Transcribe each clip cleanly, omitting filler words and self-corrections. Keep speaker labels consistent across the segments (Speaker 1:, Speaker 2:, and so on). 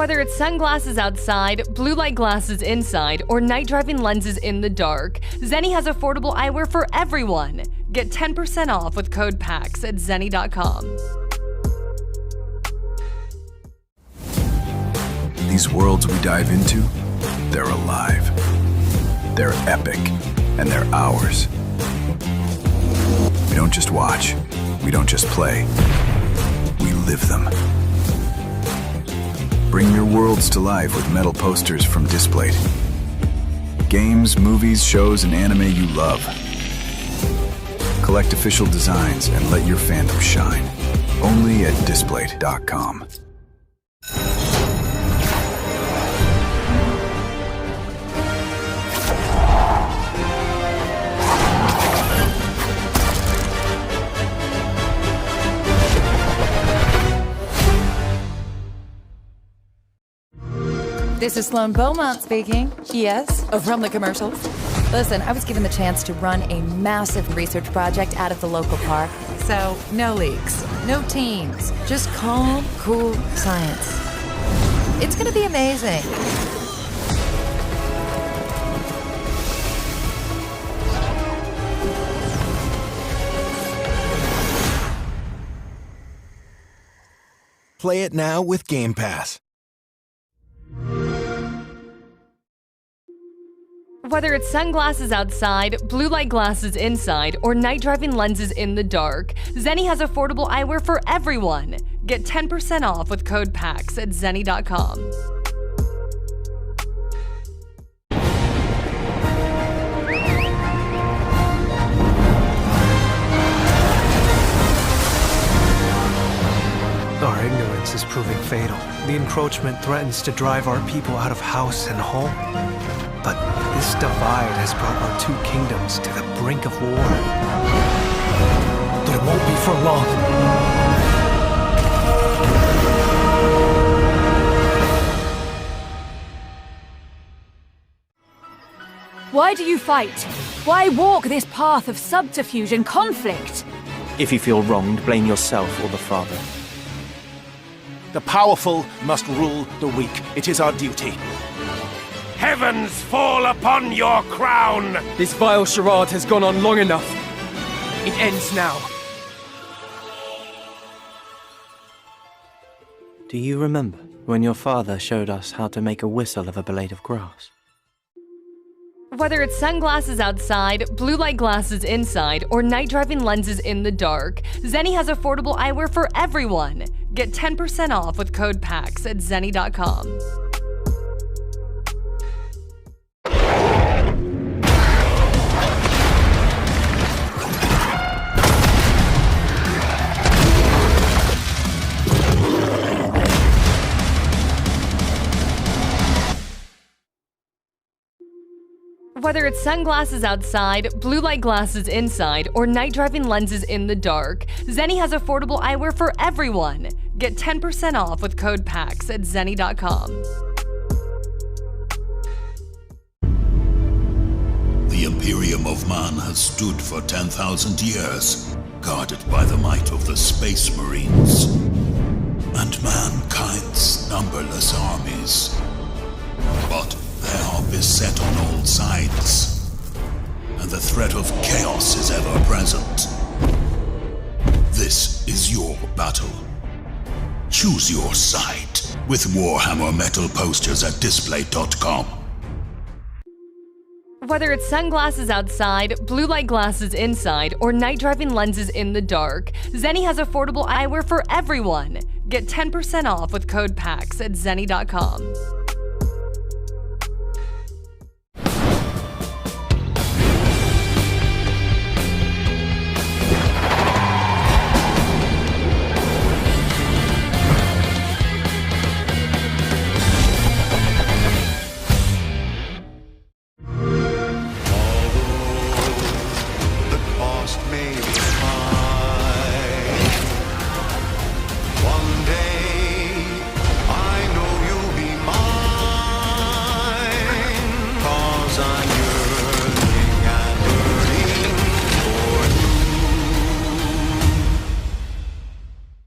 Speaker 1: Whether it's sunglasses outside, blue light glasses inside, or night driving lenses in the dark, Zenni has affordable eyewear for everyone. Get 10% off with code PAX at zenni.com.
Speaker 2: These worlds we dive into, they're alive. They're epic, and they're ours. We don't just watch, we don't just play, we live them. Bring your worlds to life with metal posters from Displayed. Games, movies, shows, and anime you love. Collect official designs and let your fandom shine. Only at Displayed.com.
Speaker 3: This is Sloan Beaumont speaking.
Speaker 4: Yes?
Speaker 3: From the commercials. Listen, I was given the chance to run a massive research project out at the local park. So, no leaks, no teams, just calm, cool science. It's gonna be amazing.
Speaker 5: Play it now with Game Pass.
Speaker 1: Whether it's sunglasses outside, blue light glasses inside, or night driving lenses in the dark, Zenni has affordable eyewear for everyone. Get 10% off with code PAX at zenni.com.
Speaker 6: Our ignorance is proving fatal. The encroachment threatens to drive our people out of house and home. But this divide has brought our two kingdoms to the brink of war. But it won't be for long.
Speaker 4: Why do you fight? Why walk this path of subterfuge and conflict?
Speaker 7: If you feel wronged, blame yourself or the father.
Speaker 5: The powerful must rule the weak. It is our duty.
Speaker 8: Heavens fall upon your crown!
Speaker 7: This vile charade has gone on long enough. It ends now. Do you remember when your father showed us how to make a whistle of a blade of grass?
Speaker 1: Whether it's sunglasses outside, blue light glasses inside, or night driving lenses in the dark, Zenni has affordable eyewear for everyone. Get 10% off with code PAX at zenni.com. Whether it's sunglasses outside, blue light glasses inside, or night driving lenses in the dark, Zenni has affordable eyewear for everyone. Get 10% off with code PAX at zenni.com.
Speaker 9: The Imperium of Man has stood for 10,000 years, guarded by the might of the Space Marines and mankind's numberless armies. But they are beset on all sides, and the threat of chaos is ever present. This is your battle. Choose your side with Warhammer metal posters at Display.com.
Speaker 1: Whether it's sunglasses outside, blue light glasses inside, or night driving lenses in the dark, Zenni has affordable eyewear for everyone. Get 10% off with code PAX at zenni.com.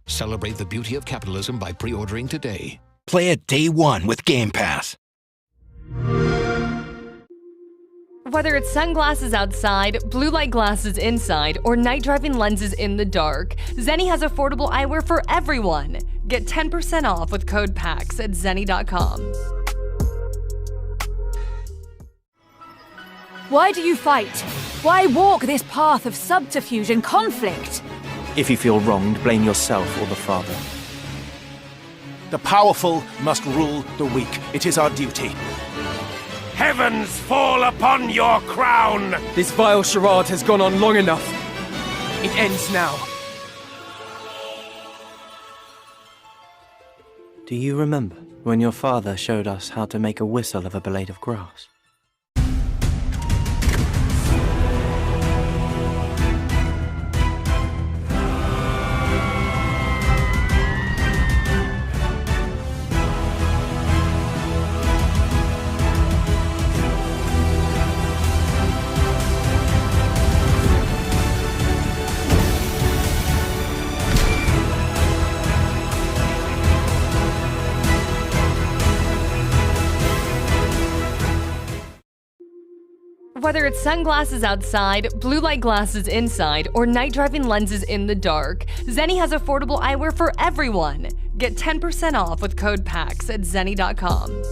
Speaker 10: Celebrate the beauty of capitalism by pre-ordering today. Play it day one with Game Pass.
Speaker 1: Whether it's sunglasses outside, blue light glasses inside, or night driving lenses in the dark, Zenni has affordable eyewear for everyone. Get 10% off with code PAX at zenni.com.
Speaker 4: Why do you fight? Why walk this path of subterfuge and conflict?
Speaker 7: If you feel wronged, blame yourself or the Father.
Speaker 5: The powerful must rule the weak. It is our duty.
Speaker 8: Heavens fall upon your crown!
Speaker 11: This vile charade has gone on long enough. It ends now.
Speaker 7: Do you remember when your father showed us how to make a whistle of a blade of grass?
Speaker 1: Whether it's sunglasses outside, blue light glasses inside, or night driving lenses in the dark, Zenni has affordable eyewear for everyone. Get 10% off with code PAX at zenni.com.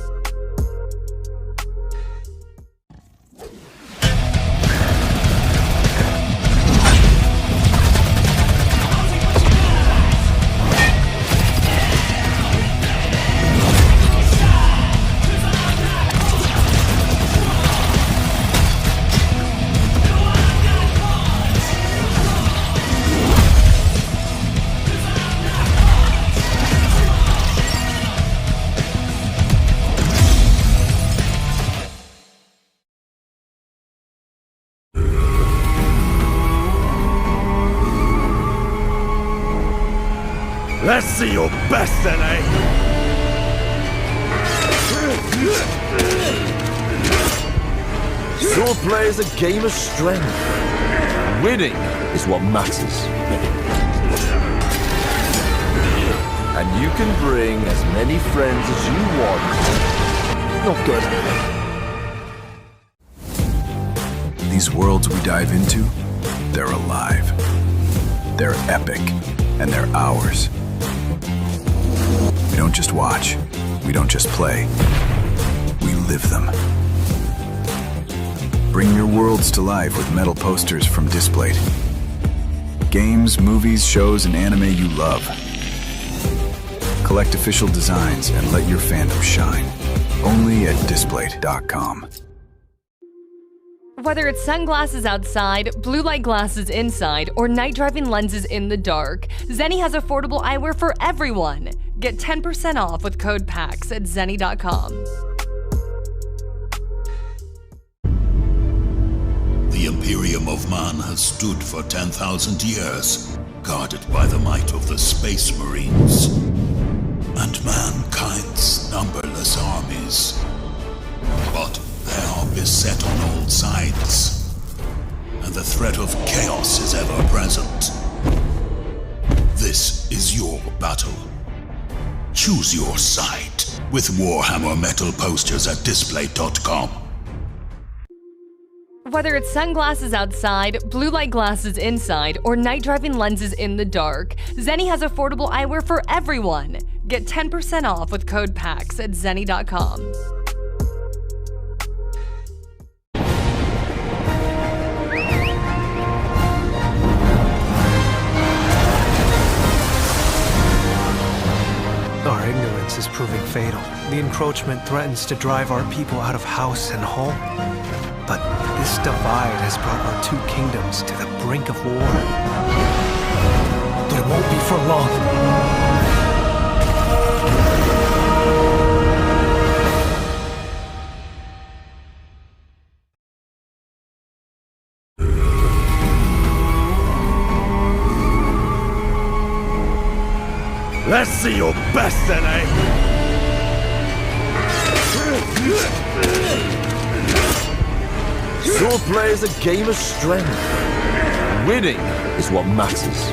Speaker 8: Let's see your best then, eh?
Speaker 12: Swordplay is a game of strength. Winning is what matters. And you can bring as many friends as you want. Not good.
Speaker 2: These worlds we dive into, they're alive. They're epic, and they're ours. We don't just watch, we don't just play, we live them. Bring your worlds to life with metal posters from Displate. Games, movies, shows, and anime you love. Collect official designs and let your fandom shine. Only at Displate.com.
Speaker 1: Whether it's sunglasses outside, blue light glasses inside, or night driving lenses in the dark, Zenni has affordable eyewear for everyone. Get 10% off with code PAX at zenni.com.
Speaker 9: The Imperium of Man has stood for 10,000 years, guarded by the might of the Space Marines and mankind's numberless armies. But they are beset on all sides, and the threat of chaos is ever present. This is your battle. Choose your side with Warhammer Metal posters at Displate.com.
Speaker 1: Whether it's sunglasses outside, blue light glasses inside, or night driving lenses in the dark, Zenni has affordable eyewear for everyone. Get 10% off with code PAX at zenni.com.
Speaker 6: Our ignorance is proving fatal. The encroachment threatens to drive our people out of house and home. But this divide has brought our two kingdoms to the brink of war. But it won't be for long.
Speaker 8: Let's see your best then, eh?
Speaker 12: Swordplay is a game of strength. Winning is what matters.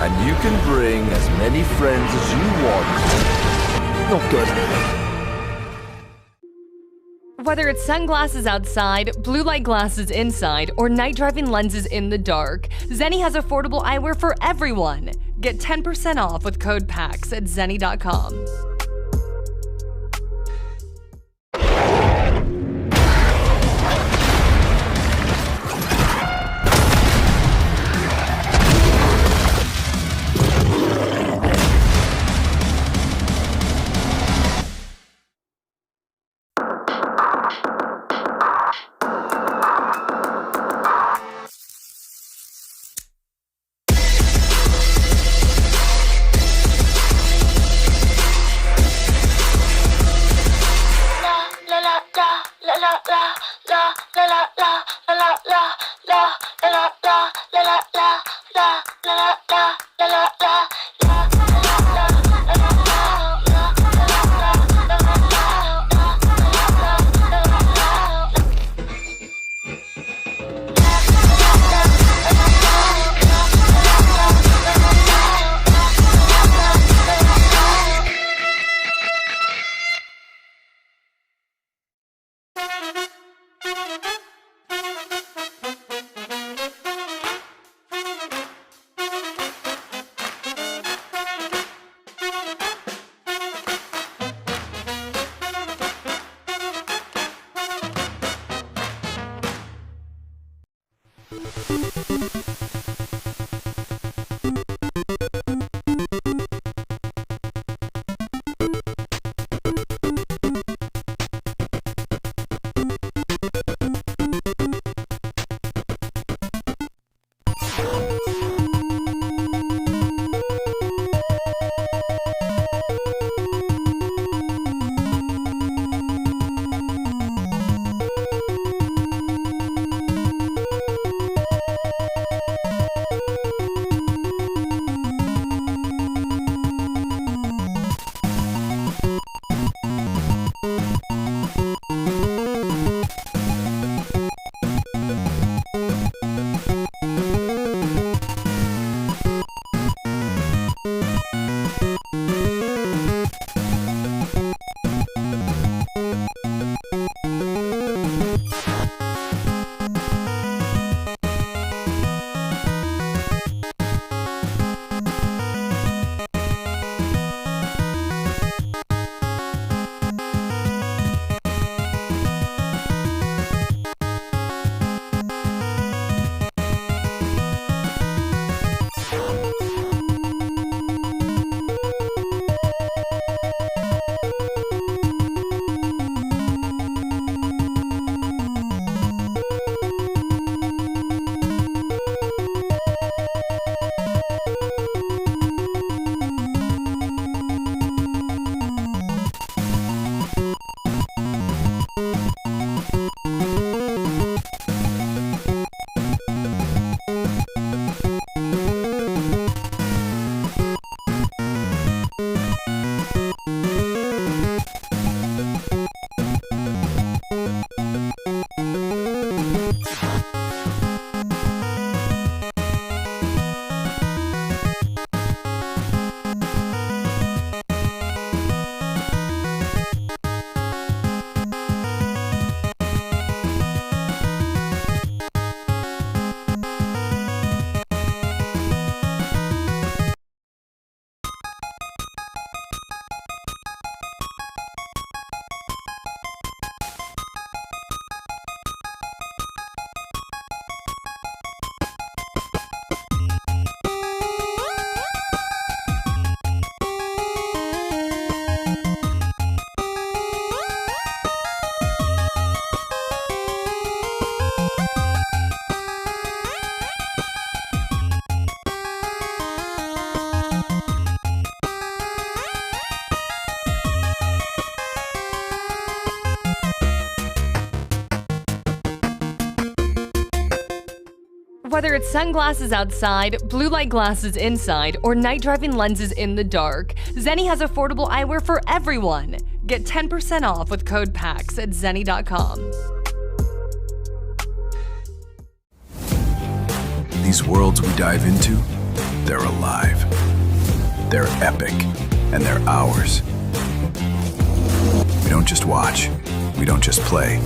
Speaker 12: And you can bring as many friends as you want. Not good.
Speaker 1: Whether it's sunglasses outside, blue light glasses inside, or night driving lenses in the dark, Zenni has affordable eyewear for everyone. Get 10% off with code PAX at zenni.com. Whether it's sunglasses outside, blue light glasses inside, or night driving lenses in the dark, Zenni has affordable eyewear for everyone. Get 10% off with code PAX at zenni.com.
Speaker 2: These worlds we dive into, they're alive. They're epic, and they're ours. We don't just watch, we don't just play,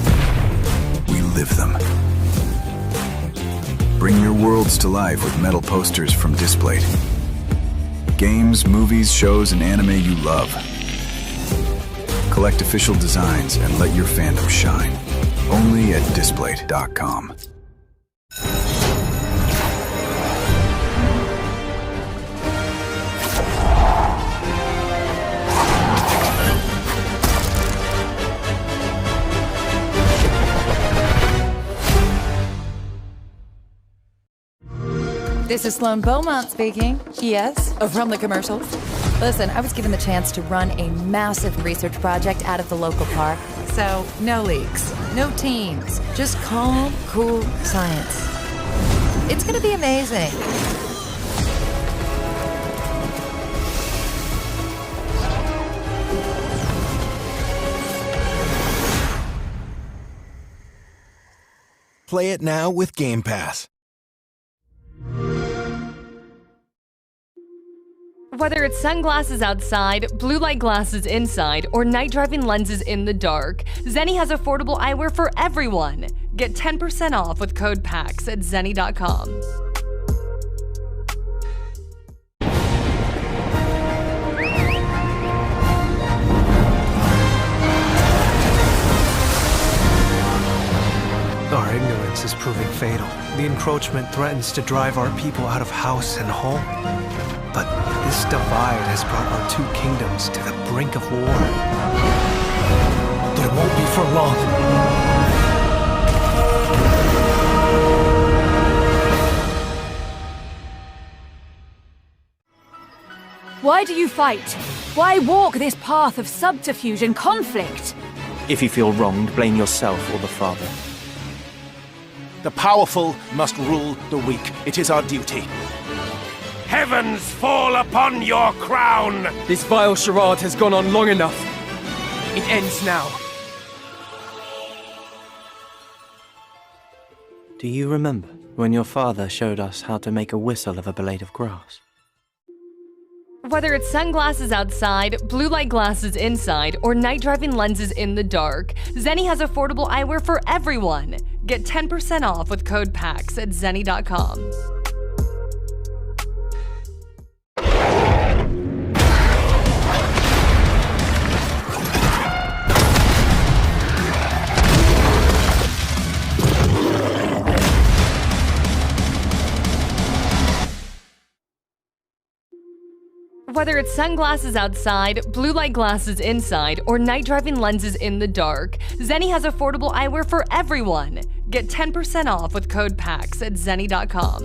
Speaker 2: we live them. Bring your worlds to life with metal posters from Displate. Games, movies, shows, and anime you love. Collect official designs and let your fandom shine. Only at Displate.com.
Speaker 3: This is Sloan Beaumont speaking. Yes, from the commercials. Listen, I was given the chance to run a massive research project out of the local park. So, no leaks, no teams, just calm, cool science. It's gonna be amazing.
Speaker 10: Play it now with Game Pass.
Speaker 1: Whether it's sunglasses outside, blue light glasses inside, or night driving lenses in the dark, Zenni has affordable eyewear for everyone. Get 10% off with code PAX at Zenni.com.
Speaker 6: Our ignorance is proving fatal. The encroachment threatens to drive our people out of house and home. But this divide has brought our two kingdoms to the brink of war. But it won't be for long.
Speaker 4: Why do you fight? Why walk this path of subterfuge and conflict?
Speaker 7: If you feel wronged, blame yourself or the Father.
Speaker 5: The powerful must rule the weak. It is our duty.
Speaker 8: Heavens fall upon your crown!
Speaker 11: This vile charade has gone on long enough. It ends now.
Speaker 7: Do you remember when your father showed us how to make a whistle of a blade of grass?
Speaker 1: Whether it's sunglasses outside, blue light glasses inside, or night driving lenses in the dark, Zenni has affordable eyewear for everyone. Get 10% off with code PAX at Zenni.com. Whether it's sunglasses outside, blue light glasses inside, or night driving lenses in the dark, Zenni has affordable eyewear for everyone. Get 10% off with code PAX at Zenni.com.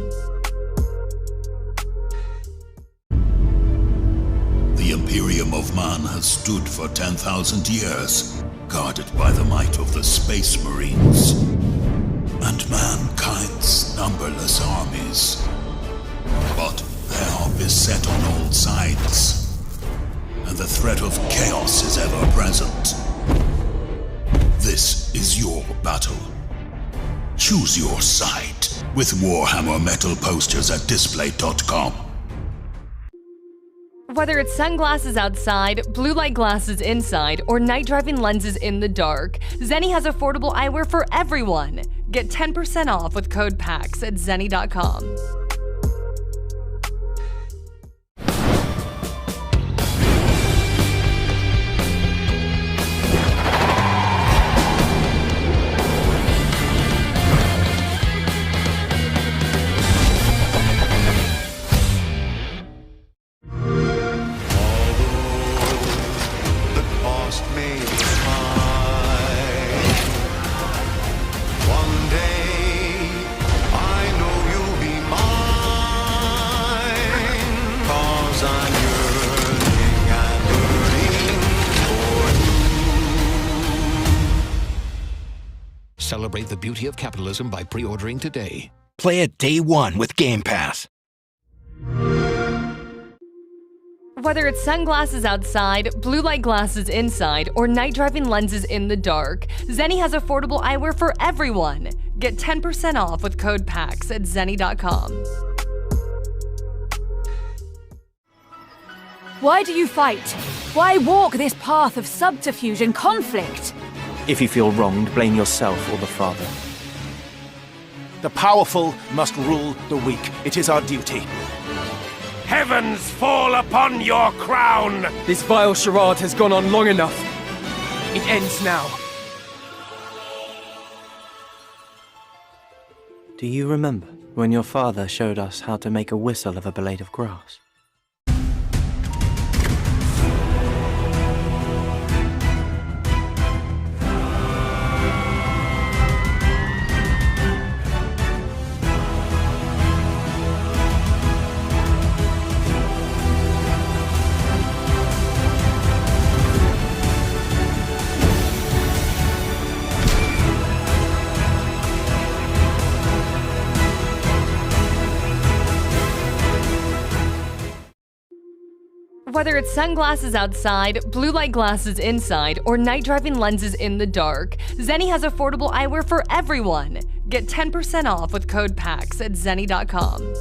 Speaker 9: The Imperium of Man has stood for 10,000 years, guarded by the might of the Space Marines and mankind's numberless armies. But they are beset on all sides, and the threat of chaos is ever present. This is your battle. Choose your side with Warhammer metal posters at Displate.com.
Speaker 1: Whether it's sunglasses outside, blue light glasses inside, or night driving lenses in the dark, Zenni has affordable eyewear for everyone. Get 10% off with code PAX at Zenni.com.
Speaker 10: Celebrate the beauty of capitalism by pre-ordering today. Play it day one with Game Pass.
Speaker 1: Whether it's sunglasses outside, blue light glasses inside, or night driving lenses in the dark, Zenni has affordable eyewear for everyone. Get 10% off with code PAX at Zenni.com.
Speaker 4: Why do you fight? Why walk this path of subterfuge and conflict?
Speaker 7: If you feel wronged, blame yourself or the father.
Speaker 5: The powerful must rule the weak. It is our duty.
Speaker 8: Heavens fall upon your crown!
Speaker 11: This vile charade has gone on long enough. It ends now.
Speaker 7: Do you remember when your father showed us how to make a whistle of a blade of grass?
Speaker 1: Whether it's sunglasses outside, blue light glasses inside, or night driving lenses in the dark, Zenni has affordable eyewear for everyone. Get 10% off with code PAX at zenni.com.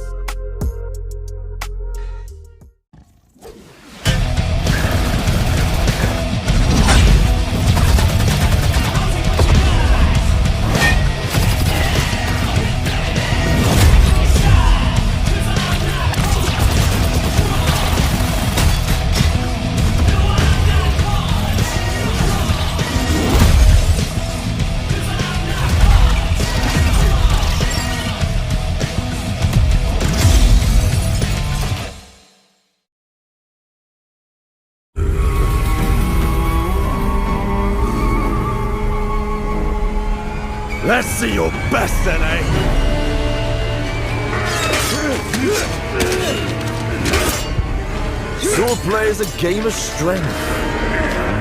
Speaker 12: Let's see your best then, eh? Swordplay is a game of strength.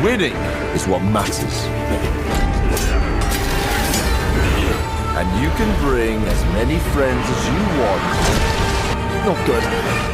Speaker 12: Winning is what matters. And you can bring as many friends as you want. Not good.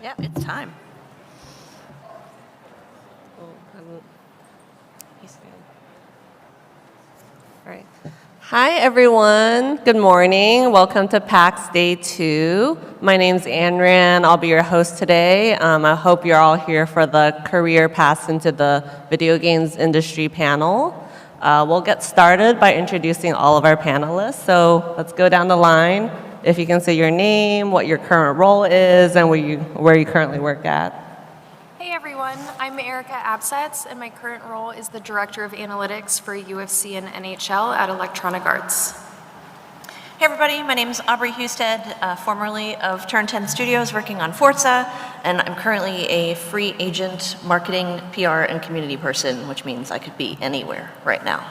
Speaker 13: Yeah, it's time. All right. Hi, everyone. Good morning. Welcome to PAX Day 2. My name's Anran. I'll be your host today. I hope you're all here for the Career Paths into the Video Games Industry panel. We'll get started by introducing all of our panelists. So let's go down the line. If you can say your name, what your current role is, and where you currently work at.
Speaker 14: Hey everyone, I'm Erica Absatz, and my current role is the Director of Analytics for UFC and NHL at Electronic Arts.
Speaker 15: Hey everybody, my name is Aubrey Husted, formerly of Turn 10 Studios, working on Forza, and I'm currently a free agent, marketing, PR, and community person, which means I could be anywhere right now.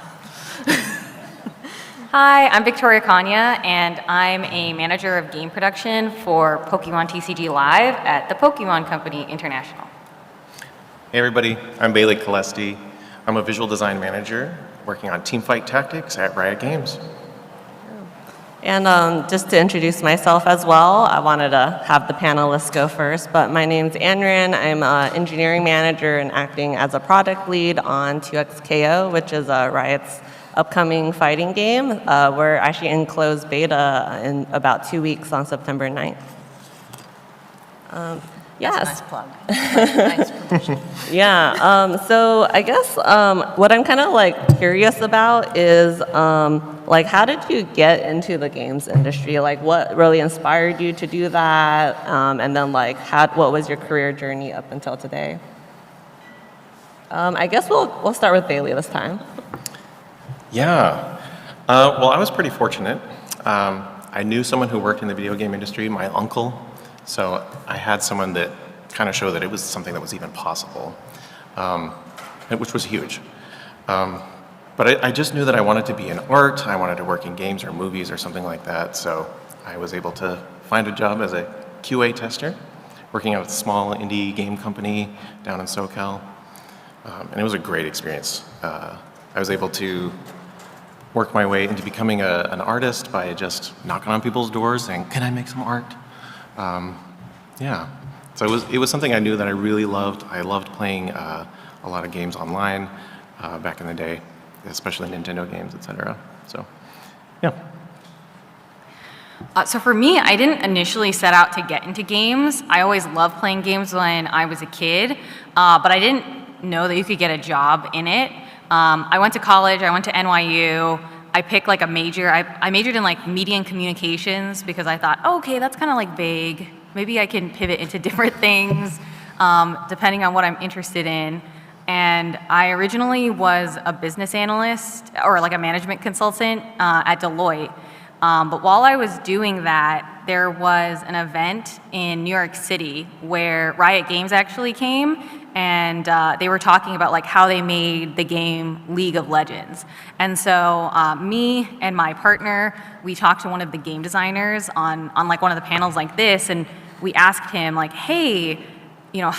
Speaker 16: Hi, I'm Victoria Kanya, and I'm a manager of game production for Pokemon TCG Live at the Pokemon Company International.
Speaker 17: Hey everybody, I'm Bailey Kalesti. I'm a visual design manager working on teamfight tactics at Riot Games.
Speaker 13: And just to introduce myself as well, I wanted to have the panelists go first, but my name's Anran. I'm an engineering manager and acting as a product lead on 2XKO, which is Riot's upcoming fighting game. We're actually in closed beta in about 2 weeks on September 9th. Yes.
Speaker 15: That's a nice plug. Nice promotion.
Speaker 13: Yeah, so I guess what I'm kind of like curious about is like how did you get into the games industry? Like what really inspired you to do that? And then like what was your career journey up until today? I guess we'll start with Bailey this time.
Speaker 17: Yeah, well, I was pretty fortunate. I knew someone who worked in the video game industry, my uncle, so I had someone that kind of showed that it was something that was even possible, which was huge. But I just knew that I wanted to be in art, I wanted to work in games or movies or something like that, so I was able to find a job as a QA tester, working at a small indie game company down in SoCal, and it was a great experience. I was able to work my way into becoming an artist by just knocking on people's doors saying, can I make some art? Yeah, so it was something I knew that I really loved. I loved playing a lot of games online back in the day, especially Nintendo games, etc. So, yeah.
Speaker 16: So for me, I didn't initially set out to get into games. I always loved playing games when I was a kid, but I didn't know that you could get a job in it. I went to college, I went to NYU, I picked like a major, I majored in like media and communications because I thought, oh, okay, that's kind of like vague. Maybe I can pivot into different things depending on what I'm interested in. And I originally was a business analyst or like a management consultant at Deloitte. But while I was doing that, there was an event in New York City where Riot Games actually came, and they were talking about like how they made the game League of Legends. And so me and my partner, we talked to one of the game designers on like one of the panels like this, and we asked him like, hey, you know,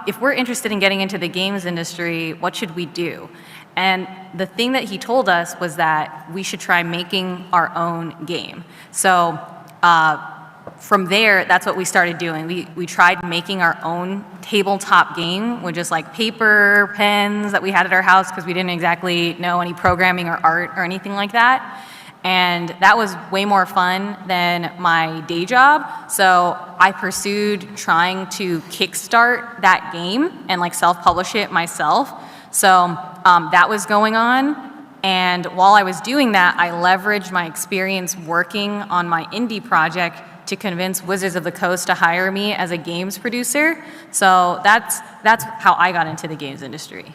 Speaker 16: if we're interested in getting into the games industry, what should we do? And the thing that he told us was that we should try making our own game. So from there, that's what we started doing. We tried making our own tabletop game with just like paper, pens that we had at our house because we didn't exactly know any programming or art or anything like that. And that was way more fun than my day job. So I pursued trying to kickstart that game and like self-publish it myself. So that was going on, and while I was doing that, I leveraged my experience working on my indie project to convince Wizards of the Coast to hire me as a games producer. So that's how I got into the games industry.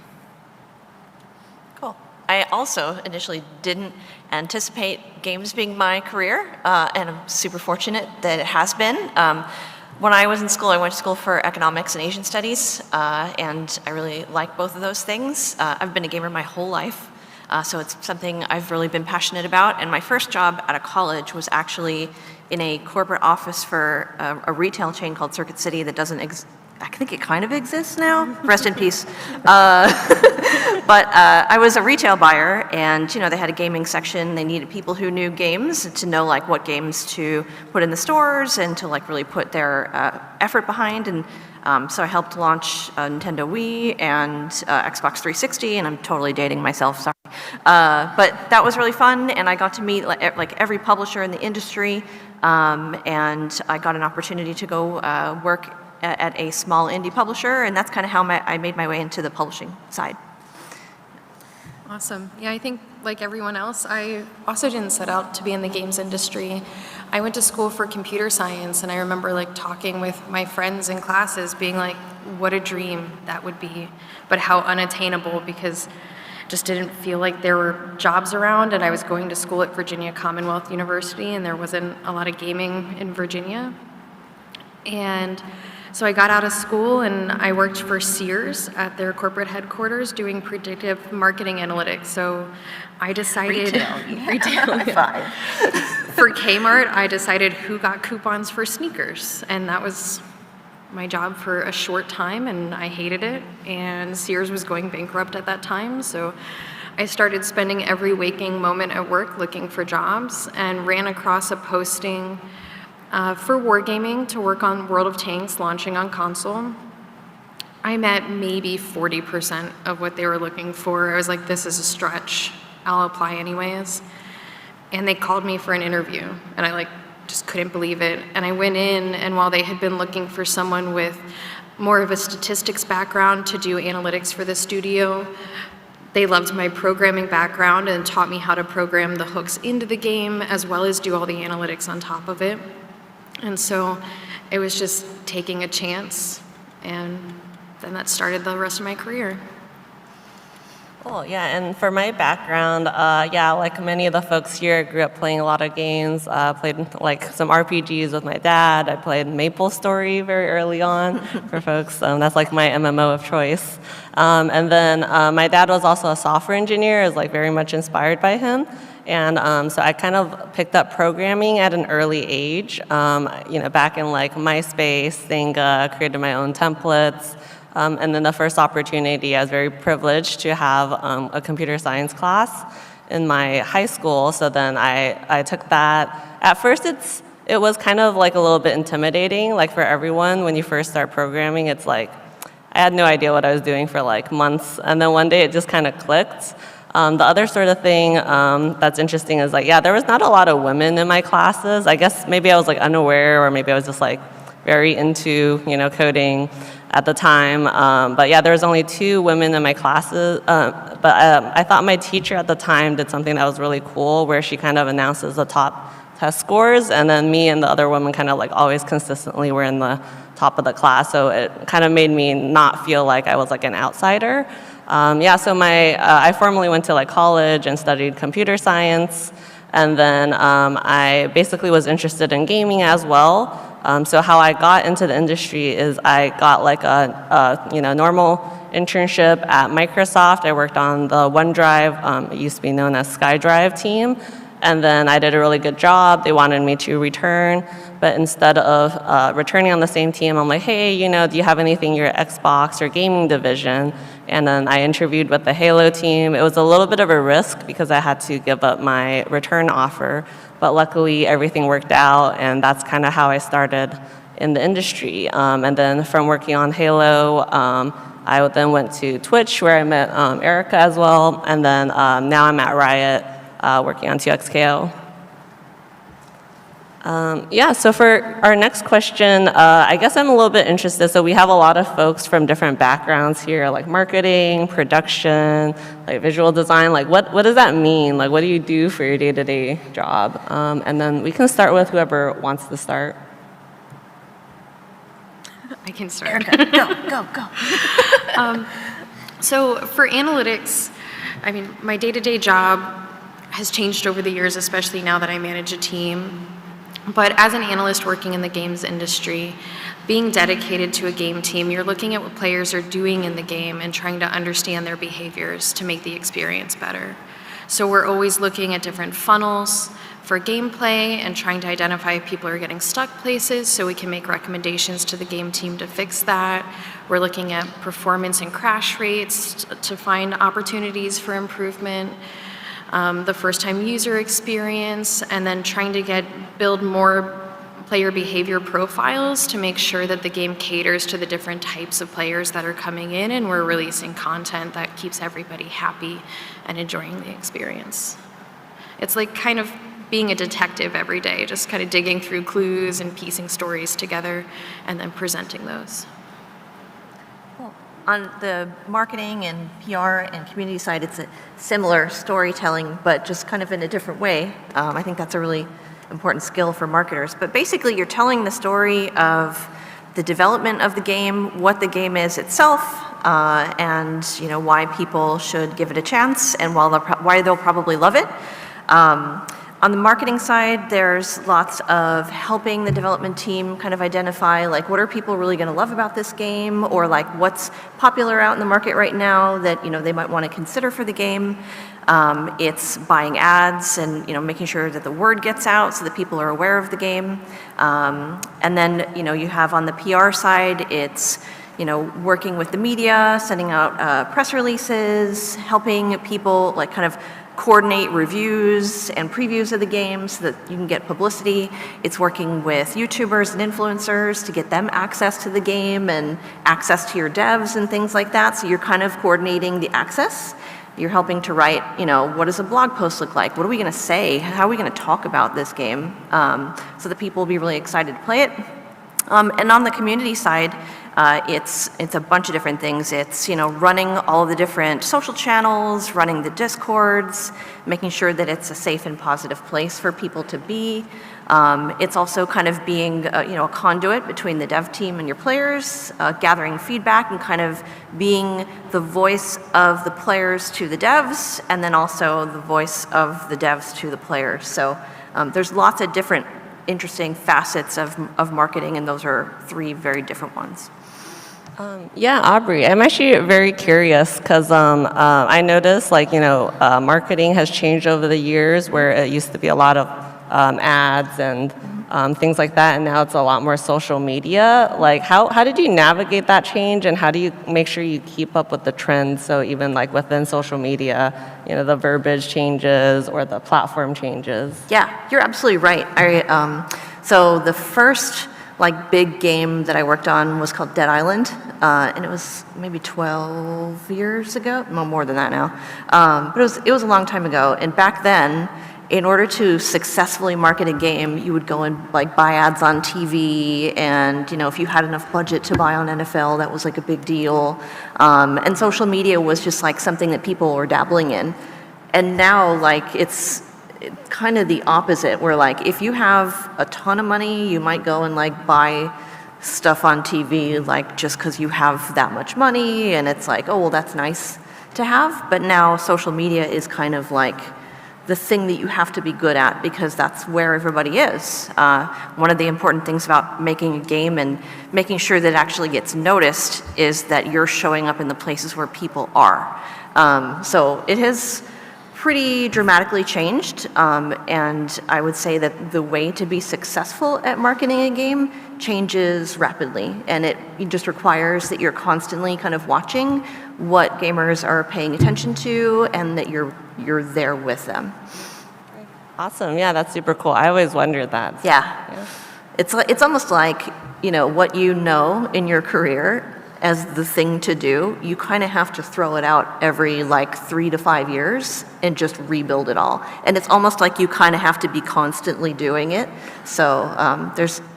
Speaker 15: Cool. I also initially didn't anticipate games being my career, and I'm super fortunate that it has been. When I was in school, I went to school for economics and Asian studies, and I really like both of those things. I've been a gamer my whole life, so it's something I've really been passionate about. And my first job out of college was actually in a corporate office for a retail chain called Circuit City that doesn't I think it kind of exists now. Rest in peace. But I was a retail buyer, and they had a gaming section. They needed people who knew games to know like what games to put in the stores and to like really put their effort behind. And so I helped launch Nintendo Wii and Xbox 360, and I'm totally dating myself, sorry. But that was really fun, and I got to meet like every publisher in the industry, and I got an opportunity to go work at a small indie publisher, and that's kind of how I made my way into the publishing side.
Speaker 14: Awesome. Yeah, I think like everyone else, I also didn't set out to be in the games industry. I went to school for computer science, and I remember like talking with my friends in classes being like, what a dream that would be, but how unattainable, because just didn't feel like there were jobs around, and I was going to school at Virginia Commonwealth University, and there wasn't a lot of gaming in Virginia. And so I got out of school and I worked for Sears at their corporate headquarters doing predictive marketing analytics. So I decided retail, yeah. For Kmart, I decided who got coupons for sneakers, and that was my job for a short time, and I hated it, and Sears was going bankrupt at that time, so I started spending every waking moment at work looking for jobs and ran across a posting for wargaming to work on World of Tanks launching on console. I met maybe 40% of what they were looking for. I was like, this is a stretch. I'll apply anyways. And they called me for an interview, and I just couldn't believe it. And I went in, and while they had been looking for someone with more of a statistics background to do analytics for the studio, they loved my programming background and taught me how to program the hooks into the game as well as do all the analytics on top of it. And so it was just taking a chance, and then that started the rest of my career.
Speaker 13: Cool, yeah, and for my background, like many of the folks here, I grew up playing a lot of games, played like some RPGs with my dad. I played MapleStory very early on for folks. That's like my MMO of choice. And then my dad was also a software engineer. I was like very much inspired by him. And so I kind of picked up programming at an early age, back in like MySpace, Thanga, created my own templates. And then the first opportunity, I was very privileged to have a computer science class in my high school. So then I took that. At first, it was kind of like a little bit intimidating, like for everyone. When you first start programming, it's like, I had no idea what I was doing for like months. And then one day it just kind of clicked. The other sort of thing that's interesting is like, there was not a lot of women in my classes. I guess maybe I was like unaware, or maybe I was just like very into, coding at the time. But there was only 2 women in my classes. But I thought my teacher at the time did something that was really cool, where she kind of announces the top test scores, and then me and the other woman kind of like always consistently were in the top of the class. So it kind of made me not feel like I was like an outsider. So I formally went to like college and studied computer science, and then I basically was interested in gaming as well. So how I got into the industry is I got like a normal internship at Microsoft. I worked on the OneDrive, it used to be known as SkyDrive team, and then I did a really good job. They wanted me to return, but instead of returning on the same team, I'm like, hey, do you have anything in your Xbox or gaming division? And then I interviewed with the Halo team. It was a little bit of a risk because I had to give up my return offer, but luckily everything worked out, and that's kind of how I started in the industry. And then from working on Halo, I then went to Twitch, where I met Erica as well, and then now I'm at Riot working on 2XKO. So for our next question, I guess I'm a little bit interested. So we have a lot of folks from different backgrounds here, like marketing, production, like visual design. Like what does that mean? Like what do you do for your day-to-day job? And then we can start with whoever wants to start.
Speaker 14: I can start.
Speaker 15: Go.
Speaker 14: So for analytics, my day-to-day job has changed over the years, especially now that I manage a team. But as an analyst working in the games industry, being dedicated to a game team, you're looking at what players are doing in the game and trying to understand their behaviors to make the experience better. So we're always looking at different funnels for gameplay and trying to identify if people are getting stuck places so we can make recommendations to the game team to fix that. We're looking at performance and crash rates to find opportunities for improvement. The first-time user experience, and then trying to build more player behavior profiles to make sure that the game caters to the different types of players that are coming in, and we're releasing content that keeps everybody happy and enjoying the experience. It's like kind of being a detective every day, just kind of digging through clues and piecing stories together and then presenting those.
Speaker 15: On the marketing and PR and community side, it's a similar storytelling, but just kind of in a different way. I think that's a really important skill for marketers. But basically, you're telling the story of the development of the game, what the game is itself, and why people should give it a chance, and why they'll probably love it. On the marketing side, there's lots of helping the development team kind of identify like what are people really going to love about this game, or like what's popular out in the market right now that they might want to consider for the game. It's buying ads and making sure that the word gets out so that people are aware of the game. And then you have on the PR side, it's working with the media, sending out press releases, helping people like kind of coordinate reviews and previews of the game so that you can get publicity. It's working with YouTubers and influencers to get them access to the game and access to your devs and things like that. So you're kind of coordinating the access. You're helping to write, what does a blog post look like? What are we going to say? How are we going to talk about this game so that people will be really excited to play it? And on the community side, it's a bunch of different things. It's running all of the different social channels, running the Discords, making sure that it's a safe and positive place for people to be. It's also kind of being a conduit between the dev team and your players, gathering feedback and kind of being the voice of the players to the devs, and then also the voice of the devs to the players. So there's lots of different interesting facets of marketing, and those are three very different ones.
Speaker 13: Yeah, Aubrey, I'm actually very curious because I noticed marketing has changed over the years, where it used to be a lot of ads and things like that, and now it's a lot more social media. Like, how did you navigate that change, and how do you make sure you keep up with the trends? So even like within social media, the verbiage changes or the platform changes.
Speaker 15: Yeah, you're absolutely right. So the first big game that I worked on was called Dead Island, and it was maybe 12 years ago, no more than that now. But it was a long time ago, and back then, in order to successfully market a game, you would go and buy ads on TV, and if you had enough budget to buy on NFL, that was a big deal. And social media was just something that people were dabbling in. And now it's kind of the opposite, where if you have a ton of money, you might go and buy stuff on TV just because you have that much money, and it's oh, well, that's nice to have. But now social media is kind of the thing that you have to be good at, because that's where everybody is. One of the important things about making a game and making sure that it actually gets noticed is that you're showing up in the places where people are. So it has pretty dramatically changed, and I would say that the way to be successful at marketing a game changes rapidly, and it just requires that you're constantly kind of watching what gamers are paying attention to, and that you're there with them.
Speaker 13: Awesome. Yeah, that's super cool. I always wondered that.
Speaker 15: Yeah. It's almost like, what you know in your career as the thing to do, you kind of have to throw it out every 3 to 5 years and just rebuild it all. And it's almost like you kind of have to be constantly doing it. So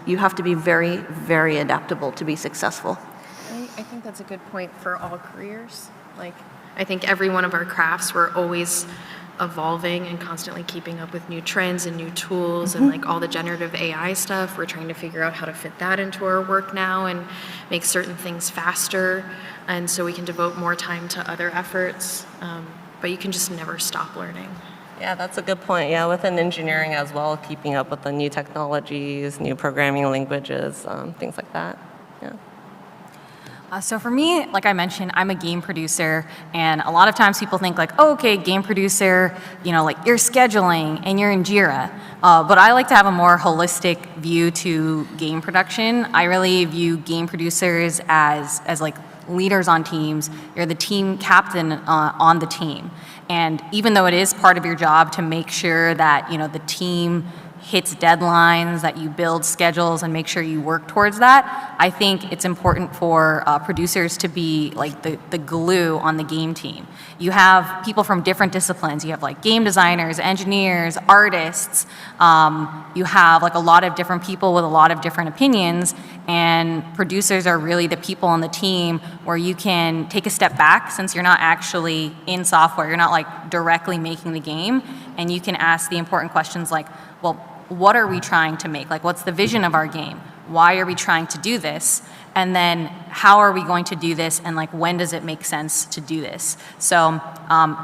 Speaker 15: you have to be very, very adaptable to be successful.
Speaker 14: I think that's a good point for all careers. I think every one of our crafts, we're always evolving and constantly keeping up with new trends and new tools, and all the generative AI stuff. We're trying to figure out how to fit that into our work now and make certain things faster, and so we can devote more time to other efforts. But you can just never stop learning.
Speaker 13: Yeah, that's a good point. Yeah, within engineering as well, keeping up with the new technologies, new programming languages, things like that. Yeah.
Speaker 16: So for me, like I mentioned, I'm a game producer, and a lot of times people think like, oh, okay, game producer, you know, like you're scheduling and you're in Jira. But I like to have a more holistic view to game production. I really view game producers as like leaders on teams. You're the team captain on the team. And even though it is part of your job to make sure that, you know, the team hits deadlines, that you build schedules and make sure you work towards that, I think it's important for producers to be like the glue on the game team. You have people from different disciplines. You have like game designers, engineers, artists. You have like a lot of different people with a lot of different opinions, and producers are really the people on the team where you can take a step back, since you're not actually in software, you're not like directly making the game, and you can ask the important questions like, well, what are we trying to make? Like, what's the vision of our game? Why are we trying to do this? And then how are we going to do this? And like, when does it make sense to do this? So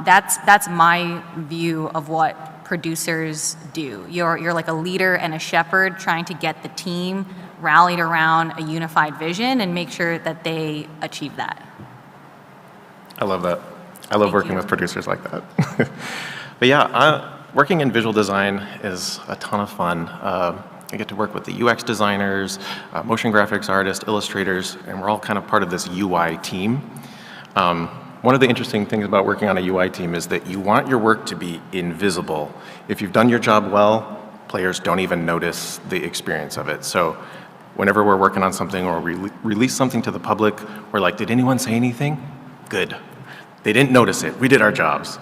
Speaker 16: that's my view of what producers do. You're like a leader and a shepherd trying to get the team rallied around a unified vision and make sure that they achieve that.
Speaker 17: I love that. I love working with producers like that. But yeah, working in visual design is a ton of fun. I get to work with the UX designers, motion graphics artists, illustrators, and we're all kind of part of this UI team. One of the interesting things about working on a UI team is that you want your work to be invisible. If you've done your job well, players don't even notice the experience of it. So whenever we're working on something or release something to the public, we're like, did anyone say anything? Good. They didn't notice it. We did our jobs.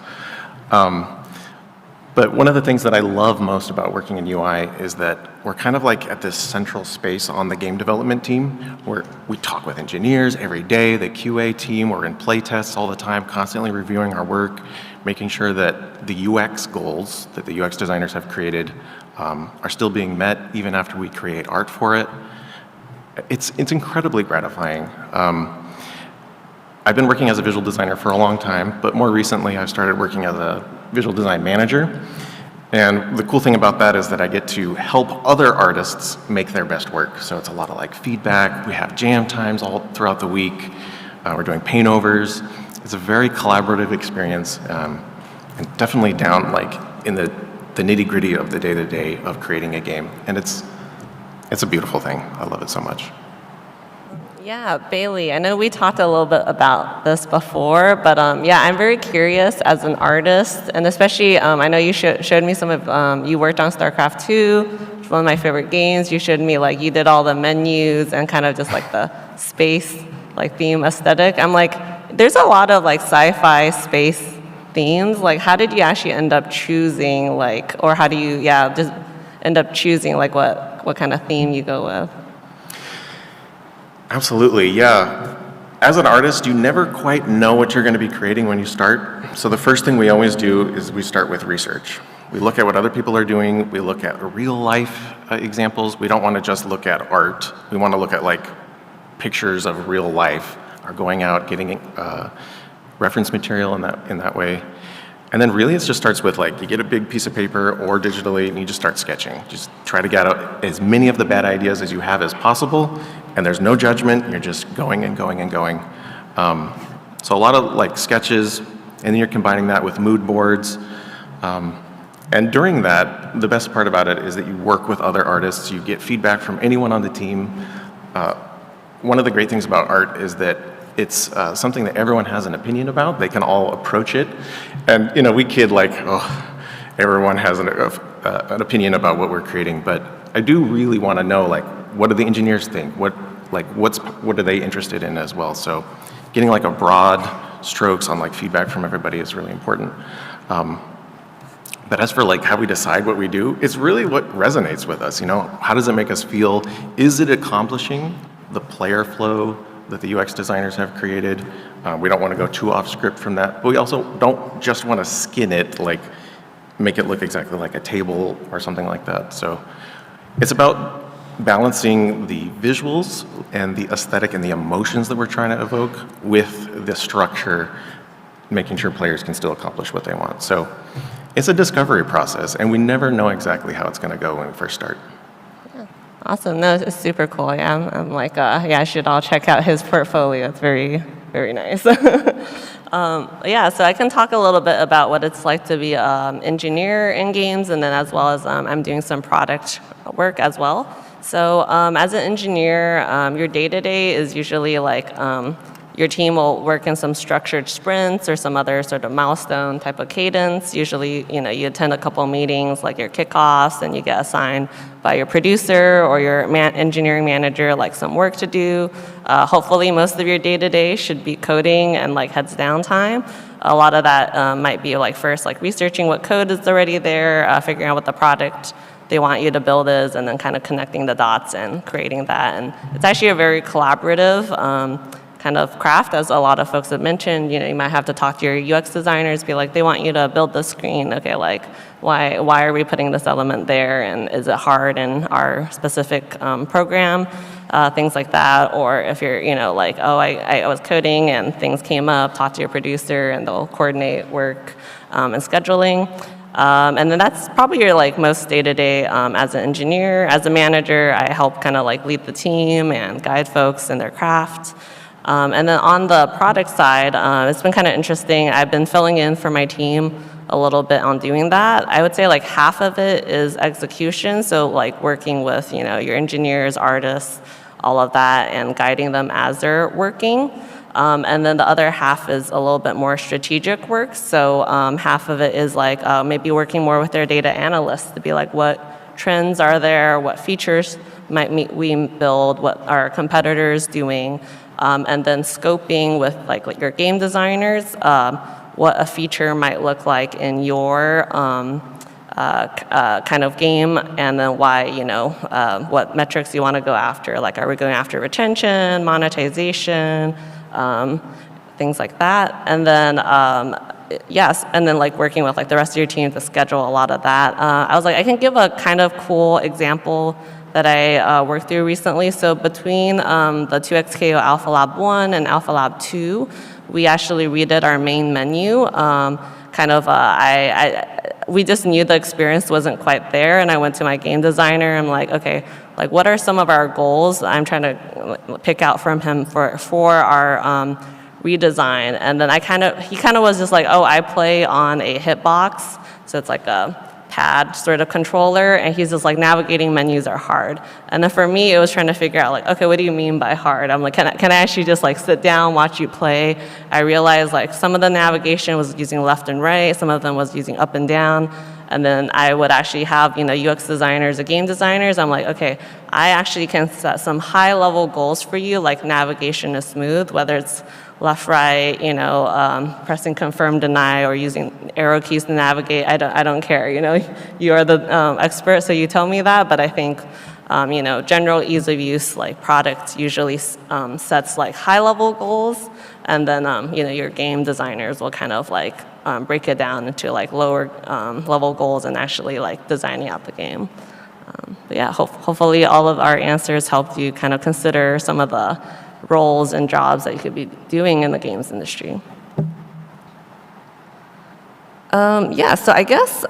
Speaker 17: But one of the things that I love most about working in UI is that we're kind of like at this central space on the game development team where we talk with engineers every day, the QA team, we're in play tests all the time, constantly reviewing our work, making sure that the UX goals that the UX designers have created are still being met even after we create art for it. It's incredibly gratifying. I've been working as a visual designer for a long time, but more recently I've started working as a visual design manager. And the cool thing about that is that I get to help other artists make their best work. So it's a lot of like feedback. We have jam times all throughout the week. We're doing paint overs. It's a very collaborative experience, and definitely down like in the nitty gritty of the day-to-day of creating a game. And it's a beautiful thing. I love it so much.
Speaker 13: Yeah, Bailey, I know we talked a little bit about this before, but yeah, I'm very curious as an artist, and especially, I know you showed me some of, you worked on StarCraft 2, which is one of my favorite games. You showed me like, you did all the menus and kind of just like the space, like theme aesthetic. I'm like, there's a lot of like sci-fi space themes. Like, how did you actually end up choosing like, or how do you, yeah, just end up choosing like what kind of theme you go with?
Speaker 17: Absolutely, yeah. As an artist, you never quite know what you're going to be creating when you start. So the first thing we always do is we start with research. We look at what other people are doing. We look at real life examples. We don't want to just look at art. We want to look at like pictures of real life, or going out, getting reference material in that way. And then really it just starts with like, you get a big piece of paper or digitally and you just start sketching. Just try to get out as many of the bad ideas as you have as possible, and there's no judgment, you're just going and going and going. So a lot of like sketches, and then you're combining that with mood boards. And during that, the best part about it is that you work with other artists, you get feedback from anyone on the team. One of the great things about art is that it's something that everyone has an opinion about. They can all approach it. And you know, we kid like, oh, everyone has an opinion about what we're creating, but I do really want to know like, what do the engineers think? What are they interested in as well? So getting like a broad strokes on like feedback from everybody is really important. But as for like how we decide what we do, it's really what resonates with us, you know? How does it make us feel? Is it accomplishing the player flow that the UX designers have created? We don't want to go too off script from that, but we also don't just want to skin it, like make it look exactly like a table or something like that. So it's about balancing the visuals and the aesthetic and the emotions that we're trying to evoke with the structure, making sure players can still accomplish what they want. So it's a discovery process, and we never know exactly how it's going to go when we first start.
Speaker 13: Awesome. No, it's super cool. Yeah, I'm like, yeah, I should all check out his portfolio. It's very, very nice. Yeah, so I can talk a little bit about what it's like to be an engineer in games, and then as well as I'm doing some product work as well. So as an engineer, your day-to-day is usually like your team will work in some structured sprints or some other sort of milestone type of cadence. Usually, you attend a couple meetings like your kickoffs, and you get assigned by your producer or your engineering manager like some work to do. Hopefully, most of your day-to-day should be coding and like heads down time. A lot of that might be like first like researching what code is already there, figuring out what the product they want you to build is, and then kind of connecting the dots and creating that. And it's actually a very collaborative kind of craft, as a lot of folks have mentioned. You might have to talk to your UX designers, be like, they want you to build this screen. Okay, like, why are we putting this element there? And is it hard in our specific program? Things like that. Or if you're, like, oh, I was coding and things came up, talk to your producer and they'll coordinate work and scheduling. And then that's probably your like most day-to-day as an engineer. As a manager, I help kind of like lead the team and guide folks in their craft. And then on the product side, it's been kind of interesting. I've been filling in for my team a little bit on doing that. I would say like half of it is execution, so like working with your engineers, artists, all of that, and guiding them as they're working. And then the other half is a little bit more strategic work. So half of it is like maybe working more with their data analysts to be like, what trends are there, what features might we build, what are competitors doing, and then scoping with like your game designers, what a feature might look like in your kind of game, and then why, what metrics you want to go after. Like, are we going after retention, monetization, things like that. And then, yes, and then like working with like the rest of your team to schedule a lot of that. I was like, I can give a kind of cool example that I worked through recently. So between the 2XKO Alpha Lab 1 and Alpha Lab 2, we actually redid our main menu. We just knew the experience wasn't quite there, and I went to my game designer. I'm like, okay, like what are some of our goals I'm trying to pick out from him for our redesign? And then he kind of was just like, oh, I play on a hitbox, so it's like a pad sort of controller, and he's just like, navigating menus are hard. And then for me, it was trying to figure out like, okay, what do you mean by hard? I'm like, can I actually just like sit down, watch you play? I realized like some of the navigation was using left and right, some of them was using up and down. And then I would actually have, UX designers or game designers. I'm like, okay, I actually can set some high-level goals for you, like navigation is smooth, whether it's left, right, pressing confirm, deny, or using arrow keys to navigate. I don't care. You are the expert, so you tell me that. But I think, general ease of use, like product usually sets like high-level goals, and then your game designers will kind of like break it down into like lower level goals and actually like designing out the game. But yeah, hopefully all of our answers helped you kind of consider some of the roles and jobs that you could be doing in the games industry. So I guess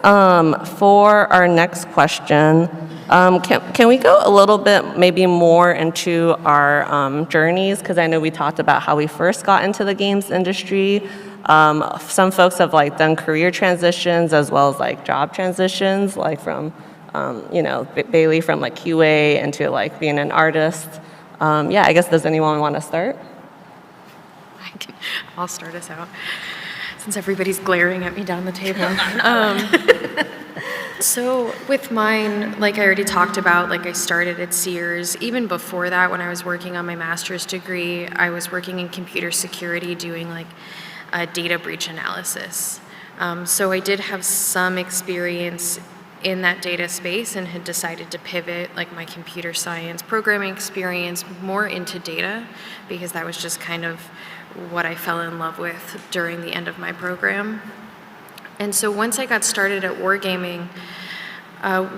Speaker 13: for our next question, can we go a little bit maybe more into our journeys? Because I know we talked about how we first got into the games industry. Some folks have like done career transitions as well as like job transitions, like from, Bailey from like QA into like being an artist. I guess, does anyone want to start?
Speaker 14: I'll start us out, since everybody's glaring at me down the table. So with mine, like I already talked about, like I started at Sears. Even before that, when I was working on my master's degree, I was working in computer security doing like a data breach analysis. So I did have some experience in that data space and had decided to pivot like my computer science programming experience more into data, because that was just kind of what I fell in love with during the end of my program. And so once I got started at wargaming,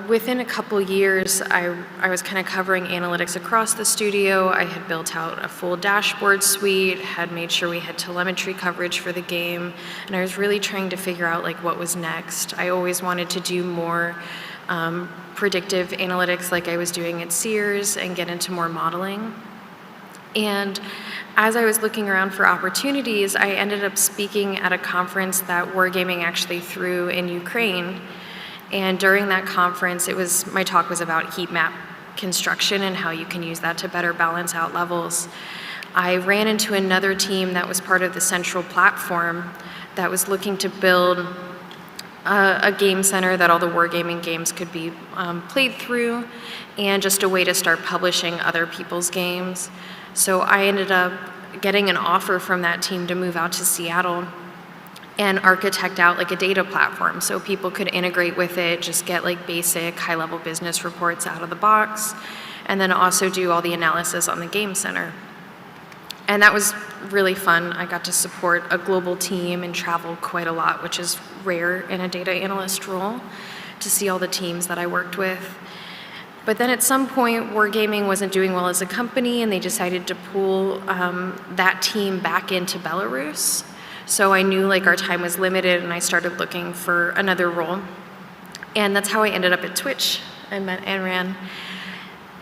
Speaker 14: within a couple years, I was kind of covering analytics across the studio. I had built out a full dashboard suite, had made sure we had telemetry coverage for the game, and I was really trying to figure out like what was next. I always wanted to do more predictive analytics like I was doing at Sears and get into more modeling. And as I was looking around for opportunities, I ended up speaking at a conference that Wargaming actually threw in Ukraine. And during that conference, my talk was about heat map construction and how you can use that to better balance out levels. I ran into another team that was part of the central platform that was looking to build a game center that all the Wargaming games could be played through, and just a way to start publishing other people's games. So I ended up getting an offer from that team to move out to Seattle and architect out like a data platform so people could integrate with it, just get like basic high-level business reports out of the box, and then also do all the analysis on the game center. And that was really fun. I got to support a global team and travel quite a lot, which is rare in a data analyst role, to see all the teams that I worked with. But then at some point, Wargaming wasn't doing well as a company, and they decided to pull that team back into Belarus. So I knew like our time was limited, and I started looking for another role. And that's how I ended up at Twitch. I met Anran.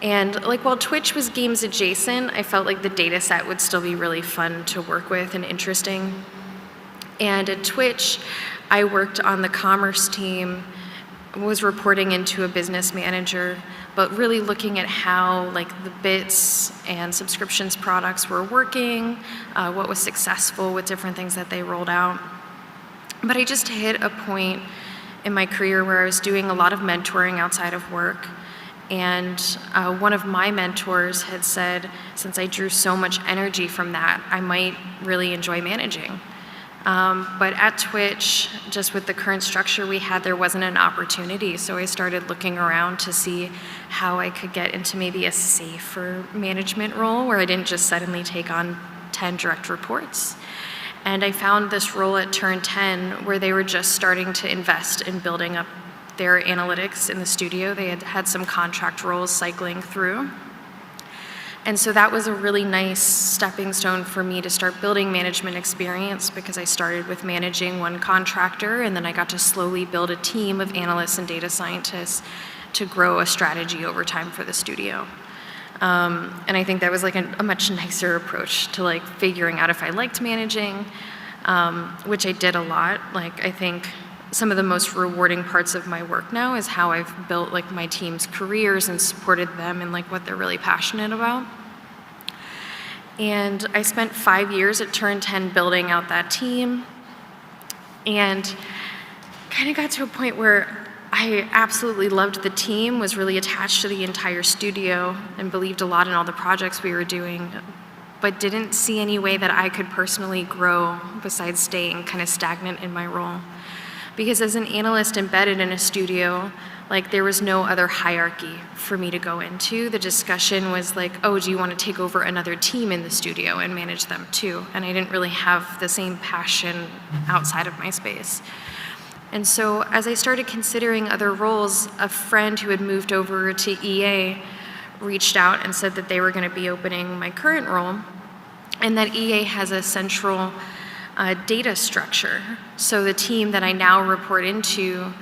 Speaker 14: And like while Twitch was games adjacent, I felt like the data set would still be really fun to work with and interesting. And at Twitch, I worked on the commerce team, was reporting into a business manager, but really looking at how like the bits and subscriptions products were working, what was successful with different things that they rolled out. But I just hit a point in my career where I was doing a lot of mentoring outside of work. And one of my mentors had said, since I drew so much energy from that, I might really enjoy managing. But at Twitch, just with the current structure we had, there wasn't an opportunity. So I started looking around to see how I could get into maybe a safer management role where I didn't just suddenly take on 10 direct reports. And I found this role at Turn 10 where they were just starting to invest in building up their analytics in the studio. They had had some contract roles cycling through. And so that was a really nice stepping stone for me to start building management experience, because I started with managing one contractor, and then I got to slowly build a team of analysts and data scientists to grow a strategy over time for the studio. And I think that was like a much nicer approach to like figuring out if I liked managing, which I did a lot. Like I think some of the most rewarding parts of my work now is how I've built like my team's careers and supported them in like what they're really passionate about. And I spent 5 years at Turn 10 building out that team, and kind of got to a point where I absolutely loved the team, was really attached to the entire studio, and believed a lot in all the projects we were doing, but didn't see any way that I could personally grow besides staying kind of stagnant in my role. Because as an analyst embedded in a studio, like there was no other hierarchy for me to go into. The discussion was like, oh, do you want to take over another team in the studio and manage them too? And I didn't really have the same passion outside of my space. And so as I started considering other roles, a friend who had moved over to EA reached out and said that they were going to be opening my current role, and that EA has a central data structure. So the team that I now report into,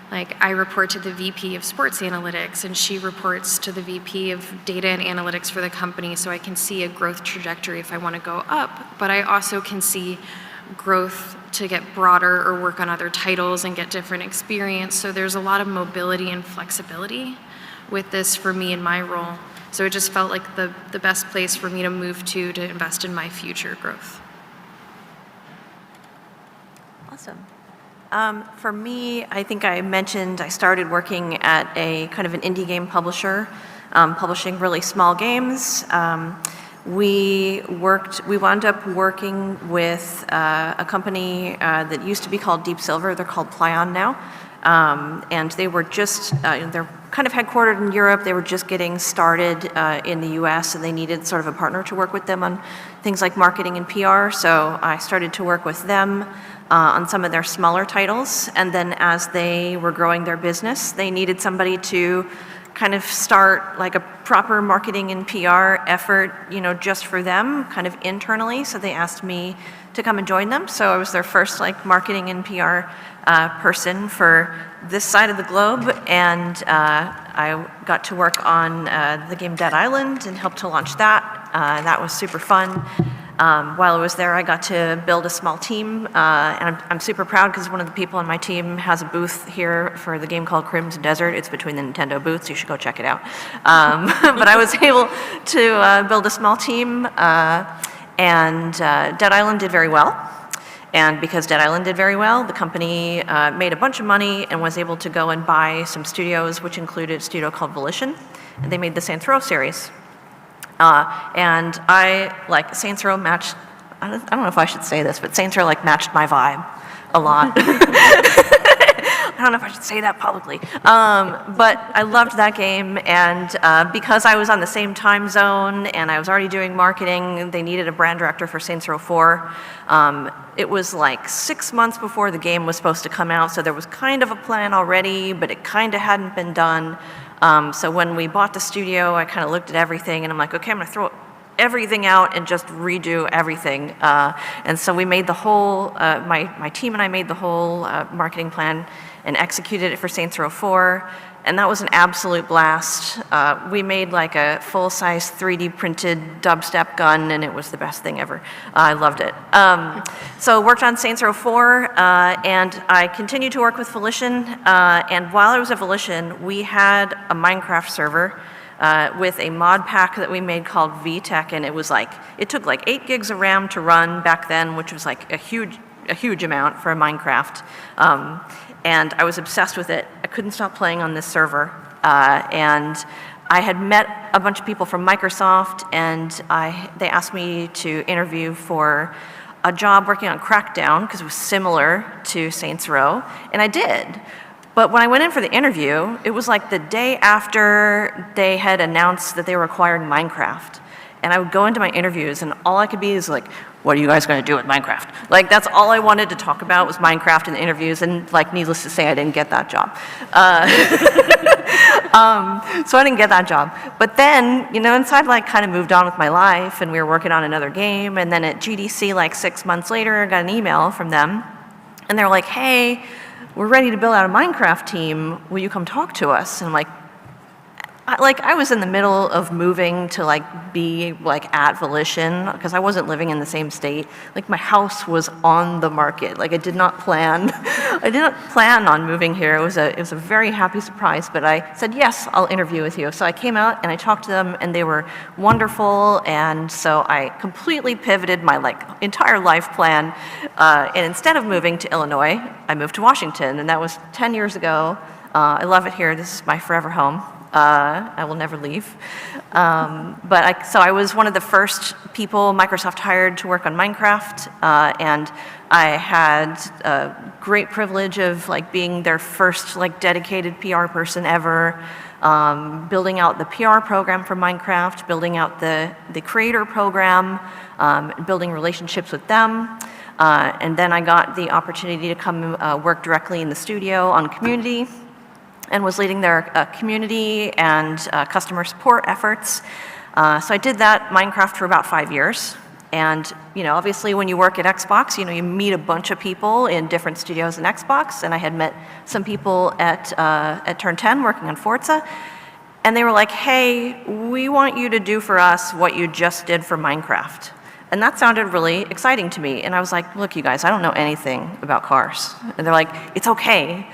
Speaker 14: like I report to the VP of Sports Analytics, and she reports to the VP of Data and Analytics for the company, so I can see a growth trajectory if I want to go up, but I also can see growth to get broader or work on other titles and get different experience. So there's a lot of mobility and flexibility with this for me in my role. So it just felt like the best place for me to move to invest in my future growth.
Speaker 15: Awesome. For me, I think I mentioned I started working at a kind of an indie game publisher, publishing really small games. We wound up working with a company that used to be called Deep Silver. They're called Plyon now. And they were just, they're kind of headquartered in Europe. They were just getting started in the US, and they needed sort of a partner to work with them on things like marketing and PR. So I started to work with them on some of their smaller titles. And then as they were growing their business, they needed somebody to kind of start like a proper marketing and PR effort, just for them, kind of internally. So they asked me to come and join them. So I was their first like marketing and PR person for this side of the globe, and I got to work on the game Dead Island and helped to launch that. That was super fun. While I was there, I got to build a small team, and I'm super proud because one of the people on my team has a booth here for the game called Crimson Desert. It's between the Nintendo booths. You should go check it out. But I was able to build a small team, and Dead Island did very well. And because Dead Island did very well, the company made a bunch of money and was able to go and buy some studios, which included a studio called Volition, and they made the Saints Row series. And Saints Row matched, I don't know if I should say this, but Saints Row matched my vibe a lot. I don't know if I should say that publicly. But I loved that game, and because I was on the same time zone and I was already doing marketing, they needed a brand director for Saints Row 4. It was 6 months before the game was supposed to come out, so there was kind of a plan already, but it kind of hadn't been done. So when we bought the studio, I kind of looked at everything, and I'm like, okay, I'm going to throw everything out and just redo everything. And so we made the whole, my team and I made the whole marketing plan and executed it for Saints Row 4, and that was an absolute blast. We made a full-size 3D printed dubstep gun, and it was the best thing ever. I loved it. So worked on Saints Row 4, and I continued to work with Volition, and while I was at Volition, we had a Minecraft server with a mod pack that we made called VTech, and it was it took 8 gigs of RAM to run back then, which was a huge amount for a Minecraft. And I was obsessed with it. I couldn't stop playing on this server. And I had met a bunch of people from Microsoft, and they asked me to interview for a job working on Crackdown, because it was similar to Saints Row, and I did. But when I went in for the interview, it was the day after they had announced that they were acquiring Minecraft. And I would go into my interviews, and all I could be is what are you guys going to do with Minecraft? That's all I wanted to talk about was Minecraft in the interviews, and needless to say, I didn't get that job. So I didn't get that job. But then, inside kind of moved on with my life, and we were working on another game, and then at GDC 6 months later, I got an email from them, and they're like, hey, we're ready to build out a Minecraft team. Will you come talk to us? And I'm like, I was in the middle of moving to be at Volition, because I wasn't living in the same state. My house was on the market. I did not plan on moving here. It was a very happy surprise, but I said, yes, I'll interview with you. So I came out and I talked to them, and they were wonderful, and so I completely pivoted my entire life plan, and instead of moving to Illinois, I moved to Washington, and that was 10 years ago. I love it here. This is my forever home. I will never leave. So I was one of the first people Microsoft hired to work on Minecraft, and I had a great privilege of being their first dedicated PR person ever, building out the PR program for Minecraft, building out the creator program, building relationships with them. And then I got the opportunity to come work directly in the studio on Community, and was leading their community and customer support efforts. So I did that Minecraft for about 5 years. And obviously when you work at Xbox, you meet a bunch of people in different studios in Xbox, and I had met some people at Turn 10 working on Forza, and they were like, hey, we want you to do for us what you just did for Minecraft. And that sounded really exciting to me. And I was like, look, you guys, I don't know anything about cars. And they're like, it's okay.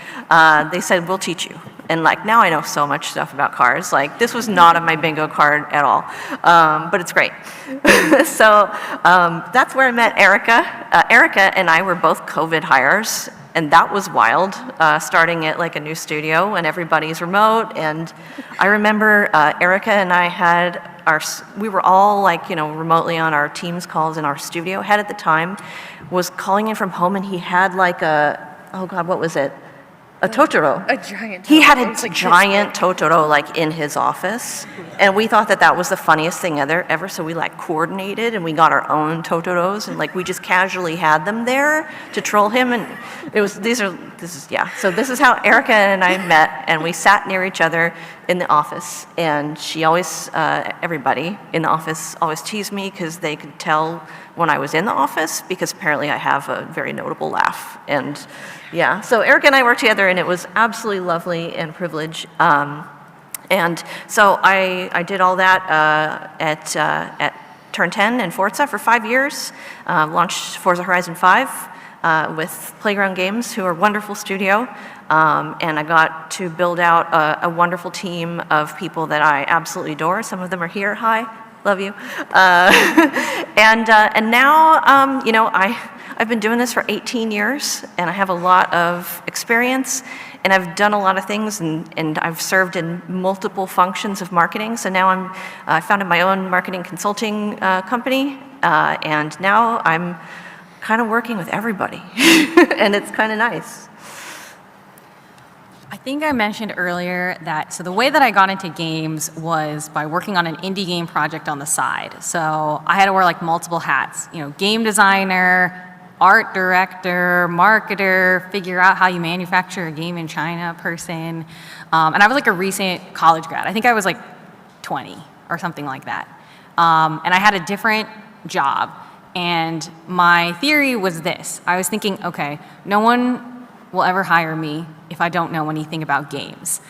Speaker 15: They said, we'll teach you. And now I know so much stuff about cars. This was not on my bingo card at all. But it's great. So that's where I met Erica. Erica and I were both COVID hires. And that was wild, starting at a new studio and everybody's remote. And I remember Erica and I we were all remotely on our Teams calls, and our studio head at the time was calling in from home, and he had oh God, what was it? A Totoro.
Speaker 14: A giant Totoro.
Speaker 15: He had a giant Totoro in his office, and we thought that was the funniest thing ever. So we coordinated, and we got our own Totoros, and we just casually had them there to troll him. And it was So this is how Erica and I met, and we sat near each other in the office, and she always, everybody in the office always teased me because they could tell when I was in the office, because apparently I have a very notable laugh. And yeah, so Erica and I worked together, and it was absolutely lovely and privileged. And so I did all that at Turn 10 and Forza for 5 years, launched Forza Horizon 5 with Playground Games, who are a wonderful studio. And I got to build out a wonderful team of people that I absolutely adore. Some of them are here. Hi, love you. And now, you know, I've been doing this for 18 years, and I have a lot of experience, and I've done a lot of things, and I've served in multiple functions of marketing. So now I founded my own marketing consulting company, and now I'm kind of working with everybody, and it's kind of nice.
Speaker 16: I think I mentioned earlier that, so the way that I got into games was by working on an indie game project on the side. So I had to wear like multiple hats, you know, game designer, art director, marketer, figure out how you manufacture a game in China person. And I was like a recent college grad. I think I was like 20 or something like that. And I had a different job. And my theory was this. I was thinking, okay, no one will ever hire me if I don't know anything about games.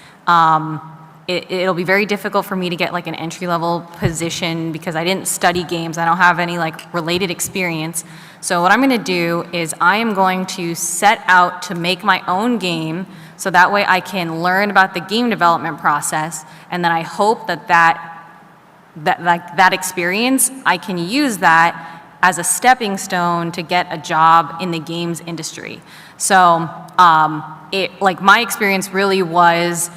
Speaker 16: It'll be very difficult for me to get like an entry-level position because I didn't study games. I don't have any like related experience. So what I'm going to do is I am going to set out to make my own game, so that way I can learn about the game development process, and then I hope that experience, I can use that as a stepping stone to get a job in the games industry. So like my experience really was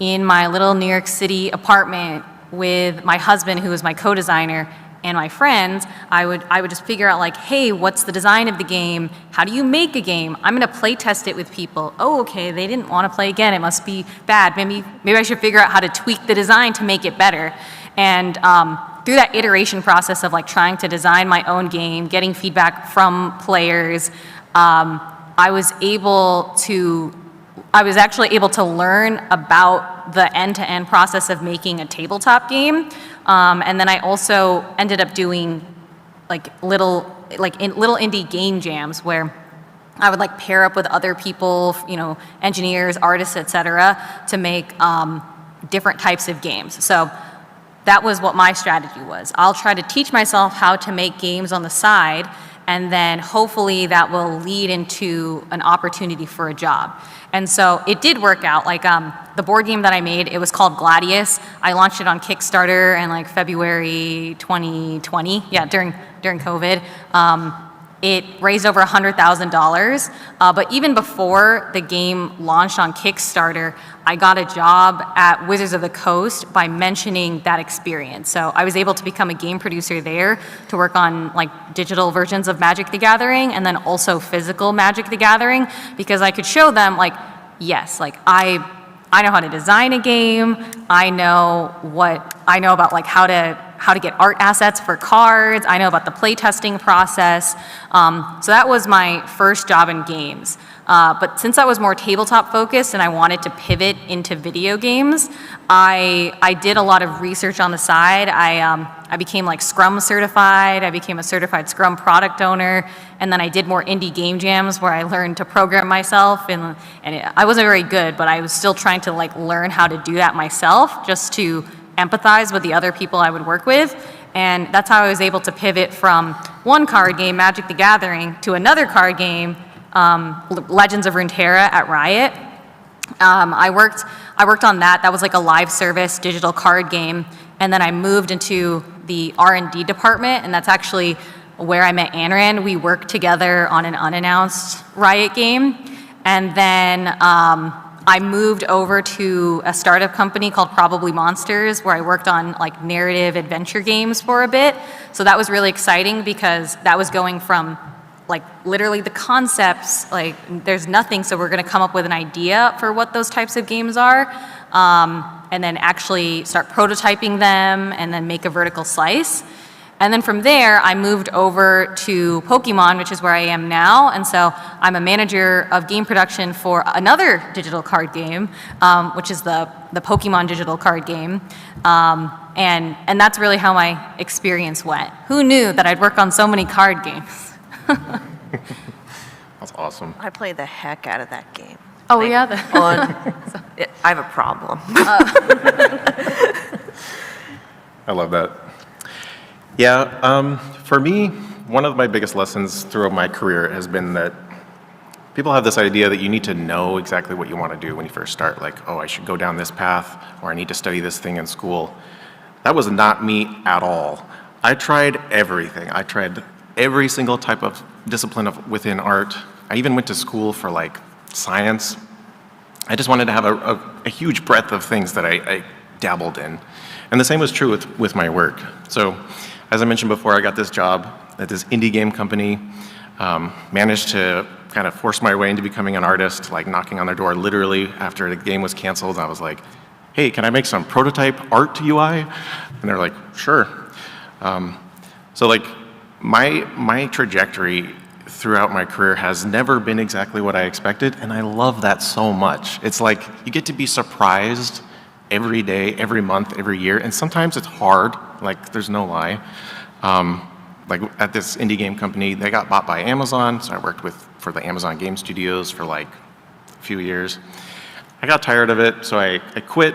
Speaker 16: in my little New York City apartment with my husband, who was my co-designer, and my friends. I would just figure out like, hey, what's the design of the game? How do you make a game? I'm gonna play test it with people. Oh, okay, they didn't want to play again. It must be bad. Maybe I should figure out how to tweak the design to make it better. And through that iteration process of like trying to design my own game, getting feedback from players, I was actually able to learn about the end-to-end process of making a tabletop game. And then I also ended up doing little indie game jams where I would like pair up with other people, you know, engineers, artists, etc., to make different types of games. So that was what my strategy was. I'll try to teach myself how to make games on the side, and then hopefully that will lead into an opportunity for a job. And so it did work out. Like the board game that I made, it was called Gladius. I launched it on Kickstarter in like February 2020, yeah, during COVID. It raised over $100,000. But even before the game launched on Kickstarter, I got a job at Wizards of the Coast by mentioning that experience. So I was able to become a game producer there to work on like digital versions of Magic the Gathering and then also physical Magic the Gathering, because I could show them like, yes, like I know how to design a game. I know about like how to get art assets for cards. I know about the playtesting process. So that was my first job in games. But since I was more tabletop focused and I wanted to pivot into video games, I did a lot of research on the side. I became like Scrum certified. I became a certified Scrum product owner. And then I did more indie game jams where I learned to program myself. I wasn't very good, but I was still trying to like learn how to do that myself, just to empathize with the other people I would work with. And that's how I was able to pivot from one card game, Magic the Gathering, to another card game, Legends of Runeterra at Riot. I worked on that. That was like a live service digital card game. And then I moved into the R&D department, and that's actually where I met Anran. We worked together on an unannounced Riot game. And then I moved over to a startup company called Probably Monsters, where I worked on like narrative adventure games for a bit. So that was really exciting because that was going from like literally the concepts, like there's nothing, so we're gonna come up with an idea for what those types of games are, and then actually start prototyping them and then make a vertical slice. And then from there, I moved over to Pokemon, which is where I am now. And so I'm a manager of game production for another digital card game, which is the Pokemon digital card game. And that's really how my experience went. Who knew that I'd work on so many card games?
Speaker 17: That's awesome.
Speaker 15: I play the heck out of that game.
Speaker 16: Oh, yeah?
Speaker 15: I have a problem.
Speaker 17: I love that. Yeah, for me, one of my biggest lessons throughout my career has been that people have this idea that you need to know exactly what you want to do when you first start. Like, oh, I should go down this path, or I need to study this thing in school. That was not me at all. I tried everything. I tried every single type of discipline within art. I even went to school for like science. I just wanted to have a huge breadth of things that I dabbled in. And the same was true with my work. So, as I mentioned before, I got this job at this indie game company, managed to kind of force my way into becoming an artist, like knocking on their door literally after the game was canceled. I was like, hey, can I make some prototype art UI? And they're like, sure. So like my trajectory throughout my career has never been exactly what I expected, and I love that so much. It's like you get to be surprised every day, every month, every year, and sometimes it's hard, like there's no lie. Like at this indie game company, they got bought by Amazon, so I worked for the Amazon Game Studios for like a few years. I got tired of it, so I quit.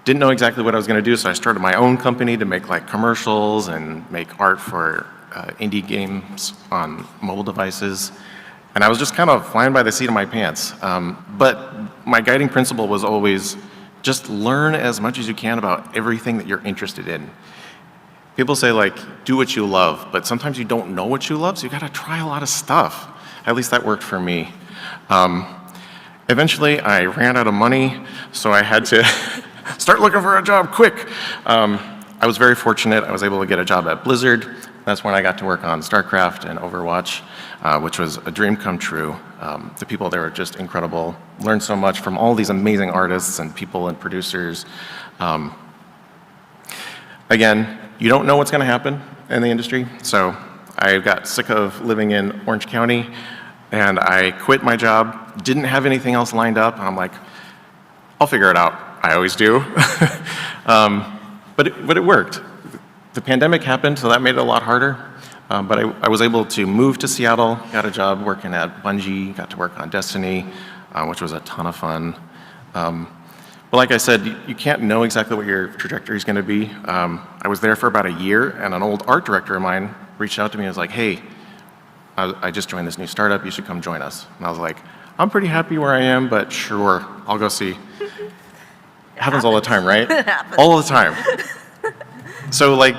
Speaker 17: Didn't know exactly what I was going to do, so I started my own company to make like commercials and make art for indie games on mobile devices. And I was just kind of flying by the seat of my pants. But my guiding principle was always just learn as much as you can about everything that you're interested in. People say like, do what you love, but sometimes you don't know what you love, so you gotta try a lot of stuff. At least that worked for me. Eventually, I ran out of money, so I had to start looking for a job quick. I was very fortunate. I was able to get a job at Blizzard. That's when I got to work on StarCraft and Overwatch, which was a dream come true. The people there were just incredible. Learned so much from all these amazing artists and people and producers. Again, you don't know what's going to happen in the industry, so I got sick of living in Orange County, and I quit my job. Didn't have anything else lined up, and I'm like, I'll figure it out. I always do. But it worked. The pandemic happened, so that made it a lot harder. But I was able to move to Seattle, got a job working at Bungie, got to work on Destiny, which was a ton of fun. But like I said, you can't know exactly what your trajectory is going to be. I was there for about a year, and an old art director of mine reached out to me and was like, hey, I just joined this new startup, you should come join us. And I was like, I'm pretty happy where I am, but sure, I'll go see. It happens all the time, right?
Speaker 15: It happens.
Speaker 17: All the time. So like,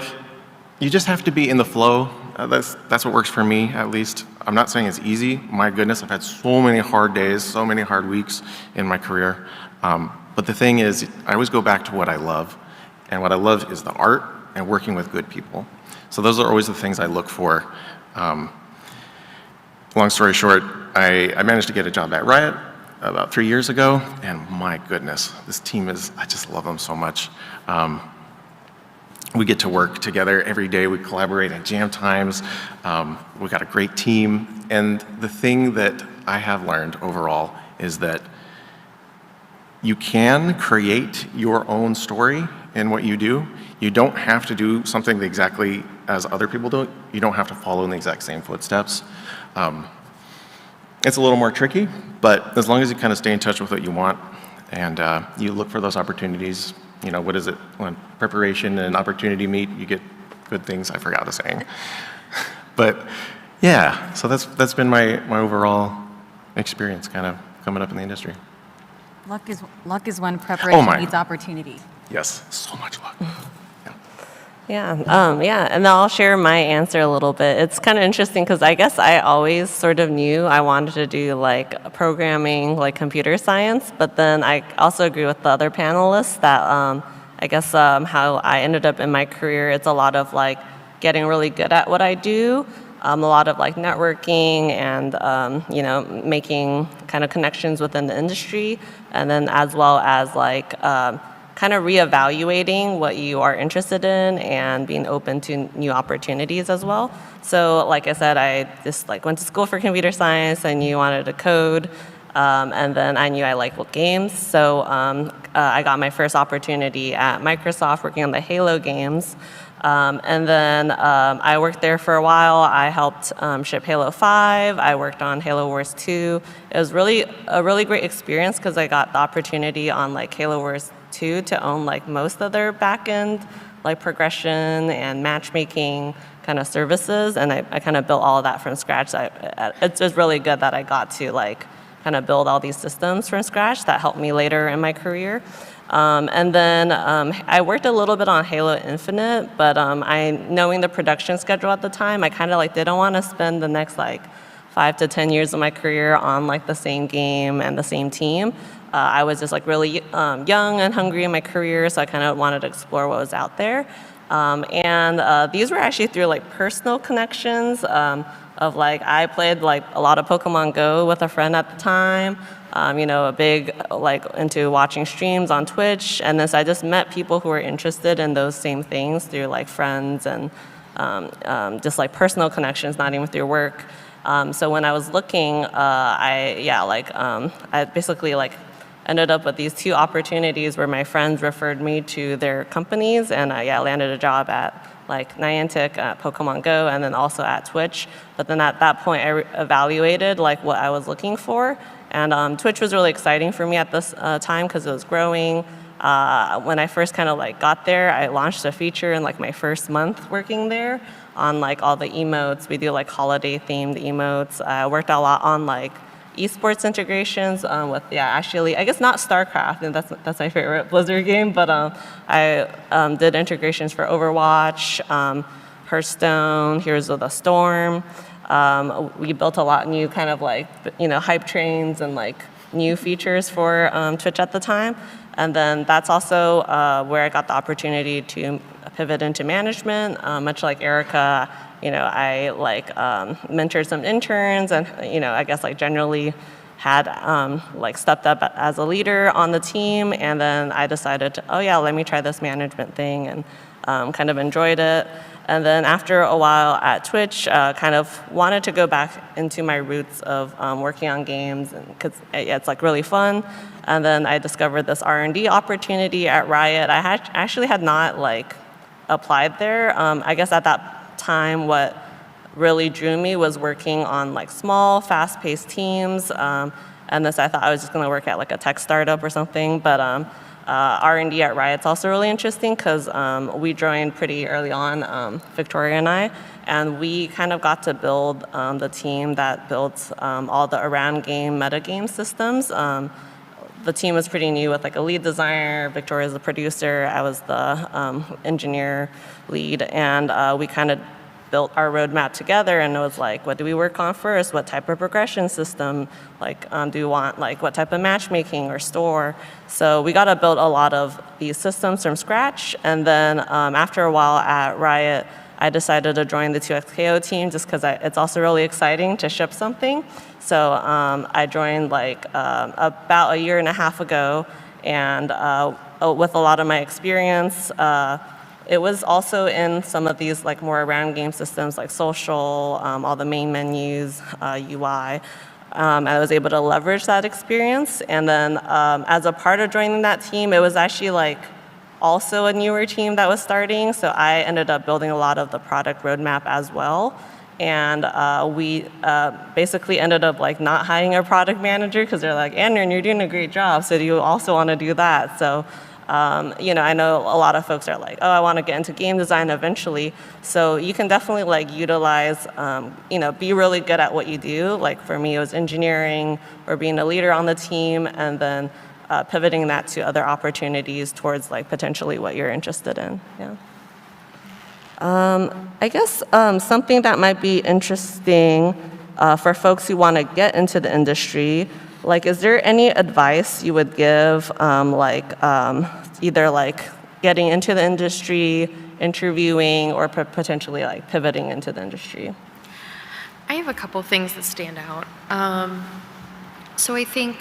Speaker 17: you just have to be in the flow. That's what works for me, at least. I'm not saying it's easy. My goodness, I've had so many hard days, so many hard weeks in my career. But the thing is, I always go back to what I love. And what I love is the art and working with good people. So those are always the things I look for. Long story short, I managed to get a job at Riot about 3 years ago. And my goodness, this team I just love them so much. We get to work together every day. We collaborate at jam times. We've got a great team. And the thing that I have learned overall is that you can create your own story in what you do. You don't have to do something exactly as other people do. You don't have to follow in the exact same footsteps. It's a little more tricky, but as long as you kind of stay in touch with what you want and you look for those opportunities, you know, what is it? When preparation and opportunity meet, you get good things. I forgot the saying. But yeah, so that's been my overall experience kind of coming up in the industry.
Speaker 16: Luck is when preparation meets opportunity.
Speaker 17: Yes, so much luck.
Speaker 13: Yeah, and I'll share my answer a little bit. It's kind of interesting because I guess I always sort of knew I wanted to do like programming, like computer science, but then I also agree with the other panelists that I guess how I ended up in my career, it's a lot of like getting really good at what I do, a lot of like networking and you know, making kind of connections within the industry, and then as well as like kind of reevaluating what you are interested in and being open to new opportunities as well. So like I said, I just like went to school for computer science. I knew I wanted to code. And then I knew I liked games. So I got my first opportunity at Microsoft working on the Halo games. And then I worked there for a while. I helped ship Halo 5. I worked on Halo Wars 2. It was really a really great experience because I got the opportunity on like Halo Wars 2 to own like most of their backend like progression and matchmaking kind of services. And I kind of built all of that from scratch. It was really good that I got to like kind of build all these systems from scratch. That helped me later in my career. And then I worked a little bit on Halo Infinite, but knowing the production schedule at the time, I kind of like didn't want to spend the next like 5 to 10 years of my career on like the same game and the same team. I was just like really young and hungry in my career, so I kind of wanted to explore what was out there. And these were actually through like personal connections of like I played like a lot of Pokemon Go with a friend at the time. A big like into watching streams on Twitch, and then so I just met people who were interested in those same things through like friends and just like personal connections, not even through work. So when I was looking, I basically like ended up with these 2 opportunities where my friends referred me to their companies, and I landed a job at like Niantic at Pokemon Go, and then also at Twitch. But then at that point, I evaluated like what I was looking for. And Twitch was really exciting for me at this time because it was growing. When I first kind of like got there, I launched a feature in like my first month working there on like all the emotes. We do like holiday themed emotes. I worked a lot on like esports integrations with actually I guess not StarCraft, and that's my favorite Blizzard game, but I did integrations for Overwatch, Hearthstone, Heroes of the Storm. We built a lot new kind of like, hype trains and like new features for Twitch at the time. And then that's also where I got the opportunity to pivot into management. Much like Erica, I like mentored some interns and, I guess like generally had like stepped up as a leader on the team. And then I decided to, let me try this management thing, and kind of enjoyed it. And then after a while at Twitch, kind of wanted to go back into my roots of working on games, because it's like really fun. And then I discovered this R&D opportunity at Riot. I actually had not like applied there. I guess at that time, what really drew me was working on like small, fast-paced teams. And this, I thought I was just going to work at like a tech startup or something. But R&D at Riot's also really interesting because we joined pretty early on, Victoria and I, and we kind of got to build the team that built all the around game metagame systems. The team was pretty new with like a lead designer. Victoria's the producer. I was the engineer lead, and we kind of built our roadmap together, and it was like, what do we work on first? What type of progression system? Like, do we want like what type of matchmaking or store? So we got to build a lot of these systems from scratch. And then after a while at Riot, I decided to join the 2XKO team just because it's also really exciting to ship something. So I joined like about a year and a half ago, and with a lot of my experience, it was also in some of these like more around game systems like social, all the main menus, UI. I was able to leverage that experience. And then as a part of joining that team, it was actually like also a newer team that was starting. So I ended up building a lot of the product roadmap as well. And we basically ended up like not hiring a product manager because they're like, Andrew, you're doing a great job, so do you also want to do that? So I know a lot of folks are like, oh, I want to get into game design eventually. So you can definitely like utilize, be really good at what you do. Like for me, it was engineering or being a leader on the team, and then pivoting that to other opportunities towards like potentially what you're interested in. Yeah. I guess something that might be interesting for folks who want to get into the industry, like, is there any advice you would give, either like getting into the industry, interviewing, or potentially like pivoting into the industry?
Speaker 14: I have a couple things that stand out. So I think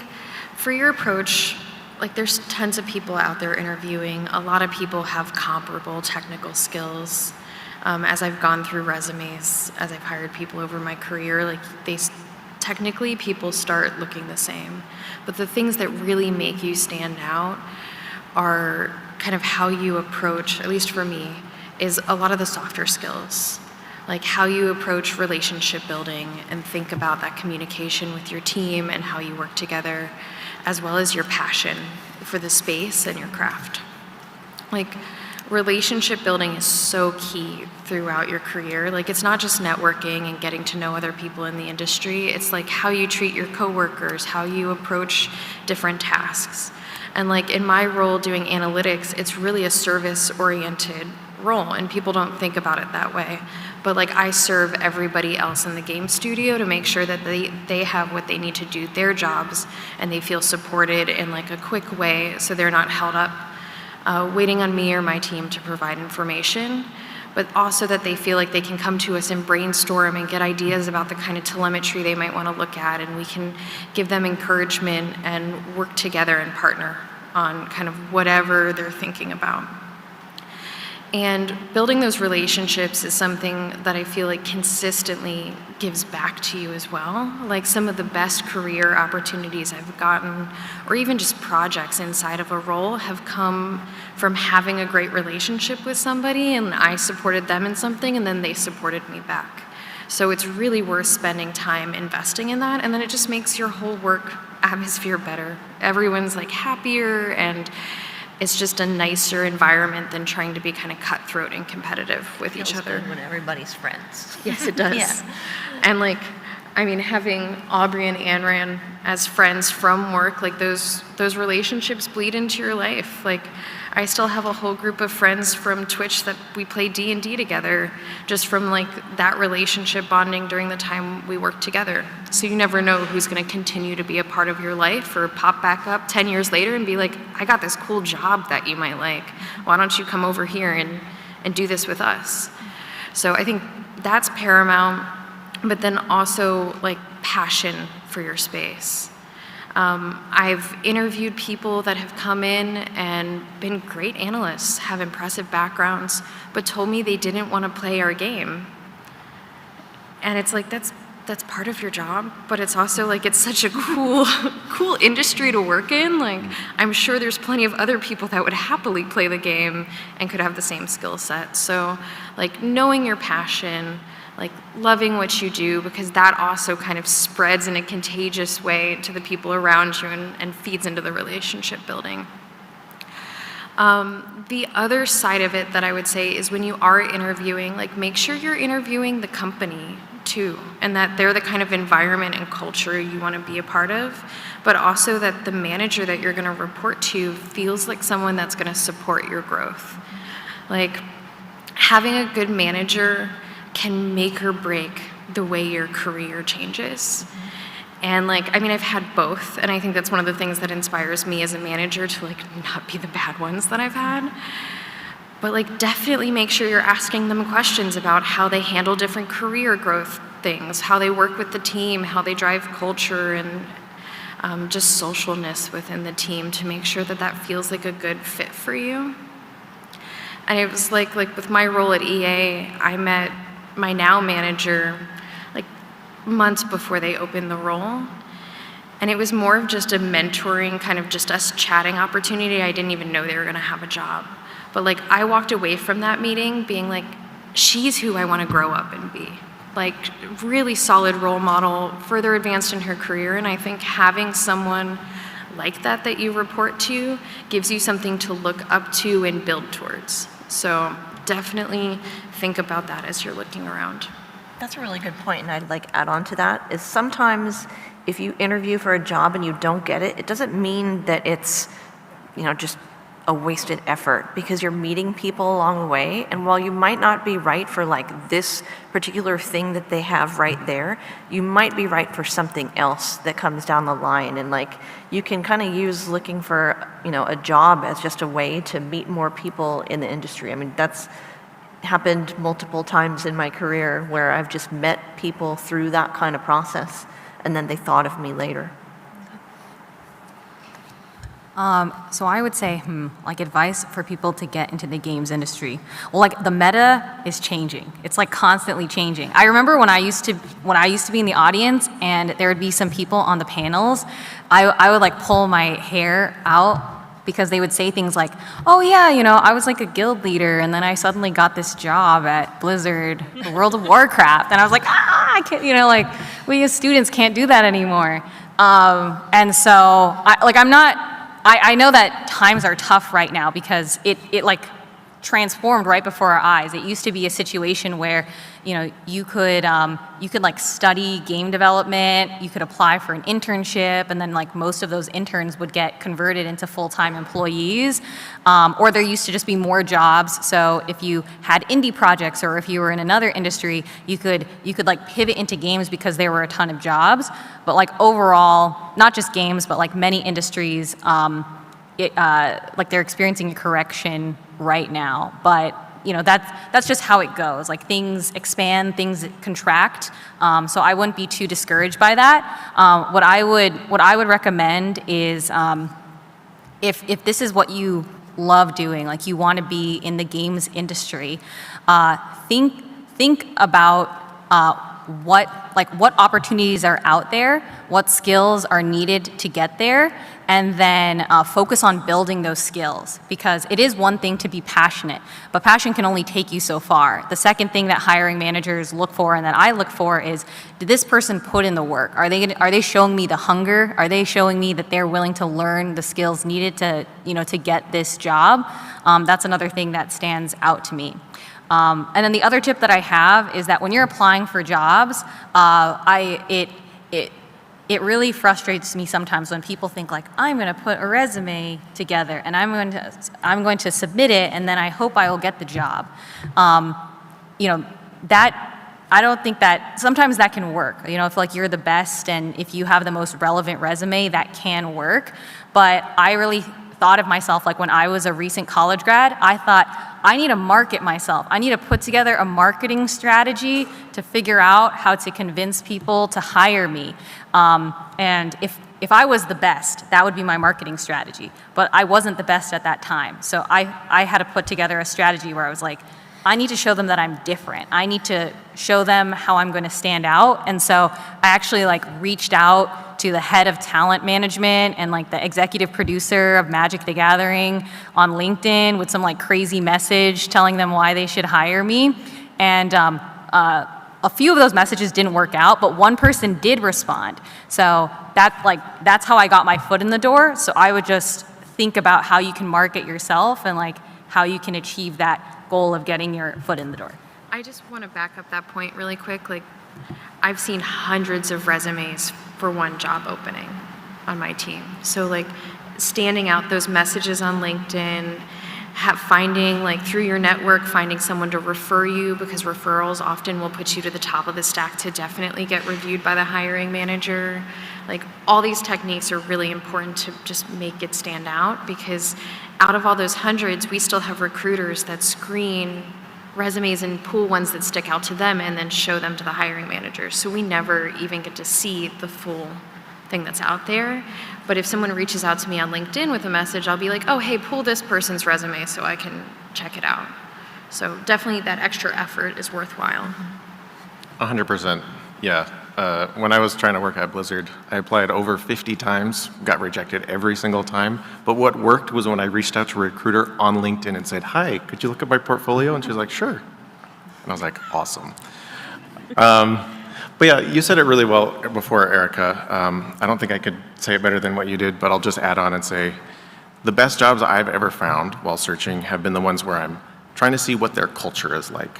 Speaker 14: for your approach, like there's tons of people out there interviewing. A lot of people have comparable technical skills. As I've gone through resumes, as I've hired people over my career, like technically people start looking the same. But the things that really make you stand out are kind of how you approach, at least for me, is a lot of the softer skills. Like how you approach relationship building and think about that communication with your team and how you work together, as well as your passion for the space and your craft. Like relationship building is so key throughout your career. Like it's not just networking and getting to know other people in the industry, it's like how you treat your coworkers, how you approach different tasks. And like in my role doing analytics, it's really a service-oriented role, and people don't think about it that way. But like I serve everybody else in the game studio to make sure that they have what they need to do their jobs, and they feel supported in like a quick way so they're not held up waiting on me or my team to provide information, but also that they feel like they can come to us and brainstorm and get ideas about the kind of telemetry they might want to look at, and we can give them encouragement and work together and partner on kind of whatever they're thinking about. And building those relationships is something that I feel like consistently gives back to you as well. Like some of the best career opportunities I've gotten, or even just projects inside of a role, have come from having a great relationship with somebody, and I supported them in something and then they supported me back. So it's really worth spending time investing in that, and then it just makes your whole work atmosphere better. Everyone's like happier, and it's just a nicer environment than trying to be kind of cutthroat and competitive with each other.
Speaker 15: Good when everybody's friends.
Speaker 14: Yes, it does.
Speaker 15: Yeah.
Speaker 14: And like, I mean, having Aubrey and Anran as friends from work, like those relationships bleed into your life. Like, I still have a whole group of friends from Twitch that we play D&D together, just from like that relationship bonding during the time we worked together. So you never know who's going to continue to be a part of your life or pop back up 10 years later and be like, I got this cool job that you might like. Why don't you come over here and do this with us? So I think that's paramount, but then also like passion for your space. I've interviewed people that have come in and been great analysts, have impressive backgrounds, but told me they didn't want to play our game. And it's like, that's part of your job, but it's also like, it's such a cool industry to work in. Like, I'm sure there's plenty of other people that would happily play the game and could have the same skill set. So like knowing your passion, like loving what you do, because that also kind of spreads in a contagious way to the people around you and feeds into the relationship building. The other side of it that I would say is when you are interviewing, like make sure you're interviewing the company too, and that they're the kind of environment and culture you want to be a part of, but also that the manager that you're going to report to feels like someone that's going to support your growth. Like having a good manager can make or break the way your career changes. And like, I mean, I've had both, and I think that's one of the things that inspires me as a manager to like not be the bad ones that I've had. But like definitely make sure you're asking them questions about how they handle different career growth things, how they work with the team, how they drive culture and just socialness within the team to make sure that that feels like a good fit for you. And it was like with my role at EA, I met my now manager like months before they opened the role. And it was more of just a mentoring, kind of just us chatting opportunity. I didn't even know they were gonna have a job. But like I walked away from that meeting being like, she's who I wanna grow up and be. Like really solid role model, further advanced in her career. And I think having someone like that you report to gives you something to look up to and build towards. So definitely think about that as you're looking around.
Speaker 15: That's a really good point, and I'd like add on to that, is sometimes if you interview for a job and you don't get it, it doesn't mean that it's, just a wasted effort, because you're meeting people along the way, and while you might not be right for like this particular thing that they have right there, you might be right for something else that comes down the line, and like you can kind of use looking for a job as just a way to meet more people in the industry. I mean, that's happened multiple times in my career where I've just met people through that kind of process, and then they thought of me later.
Speaker 16: So I would say, like advice for people to get into the games industry. Well, like the meta is changing. It's like constantly changing. I remember when I used to be in the audience and there would be some people on the panels, I would like pull my hair out because they would say things like, oh yeah, you know, I was like a guild leader and then I suddenly got this job at Blizzard, World of Warcraft. And I was like, I can't, you know, like we as students can't do that anymore. And so I know that times are tough right now because it like transformed right before our eyes. It used to be a situation where, you know, you could like study game development, you could apply for an internship, and then like most of those interns would get converted into full-time employees, or there used to just be more jobs. So if you had indie projects or if you were in another industry, you could like pivot into games because there were a ton of jobs. But like overall, not just games, but like many industries, like they're experiencing a correction right now. But you know, that's just how it goes. Like things expand, things contract. So I wouldn't be too discouraged by that. What I would recommend is if this is what you love doing, like you want to be in the games industry, think about what opportunities are out there, what skills are needed to get there, and then focus on building those skills. Because it is one thing to be passionate, but passion can only take you so far. The second thing that hiring managers look for and that I look for is, did this person put in the work? Are they showing me the hunger? Are they showing me that they're willing to learn the skills needed to, you know, to get this job? That's another thing that stands out to me. And then the other tip that I have is that when you're applying for jobs, it really frustrates me sometimes when people think like, I'm going to put a resume together and I'm going to submit it and then I hope I will get the job. You know, I don't think that, sometimes that can work. You know, if like you're the best and if you have the most relevant resume, that can work. But I really thought of myself, like when I was a recent college grad, I thought, I need to market myself. I need to put together a marketing strategy to figure out how to convince people to hire me. And if I was the best, that would be my marketing strategy. But I wasn't the best at that time. So I had to put together a strategy where I was like, I need to show them that I'm different. I need to show them how I'm going to stand out. And so I actually like reached out to the head of talent management and like the executive producer of Magic the Gathering on LinkedIn with some like crazy message telling them why they should hire me. And a few of those messages didn't work out, but one person did respond. So that's how I got my foot in the door. So I would just think about how you can market yourself and like how you can achieve that goal of getting your foot in the door.
Speaker 14: I just want to back up that point really quick. Like, I've seen hundreds of resumes for one job opening on my team. So like standing out those messages on LinkedIn, finding like through your network, finding someone to refer you, because referrals often will put you to the top of the stack to definitely get reviewed by the hiring manager. Like all these techniques are really important to just make it stand out, because out of all those hundreds, we still have recruiters that screen resumes and pull ones that stick out to them and then show them to the hiring managers. So we never even get to see the full thing that's out there. But if someone reaches out to me on LinkedIn with a message, I'll be like, oh, hey, pull this person's resume so I can check it out. So definitely that extra effort is worthwhile.
Speaker 17: 100%, yeah. When I was trying to work at Blizzard, I applied over 50 times, got rejected every single time. But what worked was when I reached out to a recruiter on LinkedIn and said, hi, could you look at my portfolio? And she was like, sure. And I was like, awesome. But yeah, you said it really well before, Erica. I don't think I could say it better than what you did, but I'll just add on and say, the best jobs I've ever found while searching have been the ones where I'm trying to see what their culture is like.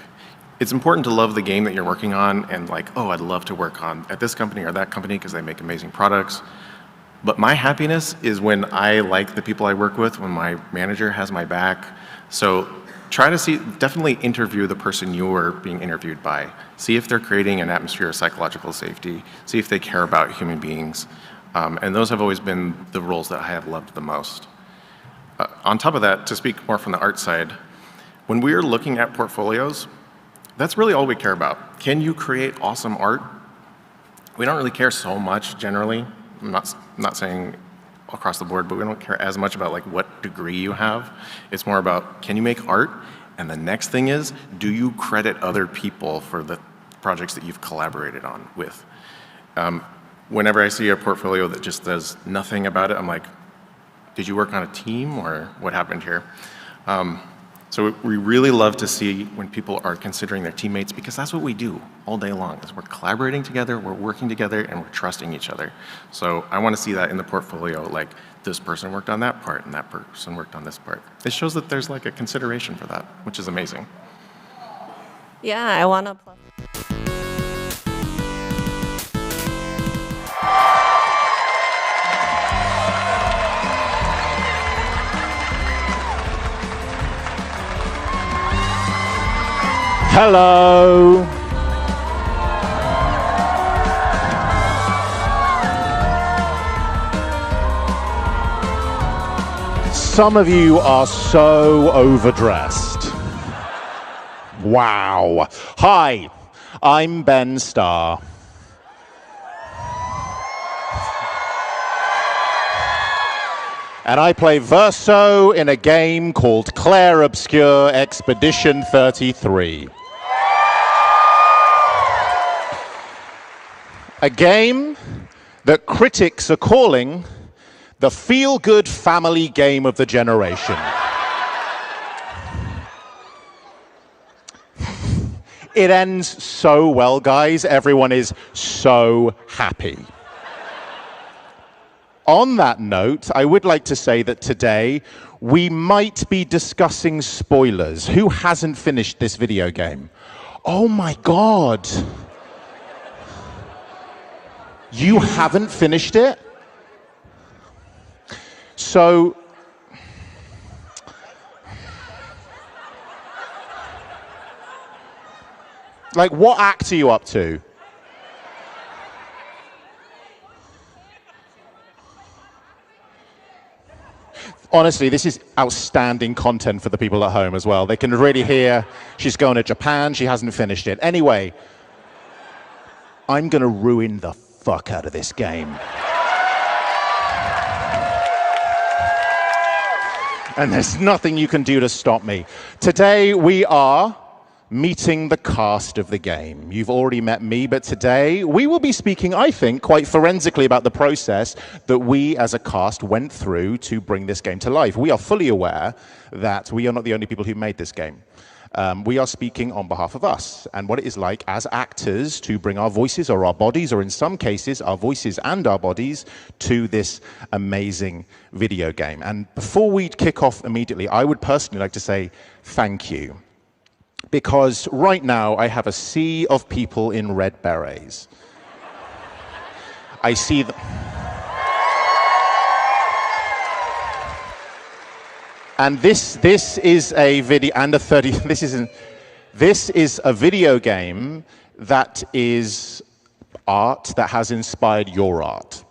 Speaker 17: It's important to love the game that you're working on and like, oh, I'd love to work on at this company or that company because they make amazing products. But my happiness is when I like the people I work with, when my manager has my back. So try to definitely interview the person you're being interviewed by. See if they're creating an atmosphere of psychological safety. See if they care about human beings. And those have always been the roles that I have loved the most. On top of that, to speak more from the art side, when we're looking at portfolios, that's really all we care about. Can you create awesome art? We don't really care so much generally. I'm not saying across the board, but we don't care as much about like what degree you have. It's more about, can you make art? And the next thing is, do you credit other people for the projects that you've collaborated on with? Whenever I see a portfolio that just does nothing about it, I'm like, did you work on a team or what happened here? So we really love to see when people are considering their teammates, because that's what we do all day long, is we're collaborating together, we're working together, and we're trusting each other. So I want to see that in the portfolio, like this person worked on that part and that person worked on this part. It shows that there's like a consideration for that, which is amazing.
Speaker 13: Yeah, I want to.
Speaker 18: Hello. Some of you are so overdressed. Wow. Hi, I'm Ben Starr. And I play Verso in a game called Clair Obscur Expedition 33. A game that critics are calling the feel-good family game of the generation. It ends so well, guys. Everyone is so happy. On that note, I would like to say that today we might be discussing spoilers. Who hasn't finished this video game? Oh my God. You haven't finished it? So, like, what act are you up to? Honestly, this is outstanding content for the people at home as well. They can really hear she's going to Japan, she hasn't finished it. Anyway, I'm going to ruin the fuck out of this game. And there's nothing you can do to stop me. Today we are meeting the cast of the game. You've already met me, but today we will be speaking, I think, quite forensically about the process that we as a cast went through to bring this game to life. We are fully aware that we are not the only people who made this game. We are speaking on behalf of us and what it is like as actors to bring our voices or our bodies, or in some cases, our voices and our bodies, to this amazing video game. And before we kick off immediately, I would personally like to say thank you. Because right now, I have a sea of people in red berets. I see them. And this is a video, and a 30, this is a video game that is art that has inspired your art.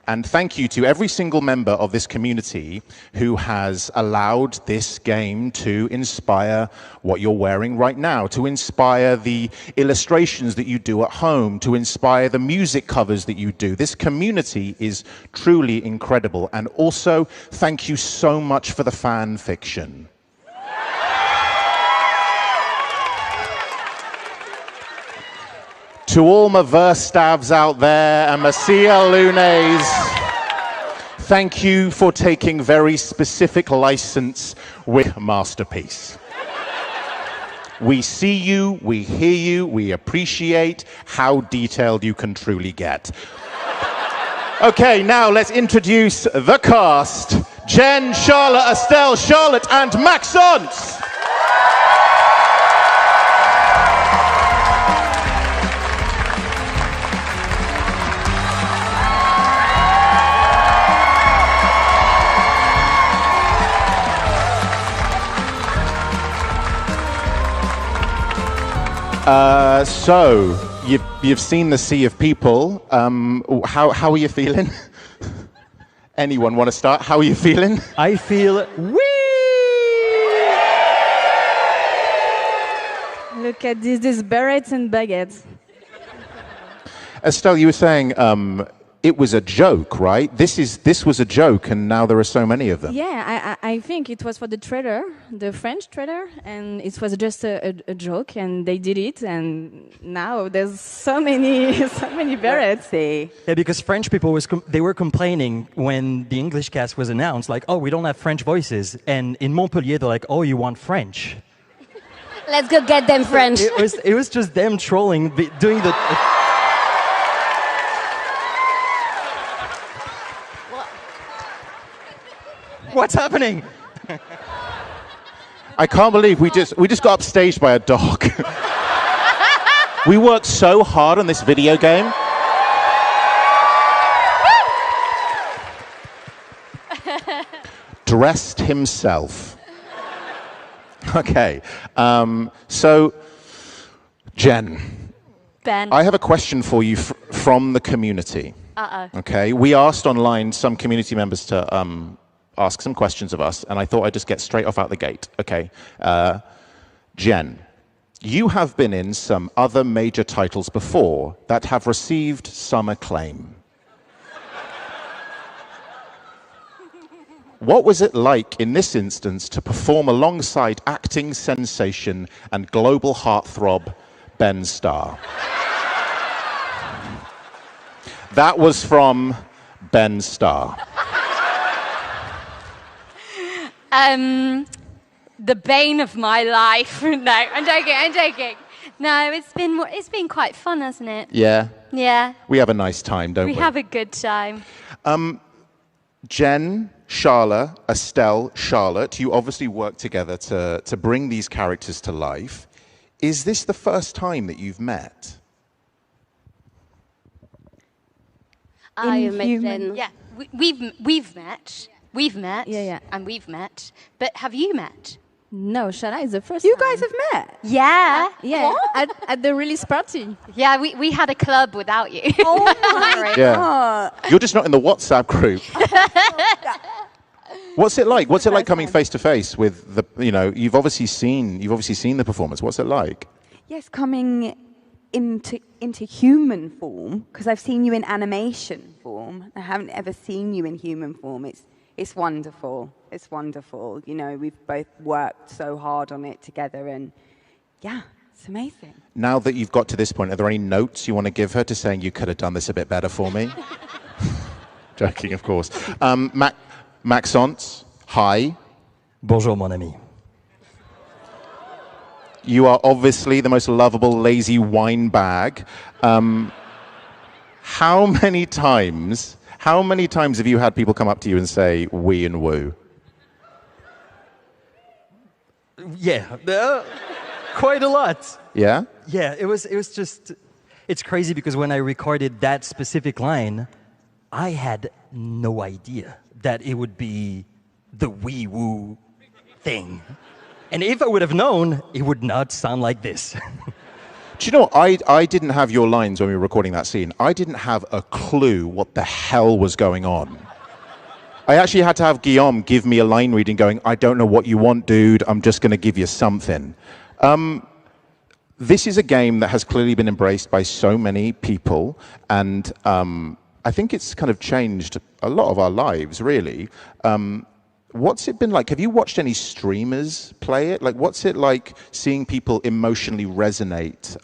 Speaker 18: And thank you to every single member of this community who has allowed this game to inspire what you're wearing right now, to inspire the illustrations that you do at home, to inspire the music covers that you do. This community is truly incredible. And also, thank you so much for the fan fiction. To all my Verstavs out there and my CL Lunes, thank you for taking very specific license with Masterpiece. We see you, we hear you, we appreciate how detailed you can truly get. Okay, now let's introduce the cast. Jen, Charlotte, Estelle, Charlotte, and Maxence. So, you've seen the sea of people. How are you feeling? Anyone want to start? How are you feeling?
Speaker 19: I feel
Speaker 20: Look at these berets and baguettes.
Speaker 18: Estelle, you were saying it was a joke, right? This was a joke, and now there are so many of them.
Speaker 19: Yeah, I think it was for the trailer, the French trailer, and it was just a joke, and they did it, and now there's so many variety.
Speaker 20: Yeah, because French people they were complaining when the English cast was announced, like, oh, we don't have French voices, and in Montpellier they're like, oh, you want French?
Speaker 21: Let's go get them French.
Speaker 20: It was just them trolling, doing the. What's happening?
Speaker 18: I can't believe we just got upstaged by a dog. We worked so hard on this video game. Dressed himself. Okay. So, Jen.
Speaker 21: Ben.
Speaker 18: I have a question for you from the community. Okay. We asked online some community members to ask some questions of us, and I thought I'd just get straight off out the gate. Okay. Jen, you have been in some other major titles before that have received some acclaim. What was it like in this instance to perform alongside acting sensation and global heartthrob Ben Starr? That was from Ben Starr.
Speaker 21: The bane of my life. No, I'm joking. No, it's been quite fun, hasn't it?
Speaker 18: Yeah.
Speaker 21: Yeah.
Speaker 18: We have a nice time, don't we?
Speaker 21: We have a good time.
Speaker 18: Jen, Charlotte, Estelle, Charlotte, you obviously work together to bring these characters to life. Is this the first time that you've met?
Speaker 21: I met Jen. Yeah, we've met. We've met.
Speaker 19: Yeah.
Speaker 21: And we've met. But have you met?
Speaker 19: No, Shana is the first
Speaker 21: You
Speaker 19: time.
Speaker 21: guys have met? Yeah.
Speaker 19: Yeah,
Speaker 21: What?
Speaker 19: at the release party.
Speaker 21: Yeah, we had a club without you.
Speaker 19: Oh my
Speaker 18: Yeah. You're just not in the WhatsApp group. What's it like? What's it like coming face to face with the, you've obviously seen the performance. What's it like?
Speaker 22: Yes, coming into human form, because I've seen you in animation form. I haven't ever seen you in human form. It's wonderful. It's wonderful. We've both worked so hard on it together, and yeah, it's amazing.
Speaker 18: Now that you've got to this point, are there any notes you want to give her to saying you could have done this a bit better for me? Joking, of course. Maxence, hi.
Speaker 20: Bonjour, mon ami.
Speaker 18: You are obviously the most lovable, lazy wine bag. How many times have you had people come up to you and say "we" and "woo"?
Speaker 20: Yeah, quite a lot.
Speaker 18: Yeah?
Speaker 20: Yeah, it was just, it's crazy because when I recorded that specific line, I had no idea that it would be the "wee woo" thing. And if I would have known, it would not sound like this.
Speaker 18: Do you know, I didn't have your lines when we were recording that scene. I didn't have a clue what the hell was going on. I actually had to have Guillaume give me a line reading going, I don't know what you want, dude. I'm just going to give you something. This is a game that has clearly been embraced by so many people. And I think it's kind of changed a lot of our lives, really. What's it been like? Have you watched any streamers play it? Like, what's it like seeing people emotionally resonate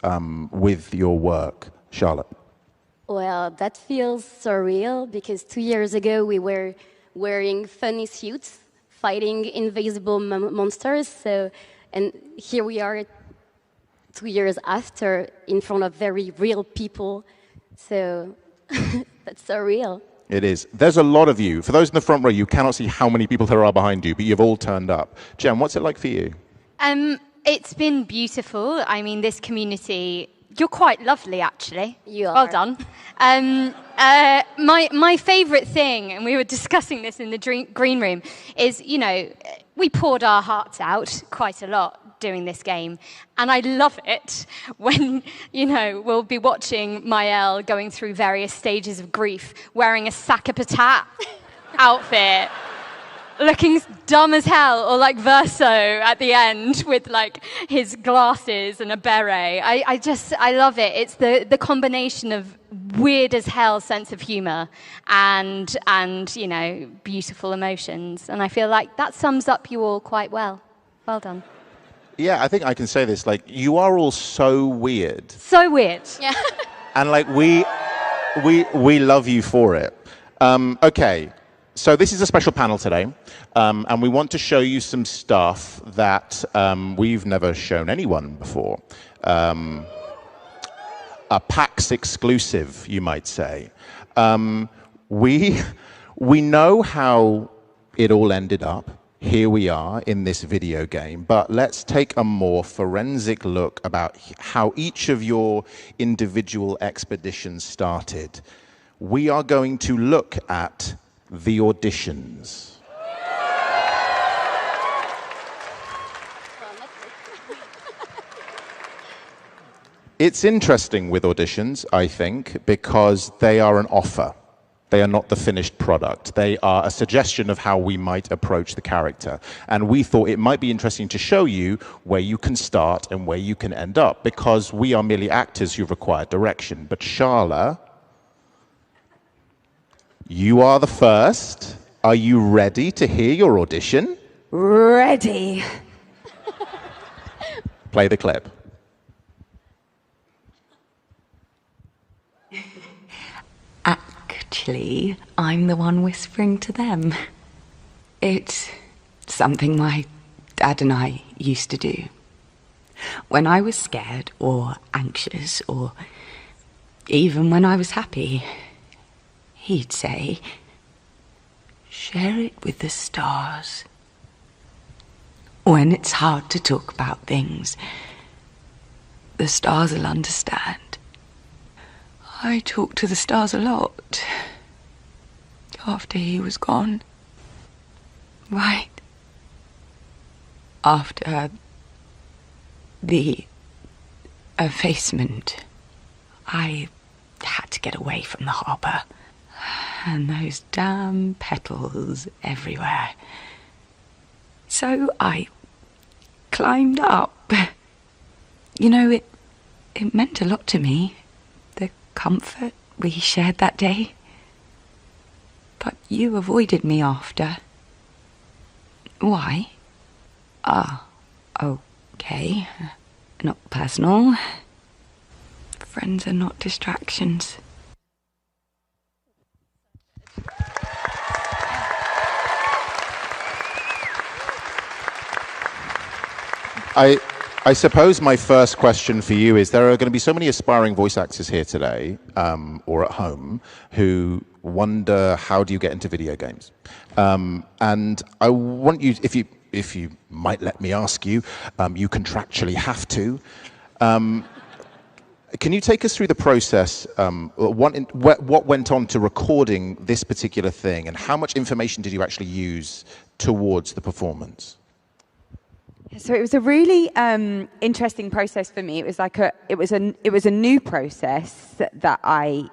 Speaker 18: with your work, Charlotte?
Speaker 21: Well, that feels surreal because 2 years ago we were wearing funny suits, fighting invisible monsters. And here we are 2 years after in front of very real people. So that's surreal.
Speaker 18: It is. There's a lot of you. For those in the front row, you cannot see how many people there are behind you, but you've all turned up. Jen, what's it like for you?
Speaker 21: It's been beautiful. I mean, this community, you're quite lovely, actually. You are. Well done. My favourite thing, and we were discussing this in the green room, is, we poured our hearts out quite a lot doing this game. And I love it when, we'll be watching Maëlle going through various stages of grief, wearing a sac-a-patat outfit.
Speaker 2: looking dumb as hell, or like Verso at the end with like his glasses and a beret. I love it. It's the combination of weird as hell sense of humor and you know, beautiful emotions. And I feel like that sums up you all quite well. Well done.
Speaker 18: Yeah, I think I can say this. Like, you are all so weird.
Speaker 2: So weird. Yeah.
Speaker 18: And like, we love you for it. Okay. So this is a special panel today, and we want to show you some stuff that we've never shown anyone before. A PAX exclusive, you might say. We know how it all ended up. Here we are in this video game, but let's take a more forensic look about how each of your individual expeditions started. We are going to look at the auditions. It's interesting with auditions, I think, because they are an offer. They are not the finished product. They are a suggestion of how we might approach the character. And we thought it might be interesting to show you where you can start and where you can end up, because we are merely actors who require direction. But Sharla, you are the first. Are you ready to hear your audition?
Speaker 22: Ready.
Speaker 18: Play the clip.
Speaker 3: Actually, I'm the one whispering to them. It's something my dad and I used to do. When I was scared or anxious, or even when I was happy, he'd say, share it with the stars. When it's hard to talk about things, the stars will understand. I talked to the stars a lot after he was gone. Right after the effacement, I had to get away from the harbour. And those damn petals everywhere. So I climbed up. You know, it meant a lot to me. Comfort we shared that day. But you avoided me after. Why? Okay. Not personal. Friends are not distractions.
Speaker 18: I suppose my first question for you is, there are going to be so many aspiring voice actors here today, or at home, who wonder, how do you get into video games? And I want you, if you might let me ask you, you contractually have to. Can you take us through the process, what went on to recording this particular thing, and how much information did you actually use towards the performance?
Speaker 22: So it was a really interesting process for me. It was like it was a new process that I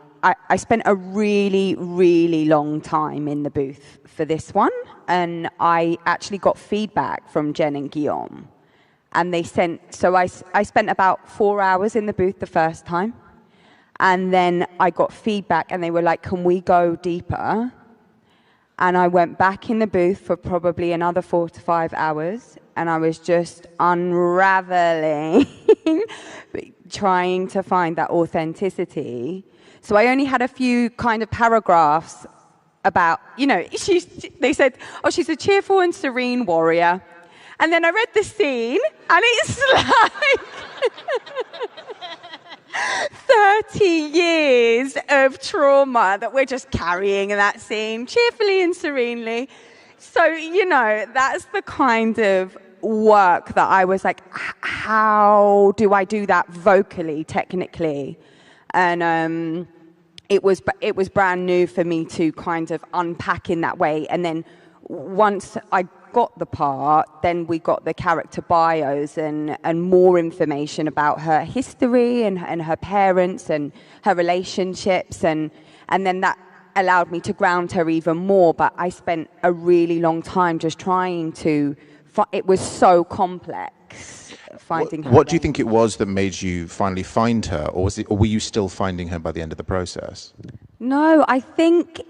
Speaker 22: spent a really, really long time in the booth for this one, and I actually got feedback from Jen and Guillaume, and they sent. So I spent about 4 hours in the booth the first time, and then I got feedback, and they were like, "Can we go deeper?" And I went back in the booth for probably another 4 to 5 hours. And I was just unraveling, trying to find that authenticity. So I only had a few kind of paragraphs about, you know, they said, oh, she's a cheerful and serene warrior. And then I read the scene, and it's like 30 years of trauma that we're just carrying in that scene, cheerfully and serenely. So, you know, that's the kind of work that I was like, how do I do that vocally, technically? And it was brand new for me to kind of unpack in that way. And then once I got the part, then we got the character bios and more information about her history and her parents and her relationships, and then that allowed me to ground her even more, but I spent a really long time just trying to, it was so complex finding her.
Speaker 18: What do you think it was that made you finally find her, or were you still finding her by the end of the process?
Speaker 22: No, I think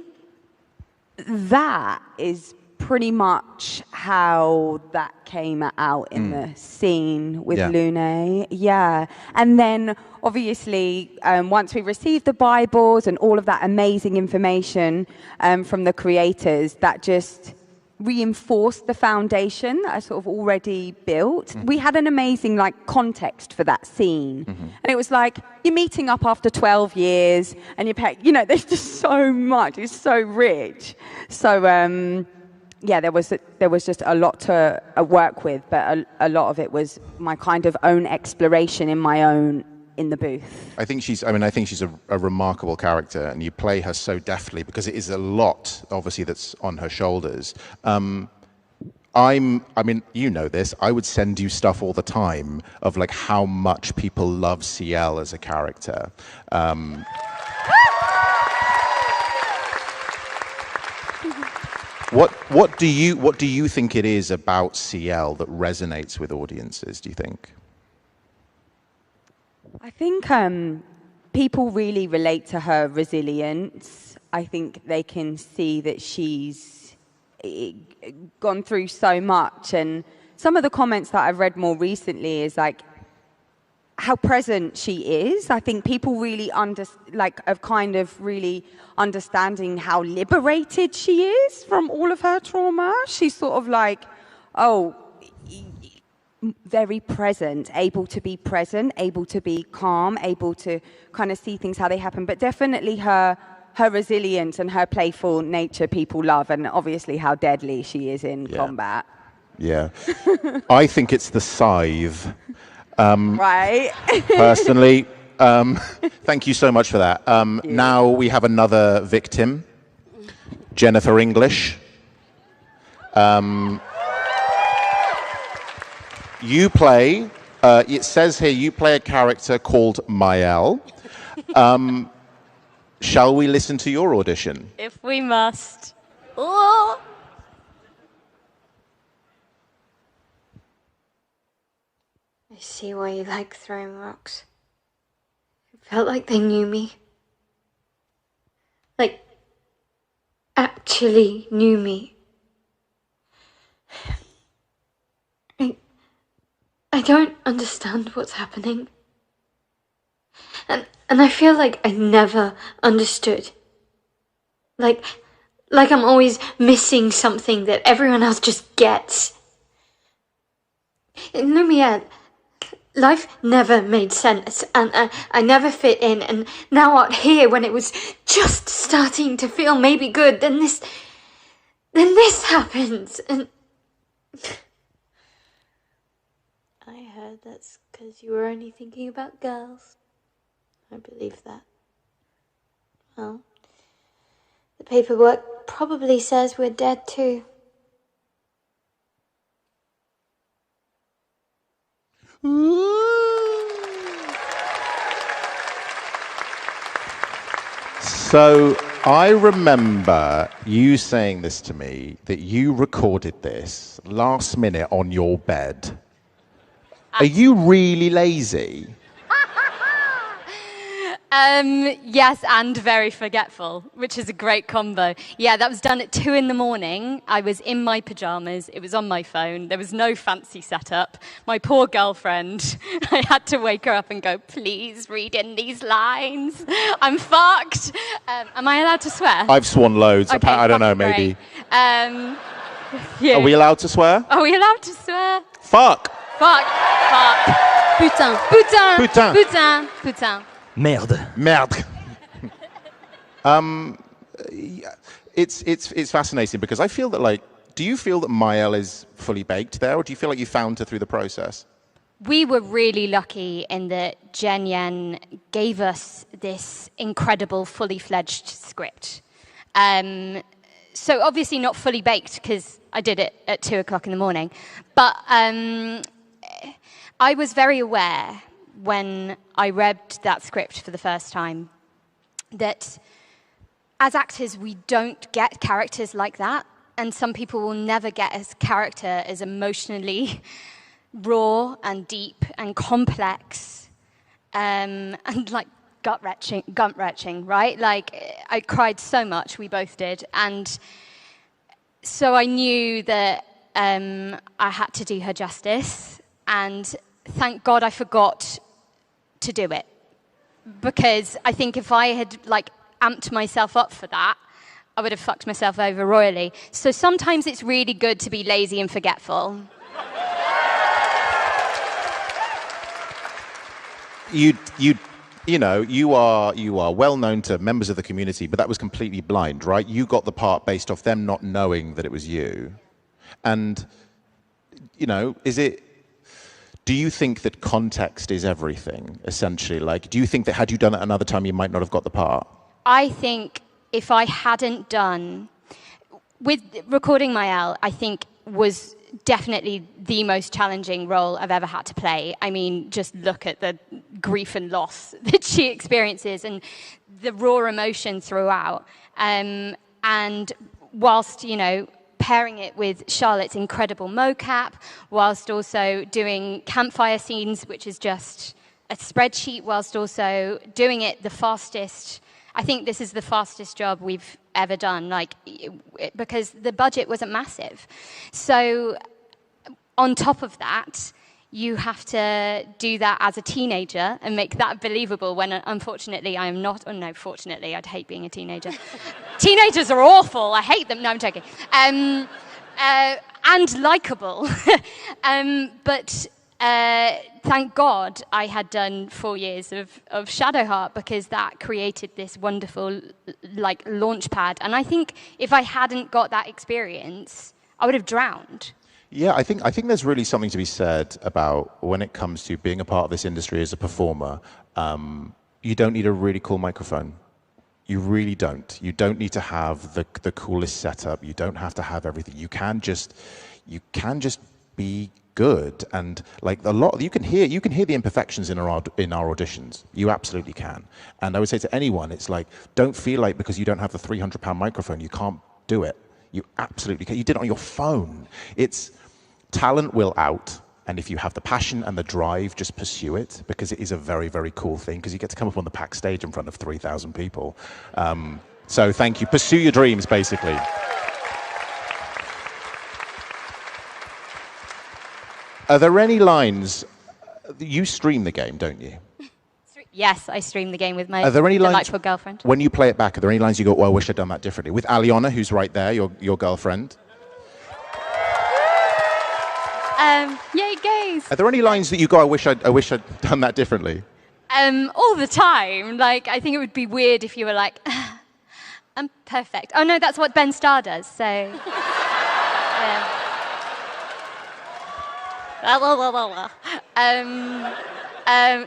Speaker 22: that is pretty much how that came out in the scene with Lune. Yeah. And then obviously once we received the Bibles and all of that amazing information from the creators, that just reinforced the foundation that I sort of already built. We had an amazing context for that scene. And it was like, you're meeting up after 12 years and you're there's just so much. It's so rich. So yeah, there was just a lot to work with, but a lot of it was my kind of own exploration in the booth.
Speaker 18: I think she's a remarkable character, and you play her so deftly because it is a lot, obviously, that's on her shoulders. I mean, you know this. I would send you stuff all the time of how much people love CL as a character. What do you think it is about CL that resonates with audiences, do you think?
Speaker 22: I think people really relate to her resilience. I think they can see that she's gone through so much, and some of the comments that I've read more recently is how present she is. I think people really of kind of really understanding how liberated she is from all of her trauma. She's sort of very present, able to be calm, able to kind of see things how they happen. But definitely her resilience and her playful nature people love, and obviously how deadly she is in combat.
Speaker 18: Yeah. I think it's the scythe.
Speaker 22: Right.
Speaker 18: Personally, thank you so much for that. Now we have another victim, Jennifer English. You play, it says here, you play a character called Mael. Shall we listen to your audition?
Speaker 2: If we must. Oh.
Speaker 6: I see why you like throwing rocks. It felt like they knew me. Actually knew me. I don't understand what's happening. And I feel like I never understood. Like I'm always missing something that everyone else just gets. In Lumiere, life never made sense, and I never fit in, and now out here, when it was just starting to feel maybe good, then this happens, and... I heard that's because you were only thinking about girls. I believe that. Well, the paperwork probably says we're dead too.
Speaker 18: So I remember you saying this to me, that you recorded this last minute on your bed. Are you really lazy?
Speaker 2: Yes, and very forgetful, which is a great combo. Yeah, that was done at 2 a.m. I was in my pajamas. It was on my phone. There was no fancy setup. My poor girlfriend, I had to wake her up and go, please read in these lines. I'm fucked. Am I allowed to swear?
Speaker 18: I've sworn loads.
Speaker 2: Okay,
Speaker 18: I don't know, maybe.
Speaker 2: Yeah.
Speaker 18: Are we allowed to swear?
Speaker 2: Are we allowed to swear?
Speaker 18: Fuck.
Speaker 2: Fuck. Fuck. Putain. Putain.
Speaker 18: Putain.
Speaker 2: Putain. Putain.
Speaker 20: Merde.
Speaker 18: Merde. It's fascinating because I feel that do you feel that Mael is fully baked there, or do you feel like you found her through the process?
Speaker 2: We were really lucky in that Jen Yen gave us this incredible, fully fledged script. So obviously not fully baked because I did it at 2 o'clock in the morning, but I was very aware when I read that script for the first time that as actors, we don't get characters like that. And some people will never get a character as emotionally raw and deep and complex and like gut-wrenching, right? Like, I cried so much, we both did. And so I knew that I had to do her justice. And thank God I forgot to do it. Because I think if I had, like, amped myself up for that, I would have fucked myself over royally. So sometimes it's really good to be lazy and forgetful.
Speaker 18: You know, you are well known to members of the community, but that was completely blind, right? You got the part based off them not knowing that it was you. And, you know, do you think that context is everything, essentially? Like, do you think that had you done it another time, you might not have got the part?
Speaker 2: I think if I hadn't done, with recording Maëlle, I think was definitely the most challenging role I've ever had to play. I mean, just look at the grief and loss that she experiences and the raw emotion throughout. And whilst, you know, pairing it with Charlotte's incredible mocap, whilst also doing campfire scenes, which is just a spreadsheet, whilst also doing it the fastest. I think this is the fastest job we've ever done, like, because the budget wasn't massive. So on top of that, you have to do that as a teenager and make that believable when, unfortunately, I am not. Oh, no, fortunately, I'd hate being a teenager. Teenagers are awful. I hate them. No, I'm joking. And likable. But thank God I had done 4 years of Shadowheart, because that created this wonderful, like, launch pad. And I think if I hadn't got that experience, I would have drowned.
Speaker 18: Yeah, I think there's really something to be said about when it comes to being a part of this industry as a performer. You don't need a really cool microphone. You really don't. You don't need to have the coolest setup. You don't have to have everything. You can just be good, and like you can hear the imperfections in our auditions. You absolutely can. And I would say to anyone, it's like, don't feel like because you don't have the £300 microphone you can't do it. You absolutely can. You did it on your phone. Talent will out, and if you have the passion and the drive, just pursue it, because it is a very, very cool thing, because you get to come up on the PAX stage in front of 3,000 people. So thank you. Pursue your dreams, basically. Are there any lines? You stream the game, don't you?
Speaker 2: Yes, I stream the game with my
Speaker 18: Are there any
Speaker 2: delightful
Speaker 18: lines,
Speaker 2: girlfriend.
Speaker 18: when you play it back, are there any lines you go, oh, I wish I'd done that differently? With Aliona, who's right there, your girlfriend.
Speaker 2: Yay, gays!
Speaker 18: Are there any lines that you go, I wish I'd done that differently?
Speaker 2: All the time. Like, I think it would be weird if you were like, I'm perfect. Oh no, that's what Ben Starr does, so...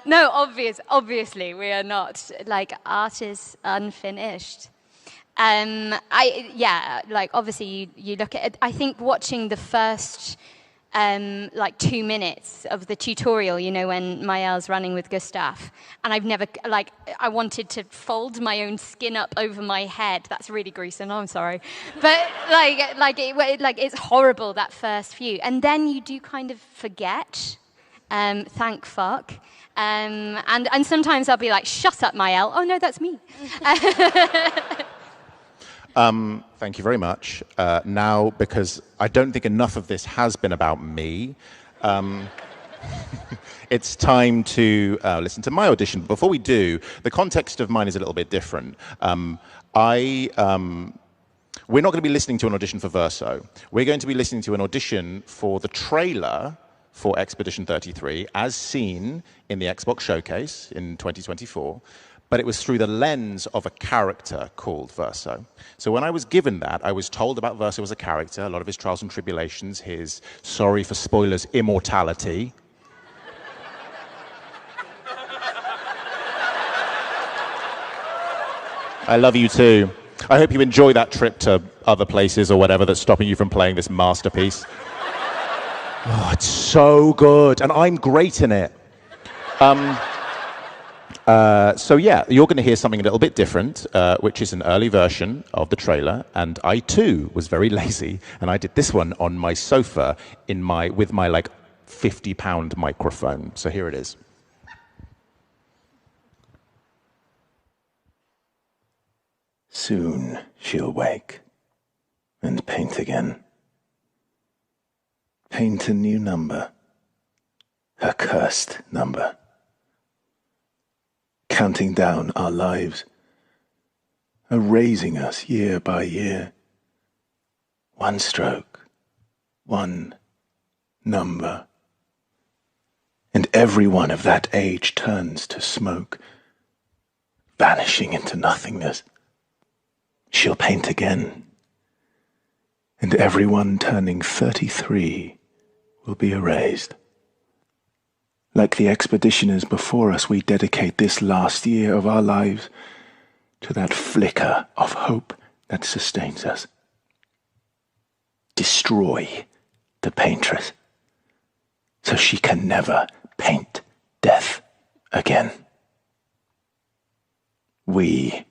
Speaker 2: No, obviously, we are not, like, art is unfinished. Like, obviously, you look at it. I think watching the first, like, 2 minutes of the tutorial, you know, when Maëlle's running with Gustav, and I've never, like, I wanted to fold my own skin up over my head. That's really gruesome, I'm sorry. But, it's horrible, that first few. And then you do kind of forget, thank fuck. And sometimes I'll be like, shut up, Maëlle. Oh, no, that's me.
Speaker 18: Thank you very much. Now, because I don't think enough of this has been about me, it's time to listen to my audition. Before we do, the context of mine is a little bit different. We're not going to be listening to an audition for Verso. We're going to be listening to an audition for the trailer for Expedition 33, as seen in the Xbox Showcase in 2024. But it was through the lens of a character called Verso. So when I was given that, I was told about Verso as a character, a lot of his trials and tribulations, his, sorry for spoilers, immortality. I love you too. I hope you enjoy that trip to other places or whatever that's stopping you from playing this masterpiece. Oh, it's so good, and I'm great in it. So yeah, you're going to hear something a little bit different, which is an early version of the trailer. And I too was very lazy, and I did this one on my sofa with my like 50-pound microphone. So here it is.
Speaker 5: Soon she'll wake and paint again. Paint a new number, her cursed number. Counting down our lives, erasing us year by year. One stroke, one number. And every one of that age turns to smoke, vanishing into nothingness. She'll paint again, and everyone turning 33 will be erased. Like the expeditioners before us, we dedicate this last year of our lives to that flicker of hope that sustains us. Destroy the paintress, so she can never paint death again. We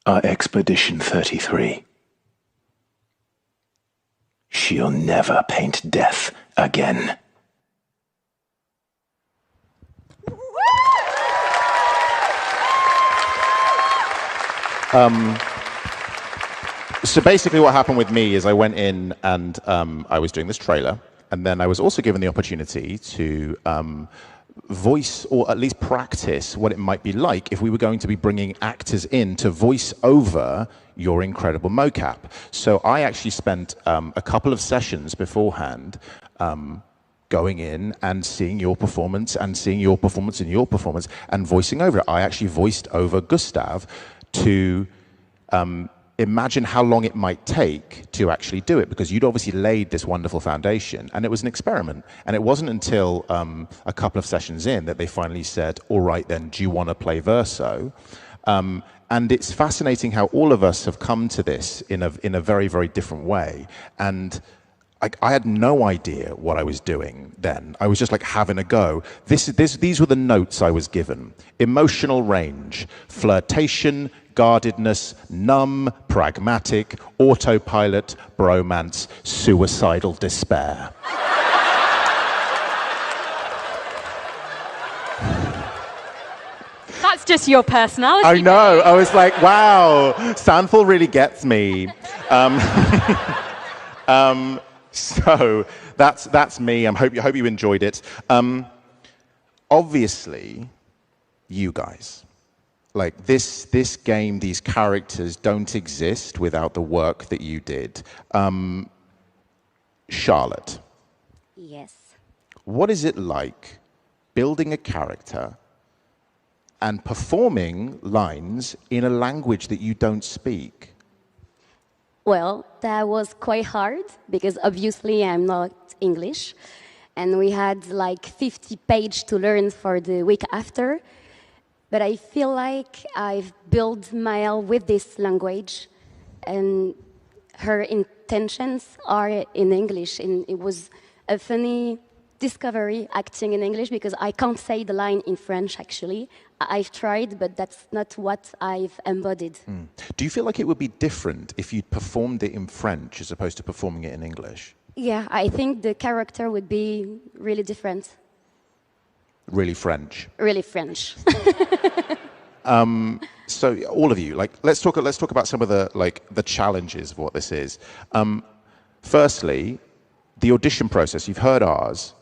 Speaker 5: are Expedition 33. She'll never paint death again.
Speaker 18: So basically what happened with me is I went in and I was doing this trailer, and then I was also given the opportunity to voice, or at least practice, what it might be like if we were going to be bringing actors in to voice over your incredible mocap. So I actually spent a couple of sessions beforehand going in and seeing your performance and seeing your performance and your performance and voicing over it. I actually voiced over Gustav to imagine how long it might take to actually do it, because you'd obviously laid this wonderful foundation, and it was an experiment. And it wasn't until a couple of sessions in that they finally said, all right then, do you want to play Verso? And it's fascinating how all of us have come to this in a very, very different way. And I had no idea what I was doing then. I was just like having a go. These were the notes I was given. Emotional range, flirtation, guardedness, numb, pragmatic, autopilot, bromance, suicidal despair.
Speaker 2: That's just your personality.
Speaker 18: I know. I was like, wow, Sandful really gets me. So that's me. I hope you enjoyed it. Obviously, you guys, like this game, these characters don't exist without the work that you did. Charlotte.
Speaker 21: Yes.
Speaker 18: What is it like building a character and performing lines in a language that you don't speak?
Speaker 21: Well, that was quite hard because obviously I'm not English, and we had like 50 pages to learn for the week after. But I feel like I've built Maëlle with this language, and her intentions are in English. And it was a funny discovery acting in English because I can't say the line in French, actually. I've tried, but that's not what I've embodied.
Speaker 18: Do you feel like it would be different if you'd performed it in French as opposed to performing it in English?
Speaker 21: Yeah, I think the character would be really different.
Speaker 18: Really French?
Speaker 21: Really French.
Speaker 18: So all of you, like, let's talk about some of the challenges of what this is. Firstly, the audition process. You've heard ours.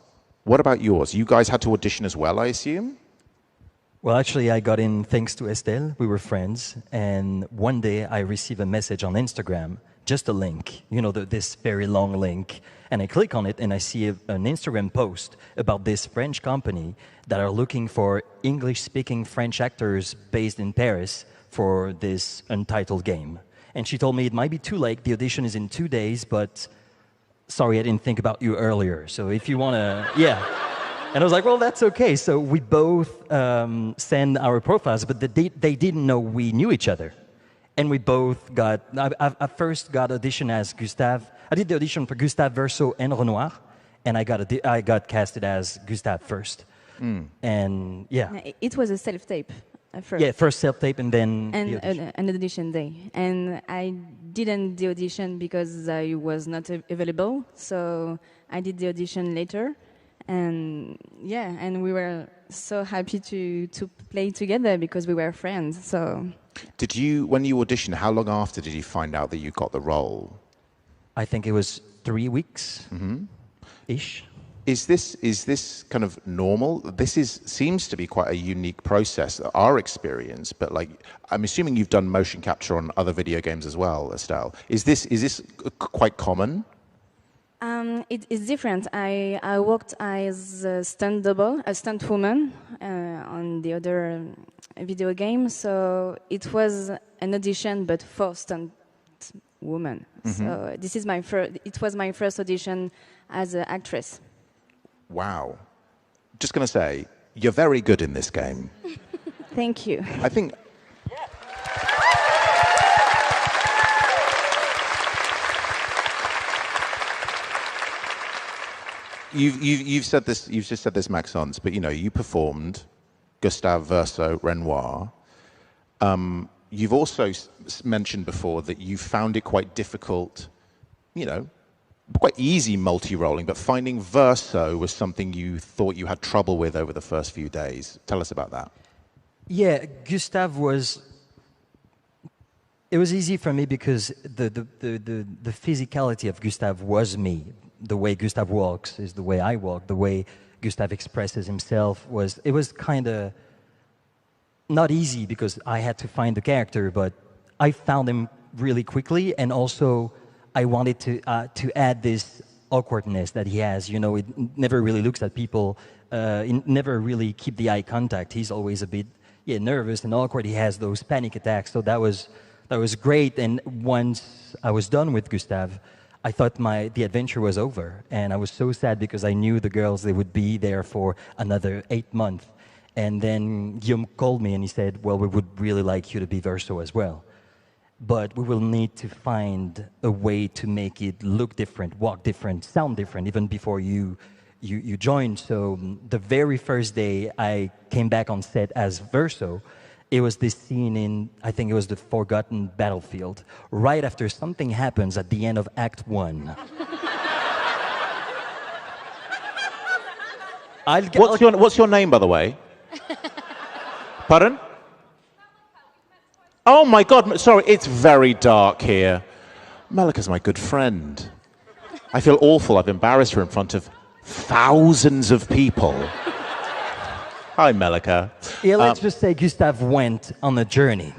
Speaker 18: What about yours? You guys had to audition as well, I assume?
Speaker 20: Well, actually, I got in thanks to Estelle. We were friends. And one day I received a message on Instagram, just a link, you know, this very long link. And I click on it and I see an Instagram post about this French company that are looking for English-speaking French actors based in Paris for this untitled game. And she told me it might be too late. The audition is in 2 days, but sorry, I didn't think about you earlier. So if you want to, yeah. And I was like, well, that's okay. So we both send our profiles, but they didn't know we knew each other. And we both got, I first got audition as Gustave. I did the audition for Gustave Verso and Renoir, and I got casted as Gustave first. And yeah.
Speaker 19: It was a self-tape first.
Speaker 20: Yeah, first self-tape and then
Speaker 19: and
Speaker 20: the audition.
Speaker 19: an audition day. And I didn't the audition because I was not available, so I did the audition later. And yeah, and we were so happy to play together because we were friends. So
Speaker 18: Did you, when you auditioned, how long after did you find out that you got the role?
Speaker 20: I think it was 3 weeks ish.
Speaker 18: Is this kind of normal? This seems to be quite a unique process, our experience. But like, I'm assuming you've done motion capture on other video games as well, Estelle. Is this quite common?
Speaker 19: It is different. I worked as a stunt double, a stunt woman on the other video game. So it was an audition, but for stunt woman. So this is it was my first audition as an actress.
Speaker 18: Wow. Just going to say, you're very good in this game.
Speaker 19: Thank you.
Speaker 18: I think... You've said this. You've just said this, Maxence. But you performed Gustave Verso Renoir. You've also mentioned before that you found it quite difficult. Quite easy multi-rolling, but finding Verso was something you thought you had trouble with over the first few days. Tell us about that.
Speaker 20: Yeah, Gustave was. It was easy for me because the physicality of Gustave was me. The way Gustave walks is the way I walk. The way Gustave expresses himself it was kind of not easy because I had to find the character, but I found him really quickly, and also I wanted to add this awkwardness that he has. It never really looks at people. He never really keep the eye contact. He's always a bit nervous and awkward. He has those panic attacks. So that was great. And once I was done with Gustave, I thought the adventure was over, and I was so sad because I knew the girls, they would be there for another 8 months. And then Guillaume called me and he said, well, we would really like you to be Verso as well. But we will need to find a way to make it look different, walk different, sound different, even before you joined. So the very first day I came back on set as Verso, it was this scene in, I think it was the Forgotten Battlefield, right after something happens at the end of Act 1.
Speaker 18: What's your name, by the way? Pardon? Oh my God, sorry, it's very dark here. Melika's my good friend. I feel awful, I've embarrassed her in front of thousands of people. Hi, Melika.
Speaker 20: Yeah, let's just say Gustave went on a journey.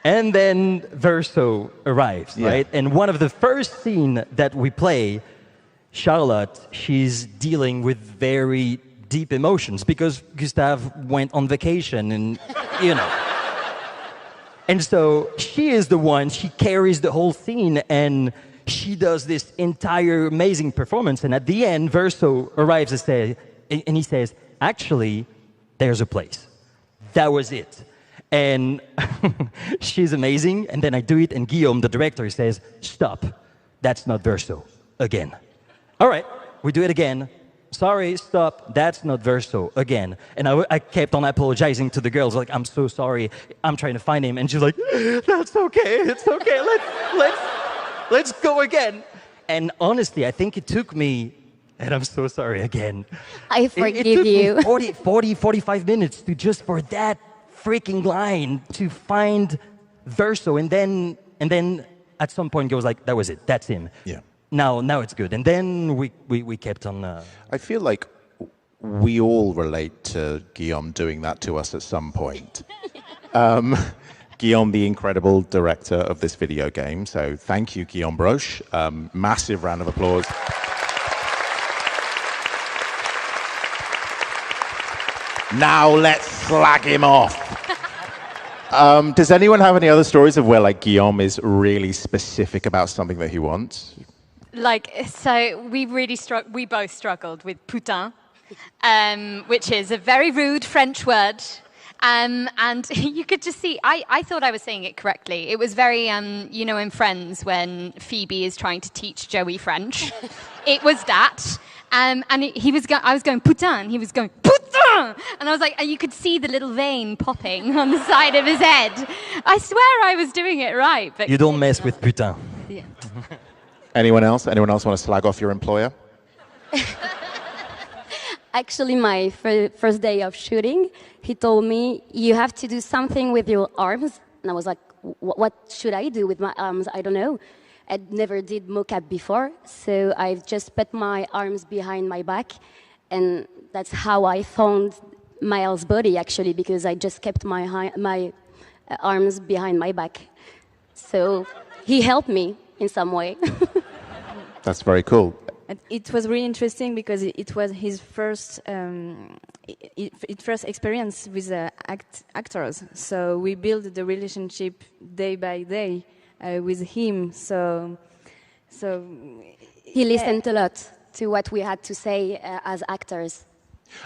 Speaker 20: And then Verso arrives, right? And one of the first scenes that we play, Charlotte, she's dealing with very deep emotions because Gustave went on vacation and, And so she is the one, she carries the whole scene and she does this entire amazing performance. And at the end, Verso arrives and he says, actually, there's a place. That was it. And she's amazing. And then I do it and Guillaume, the director, says, stop. That's not Verso. Again. All right, we do it again. Sorry, stop, that's not Verso, again. And I kept on apologizing to the girls, like, I'm so sorry, I'm trying to find him. And she's like, that's okay, it's okay, let's go again. And honestly, I think it took me, and I'm so sorry again.
Speaker 21: I forgive
Speaker 20: it took me 45 minutes to just for that freaking line to find Verso. And then at some point, it was like, that was it, that's him.
Speaker 18: Yeah.
Speaker 20: Now it's good. And then we kept on...
Speaker 18: I feel like we all relate to Guillaume doing that to us at some point. Guillaume, the incredible director of this video game. So thank you, Guillaume Broche. Massive round of applause. Now let's slag him off. Does anyone have any other stories of where Guillaume is really specific about something that he wants?
Speaker 2: So we both struggled with putain, which is a very rude French word. And you could just see, I thought I was saying it correctly. It was very, in Friends when Phoebe is trying to teach Joey French. It was that. I was going putain, he was going putain, and I was like, and you could see the little vein popping on the side of his head. I swear I was doing it right, but
Speaker 20: you don't mess with putain.
Speaker 2: Yeah.
Speaker 18: Anyone else? Anyone else want to slag off your employer?
Speaker 21: Actually, my first day of shooting, he told me, you have to do something with your arms. And I was like, what should I do with my arms? I don't know. I never did mocap before, so I've just put my arms behind my back, and that's how I found Miles' body, actually, because I just kept my arms behind my back. So he helped me in some way.
Speaker 18: That's very cool.
Speaker 19: And it was really interesting because it was his first experience with actors. So we built the relationship day by day with him. So
Speaker 21: he listened a lot to what we had to say as actors.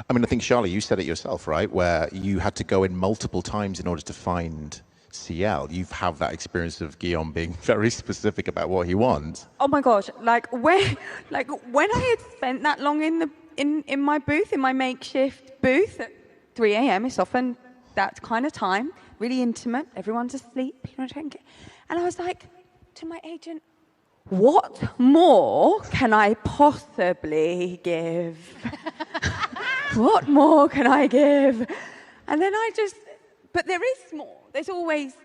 Speaker 18: I mean, I think, Charlotte, you said it yourself, right? Where you had to go in multiple times in order to find CL. You have that experience of Guillaume being very specific about what he wants.
Speaker 22: Oh my gosh! Like when I had spent that long in my booth, in my makeshift booth at 3 a.m. It's often that kind of time, really intimate. Everyone's asleep, and I was like to my agent, "What more can I possibly give? What more can I give?" And then but there is more. There's always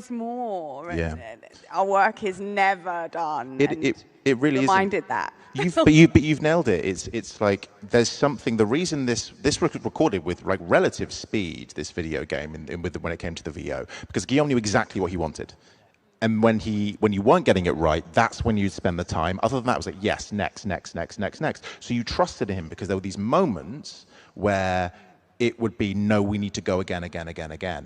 Speaker 22: more.
Speaker 18: Yeah.
Speaker 22: And our work is never done.
Speaker 18: It really is.
Speaker 22: Reminded that.
Speaker 18: But you've nailed it. It's like there's something. The reason this was recorded with like relative speed, this video game, when it came to the VO, because Guillaume knew exactly what he wanted. And when you weren't getting it right, that's when you'd spend the time. Other than that, it was like, yes, next. So you trusted him because there were these moments where it would be, no, we need to go again.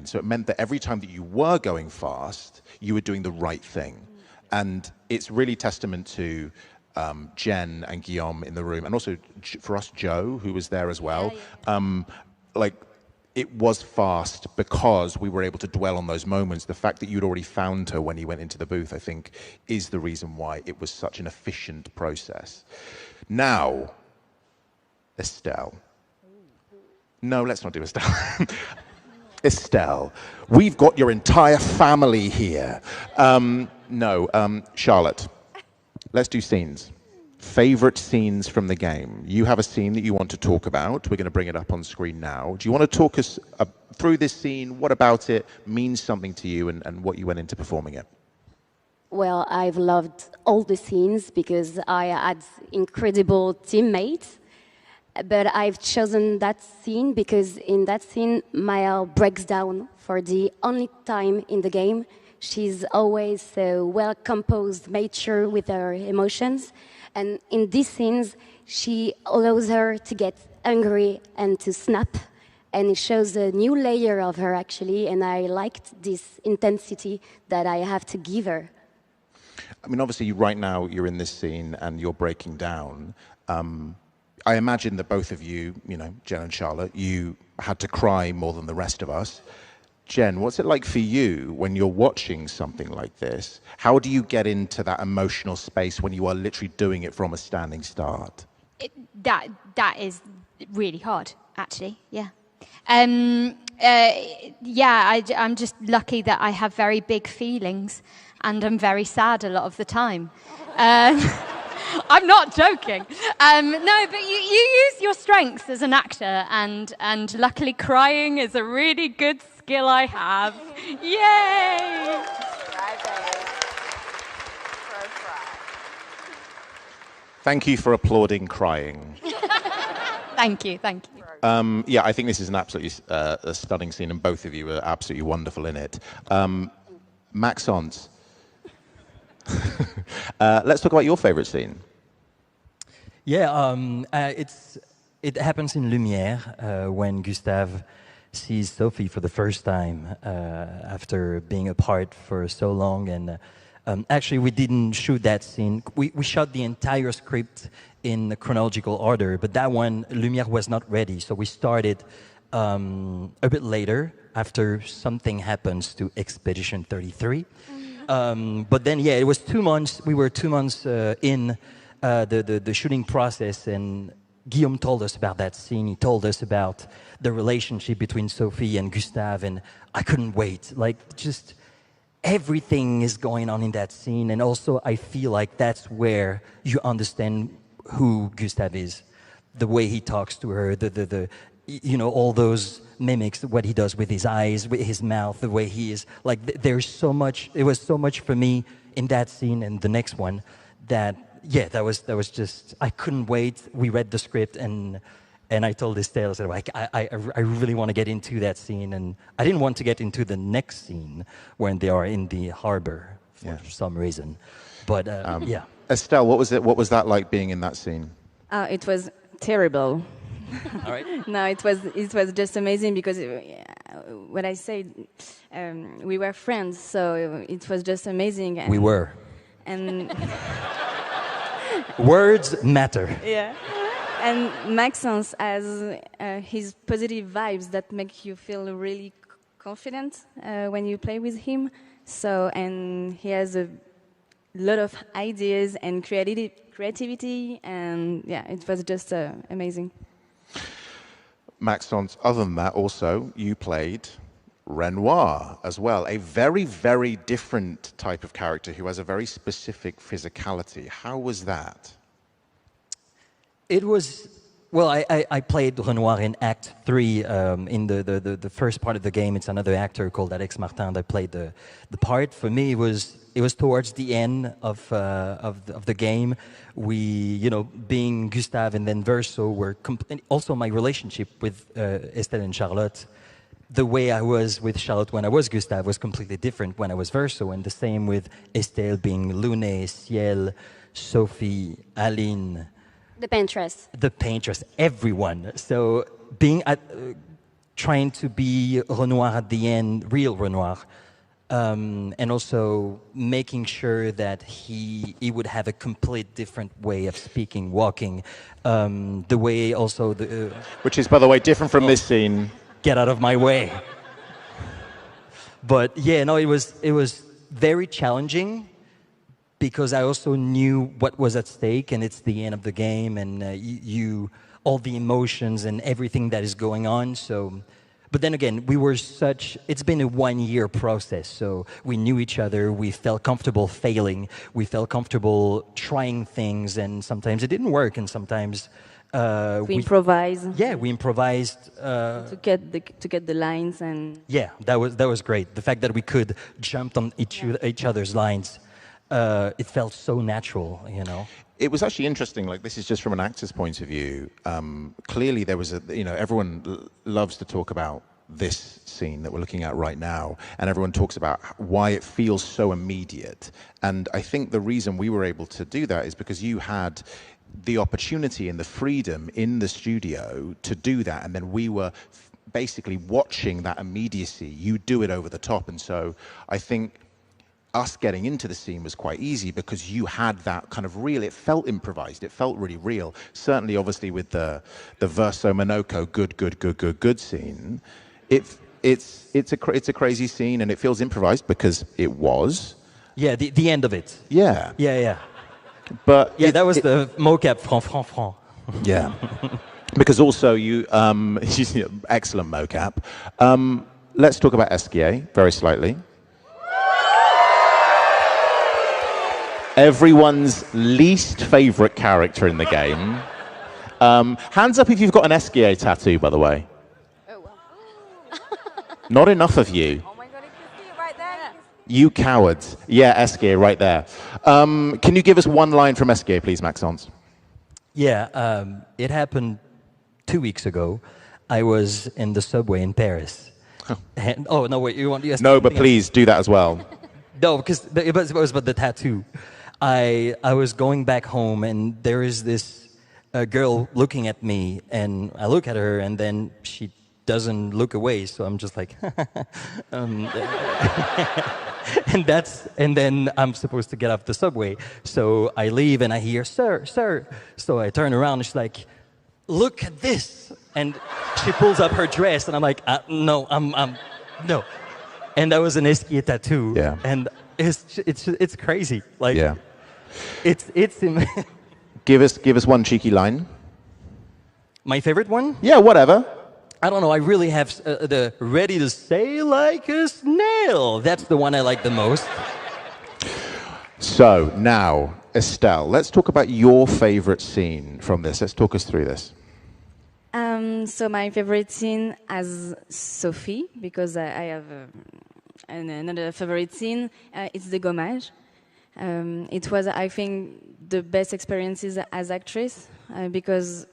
Speaker 18: So it meant that every time that you were going fast, you were doing the right thing. And it's really testament to Jen and Guillaume in the room, and also for us, Joe, who was there as well. Like, it was fast because we were able to dwell on those moments. The fact that you'd already found her when you went into the booth, I think, is the reason why it was such an efficient process. Now, Estelle. No, let's not do Estelle. Estelle, we've got your entire family here. Charlotte, let's do scenes. Favorite scenes from the game. You have a scene that you want to talk about. We're going to bring it up on screen now. Do you want to talk us through this scene? What about it means something to you and what you went into performing it?
Speaker 21: Well, I've loved all the scenes because I had incredible teammates. But I've chosen that scene because in that scene, Maya breaks down for the only time in the game. She's always so well composed, mature with her emotions. And in these scenes, she allows her to get angry and to snap. And it shows a new layer of her, actually. And I liked this intensity that I have to give her.
Speaker 18: I mean, obviously, right now, you're in this scene and you're breaking down. I imagine that both of you, Jen and Charlotte, you had to cry more than the rest of us. Jen, what's it like for you when you're watching something like this? How do you get into that emotional space when you are literally doing it from a standing start?
Speaker 2: That is really hard, actually. Yeah. I'm just lucky that I have very big feelings, and I'm very sad a lot of the time. I'm not joking. No, but you use your strengths as an actor, and luckily crying is a really good skill I have. Yay!
Speaker 18: Thank you for applauding crying.
Speaker 2: Thank you.
Speaker 18: I think this is an absolutely a stunning scene, and both of you are absolutely wonderful in it. Maxence, let's talk about your favorite scene.
Speaker 20: Yeah, it happens in Lumière when Gustave sees Sophie for the first time after being apart for so long. And actually, we didn't shoot that scene. We shot the entire script in chronological order, but that one, Lumière was not ready. So we started a bit later after something happens to Expedition 33. But then, yeah, it was 2 months. We were 2 months in the shooting process, and Guillaume told us about that scene. He told us about the relationship between Sophie and Gustave, and I couldn't wait. Like, just everything is going on in that scene, and also I feel like that's where you understand who Gustave is, the way he talks to her, the you know, all those mimics, what he does with his eyes, with his mouth, the way he is. Like, there's so much. It was so much for me in that scene and the next one that. Yeah, that was just, I couldn't wait. We read the script, and I told Estelle, I said, like, I really want to get into that scene, and I didn't want to get into the next scene when they are in the harbor for some reason. But yeah.
Speaker 18: Estelle, what was that like being in that scene?
Speaker 19: It was terrible.
Speaker 20: All right.
Speaker 19: No, it was just amazing because what I said, we were friends, so it was just amazing. And,
Speaker 20: we were.
Speaker 19: And
Speaker 20: words matter.
Speaker 19: Yeah. And Maxence has his positive vibes that make you feel really confident when you play with him. So, and he has a lot of ideas and creativity, and yeah, it was just amazing.
Speaker 18: Maxence, other than that, also, you played Renoir as well, a very, very different type of character who has a very specific physicality. How was that?
Speaker 20: It was, well, I played Renoir in Act 3. In the first part of the game, it's another actor called Alex Martin that played the part. For me, it was towards the end of the game. We, you know, being Gustave and then Verso, were also my relationship with Estelle and Charlotte. The way I was with Charlotte when I was Gustave was completely different when I was Verso, and the same with Estelle being Lune, Ciel, Sophie, Aline.
Speaker 21: The paintress.
Speaker 20: The paintress, everyone. So being trying to be Renoir at the end, real Renoir, and also making sure that he would have a complete different way of speaking, walking, the way also the...
Speaker 18: Which is, by the way, different from this scene.
Speaker 20: Get out of my way. But yeah, no, it was very challenging because I also knew what was at stake, and it's the end of the game, and all the emotions and everything that is going on. So, but then again, it's been a 1-year process, so we knew each other, we felt comfortable failing, we felt comfortable trying things, and sometimes it didn't work, and sometimes
Speaker 19: we improvise.
Speaker 20: Yeah, we improvised
Speaker 19: to get the lines, and
Speaker 20: yeah, that was great. The fact that we could jump on each other's lines, it felt so natural, you know.
Speaker 18: It was actually interesting. Like, this is just from an actor's point of view. Clearly, there was everyone loves to talk about this scene that we're looking at right now, and everyone talks about why it feels so immediate. And I think the reason we were able to do that is because you had the opportunity and the freedom in the studio to do that, and then we were basically watching that immediacy. You do it over the top, and so I think us getting into the scene was quite easy because you had that kind of real, it felt improvised, it felt really real. Certainly, obviously, with the Verso Monoko good scene, it's a crazy scene, and it feels improvised because it was.
Speaker 20: Yeah, the end of it.
Speaker 18: Yeah.
Speaker 20: Yeah.
Speaker 18: But
Speaker 20: yeah, that was the mocap franc.
Speaker 18: Yeah. Because also you excellent mocap. Let's talk about Esquier very slightly. Everyone's least favorite character in the game. Hands up if you've got an Esquier tattoo, by the way.
Speaker 21: Oh, well.
Speaker 18: Not enough of you.
Speaker 21: Oh my God, I can see it right there.
Speaker 18: You cowards. Yeah, Esquier, right there. Can you give us one line from Esquier, please, Maxence?
Speaker 20: Yeah, it happened 2 weeks ago. I was in the subway in Paris. And, oh, no, wait, you want to...
Speaker 18: No, but please do that as well.
Speaker 20: No, because it was about the tattoo. I was going back home, and there is this girl looking at me, and I look at her, and then she doesn't look away, so I'm just like... and then I'm supposed to get off the subway. So I leave, and I hear, sir. So I turn around, and she's like, look at this. And she pulls up her dress, and I'm like, no, no. And that was an Esquier tattoo.
Speaker 18: Yeah.
Speaker 20: And it's crazy. Like,
Speaker 18: yeah.
Speaker 20: It's
Speaker 18: Give us one cheeky line.
Speaker 20: My favorite one?
Speaker 18: Yeah, whatever.
Speaker 20: I don't know. I really have the ready to say like a snail. That's the one I like the most.
Speaker 18: So now, Estelle, let's talk about your favorite scene from this. Let's talk us through this.
Speaker 19: So my favorite scene as Sophie, because I have another favorite scene. It's the gommage. It was, I think, the best experiences as actress because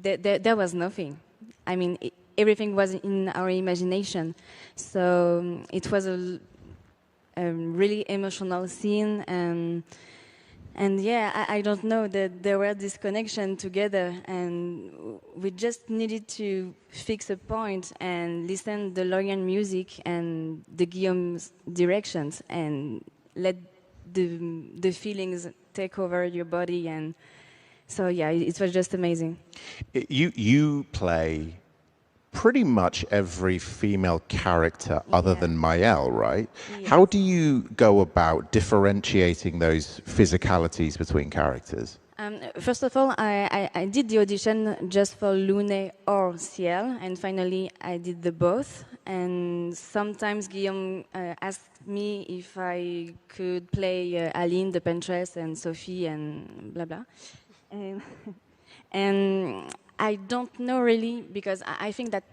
Speaker 19: there was nothing. I mean, everything was in our imagination. So it was a really emotional scene, and yeah, I don't know, that there were this connection together, and we just needed to fix a point and listen the Lorian music and the Guillaume's directions and let the feelings take over your body. And so yeah, it was just amazing.
Speaker 18: You play pretty much every female character other than Maëlle, right?
Speaker 19: Yeah.
Speaker 18: How do you go about differentiating those physicalities between characters?
Speaker 19: First of all, I did the audition just for Lune or Ciel, and finally I did the both. And sometimes Guillaume asked me if I could play Aline, the Pinterest, and Sophie, and blah blah. And I don't know really, because I think that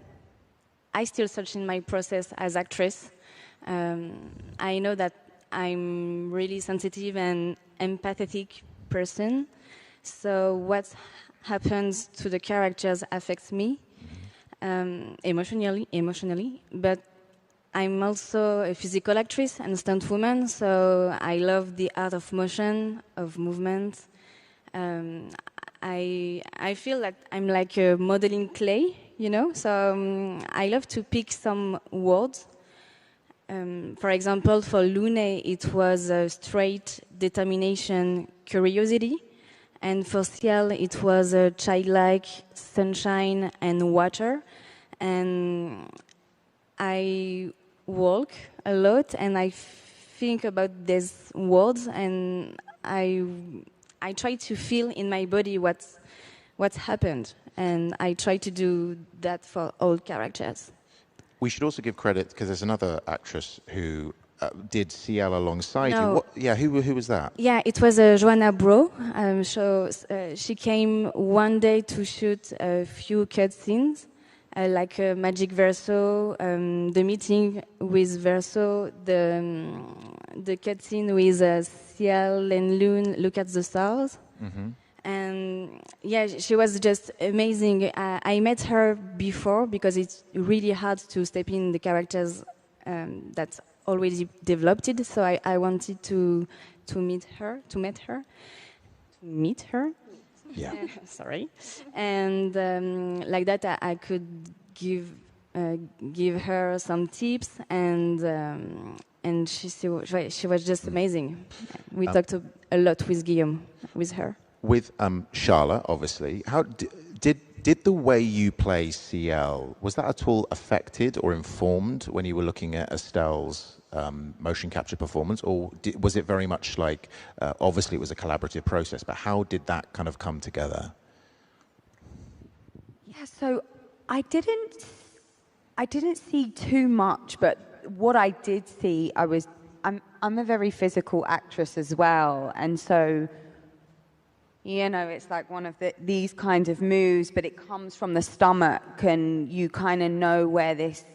Speaker 19: I still search in my process as actress. I know that I'm really sensitive and empathetic person, so what happens to the characters affects me emotionally, but I'm also a physical actress and stunt woman, so I love the art of motion, of movement. I feel that I'm like a modeling clay, you know, so I love to pick some words. For example, for Lune, it was straight determination, curiosity, and for Ciel, it was childlike, sunshine, and water. And I walk a lot, and I think about these words, and I try to feel in my body what's happened, and I try to do that for all characters.
Speaker 18: We should also give credit, because there's another actress who did Ciel alongside
Speaker 19: No.
Speaker 18: you. Who was that?
Speaker 19: Yeah, it was Joanna Bro. She came one day to shoot a few cut scenes, like Magic Verso, the meeting with Verso, the cut scene with Ciel and Lune, Look at the Stars.
Speaker 18: Mm-hmm.
Speaker 19: And yeah, she was just amazing. I met her before because it's really hard to step in the characters that's already developed. So I wanted to meet her.
Speaker 18: Yeah.
Speaker 19: Sorry. And like that, I could give her some tips, and she was just amazing. We talked a lot with Guillaume, with her.
Speaker 18: With Charlotte, obviously, how did the way you play Ciel, was that at all affected or informed when you were looking at Estelle's motion capture performance, or was it very much like, obviously it was a collaborative process, but how did that kind of come together?
Speaker 22: Yeah, so I didn't see too much, but what I did see, I'm a very physical actress as well, and so, you know, it's like one of these kinds of moves, but it comes from the stomach, and you kind of know where this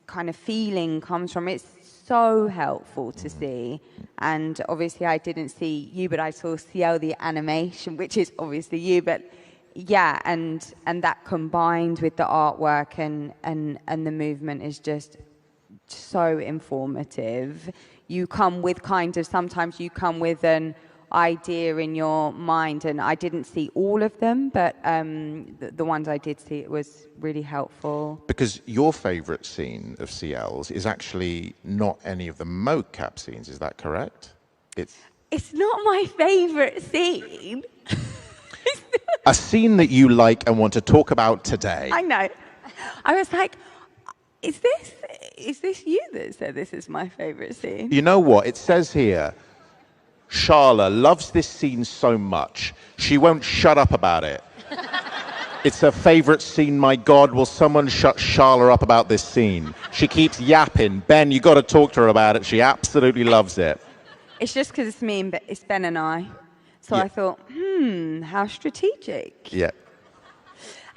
Speaker 22: kind of feeling comes from. It's so helpful to see. And obviously I didn't see you, but I saw Ciel, the animation, which is obviously you, but yeah, and that combined with the artwork and the movement is just so informative. You come with sometimes you come with an idea in your mind, and I didn't see all of them, but the ones I did see, it was really helpful.
Speaker 18: Because your favorite scene of Ciel's is actually not any of the mocap scenes, is that correct?
Speaker 22: It's not my favorite scene.
Speaker 18: A scene that you like and want to talk about today.
Speaker 22: I know. I was like, is this you that said this is my favorite scene?
Speaker 18: You know what? It says here, Charla loves this scene so much, she won't shut up about it. It's her favorite scene, my God. Will someone shut Charla up about this scene? She keeps yapping. Ben, you got to talk to her about it. She absolutely loves it.
Speaker 22: It's just because it's me and it's Ben and I. So I thought, how strategic.
Speaker 18: Yeah.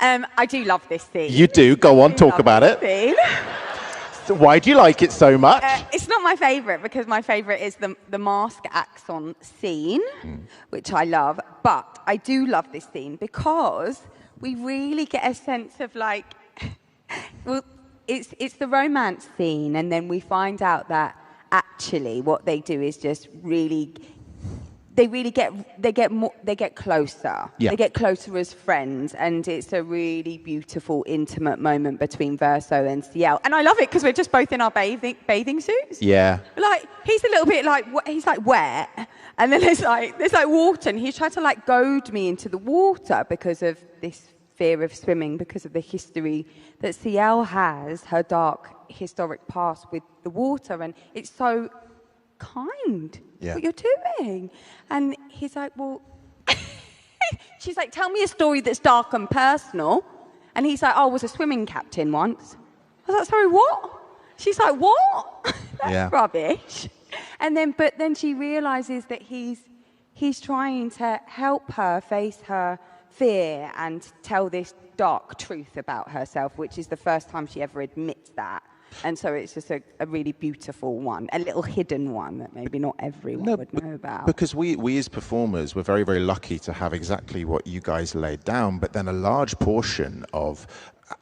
Speaker 22: I do love this scene.
Speaker 18: You do. Go on, talk about it. So why do you like it so much?
Speaker 22: It's not my favourite because my favourite is the mask axon scene, which I love. But I do love this scene because we really get a sense of like, well, it's the romance scene, and then we find out that actually what they do is just really, they get closer.
Speaker 18: Yeah.
Speaker 22: They get closer as friends, and it's a really beautiful, intimate moment between Verso and Ciel. And I love it because we're just both in our bathing suits.
Speaker 18: Yeah.
Speaker 22: Like he's a little bit like he's like wet, and then there's like water, and he's trying to like goad me into the water because of this fear of swimming, because of the history that Ciel has, her dark historic past with the water, and it's so kind what you're doing. And he's like, well, she's like, tell me a story that's dark and personal. And he's like, oh, I was a swimming captain once. I was like, sorry, what? She's like, what? That's rubbish. But then she realizes that he's trying to help her face her fear and tell this dark truth about herself, which is the first time she ever admits that. And so it's just a really beautiful one, a little hidden one that maybe not everyone would know about.
Speaker 18: Because we as performers, we're very, very lucky to have exactly what you guys laid down, but then a large portion of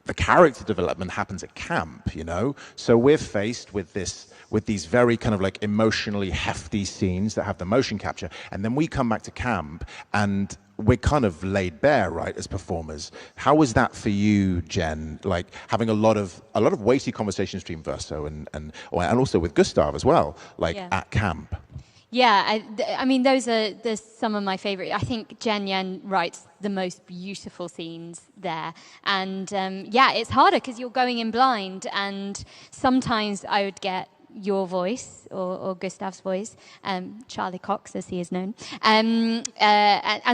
Speaker 18: the character development happens at camp, you know? So we're faced with these very kind of like emotionally hefty scenes that have the motion capture, and then we come back to camp and we're kind of laid bare, right, as performers. How was that for you, Jen? Like having a lot of weighty conversations between Verso and also with Gustav as well, like at camp.
Speaker 2: Yeah, I mean, those are some of my favorite. I think Jen Yen writes the most beautiful scenes there. And it's harder because you're going in blind, and sometimes I would get your voice or Gustav's voice, Charlie Cox as he is known, and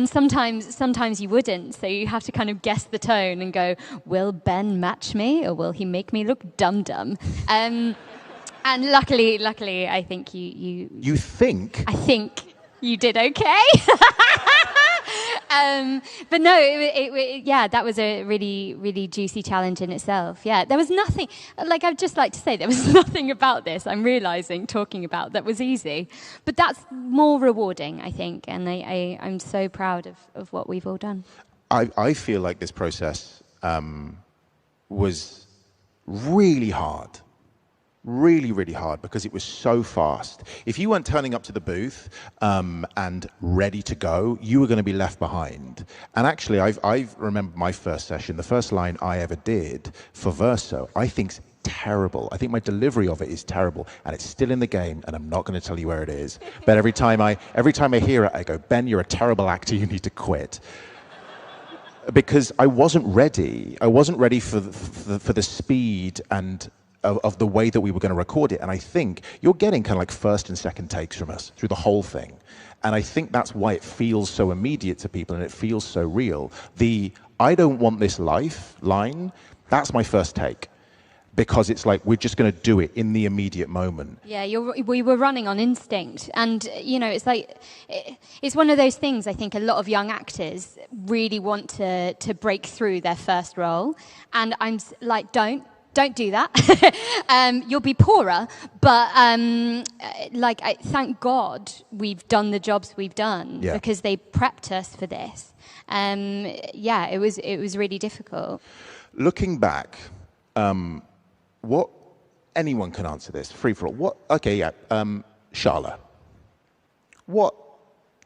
Speaker 2: sometimes you wouldn't, so you have to kind of guess the tone and go, will Ben match me or will he make me look dumb? And luckily I think you
Speaker 18: think?
Speaker 2: I think you did okay. But no, that was a really, really juicy challenge in itself. Yeah, there was nothing, like I'd just like to say, there was nothing about this, I'm realizing, talking about, that was easy. But that's more rewarding, I think, and I'm so proud of what we've all done.
Speaker 18: I feel like this process was really hard. Really, really hard because it was so fast. If you weren't turning up to the booth and ready to go, you were going to be left behind. And actually, I remember my first session, the first line I ever did for Verso, I think's terrible. I think my delivery of it is terrible, and it's still in the game, and I'm not going to tell you where it is. But every time I hear it, I go, Ben, you're a terrible actor, you need to quit. Because I wasn't ready. I wasn't ready for the speed and of the way that we were going to record it. And I think you're getting kind of like first and second takes from us through the whole thing. And I think that's why it feels so immediate to people and it feels so real. The I don't want this life line, that's my first take. Because it's like we're just going to do it in the immediate moment.
Speaker 2: Yeah, we were running on instinct. And, it's like, it's one of those things, I think a lot of young actors really want to break through their first role. And I'm like, don't do that. You'll be poorer. But thank God we've done the jobs we've done because they prepped us for this. It was really difficult.
Speaker 18: Looking back, what anyone can answer this, free for all. Charla. What,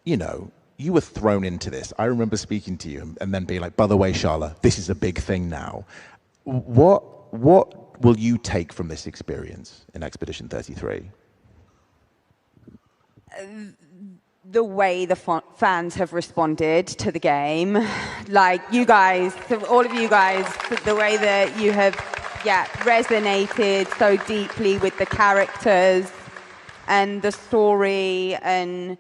Speaker 18: you were thrown into this. I remember speaking to you and then being like, by the way, Charla, this is a big thing now. What will you take from this experience in Expedition 33?
Speaker 22: The way the fans have responded to the game. Like, you guys, all of you guys, the way that you have, resonated so deeply with the characters and the story and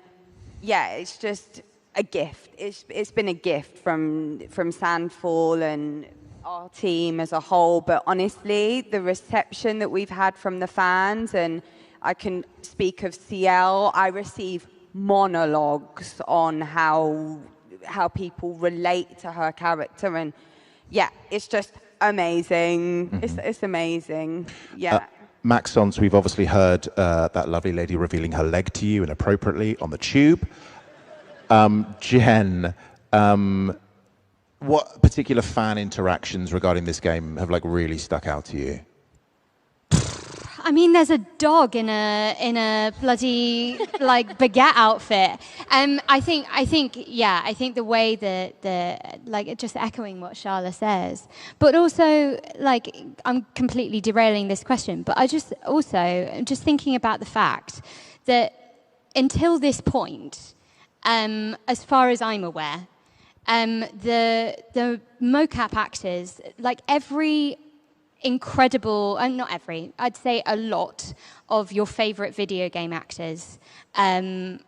Speaker 22: yeah, it's just a gift. It's been a gift from Sandfall and our team as a whole. But honestly, the reception that we've had from the fans, and I can speak of CL, I receive monologues on how people relate to her character, and yeah, it's just amazing. It's amazing. Yeah.
Speaker 18: Maxons, we've obviously heard that lovely lady revealing her leg to you inappropriately on the tube. Jen, what particular fan interactions regarding this game have like really stuck out to you?
Speaker 2: I mean, there's a dog in a bloody like baguette outfit. I think the way that like just echoing what Charla says, but also like I'm completely derailing this question, but I just thinking about the fact that until this point, as far as I'm aware, the mocap actors, like every incredible, not every, I'd say a lot of your favorite video game actors and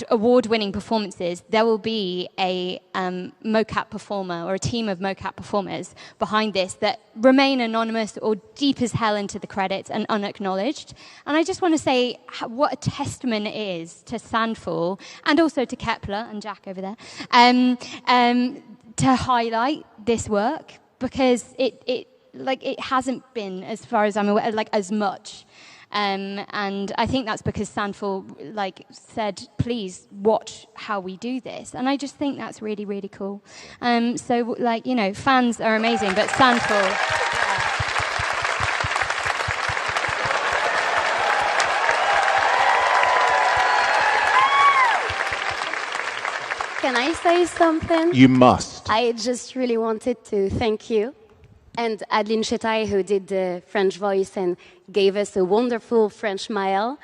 Speaker 2: award-winning performances, there will be a mocap performer or a team of mocap performers behind this that remain anonymous or deep as hell into the credits and unacknowledged. And I just want to say what a testament it is to Sandfall and also to Kepler and Jack over there to highlight this work, because it hasn't been, as far as I'm aware, like as much. And I think that's because Sandfall said, please watch how we do this. And I just think that's really, really cool. So fans are amazing, but Sandfall.
Speaker 21: Can I say something?
Speaker 18: You must.
Speaker 21: I just really wanted to thank you and Adeline Chetaille, who did the French voice and gave us a wonderful French mail,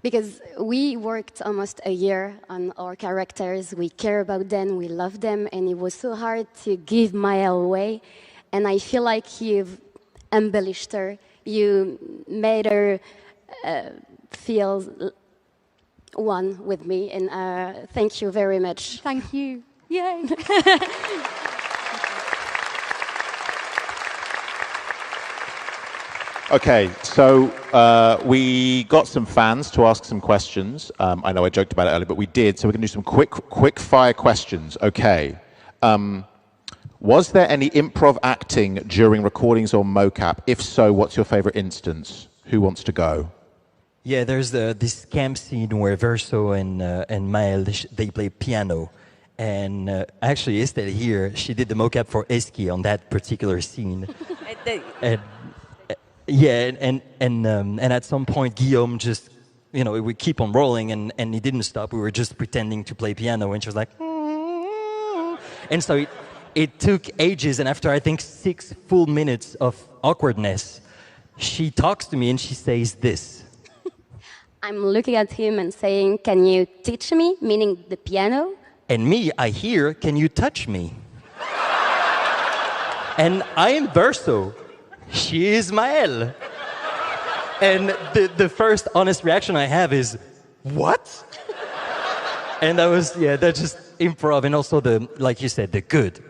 Speaker 21: because we worked almost a year on our characters. We care about them, we love them, and it was so hard to give Maëlle away. And I feel like you've embellished her. You made her feel one with me, and thank you very much.
Speaker 2: Thank you. Yay.
Speaker 18: Okay, so we got some fans to ask some questions. I know I joked about it earlier, but we did, so we're going to do some quick fire questions. Okay. Was there any improv acting during recordings or mocap? If so, what's your favorite instance? Who wants to go?
Speaker 20: Yeah, there's this camp scene where Verso and Maëlle, they play piano. And actually, Estelle here, she did the mocap for Eski on that particular scene. And at some point, Guillaume just, we keep on rolling, and he didn't stop. We were just pretending to play piano, and she was like, and so it took ages, and after I think 6 full minutes of awkwardness, she talks to me and she says this.
Speaker 21: I'm looking at him and saying, can you teach me, meaning the piano?
Speaker 20: And me, I hear, can you touch me? And I am Verso. She is Maëlle. And the first honest reaction I have is, what? And that's just improv. And also like you said, the good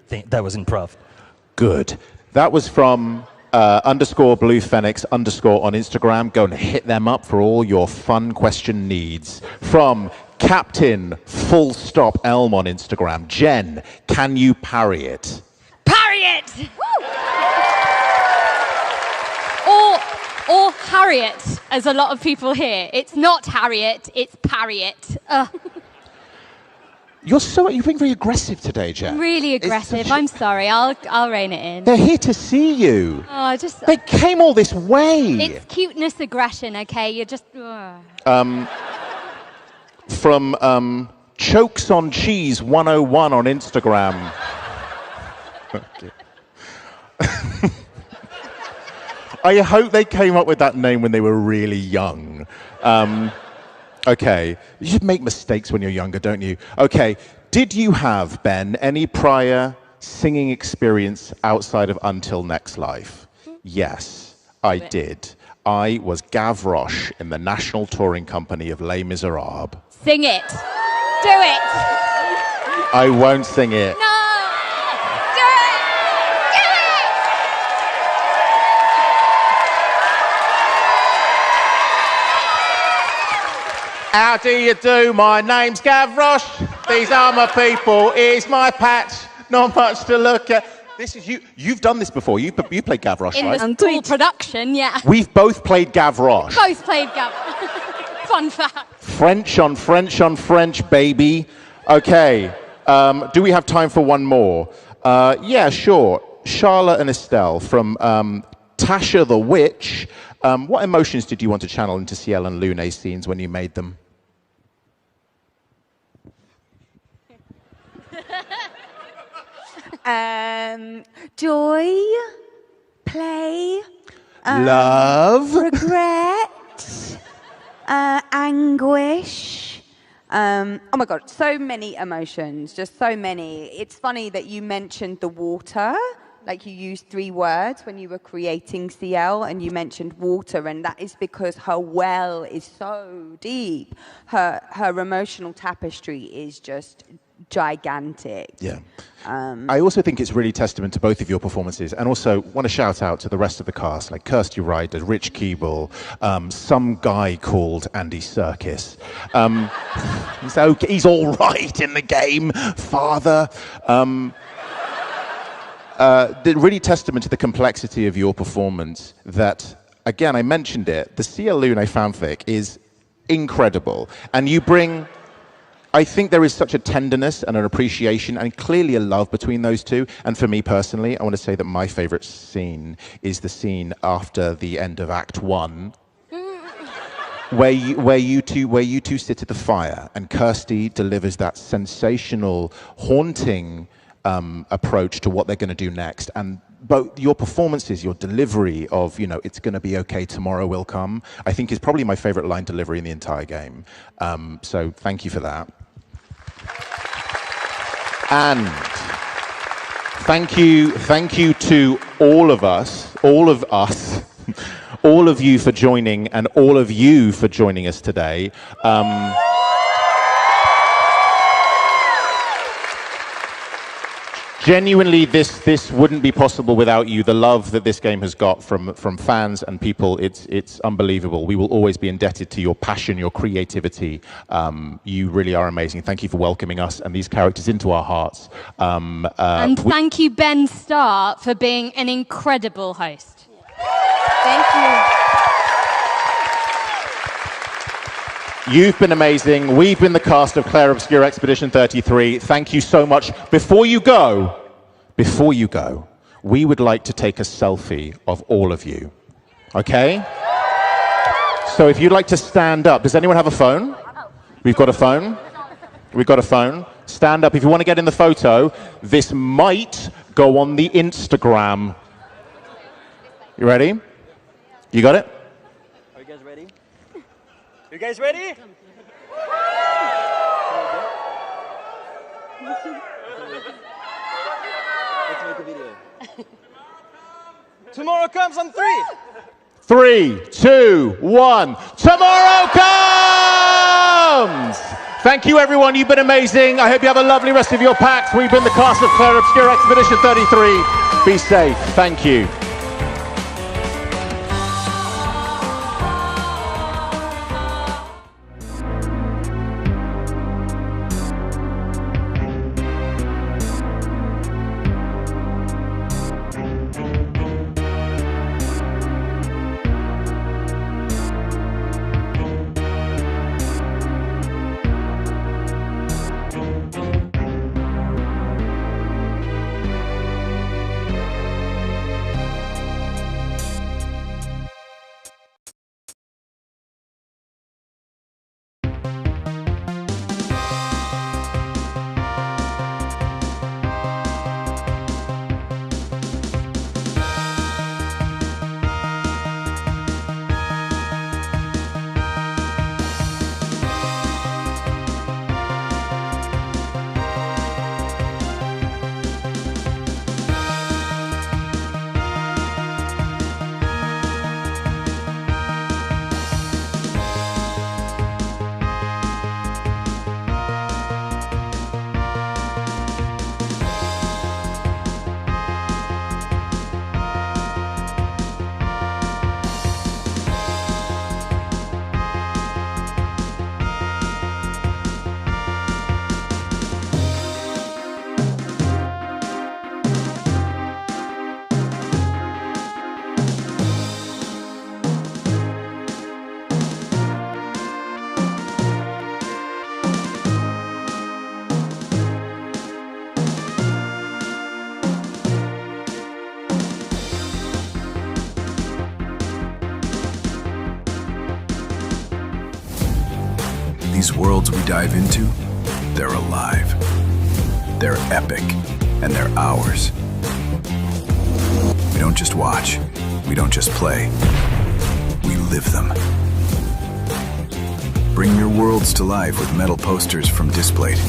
Speaker 20: thing. That was improv.
Speaker 18: Good. That was from _Blue Phoenix_ on Instagram. Go and hit them up for all your fun question needs. From Captain Elm on Instagram. Jen, can you parry it?
Speaker 2: Parry it! Woo! Or Harriet, as a lot of people hear. It's not Harriet, it's parry it.
Speaker 18: You're being very aggressive today, Jen.
Speaker 2: Really aggressive. I'm sorry. I'll rein it in.
Speaker 18: They're here to see you.
Speaker 2: Oh,
Speaker 18: they came all this way.
Speaker 2: It's cuteness aggression, okay? You're just.
Speaker 18: From Chokes on Cheese 101 on Instagram. I hope they came up with that name when they were really young. Okay, you should make mistakes when you're younger, don't you? Okay, did you have, Ben, any prior singing experience outside of Until Next Life? Yes, I did. I was Gavroche in the National Touring Company of Les Miserables.
Speaker 2: Sing it. Do it.
Speaker 18: I won't sing it.
Speaker 2: No. Do it. Do it.
Speaker 18: How do you do? My name's Gavroche. These are my people. Here's my patch. Not much to look at. This is you. You've done this before. You played Gavroche,
Speaker 2: In
Speaker 18: right?
Speaker 2: the full production, yeah.
Speaker 18: We've both played Gavroche.
Speaker 2: Both played Gav. Fun fact.
Speaker 18: French on French on French, baby. Okay. Do we have time for one more? Yeah, sure. Charlotte and Estelle from Tasha the Witch. What emotions did you want to channel into Ciel and Lune's scenes when you made them?
Speaker 22: Joy, play,
Speaker 18: love,
Speaker 22: regret, anguish. Oh my God, so many emotions, just so many. It's funny that you mentioned the water, like you used 3 words when you were creating Ciel, and you mentioned water, and that is because her well is so deep. Her emotional tapestry is just gigantic.
Speaker 18: Yeah. I also think it's really testament to both of your performances, and also want to shout out to the rest of the cast, like Kirsty Ryder, Rich Keeble, some guy called Andy Serkis. He's okay, he's all right in the game, father. Really testament to the complexity of your performance that, again, I mentioned it, the Ciel Lune fanfic is incredible, and you bring... I think there is such a tenderness and an appreciation and clearly a love between those two. And for me personally, I want to say that my favorite scene is the scene after the end of Act 1, where you two sit at the fire and Kirsty delivers that sensational, haunting approach to what they're going to do next. And both your performances, your delivery of, you know, it's going to be okay, tomorrow will come, I think is probably my favorite line delivery in the entire game. So thank you for that. And thank you to all of us, all of you for joining, and all of you for joining us today. Genuinely, this wouldn't be possible without you. The love that this game has got from fans and people, it's unbelievable. We will always be indebted to your passion, your creativity. You really are amazing. Thank you for welcoming us and these characters into our hearts.
Speaker 2: And thank you, Ben Starr, for being an incredible host.
Speaker 22: Thank you.
Speaker 18: You've been amazing. We've been the cast of Clair Obscur Expedition 33. Thank you so much. Before you go, we would like to take a selfie of all of you. Okay? So if you'd like to stand up. Does anyone have a phone? We've got a phone. We've got a phone. Stand up. If you want to get in the photo, this might go on the Instagram. You ready? You got it?
Speaker 20: Are you guys ready? You guys ready? Let's make a video. Tomorrow comes on 3.
Speaker 18: 3, 2, 1. Tomorrow comes! Thank you, everyone. You've been amazing. I hope you have a lovely rest of your PAX. We've been the cast of Clair Obscur Expedition 33. Be safe. Thank you.
Speaker 9: These worlds we dive into, they're alive. They're epic, and they're ours. We don't just watch, we don't just play, we live them. Bring your worlds to life with metal posters from Displate.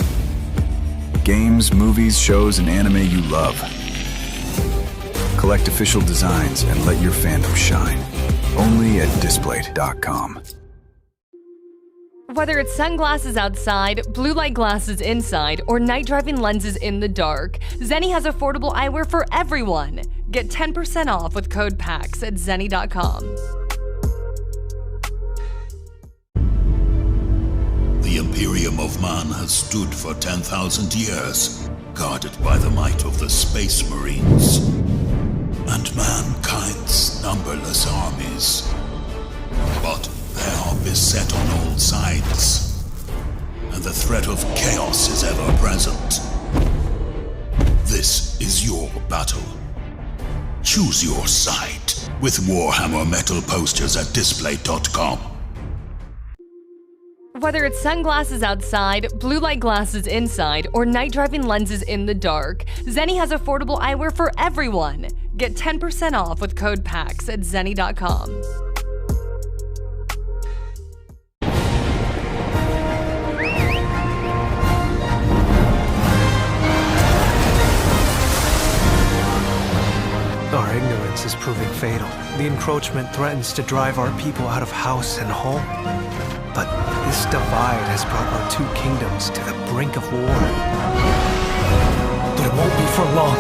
Speaker 9: Games, movies, shows, and anime you love. Collect official designs and let your fandom shine. Only at Displate.com.
Speaker 1: Whether it's sunglasses outside, blue light glasses inside, or night driving lenses in the dark, Zenni has affordable eyewear for everyone. Get 10% off with code PAX at Zenni.com.
Speaker 10: The Imperium of Man has stood for 10,000 years, guarded by the might of the Space Marines and mankind's numberless armies. But they are beset on all sides, and the threat of chaos is ever present. This is your battle. Choose your side with Warhammer metal posters at Displate.com.
Speaker 1: Whether it's sunglasses outside, blue light glasses inside, or night driving lenses in the dark, Zenni has affordable eyewear for everyone. Get 10% off with code PAX at Zenni.com.
Speaker 23: Our ignorance is proving fatal. The encroachment threatens to drive our people out of house and home. But this divide has brought our two kingdoms to the brink of war. But it won't be for long.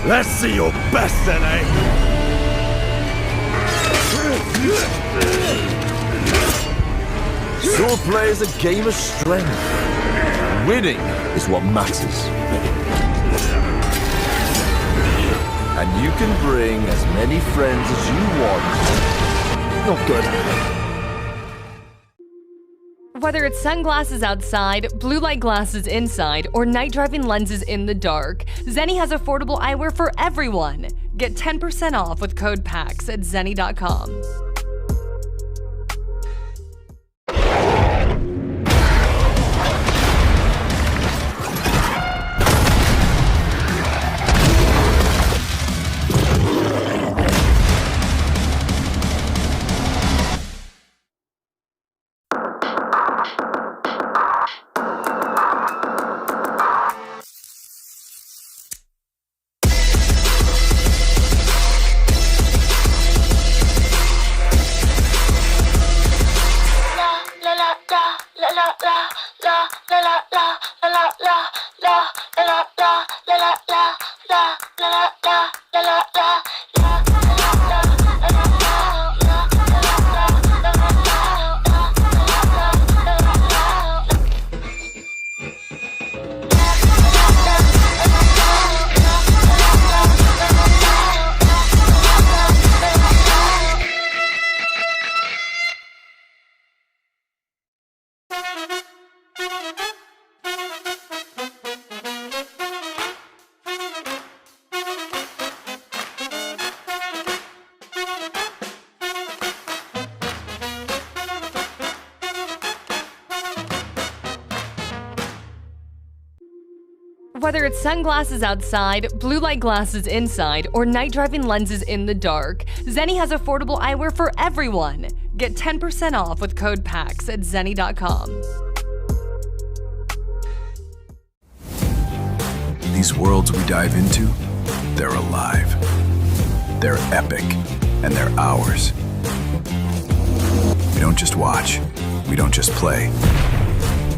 Speaker 12: Let's see your best, then, eh? Swordplay is a game of strength. Winning is what matters. And you can bring as many friends as you want. Not good.
Speaker 1: Whether it's sunglasses outside, blue light glasses inside, or night driving lenses in the dark, Zenni has affordable eyewear for everyone. Get 10% off with code PAX at Zenni.com. Whether it's sunglasses outside, blue light glasses inside, or night driving lenses in the dark, Zenni has affordable eyewear for everyone. Get 10% off with code PAX at Zenni.com.
Speaker 9: These worlds we dive into, they're alive. They're epic, and they're ours. We don't just watch, we don't just play,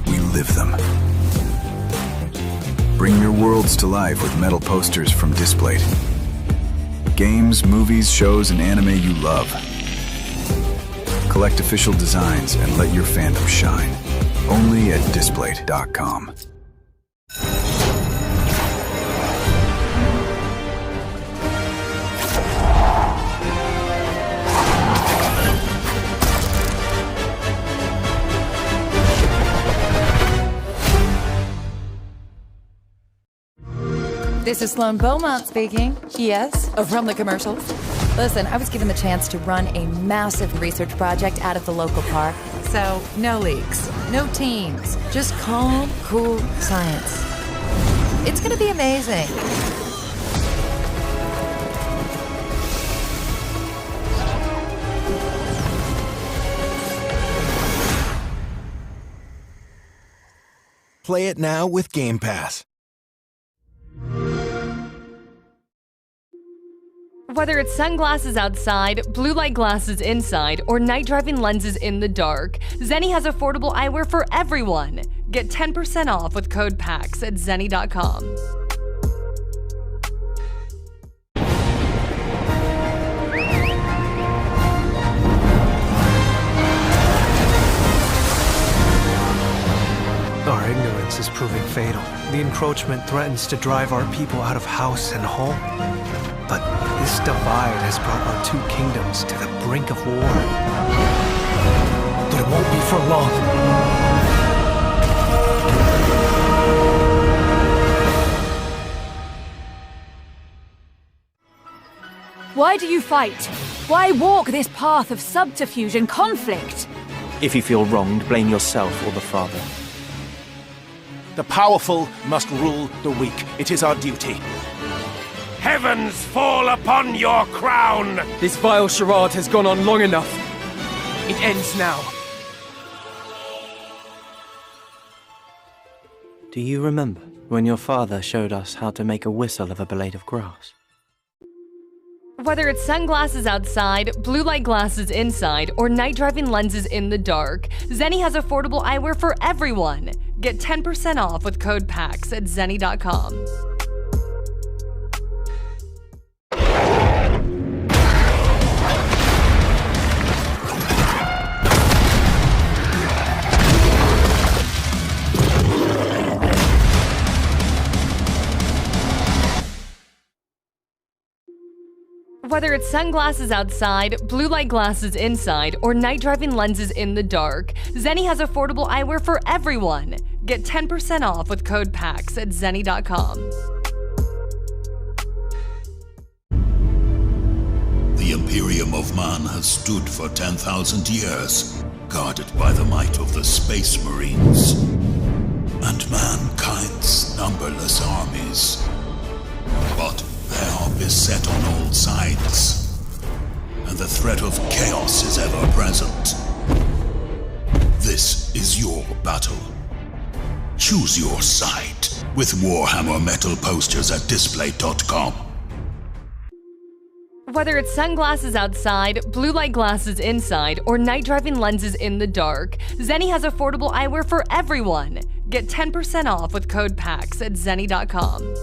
Speaker 9: we live them. Bring your worlds to life with metal posters from Displate. Games, movies, shows, and anime you love. Collect official designs and let your fandom shine. Only at Displate.com.
Speaker 4: This is Sloan Beaumont speaking. Yes, from the commercials. Listen, I was given the chance to run a massive research project out at the local park. So, no leaks, no teams, just calm, cool science. It's gonna be amazing.
Speaker 8: Play it now with Game Pass.
Speaker 1: Whether it's sunglasses outside, blue light glasses inside, or night driving lenses in the dark, Zenni has affordable eyewear for everyone. Get 10% off with code PAX at zenni.com.
Speaker 23: Our ignorance is proving fatal. The encroachment threatens to drive our people out of house and home. But this divide has brought our two kingdoms to the brink of war. But it won't be for long.
Speaker 11: Why do you fight? Why walk this path of subterfuge and conflict?
Speaker 7: If you feel wronged, blame yourself or the father.
Speaker 12: The powerful must rule the weak. It is our duty.
Speaker 24: Heavens fall upon your crown!
Speaker 25: This vile charade has gone on long enough. It ends now.
Speaker 7: Do you remember when your father showed us how to make a whistle of a blade of grass?
Speaker 1: Whether it's sunglasses outside, blue light glasses inside, or night driving lenses in the dark, Zenni has affordable eyewear for everyone. Get 10% off with code PAX at zenni.com. Whether it's sunglasses outside, blue light glasses inside, or night driving lenses in the dark, Zenni has affordable eyewear for everyone. Get 10% off with code PAX at zenni.com.
Speaker 10: The Imperium of Man has stood for 10,000 years, guarded by the might of the Space Marines and mankind's numberless armies. But they are beset on all sides, and the threat of chaos is ever present. This is your battle. Choose your side with Warhammer Metal posters at display.com.
Speaker 1: Whether it's sunglasses outside, blue light glasses inside, or night driving lenses in the dark, Zenni has affordable eyewear for everyone. Get 10% off with code PAX at zenni.com.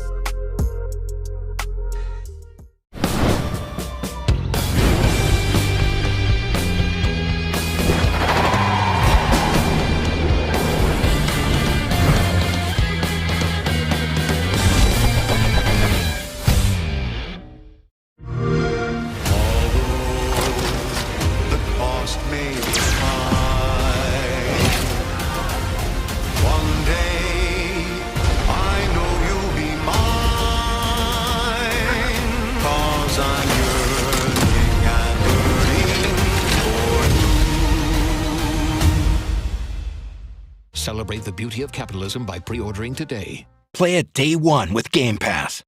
Speaker 8: Celebrate the beauty of capitalism by pre-ordering today. Play it day one with Game Pass.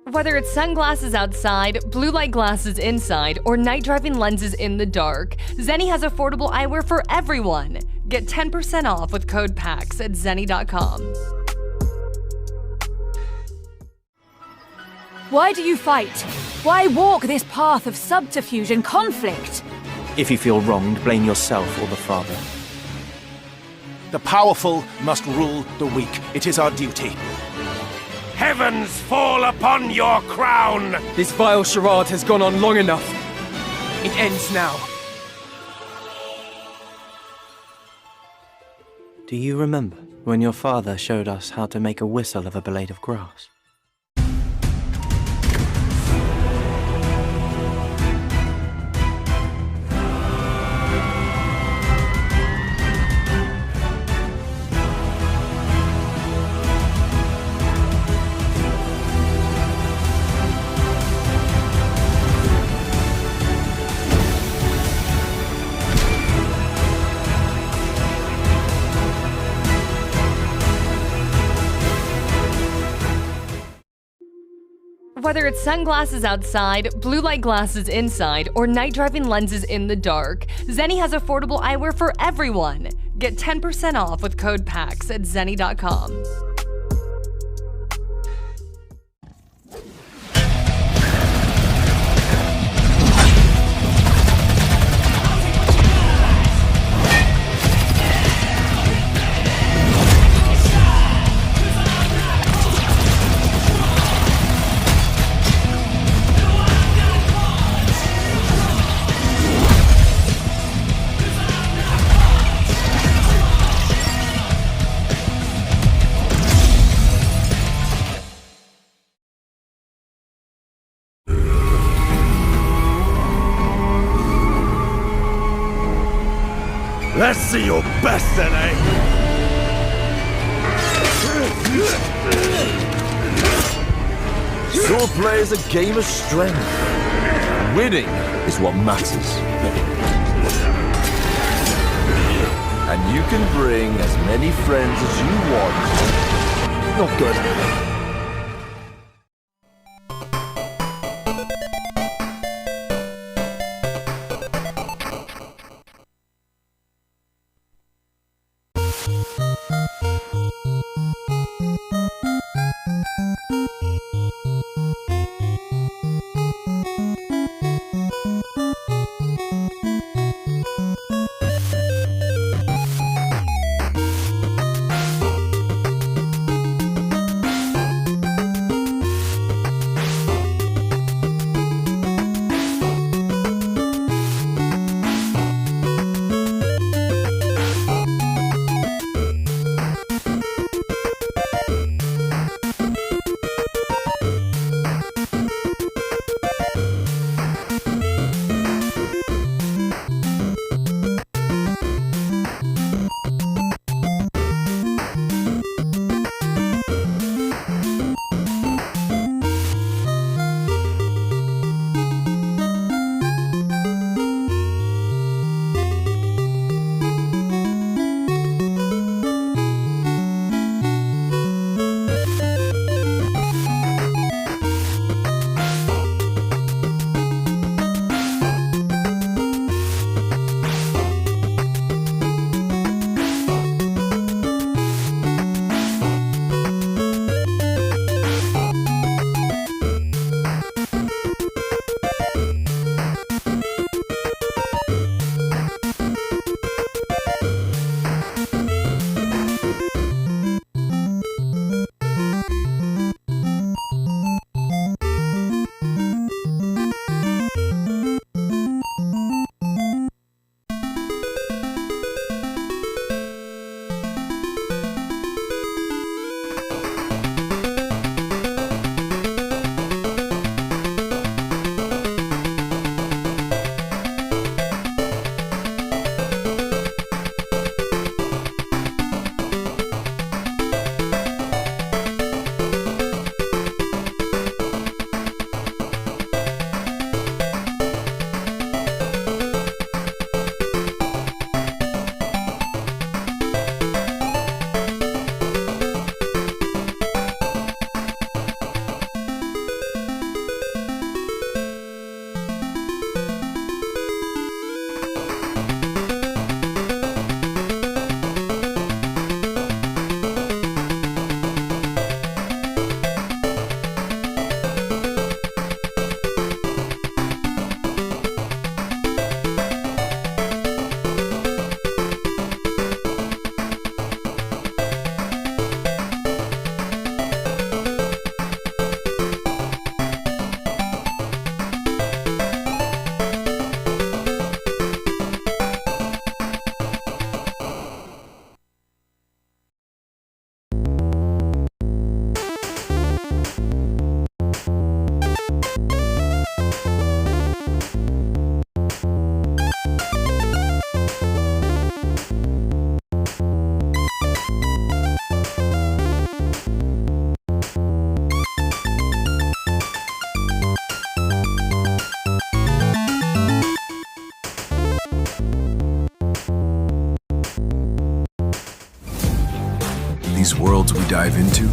Speaker 1: Whether it's sunglasses outside, blue light glasses inside, or night driving lenses in the dark, Zenni has affordable eyewear for everyone. Get 10% off with code PAX at zenni.com.
Speaker 11: Why do you fight? Why walk this path of subterfuge and conflict?
Speaker 7: If you feel wronged, blame yourself or the father.
Speaker 12: The powerful must rule the weak. It is our duty.
Speaker 24: Heavens fall upon your crown!
Speaker 25: This vile charade has gone on long enough. It ends now.
Speaker 7: Do you remember when your father showed us how to make a whistle of a blade of grass?
Speaker 1: Whether it's sunglasses outside, blue light glasses inside, or night driving lenses in the dark, Zenni has affordable eyewear for everyone. Get 10% off with code PAX at zenni.com.
Speaker 12: Let's see your best then, eh? Swordplay is a game of strength. Winning is what matters. And you can bring as many friends as you want. Not good.
Speaker 9: These worlds we dive into,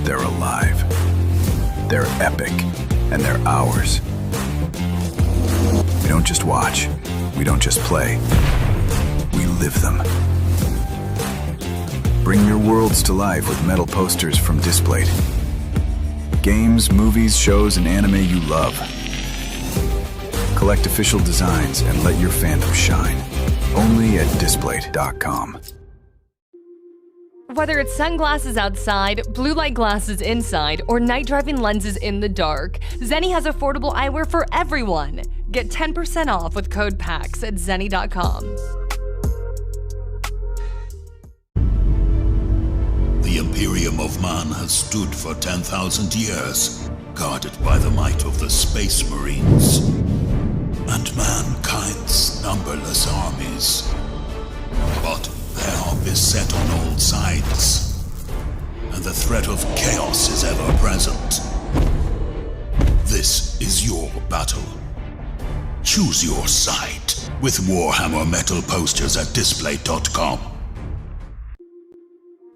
Speaker 9: they're alive. They're epic, and they're ours. We don't just watch. We don't just play. We live them. Bring your worlds to life with metal posters from Displate. Games, movies, shows, and anime you love. Collect official designs and let your fandom shine. Only at Displate.com.
Speaker 1: Whether it's sunglasses outside, blue light glasses inside, or night driving lenses in the dark, Zenni has affordable eyewear for everyone. Get 10% off with code PAX at Zenni.com.
Speaker 10: The Imperium of Man has stood for 10,000 years, guarded by the might of the Space Marines and mankind's numberless armies. But they are beset on all sides, and the threat of chaos is ever present. This is your battle. Choose your side with Warhammer metal posters at Displate.com.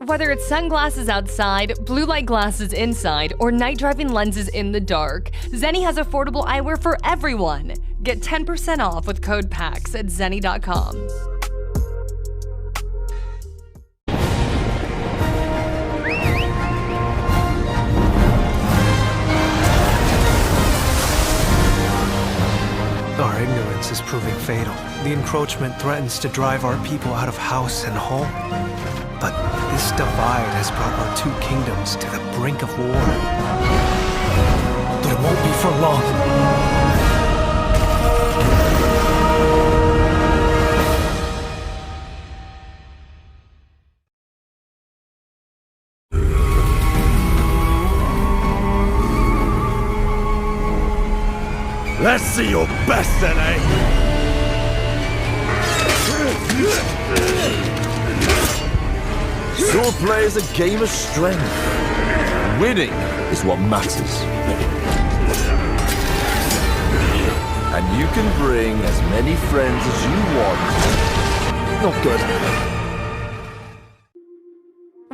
Speaker 1: Whether it's sunglasses outside, blue light glasses inside, or night driving lenses in the dark, Zenni has affordable eyewear for everyone. Get 10% off with code PAX at Zenni.com.
Speaker 23: Our ignorance is proving fatal. The encroachment threatens to drive our people out of house and home. But this divide has brought our two kingdoms to the brink of war. But it won't be for long.
Speaker 24: Let's see your best then, eh?
Speaker 12: Swordplay is a game of strength. Winning is what matters. And you can bring as many friends as you want. Not good.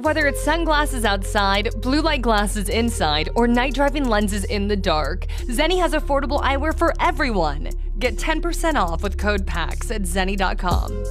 Speaker 1: Whether it's sunglasses outside, blue light glasses inside, or night driving lenses in the dark, Zenni has affordable eyewear for everyone. Get 10% off with code PAX at Zenni.com.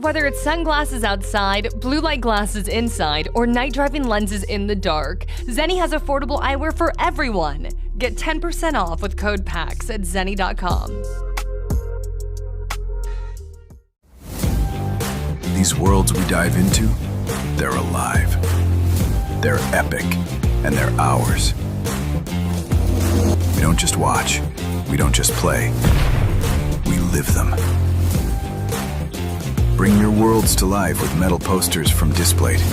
Speaker 1: Whether it's sunglasses outside, blue light glasses inside, or night driving lenses in the dark, Zenni has affordable eyewear for everyone. Get 10% off with code PAX at zenni.com.
Speaker 9: These worlds we dive into, they're alive. They're epic, and they're ours. We don't just watch, we don't just play, we live them. Bring your worlds to life with metal posters from Displate.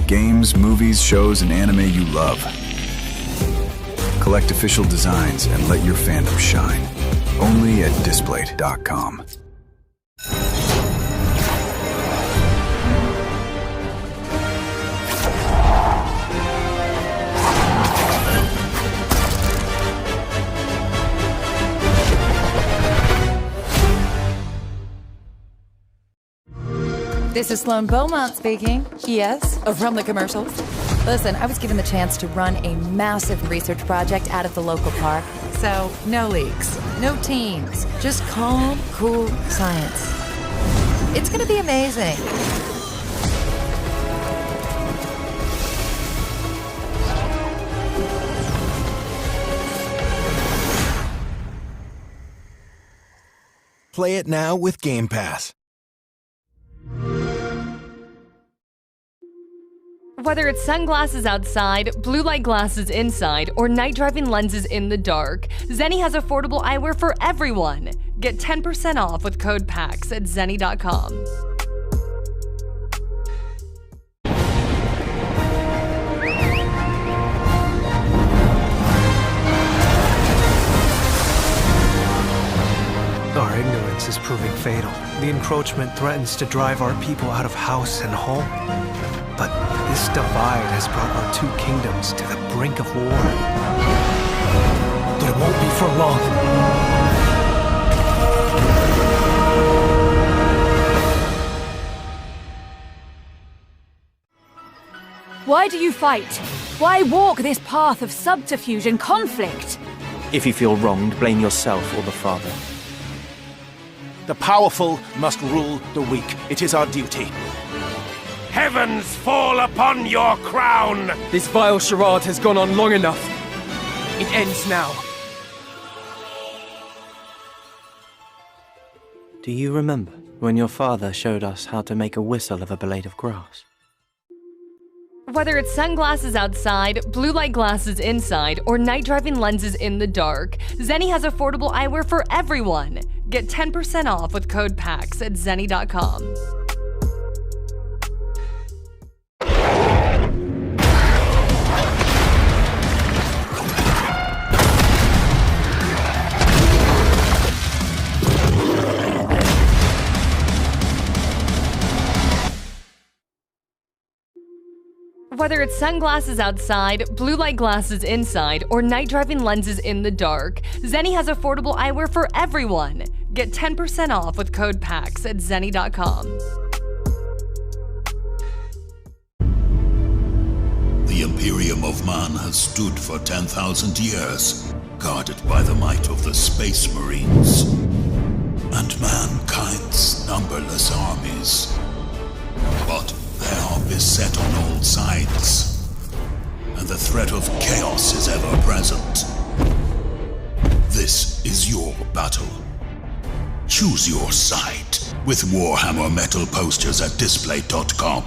Speaker 9: Games, movies, shows, and anime you love. Collect official designs and let your fandom shine. Only at Displate.com.
Speaker 4: This is Sloan Beaumont speaking. Yes, from the commercials. Listen, I was given the chance to run a massive research project out of the local park. So, no leaks, no teams, just calm, cool science. It's gonna be amazing.
Speaker 8: Play it now with Game Pass.
Speaker 1: Whether it's sunglasses outside, blue light glasses inside, or night driving lenses in the dark, Zenni has affordable eyewear for everyone. Get 10% off with code PAX at zenni.com.
Speaker 23: Our ignorance is proving fatal. The encroachment threatens to drive our people out of house and home. But this divide has brought our two kingdoms to the brink of war. But it won't be for long.
Speaker 11: Why do you fight? Why walk this path of subterfuge and conflict?
Speaker 7: If you feel wronged, blame yourself or the father.
Speaker 13: The powerful must rule the weak. It is our duty.
Speaker 25: Heavens fall upon your crown! This vile charade has gone on long enough. It ends now.
Speaker 7: Do you remember when your father showed us how to make a whistle of a blade of grass?
Speaker 1: Whether it's sunglasses outside, blue light glasses inside, or night driving lenses in the dark, Zenni has affordable eyewear for everyone. Get 10% off with code PAX at zenni.com. Whether it's sunglasses outside, blue light glasses inside, or night driving lenses in the dark, Zenni has affordable eyewear for everyone. Get 10% off with code PAX at zenni.com.
Speaker 10: The Imperium of Man has stood for 10,000 years, guarded by the might of the Space Marines and mankind's numberless armies. But they are beset on all sides, and the threat of chaos is ever present. This is your battle. Choose your side with Warhammer metal posters at Displate.com.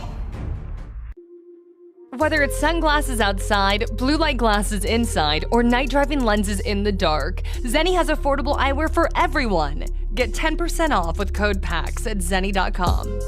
Speaker 1: Whether it's sunglasses outside, blue light glasses inside, or night driving lenses in the dark, Zenni has affordable eyewear for everyone. Get 10% off with code PAX at zenni.com.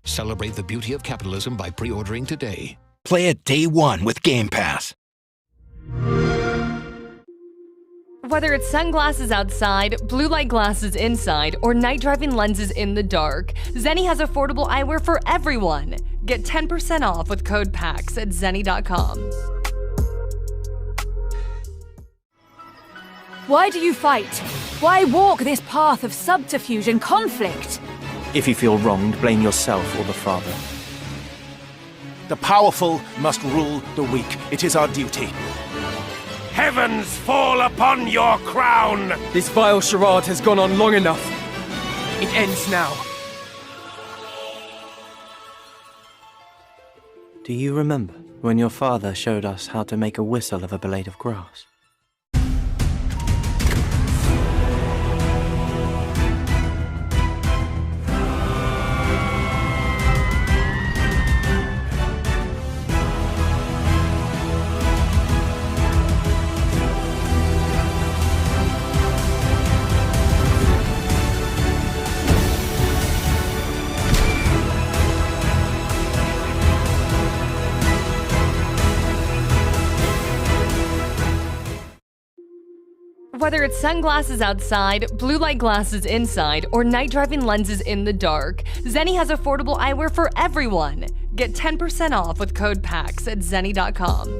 Speaker 8: Celebrate the beauty of capitalism by pre-ordering today. Play it day one with Game Pass.
Speaker 1: Whether it's sunglasses outside, blue light glasses inside, or night driving lenses in the dark, Zenni has affordable eyewear for everyone. Get 10% off with code PAX at zenni.com.
Speaker 11: Why do you fight? Why walk this path of subterfuge and conflict?
Speaker 7: If you feel wronged, blame yourself or the father.
Speaker 13: The powerful must rule the weak. It is our duty.
Speaker 25: Heavens fall upon your crown! This vile charade has gone on long enough. It ends now.
Speaker 7: Do you remember when your father showed us how to make a whistle of a blade of grass?
Speaker 1: Whether it's sunglasses outside, blue light glasses inside, or night driving lenses in the dark, Zenni has affordable eyewear for everyone. Get 10% off with code PAX at zenni.com.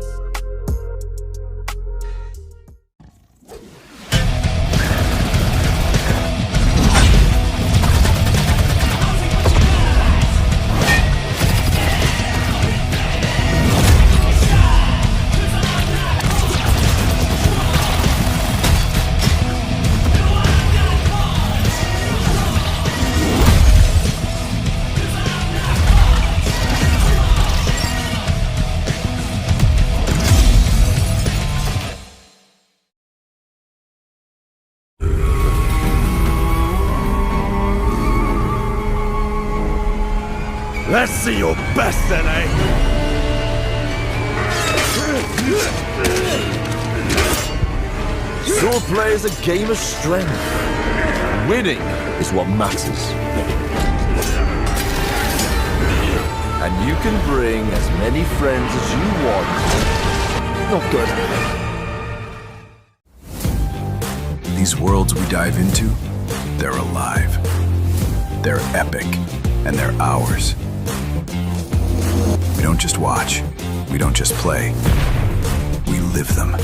Speaker 24: Let's see your best then, eh? Sword play is a game of strength. Winning is what matters. And you can bring as many friends as you want. Not good.
Speaker 9: These worlds we dive into, they're alive. They're epic, and they're ours. We don't just watch. We don't just play. We live them.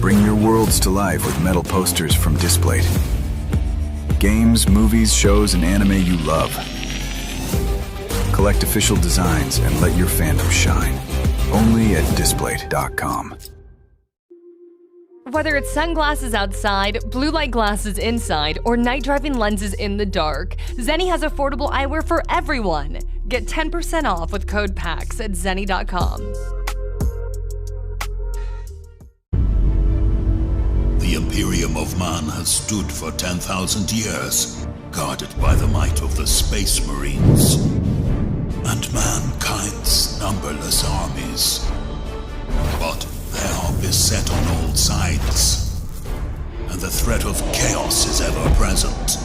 Speaker 9: Bring your worlds to life with metal posters from Displate. Games, movies, shows, and anime you love. Collect official designs and let your fandom shine. Only at Displate.com.
Speaker 1: Whether it's sunglasses outside, blue light glasses inside, or night driving lenses in the dark, Zenni has affordable eyewear for everyone. Get 10% off with code PAX at zenni.com.
Speaker 10: The Imperium of Man has stood for 10,000 years, guarded by the might of the Space Marines and mankind's numberless armies. But they are beset on all sides, and the threat of chaos is ever present.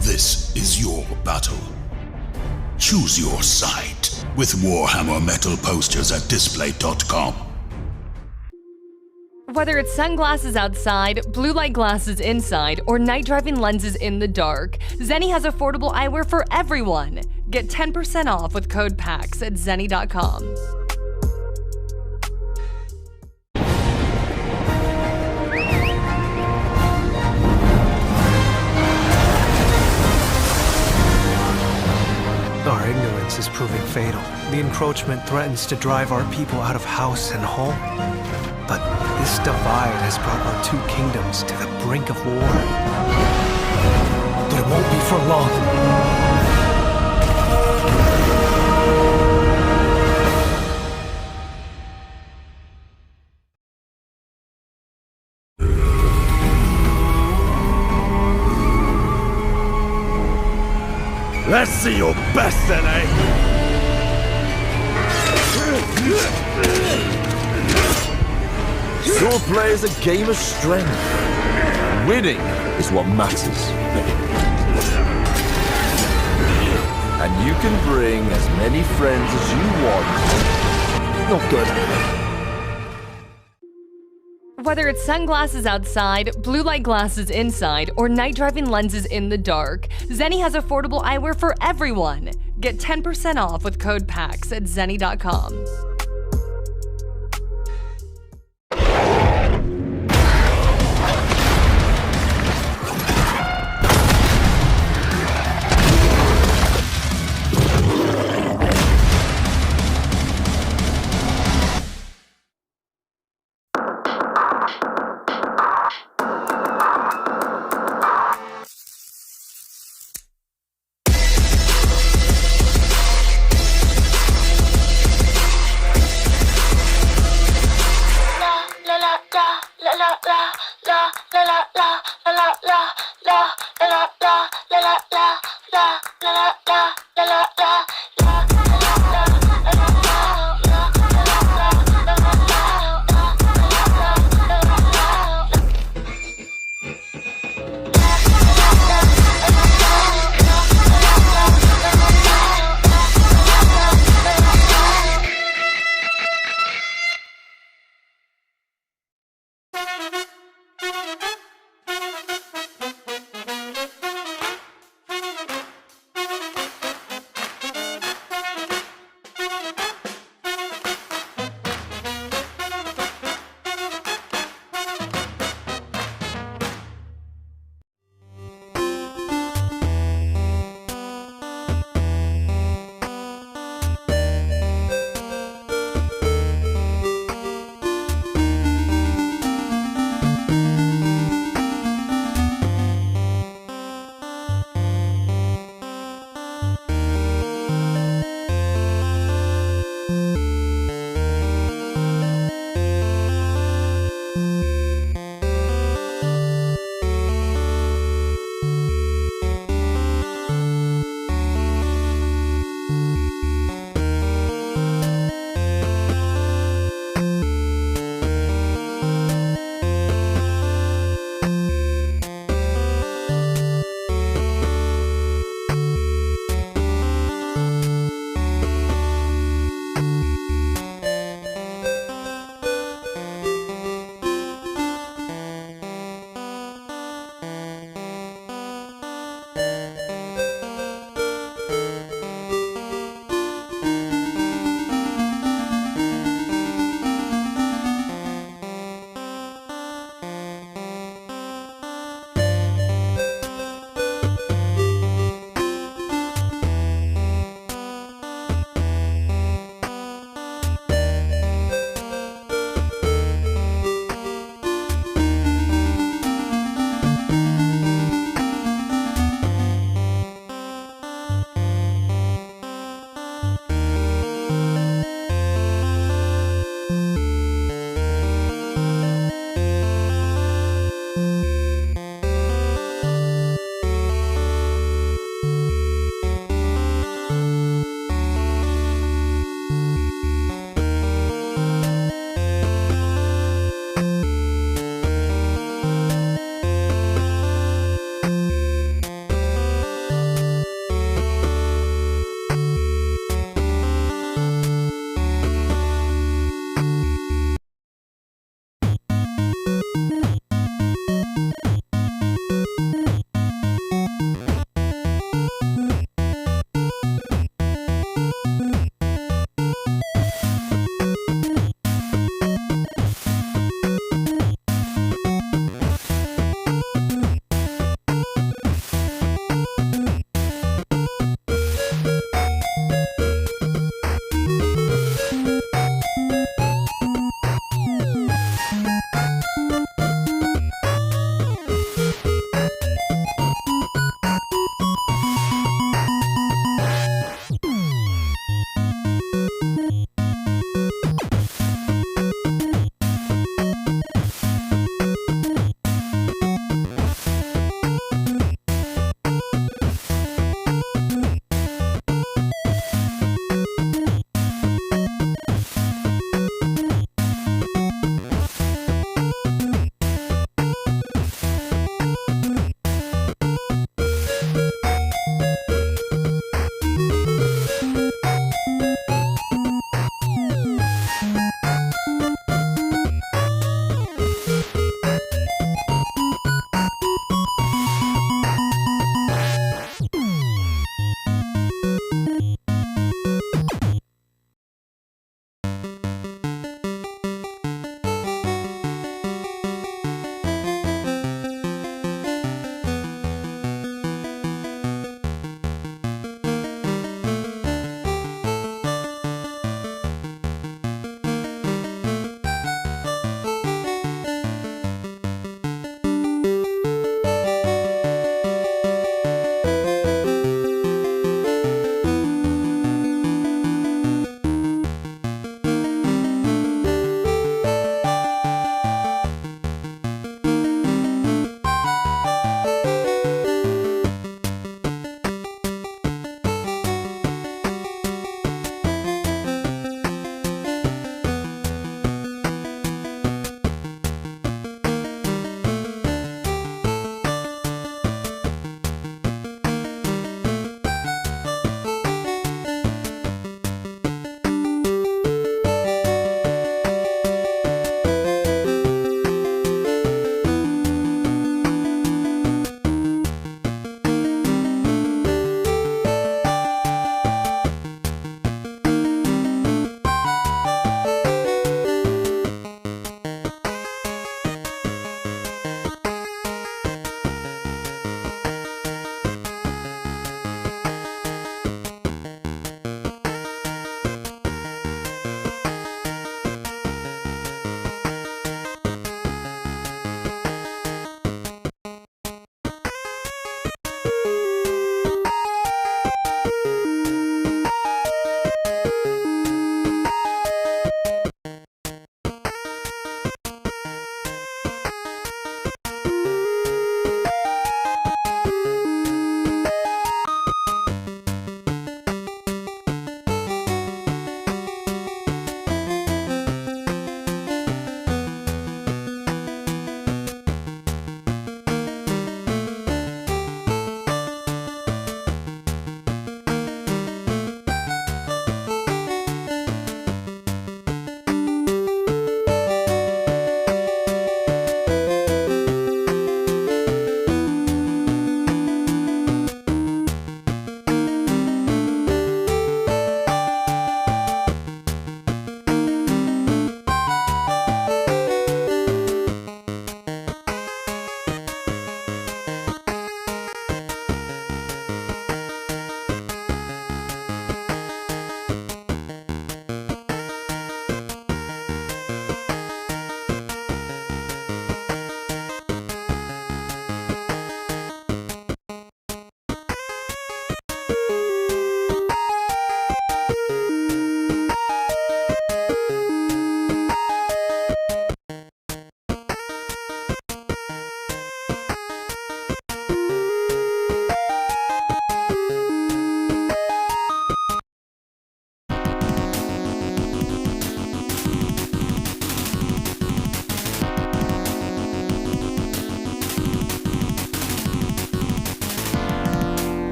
Speaker 10: This is your battle. Choose your side with Warhammer metal posters at Displate.com.
Speaker 1: Whether it's sunglasses outside, blue light glasses inside, or night driving lenses in the dark, Zenni has affordable eyewear for everyone. Get 10% off with code PAX at zenni.com.
Speaker 23: Our ignorance is proving fatal. The encroachment threatens to drive our people out of house and home. But this divide has brought our two kingdoms to the brink of war. But it won't be for long.
Speaker 24: Let's see your best then, eh? Sword play is a game of strength. Winning is what matters.
Speaker 12: And you can bring as many friends as you want. Not good.
Speaker 1: Whether it's sunglasses outside, blue light glasses inside, or night driving lenses in the dark, Zenni has affordable eyewear for everyone. Get 10% off with code PAX at zenni.com.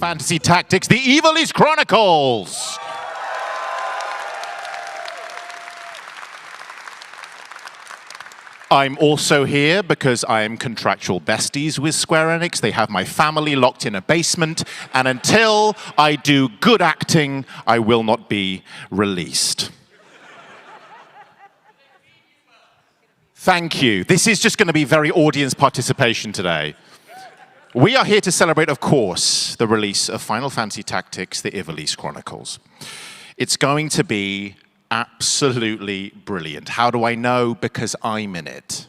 Speaker 18: Fantasy Tactics, The Evil East Chronicles. I'm also here because I am contractual besties with Square Enix. They have my family locked in a basement, and until I do good acting, I will not be released. Thank you. This is just going to be very audience participation today. We are here to celebrate, of course, the release of Final Fantasy Tactics, The Evil East Chronicles. It's going to be absolutely brilliant. How do I know? Because I'm in it.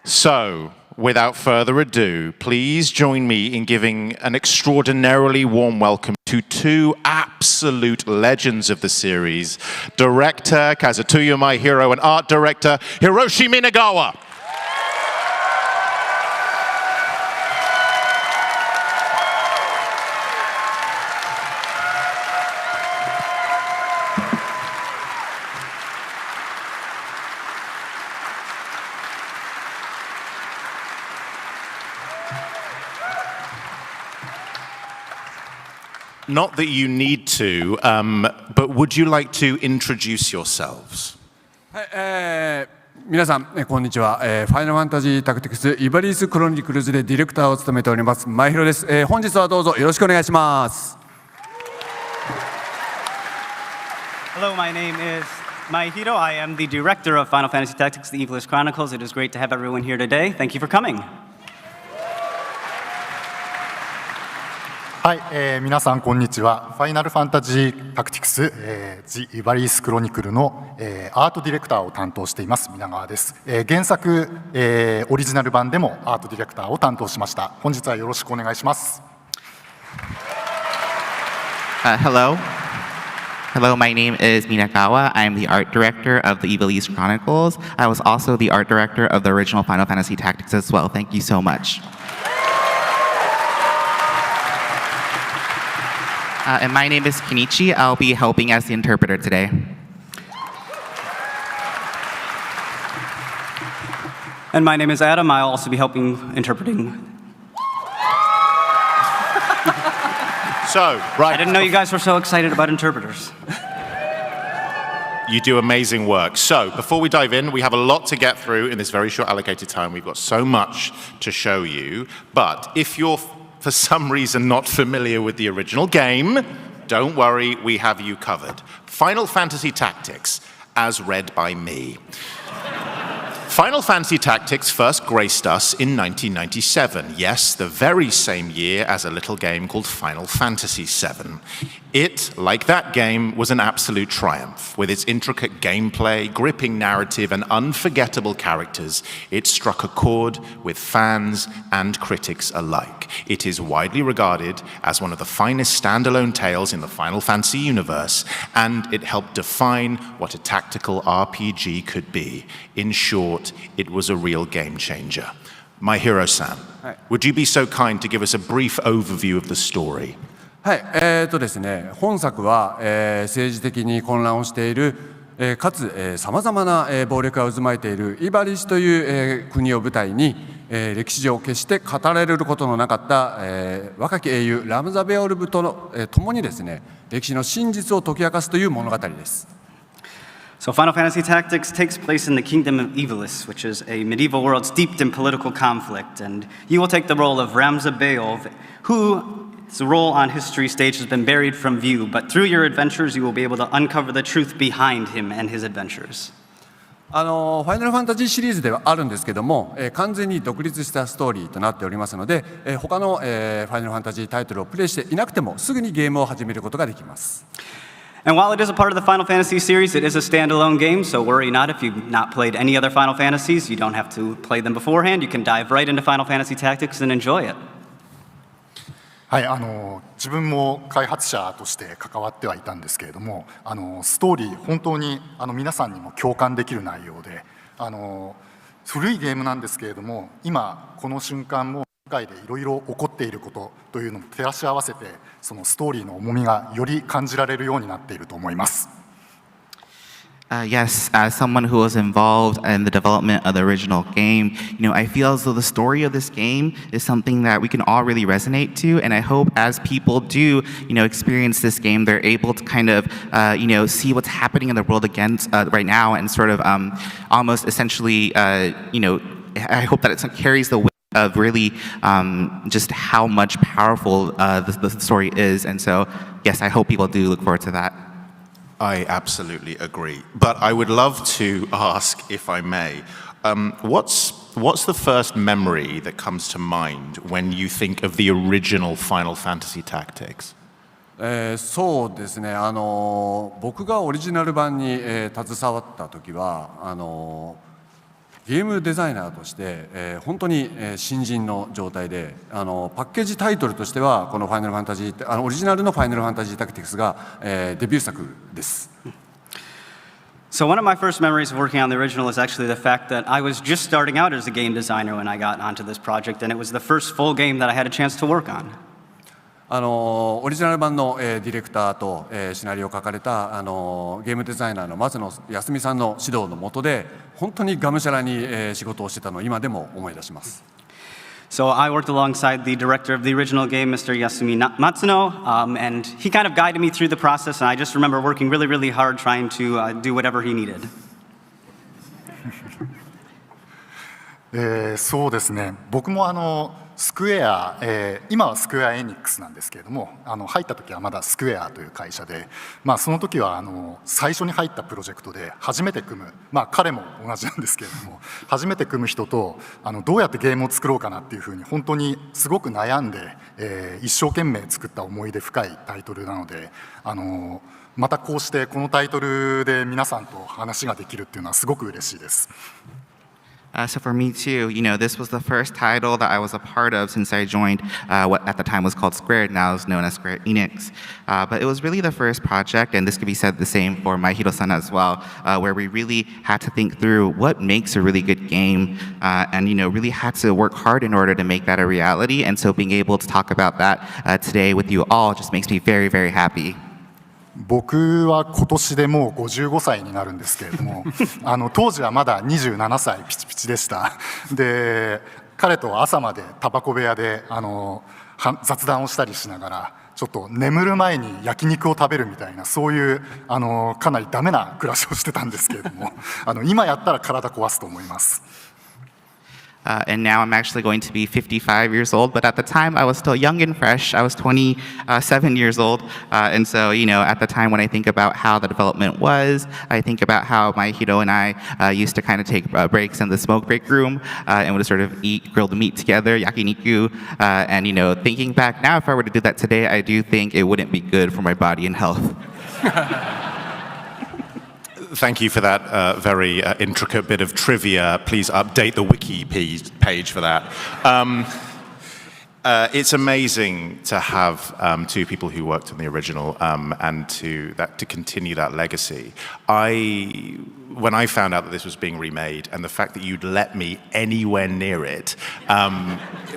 Speaker 18: So, without further ado, please join me in giving an extraordinarily warm welcome to two absolute legends of the series, director Kazutoyo Maehiro and art director Hiroshi Minagawa. Not that you need to, but would you like to introduce yourselves?
Speaker 3: 皆さん、こんにちは。ファイナルファンタジータクティクスイバリースクロニクルズでディレクターを務めております、前広です。本日はどうぞよろしくお願いします。
Speaker 14: Hello, my name is Maehiro. I am the director of Final Fantasy Tactics, The Evilest Chronicles. It is great to have everyone here today. Thank you for coming.
Speaker 15: はい、皆さんこんにちは。ファイナルファンタジータクティクス、ジ・イバリースクロニクルの、アートディレクターを担当しています皆川です。原作、オリジナル版でもアートディレクターを担当しました。本日はよろしくお願いします。
Speaker 16: Hello, my name is Minagawa. I am the art director of the Evilest Chronicles. I was also the art director of the original Final Fantasy Tactics as well. Thank you so much. And my name is Kenichi. I'll be helping as the interpreter today.
Speaker 14: And my name is Adam. I'll also be helping interpreting.
Speaker 18: So, right.
Speaker 14: I didn't know you guys were so excited about interpreters.
Speaker 18: You do amazing work. So, before we dive in, we have a lot to get through in this very short allocated time. We've got so much to show you. But if you're for some reason not familiar with the original game, don't worry, we have you covered. Final Fantasy Tactics, as read by me. Final Fantasy Tactics first graced us in 1997. Yes, the very same year as a little game called Final Fantasy VII. It, like that game, was an absolute triumph. With its intricate gameplay, gripping narrative, and unforgettable characters, it struck a chord with fans and critics alike. It is widely regarded as one of the finest standalone tales in the Final Fantasy universe, and it helped define what a tactical RPG could be. In short, it was a real game changer. Maehiro-san, would you be so kind to give us a brief overview of the story?
Speaker 3: はい、ですね、本作は、政治的に混乱をしている、かつさまざまな、暴力が渦巻いているイバリスという、国を舞台に、歴史上決して語られることのなかった、若き英雄ラムザ・ベオルブとの、共にですね、歴史の真実を解き明かすという物語です。
Speaker 14: So Final Fantasy Tactics takes place in the Kingdom of Evilus, which is a medieval world steeped in political conflict, and you will take the role of Ramza Beov, whose role on history stage has been buried from view, but through your adventures you will be able to uncover the truth behind him and his adventures.
Speaker 3: ファイナルファンタジーシリーズではあるんですけども、完全に独立したストーリーとなっておりますので、他の、ファイナルファンタジータイトルをプレイしていなくてもすぐにゲームを始めることができます。
Speaker 14: And while it is a part of the Final Fantasy series, it is a standalone game, so worry not if you've not played any other Final Fantasies. You don't have to play them beforehand. You can dive right into Final Fantasy Tactics and enjoy it.
Speaker 15: はい、自分も開発者として関わってはいたんですけれども、ストーリー本当に皆さんにも共感できる内容で、古いゲームなんですけれども、今この瞬間も世界でいろいろ起こっていることというのも照らし合わせて、そのストーリーの重みがより感じられるようになっていると思います。
Speaker 16: Yes, as someone who was involved in the development of the original game, I feel as though the story of this game is something that we can all really resonate to, and I hope as people do, experience this game, they're able to kind of, see what's happening in the world against right now, and sort of almost essentially, I hope that it carries the weight of really just how much powerful the story is, and so yes, I hope people do look forward to that.
Speaker 18: I absolutely agree. But I would love to ask, if I may, what's the first memory that comes to mind when you think of the original Final Fantasy Tactics?
Speaker 3: そうですね、僕がオリジナル版に、携わった時はゲームデザイナーとして、本当に、新人の状態でパッケージタイトルとしてはこのファイナルファンタジーオリジナルのファイナルファンタジータクティクスが、デビュー作です。
Speaker 14: So one of my first memories of working on the original is actually the fact that I was just starting out as a game designer when I got onto this project, and it was the first full game that I had a chance to work on.
Speaker 3: オリジナル版の、ディレクターと、シナリオを書かれたゲームデザイナーの松野康美さんの指導の下で本当にがむしゃらに、仕事をしてたのを今でも思い出します。
Speaker 14: So I worked alongside the director of the original game, Mr. Yasumi Matsuno, and he kind of guided me through the process, and I just remember working really, really hard trying to do whatever he needed.
Speaker 15: そうですね、僕もスクエア、今はスクエアエニックスなんですけれども、入った時はまだスクエアという会社で、その時は最初に入ったプロジェクトで初めて組む、彼も同じなんですけれども、初めて組む人とどうやってゲームを作ろうかなっていうふうに本当にすごく悩んで、一生懸命作った思い出深いタイトルなので、またこうしてこのタイトルで皆さんと話ができるっていうのはすごく嬉しいです。
Speaker 16: So for me too, this was the first title that I was a part of since I joined what at the time was called Square, now is known as Square Enix. But it was really the first project, and this could be said the same for Mahiro-san as well, where we really had to think through what makes a really good game, and really had to work hard in order to make that a reality. And so being able to talk about that today with you all just makes me very, very happy.
Speaker 15: 僕は今年でもう55歳になるんですけれども当時はまだ27歳ピチピチでした。で彼と朝までタバコ部屋で雑談をしたりしながらちょっと眠る前に焼肉を食べるみたいなそういうかなりダメな暮らしをしてたんですけれども今やったら体壊すと思います。
Speaker 16: And now I'm actually going to be 55 years old, but at the time I was still young and fresh. I was 27 years old. And so, at the time when I think about how the development was, I think about how my Hiro and I used to kind of take breaks in the smoke break room and would sort of eat grilled meat together, yakiniku. And, thinking back now, if I were to do that today, I do think it wouldn't be good for my body and health.
Speaker 18: Thank you for that very intricate bit of trivia. Please update the wiki page for that. It's amazing to have two people who worked on the original and to continue that legacy. When I found out that this was being remade and the fact that you'd let me anywhere near it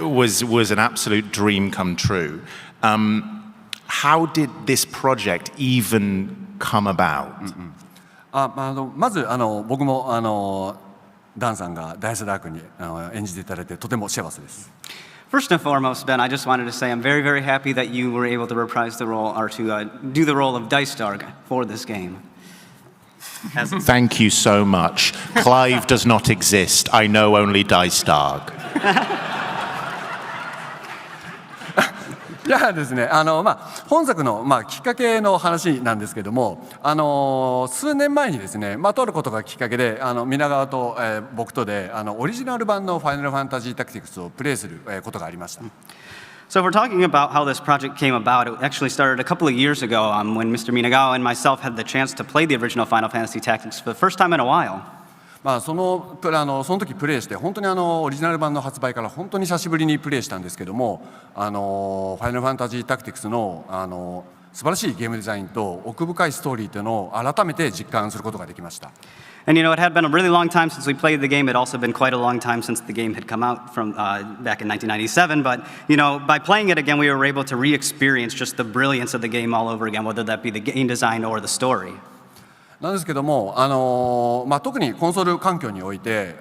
Speaker 18: was an absolute dream come true. How did this project even come about?
Speaker 3: まず僕もダンさんがダイスダークに演じていただいてとても幸せです。
Speaker 14: First and foremost, Ben, I just wanted to say I'm very, very happy that you were able to reprise the role or to do the role of Dice Dark for this game.
Speaker 18: Thank you so much. Clive does not exist. I know only Dice Dark.
Speaker 3: いやですね、本作の、きっかけの話なんですけども、数年前にですね、とあることがきっかけで皆川と、僕とでオリジナル版の「ファイナルファンタジータクティクス」をプレイすることがありました。
Speaker 14: So if we're talking about how this project came about, it actually started a couple of years ago when Mr. Minagawa and myself had the chance to play the original Final Fantasy Tactics for the first time in a while.
Speaker 3: その時プレイして本当にオリジナル版の発売から本当に久しぶりにプレイしたんですけども、ファイナルファンタジータクティクスの素晴らしいゲームデザインと奥深いストーリーというのを改めて実感することができました。
Speaker 14: And it had been a really long time since we played the game. It had also been quite a long time since the game had come out from back in 1997. But by playing it again, we were able to re-experience just the brilliance of the game all over again, whether that be the game design or the story.
Speaker 3: なんですけども、特にコンソール環境において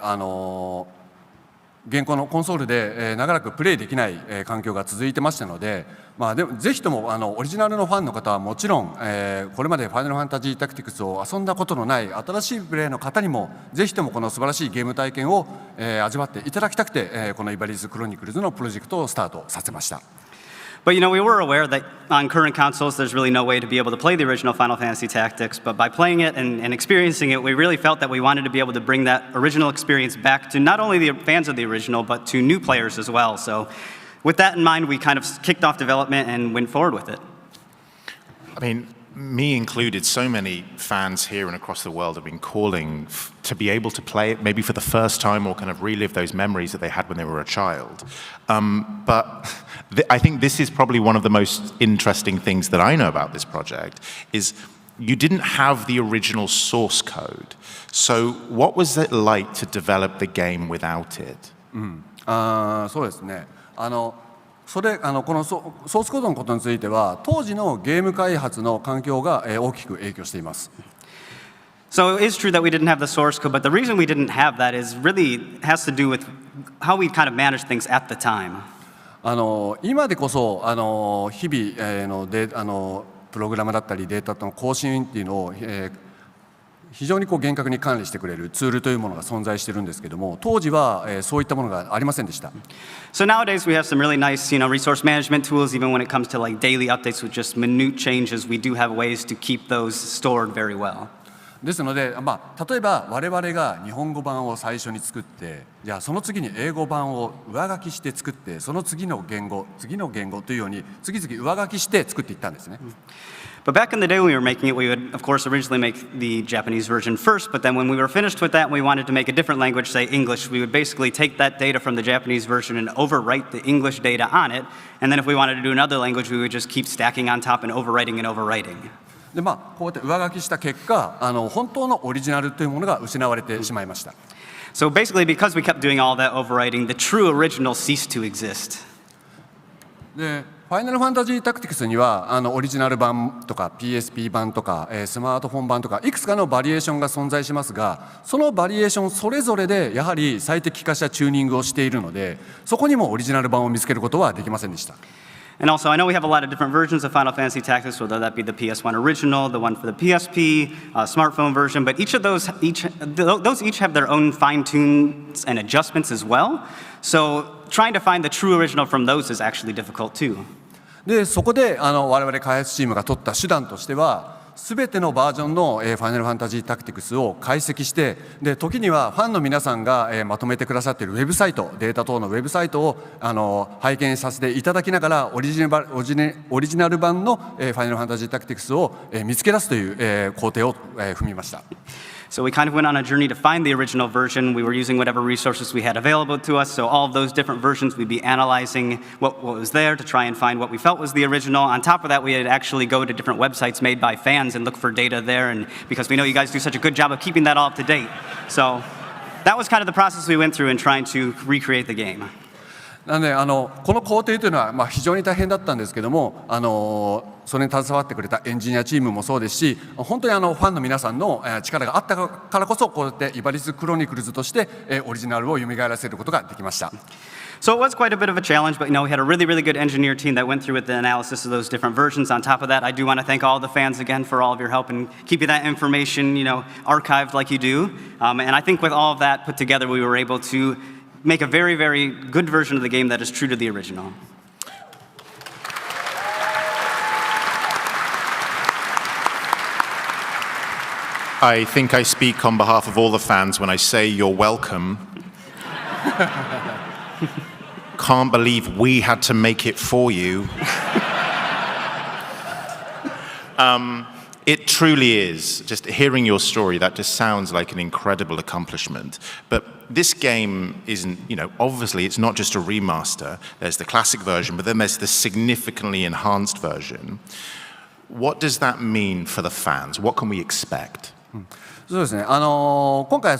Speaker 3: 現行のコンソールで長らくプレイできない環境が続いてましたので、でもぜひともオリジナルのファンの方はもちろん、これまでファイナルファンタジータクティクスを遊んだことのない新しいプレイの方にもぜひともこの素晴らしいゲーム体験を味わっていただきたくて、このイバリーズ・クロニクルズのプロジェクトをスタートさせました。
Speaker 14: But we were aware that on current consoles, there's really no way to be able to play the original Final Fantasy Tactics. But by playing it and experiencing it, we really felt that we wanted to be able to bring that original experience back to not only the fans of the original, but to new players as well. So with that in mind, we kind of kicked off development and went forward with it.
Speaker 18: I mean, me included, so many fans here and across the world have been calling to be able to play it maybe for the first time or kind of relive those memories that they had when they were a child. But I think this is probably one of the most interesting things that I know about this project is you didn't have the original source code. So what was it like to develop the game without it?
Speaker 3: そうですね。このソースコードのことについては当時のゲーム開発の環境が大きく影響しています。
Speaker 14: So it is true that we didn't have the source code, but the reason we didn't have that is really has to do with how we kind of managed things at the time.
Speaker 3: 今でこそ日々のプログラムだったりデータの更新っていうのを非常に厳格に管理してくれるツールというものが存在しているんですけども、当時はそういったものがありませんでした。
Speaker 14: So nowadays we have some really nice, resource management tools. Even when it comes to like daily updates with just minute changes, we do have ways to keep those stored very well.
Speaker 3: ですので、例えば我々が日本語版を最初に作って、じゃあその次に英語版を上書きして作って、その次の言語というように次々上書きして作っていったんですね。
Speaker 14: But back in the day when we were making it, we would, of course, originally make the Japanese version first, but then when we were finished with that and we wanted to make a different language, say English, we would basically take that data from the Japanese version and overwrite the English data on it, and then if we wanted to do another language, we would just keep stacking on top and overwriting and overwriting.
Speaker 3: でこうやって上書きした結果、本当のオリジナルというものが失われてしまいました。
Speaker 14: So basically, because we kept doing all that overwriting, the true original ceased to exist.
Speaker 3: でファイナルファンタジータクティクスにはオリジナル版とか PSP 版とかスマートフォン版とかいくつかのバリエーションが存在しますが、そのバリエーションそれぞれでやはり最適化したチューニングをしているので、そこにもオリジナル版を見つけることはできませんでした。
Speaker 14: And also, I know we have a lot of different versions of Final Fantasy Tactics, whether that be the PS1 original, the one for the PSP, smartphone version, but each have their own fine-tunes and adjustments as well. So trying to find the true original from those is actually difficult too.
Speaker 3: でそこで我々開発チームが取った手段としては、全てのバージョンのファイナルファンタジータクティクスを解析して、で時にはファンの皆さんがまとめてくださっているウェブサイト、データ等のウェブサイトを拝見させていただきながらオリジナル版のファイナルファンタジータクティクスを見つけ出すという工程を踏みました。
Speaker 14: So we kind of went on a journey to find the original version. We were using whatever resources we had available to us. So all of those different versions, we'd be analyzing what was there to try and find what we felt was the original. On top of that, we would actually go to different websites made by fans and look for data there. And because we know you guys do such a good job of keeping that all up to date. So that was kind of the process we went through in trying to recreate the game.
Speaker 3: なのでこの工程というのは非常に大変だったんですけども、それに携わってくれたエンジニアチームもそうですし、本当にファンの皆さんの力があったからこそこうやってイバリス・クロニクルズとしてオリジナルを蘇らせることができました。
Speaker 14: So it was quite a bit of a challenge, but we had a really, really good engineer team that went through with the analysis of those different versions. On top of that, I do want to thank all the fans again for all of your help in keeping that information, archived like you do. And I think with all of that put together, we were able to make a very, very good version of the game that is true to the original.
Speaker 18: I think I speak on behalf of all the fans when I say you're welcome. Can't believe we had to make it for you. It truly is. Just hearing your story, that just sounds like an incredible accomplishment. But this game isn't, obviously it's not just a remaster. There's the classic version, but then there's the significantly enhanced version. What does that mean for the fans? What can we expect?
Speaker 3: そうですね。今回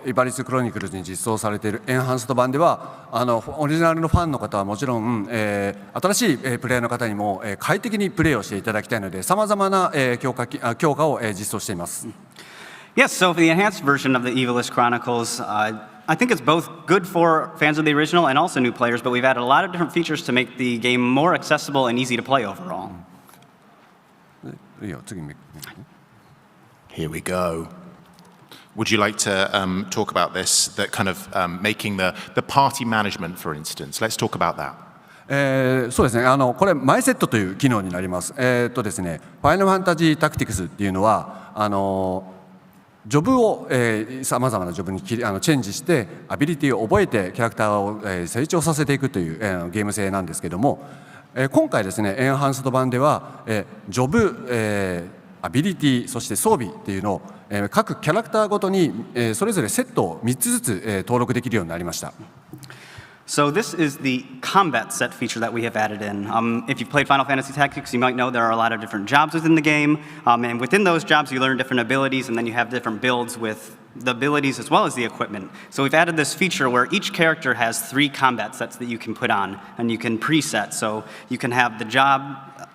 Speaker 3: イバリス・クロニクルズに実装されているエンハンスト版ではオリジナルのファンの方はもちろん、新しいプレイヤーの方にも快適にプレイをしていただきたいので、さまざまな強化を実装しています。
Speaker 14: Yes, so for the enhanced version of the Evilist Chronicles, I think it's both good for fans of the original and also new players, but we've added a lot of different features to make the game more accessible and easy to play overall.
Speaker 18: Here we go. Would you like to talk about this, that kind of making the party management, for instance? Let's talk about that.
Speaker 3: そうですね。これマイセットという機能になります。ですね、ファイナルファンタジータクティクスっていうのはジョブをさまざまなジョブにチェンジしてアビリティを覚えてキャラクターを成長させていくというゲーム性なんですけども、今回ですね、エンハンスド版では、ジョブ、アビリティ、そして装備っていうのを、各キャラクターごとに、それぞれセットを3つずつ、登録できるようになりました。
Speaker 14: So this is the combat set feature that we have added in. If you've played Final Fantasy Tactics, you might know there are a lot of different jobs within the game, and within those jobs you learn different abilities, and then you have different builds with the abilities as well as the equipment. So we've added this feature where each character has 3 combat sets that you can put on, and you can preset. So you can have the job,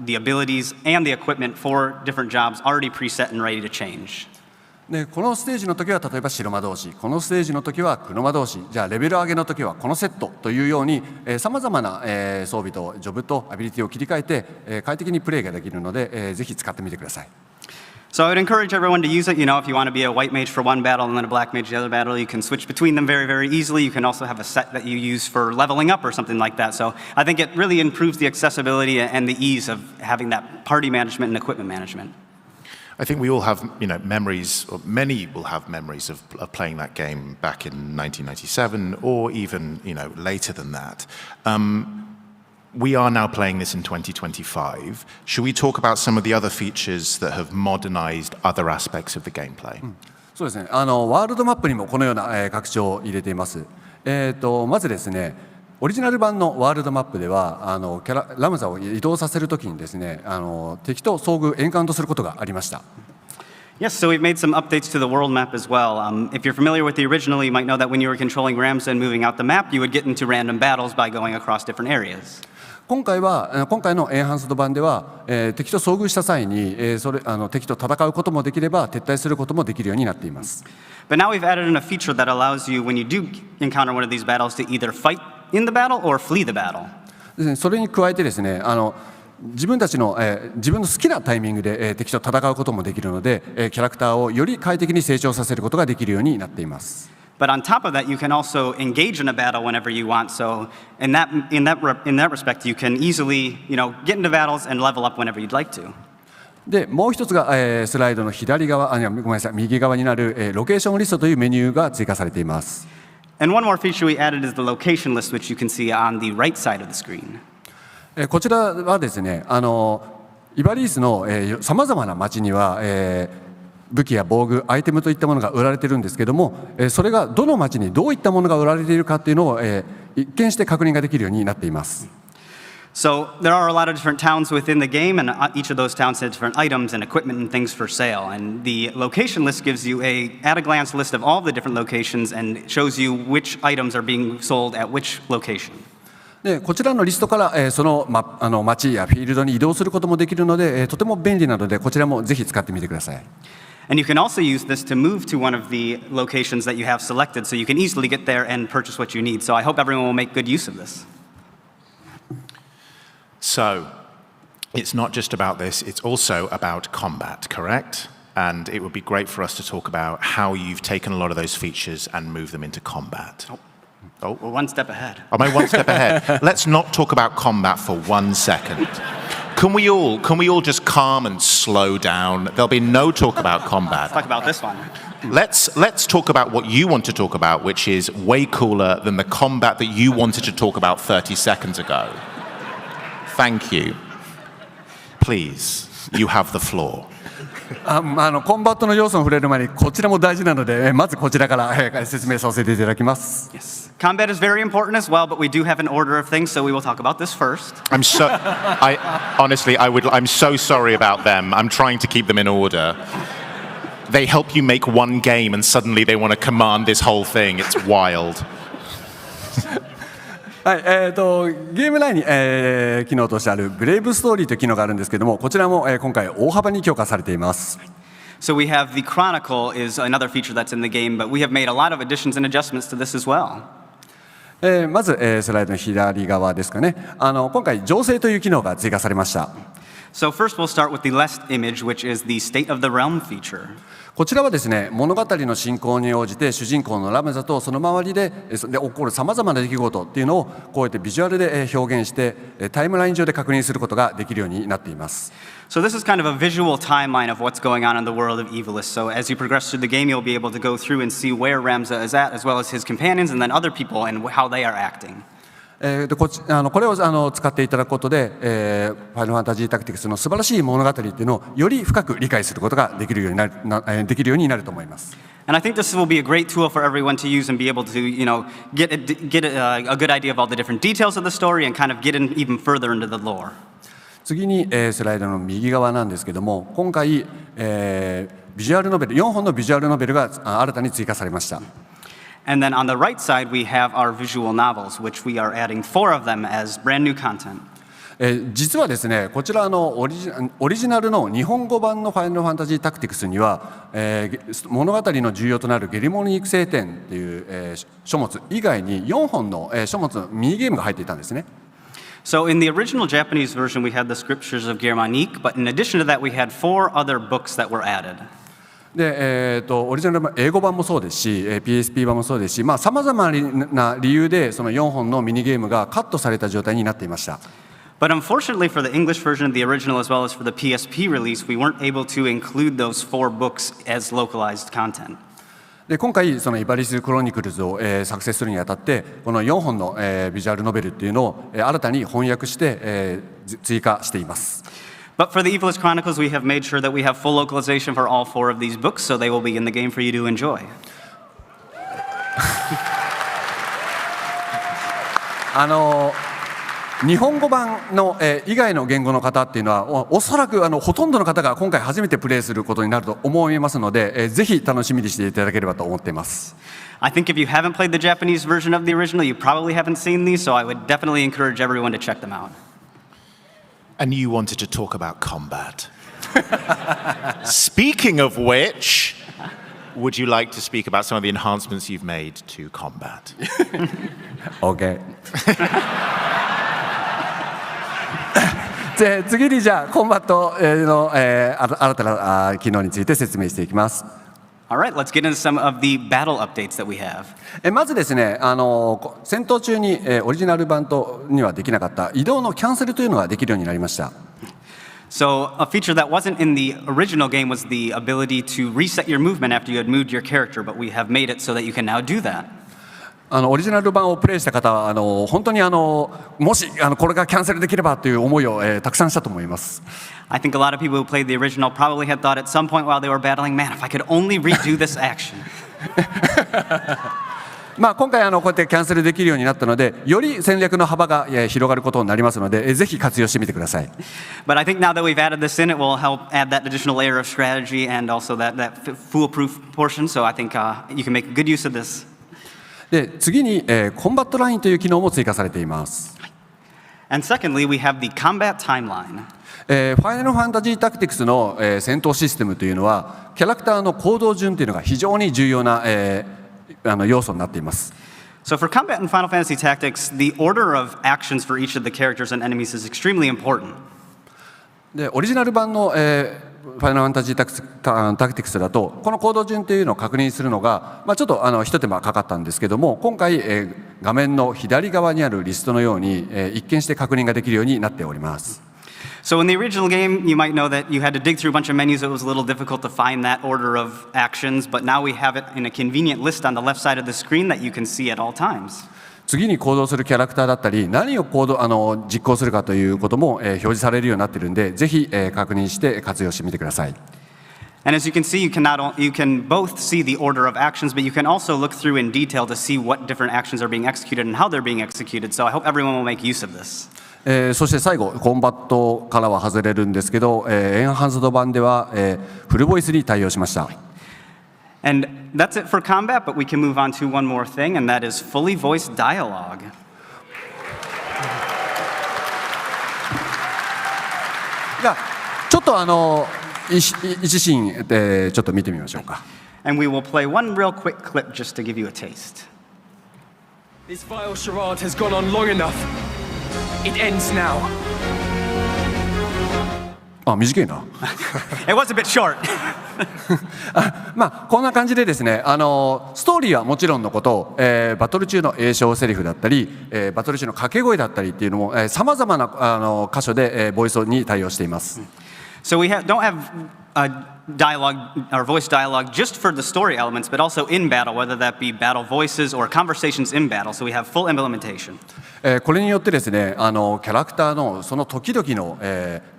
Speaker 14: the abilities, and the equipment for different jobs already preset and ready to change.
Speaker 3: でこのステージの時は例えば白魔導士、このステージの時は黒魔導士、じゃあレベル上げの時はこのセットというようにさまざまな装備とジョブとアビリティを切り替えて快適にプレイができるのでぜひ使ってみてください。
Speaker 14: So I would encourage everyone to use it. You know, if you want to be a white mage for one battle and then a black mage the other battle, you can switch between them very, very easily. You can also have a set that you use for leveling up or something like that. So I think it really improves the accessibility and the ease of having that party management and equipment management.
Speaker 18: I think we all have, memories, or many will have memories of playing that game back in 1997, or even, later than that. We are now playing this in 2025. Should we talk about some of the other features that have modernized other aspects of the gameplay?
Speaker 3: そうですね。ワールドマップにもこのような拡張を入れています。まずですね。オリジナル版のワールドマップではラムザを移動させるときにですね敵と遭遇エンカウントすることがありました。
Speaker 14: Yes, so we've made some updates to the world map as well. If you're familiar with the original, you might know that when you were controlling Ramza and moving out the map, you would get into random battles by going across different areas.
Speaker 3: 今回のエンハンスド版では、敵と遭遇した際に、敵と戦うこともできれば撤退することもできるようになっています。
Speaker 14: But now we've added in a feature that allows you, when you do encounter one of these battles, to either fight in the battle or flee the battle.
Speaker 3: それに加えてですね、自分の好きなタイミングで、敵と戦うこともできるので、キャラクターをより快適に成長させることができるようになっています。
Speaker 14: But on top of that, you can also engage in a battle whenever you want. So in that respect, you can easily, get into battles and level up whenever you'd like to.
Speaker 3: でもう一つが、スライドの右側になる、ロケーションリストというメニューが追加されています。
Speaker 14: And one more feature we added is the location list, which you can see on the right side of the screen.
Speaker 3: こちらはですね、イバリースのさまざまな街には、武器や防具、アイテムといったものが売られているんですけども、それがどの街にどういったものが売られているかっていうのを、一見して確認ができるようになっています。
Speaker 14: So there are a lot of different towns within the game, and each of those towns has different items and equipment and things for sale. And the location list gives you at-a-glance list of all the different locations and shows you which items are being sold at which location.
Speaker 3: でこちらのリストから、その街やフィールドに移動することもできるので、とても便利なのでこちらもぜひ使ってみてください。
Speaker 14: And you can also use this to move to one of the locations that you have selected, so you can easily get there and purchase what you need. So I hope everyone will make good use of this.
Speaker 18: So, it's not just about this, it's also about combat, correct? And it would be great for us to talk about how you've taken a lot of those features and moved them into combat.
Speaker 14: Oh, we're one step ahead.
Speaker 18: Am I one step ahead? Let's not talk about combat for 1 second. Can we all just calm and slow down? There'll be no talk about combat.
Speaker 14: Let's talk about this one.
Speaker 18: Let's talk about what you want to talk about, which is way cooler than the combat that you wanted to talk about 30 seconds ago. Thank you. Please, you have the floor.
Speaker 3: コンバットの要素に触れる前にこちらも大事なので、まずこちらから、説明させていただきます。
Speaker 14: Yes. Combat is very important as well, but we do have an order of things, so we will talk about this first.
Speaker 18: I'm so sorry about them. I'm trying to keep them in order. They help you make one game and suddenly they want to command this whole thing. It's wild.
Speaker 3: はい、ゲーム内に、機能としてあるブレイブストーリーという機能があるんですけれども、こちらも、今回大幅に強化されています。
Speaker 14: So we have the Chronicle is another feature that's in the game, but we have made a lot of additions and adjustments to this as well.
Speaker 3: まず、スライドの左側ですかね。今回情勢という機能が追加されました。
Speaker 14: So first we'll start with the last image, which is the State of the Realm feature.
Speaker 3: こちらはですね、物語の進行に応じて主人公のラムザとその周りで起こるさまざまな出来事っていうのをこうやってビジュアルで表現してタイムライン上で確認することができるようになっています。
Speaker 14: So this is kind of a visual timeline of what's going on in the world of Evilus. So as you progress through the game, you'll be able to go through and see where Ramza is at, as well as his companions, and then other people and how they are acting.
Speaker 3: これを使っていただくことで、ファイナルファンタジータクティクスの素晴らしい物語っていうのをより深く理解することができるようになると思います。
Speaker 14: And I think this will be a great tool for everyone to use and be able to, get a good idea of all the different details of the story and kind of get in even further into the lore.
Speaker 3: 次に、スライドの右側なんですけども、今回、ビジュアルノベル4本のビジュアルノベルが新たに追加されました。
Speaker 14: And then on the right side, we have our visual novels, which we are adding 4 of them as brand new content.
Speaker 3: 実はですね、こちらのオリジナルの日本語版のファイナルファンタジータクティクスには、物語の重要となるゲリモニ育成展っていう、書物以外に4本の、書物のミニゲームが入っていたんですね。
Speaker 14: So in the original Japanese version, we had the scriptures of Germanique, but in addition to that, we had 4 other books that were added.
Speaker 3: でオリジナルの英語版もそうですし、PSP 版もそうですし、さまざまな理由でその4本のミニゲームがカットされた状態になっていました。
Speaker 14: But unfortunately, for the English version of the original as well as for the PSP release, we weren't able to include those 4 books as localized content.
Speaker 3: で今回そのイバリス・クロニクルズを、作成するにあたってこの4本の、ビジュアルノベルっていうのを、新たに翻訳して、追加しています。
Speaker 14: But for the Evilist Chronicles, we have made sure that we have full localization for all 4 of these books, so they will be in the game for you to enjoy.
Speaker 3: 日本語版の、以外の言語の方っていうのはおそらくほとんどの方が今回初めてプレイすることになると思いますので、ぜひ楽しみにしていただければと思っています。
Speaker 14: I think if you haven't played the Japanese version of the original, you probably haven't seen these, so I would definitely encourage everyone to check them out.
Speaker 18: And you wanted to talk about combat. Speaking of which, would you like to speak about some of the enhancements you've made to combat?
Speaker 3: Okay. 次にじゃあコンバットの、新たな機能について説明していきます。
Speaker 14: Alright, let's get into some of the battle updates that we have.
Speaker 3: まずですね、戦闘中に、オリジナル版にはできなかった移動のキャンセルというのができるようになりました。
Speaker 14: So a feature that wasn't in the original game was the ability to reset your movement after you had moved your character, but we have made it so that you can now do that.
Speaker 3: オリジナル版をプレイした方は本当にもしこれがキャンセルできればという思いを、たくさんしたと思います。
Speaker 14: I think a lot of people who played the original probably had thought at some point while they were battling, man, if I could only redo this action.
Speaker 3: 今回こうやってキャンセルできるようになったので、より戦略の幅が広がることになりますので、ぜひ活用してみてください。
Speaker 14: But I think now that we've added this in, it will help add that additional layer of strategy and also that foolproof portion. So I think you can make good use of this.
Speaker 3: で次に、コンバットラインという機能も追加されています。
Speaker 14: And secondly, we have the combat timeline.
Speaker 3: ファイナルファンタジータクティクスの、戦闘システムというのはキャラクターの行動順というのが非常に重要な、要素になっています。
Speaker 14: So for combat in Final Fantasy Tactics, the order of actions for each of the characters and enemies is extremely important.
Speaker 3: でオリジナル版の、ファイナルファンタジータクティクスだとこの行動順というのを確認するのが、ちょっと一手間かかったんですけども、今回、画面の左側にあるリストのように、一見して確認ができるようになっております。
Speaker 14: So in the original game, you might know that you had to dig through a bunch of menus. It was a little difficult to find that order of actions, but now we have it in a convenient list on the left side of the screen that you can see at all times.
Speaker 3: 次に行動するキャラクターだったり何を実行するかということも、表示されるようになっているので、ぜひ、確認して活用してみてください。
Speaker 14: And as you can see, you can both see the order of actions, but you can also look through in detail to see what different actions are being executed and how they're being executed. So I hope everyone will make use of this.
Speaker 3: そして最後コンバットからは外れるんですけど、エンハンスド版では、フルボイスに対応しました。
Speaker 14: And that's it for combat, but we can move on to one more thing, and that is fully voiced dialogue.
Speaker 3: ちょっと一シーンでちょっと見てみましょうか。
Speaker 14: And we will play one real quick clip just to give you a taste.
Speaker 25: This vile charade has gone on long enough. It ends now.
Speaker 3: 短いな。
Speaker 14: It was a bit short.
Speaker 3: こんな感じでですね、ストーリーはもちろんのこと、バトル中の詠唱セリフだったり、バトル中の掛け声だったりっていうのもさまざまな箇所で、ボイスに対応しています。
Speaker 14: So we don't have dialogue or voice dialogue just for the story elements, but also in battle, whether that be battle voices or conversations in battle. So we have full implementation.
Speaker 3: これによってですね、キャラクターのその時々の、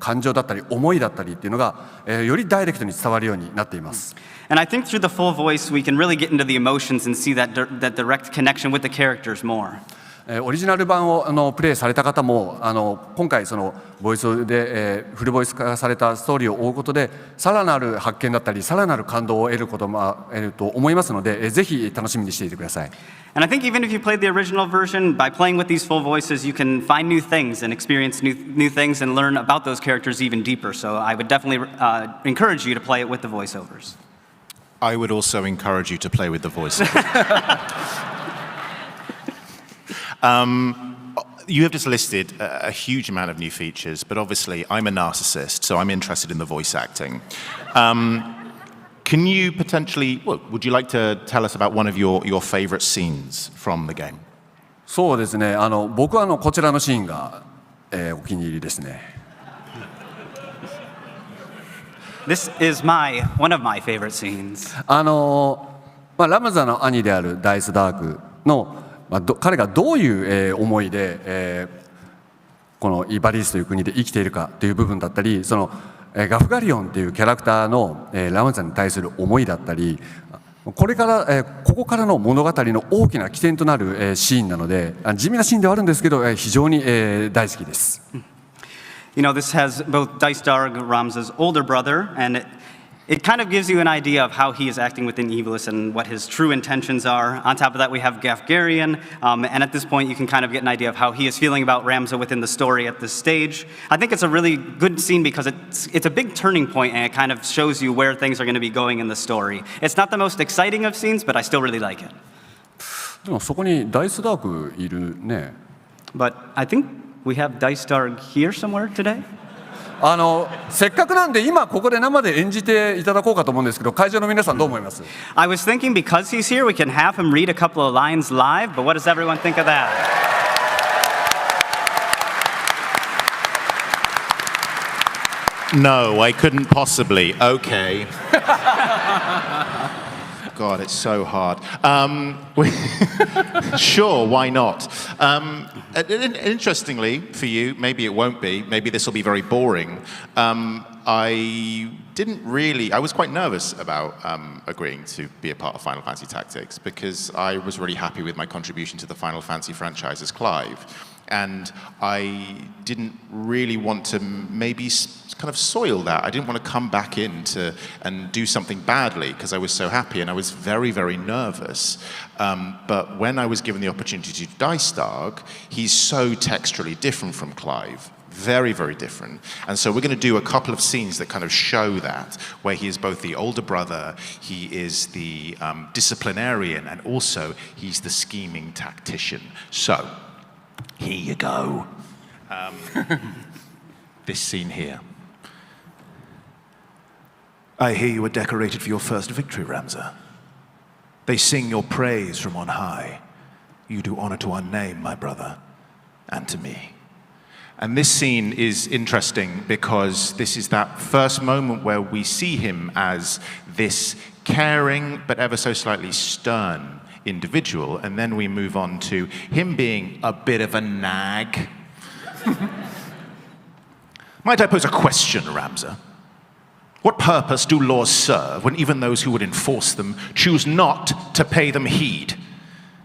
Speaker 3: 感情だったり思いだったりっていうのが、よりダイレクトに伝わるようになっています。
Speaker 14: And I think through the full voice, we can really get into the emotions and see that direct connection with the characters more.
Speaker 3: オリジナル版をプレイされた方も今回そのボイスで、フルボイス化されたストーリーを追うことでさらなる発見だったりさらなる感動を得ることも得ると思いますので、ぜひ楽しみにしていてください。
Speaker 14: And I think even if you played the original version, by playing with these full voices, you can find new things and experience new things and learn about those characters even deeper. So I would definitely encourage you to play it with the voiceovers.
Speaker 18: I would also encourage you to play with the voiceovers. You have just listed a huge amount of new features, but obviously I'm a narcissist, so I'm interested in the voice acting. Can you potentially, would you like to tell us about one of your favorite scenes from the game?
Speaker 3: そうですね、僕はこちらのシーンが、お気に入りですね。
Speaker 14: This is one of my favorite scenes.
Speaker 3: ラムザの兄であるダイスダークの彼がどういう思いでこのイバリスという国で生きているかという部分だったり、そのガフガリオンというキャラクターのラムザに対する思いだったり、ここからの物語の大きな起点となるシーンなので、地味なシーンではあるんですけど非常に大好きです。
Speaker 14: You know, this has both Dicedar, Ramza's older brother, and it kind of gives you an idea of how he is acting within Evilus and what his true intentions are. On top of that, we have Gafgarian, and at this point, you can kind of get an idea of how he is feeling about Ramza within the story at this stage. I think it's a really good scene because it's a big turning point, and it kind of shows you where things are going to be going in the story. It's not the most exciting of scenes, but I still really like it.
Speaker 3: でもそこにダイスダークいるね。
Speaker 14: But I think we have Dicedar here somewhere today.
Speaker 3: せっかくなんで今ここで生で演じていただこうかと思うんですけど、会場の皆さんどう思います？
Speaker 14: I was thinking because he's here, we can have him read a couple of lines live, but what does everyone think of that?
Speaker 18: No, I couldn't possibly. Okay. God, it's so hard. Sure, why not? Interestingly, for you, maybe it won't be, maybe this will be very boring. I was quite nervous about agreeing to be a part of Final Fantasy Tactics because I was really happy with my contribution to the Final Fantasy franchise as Clive. And I didn't really want to maybe kind of soil that. I didn't want to come back in and do something badly because I was so happy and I was very, very nervous. But when I was given the opportunity to do Dicedar, he's so texturally different from Clive. Very, very different. And so we're going to do a couple of scenes that kind of show that, where he is both the older brother, he is the disciplinarian, and also he's the scheming tactician. So, here you go. This scene here.
Speaker 12: I hear you were decorated for your first victory, Ramza. They sing your praise from on high. You do honor to our name, my brother, and to me.
Speaker 18: And this scene is interesting because this is that first moment where we see him as this caring but ever so slightly stern individual, and then we move on to him being a bit of a nag.
Speaker 12: Might I pose a question, Ramza? What purpose do laws serve when even those who would enforce them choose not to pay them heed?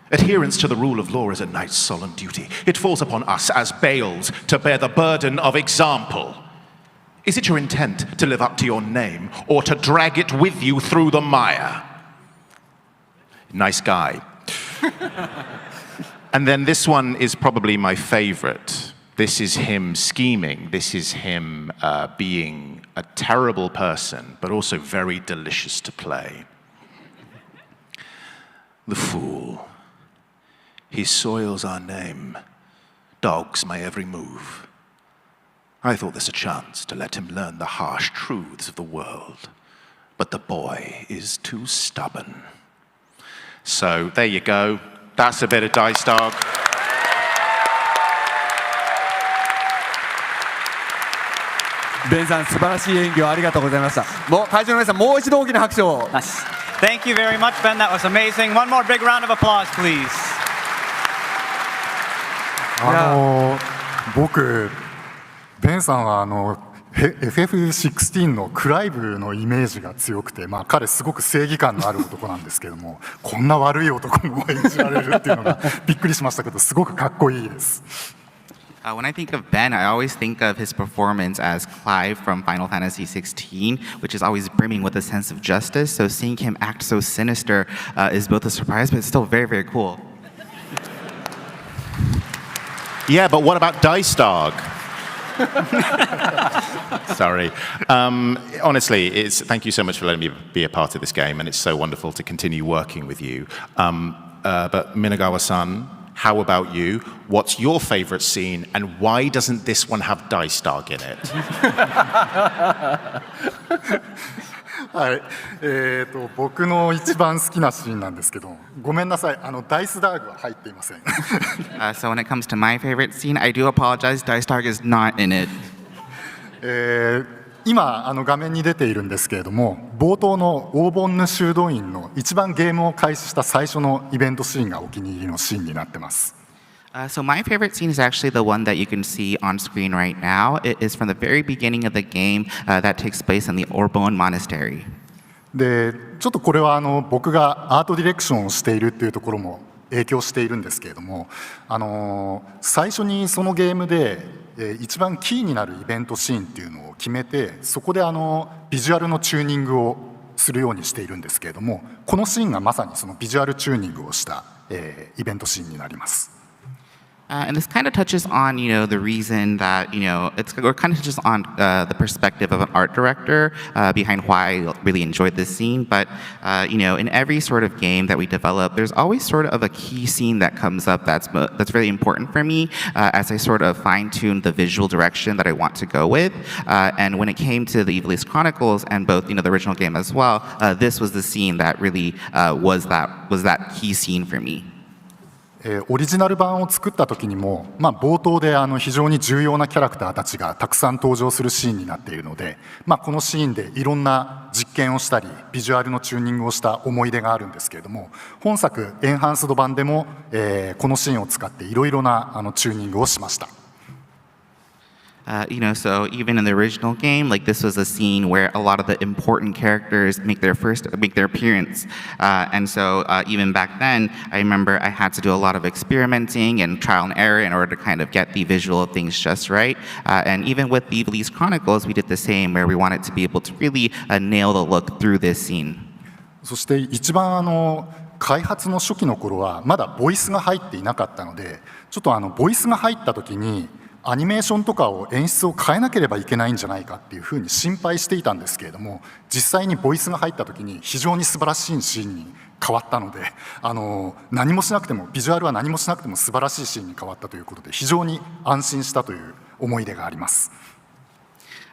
Speaker 12: Adherence to the rule of law is a knight's solemn duty. It falls upon us as Baals to bear the burden of example. Is it your intent to live up to your name or to drag it with you through the mire?
Speaker 18: Nice guy. And then this one is probably my favorite. This is him scheming. This is him being a terrible person, but also very delicious to play.
Speaker 12: The fool. He soils our name, dogs my every move. I thought this a chance to let him learn the harsh truths of the world, but the boy is too stubborn.
Speaker 18: So there you go. That's a bit of Dicedar.
Speaker 3: ベンさん、素晴らしい演技をありがとうございました。もう会場の皆さん、もう一度大きな拍手を。
Speaker 14: Thank you very much, Ben. That was amazing. One more big round of applause, please.
Speaker 15: 僕、ベンさんはFF16 のクライブのイメージが強くて、彼すごく正義感のある男なんですけども、こんな悪い男も演じられるっていうのがびっくりしましたけど、すごくかっこいいです。
Speaker 16: When I think of Ben, I always think of his performance as Clive from Final Fantasy XVI, which is always brimming with a sense of justice. So seeing him act so sinister is both a surprise, but it's still very, very cool.
Speaker 18: Yeah, but what about Dice Dog? Sorry. Honestly, thank you so much for letting me be a part of this game, and it's so wonderful to continue working with you. But Minagawa-san, how about you? What's your favorite scene, and why doesn't this one have Dice Dog in it?
Speaker 15: はい、僕の一番好きなシーンなんですけど、ごめんなさい、ダイスダーグは入っていません。
Speaker 16: So when it comes to my favorite scene, I do apologize. Dice Dog is not in it.
Speaker 15: 今画面に出ているんですけれども、冒頭のオーボンヌ修道院の一番ゲームを開始した最初のイベントシーンがお気に入りのシーンになってます。
Speaker 16: So my favorite scene is actually the one that you can see on screen right now. It is from the very beginning of the game that takes place in the Orbon Monastery.
Speaker 15: で、ちょっとこれは僕がアートディレクションをしているっていうところも影響しているんですけれども、最初にそのゲームで一番キーになるイベントシーンっていうのを決めて、そこでビジュアルのチューニングをするようにしているんですけれども、このシーンがまさにそのビジュアルチューニングをした、イベントシーンになります。
Speaker 16: And this kind of touches on, the reason that, or kind of touches on the perspective of an art director behind why I really enjoyed this scene. But, in every sort of game that we develop, there's always sort of a key scene that comes up that's really important for me as I sort of fine-tune the visual direction that I want to go with. And when it came to the Evilise Chronicles and both, the original game as well, this was the scene that really was that key scene for me.
Speaker 15: オリジナル版を作った時にも、冒頭で非常に重要なキャラクターたちがたくさん登場するシーンになっているので、このシーンでいろんな実験をしたりビジュアルのチューニングをした思い出があるんですけれども、本作エンハンスド版でも、このシーンを使っていろいろなチューニングをしました。
Speaker 16: So even in the original game, this was a scene where a lot of the important characters make their appearance. And so even back then, I remember I had to do a lot of experimenting and trial and error in order to kind of get the visual of things just right. And even with the Evilise Chronicles, we did the same, where we wanted to be able to really nail the look through this scene.
Speaker 15: そして一番開発の初期の頃はまだボイスが入っていなかったので、ちょっとボイスが入った時にアニメーションとかを演出を変えなければいけないんじゃないかっていうふうに心配していたんですけれども、実際にボイスが入った時に非常に素晴らしいシーンに変わったので、何もしなくてもビジュアルは何もしなくても素晴らしいシーンに変わったということで、非常に安心したという思い出があります。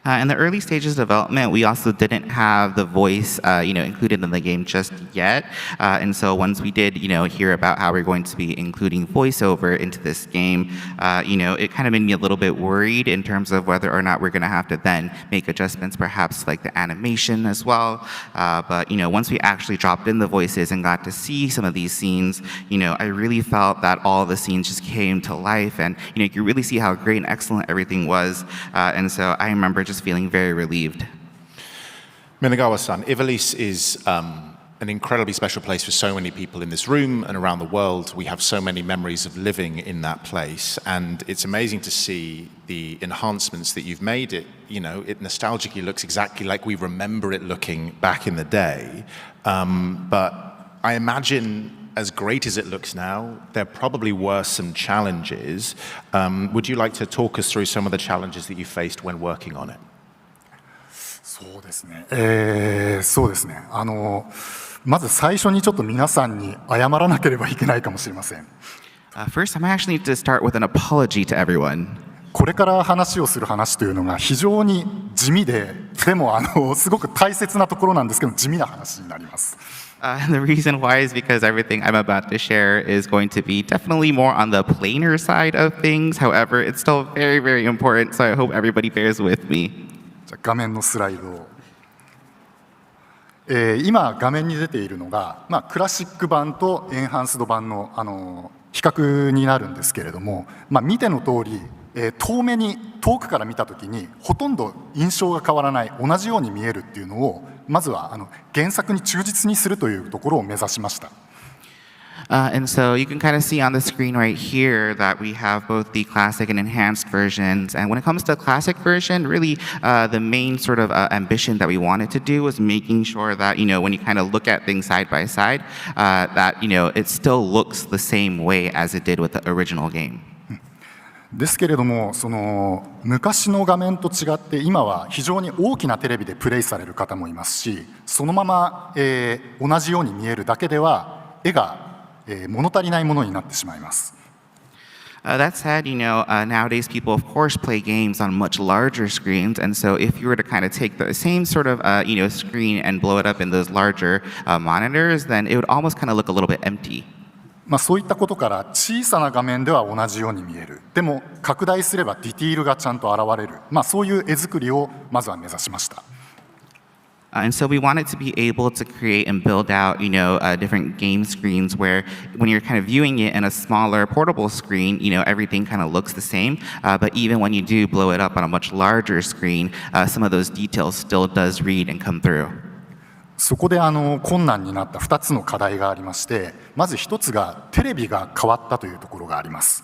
Speaker 16: In the early stages of development, we also didn't have the voice, included in the game just yet. And so once we did, hear about how we're going to be including voiceover into this game, it kind of made me a little bit worried in terms of whether or not we're going to have to then make adjustments, perhaps like the animation as well. But, once we actually dropped in the voices and got to see some of these scenes, I really felt that all the scenes just came to life. And, you could really see how great and excellent everything was. And so I remember just feeling very relieved.
Speaker 18: Minagawa-san, Ivilise is an incredibly special place for so many people in this room and around the world. We have so many memories of living in that place, and it's amazing to see the enhancements that you've made. It nostalgically looks exactly like we remember it looking back in the day. But I imagine, as great as it looks now, there probably were some challenges. Would you like to talk us through some of the challenges that you faced when working on it?
Speaker 15: そうですね。まず最初にちょっと皆さんに謝らなければいけないかもしれません。
Speaker 16: First, I actually need to start with an apology to everyone.
Speaker 15: これから話をする話というのが非常に地味で、でもすごく大切なところなんですけど、地味な話になります。
Speaker 16: And the reason why is because everything I'm about to share is going to be definitely more on the plainer side of things. However, it's still very, very important, so I hope everybody bears with me.
Speaker 15: じゃあ画面のスライドを、今画面に出ているのが、クラシック版とエンハンスド版の、比較になるんですけれども、見ての通り、遠くから見たときにほとんど印象が変わらない同じように見えるっていうのをまずは原作に忠実にするというところを目指しました。
Speaker 16: And so you can kind of see on the screen right here that we have both the classic and enhanced versions. And when it comes to the classic version, really the main sort of ambition that we wanted to do was making sure that, when you kind of look at things side by side, that, it still looks the same way as it did with the original game.
Speaker 15: ですけれども、昔の画面と違って今は非常に大きなテレビでプレイされる方もいますし、そのまま、同じように見えるだけでは絵が、物足りないものになってしまいます。
Speaker 16: That said, nowadays people, of course, play games on much larger screens. And so if you were to kind of take the same sort of, screen and blow it up in those larger monitors, then it would almost kind of look a little bit empty.
Speaker 15: そういったことから小さな画面では同じように見える。でも拡大すればディティールがちゃんと現れる。そういう絵作りをまずは目指しました。
Speaker 16: And so we wanted to be able to create and build out, different game screens where when you're kind of viewing it in a smaller portable screen, everything kind of looks the same. But even when you do blow it up on a much larger screen, some of those details still does read and come through.
Speaker 15: そこで困難になった2つの課題がありまして、まず1つがテレビが変わったというところがあります。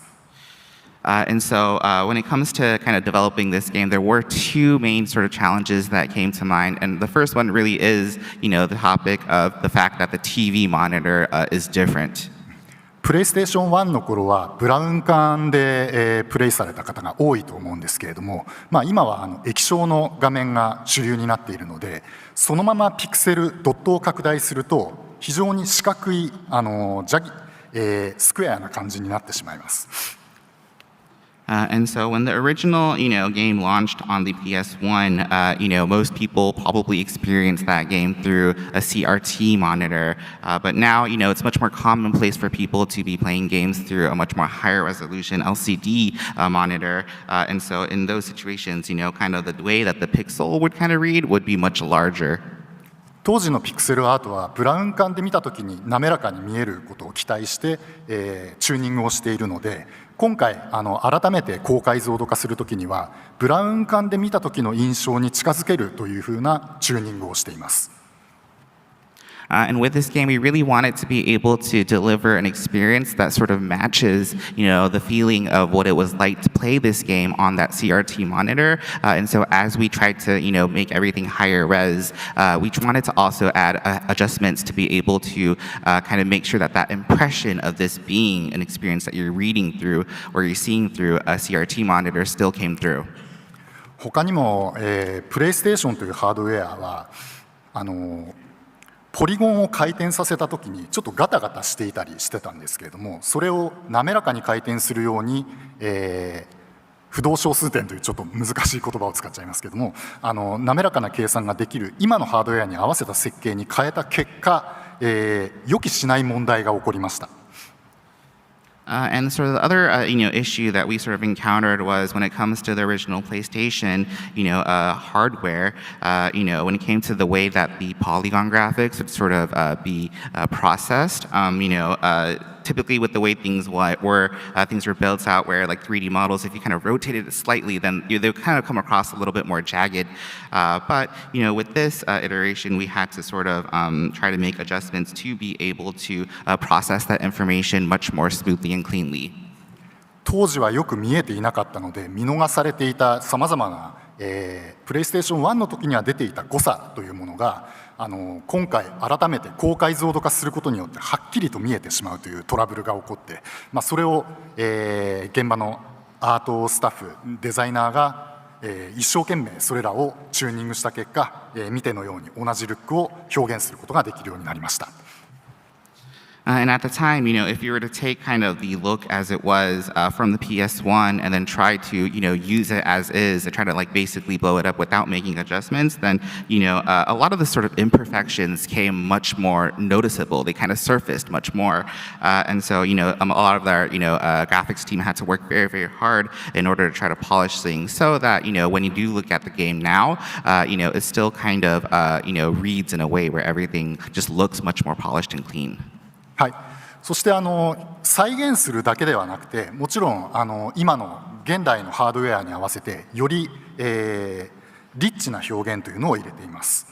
Speaker 16: And so when it comes to kind of developing this game, there were two main sort of challenges that came to mind. And the first one really is, the topic of the fact that the TV monitor is different.
Speaker 15: プレイステーション1の頃はブラウン管で、プレイされた方が多いと思うんですけれども、今は液晶の画面が主流になっているので、そのままピクセルドットを拡大すると非常に四角いスクエアな感じになってしまいます。
Speaker 16: And so when the original, game launched on the PS1, most people probably experienced that game through a CRT monitor. But now, it's much more commonplace for people to be playing games through a much more higher resolution LCD monitor. And so in those situations, kind of the way that the pixel would kind of read would be much larger.
Speaker 15: 当時のピクセルアートはブラウン管で見たときに滑らかに見えることを期待して、チューニングをしているので、今回改めて高解像度化するときにはブラウン管で見たときの印象に近づけるというふうなチューニングをしています。
Speaker 16: And with this game, we really wanted to be able to deliver an experience that sort of matches, the feeling of what it was like to play this game on that CRT monitor. And so as we tried to, make everything higher res, we wanted to also add adjustments to be able to kind of make sure that that impression of this being an experience that you're reading through or you're seeing through a CRT monitor still came through.
Speaker 15: 他にも、プレイステーションというハードウェアはポリゴンを回転させたときにちょっとガタガタしていたりしてたんですけれども、それを滑らかに回転するように、不動小数点というちょっと難しい言葉を使っちゃいますけども、滑らかな計算ができる今のハードウェアに合わせた設計に変えた結果、予期しない問題が起こりました。
Speaker 16: And sort of the other, issue that we sort of encountered was when it comes to the original PlayStation, hardware, when it came to the way that the polygon graphics would sort of be processed, typically with the way things were built out, where like 3D models, if you kind of rotated it slightly, then they'll kind of come across a little bit more jagged. But with this iteration, we had to sort of try to make adjustments to be able to process that information much more smoothly and cleanly.
Speaker 15: 当時はよく見えていなかったので見逃されていたさまざまな、プレイステーション1の時には出ていた誤差というものが今回改めて高解像度化することによってはっきりと見えてしまうというトラブルが起こって、それを、現場のアートスタッフデザイナーが、一生懸命それらをチューニングした結果、見てのように同じルックを表現することができるようになりました。
Speaker 16: And at the time, if you were to take kind of the look as it was from the PS1 and then try to, use it as is and try to basically blow it up without making adjustments, then, a lot of the sort of imperfections came much more noticeable. They kind of surfaced much more. And so, a lot of our, graphics team had to work very, very hard in order to try to polish things so that, when you do look at the game now, it still kind of, reads in a way where everything just looks much more polished and clean.
Speaker 15: はい、そして再現するだけではなくて、もちろん今の現代のハードウェアに合わせてより、リッチな表現というのを入れています。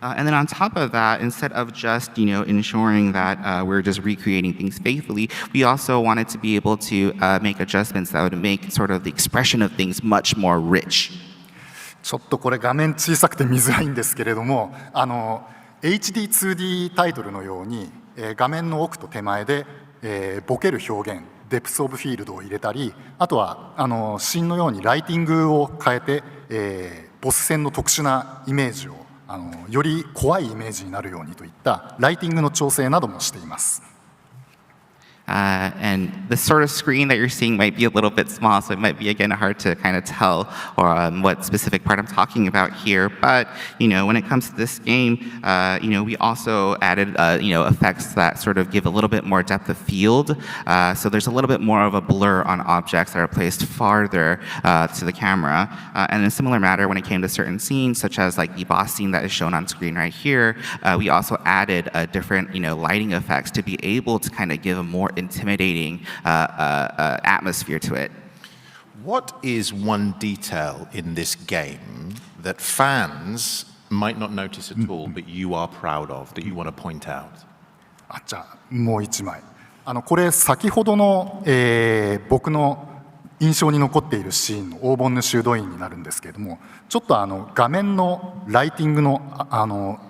Speaker 16: And then on top of that, instead of just ensuring that we're just recreating things faithfully, we also wanted to be able to make adjustments that would make sort of the expression of things much more rich.
Speaker 15: ちょっとこれ画面小さくて見づらいんですけれども、HD2D タイトルのように画面の奥と手前で、ボケる表現、デプスオブフィールドを入れたり、あとはシーンのようにライティングを変えて、ボス戦の特殊なイメージをより怖いイメージになるようにといったライティングの調整などもしています。
Speaker 16: And the sort of screen that you're seeing might be a little bit small, so it might be, again, hard to kind of tell or what specific part I'm talking about here. But, when it comes to this game, we also added, effects that sort of give a little bit more depth of field. So there's a little bit more of a blur on objects that are placed farther to the camera. And in a similar matter, when it came to certain scenes, such as the boss scene that is shown on screen right here, we also added different, lighting effects to be able to kind of give a more intimidating atmosphere to it.
Speaker 12: What is one detail in this game that fans might not notice at all, but you are proud of, that you want to point out?
Speaker 15: じゃあもう一枚。これ先ほどの、僕の印象に残っているシーンの黄金の修道院になるんですけれども、ちょっと画面のライティングの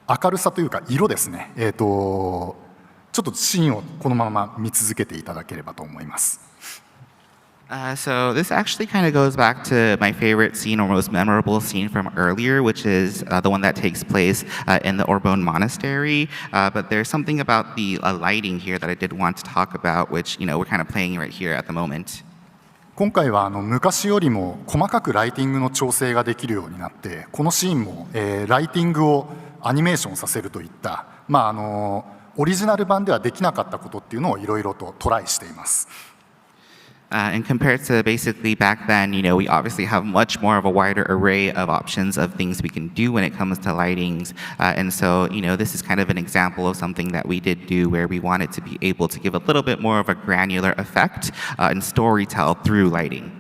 Speaker 15: 明るさというか色ですね。ちょっとシーンをこのまま見続けていただければと思います。
Speaker 16: So this actually kind of goes back to my favorite scene or most memorable scene from earlier, which is the one that takes place in the Orbonne Monastery. But there's something about the lighting here that I did want to talk about, which we're kind of playing right here at the moment.
Speaker 15: 今回は昔よりも細かくライティングの調整ができるようになって、このシーンも、ライティングをアニメーションさせるといった、オリジナル版ではできなかったことっていうのをいろいろとトライしています。
Speaker 16: And compared to basically back then, we obviously have much more of a wider array of options of things we can do when it comes to lightings. And so, this is kind of an example of something that we did do where we wanted to be able to give a little bit more of a granular effect and storytell through lighting.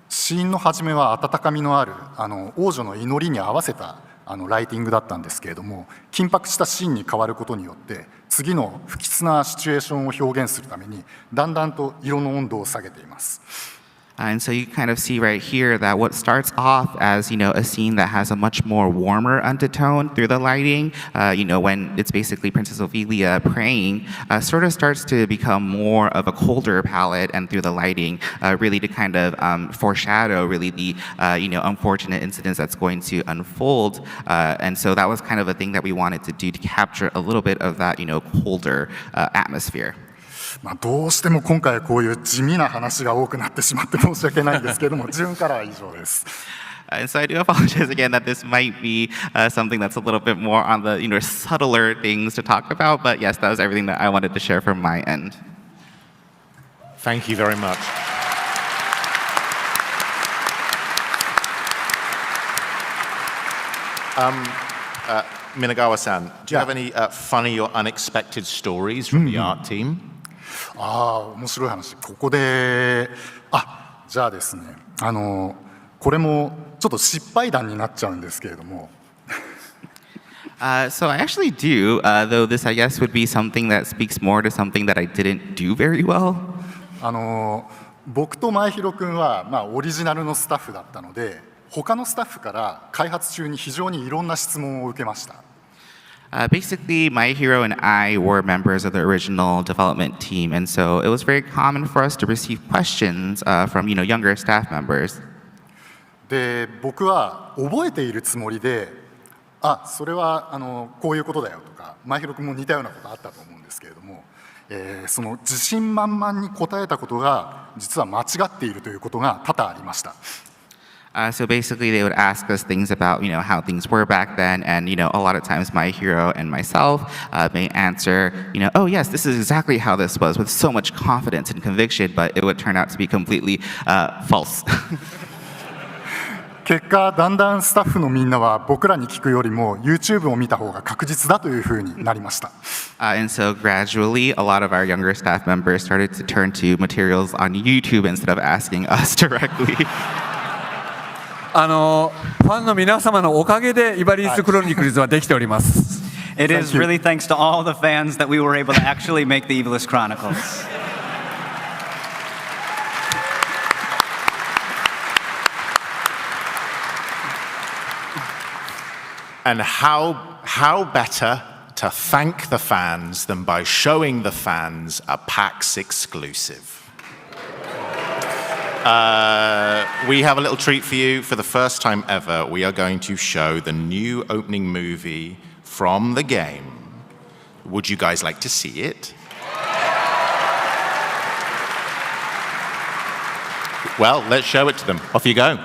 Speaker 15: シーンの始めは温かみのある王女の祈りに合わせたライティングだったんですけれども、緊迫したシーンに変わることによって次の不吉なシチュエーションを表現するためにだんだんと色の温度を下げています。
Speaker 16: And so you kind of see right here that what starts off as, a scene that has a much more warmer undertone through the lighting, when it's basically Princess Ophelia praying, sort of starts to become more of a colder palette, and through the lighting, really to kind of foreshadow really the, unfortunate incidents that's going to unfold. And so that was kind of a thing that we wanted to do to capture a little bit of that, colder atmosphere.
Speaker 15: どうしても今回こういう地味な話が多くなってしまって申し訳ないんですけれども、自分からは以上です。
Speaker 16: And so I do apologize again that this might be something that's a little bit more on the subtler things to talk about, but yes, that was everything that I wanted to share from my end.
Speaker 12: Thank you very much. Minagawa-san, do you have any funny or unexpected stories from the art team?
Speaker 15: 面白い話。ここでじゃあですね、これもちょっと失敗談になっちゃうんですけれども。
Speaker 16: So I actually do, though this I guess would be something that speaks more to something that I didn't do very well.
Speaker 15: 僕と前広くんはオリジナルのスタッフだったので、他のスタッフから開発中に非常にいろんな質問を受けました。
Speaker 16: Basically, my hero and I were members of the original development team, and so it was very common for us to receive questions from, younger staff members.
Speaker 15: で、僕は覚えているつもりで、それはこういうことだよとか、前広くんも似たようなことあったと思うんです。ですけれども、その自信満々に答えたことが実は間違っているということが多々ありました。
Speaker 16: So basically, they would ask us things about, how things were back then, and, a lot of times my hero and myself may answer, oh yes, this is exactly how this was, with so much confidence and conviction, but it would turn out to be completely false.
Speaker 15: 結果、だんだんスタッフのみんなは僕らに聞くよりも YouTube を見た方が確実だというふうになりました。
Speaker 16: And so gradually, a lot of our younger staff members started to turn to materials on YouTube instead of asking us directly.
Speaker 3: ファンの皆様のおかげでイバリースクロニクルズはできております。
Speaker 14: It is really thanks to all the fans that we were able to actually make the Evilist Chronicles.
Speaker 12: And how better to thank the fans than by showing the fans a PAX exclusive? We have a little treat for you. For the first time ever, we are going to show the new opening movie from the game. Would you guys like to see it? Well, let's show it to them. Off you go.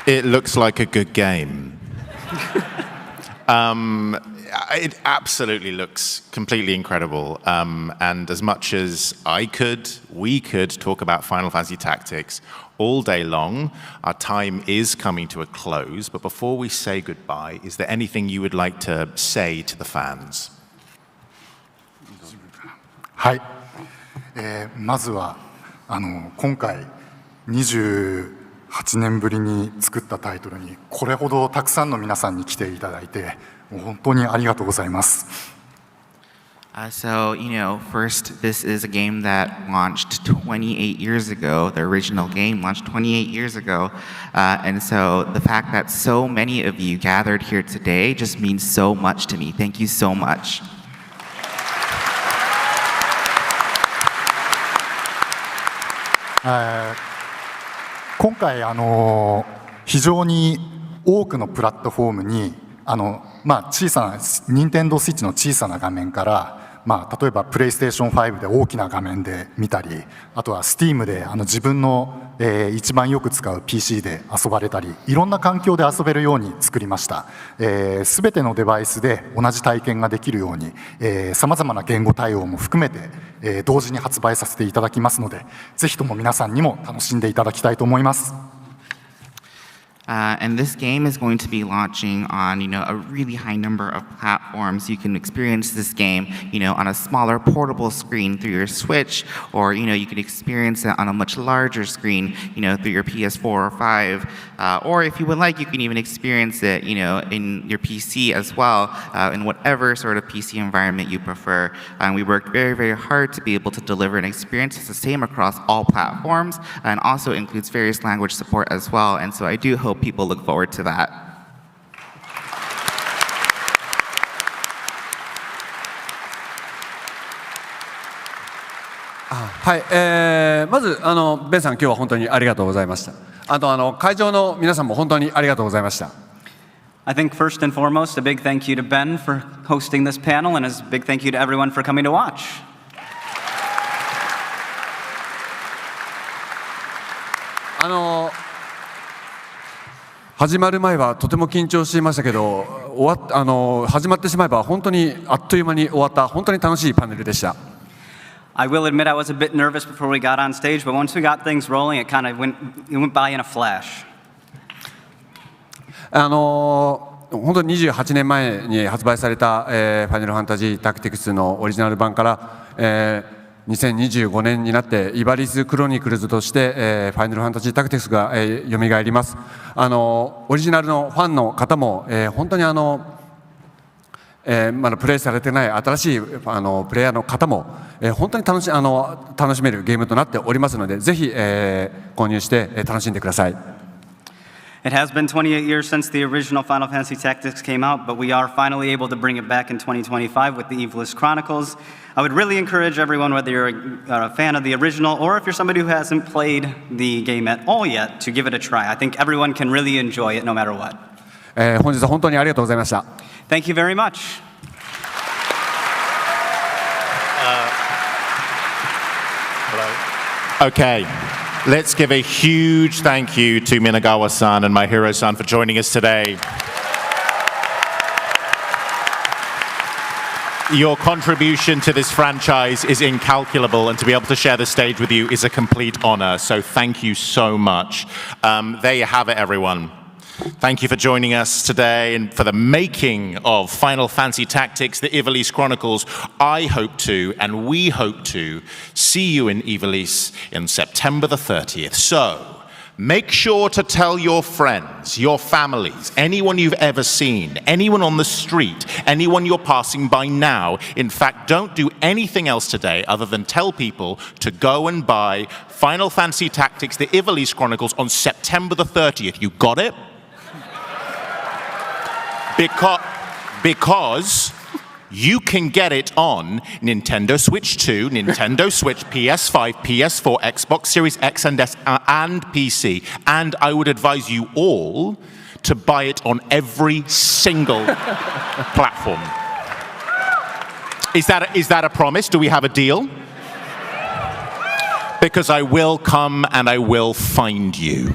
Speaker 12: It looks like a good game. It absolutely looks completely incredible. And as much as we could talk about Final Fantasy Tactics all day long, our time is coming to a close. But before we say goodbye, is there anything you would like to say to the fans?
Speaker 15: はい、まずは今回28年ぶりに作ったタイトルにこれほどたくさんの皆さんに来ていただいてもう本当にありがとうございます。
Speaker 16: So, first, this is a game that launched 28 years ago. The original game launched 28 years ago. And so the fact that so many of you gathered here today just means so much to me. Thank you so much.
Speaker 15: 今回非常に多くのプラットフォームに小さな任天堂スイッチの小さな画面から例えばプレイステーション5で大きな画面で見たりあとは Steam で自分の一番よく使う PC で遊ばれたりいろんな環境で遊べるように作りました。すべてのデバイスで同じ体験ができるようにさまざまな言語対応も含めて同時に発売させていただきますのでぜひとも皆さんにも楽しんでいただきたいと思います。
Speaker 16: And this game is going to be launching on, a really high number of platforms. You can experience this game, on a smaller portable screen through your Switch, or, you can experience it on a much larger screen, through your PS4 or 5. Or if you would like, you can even experience it, in your PC as well, in whatever sort of PC environment you prefer. And we worked very, very hard to be able to deliver an experience that's the same across all platforms, and also includes various language support as well. And so I do hope people look forward to that.
Speaker 3: はい、まずベンさん今日は本当にありがとうございました。あと会場の皆さんも本当にありがとうございました。
Speaker 14: I think first and foremost, a big thank you to Ben for hosting this panel, and a big thank you to everyone for coming to watch.
Speaker 3: 始まる前はとても緊張していましたけど、始まってしまえば本当にあっという間に終わった本当に楽しいパネルでした。
Speaker 14: I will admit I was a bit nervous before we got on stage, but once we got things rolling, it went by in a flash.
Speaker 3: 本当に28年前に発売された、ファイナルファンタジータクティクスのオリジナル版から、2025年になってイバリスクロニクルズとして、ファイナルファンタジータクティクスが、蘇ります。オリジナルのファンの方も、本当にまだプレイされてない新しいプレイヤーの方も、本当に楽しめるゲームとなっておりますのでぜひ、購入して、楽しんでください。
Speaker 14: It has been 28 years since the original Final Fantasy Tactics came out, but we are finally able to bring it back in 2025 with the Evilist Chronicles. I would really encourage everyone, whether you're a fan of the original or if you're somebody who hasn't played the game at all yet, to give it a try. I think everyone can really enjoy it no matter what.
Speaker 3: 本日は本当にありがとうございました。
Speaker 14: Thank you very much.
Speaker 18: Okay, let's give a huge thank you to Minagawa-san and My Hero-san for joining us today. Your contribution to this franchise is incalculable, and to be able to share the stage with you is a complete honor. So thank you so much. There you have it, everyone. Thank you for joining us today and for the making of Final Fantasy Tactics, the Ivalice Chronicles. I hope to, and we hope to, see you in Ivalice in September the 30th. So, make sure to tell your friends, your families, anyone you've ever seen, anyone on the street, anyone you're passing by now. In fact, don't do anything else today other than tell people to go and buy Final Fantasy Tactics, the Ivalice Chronicles on September the 30th. You got it? Because you can get it on Nintendo Switch 2, Nintendo Switch, PS5, PS4, Xbox Series X and S, and PC. And I would advise you all to buy it on every single platform. Is that a promise? Do we have a deal? Because I will come and I will find you.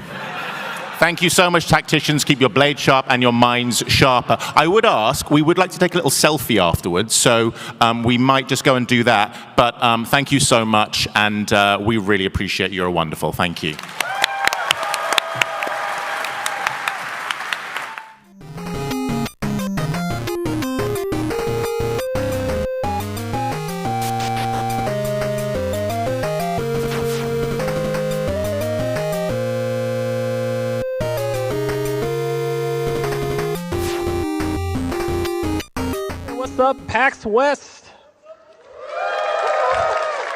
Speaker 18: Thank you so much, tacticians. Keep your blade sharp and your minds sharper. I would ask, we would like to take a little selfie afterwards, so we might just go and do that. But thank you so much, and we really appreciate you. You're wonderful. Thank you.
Speaker 5: up, PAX West?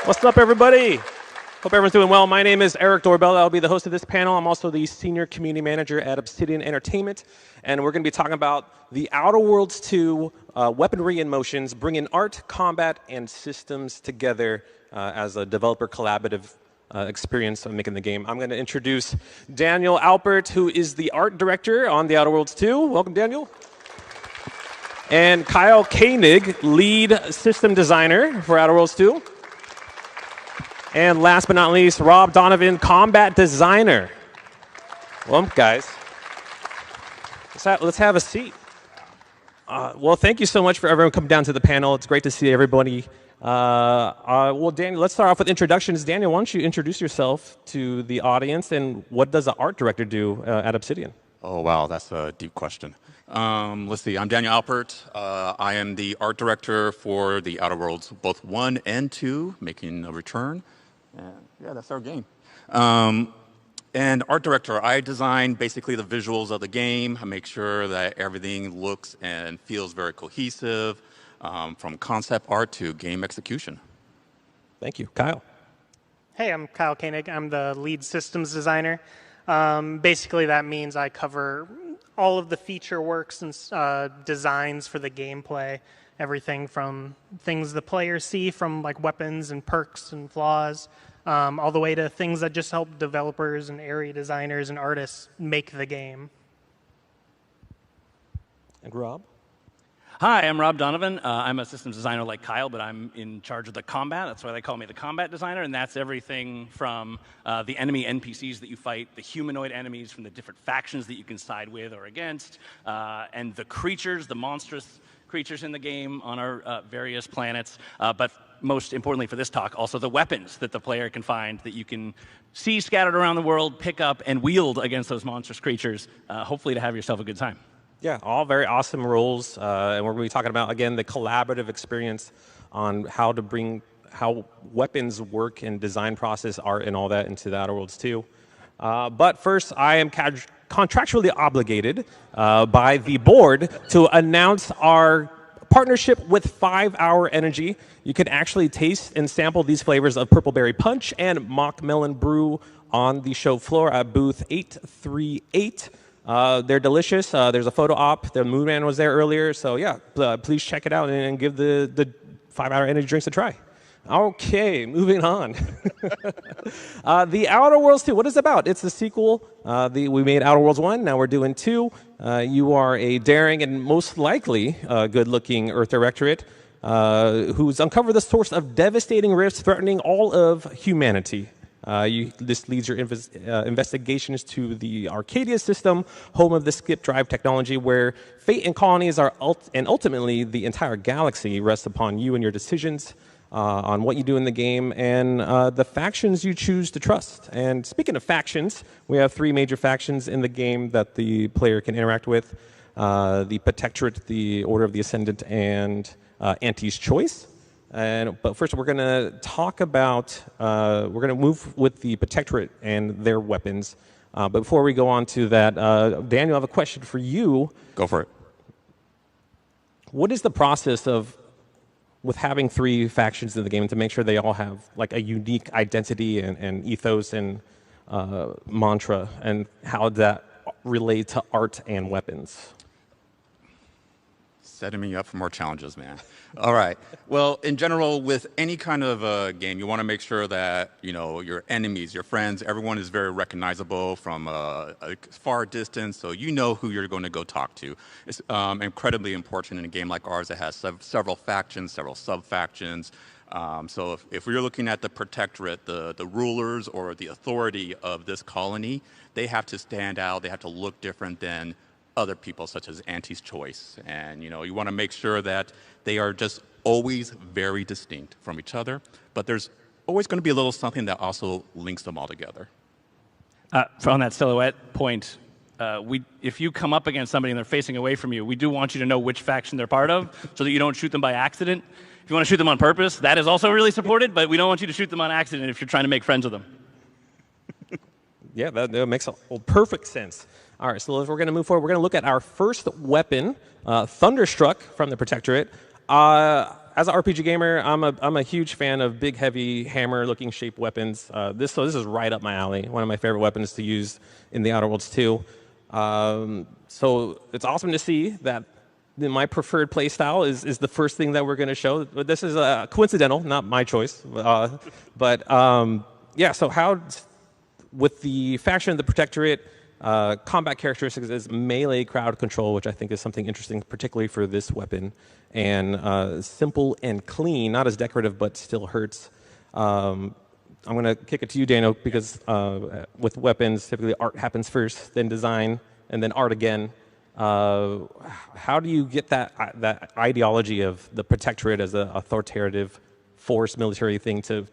Speaker 5: What's up, everybody? Hope everyone's doing well. My name is Eric Doorbell. I'll be the host of this panel. I'm also the Senior Community Manager at Obsidian Entertainment, and we're going to be talking about the Outer Worlds 2 weaponry and motions, bringing art, combat, and systems together as a developer collaborative experience of making the game. I'm going to introduce Daniel Alpert, who is the art director on the Outer Worlds 2. Welcome, Daniel. And Kyle Koenig, lead system designer for Outer Worlds 2. And last but not least, Rob Donovan, combat designer. Well, guys, let's have a seat. Well, thank you so much for everyone coming down to the panel. It's great to see everybody. Well, Daniel, let's start off with introductions. Daniel, why don't you introduce yourself to the audience, and what does an art director do at Obsidian?
Speaker 6: Oh, wow, that's a deep question. Let's see, I'm Daniel Alpert. I am the art director for the Outer Worlds, both 1 and 2, making a return. And yeah, that's our game. And art director, I design basically the visuals of the game. I make sure that everything looks and feels very cohesive, from concept art to game execution.
Speaker 5: Thank you. Kyle.
Speaker 17: Hey, I'm Kyle Koenig. I'm the lead systems designer. Basically, that means I cover all of the feature works and designs for the gameplay. Everything from things the players see, from like weapons and perks and flaws, all the way to things that just help developers and area designers and artists make the game.
Speaker 5: And Rob?
Speaker 19: Hi, I'm Rob Donovan. I'm a systems designer like Kyle, but I'm in charge of the combat. That's why they call me the combat designer, and that's everything from the enemy NPCs that you fight, the humanoid enemies from the different factions that you can side with or against, and the creatures, the monstrous creatures in the game on our various planets, but most importantly for this talk, also the weapons that the player can find that you can see scattered around the world, pick up, and wield against those monstrous creatures, hopefully to have yourself a good time.
Speaker 5: Yeah, all very awesome roles, and we're going to be talking about, again, the collaborative experience on how weapons work and design process, art, and all that into the Outer Worlds 2. But first, I am contractually obligated by the board to announce our partnership with 5 Hour Energy. You can actually taste and sample these flavors of Purple Berry Punch and Mock Melon Brew on the show floor at booth 838. They're delicious. There's a photo op. The Moon Man was there earlier. So yeah, please check it out and give the 5 Hour Energy drinks a try. Okay, moving on. The Outer Worlds 2, what is it about? It's the sequel. We made Outer Worlds 1, now we're doing 2. You are a daring and most likely good-looking Earth Directorate who's uncovered the source of devastating rifts threatening all of humanity. This leads your investigations to the Arcadia system, home of the skip drive technology, where fate and colonies are and ultimately the entire galaxy rests upon you and your decisions on what you do in the game and the factions you choose to trust. And speaking of factions, we have 3 major factions in the game that the player can interact with: the Protectorate, the Order of the Ascendant, and Auntie's Choice. But first, we're going to talk about, we're going to move with the Protectorate and their weapons. But before we go on to that, Daniel, I have a question for you.
Speaker 6: Go for it.
Speaker 5: What is the process with having 3 factions in the game to make sure they all have like a unique identity and ethos and mantra, and how does that relate to art and weapons?
Speaker 6: Setting me up for more challenges, man. All right. Well, in general, with any kind of game, you want to make sure that, you know, your enemies, your friends, everyone is very recognizable from a far distance, so you know who you're going to go talk to. It's incredibly important in a game like ours that has several factions, several sub-factions. So if we're looking at the Protectorate, the rulers or the authority of this colony, they have to stand out, they have to look different than other people, such as Auntie's Choice. And you know, you want to make sure that they are just always very distinct from each other, but there's always going to be a little something that also links them all together.
Speaker 19: On that silhouette point, if you come up against somebody and they're facing away from you, we do want you to know which faction they're part of so that you don't shoot them by accident. If you want to shoot them on purpose, that is also really supported, but we don't want you to shoot them on accident if you're trying to make friends with them.
Speaker 5: Yeah, that makes perfect sense. All right, so if we're going to move forward, we're going to look at our first weapon, Thunderstruck from the Protectorate. As an RPG gamer, I'm a huge fan of big, heavy, hammer-looking shaped weapons. This is right up my alley. One of my favorite weapons to use in the Outer Worlds 2. So it's awesome to see that my preferred playstyle is the first thing that we're going to show. But this is coincidental, not my choice. Yeah. So how, with the faction of the Protectorate, combat characteristics is melee crowd control, which I think is something interesting, particularly for this weapon. And simple and clean, not as decorative, but still hurts. I'm going to kick it to you, Dano, because with weapons, typically art happens first, then design, and then art again. How do you get that ideology of the Protectorate as an authoritative force military thing to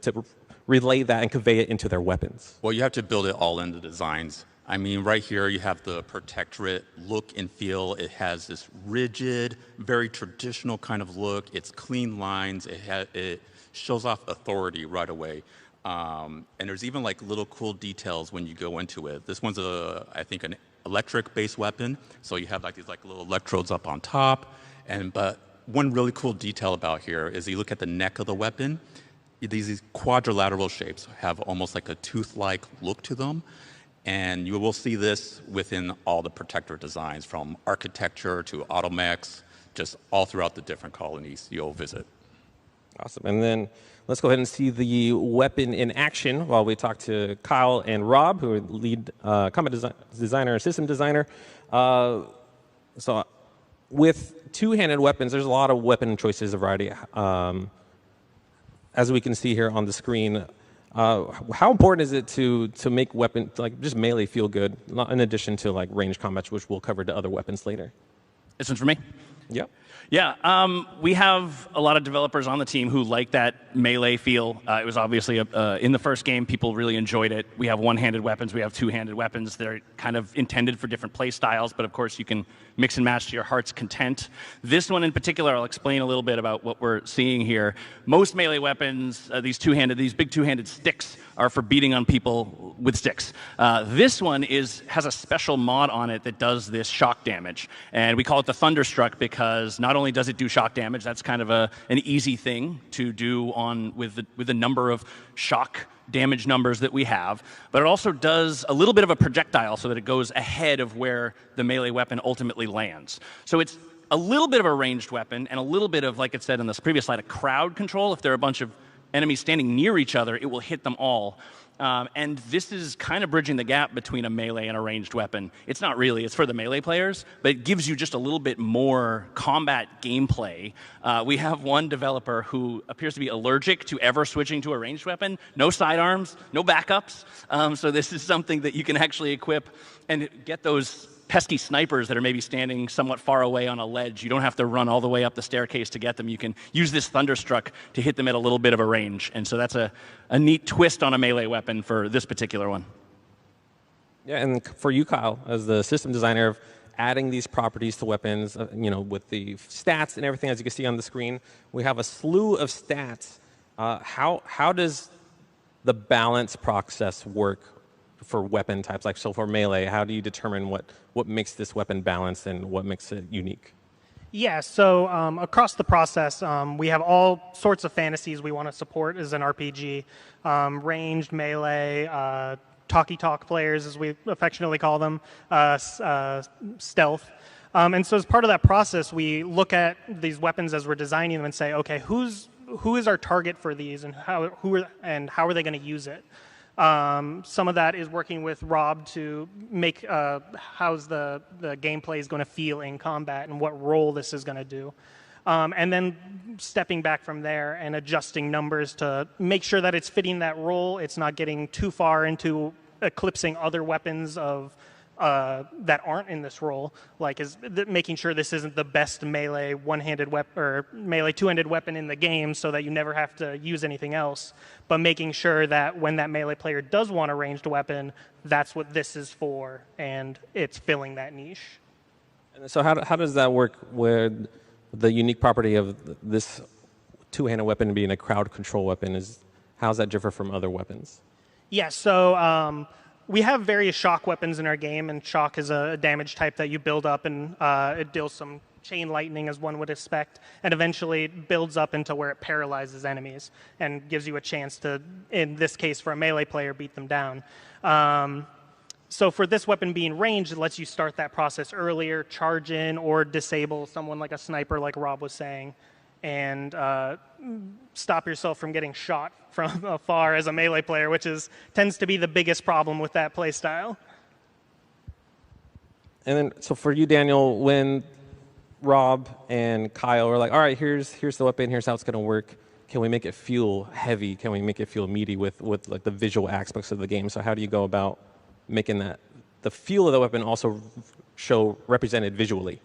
Speaker 5: relay that and convey it into their weapons?
Speaker 6: Well, you have to build it all in the designs. I mean, right here you have the Protectorate look and feel. It has this rigid, very traditional kind of look. It's clean lines. It shows off authority right away. And there's even like little cool details when you go into it. This one's I think an electric-based weapon. So you have like these like little electrodes up on top. But one really cool detail about here is you look at the neck of the weapon. These quadrilateral shapes have almost like a tooth-like look to them. And you will see this within all the Protectorate designs, from architecture to automechs, just all throughout the different colonies you'll visit.
Speaker 5: Awesome. And then let's go ahead and see the weapon in action while we talk to Kyle and Rob, who are lead combat designer and system designer. So with two-handed weapons, there's a lot of weapon choices variety. As we can see here on the screen, how important is it to make weapons, like just melee, feel good, in addition to like range combat, which we'll cover to other weapons later?
Speaker 19: This one's for me?
Speaker 5: Yep.
Speaker 19: Yeah, we have a lot of developers on the team who like that melee feel. It was obviously, in the first game, people really enjoyed it. We have one-handed weapons, we have two-handed weapons. They're kind of intended for different play styles, but of course you can mix and match to your heart's content. This one in particular, I'll explain a little bit about what we're seeing here. Most melee weapons, these big two-handed sticks, are for beating on people with sticks. This one has a special mod on it that does this shock damage. And we call it the Thunderstruck because not only does it do shock damage, that's kind of an easy thing to do with the number of shock damage numbers that we have, but it also does a little bit of a projectile so that it goes ahead of where the melee weapon ultimately lands. So it's a little bit of a ranged weapon and a little bit of, like it said in this previous slide, a crowd control. If there are a bunch of enemies standing near each other, it will hit them all. And this is kind of bridging the gap between a melee and a ranged weapon. It's not really, it's for the melee players, but it gives you just a little bit more combat gameplay. We have one developer who appears to be allergic to ever switching to a ranged weapon. No sidearms, no backups. So this is something that you can actually equip and get those pesky snipers that are maybe standing somewhat far away on a ledge. You don't have to run all the way up the staircase to get them. You can use this Thunderstruck to hit them at a little bit of a range. And so that's a neat twist on a melee weapon for this particular one.
Speaker 5: Yeah, and for you, Kyle, as the system designer of adding these properties to weapons, with the stats and everything, as you can see on the screen, we have a slew of stats. How does the balance process work for weapon types? Like, so for melee, how do you determine what makes this weapon balanced and what makes it unique?
Speaker 17: Yeah, so across the process, we have all sorts of fantasies we want to support as an RPG. Ranged, melee, talkie-talk players, as we affectionately call them, stealth. And so as part of that process, we look at these weapons as we're designing them and say, okay, who is our target for these, and how are they going to use it? Some of that is working with Rob to make how's the gameplay is going to feel in combat and what role this is going to do. And then stepping back from there and adjusting numbers to make sure that it's fitting that role. It's not getting too far into eclipsing other weapons that aren't in this role, like making sure this isn't the best melee one-handed weapon or melee two-handed weapon in the game so that you never have to use anything else, but making sure that when that melee player does want a ranged weapon, that's what this is for, and it's filling that niche.
Speaker 5: And so how does that work with the unique property of this two-handed weapon being a crowd control weapon? How does that differ from other weapons?
Speaker 17: Yeah, so we have various shock weapons in our game, and shock is a damage type that you build up, and it deals some chain lightning, as one would expect, and eventually it builds up into where it paralyzes enemies and gives you a chance to, in this case for a melee player, beat them down. So for this weapon being ranged, it lets you start that process earlier, charge in or disable someone like a sniper, like Rob was saying, and stop yourself from getting shot from afar as a melee player, which tends to be the biggest problem with that playstyle.
Speaker 5: And then, so for you, Daniel, when Rob and Kyle are like, all right, here's the weapon, here's how it's going to work, can we make it feel heavy? Can we make it feel meaty with like the visual aspects of the game? So how do you go about making that the feel of the weapon also show represented visually?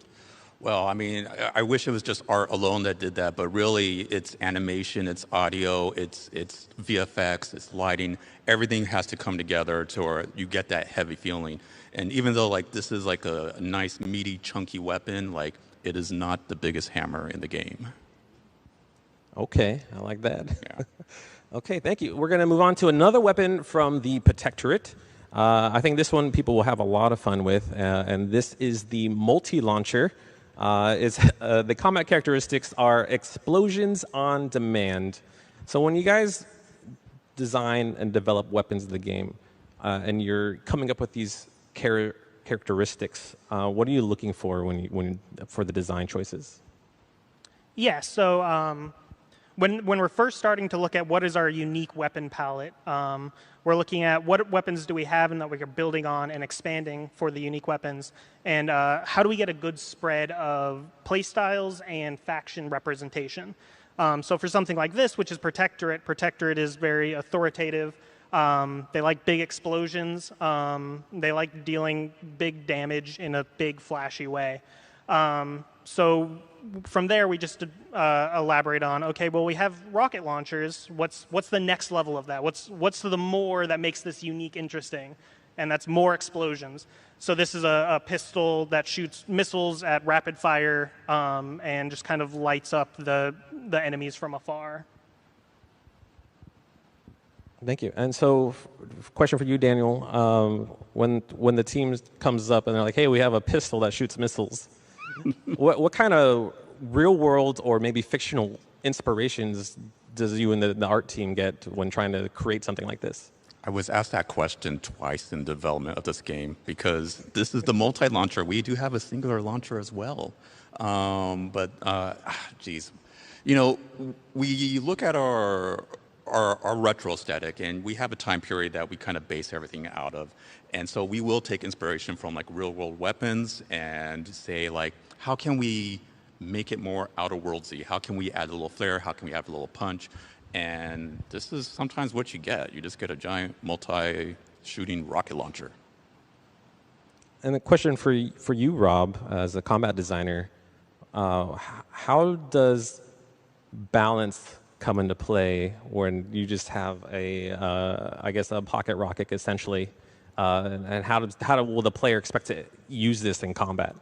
Speaker 6: Well, I mean, I wish it was just art alone that did that, but really it's animation, it's audio, it's VFX, it's lighting. Everything has to come together to where you get that heavy feeling. And even though like this is like a nice, meaty, chunky weapon, like it is not the biggest hammer in the game.
Speaker 5: Okay, I like that. Yeah. Okay, thank you. We're going to move on to another weapon from the Protectorate. I think this one people will have a lot of fun with, and this is the multi-launcher. The combat characteristics are explosions on demand. So when you guys design and develop weapons in the game, and you're coming up with these characteristics, what are you looking for for the design choices?
Speaker 17: Yeah, so when we're first starting to look at what is our unique weapon palette, we're looking at what weapons do we have and that we're building on and expanding for the unique weapons, and how do we get a good spread of playstyles and faction representation. So for something like this, which is Protectorate is very authoritative. They like big explosions. They like dealing big damage in a big, flashy way. So from there, we just elaborate on, okay, well, we have rocket launchers. What's the next level of that? What's the more that makes this unique interesting? And that's more explosions. So this is a pistol that shoots missiles at rapid fire and just kind of lights up the enemies from afar.
Speaker 5: Thank you. And so, question for you, Daniel. When the team comes up and they're like, "Hey, we have a pistol that shoots missiles," what kind of real-world or maybe fictional inspirations does you and the art team get when trying to create something like this?
Speaker 6: I was asked that question twice in development of this game because this is the multi-launcher. We do have a singular launcher as well, geez, you know, we look at our retro aesthetic, and we have a time period that we kind of base everything out of. And so we will take inspiration from like real world weapons and say like, how can we make it more outer worldsy? How can we add a little flair? How can we add a little punch? And this is sometimes what you get. You just get a giant multi-shooting rocket launcher.
Speaker 5: And a question for you, Rob, as a combat designer, how does balance come into play when you just have I guess a pocket rocket essentially, and how will the player expect to use this in combat?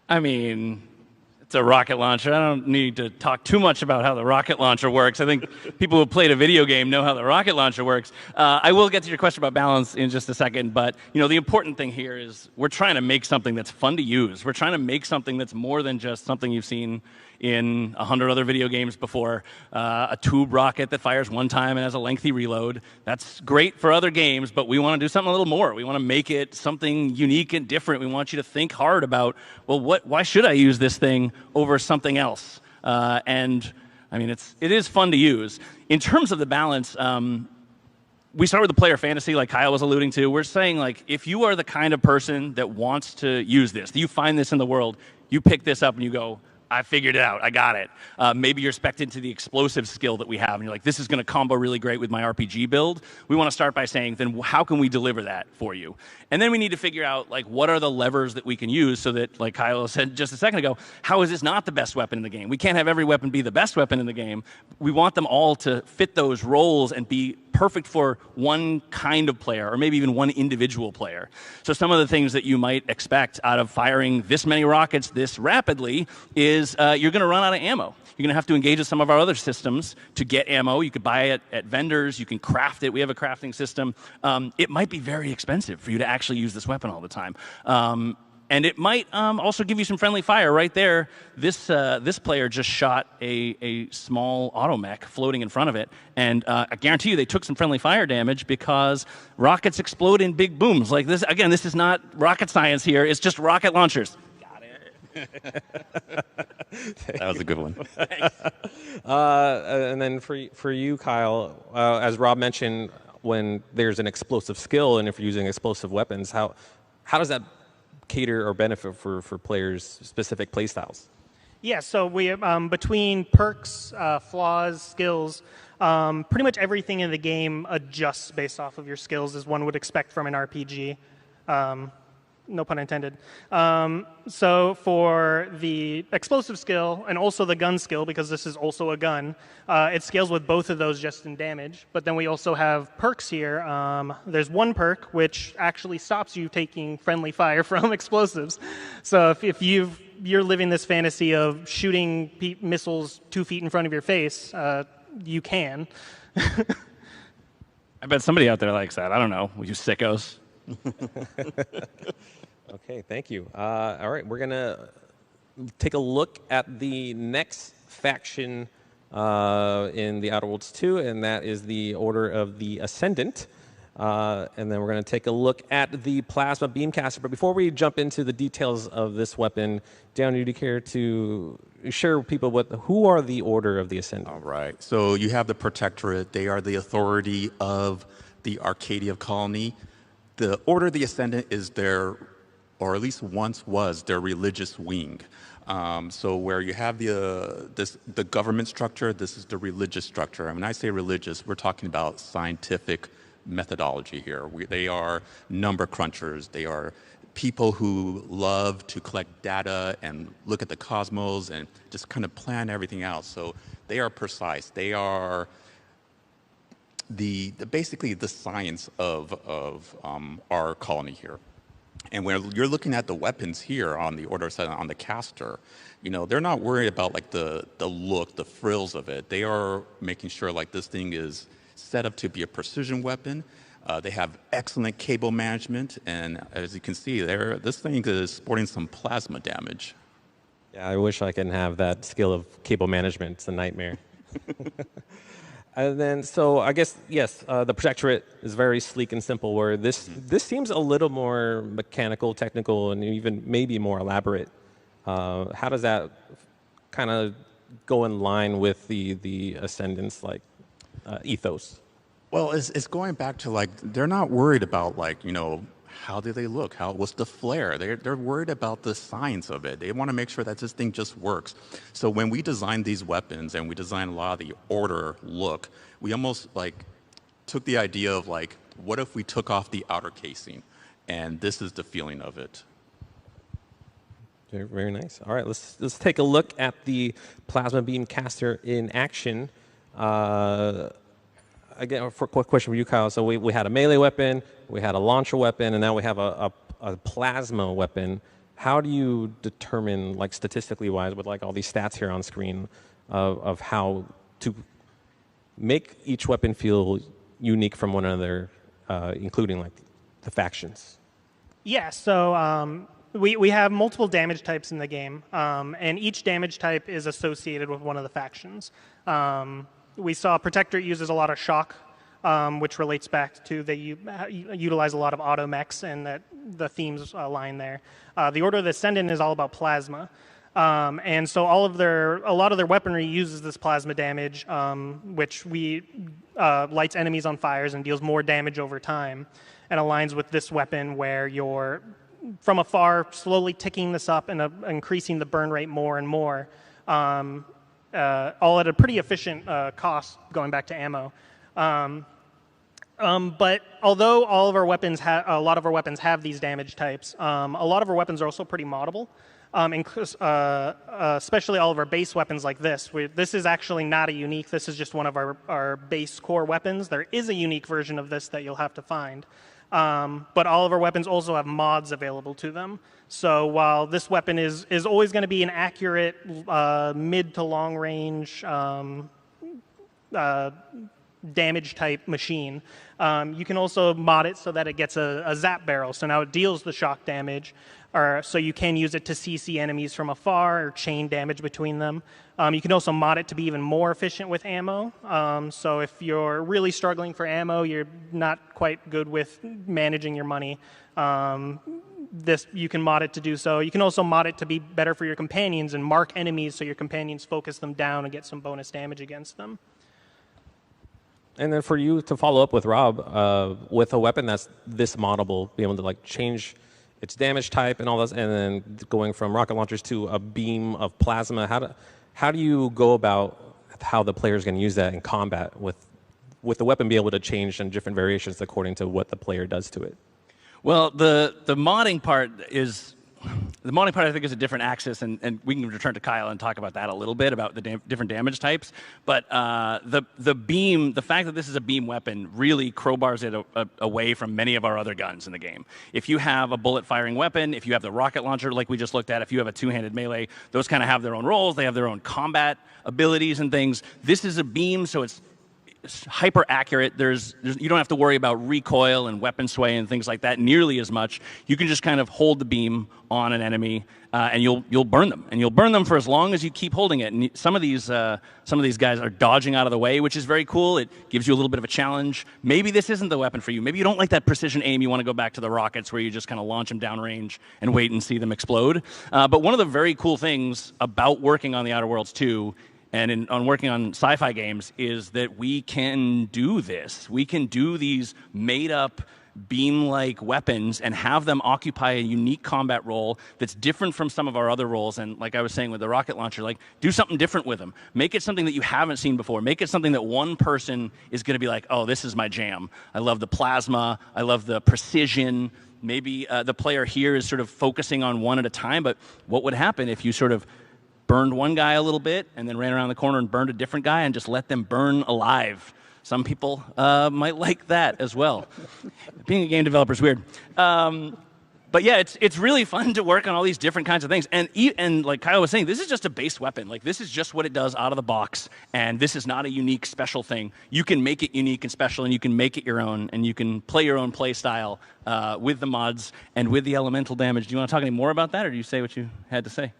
Speaker 19: I mean, it's a rocket launcher. I don't need to talk too much about how the rocket launcher works. I think people who played a video game know how the rocket launcher works. I will get to your question about balance in just a second, but you know, the important thing here is we're trying to make something that's fun to use. We're trying to make something that's more than just something you've seen in 100 other video games before. A tube rocket that fires one time and has a lengthy reload. That's great for other games, but we want to do something a little more. We want to make it something unique and different. We want you to think hard about, well, why should I use this thing over something else? And I mean, it is fun to use. In terms of the balance, we start with the player fantasy, like Kyle was alluding to. We're saying, like, if you are the kind of person that wants to use this, that you find this in the world, you pick this up and you go, I figured it out. I got it. Maybe you're spec'd into the explosive skill that we have, and you're like, this is going to combo really great with my RPG build. We want to start by saying, then how can we deliver that for you? And then we need to figure out, like, what are the levers that we can use so that, like Kyle said just a second ago, how is this not the best weapon in the game? We can't have every weapon be the best weapon in the game. We want them all to fit those roles and be perfect for one kind of player, or maybe even one individual player. So some of the things that you might expect out of firing this many rockets this rapidly is you're going to run out of ammo. You're going to have to engage with some of our other systems to get ammo. You could buy it at vendors. You can craft it. We have a crafting system. It might be very expensive for you to actually use this weapon all the time. And it might also give you some friendly fire right there. This player just shot a small automech floating in front of it, and I guarantee you they took some friendly fire damage because rockets explode in big booms like this. Again, this is not rocket science here. It's just rocket launchers.
Speaker 6: That was a good one.
Speaker 5: And then for you, Kyle, as Rob mentioned, when there's an explosive skill and if you're using explosive weapons, how does that cater or benefit for players' specific playstyles?
Speaker 17: Yeah, so we between perks, flaws, skills, pretty much everything in the game adjusts based off of your skills, as one would expect from an RPG. No pun intended. So for the explosive skill and also the gun skill, because this is also a gun, it scales with both of those just in damage. But then we also have perks here. There's one perk which actually stops you taking friendly fire from explosives. So if you're living this fantasy of shooting missiles 2 feet in front of your face, you can.
Speaker 19: I bet somebody out there likes that. I don't know. You sickos.
Speaker 5: Okay, thank you. All right, we're going to take a look at the next faction in the Outer Worlds 2, and that is the Order of the Ascendant. And then we're going to take a look at the Plasma Beamcaster. But before we jump into the details of this weapon, Dan, do you care to share with people who are the Order of the Ascendant?
Speaker 6: All right. So you have the Protectorate. They are the authority of the Arcadia colony. The Order of the Ascendant is their, or at least once was, their religious wing. So where you have the government structure, this is the religious structure. And when I say religious, we're talking about scientific methodology here. They are number crunchers. They are people who love to collect data and look at the cosmos and just kind of plan everything out. So they are precise. They are basically the science of our colony here. And when you're looking at the weapons here on the Order of on the caster, you know, they're not worried about like the look, the frills of it. They are making sure like this thing is set up to be a precision weapon. They have excellent cable management, and as you can see there, this thing is sporting some plasma damage.
Speaker 5: Yeah, I wish I can have that skill of cable management. It's a nightmare. And then, so I guess, yes, the Protectorate is very sleek and simple, where this seems a little more mechanical, technical, and even maybe more elaborate. How does that kind of go in line with the Ascendant's like ethos?
Speaker 6: Well, it's going back to like, they're not worried about like, you know, how do they look? What's the flare? They're worried about the science of it. They want to make sure that this thing just works. So when we design these weapons and we design a lot of the Order look, we almost like took the idea of like, what if we took off the outer casing? And this is the feeling of it.
Speaker 5: Very, very nice. All right, let's take a look at the Plasma Beamcaster in action. Again, a quick question for you, Kyle. So we had a melee weapon, we had a launcher weapon, and now we have a plasma weapon. How do you determine, like statistically wise, with like all these stats here on screen, of how to make each weapon feel unique from one another, including like the factions?
Speaker 17: Yeah, so we have multiple damage types in the game, and each damage type is associated with one of the factions. We saw Protectorate uses a lot of shock, which relates back to they utilize a lot of automechs, and that the themes align there. The Order of the Ascendant is all about plasma, and so a lot of their weaponry uses this plasma damage, which lights enemies on fires and deals more damage over time, and aligns with this weapon where you're from afar slowly ticking this up and increasing the burn rate more and more. All at a pretty efficient cost, going back to ammo. But although a lot of our weapons have these damage types, a lot of our weapons are also pretty moddable, especially all of our base weapons like this. This is actually not a unique, this is just one of our base core weapons. There is a unique version of this that you'll have to find. But all of our weapons also have mods available to them. So while this weapon is always going to be an accurate mid to long range damage type machine. You can also mod it so that it gets a zap barrel, so now it deals the shock damage, or so you can use it to CC enemies from afar or chain damage between them. You can also mod it to be even more efficient with ammo. So if you're really struggling for ammo, you're not quite good with managing your money, you can mod it to do so. You can also mod it to be better for your companions and mark enemies so your companions focus them down and get some bonus damage against them.
Speaker 5: And then for you to follow up with Rob, with a weapon that's this moddable, be able to like change its damage type and all this, and then going from rocket launchers to a beam of plasma, how do you go about how the player's going to use that in combat with the weapon be able to change in different variations according to what the player does to it?
Speaker 19: Well, the modding part I think is a different axis, and we can return to Kyle and talk about that a little bit, about the different damage types. But the beam, the fact that this is a beam weapon really crowbars it away from many of our other guns in the game. If you have a bullet-firing weapon, if you have the rocket launcher like we just looked at, if you have a two-handed melee, those kind of have their own roles. They have their own combat abilities and things. This is a beam, so it's hyper accurate. You don't have to worry about recoil and weapon sway and things like that nearly as much. You can just kind of hold the beam on an enemy, and you'll burn them. And you'll burn them for as long as you keep holding it. And some of these guys are dodging out of the way, which is very cool. It gives you a little bit of a challenge. Maybe this isn't the weapon for you. Maybe you don't like that precision aim. You want to go back to the rockets where you just kind of launch them downrange and wait and see them explode. But one of the very cool things about working on the Outer Worlds 2 and on working on sci-fi games is that we can do this. We can do these made-up beam-like weapons and have them occupy a unique combat role that's different from some of our other roles. And like I was saying with the rocket launcher, like, do something different with them. Make it something that you haven't seen before. Make it something that one person is going to be like, oh, this is my jam. I love the plasma. I love the precision. Maybe the player here is sort of focusing on one at a time, but what would happen if you sort of burned one guy a little bit and then ran around the corner and burned a different guy and just let them burn alive? Some people might like that as well. Being a game developer is weird. But yeah, it's really fun to work on all these different kinds of things. And like Kyle was saying, this is just a base weapon. Like, this is just what it does out of the box. And this is not a unique special thing. You can make it unique and special, and you can make it your own, and you can play your own play style with the mods and with the elemental damage. Do you want to talk any more about that, or do you say what you had to say?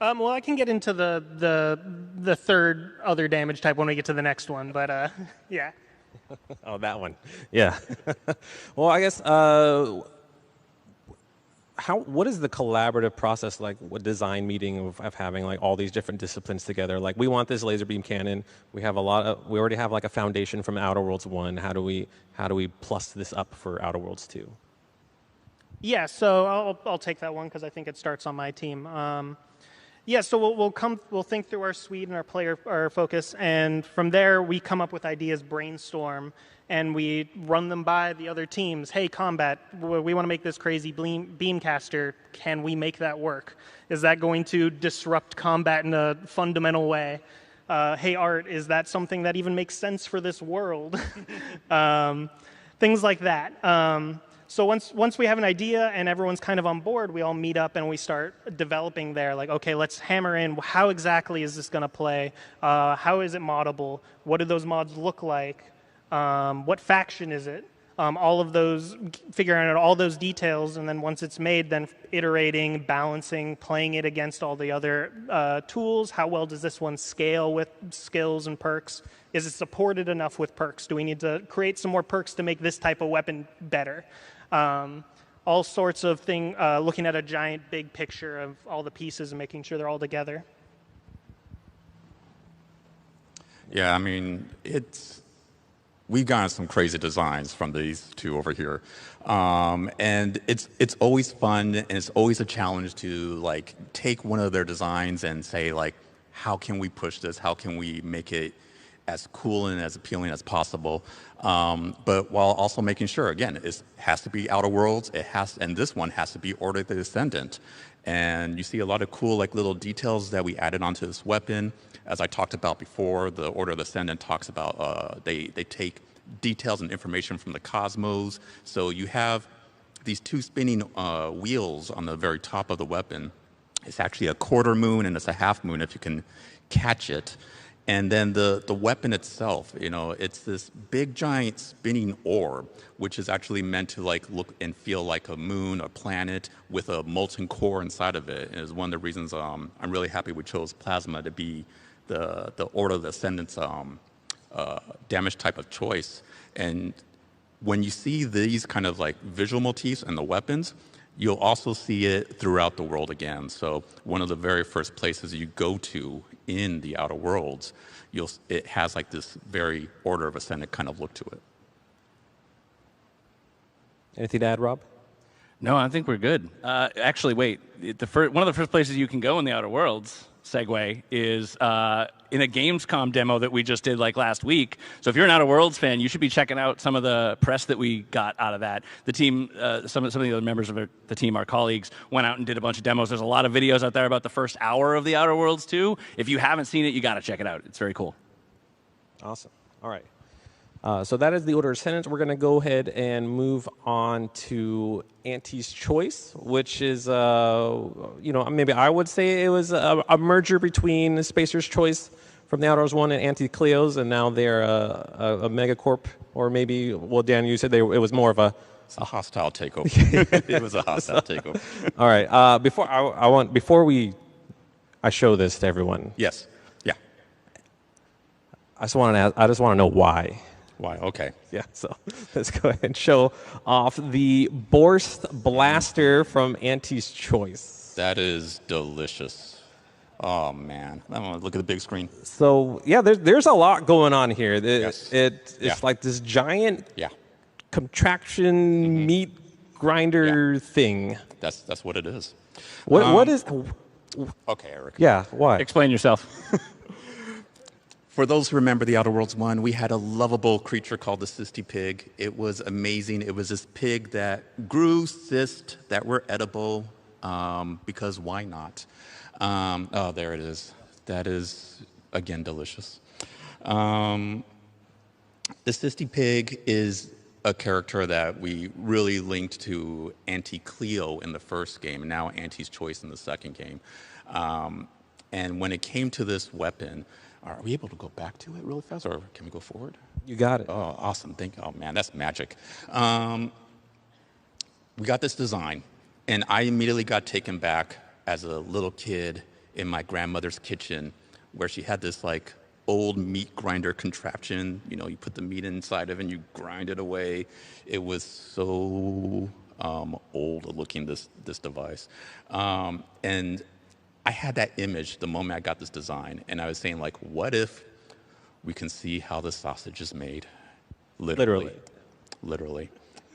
Speaker 17: Well, I can get into the third other damage type when we get to the next one, but yeah.
Speaker 5: Oh, that one. Yeah. Well, I guess what is the collaborative process like? What design meeting of having like all these different disciplines together? Like, we want this laser beam cannon. We already have like a foundation from Outer Worlds 1. How do we plus this up for Outer Worlds 2?
Speaker 17: Yeah, so I'll take that one because I think it starts on my team. Yeah, so we'll think through our suite and our focus, and from there we come up with ideas, brainstorm, and we run them by the other teams. Hey, combat, we want to make this crazy beamcaster. Can we make that work? Is that going to disrupt combat in a fundamental way? Hey, art, is that something that even makes sense for this world? Things like that. So once we have an idea and everyone's kind of on board, we all meet up and we start developing there. Like, okay, let's hammer in how exactly is this going to play? How is it moddable? What do those mods look like? What faction is it? All of those, figuring out all those details, and then once it's made, then iterating, balancing, playing it against all the other tools. How well does this one scale with skills and perks? Is it supported enough with perks? Do we need to create some more perks to make this type of weapon better? All sorts of things, looking at a giant big picture of all the pieces and making sure they're all together.
Speaker 6: Yeah, I mean, we've gotten some crazy designs from these two over here. And it's always fun, and it's always a challenge to like take one of their designs and say, like, how can we push this? How can we make it as cool and as appealing as possible? But while also making sure, again, it has to be Outer Worlds, and this one has to be Order of the Descendant. And you see a lot of cool like little details that we added onto this weapon. As I talked about before, the Order of the Descendant talks about they take details and information from the cosmos. So you have these two spinning wheels on the very top of the weapon. It's actually a quarter moon and it's a half moon if you can catch it. And then the weapon itself, you know, it's this big giant spinning orb, which is actually meant to like look and feel like a moon, a planet with a molten core inside of it. And it's one of the reasons I'm really happy we chose plasma to be the Order of the Ascendant's damage type of choice. And when you see these kind of like visual motifs and the weapons, you'll also see it throughout the world again. So one of the very first places you go to in the Outer Worlds, it has like this very Order of Ascendant kind of look to it.
Speaker 5: Anything to add, Rob?
Speaker 19: No, I think we're good. Actually, wait. One of the first places you can go in the Outer Worlds, segue, is in a Gamescom demo that we just did like last week. So if you're an Outer Worlds fan, you should be checking out some of the press that we got out of that. The team, some of the other members of the team, our colleagues, went out and did a bunch of demos. There's a lot of videos out there about the first hour of the Outer Worlds too. If you haven't seen it, you got to check it out. It's very cool.
Speaker 5: Awesome. All right. So that is the Order of Ascendant. We're going to go ahead and move on to Auntie's Choice, which is, maybe I would say it was a merger between Spacer's Choice from the Outdoors 1 and Auntie Cleo's, and now they're a megacorp, or maybe, well, Dan, you said it was more of a
Speaker 6: hostile takeover. It was a hostile takeover.
Speaker 5: All right. Before I show this to everyone.
Speaker 6: Yes. Yeah.
Speaker 5: I just want to know why.
Speaker 6: Why? Okay.
Speaker 5: Yeah, so let's go ahead and show off the Borst Blaster from Auntie's Choice.
Speaker 6: That is delicious. Oh, man. I want to look at the big screen.
Speaker 5: So, yeah, there's a lot going on here.
Speaker 6: Yes.
Speaker 5: It's like this giant contraction meat grinder thing.
Speaker 6: That's what it is.
Speaker 5: What is...
Speaker 6: Okay, Eric.
Speaker 5: Yeah, why?
Speaker 19: Explain yourself.
Speaker 6: For those who remember the Outer Worlds 1, we had a lovable creature called the cysty pig. It was amazing. It was this pig that grew cysts that were edible, because why not? Oh, there it is. That is, again, delicious. The cysty pig is a character that we really linked to Auntie Cleo in the first game, and now Auntie's Choice in the second game. And when it came to this weapon, are we able to go back to it really fast, or can we go forward?
Speaker 5: You got it.
Speaker 6: Oh, awesome. Thank you. Oh, man, that's magic. We got this design, and I immediately got taken back as a little kid in my grandmother's kitchen, where she had this, like, old meat grinder contraption. You know, you put the meat inside of it, and you grind it away. It was so old looking, this device. And I had that image the moment I got this design, and I was saying, like, what if we can see how the sausage is made? Literally.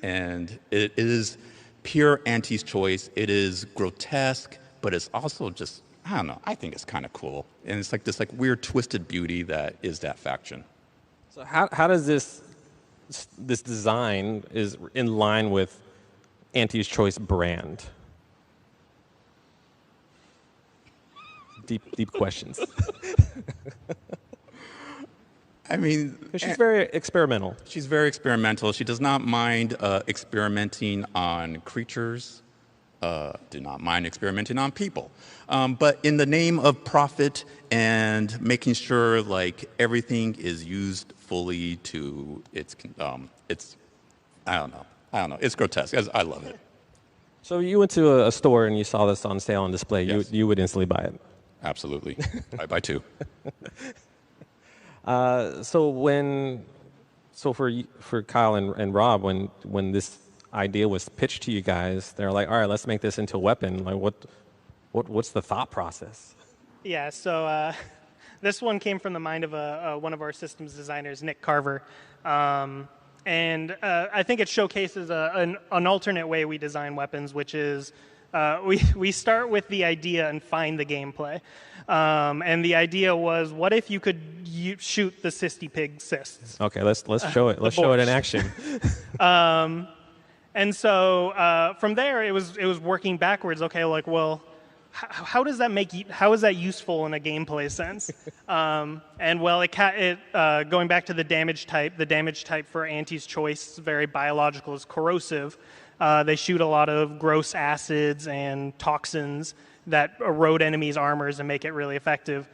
Speaker 6: And it is pure Auntie's Choice. It is grotesque, but it's also just, I don't know, I think it's kind of cool. And it's like this like weird twisted beauty that is that faction.
Speaker 5: So how does this design is in line with Auntie's Choice brand? Deep questions.
Speaker 6: I mean,
Speaker 5: she's very experimental.
Speaker 6: She's very experimental. She does not mind experimenting on creatures. Do not mind experimenting on people. But in the name of profit and making sure like everything is used fully to its I don't know. It's grotesque. I love it.
Speaker 5: So you went to a store and you saw this on sale on display.
Speaker 6: Yes.
Speaker 5: You would instantly buy it.
Speaker 6: Absolutely. I buy two.
Speaker 5: So for Kyle and Rob, when this idea was pitched to you guys, they're like, all right, let's make this into a weapon. Like, what's the thought process?
Speaker 17: Yeah, so this one came from the mind of one of our systems designers, Nick Carver. And I think it showcases an alternate way we design weapons, which is we start with the idea and find the gameplay. And the idea was, what if you could shoot the cysty pig cysts?
Speaker 5: Okay, let's show it. Let's show it in action.
Speaker 17: And so from there, it was working backwards. Okay, like, well, how does that how is that useful in a gameplay sense? And well, going back to the damage type for Auntie's Choice, very biological, is corrosive. They shoot a lot of gross acids and toxins that erode enemies' armors and make it really effective.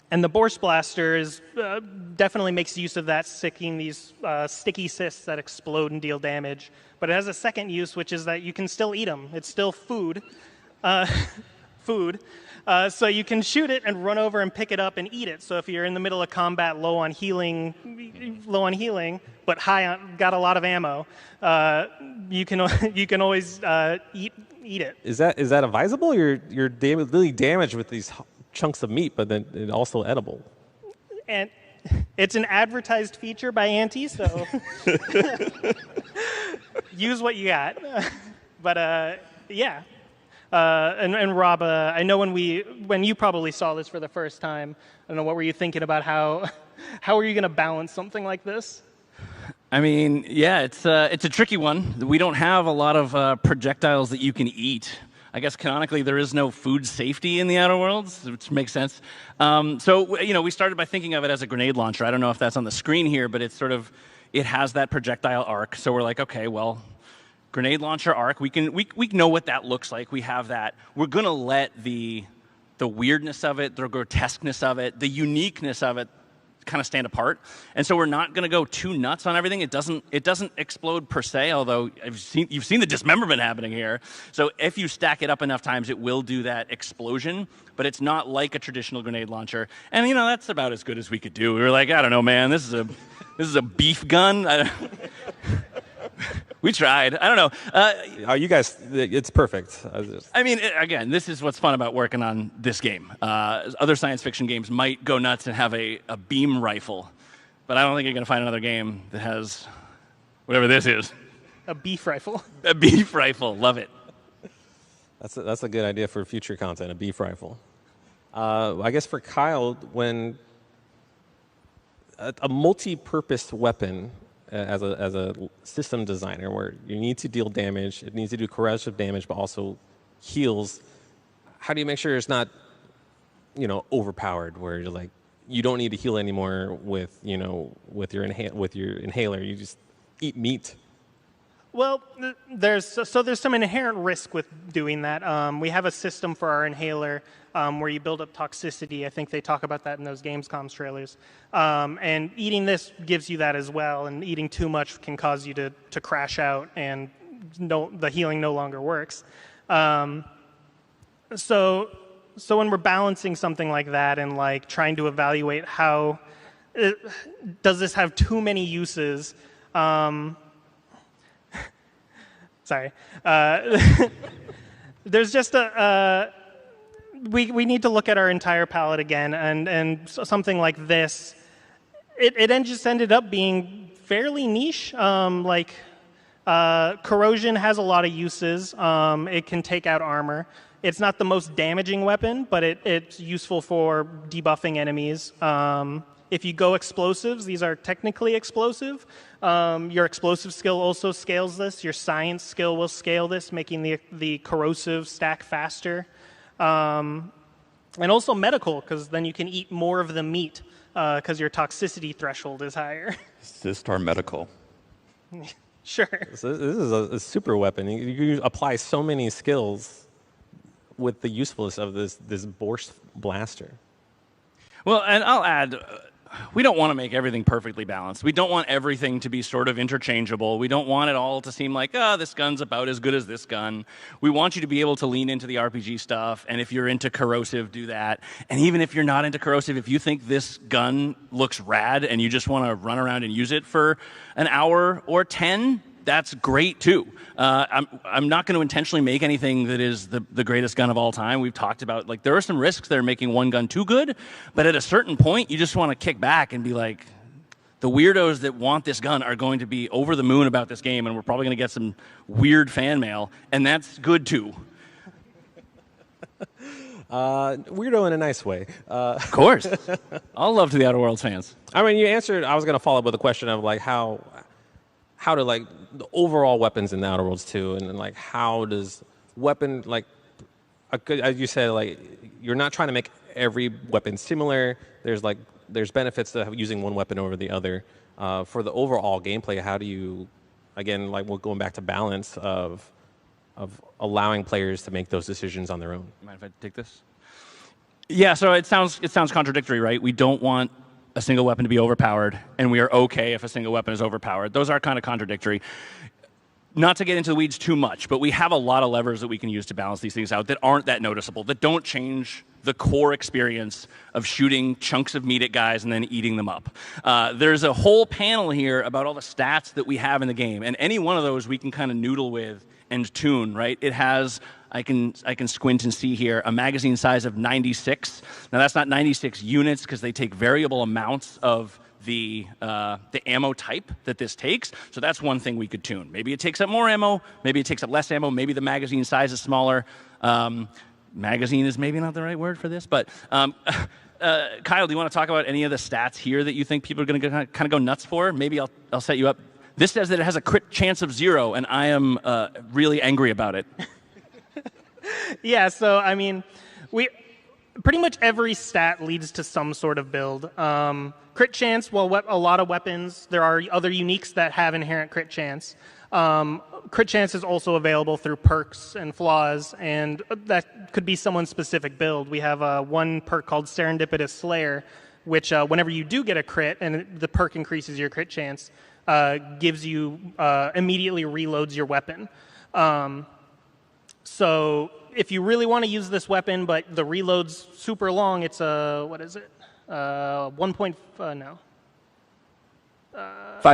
Speaker 17: And the Borscht Blaster is definitely makes use of that, sticking these sticky cysts that explode and deal damage. But it has a second use, which is that you can still eat them. It's still food. So you can shoot it and run over and pick it up and eat it. So if you're in the middle of combat, low on healing, but got a lot of ammo, you can always eat it.
Speaker 5: Is that advisable? You're really damaged with these chunks of meat, but then it's also edible.
Speaker 17: And it's an advertised feature by Auntie, so use what you got. But yeah. And Rob, I know when you probably saw this for the first time, I don't know, what were you thinking about how are you going to balance something like this?
Speaker 19: I mean, yeah, it's a tricky one. We don't have a lot of projectiles that you can eat. I guess canonically there is no food safety in the Outer Worlds, which makes sense. So we started by thinking of it as a grenade launcher. I don't know if that's on the screen here, but it has that projectile arc. So we're like, okay, well, grenade launcher arc. We know what that looks like. We have that. We're gonna let the weirdness of it, the grotesqueness of it, the uniqueness of it kind of stand apart. And so we're not going to go too nuts on everything. It doesn't explode per se, although you've seen the dismemberment happening here. So if you stack it up enough times, it will do that explosion, but it's not like a traditional grenade launcher. And that's about as good as we could do. We were like, I don't know, man, this is a beef gun. We tried. I don't know.
Speaker 5: You guys, it's perfect.
Speaker 19: I mean, again, this is what's fun about working on this game. Other science fiction games might go nuts and have a beam rifle, but I don't think you're going to find another game that has whatever this is.
Speaker 17: A beef rifle.
Speaker 19: A beef rifle. Love it.
Speaker 5: That's a good idea for future content, a beef rifle. I guess for Kyle, when a multi-purpose weapon as a system designer, where you need to deal damage, it needs to do corrosive damage, but also heals. How do you make sure it's not, overpowered, where you're like, you don't need to heal anymore with your inhaler. You just eat meat.
Speaker 17: Well, there's some inherent risk with doing that. We have a system for our inhaler where you build up toxicity. I think they talk about that in those Gamescom trailers. And eating this gives you that as well. And eating too much can cause you to crash out, and the healing no longer works. So when we're balancing something like that and like trying to evaluate how does this have too many uses. Sorry. There's just we need to look at our entire palette again, and something like this, it just ended up being fairly niche. Corrosion has a lot of uses. It can take out armor. It's not the most damaging weapon, but it's useful for debuffing enemies. If you go explosives, these are technically explosive. Your explosive skill also scales this. Your science skill will scale this, making the corrosive stack faster. And also medical, because then you can eat more of the meat because your toxicity threshold is higher.
Speaker 6: Is this our medical?
Speaker 17: Sure.
Speaker 5: So this is a super weapon. You apply so many skills with the usefulness of this Borscht Blaster.
Speaker 19: Well, and I'll add, we don't want to make everything perfectly balanced. We don't want everything to be sort of interchangeable. We don't want it all to seem like, this gun's about as good as this gun. We want you to be able to lean into the RPG stuff, and if you're into corrosive, do that. And even if you're not into corrosive, if you think this gun looks rad and you just want to run around and use it for an hour or 10, that's great too. I'm not going to intentionally make anything that is the greatest gun of all time. We've talked about, there are some risks that are making one gun too good, but at a certain point, you just want to kick back and be like, the weirdos that want this gun are going to be over the moon about this game, and we're probably going to get some weird fan mail, and that's good too.
Speaker 5: Weirdo in a nice way.
Speaker 19: Of course. All love to the Outer Worlds fans.
Speaker 5: I mean, you answered. I was going to follow up with a question of how to the overall weapons in the Outer Worlds 2, and then how does weapon as you said, you're not trying to make every weapon similar. There's benefits to using one weapon over the other. For the overall gameplay, how do you, again, we're going back to balance of allowing players to make those decisions on their own?
Speaker 19: Mind if I take this? Yeah, so it sounds contradictory, right? We don't want a single weapon to be overpowered, and we are okay if a single weapon is overpowered. Those are kind of contradictory. Not to get into the weeds too much, but we have a lot of levers that we can use to balance these things out that aren't that noticeable, that don't change the core experience of shooting chunks of meat at guys and then eating them up. There's a whole panel here about all the stats that we have in the game, and any one of those we can kind of noodle with and tune, right? It has, I can squint and see here, a magazine size of 96. Now that's not 96 units because they take variable amounts of the ammo type that this takes. So that's one thing we could tune. Maybe it takes up more ammo, maybe it takes up less ammo, maybe the magazine size is smaller. Magazine is maybe not the right word for this, but Kyle, do you want to talk about any of the stats here that you think people are going to kind of go nuts for? Maybe I'll set you up. This says that it has a crit chance of 0, and I am really angry about it.
Speaker 17: Yeah, so I mean, pretty much every stat leads to some sort of build. Crit chance, well, a lot of weapons, there are other uniques that have inherent crit chance. Crit chance is also available through perks and flaws, and that could be someone's specific build. We have one perk called Serendipitous Slayer, which whenever you do get a crit and the perk increases your crit chance, gives you, immediately reloads your weapon. So if you really want to use this weapon, but the reload's super long, it's what is it?
Speaker 19: 5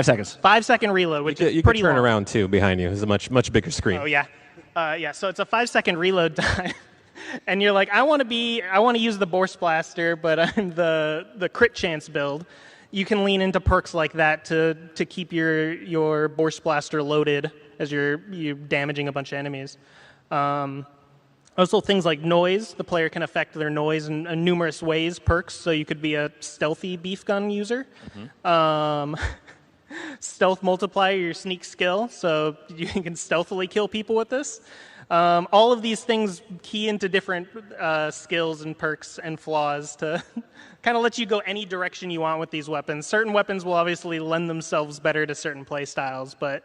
Speaker 19: seconds.
Speaker 17: 5 second reload, which is
Speaker 5: you
Speaker 17: pretty
Speaker 5: can turn
Speaker 17: long.
Speaker 5: around too behind you. It's a much bigger screen.
Speaker 17: Oh yeah, yeah. So it's a 5 second reload time, and you're like, I want to use the Borst Blaster, but I'm the crit chance build. You can lean into perks like that to keep your Borst Blaster loaded as you're damaging a bunch of enemies. Also, things like noise. The player can affect their noise in numerous ways, perks. So you could be a stealthy beef gun user. Stealth multiplier, your sneak skill. So you can stealthily kill people with this. All of these things key into different skills and perks and flaws to kind of let you go any direction you want with these weapons. Certain weapons will obviously lend themselves better to certain play styles, but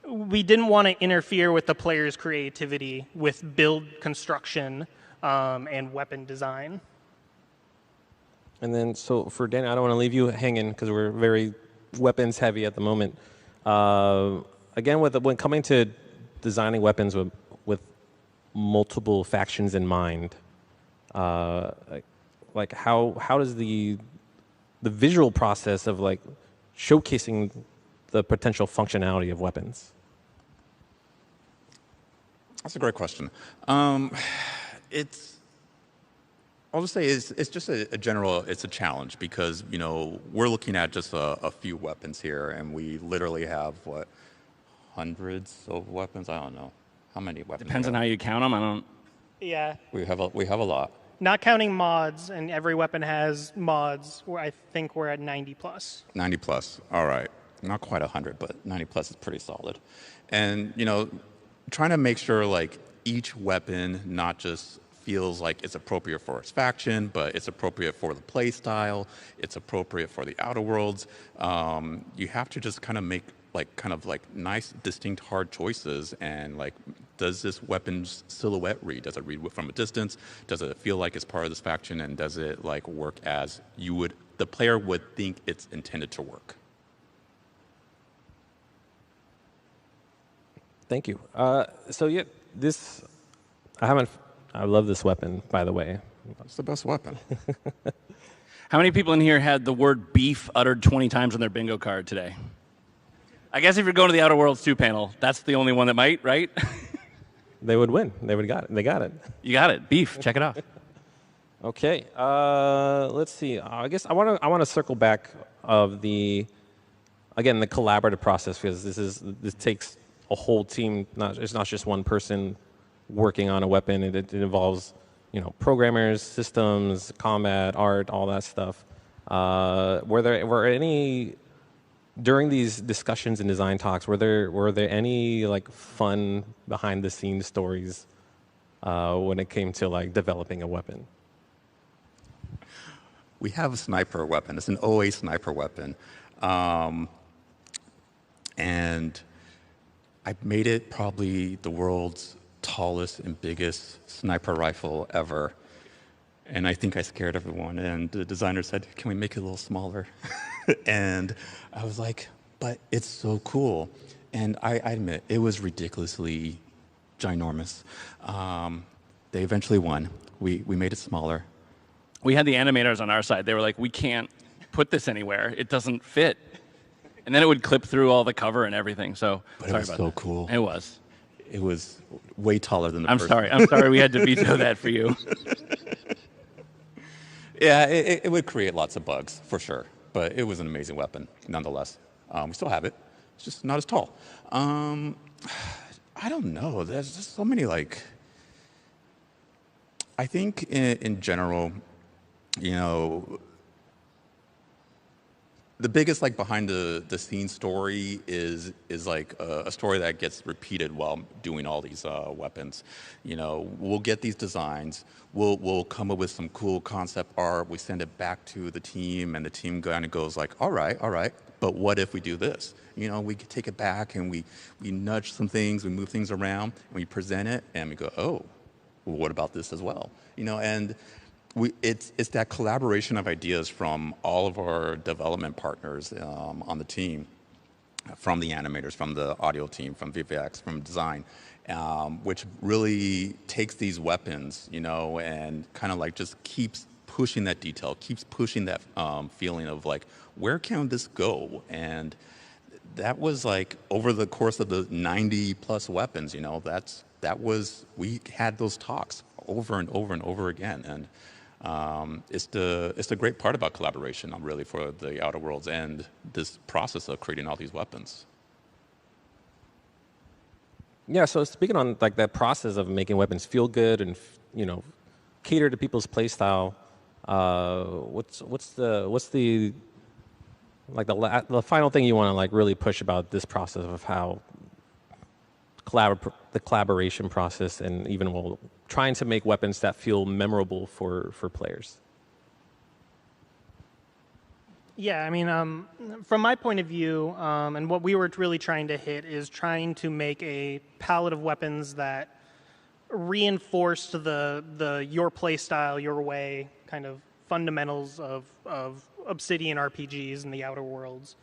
Speaker 17: we didn't want to interfere with the player's creativity with build construction and weapon design.
Speaker 5: And then, so for Dan, I don't want to leave you hanging because we're very weapons heavy at the moment. Again, when coming to designing weapons with multiple factions in mind, like how does the visual process of like showcasing the potential functionality of weapons?
Speaker 6: That's a great question. I'll just say it's just a general, it's a challenge because, you know, we're looking at just a few weapons here and we literally have, what, hundreds of weapons? I don't know. How many weapons?
Speaker 19: Depends on how you count them. I don't.
Speaker 17: Yeah.
Speaker 6: We have a lot.
Speaker 17: Not counting mods, and every weapon has mods, where I think we're at 90 plus.
Speaker 6: 90 plus, all right. Not quite 100, but 90 plus is pretty solid. And, you know, trying to make sure like each weapon not just feels like it's appropriate for its faction, but it's appropriate for the play style, it's appropriate for the Outer Worlds. You have to just kind of make like nice, distinct, hard choices. And like, does this weapon's silhouette read? Does it read from a distance? Does it feel like it's part of this faction? And does it like work as the player would think it's intended to work?
Speaker 5: Thank you. So yeah, I love this weapon, by the way.
Speaker 6: It's the best weapon.
Speaker 19: How many people in here had the word beef uttered 20 times on their bingo card today? I guess if you're going to the Outer Worlds 2 panel, that's the only one that might, right?
Speaker 5: They would win. They got it.
Speaker 19: You got it. Beef. Check it out.
Speaker 5: Okay. Let's see. I guess I want to circle back of the collaborative process, because this takes a whole team. It's not just one person working on a weapon. It involves, you know, programmers, systems, combat, art, all that stuff. Were any during these discussions and design talks? Were there any like fun behind the scenes stories when it came to like developing a weapon?
Speaker 6: We have a sniper weapon. It's an OA sniper weapon, and I made it probably the world's tallest and biggest sniper rifle ever. And I think I scared everyone. And the designer said, can we make it a little smaller? And I was like, but it's so cool. And I admit, it was ridiculously ginormous. They eventually won. We made it smaller.
Speaker 19: We had the animators on our side. They were like, we can't put this anywhere. It doesn't fit. And then it would clip through all the cover and everything. So,
Speaker 6: but it was so cool.
Speaker 19: It was.
Speaker 6: It was way taller than the person.
Speaker 19: I'm sorry we had to veto that for you.
Speaker 6: Yeah, it would create lots of bugs, for sure. But it was an amazing weapon, nonetheless. We still have it. It's just not as tall. I don't know. There's just so many, like... I think in general, you know, the biggest like behind the scenes story is like a story that gets repeated while doing all these weapons. You know, we'll get these designs, we'll come up with some cool concept art, we send it back to the team, and the team kind of goes like, all right, but what if we do this? You know, we could take it back and we nudge some things, we move things around, and we present it, and we go, oh, well, what about this as well? You know, and it's that collaboration of ideas from all of our development partners on the team, from the animators, from the audio team, from VFX, from design, which really takes these weapons, you know, and kind of like just keeps pushing that detail, keeps pushing that feeling of like, where can this go? And that was like over the course of the 90 plus weapons, you know, we had those talks over and over and over again. And it's the great part about collaboration, really, for the Outer Worlds and this process of creating all these weapons.
Speaker 5: Yeah, so speaking on like that process of making weapons feel good and, you know, cater to people's play style, what's the like the final thing you want to like really push about this process of how the collaboration process, and even trying to make weapons that feel memorable for players?
Speaker 17: Yeah, I mean, from my point of view, and what we were really trying to hit is trying to make a palette of weapons that reinforced the your play style, your way kind of fundamentals of Obsidian RPGs and the Outer Worlds.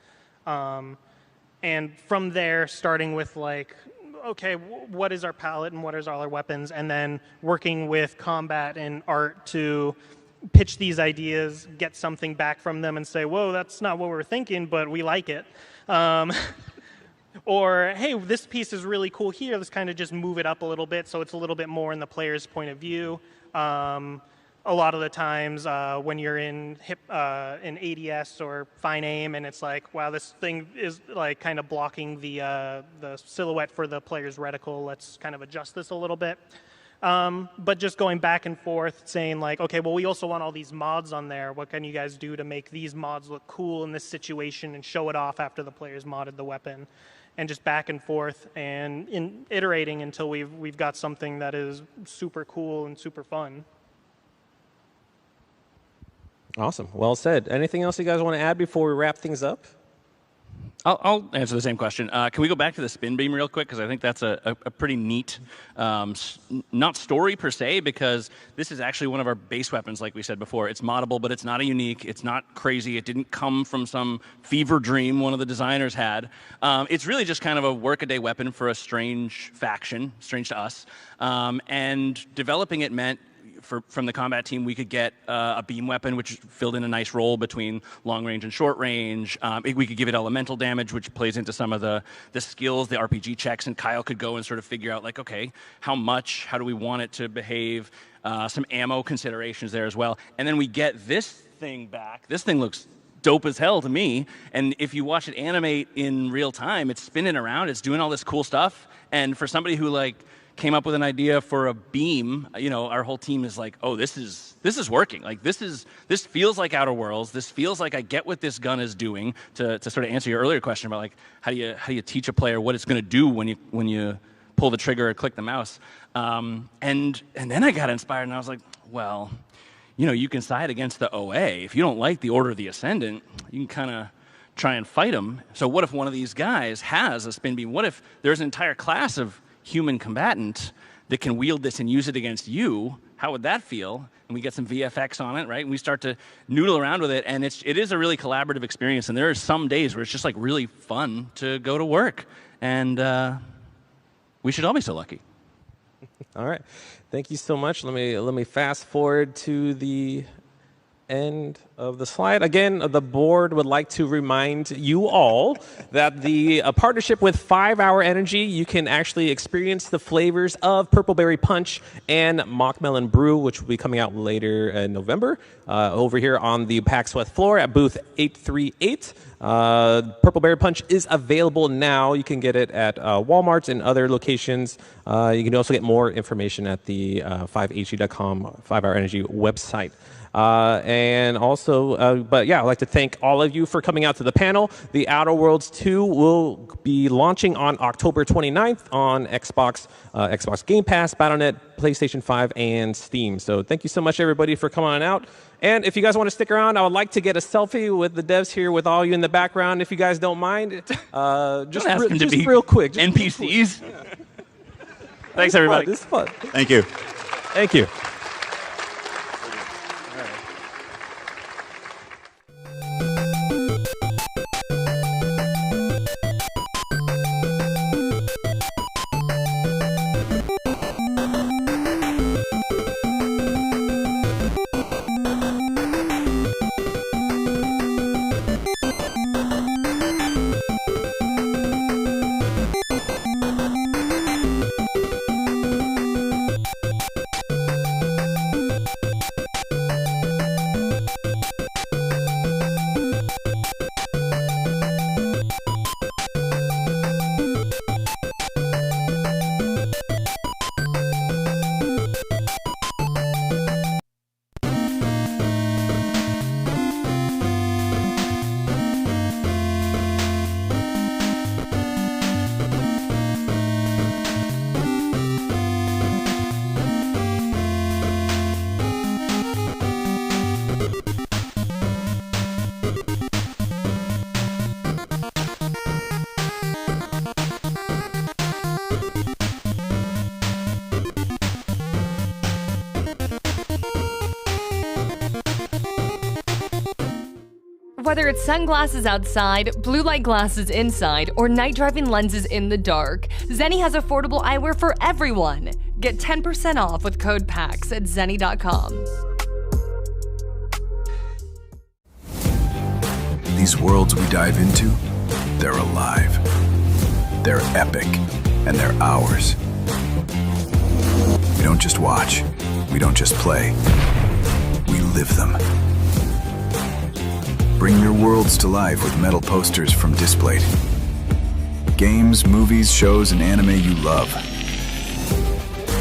Speaker 17: And from there, starting with like, okay, what is our palette and what is all our weapons, and then working with combat and art to pitch these ideas, get something back from them and say, whoa, that's not what we were thinking, but we like it. Or, hey, this piece is really cool here, let's kind of just move it up a little bit so it's a little bit more in the player's point of view. A lot of the times when you're in ADS or Fine Aim and it's like, wow, this thing is like kind of blocking the silhouette for the player's reticle, let's kind of adjust this a little bit. But just going back and forth saying like, okay, well, we also want all these mods on there. What can you guys do to make these mods look cool in this situation and show it off after the player's modded the weapon? And just back and forth and iterating until we've got something that is super cool and super fun.
Speaker 5: Awesome. Well said. Anything else you guys want to add before we wrap things up?
Speaker 19: I'll answer the same question. Can we go back to the spin beam real quick? Because I think that's a pretty neat, not story per se, because this is actually one of our base weapons, like we said before. It's moddable, but it's not a unique. It's not crazy. It didn't come from some fever dream one of the designers had. It's really just kind of a workaday weapon for a strange faction, strange to us. And developing it meant, from the combat team, we could get a beam weapon, which filled in a nice role between long range and short range. We could give it elemental damage, which plays into some of the skills, the RPG checks, and Kyle could go and sort of figure out, like, okay, how do we want it to behave? Some ammo considerations there as well. And then we get this thing back. This thing looks dope as hell to me. And if you watch it animate in real time, it's spinning around, it's doing all this cool stuff. And for somebody who, like, came up with an idea for a beam, you know, our whole team is like, oh, this is working. Like, this feels like Outer Worlds. This feels like I get what this gun is doing. To sort of answer your earlier question about like how do you teach a player what it's going to do when you pull the trigger or click the mouse. And then I got inspired and I was like, well, you know, you can side against the OA. If you don't like the Order of the Ascendant, you can kind of try and fight them. So what if one of these guys has a spin beam? What if there's an entire class of human combatant that can wield this and use it against you, how would that feel? And we get some VFX on it, right? And we start to noodle around with it, and it is a really collaborative experience. And there are some days where it's just like really fun to go to work, and we should all be so lucky.
Speaker 5: All right, thank you so much. Let me fast forward to the end of the slide. Again, the board would like to remind you all that the partnership with 5 Hour Energy, you can actually experience the flavors of Purple Berry Punch and Mock Melon Brew, which will be coming out later in November, over here on the PAX West floor at booth 838. Purple Berry Punch is available now. You can get it at Walmart and other locations. You can also get more information at the 5HE.com 5 Hour Energy website. And also, but yeah, I'd like to thank all of you for coming out to the panel. The Outer Worlds 2 will be launching on October 29th on Xbox, Xbox Game Pass, Battle.net, PlayStation 5, and Steam. So thank you so much, everybody, for coming on out. And if you guys want to stick around, I would like to get a selfie with the devs here, with all you in the background, if you guys don't mind. Just real quick.
Speaker 19: NPCs. Thanks, everybody.
Speaker 5: This is fun.
Speaker 6: Thank you.
Speaker 5: Thank you.
Speaker 1: Whether it's sunglasses outside, blue light glasses inside, or night driving lenses in the dark, Zenni has affordable eyewear for everyone. Get 10% off with code PAX at Zenni.com.
Speaker 9: These worlds we dive into, they're alive. They're epic, and they're ours. We don't just watch, we don't just play, we live them. Bring your worlds to life with metal posters from Displate. Games, movies, shows, and anime you love.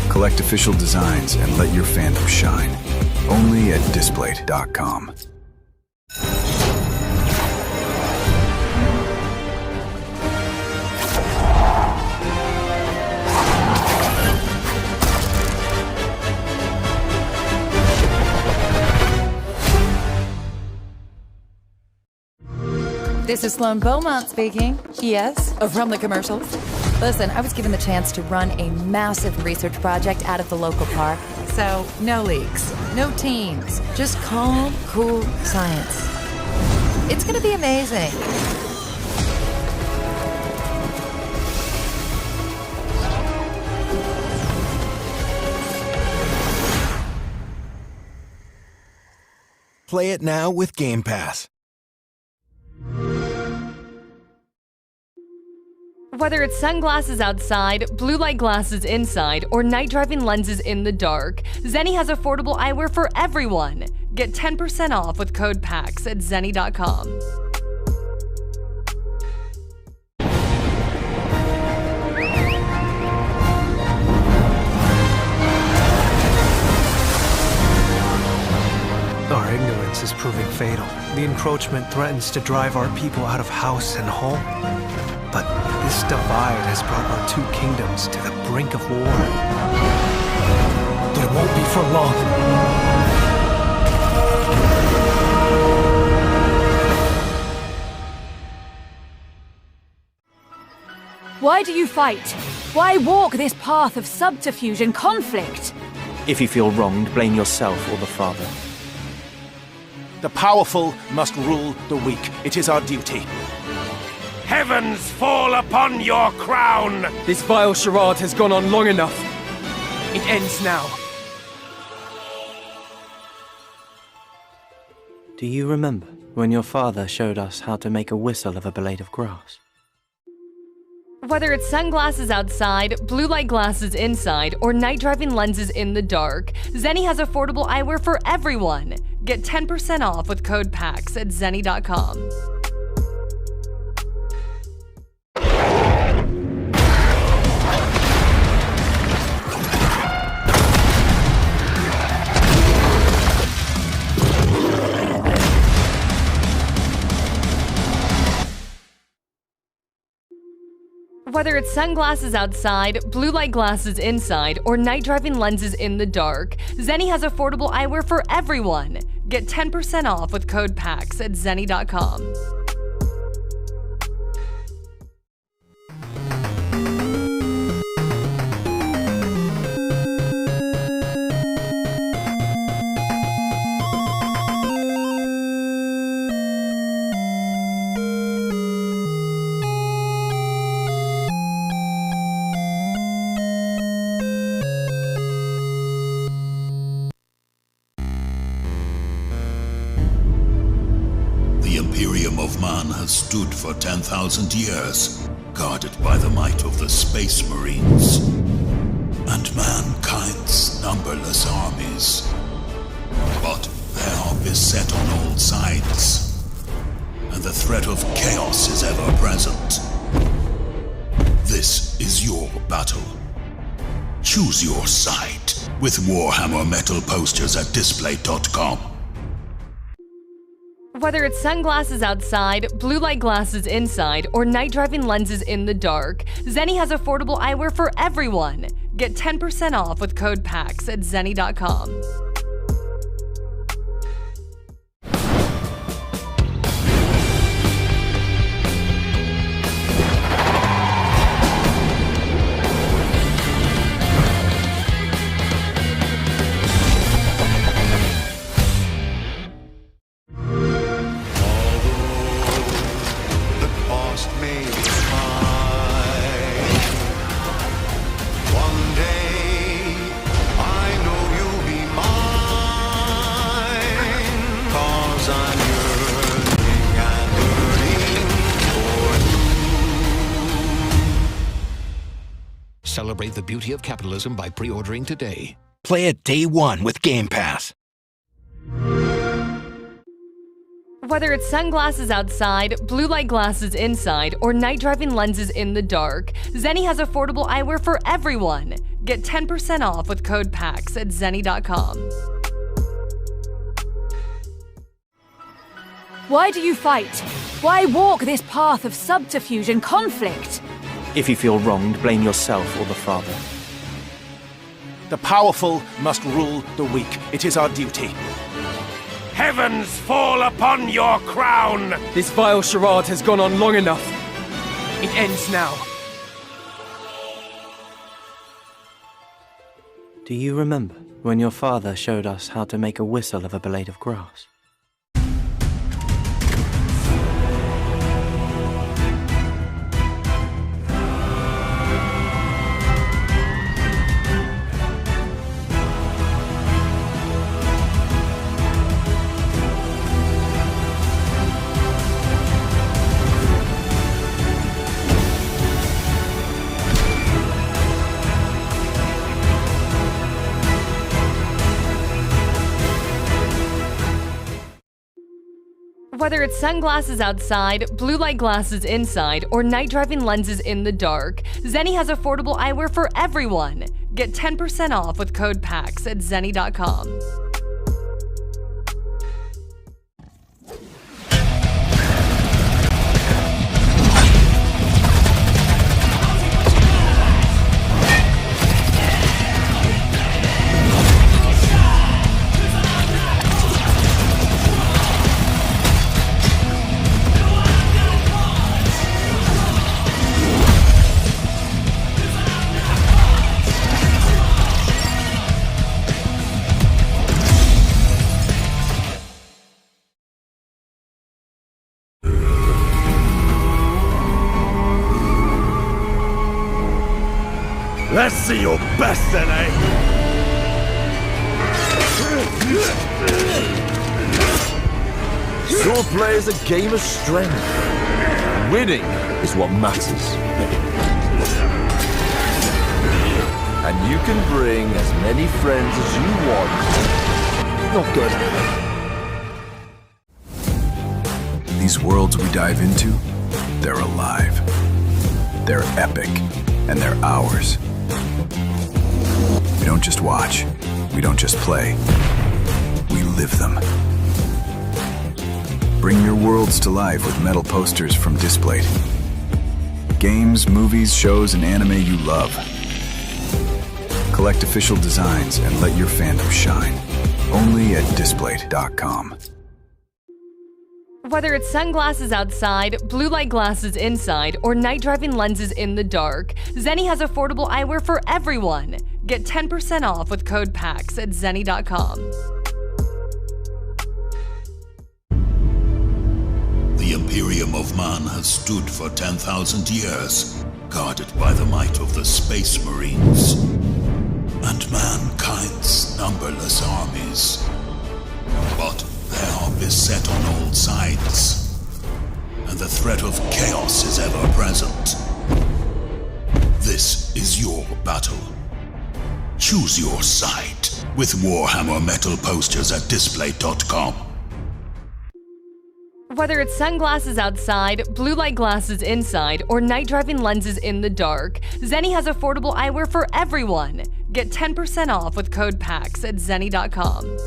Speaker 9: Collect official designs and let your fandom shine. Only at Displate.com.
Speaker 2: This is Sloan Beaumont speaking. Yes, from the commercials. Listen, I was given the chance to run a massive research project out of the local park. So, no leaks, no teams, just calm, cool science. It's gonna be amazing.
Speaker 8: Play it now with Game Pass.
Speaker 1: Whether it's sunglasses outside, blue light glasses inside, or night driving lenses in the dark, Zenni has affordable eyewear for everyone. Get 10% off with code PAX at Zenni.com.
Speaker 23: Our ignorance is proving fatal. The encroachment threatens to drive our people out of house and home. But this divide has brought our two kingdoms to the brink of war. But it won't be for long.
Speaker 4: Why do you fight? Why walk this path of subterfuge and conflict?
Speaker 7: If you feel wronged, blame yourself or the Father.
Speaker 13: The powerful must rule the weak. It is our duty.
Speaker 25: Heavens fall upon your crown! This vile charade has gone on long enough. It ends now.
Speaker 7: Do you remember when your father showed us how to make a whistle of a blade of grass?
Speaker 1: Whether it's sunglasses outside, blue light glasses inside, or night driving lenses in the dark, Zenny has affordable eyewear for everyone. Get 10% off with code PAX at zenny.com. Whether it's sunglasses outside, blue light glasses inside, or night driving lenses in the dark, Zenny has affordable eyewear for everyone. Get 10% off with code PAX at zenny.com.
Speaker 10: The Imperium of Man has stood for 10,000 years, guarded by the might of the Space Marines and mankind's numberless armies. But they are beset on all sides, and the threat of chaos is ever present. This is your battle. Choose your side with Warhammer Metal posters at display.com.
Speaker 1: Whether it's sunglasses outside, blue light glasses inside, or night driving lenses in the dark, Zenny has affordable eyewear for everyone. Get 10% off with code PAX at zenny.com.
Speaker 8: Celebrate the beauty of capitalism by pre-ordering today. Play it day one with Game Pass.
Speaker 1: Whether it's sunglasses outside, blue light glasses inside, or night driving lenses in the dark, Zenny has affordable eyewear for everyone. Get 10% off with code PAX at zenny.com.
Speaker 4: Why do you fight? Why walk this path of subterfuge and conflict?
Speaker 7: If you feel wronged, blame yourself or the Father.
Speaker 13: The powerful must rule the weak. It is our duty.
Speaker 25: Heavens fall upon your crown! This vile charade has gone on long enough. It ends now.
Speaker 7: Do you remember when your father showed us how to make a whistle of a blade of grass?
Speaker 1: Whether it's sunglasses outside, blue light glasses inside, or night driving lenses in the dark, Zenny has affordable eyewear for everyone. Get 10% off with code PAX at zenny.com.
Speaker 25: Let's see your best then, eh?
Speaker 11: Sword play is a game of strength. Winning is what matters. And you can bring as many friends as you want. Not good.
Speaker 9: These worlds we dive into, they're alive. They're epic, and they're ours. We don't just watch. We don't just play. We live them. Bring your worlds to life with metal posters from Displayed. Games, movies, shows, and anime you love. Collect official designs and let your fandom shine. Only at Displayed.com.
Speaker 1: Whether it's sunglasses outside, blue light glasses inside, or night driving lenses in the dark, Zenni has affordable eyewear for everyone. Get 10% off with code PAX at Zenni.com.
Speaker 10: The Imperium of Man has stood for 10,000 years, guarded by the might of the Space Marines and mankind's numberless armies. But they are beset on all sides, and the threat of chaos is ever present. This is your battle. Choose your side with Warhammer metal posters at Display.com.
Speaker 1: Whether it's sunglasses outside, blue light glasses inside, or night driving lenses in the dark, Zenni has affordable eyewear for everyone. Get 10% off with code PAX at Zenni.com.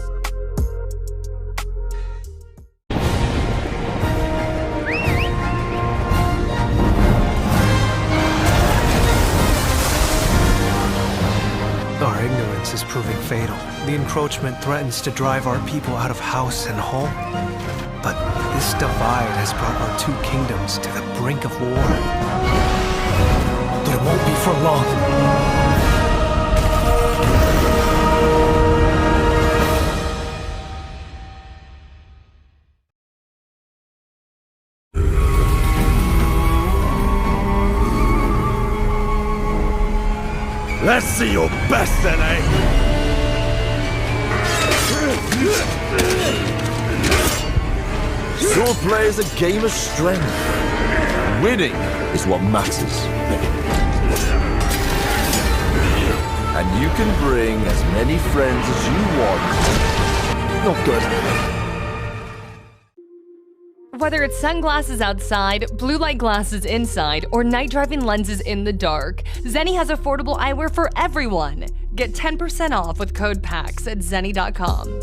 Speaker 23: Our ignorance is proving fatal. The encroachment threatens to drive our people out of house and home. But this divide has brought our two kingdoms to the brink of war. But it won't be for long.
Speaker 25: Let's see your best then, eh?
Speaker 11: Sword play is a game of strength. Winning is what matters. And you can bring as many friends as you want. Not good.
Speaker 1: Whether it's sunglasses outside, blue light glasses inside, or night driving lenses in the dark, Zenni has affordable eyewear for everyone. Get 10% off with code PAX at Zenni.com.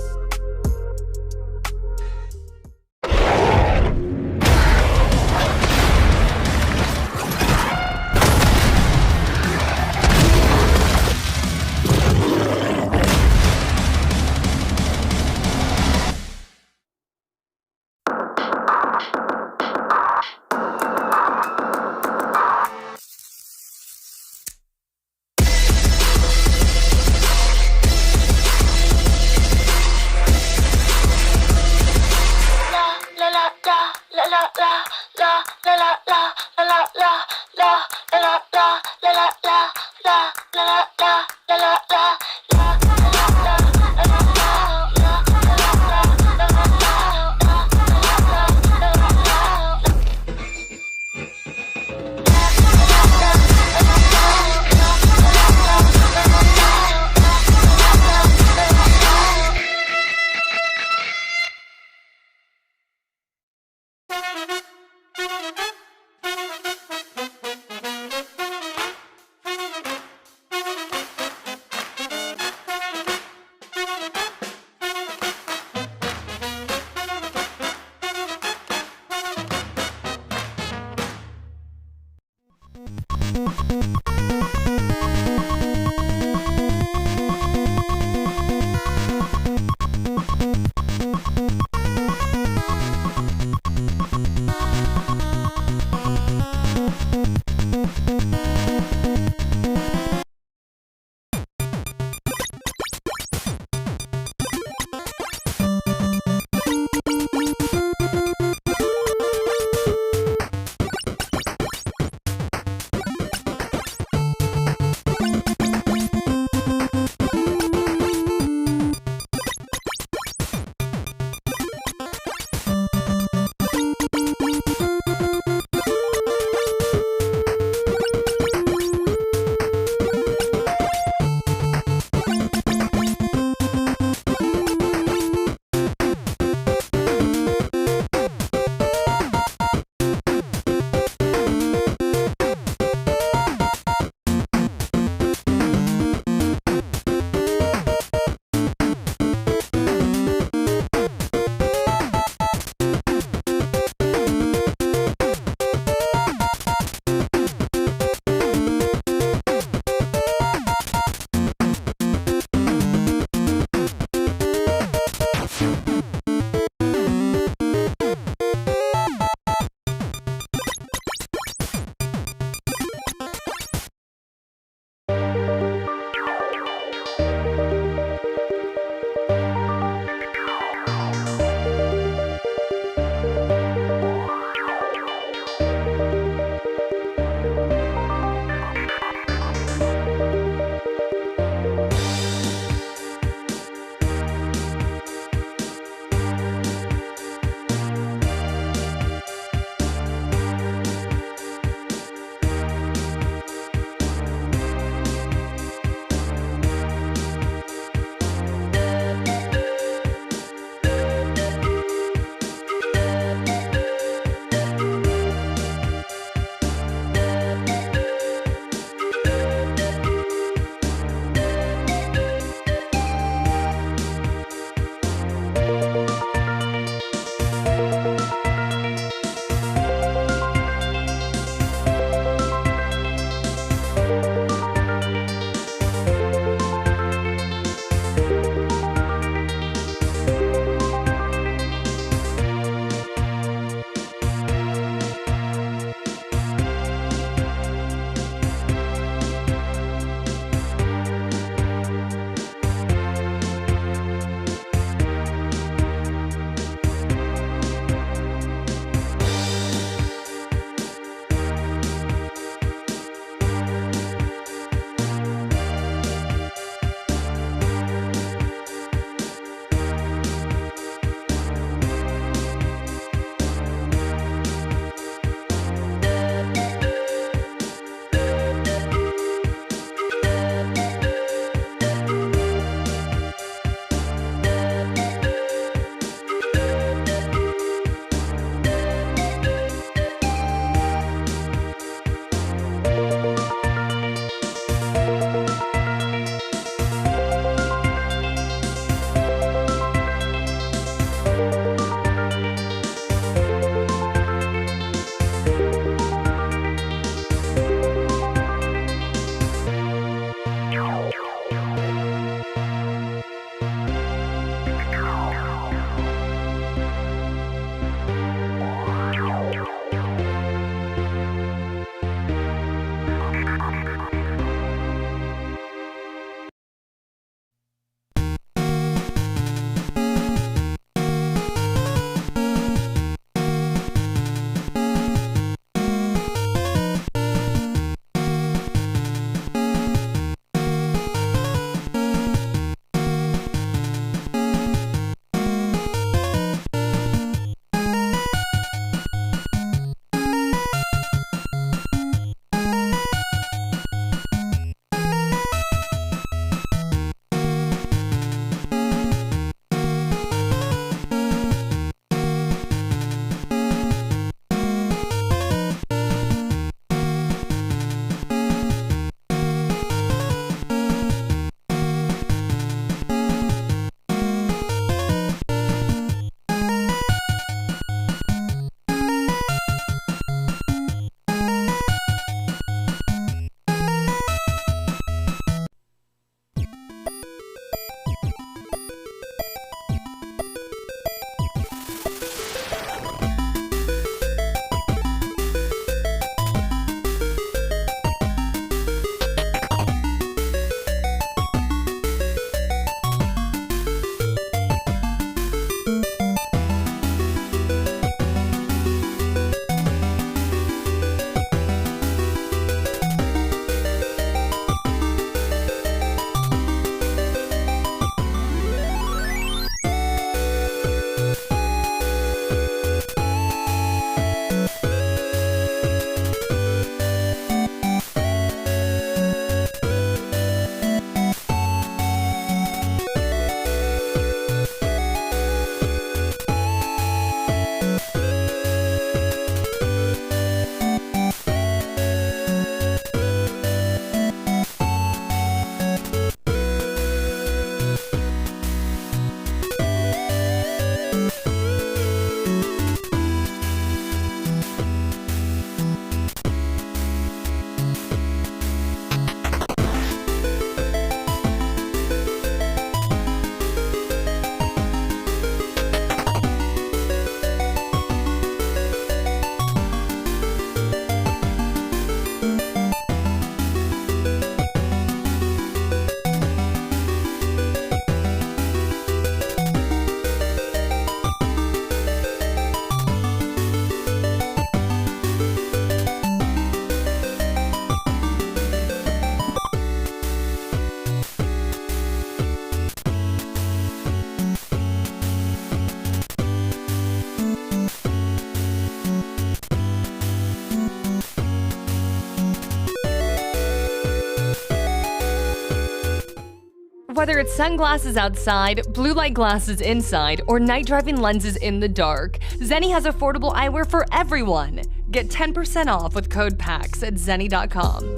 Speaker 1: Whether it's sunglasses outside, blue light glasses inside, or night driving lenses in the dark, Zenni has affordable eyewear for everyone. Get 10% off with code PAX at zenni.com.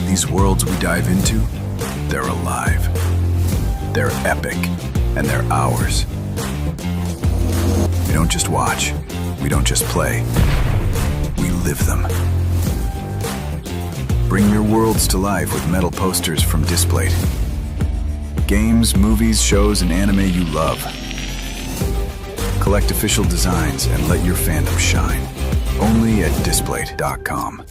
Speaker 9: These worlds we dive into, they're alive. They're epic, and they're ours. We don't just watch, we don't just play, we live them. Bring your worlds to life with metal posters from Displate. Games, movies, shows, and anime you love. Collect official designs and let your fandom shine. Only at Displate.com.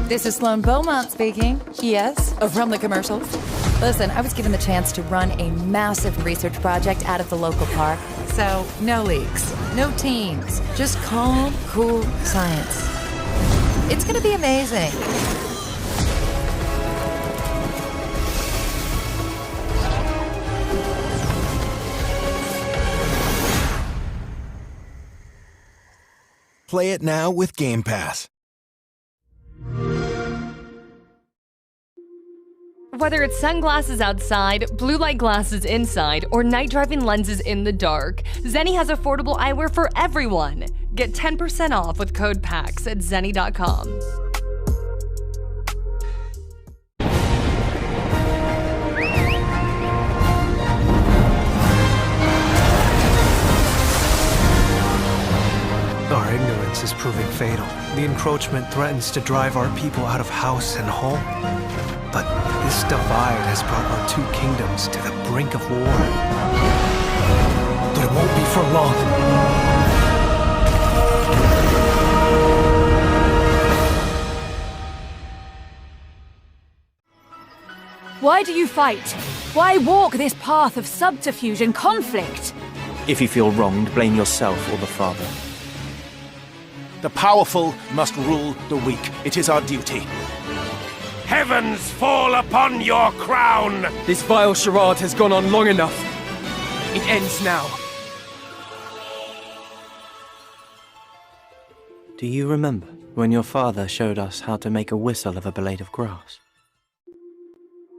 Speaker 2: This is Sloan Beaumont speaking. Yes, from the commercials. Listen, I was given the chance to run a massive research project out of the local park. So, no leaks, no teams, just calm, cool science. It's gonna be amazing.
Speaker 8: Play it now with Game Pass.
Speaker 1: Whether it's sunglasses outside, blue light glasses inside, or night driving lenses in the dark, Zenni has affordable eyewear for everyone. Get 10% off with code PAX at zenni.com.
Speaker 23: Our ignorance is proving fatal. The encroachment threatens to drive our people out of house and home. But this divide has brought our two kingdoms to the brink of war. But it won't be for long.
Speaker 4: Why do you fight? Why walk this path of subterfuge and conflict?
Speaker 7: If you feel wronged, blame yourself or the father.
Speaker 13: The powerful must rule the weak. It is our duty.
Speaker 25: Heavens fall upon your crown!
Speaker 23: This vile charade has gone on long enough. It ends now.
Speaker 7: Do you remember when your father showed us how to make a whistle of a blade of grass?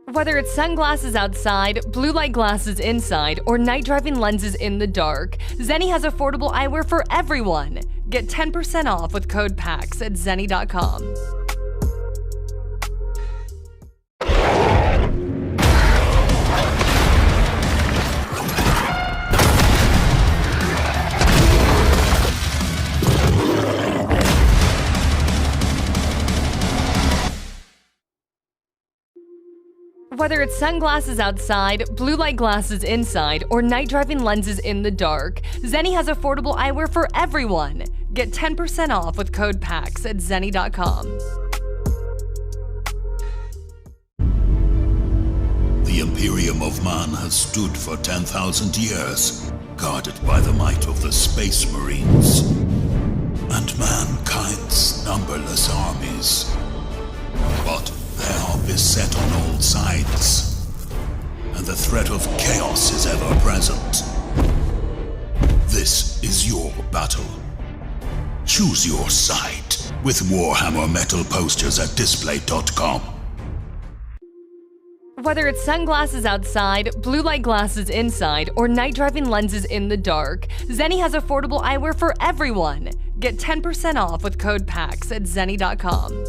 Speaker 1: Whether it's sunglasses outside, blue light glasses inside, or night driving lenses in the dark, Zenni has affordable eyewear for everyone. Get 10% off with code PAX at zenni.com. Whether it's sunglasses outside, blue light glasses inside, or night driving lenses in the dark, Zenni has affordable eyewear for everyone. Get 10% off with code PAX at zenni.com.
Speaker 10: The Imperium of Man has stood for 10,000 years, guarded by the might of the Space Marines and mankind's numberless armies. But they are beset on all sides, and the threat of chaos is ever present. This is your battle. Choose your side with Warhammer metal posters at Displate.com.
Speaker 1: Whether it's sunglasses outside, blue light glasses inside, or night driving lenses in the dark, Zenni has affordable eyewear for everyone. Get 10% off with code PAX at zenni.com.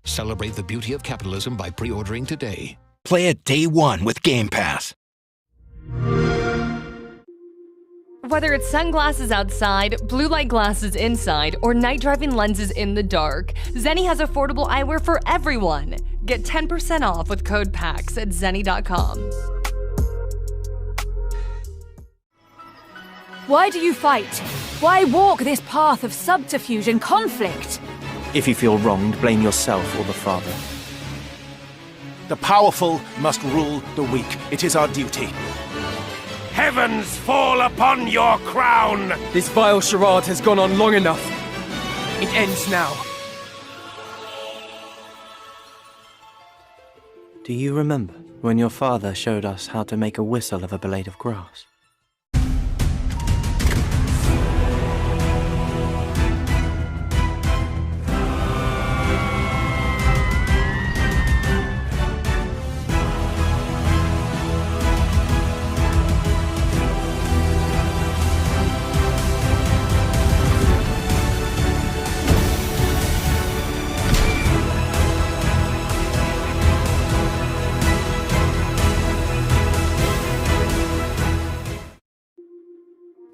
Speaker 8: Celebrate the beauty of capitalism by pre-ordering today. Play it day one with Game Pass.
Speaker 1: Whether it's sunglasses outside, blue light glasses inside, or night driving lenses in the dark, Zenni has affordable eyewear for everyone. Get 10% off with code PAX at zenni.com.
Speaker 4: Why do you fight? Why walk this path of subterfuge and conflict?
Speaker 7: If you feel wronged, blame yourself or the father.
Speaker 13: The powerful must rule the weak. It is our duty.
Speaker 25: Heavens fall upon your crown! This vile charade has gone on long enough. It ends now.
Speaker 7: Do you remember when your father showed us how to make a whistle of a blade of grass?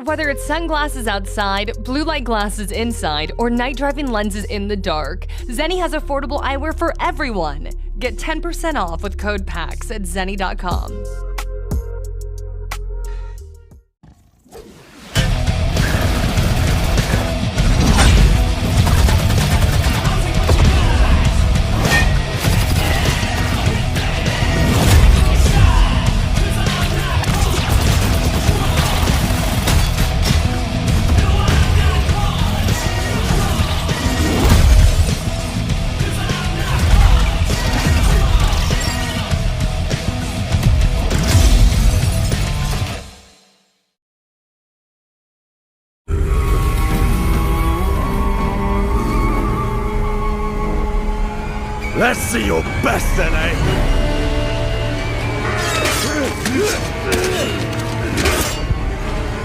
Speaker 1: Whether it's sunglasses outside, blue light glasses inside, or night driving lenses in the dark, Zenni has affordable eyewear for everyone. Get 10% off with code PAX at zenni.com.
Speaker 11: Let's see your best then, eh?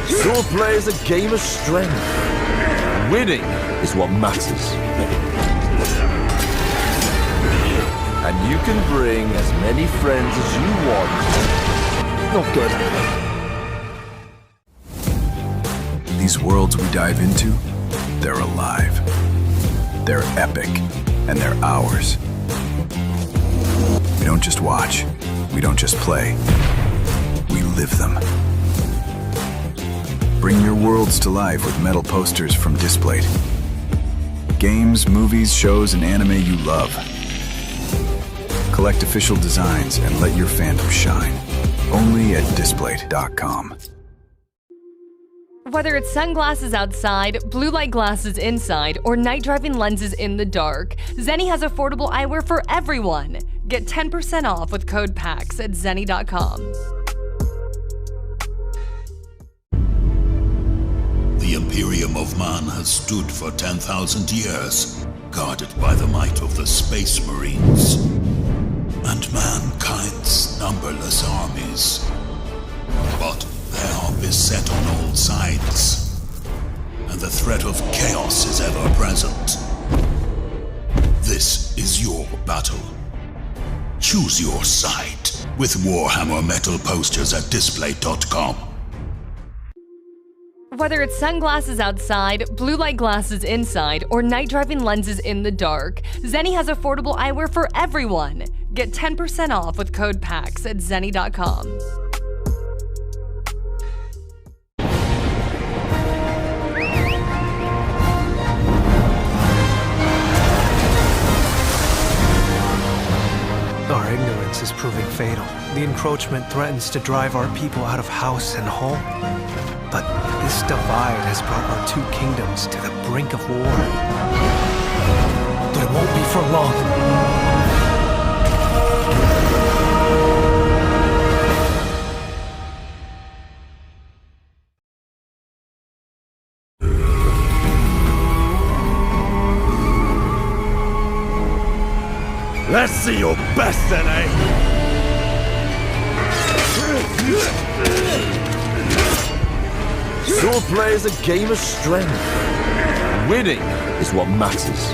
Speaker 11: Swordplay is a game of strength. Winning is what matters. And you can bring as many friends as you want. Not good.
Speaker 9: These worlds we dive into, they're alive. They're epic, and they're ours. We don't just watch, we don't just play, we live them. Bring your worlds to life with metal posters from Displayed. Games, movies, shows, and anime you love. Collect official designs and let your fandom shine. Only at Displayed.com.
Speaker 1: Whether it's sunglasses outside, blue light glasses inside, or night driving lenses in the dark, Zenni has affordable eyewear for everyone. Get 10% off with code PAX at zenni.com.
Speaker 10: The Imperium of Man has stood for 10,000 years, guarded by the might of the Space Marines and mankind's numberless armies. But they are beset on all sides, and the threat of chaos is ever present. This is your battle. Choose your side with Warhammer metal posters at Display.com.
Speaker 1: Whether it's sunglasses outside, blue light glasses inside, or night driving lenses in the dark, Zenni has affordable eyewear for everyone. Get 10% off with code PAX at zenni.com.
Speaker 23: Our ignorance is proving fatal. The encroachment threatens to drive our people out of house and home. But this divide has brought our two kingdoms to the brink of war. But it won't be for long.
Speaker 11: Let's see your best then, eh? Swordplay is a game of strength. Winning is what matters.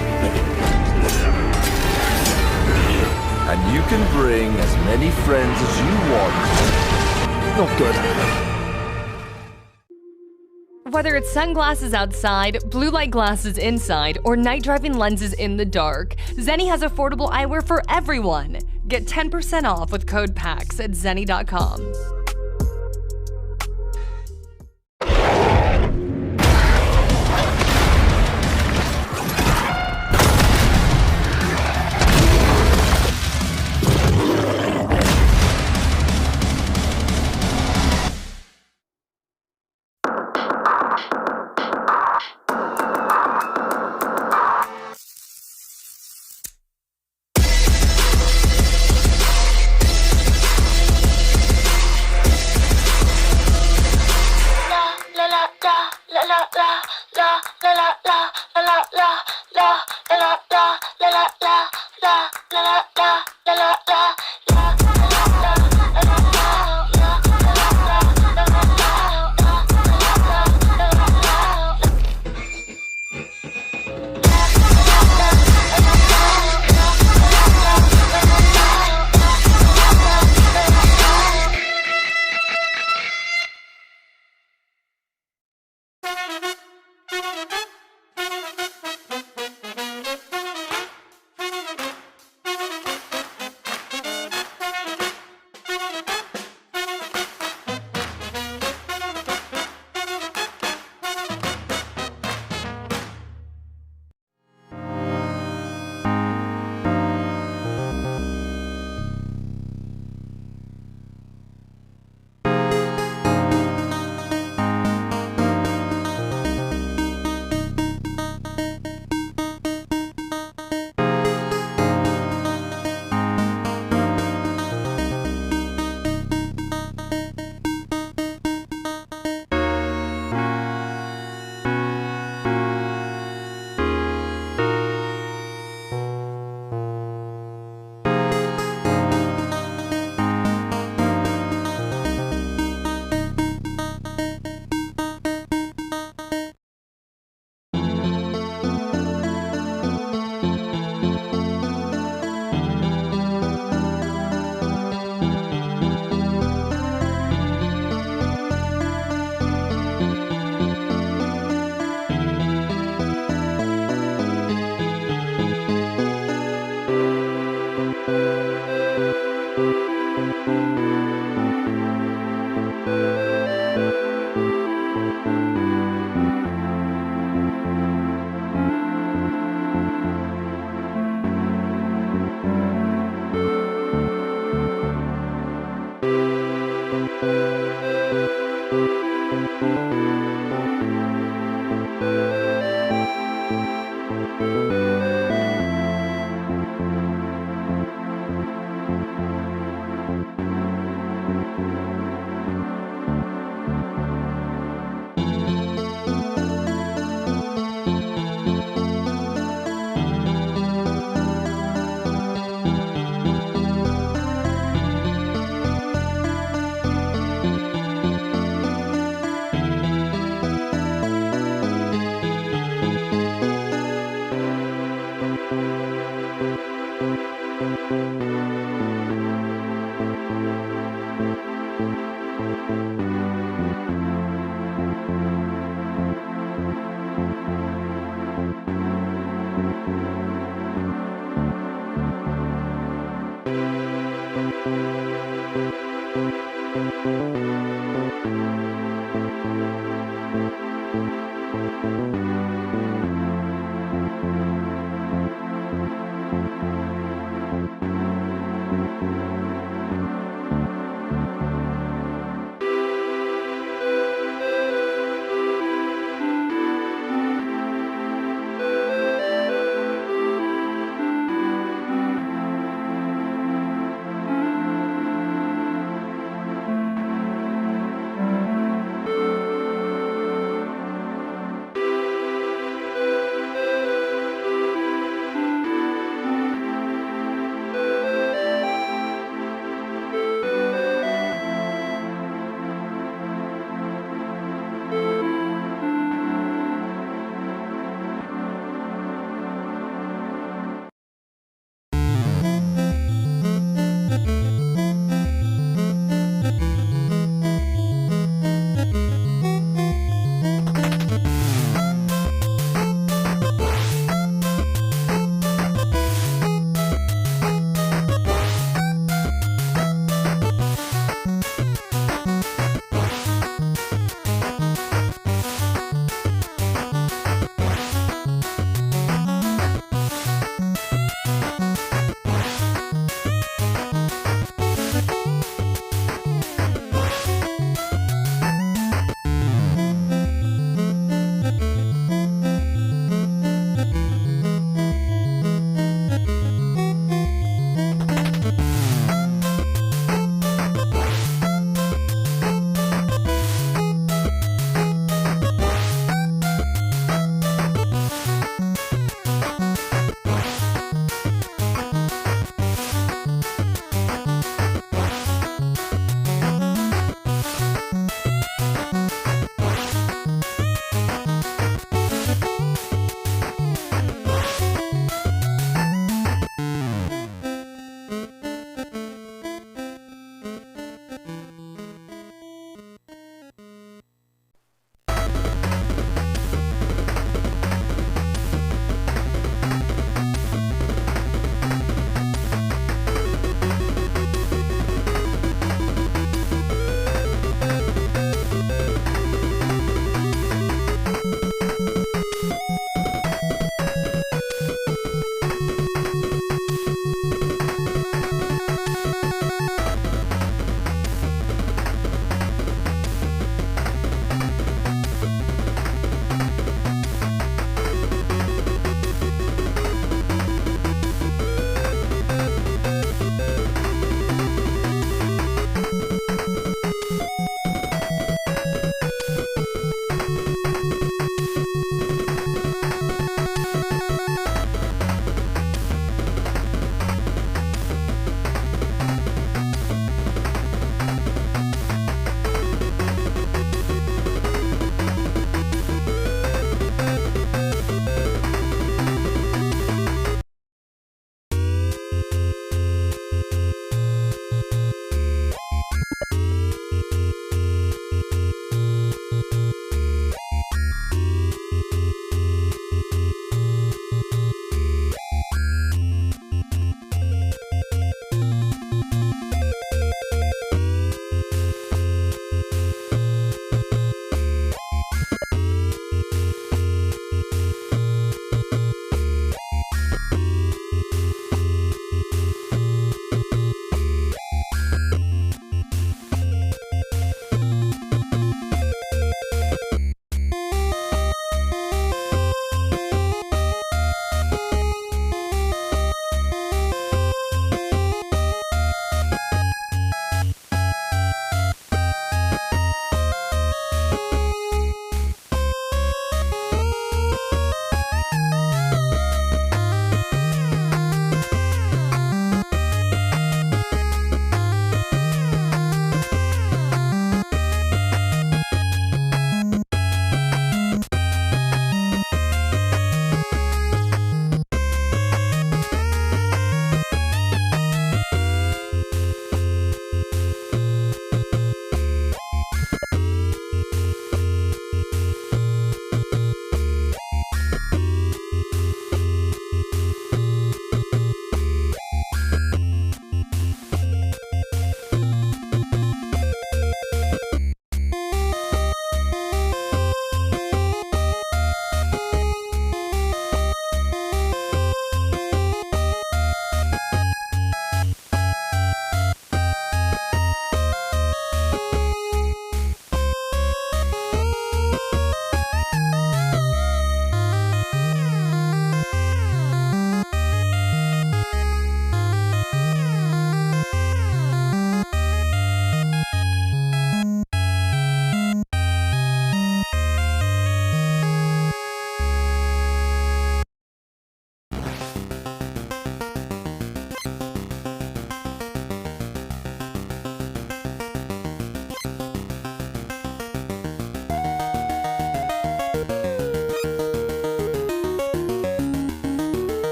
Speaker 11: And you can bring as many friends as you want. Not good.
Speaker 1: Whether it's sunglasses outside, blue light glasses inside, or night driving lenses in the dark, Zenni has affordable eyewear for everyone. Get 10% off with code PAX at zenni.com.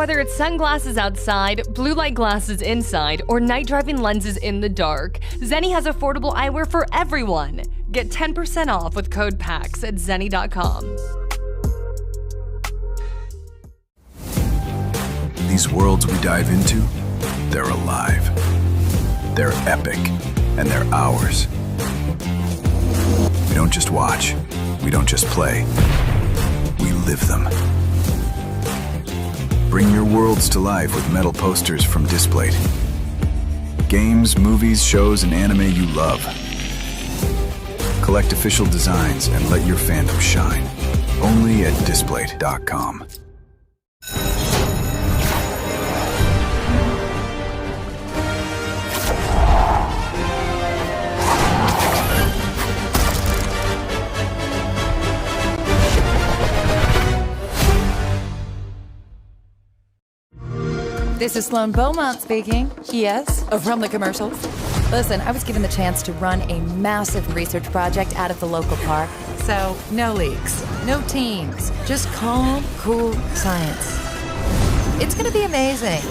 Speaker 1: Whether it's sunglasses outside, blue light glasses inside, or night driving lenses in the dark, Zenni has affordable eyewear for everyone. Get 10% off with code PAX at zenni.com.
Speaker 9: These worlds we dive into, they're alive. They're epic, and they're ours. We don't just watch, we don't just play, we live them. Bring your worlds to life with metal posters from Displate. Games, movies, shows, and anime you love. Collect official designs and let your fandom shine. Only at Displate.com.
Speaker 2: This is Sloan Beaumont speaking. Yes, from the commercials. Listen, I was given the chance to run a massive research project out of the local park. So, no leaks, no teams, just calm, cool science. It's gonna be amazing.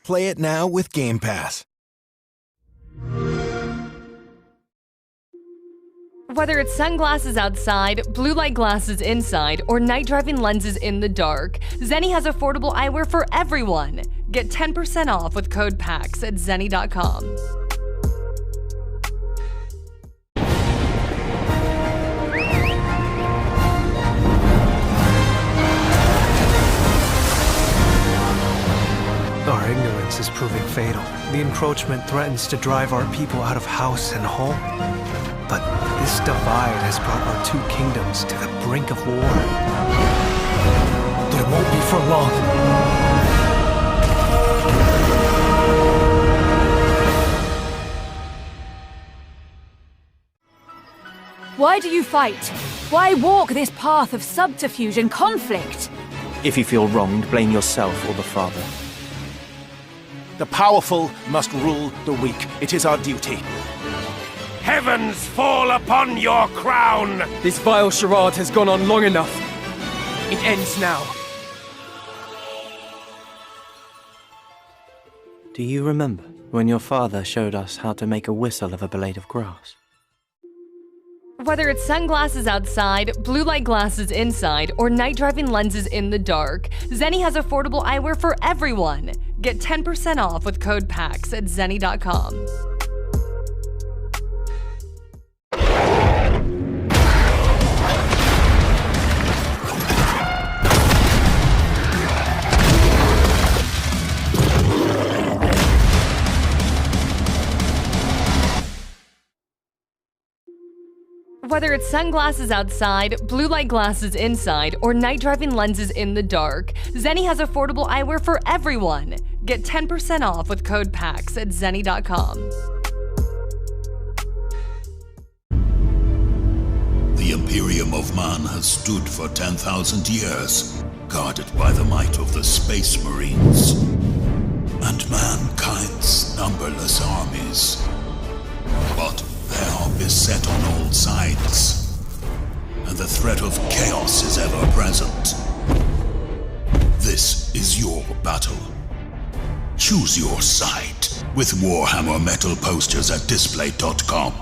Speaker 8: Play it now with Game Pass.
Speaker 1: Whether it's sunglasses outside, blue light glasses inside, or night driving lenses in the dark, Zenni has affordable eyewear for everyone. Get 10% off with code PAX at zenni.com.
Speaker 23: Our ignorance is proving fatal. The encroachment threatens to drive our people out of house and home. But this divide has brought our two kingdoms to the brink of war. But it won't be for long.
Speaker 4: Why do you fight? Why walk this path of subterfuge and conflict?
Speaker 7: If you feel wronged, blame yourself or the father.
Speaker 13: The powerful must rule the weak. It is our duty.
Speaker 25: Heavens fall upon your crown! This vile charade has gone on long enough. It ends now.
Speaker 7: Do you remember when your father showed us how to make a whistle of a blade of grass?
Speaker 1: Whether it's sunglasses outside, blue light glasses inside, or night driving lenses in the dark, Zenni has affordable eyewear for everyone. Get 10% off with code PAX at zenni.com. Whether it's sunglasses outside, blue light glasses inside, or night driving lenses in the dark, Zenni has affordable eyewear for everyone. Get 10% off with code PAX at zenni.com.
Speaker 10: The Imperium of Man has stood for 10,000 years, guarded by the might of the Space Marines and mankind's numberless armies. But they are beset on all sides, and the threat of chaos is ever present. This is your battle. Choose your side with Warhammer metal posters at Displate.com.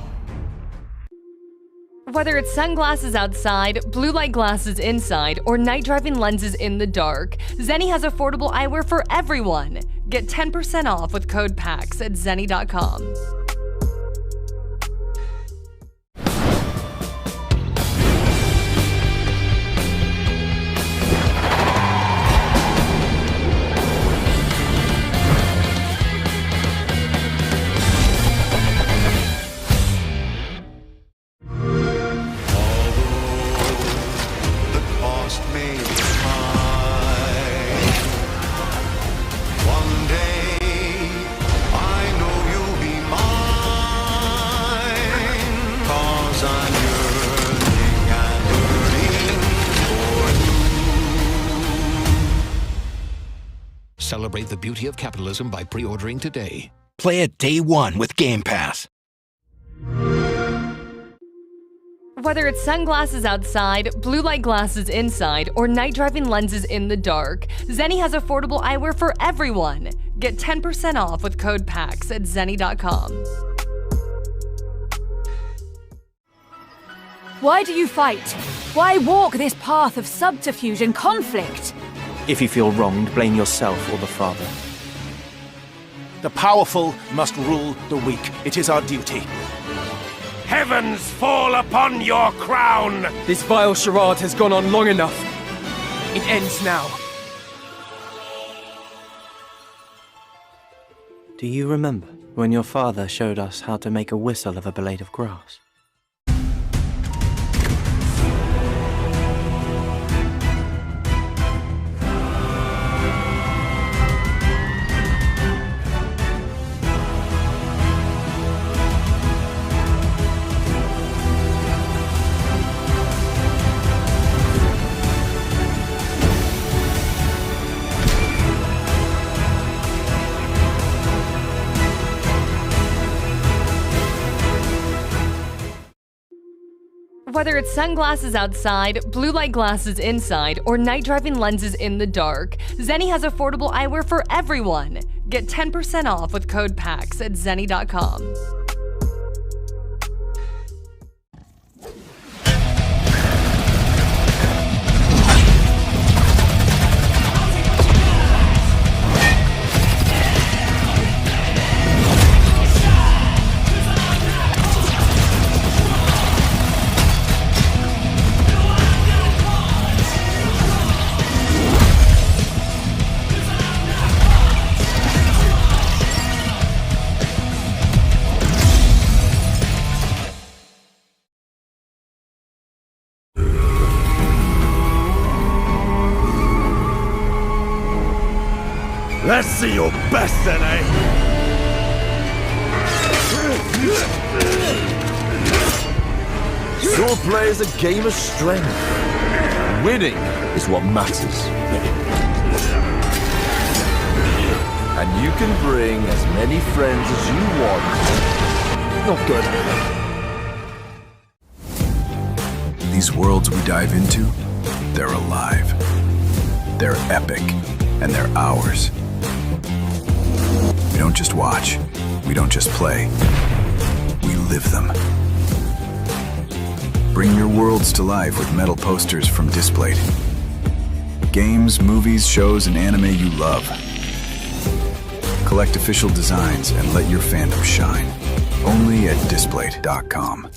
Speaker 1: Whether it's sunglasses outside, blue light glasses inside, or night driving lenses in the dark, Zenni has affordable eyewear for everyone. Get 10% off with code PAX at zenni.com.
Speaker 8: Celebrate the beauty of capitalism by pre-ordering today. Play it day one with Game Pass.
Speaker 1: Whether it's sunglasses outside, blue light glasses inside, or night driving lenses in the dark, Zenni has affordable eyewear for everyone. Get 10% off with code PAX at zenni.com.
Speaker 4: Why do you fight? Why walk this path of subterfuge and conflict?
Speaker 7: If you feel wronged, blame yourself or the Father.
Speaker 13: The powerful must rule the weak. It is our duty.
Speaker 25: Heavens fall upon your crown! This vile charade has gone on long enough. It ends now.
Speaker 7: Do you remember when your father showed us how to make a whistle of a blade of grass?
Speaker 1: Whether it's sunglasses outside, blue light glasses inside, or night driving lenses in the dark, Zenni has affordable eyewear for everyone. Get 10% off with code PAX at zenni.com.
Speaker 25: Let's see your best then, eh?
Speaker 11: Swordplay is a game of strength. Winning is what matters. And you can bring as many friends as you want. Not good.
Speaker 9: These worlds we dive into, they're alive. They're epic, and they're ours. We don't just watch. We don't just play. We live them. Bring your worlds to life with metal posters from Displayed. Games, movies, shows, and anime you love. Collect official designs and let your fandom shine. Only at Displayed.com.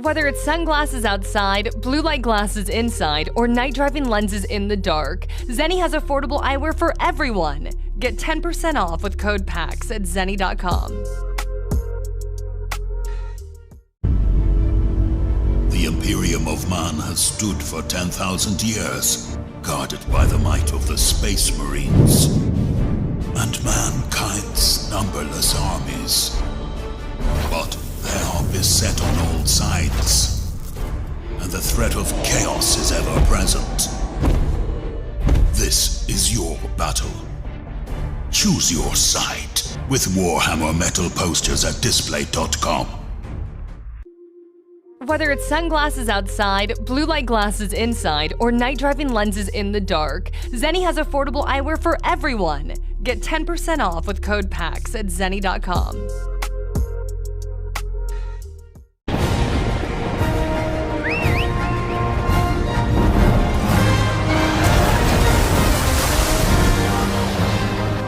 Speaker 1: Whether it's sunglasses outside, blue light glasses inside, or night driving lenses in the dark, Zenni has affordable eyewear for everyone. Get 10% off with code PAX at zenni.com.
Speaker 10: The Imperium of Man has stood for 10,000 years, guarded by the might of the Space Marines and mankind's numberless armies. But they are beset on all sides, and the threat of chaos is ever present. This is your battle. Choose your side with Warhammer Metal posters at Display.com.
Speaker 1: Whether it's sunglasses outside, blue light glasses inside, or night driving lenses in the dark, Zenni has affordable eyewear for everyone. Get 10% off with code PAX at zenni.com.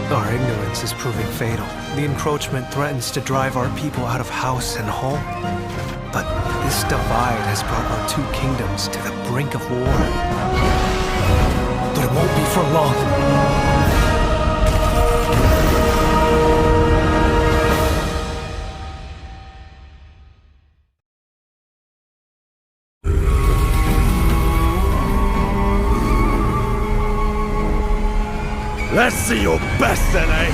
Speaker 23: Our ignorance is proving fatal. The encroachment threatens to drive our people out of house and home. But this divide has brought our two kingdoms to the brink of war. But it won't be for long.
Speaker 25: Let's see your best then, eh?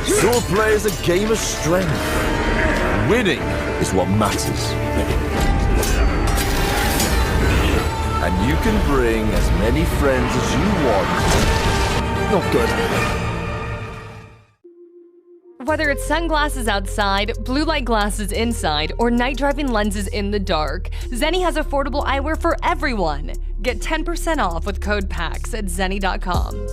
Speaker 11: Swordplay is a game of strength. Winning is what matters. And you can bring as many friends as you want. Not good.
Speaker 1: Whether it's sunglasses outside, blue light glasses inside, or night driving lenses in the dark, Zenni has affordable eyewear for everyone. Get 10% off with code PAX at zenni.com.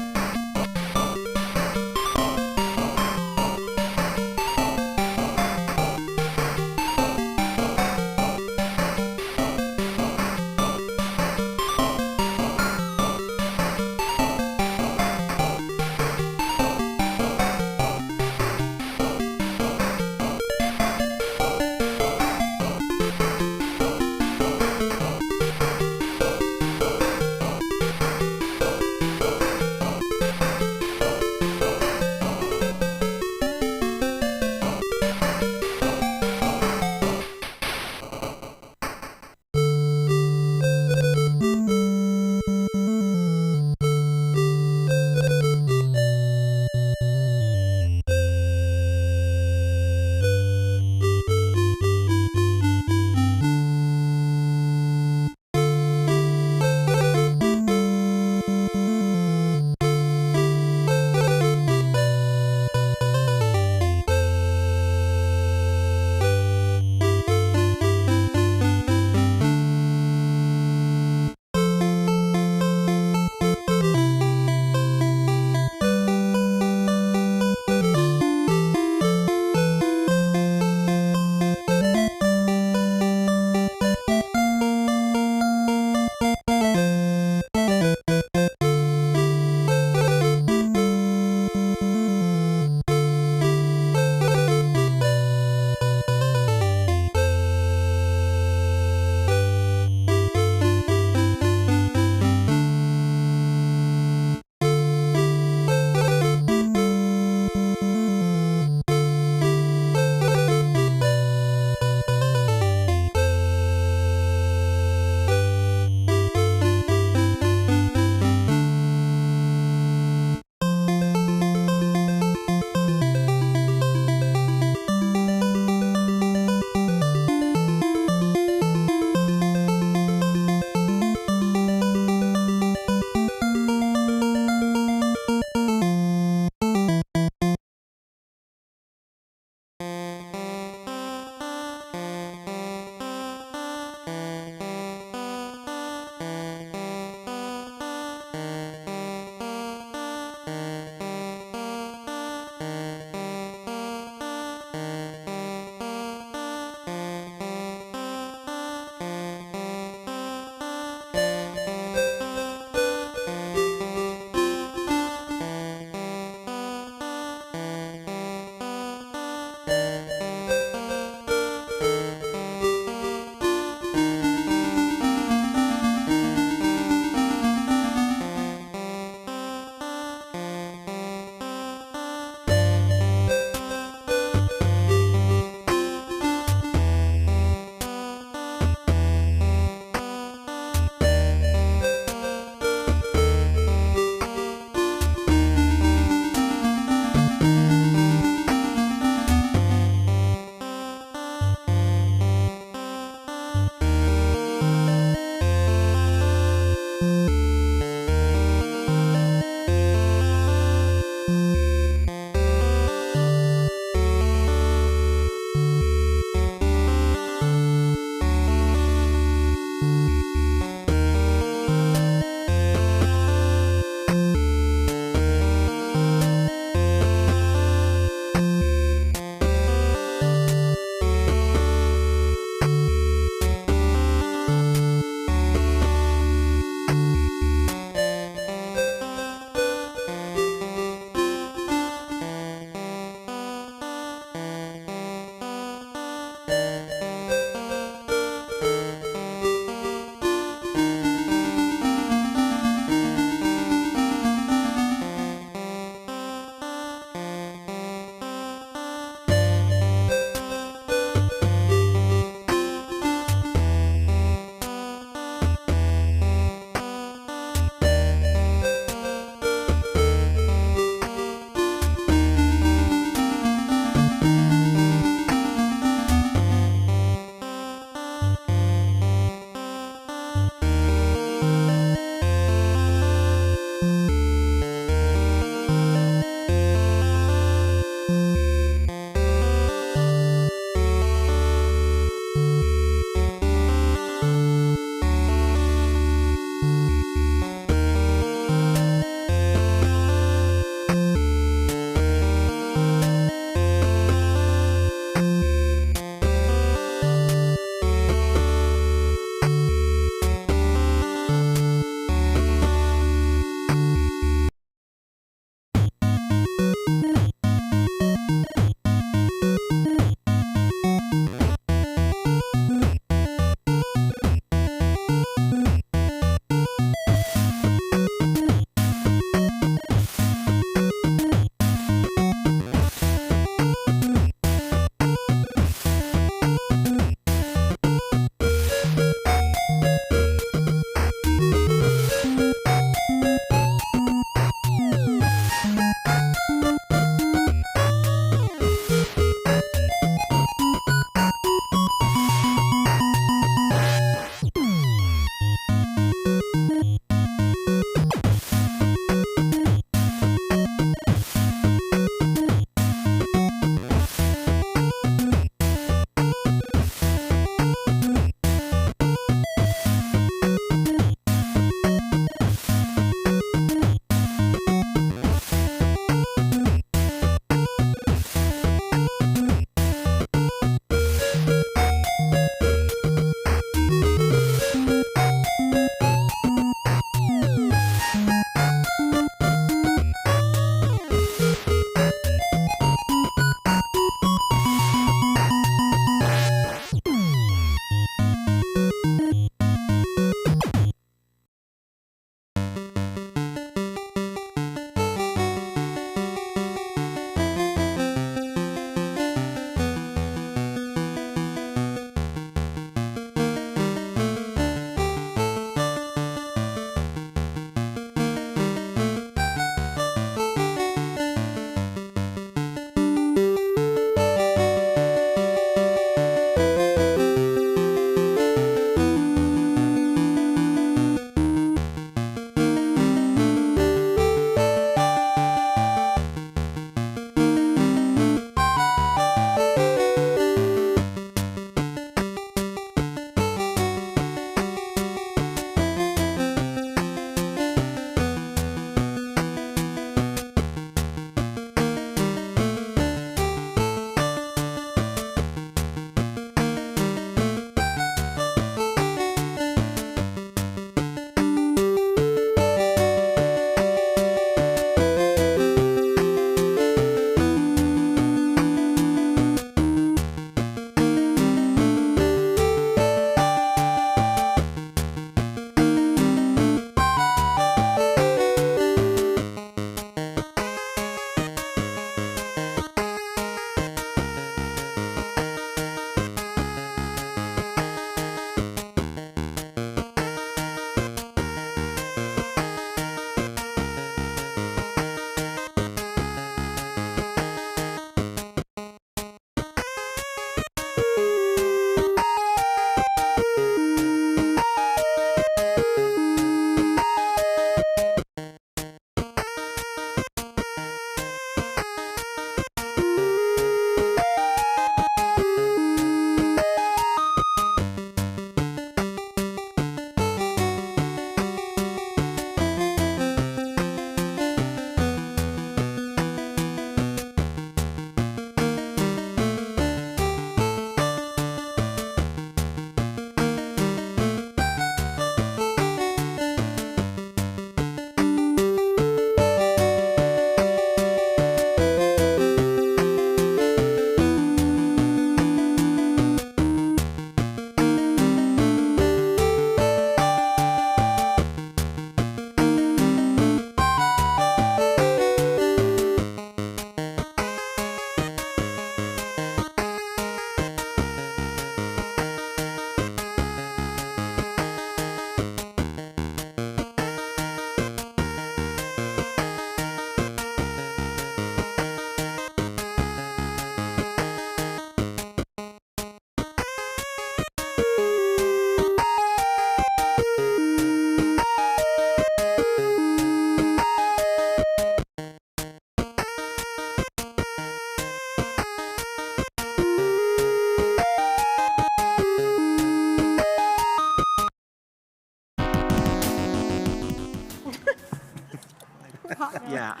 Speaker 12: that.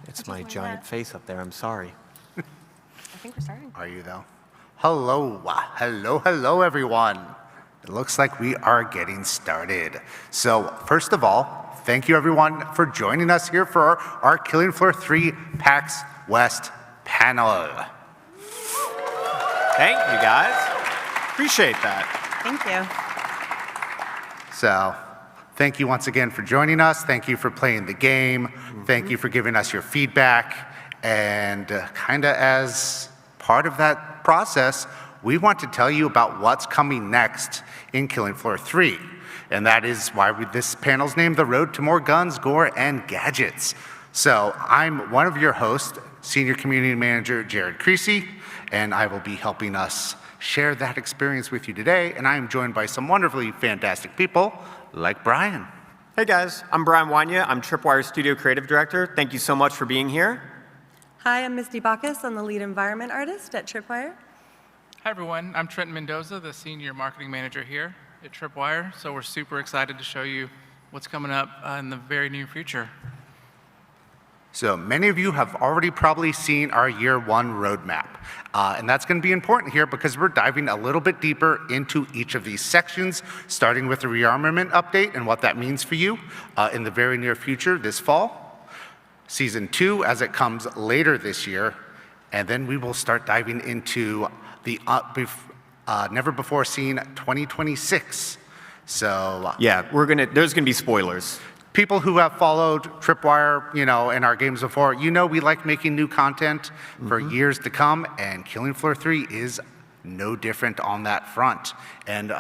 Speaker 12: It's my giant face up there. I'm sorry.
Speaker 1: I think we're starting.
Speaker 20: Are you though? Hello, hello, everyone. It looks like we are getting started. So first of all, thank you everyone for joining us here for our Killing Floor 3 PAX West panel.
Speaker 12: Thank you, guys. Appreciate that.
Speaker 21: Thank you.
Speaker 20: So thank you once again for joining us. Thank you for playing the game. Thank you for giving us your feedback. And kind of as part of that process, we want to tell you about what's coming next in Killing Floor 3. And that is why this panel's named The Road to More Guns, Gore, and Gadgets. So I'm one of your hosts, Senior Community Manager Jared Creasy, and I will be helping us share that experience with you today. And I am joined by some wonderfully fantastic people like Brian.
Speaker 12: Hey guys, I'm Brian Wanya. I'm Tripwire Studio Creative Director. Thank you so much for being here.
Speaker 21: Hi, I'm Misty Bacchus. I'm the lead environment artist at Tripwire.
Speaker 22: Hi everyone, I'm Trenton Mendoza, the Senior Marketing Manager here at Tripwire. So we're super excited to show you what's coming up in the very near future.
Speaker 20: So many of you have already probably seen our year one roadmap. And that's going to be important here because we're diving a little bit deeper into each of these sections, starting with the rearmament update and what that means for you in the very near future this fall. Season 2 as it comes later this year. And then we will start diving into the never before seen 2026. So
Speaker 12: yeah, there's gonna be spoilers.
Speaker 20: People who have followed Tripwire, in our games before, we like making new content for years to come, and Killing Floor 3 is no different on that front. And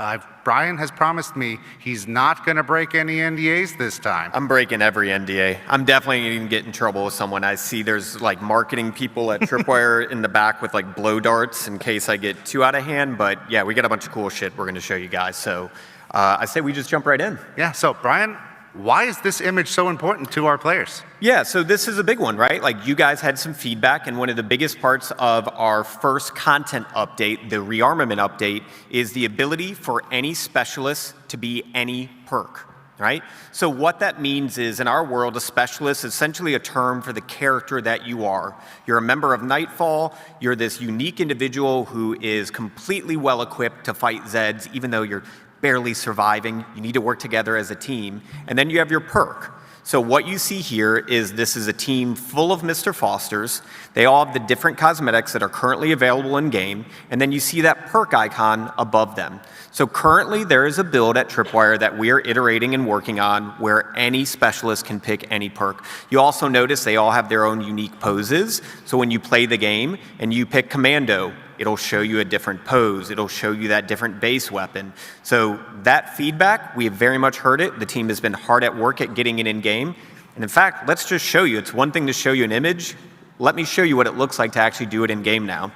Speaker 20: Brian has promised me he's not going to break any NDAs this time.
Speaker 12: I'm breaking every NDA. I'm definitely going to get in trouble with someone. I see there's like marketing people at Tripwire in the back with like blow darts in case I get too out of hand. But yeah, we got a bunch of cool shit we're going to show you guys. So I say we just jump right in.
Speaker 20: Yeah, so Brian, why is this image so important to our players?
Speaker 12: Yeah, so this is a big one, right? Like you guys had some feedback, and one of the biggest parts of our first content update, the rearmament update, is the ability for any specialist to be any perk, right? So what that means is, in our world, a specialist is essentially a term for the character that you are. You're a member of Nightfall, you're this unique individual who is completely well-equipped to fight Zeds, even though you're barely surviving. You need to work together as a team. And then you have your perk. So what you see here is this is a team full of Mr. Fosters. They all have the different cosmetics that are currently available in game. And then you see that perk icon above them. So currently there is a build at Tripwire that we are iterating and working on where any specialist can pick any perk. You also notice they all have their own unique poses. So when you play the game and you pick Commando, it'll show you a different pose. It'll show you that different base weapon. So that feedback, we have very much heard it. The team has been hard at work at getting it in game. And in fact, let's just show you. It's one thing to show you an image. Let me show you what it looks like to actually do it in game now.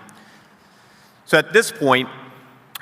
Speaker 12: So at this point,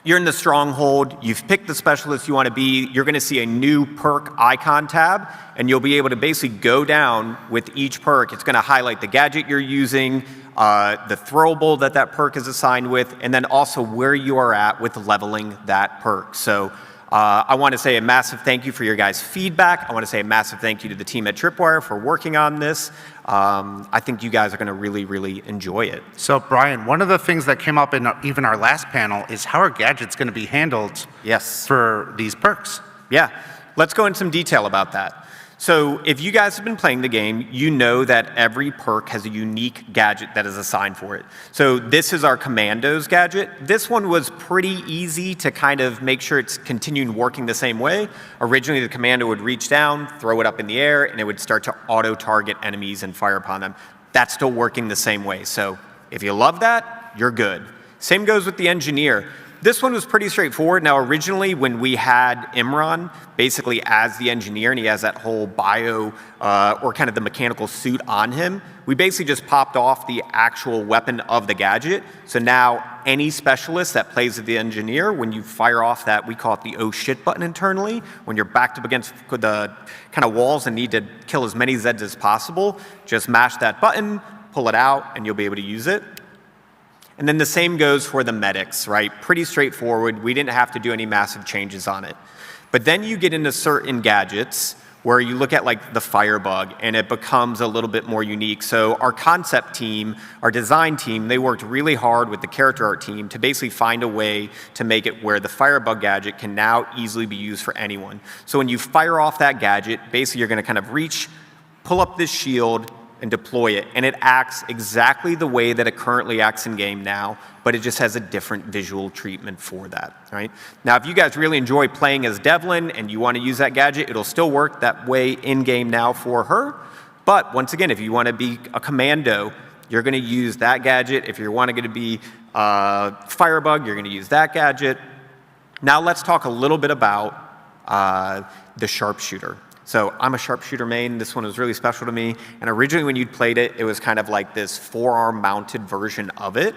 Speaker 12: you're in the stronghold, you've picked the specialist you want to be, you're going to see a new perk icon tab, and you'll be able to basically go down with each perk. It's going to highlight the gadget you're using, the throwable that perk is assigned with, and then also where you are at with leveling that perk. So I want to say a massive thank you for your guys' feedback. I want to say a massive thank you to the team at Tripwire for working on this. I think you guys are going to really, really enjoy it.
Speaker 20: So Brian, one of the things that came up in even our last panel is how are gadgets going to be handled for these perks?
Speaker 12: Yeah, let's go into some detail about that. So if you guys have been playing the game, you know that every perk has a unique gadget that is assigned for it. So this is our Commandos gadget. This one was pretty easy to kind of make sure it's continuing working the same way. Originally, the Commando would reach down, throw it up in the air, and it would start to auto-target enemies and fire upon them. That's still working the same way. So if you love that, you're good. Same goes with the Engineer. This one was pretty straightforward. Now, originally, when we had Imran basically as the engineer, and he has that whole bio or kind of the mechanical suit on him, we basically just popped off the actual weapon of the gadget. So now, any specialist that plays with the engineer, when you fire off that, we call it the oh shit button internally, when you're backed up against the kind of walls and need to kill as many Zeds as possible, just mash that button, pull it out, and you'll be able to use it. And then the same goes for the medics, right? Pretty straightforward. We didn't have to do any massive changes on it. But then you get into certain gadgets where you look at like the firebug and it becomes a little bit more unique. So our concept team, our design team, they worked really hard with the character art team to basically find a way to make it where the firebug gadget can now easily be used for anyone. So when you fire off that gadget, basically you're going to kind of reach, pull up this shield, and deploy it, and it acts exactly the way that it currently acts in game now, but it just has a different visual treatment for that, right? Now, if you guys really enjoy playing as Devlin and you want to use that gadget, it'll still work that way in game now for her, but once again, if you want to be a commando, you're going to use that gadget. If you're wanting to be firebug, you're going to use that gadget. Now let's talk a little bit about the sharpshooter. So I'm a sharpshooter main. This one was really special to me. And originally when you played it, it was kind of like this forearm mounted version of it.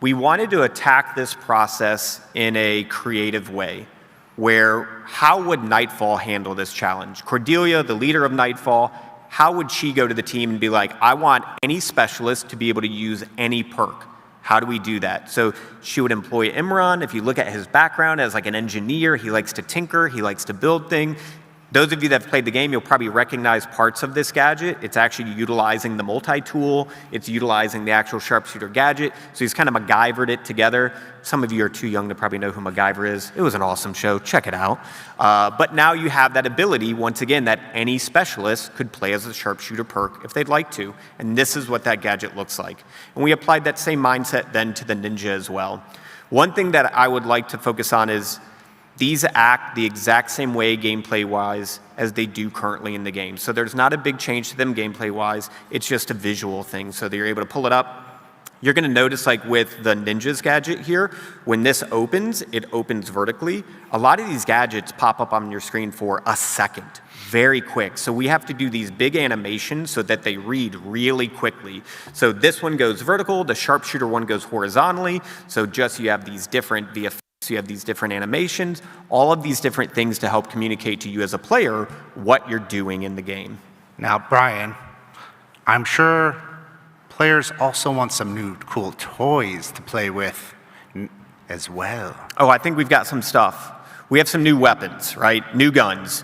Speaker 12: We wanted to attack this process in a creative way, where how would Nightfall handle this challenge? Cordelia, the leader of Nightfall, how would she go to the team and be like, I want any specialist to be able to use any perk? How do we do that? So she would employ Imran. If you look at his background as like an engineer, he likes to tinker, he likes to build things. Those of you that have played the game, you'll probably recognize parts of this gadget. It's actually utilizing the multi-tool. It's utilizing the actual sharpshooter gadget. So he's kind of MacGyvered it together. Some of you are too young to probably know who MacGyver is. It was an awesome show. Check it out. But now you have that ability, once again, that any specialist could play as a sharpshooter perk if they'd like to. And this is what that gadget looks like. And we applied that same mindset then to the ninja as well. One thing that I would like to focus on is these act the exact same way gameplay-wise as they do currently in the game. So there's not a big change to them gameplay-wise. It's just a visual thing. So that you're able to pull it up. You're going to notice, like with the ninja's gadget here, when this opens, it opens vertically. A lot of these gadgets pop up on your screen for a second, very quick. So we have to do these big animations so that they read really quickly. So this one goes vertical, the sharpshooter one goes horizontally. So just you have these different VFX. So you have these different animations, all of these different things to help communicate to you as a player what you're doing in the game.
Speaker 20: Now, Brian, I'm sure players also want some new cool toys to play with as well.
Speaker 12: Oh, I think we've got some stuff. We have some new weapons, right? New guns.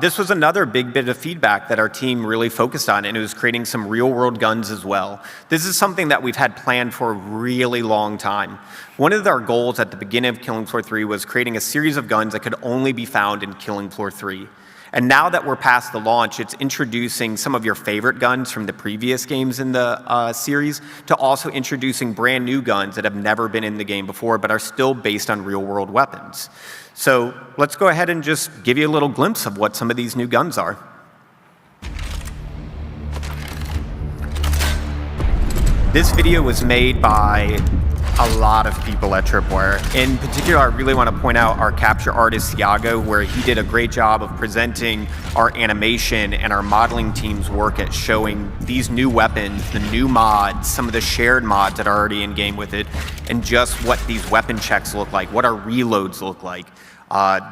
Speaker 12: This was another big bit of feedback that our team really focused on, and it was creating some real-world guns as well. This is something that we've had planned for a really long time. One of our goals at the beginning of Killing Floor 3 was creating a series of guns that could only be found in Killing Floor 3. And now that we're past the launch, it's introducing some of your favorite guns from the previous games in the series to also introducing brand new guns that have never been in the game before but are still based on real-world weapons. So let's go ahead and just give you a little glimpse of what some of these new guns are. This video was made by a lot of people at Tripwire. In particular, I really want to point out our capture artist, Iago, where he did a great job of presenting our animation and our modeling team's work at showing these new weapons, the new mods, some of the shared mods that are already in game with it, and just what these weapon checks look like, what our reloads look like.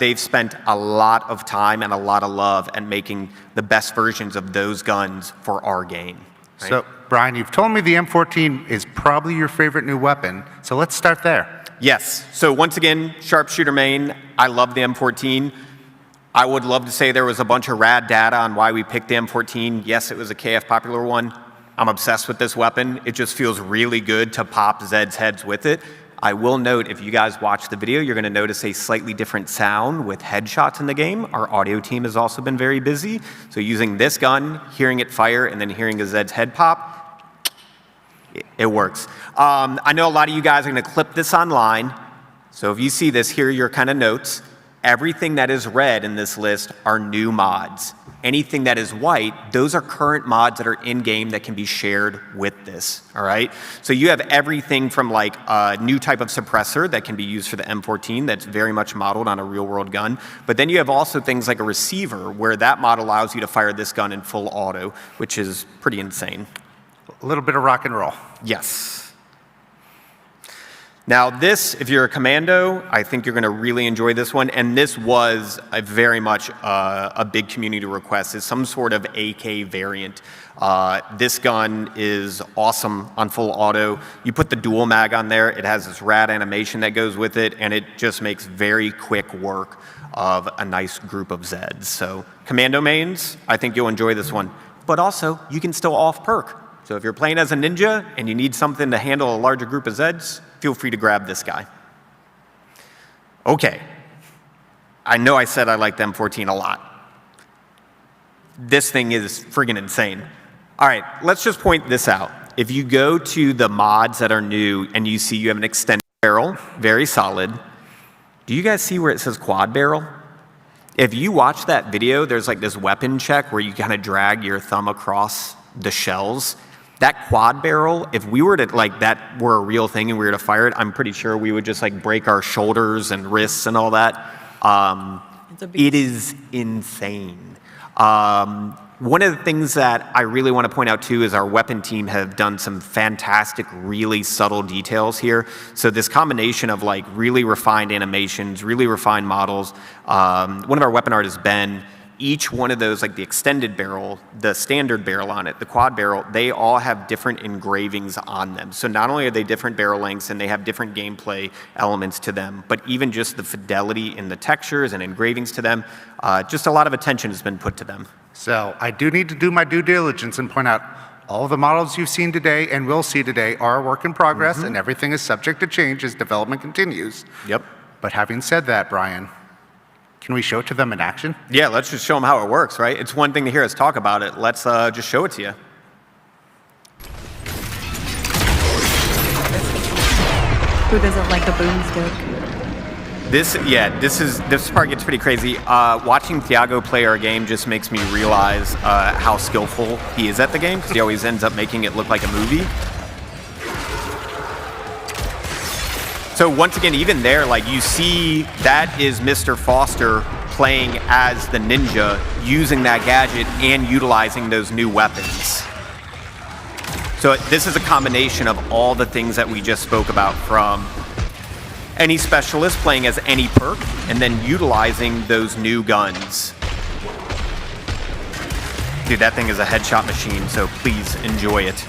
Speaker 12: They've spent a lot of time and a lot of love at making the best versions of those guns for our game. Right?
Speaker 20: So, Brian, you've told me the M14 is probably your favorite new weapon, so let's start there.
Speaker 12: Yes. So once again, sharpshooter main, I love the M14. I would love to say there was a bunch of rad data on why we picked the M14. Yes, it was a KF popular one. I'm obsessed with this weapon. It just feels really good to pop Zed's heads with it. I will note, if you guys watch the video, you're going to notice a slightly different sound with headshots in the game. Our audio team has also been very busy. So using this gun, hearing it fire, and then hearing a Zed's head pop, it works. I know a lot of you guys are going to clip this online. So if you see this, here are your kind of notes. Everything that is red in this list are new mods. Anything that is white, those are current mods that are in-game that can be shared with this, all right? So you have everything from like a new type of suppressor that can be used for the M14 that's very much modeled on a real-world gun. But then you have also things like a receiver where that mod allows you to fire this gun in full auto, which is pretty insane.
Speaker 20: A little bit of rock and roll.
Speaker 12: Yes. Now this, if you're a commando, I think you're going to really enjoy this one. And this was a very much a big community request, is some sort of AK variant. This gun is awesome on full auto. You put the dual mag on there, it has this rad animation that goes with it, and it just makes very quick work of a nice group of Zeds. So Commando mains, I think you'll enjoy this one. But also, you can still off perk. So if you're playing as a ninja and you need something to handle a larger group of Zeds, feel free to grab this guy. Okay. I know I said I liked M14 a lot. This thing is friggin' insane. All right, let's just point this out. If you go to the mods that are new and you see you have an extended barrel, very solid. Do you guys see where it says quad barrel? If you watch that video, there's like this weapon check where you kind of drag your thumb across the shells. That quad barrel, if we were to, like, that were a real thing and we were to fire it, I'm pretty sure we would just like break our shoulders and wrists and all that. It is insane. One of the things that I really want to point out too is our weapon team have done some fantastic, really subtle details here. So this combination of like really refined animations, really refined models. One of our weapon artists, Ben, each one of those, like the extended barrel, the standard barrel on it, the quad barrel, they all have different engravings on them. So not only are they different barrel lengths and they have different gameplay elements to them, but even just the fidelity in the textures and engravings to them, just a lot of attention has been put to them.
Speaker 20: So I do need to do my due diligence and point out all the models you've seen today and will see today are a work in progress, and everything is subject to change as development continues.
Speaker 12: Yep.
Speaker 20: But having said that, Brian, can we show it to them in action?
Speaker 12: Yeah, let's just show them how it works, right? It's one thing to hear us talk about it. Let's just show it to you.
Speaker 21: Who doesn't like a boomstick?
Speaker 12: This part gets pretty crazy. Watching Thiago play our game just makes me realize how skillful he is at the game, because he always ends up making it look like a movie. So once again, even there, like you see, that is Mr. Foster playing as the ninja, using that gadget and utilizing those new weapons. So this is a combination of all the things that we just spoke about, from any specialist playing as any perk, and then utilizing those new guns. Dude, that thing is a headshot machine, so please enjoy it.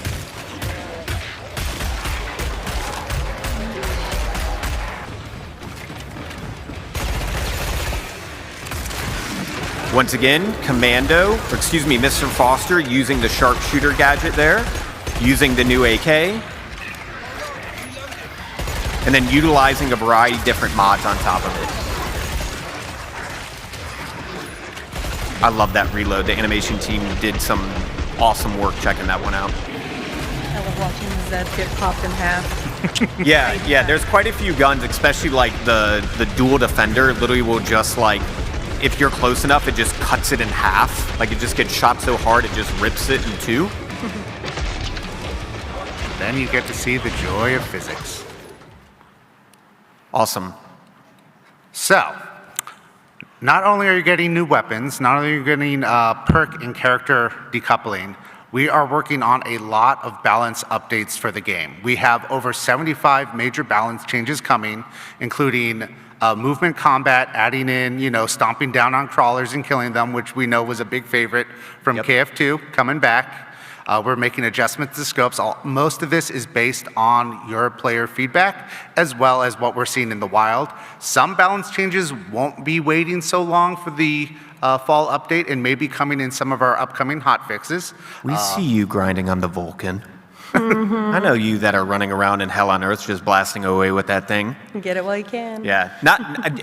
Speaker 12: Once again, Mr. Foster using the sharpshooter gadget there, using the new AK, and then utilizing a variety of different mods on top of it. I love that reload. The animation team did some awesome work checking that one out.
Speaker 21: I love watching Zed get popped in half.
Speaker 12: Yeah, there's quite a few guns, especially like the dual defender literally will just like, if you're close enough, it just cuts it in half. Like it just gets shot so hard, it just rips it in two.
Speaker 20: Then you get to see the joy of physics.
Speaker 12: Awesome.
Speaker 20: So, not only are you getting new weapons, not only are you getting perk and character decoupling, we are working on a lot of balance updates for the game. We have over 75 major balance changes coming, including movement combat, adding in, stomping down on crawlers and killing them, which we know was a big favorite from KF2, coming back. We're making adjustments to scopes. Most of this is based on your player feedback, as well as what we're seeing in the wild. Some balance changes won't be waiting so long for the fall update and may be coming in some of our upcoming hotfixes.
Speaker 12: We see you grinding on the Vulcan. I know you that are running around in hell on earth just blasting away with that thing.
Speaker 21: Get it while you can.
Speaker 12: Yeah,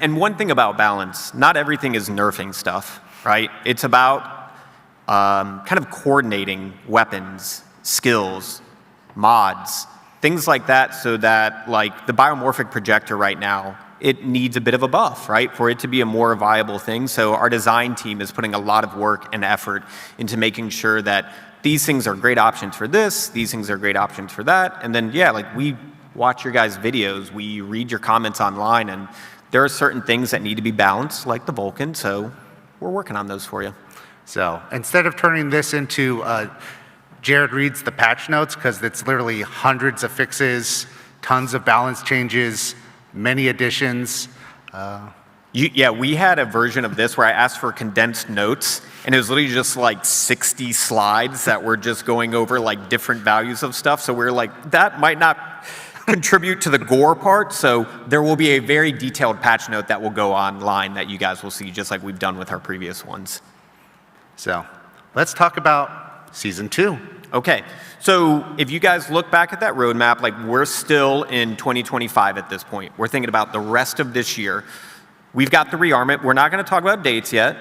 Speaker 12: and one thing about balance, not everything is nerfing stuff, right? It's about kind of coordinating weapons, skills, mods, things like that, so that like the biomorphic projector right now, it needs a bit of a buff, right, for it to be a more viable thing. So our design team is putting a lot of work and effort into making sure that these things are great options for this, these things are great options for that, and then like we watch your guys' videos, we read your comments online, and there are certain things that need to be balanced, like the Vulcan, so we're working on those for you.
Speaker 20: So instead of turning this into Jared reads the patch notes, because it's literally hundreds of fixes, tons of balance changes, many additions.
Speaker 12: We had a version of this where I asked for condensed notes, and it was literally just like 60 slides that were just going over like different values of stuff. So we're like, that might not contribute to the gore part. So there will be a very detailed patch note that will go online that you guys will see, just like we've done with our previous ones.
Speaker 20: So let's talk about Season 2.
Speaker 12: Okay, so if you guys look back at that roadmap, like we're still in 2025 at this point. We're thinking about the rest of this year. We've got the rearmament. We're not going to talk about dates yet,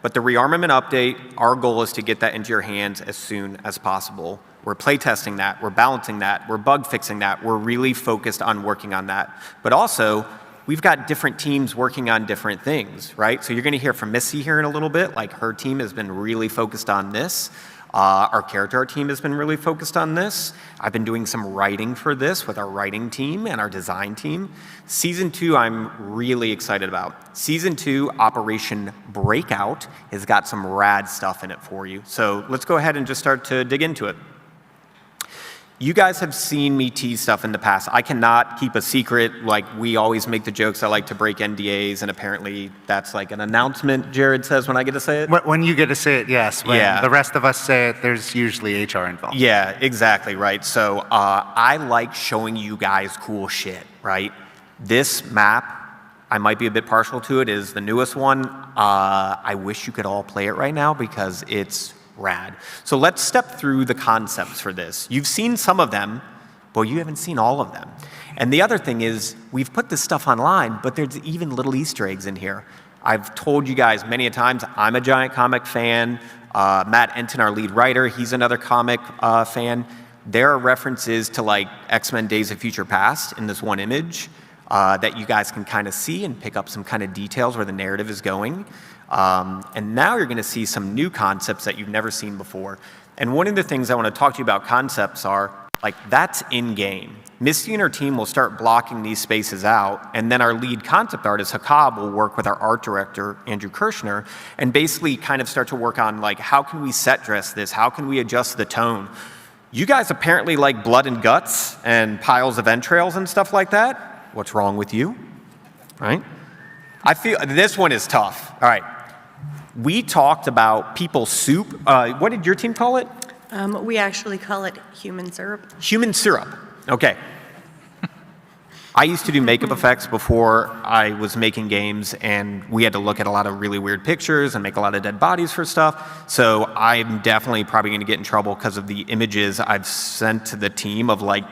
Speaker 12: but the rearmament update, our goal is to get that into your hands as soon as possible. We're playtesting that, we're balancing that, we're bug fixing that, we're really focused on working on that. But also, we've got different teams working on different things, right? So you're going to hear from Missy here in a little bit, like her team has been really focused on this. Our character art team has been really focused on this. I've been doing some writing for this with our writing team and our design team. Season 2, I'm really excited about. Season 2, Operation Breakout, has got some rad stuff in it for you. So let's go ahead and just start to dig into it. You guys have seen me tease stuff in the past. I cannot keep a secret. Like, we always make the jokes I like to break NDAs, and apparently that's like an announcement Jared says when I get to say it.
Speaker 20: When you get to say it, yes. When the rest of us say it, there's usually HR involved.
Speaker 12: Yeah, exactly, right. So I like showing you guys cool shit, right? This map, I might be a bit partial to it, is the newest one. I wish you could all play it right now because it's rad. So let's step through the concepts for this. You've seen some of them, but you haven't seen all of them. And the other thing is, we've put this stuff online, but there's even little Easter eggs in here. I've told you guys many a times, I'm a giant comic fan. Matt Enton, our lead writer, he's another comic fan. There are references to like X-Men Days of Future Past in this one image that you guys can kind of see and pick up some kind of details where the narrative is going. And now you're going to see some new concepts that you've never seen before. And one of the things I want to talk to you about concepts are, like, that's in-game. Misty and her team will start blocking these spaces out, and then our lead concept artist, Hakab, will work with our art director, Andrew Kirshner, and basically kind of start to work on, like, how can we set dress this? How can we adjust the tone? You guys apparently like blood and guts and piles of entrails and stuff like that. What's wrong with you? Right? I feel this one is tough. All right. We talked about people soup. What did your team call it?
Speaker 21: We actually call it human syrup.
Speaker 12: Human syrup. Okay. I used to do makeup effects before I was making games, and we had to look at a lot of really weird pictures and make a lot of dead bodies for stuff. So I'm definitely probably going to get in trouble because of the images I've sent to the team of like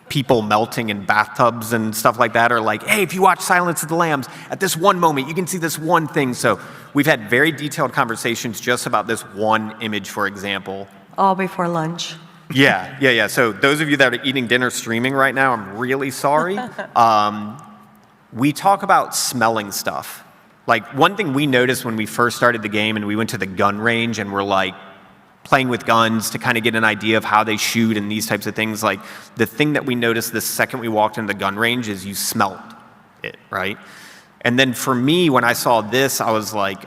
Speaker 12: people melting in bathtubs and stuff like that, or like, hey, if you watch Silence of the Lambs, at this one moment, you can see this one thing. So we've had very detailed conversations just about this one image, for example.
Speaker 21: All before lunch.
Speaker 12: Yeah. So those of you that are eating dinner streaming right now, I'm really sorry. We talk about smelling stuff. Like, one thing we noticed when we first started the game and we went to the gun range and we're like, playing with guns to kind of get an idea of how they shoot and these types of things. Like, the thing that we noticed the second we walked into the gun range is you smelled it, right? And then for me, when I saw this, I was like,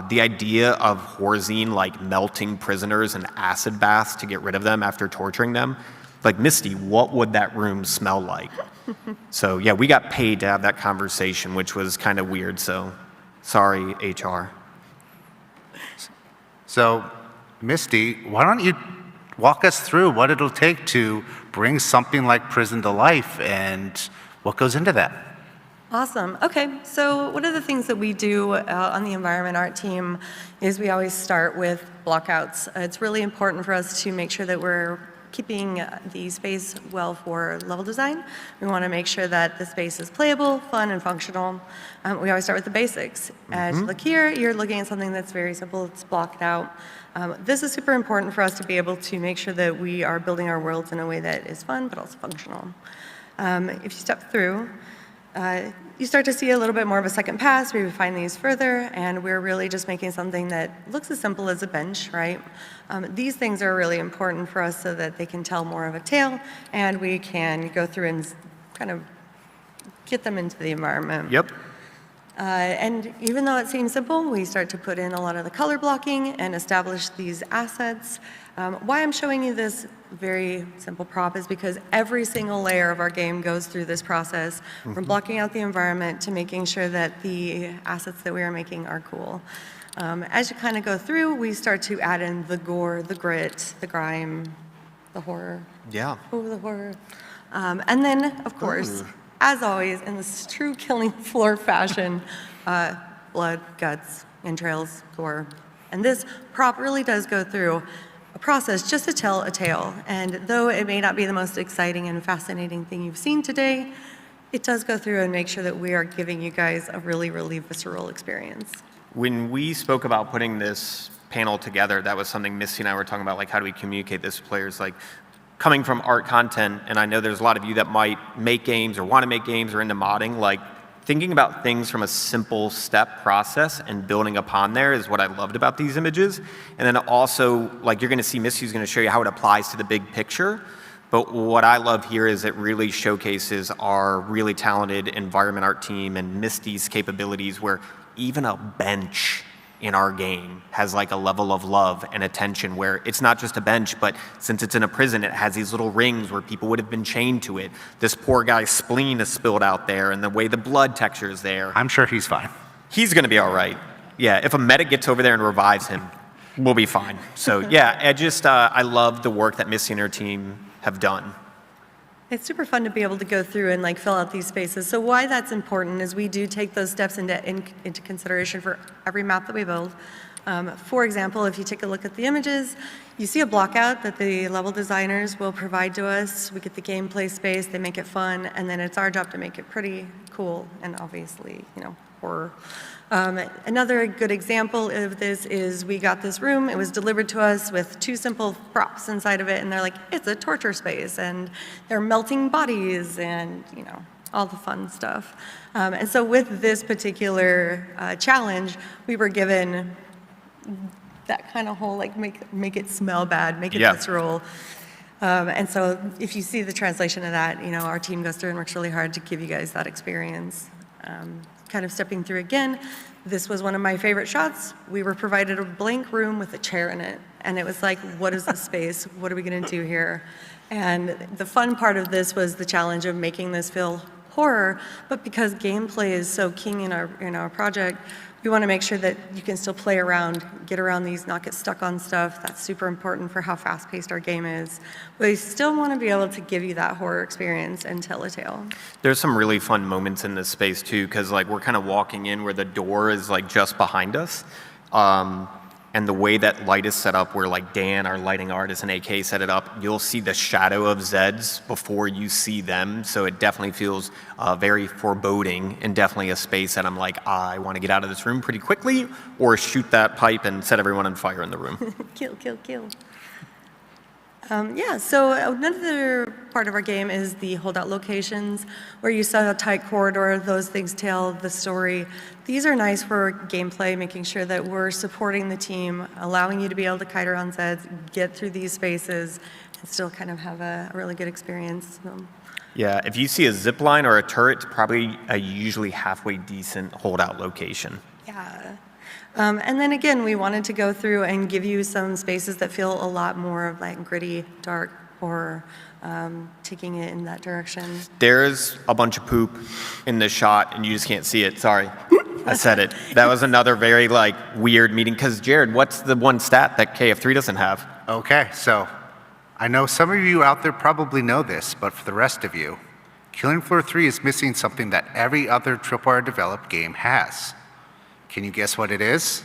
Speaker 12: the idea of Horzine like melting prisoners in acid baths to get rid of them after torturing them. Like, Misty, what would that room smell like? So yeah, we got paid to have that conversation, which was kind of weird. So sorry, HR.
Speaker 20: So, Misty, why don't you walk us through what it'll take to bring something like Prison to life and what goes into that?
Speaker 21: Awesome. Okay, so one of the things that we do on the environment art team is we always start with blockouts. It's really important for us to make sure that we're keeping the space well for level design. We want to make sure that the space is playable, fun, and functional. We always start with the basics. As you look here, you're looking at something that's very simple. It's blocked out. This is super important for us to be able to make sure that we are building our worlds in a way that is fun but also functional. If you step through, you start to see a little bit more of a second pass. We refine these further, and we're really just making something that looks as simple as a bench, right? These things are really important for us so that they can tell more of a tale, and we can go through and kind of get them into the environment.
Speaker 12: Yep.
Speaker 21: And even though it seems simple, we start to put in a lot of the color blocking and establish these assets. Why I'm showing you this very simple prop is because every single layer of our game goes through this process, from blocking out the environment to making sure that the assets that we are making are cool. As you kind of go through, we start to add in the gore, the grit, the grime, the horror.
Speaker 12: Yeah.
Speaker 21: Oh, the horror. And then, of course, as always, in this true killing floor fashion, blood, guts, entrails, gore. And this prop really does go through a process just to tell a tale. And though it may not be the most exciting and fascinating thing you've seen today, it does go through and make sure that we are giving you guys a really, really visceral experience.
Speaker 12: When we spoke about putting this panel together, that was something Misty and I were talking about, like how do we communicate this to players? Like coming from art content, and I know there's a lot of you that might make games or want to make games or into modding, like thinking about things from a simple step process and building upon there is what I loved about these images. And then also, like you're going to see Misty's going to show you how it applies to the big picture. But what I love here is it really showcases our really talented environment art team and Misty's capabilities, where even a bench in our game has like a level of love and attention where it's not just a bench, but since it's in a prison, it has these little rings where people would have been chained to it. This poor guy's spleen is spilled out there, and the way the blood texture is there.
Speaker 20: I'm sure he's fine.
Speaker 12: He's going to be all right. Yeah, if a medic gets over there and revives him, we'll be fine. So yeah, I love the work that Misty and her team have done.
Speaker 21: It's super fun to be able to go through and like fill out these spaces. So why that's important is we do take those steps into consideration for every map that we build. For example, if you take a look at the images, you see a block out that the level designers will provide to us. We get the gameplay space, they make it fun, and then it's our job to make it pretty cool and obviously, horror. Another good example of this is we got this room, it was delivered to us with 2 simple props inside of it, and they're like, it's a torture space, and they're melting bodies, and all the fun stuff. And so with this particular challenge, we were given that kind of whole, like, make it smell bad, make it visceral. And so if you see the translation of that, our team goes through and works really hard to give you guys that experience. Kind of stepping through again, this was one of my favorite shots. We were provided a blank room with a chair in it, and it was like, what is this space? What are we gonna do here? And the fun part of this was the challenge of making this feel horror, but because gameplay is so king in our project, we want to make sure that you can still play around, get around these, not get stuck on stuff. That's super important for how fast-paced our game is. But we still want to be able to give you that horror experience and tell a tale.
Speaker 12: There's some really fun moments in this space too, because like we're kind of walking in where the door is like just behind us. And the way that light is set up, where like Dan, our lighting artist, and AK set it up, you'll see the shadow of Zeds before you see them. So it definitely feels very foreboding, and definitely a space that I'm like, I want to get out of this room pretty quickly, or shoot that pipe and set everyone on fire in the room.
Speaker 21: Kill, kill, kill. So another part of our game is the holdout locations, where you saw a tight corridor. Those things tell the story. These are nice for gameplay, making sure that we're supporting the team, allowing you to be able to kite around Zeds, get through these spaces, and still kind of have a really good experience.
Speaker 12: Yeah, if you see a zip line or a turret, it's probably a usually halfway decent holdout location.
Speaker 21: Yeah. And then again, we wanted to go through and give you some spaces that feel a lot more of like gritty, dark horror, taking it in that direction.
Speaker 12: There's a bunch of poop in this shot, and you just can't see it. Sorry, I said it. That was another very like weird meeting. Because Jared, what's the one stat that KF3 doesn't have?
Speaker 20: Okay, so I know some of you out there probably know this, but for the rest of you, Killing Floor 3 is missing something that every other Tripwire developed game has. Can you guess what it is?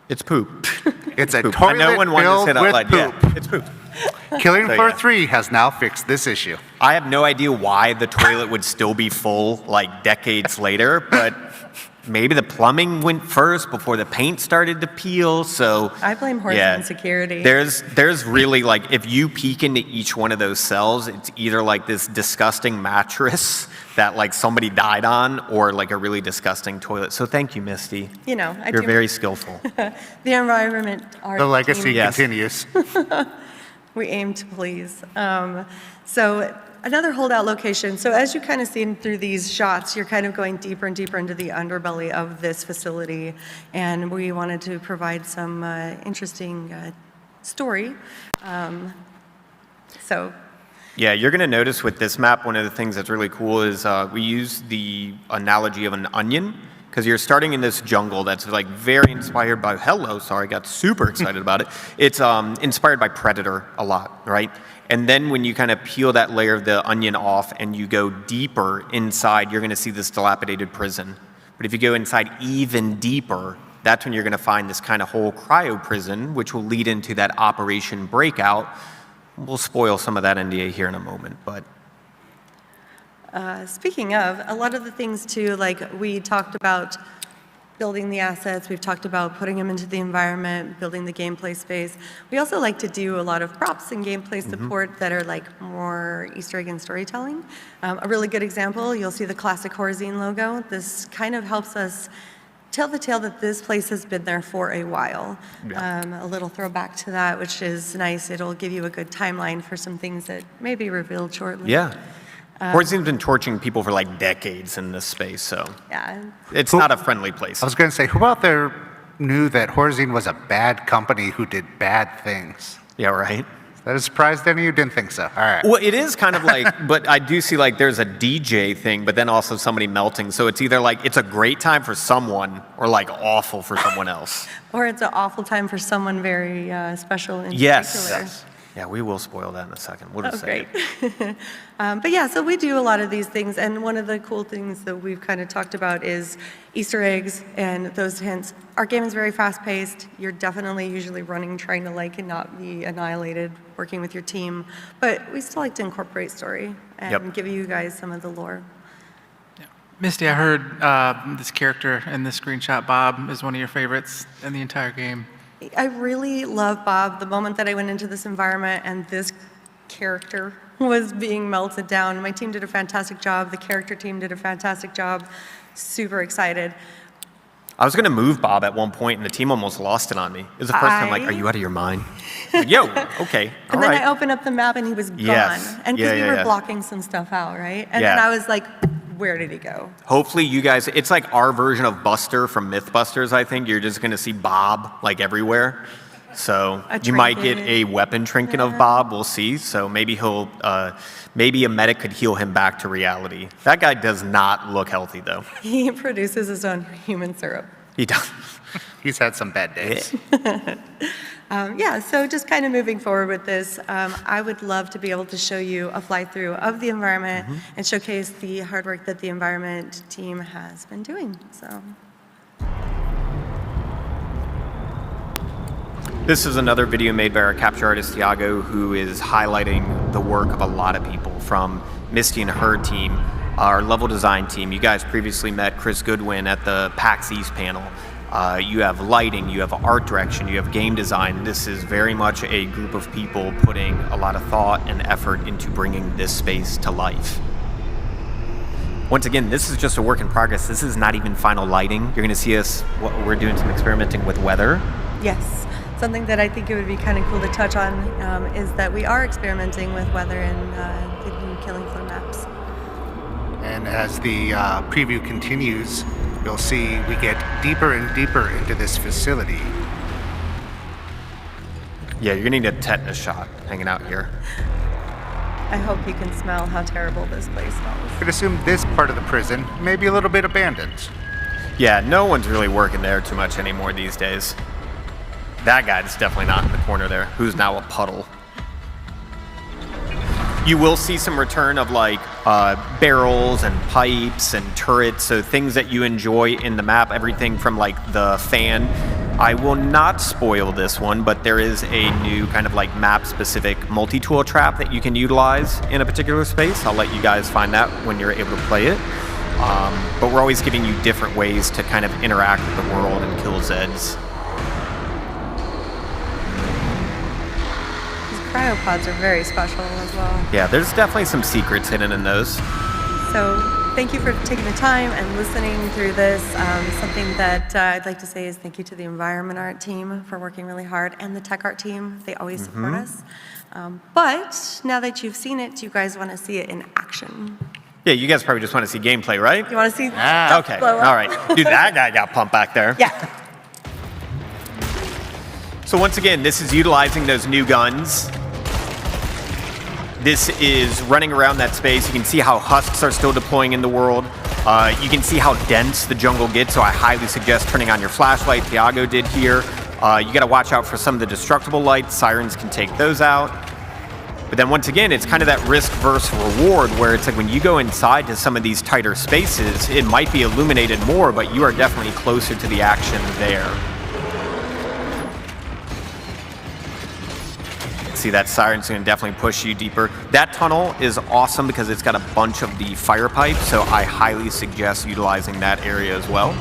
Speaker 12: It's poop.
Speaker 20: It's a
Speaker 12: poop.
Speaker 20: toilet
Speaker 12: no one
Speaker 20: filled
Speaker 12: to say
Speaker 20: with
Speaker 12: that
Speaker 20: poop.
Speaker 12: Yeah, it's poop.
Speaker 20: Killing Floor 3 has now fixed this issue.
Speaker 12: I have no idea why the toilet would still be full like decades later, but maybe the plumbing went first before the paint started to peel. So
Speaker 21: I blame Horizon Security.
Speaker 12: There's really like, if you peek into each one of those cells, it's either like this disgusting mattress that like somebody died on, or like a really disgusting toilet. So thank you, Misty. You're very skillful.
Speaker 21: The environment art
Speaker 20: The legacy
Speaker 21: team.
Speaker 20: continues.
Speaker 21: We aim to please. So another holdout location. So as you kind of see through these shots, you're kind of going deeper and deeper into the underbelly of this facility. And we wanted to provide some interesting story.
Speaker 12: Yeah, you're going to notice with this map, one of the things that's really cool is we use the analogy of an onion. because you're starting in this jungle that's like very inspired by, sorry, I got super excited about it. It's inspired by Predator a lot, right? And then when you kind of peel that layer of the onion off and you go deeper inside, you're going to see this dilapidated prison. But if you go inside even deeper, that's when you're going to find this kind of whole cryo prison, which will lead into that Operation Breakout. We'll spoil some of that NDA here in a moment, but.
Speaker 21: Speaking of, a lot of the things too, like we talked about building the assets, we've talked about putting them into the environment, building the gameplay space. We also like to do a lot of props and gameplay support that are like more Easter egg and storytelling. A really good example, you'll see the classic Horizine logo. This kind of helps us tell the tale that this place has been there for a while. A little throwback to that, which is nice. It'll give you a good timeline for some things that may be revealed shortly.
Speaker 12: Yeah. Horizine's been torching people for like decades in this space, so
Speaker 21: yeah,
Speaker 12: it's not a friendly place.
Speaker 20: I was going to say, who out there knew that Horizine was a bad company who did bad things?
Speaker 12: Yeah, right.
Speaker 20: That is surprised any of you didn't think so. All right.
Speaker 12: Well, it is kind of like, but I do see like there's a DJ thing, but then also somebody melting. So it's either like it's a great time for someone or like awful for someone else.
Speaker 21: Or it's an awful time for someone very special in
Speaker 12: yes.
Speaker 21: particular.
Speaker 12: Yeah, we will spoil that in a second. We'll just say
Speaker 21: it. But yeah, so we do a lot of these things, and one of the cool things that we've kind of talked about is Easter eggs and those hints. Our game is very fast-paced. You're definitely usually running, trying to like and not be annihilated, working with your team. But we still like to incorporate story and give you guys some of the lore.
Speaker 22: Misty, I heard this character in this screenshot, Bob, is one of your favorites in the entire game.
Speaker 21: I really love Bob. The moment that I went into this environment and this character was being melted down, my team did a fantastic job. The character team did a fantastic job. Super excited.
Speaker 12: I was going to move Bob at one point, and the team almost lost it on me. It was the first time, like, are you out of your mind? Like, yo, okay,
Speaker 21: And then I opened up the map, and he was gone. And because we were blocking some stuff out, right? And then I was like, where did he go?
Speaker 12: Hopefully you guys, it's like our version of Buster from Mythbusters, I think. You're just going to see Bob, like, everywhere. So you might get a weapon trinket of Bob, we'll see. So maybe he'll, maybe a medic could heal him back to reality. That guy does not look healthy, though.
Speaker 21: He produces his own human syrup.
Speaker 12: He does.
Speaker 20: He's had some bad days.
Speaker 21: Yeah, so just kind of moving forward with this, I would love to be able to show you a fly-through of the environment and showcase the hard work that the environment team has been doing. So.
Speaker 12: This is another video made by our capture artist, Iago, who is highlighting the work of a lot of people, from Misty and her team, our level design team. You guys previously met Chris Goodwin at the PAX East panel. You have lighting, you have art direction, you have game design. This is very much a group of people putting a lot of thought and effort into bringing this space to life. Once again, this is just a work in progress. This is not even final lighting. You're gonna see us, we're doing some experimenting with weather.
Speaker 21: Yes. Something that I think it would be kind of cool to touch on is that we are experimenting with weather in the new Killing Floor maps.
Speaker 20: And as the preview continues, you'll see we get deeper and deeper into this facility.
Speaker 12: Yeah, you're gonna need a tetanus shot hanging out here.
Speaker 21: I hope you can smell how terrible this place smells.
Speaker 20: I could assume this part of the prison may be a little bit abandoned.
Speaker 12: Yeah, no one's really working there too much anymore these days. That guy's definitely not in the corner there, who's now a puddle. You will see some return of like barrels and pipes and turrets, so things that you enjoy in the map, everything from like the fan. I will not spoil this one, but there is a new kind of like map-specific multi-tool trap that you can utilize in a particular space. I'll let you guys find that when you're able to play it. But we're always giving you different ways to kind of interact with the world and kill Zeds.
Speaker 21: Cryopods are very special as well.
Speaker 12: Yeah, there's definitely some secrets hidden in those.
Speaker 21: So thank you for taking the time and listening through this. Something that I'd like to say is thank you to the environment art team for working really hard, and the tech art team. They always support us. But now that you've seen it, you guys want to see it in action.
Speaker 12: Yeah, you guys probably just want to see gameplay, right?
Speaker 21: You want to see?
Speaker 12: Okay, all right. Dude, that guy got pumped back there.
Speaker 21: Yeah.
Speaker 12: So once again, this is utilizing those new guns. This is running around that space. You can see how husks are still deploying in the world. You can see how dense the jungle gets, so I highly suggest turning on your flashlight. Thiago did here. You got to watch out for some of the destructible lights. Sirens can take those out. But then once again, it's kind of that risk versus reward where it's like when you go inside to some of these tighter spaces, it might be illuminated more, but you are definitely closer to the action there. See, that siren's going to definitely push you deeper. That tunnel is awesome because it's got a bunch of the fire pipes, so I highly suggest utilizing that area as well.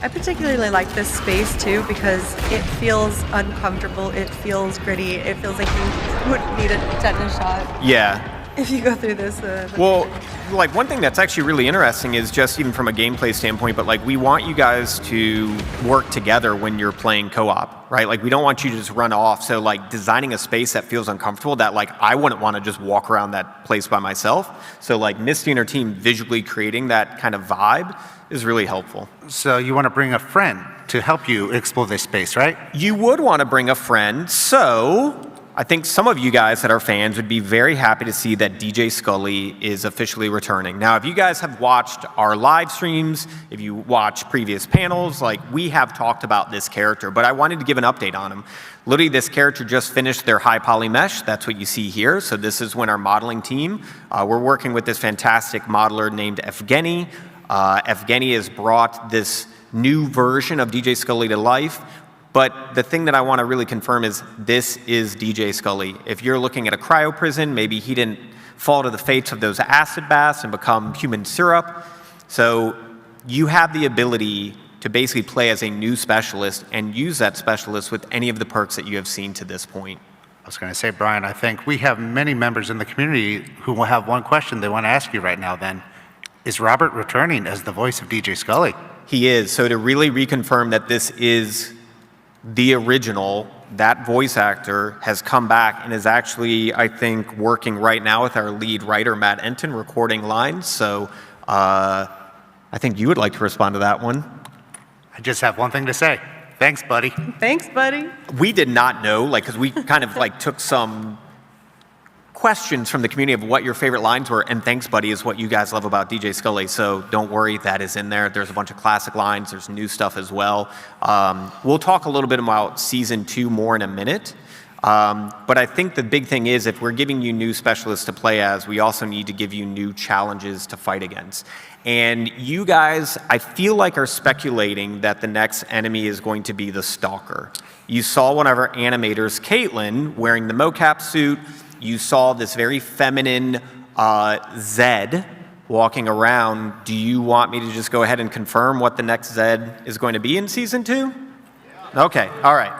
Speaker 21: I particularly like this space too because it feels uncomfortable, it feels gritty, it feels like you would need a tetanus shot.
Speaker 12: Yeah.
Speaker 21: If you go through this.
Speaker 12: Well, like one thing that's actually really interesting is just even from a gameplay standpoint, but like we want you guys to work together when you're playing co-op, right? Like we don't want you to just run off. So like designing a space that feels uncomfortable that like I wouldn't want to just walk around that place by myself. So like Misty and her team visually creating that kind of vibe is really helpful.
Speaker 20: So you want to bring a friend to help you explore this space, right?
Speaker 12: You would want to bring a friend. So I think some of you guys that are fans would be very happy to see that DJ Scully is officially returning. Now, if you guys have watched our live streams, if you watch previous panels, like we have talked about this character, but I wanted to give an update on him. Literally, this character just finished their high poly mesh. That's what you see here. So this is when our modeling team, we're working with this fantastic modeler named Evgeny. Evgeny has brought this new version of DJ Scully to life. But the thing that I want to really confirm is this is DJ Scully. If you're looking at a cryo prison, maybe he didn't fall to the fates of those acid baths and become human syrup. So you have the ability to basically play as a new specialist and use that specialist with any of the perks that you have seen to this point.
Speaker 20: I was going to say, Brian, I think we have many members in the community who will have one question they want to ask you right now then. Is Robert returning as the voice of DJ Scully?
Speaker 12: He is. So to really reconfirm that this is the original, that voice actor has come back and is actually, I think, working right now with our lead writer, Matt Enton, recording lines. So I think you would like to respond to that one.
Speaker 20: I just have one thing to say. Thanks, buddy.
Speaker 21: Thanks, buddy.
Speaker 12: We did not know, like, because we kind of like took some questions from the community of what your favorite lines were, and thanks, buddy, is what you guys love about DJ Scully. So don't worry, that is in there. There's a bunch of classic lines. There's new stuff as well. We'll talk a little bit about season 2 more in a minute. But I think the big thing is if we're giving you new specialists to play as, we also need to give you new challenges to fight against. And you guys, I feel like, are speculating that the next enemy is going to be the Stalker. You saw one of our animators, Caitlin, wearing the mocap suit. You saw this very feminine Zed walking around. Do you want me to just go ahead and confirm what the next Zed is going to be in season 2? Yeah. Okay, all right.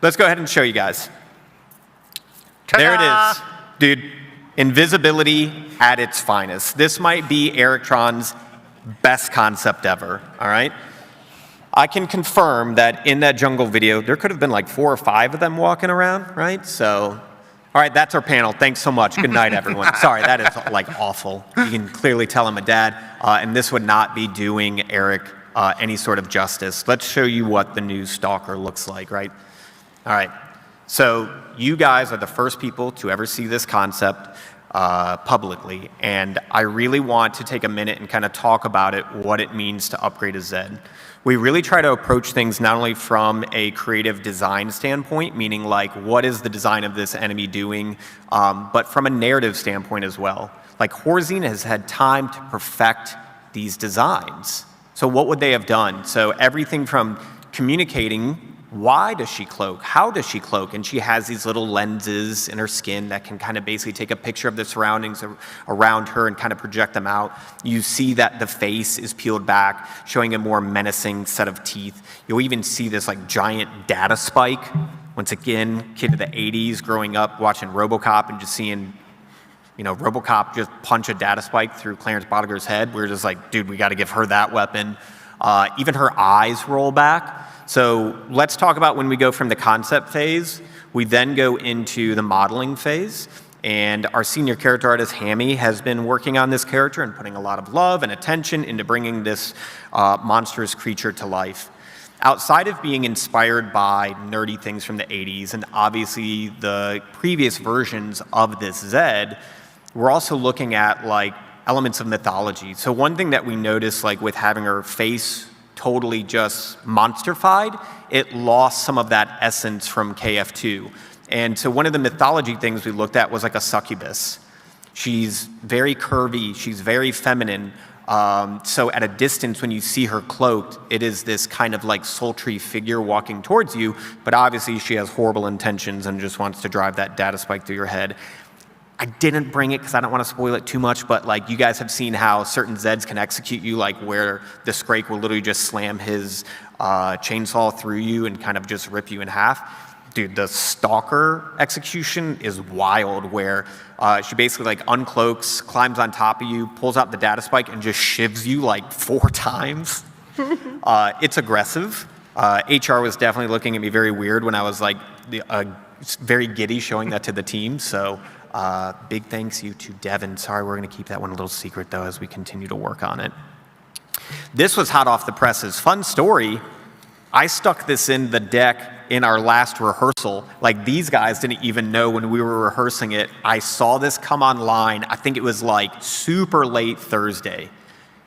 Speaker 12: Let's go ahead and show you guys. Ta-da! There it is. Dude, invisibility at its finest. This might be Erictron's best concept ever, all right? I can confirm that in that jungle video, there could have been like 4 or 5 of them walking around, right? So, all right, that's our panel. Thanks so much. Good night, everyone. Sorry, that is like awful. You can clearly tell I'm a dad, and this would not be doing Eric any sort of justice. Let's show you what the new Stalker looks like, right? All right, so you guys are the first people to ever see this concept publicly, and I really want to take a minute and kind of talk about it, what it means to upgrade a Zed. We really try to approach things not only from a creative design standpoint, meaning like what is the design of this enemy doing, but from a narrative standpoint as well. Like Horzine has had time to perfect these designs. So what would they have done? So everything from communicating, why does she cloak? How does she cloak? And she has these little lenses in her skin that can kind of basically take a picture of the surroundings around her and kind of project them out. You see that the face is peeled back, showing a more menacing set of teeth. You'll even see this like giant data spike. Once again, kid of the 80s growing up watching RoboCop and just seeing, you know, RoboCop just punch a data spike through Clarence Bodiger's head. We're just like, dude, we got to give her that weapon. Even her eyes roll back. So let's talk about when we go from the concept phase, we then go into the modeling phase. And our senior character artist, Hammy, has been working on this character and putting a lot of love and attention into bringing this monstrous creature to life. Outside of being inspired by nerdy things from the 80s and obviously the previous versions of this Zed, we're also looking at like elements of mythology. So one thing that we noticed, like with having her face totally just monsterfied, it lost some of that essence from KF2. And so one of the mythology things we looked at was like a succubus. She's very curvy, she's very feminine. So at a distance, when you see her cloaked, it is this kind of like sultry figure walking towards you, but obviously she has horrible intentions and just wants to drive that data spike through your head. I didn't bring it because I don't want to spoil it too much, but like you guys have seen how certain Zeds can execute you, like where the Scrake will literally just slam his chainsaw through you and kind of just rip you in half. Dude, the Stalker execution is wild, where she basically like uncloaks, climbs on top of you, pulls out the data spike, and just shivs you like 4 times. It's aggressive. HR was definitely looking at me very weird when I was like very giddy showing that to the team. So big thanks you to Devin. Sorry, we're going to keep that one a little secret though as we continue to work on it. This was hot off the presses. Fun story. I stuck this in the deck in our last rehearsal. Like these guys didn't even know when we were rehearsing it. I saw this come online. I think it was like super late Thursday.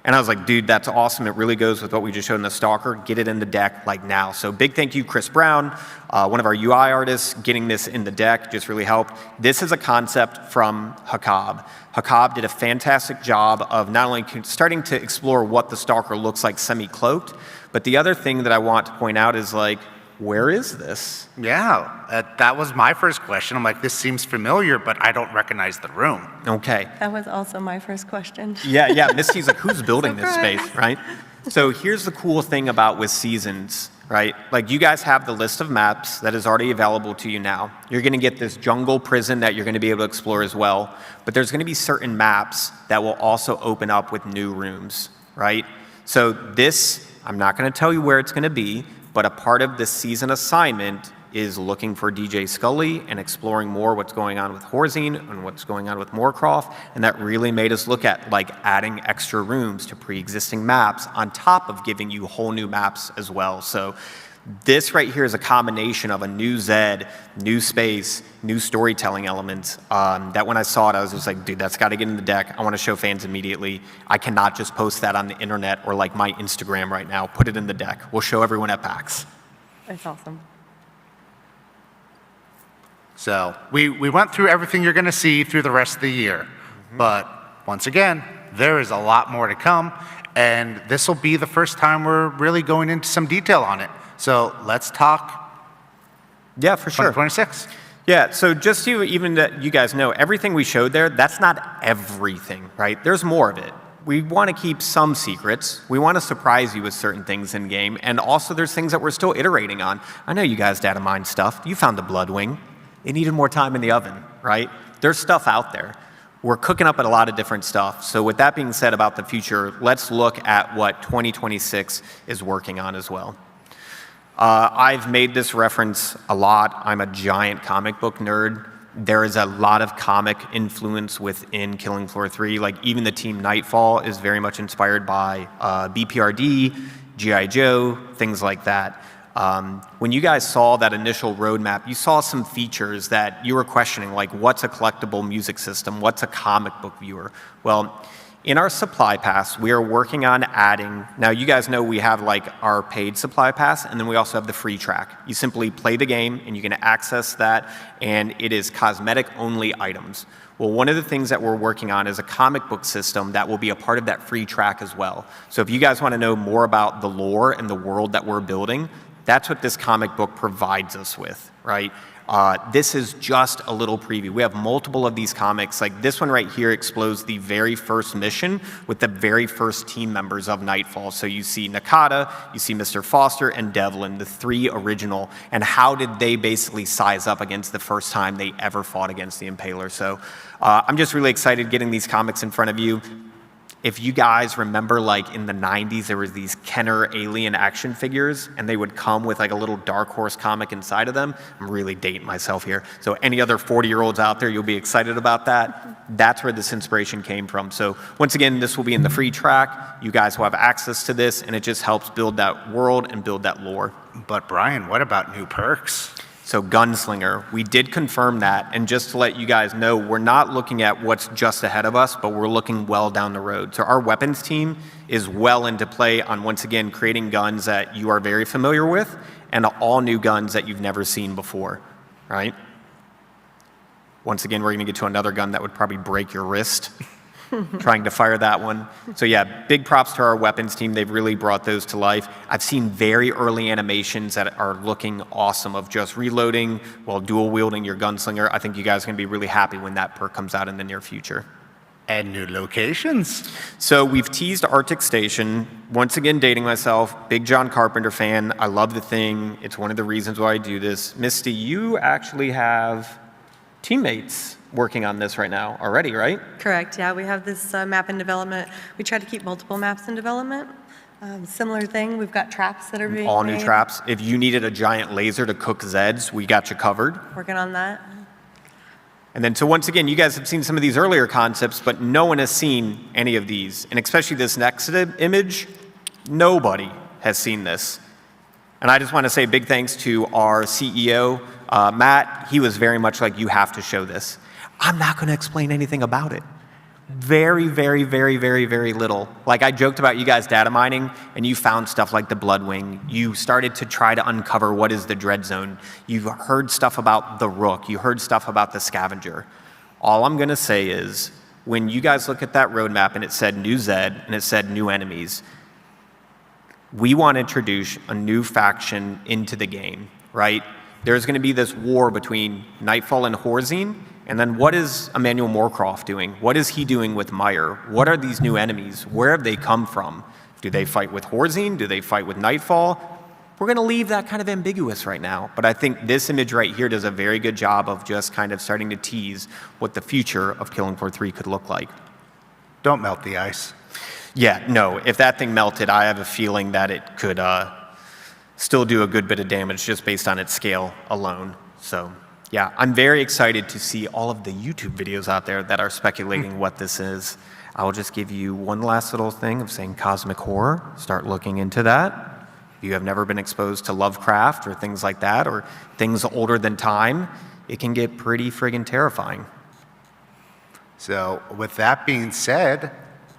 Speaker 12: And I was like, dude, that's awesome. It really goes with what we just showed in the Stalker. Get it in the deck like now. So big thank you, Chris Brown, one of our UI artists, getting this in the deck just really helped. This is a concept from Hakab. Hakab did a fantastic job of not only starting to explore what the Stalker looks like semi-cloaked, but the other thing that I want to point out is like, where is this?
Speaker 20: Yeah, that was my first question. I'm like, this seems familiar, but I don't recognize the room.
Speaker 12: Okay.
Speaker 21: That was also my first question.
Speaker 12: Yeah, Misty's like, who's building this space, right? So here's the cool thing about with Seasons, right? Like you guys have the list of maps that is already available to you now. You're gonna get this jungle prison that you're gonna be able to explore as well, but there's gonna be certain maps that will also open up with new rooms, right? So this, I'm not gonna tell you where it's gonna be, but a part of this season assignment is looking for DJ Scully and exploring more what's going on with Horzine and what's going on with Moorcroft, and that really made us look at like adding extra rooms to pre-existing maps on top of giving you whole new maps as well. So this right here is a combination of a new Zed, new space, new storytelling elements that when I saw it, I was just like, dude, that's got to get in the deck. I want to show fans immediately. I cannot just post that on the internet or like my Instagram right now. Put it in the deck. We'll show everyone at PAX.
Speaker 21: That's awesome.
Speaker 20: So we went through everything you're going to see through the rest of the year. But once again, there is a lot more to come. And this will be the first time we're really going into some detail on it. So let's talk.
Speaker 12: Yeah, for sure.
Speaker 20: 2026.
Speaker 12: Yeah, so just so even that you guys know, everything we showed there, that's not everything, right? There's more of it. We want to keep some secrets. We want to surprise you with certain things in game. And also there's things that we're still iterating on. I know you guys data mine stuff. You found the Bloodwing. It needed more time in the oven, right? There's stuff out there. We're cooking up at a lot of different stuff. So with that being said about the future, let's look at what 2026 is working on as well. I've made this reference a lot. I'm a giant comic book nerd. There is a lot of comic influence within Killing Floor 3. Like even the Team Nightfall is very much inspired by BPRD, G.I. Joe, things like that. When you guys saw that initial roadmap, you saw some features that you were questioning, like what's a collectible music system? What's a comic book viewer? Well, in our supply pass, we are working on adding, now you guys know we have like our paid supply pass, and then we also have the free track. You simply play the game and you can access that, and it is cosmetic only items. Well, one of the things that we're working on is a comic book system that will be a part of that free track as well. So if you guys want to know more about the lore and the world that we're building, that's what this comic book provides us with, right? This is just a little preview. We have multiple of these comics. Like this one right here explores the very first mission with the very first team members of Nightfall. So you see Nakata, you see Mr. Foster, and Devlin, the 3 original, and how did they basically size up against the first time they ever fought against the Impaler. So I'm just really excited getting these comics in front of you. If you guys remember, like in the 90s, there was these Kenner alien action figures, and they would come with like a little Dark Horse comic inside of them. I'm really dating myself here. So any other 40-year-olds out there, you'll be excited about that. That's where this inspiration came from. So once again, this will be in the free track. You guys will have access to this, and it just helps build that world and build that lore.
Speaker 20: But Brian, what about new perks?
Speaker 12: So Gunslinger, we did confirm that, and just to let you guys know, we're not looking at what's just ahead of us, but we're looking well down the road. So our weapons team is well into play on, once again, creating guns that you are very familiar with, and all new guns that you've never seen before, right? Once again, we're gonna get to another gun that would probably break your wrist. Trying to fire that one. So yeah, big props to our weapons team. They've really brought those to life. I've seen very early animations that are looking awesome of just reloading while dual wielding your gunslinger. I think you guys are gonna be really happy when that perk comes out in the near future.
Speaker 20: And new locations.
Speaker 12: So we've teased Arctic Station. Once again, dating myself, big John Carpenter fan. I love the thing. It's one of the reasons why I do this. Misty, you actually have teammates working on this right now already, right?
Speaker 21: Correct, yeah, we have this map in development. We try to keep multiple maps in development. Similar thing, we've got traps that are being
Speaker 12: All
Speaker 21: made.
Speaker 12: new traps. If you needed a giant laser to cook Zeds, we got you covered.
Speaker 21: Working on that.
Speaker 12: And then, so once again, you guys have seen some of these earlier concepts, but no one has seen any of these. And especially this next image, nobody has seen this. And I just want to say big thanks to our CEO, Matt. He was very much like, you have to show this. I'm not going to explain anything about it. Very, very, very, very, very little. Like I joked about you guys data mining, and you found stuff like the Bloodwing. You started to try to uncover what is the Dread Zone. You've heard stuff about the Rook. You heard stuff about the Scavenger. All I'm going to say is, when you guys look at that roadmap and it said new Zed and it said new enemies, we want to introduce a new faction into the game, right? There's going to be this war between Nightfall and Horzine. And then what is Emmanuel Moorcroft doing? What is he doing with Meyer? What are these new enemies? Where have they come from? Do they fight with Horzine? Do they fight with Nightfall? We're going to leave that kind of ambiguous right now. But I think this image right here does a very good job of just kind of starting to tease what the future of Killing Floor 3 could look like.
Speaker 20: Don't melt the ice.
Speaker 12: Yeah, no. If that thing melted, I have a feeling that it could still do a good bit of damage just based on its scale alone. So yeah, I'm very excited to see all of the YouTube videos out there that are speculating what this is. I will just give you one last little thing of saying cosmic horror. Start looking into that. If you have never been exposed to Lovecraft or things like that, or things older than time, it can get pretty friggin' terrifying.
Speaker 20: So with that being said,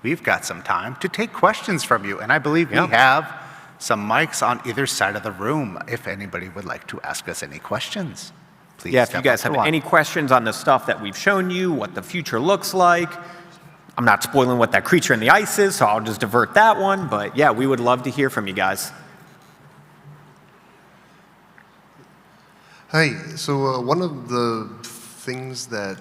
Speaker 20: we've got some time to take questions from you. And I believe we have some mics on either side of the room if anybody would like to ask us any questions. Please
Speaker 12: if you guys have any questions on the stuff that we've shown you, what the future looks like. I'm not spoiling what that creature in the ice is, so I'll just divert that one. But yeah, we would love to hear from you guys.
Speaker 3: Hi, so one of the things that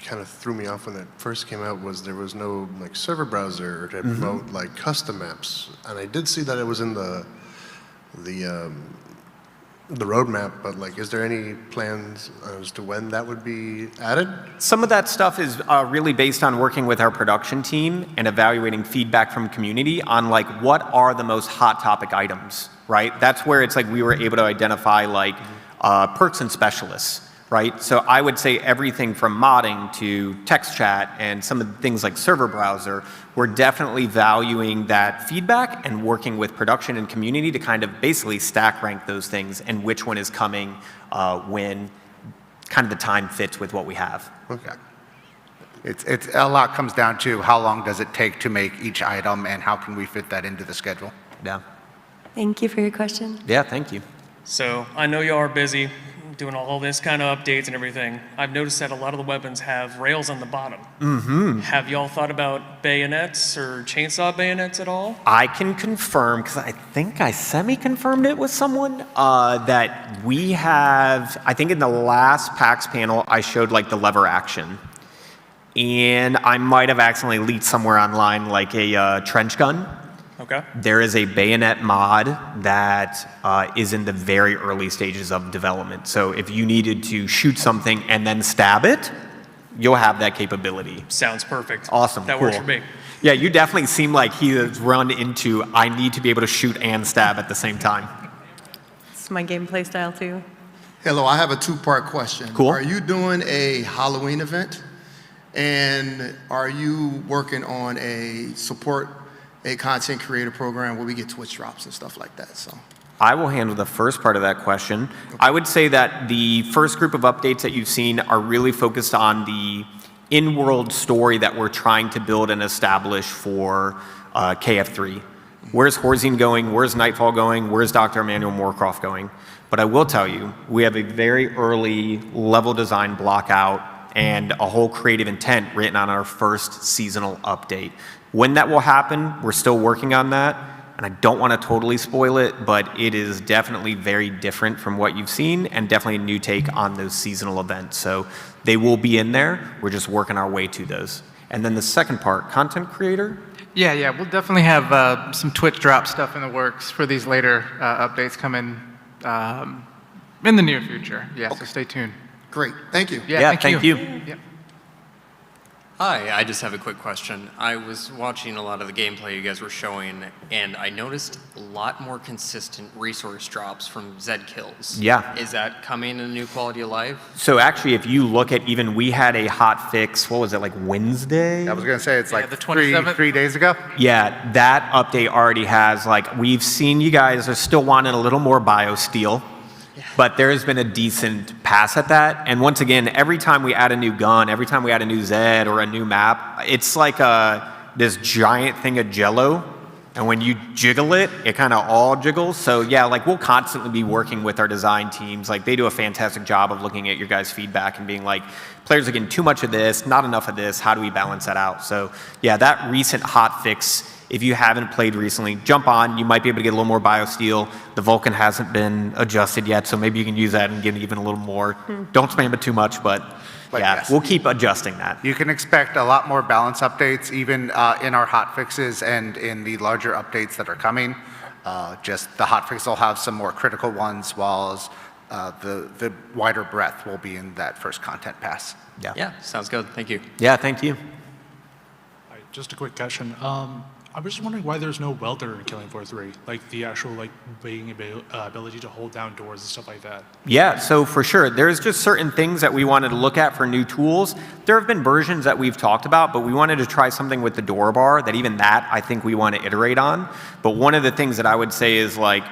Speaker 3: kind of threw me off when it first came out was there was no like server browser to promote like custom maps, and I did see that it was in the roadmap, but like, is there any plans as to when that would be added?
Speaker 12: Some of that stuff is really based on working with our production team and evaluating feedback from community on like what are the most hot topic items, right? That's where it's like we were able to identify like perks and specialists, right? So I would say everything from modding to text chat and some of the things like server browser, we're definitely valuing that feedback and working with production and community to kind of basically stack rank those things and which one is coming when kind of the time fits with what we have.
Speaker 20: Okay. It's a lot comes down to how long does it take to make each item and how can we fit that into the schedule?
Speaker 12: Yeah.
Speaker 21: Thank you for your question.
Speaker 12: Yeah, thank you.
Speaker 14: So I know y'all are busy doing all this kind of updates and everything. I've noticed that a lot of the weapons have rails on the bottom.
Speaker 12: Mm-hmm.
Speaker 14: Have y'all thought about bayonets or chainsaw bayonets at all?
Speaker 12: I can confirm, because I think I semi-confirmed it with someone, that we have, I think in the last PAX panel, I showed like the lever action. And I might have accidentally leaked somewhere online like a trench gun.
Speaker 14: Okay.
Speaker 12: There is a bayonet mod that is in the very early stages of development. So if you needed to shoot something and then stab it, you'll have that capability.
Speaker 14: Sounds perfect.
Speaker 12: Awesome.
Speaker 14: That
Speaker 12: cool.
Speaker 14: works for me.
Speaker 12: Yeah, you definitely seem like he has run into, I need to be able to shoot and stab at the same time.
Speaker 21: It's my gameplay style too.
Speaker 15: Hello, I have a two-part question.
Speaker 12: Cool.
Speaker 15: Are you doing a Halloween event? And are you working on a content creator program where we get Twitch drops and stuff like that? So
Speaker 12: I will handle the first part of that question. I would say that the first group of updates that you've seen are really focused on the in-world story that we're trying to build and establish for KF3. Where's Horzine going? Where's Nightfall going? Where's Dr. Emmanuel Moorcroft going? But I will tell you, we have a very early level design block out and a whole creative intent written on our first seasonal update. When that will happen, we're still working on that. And I don't want to totally spoil it, but it is definitely very different from what you've seen and definitely a new take on those seasonal events. So they will be in there. We're just working our way to those. And then the second part, content creator?
Speaker 22: Yeah, we'll definitely have some Twitch drop stuff in the works for these later updates coming in the near future. Yeah, so stay tuned.
Speaker 15: Great, thank you.
Speaker 22: Yeah, thank you. Yep.
Speaker 16: Hi, I just have a quick question. I was watching a lot of the gameplay you guys were showing, and I noticed a lot more consistent resource drops from Zed kills.
Speaker 12: Yeah.
Speaker 16: Is that coming in a new quality of life?
Speaker 12: So actually, if you look at even, we had a hot fix, what was it, like Wednesday?
Speaker 20: I was going to say, it's like
Speaker 22: the 27th.
Speaker 20: 3 days ago.
Speaker 12: Yeah, that update already has, like, we've seen you guys are still wanting a little more biosteel. But there has been a decent pass at that. And once again, every time we add a new gun, every time we add a new Zed or a new map, it's like this giant thing of jello. And when you jiggle it, it kind of all jiggles. So yeah, like we'll constantly be working with our design teams. Like they do a fantastic job of looking at your guys' feedback and being like, players are getting too much of this, not enough of this. How do we balance that out? So yeah, that recent hot fix, if you haven't played recently, jump on. You might be able to get a little more biosteel. The Vulcan hasn't been adjusted yet, so maybe you can use that and get even a little more. Don't spam it too much, but yeah,
Speaker 20: yes.
Speaker 12: We'll keep adjusting that.
Speaker 20: You can expect a lot more balance updates, even in our hotfixes and in the larger updates that are coming. Just the hotfix will have some more critical ones, while the wider breadth will be in that first content pass.
Speaker 16: Yeah, sounds good. Thank you.
Speaker 12: Yeah, thank you.
Speaker 17: Just a quick question. I was just wondering why there's no welder in Killing Floor 3, like the actual being ability to hold down doors and stuff like that.
Speaker 12: Yeah, so for sure, there's just certain things that we wanted to look at for new tools. There have been versions that we've talked about, but we wanted to try something with the door bar that even that I think we want to iterate on. But one of the things that I would say is like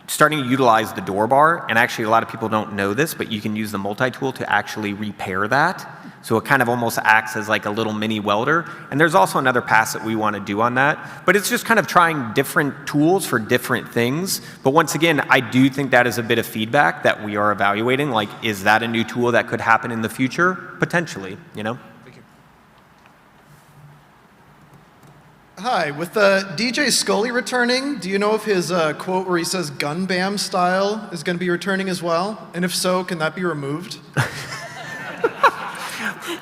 Speaker 12: starting to utilize the door bar, and actually a lot of people don't know this, but you can use the multi-tool to actually repair that. So it kind of almost acts as like a little mini welder. And there's also another pass that we want to do on that. But it's just kind of trying different tools for different things. But once again, I do think that is a bit of feedback that we are evaluating. Like, is that a new tool that could happen in the future? Potentially, you know?
Speaker 17: Thank you.
Speaker 18: Hi, with DJ Scully returning, do you know if his quote where he says gun bam style is going to be returning as well? And if so, can that be removed?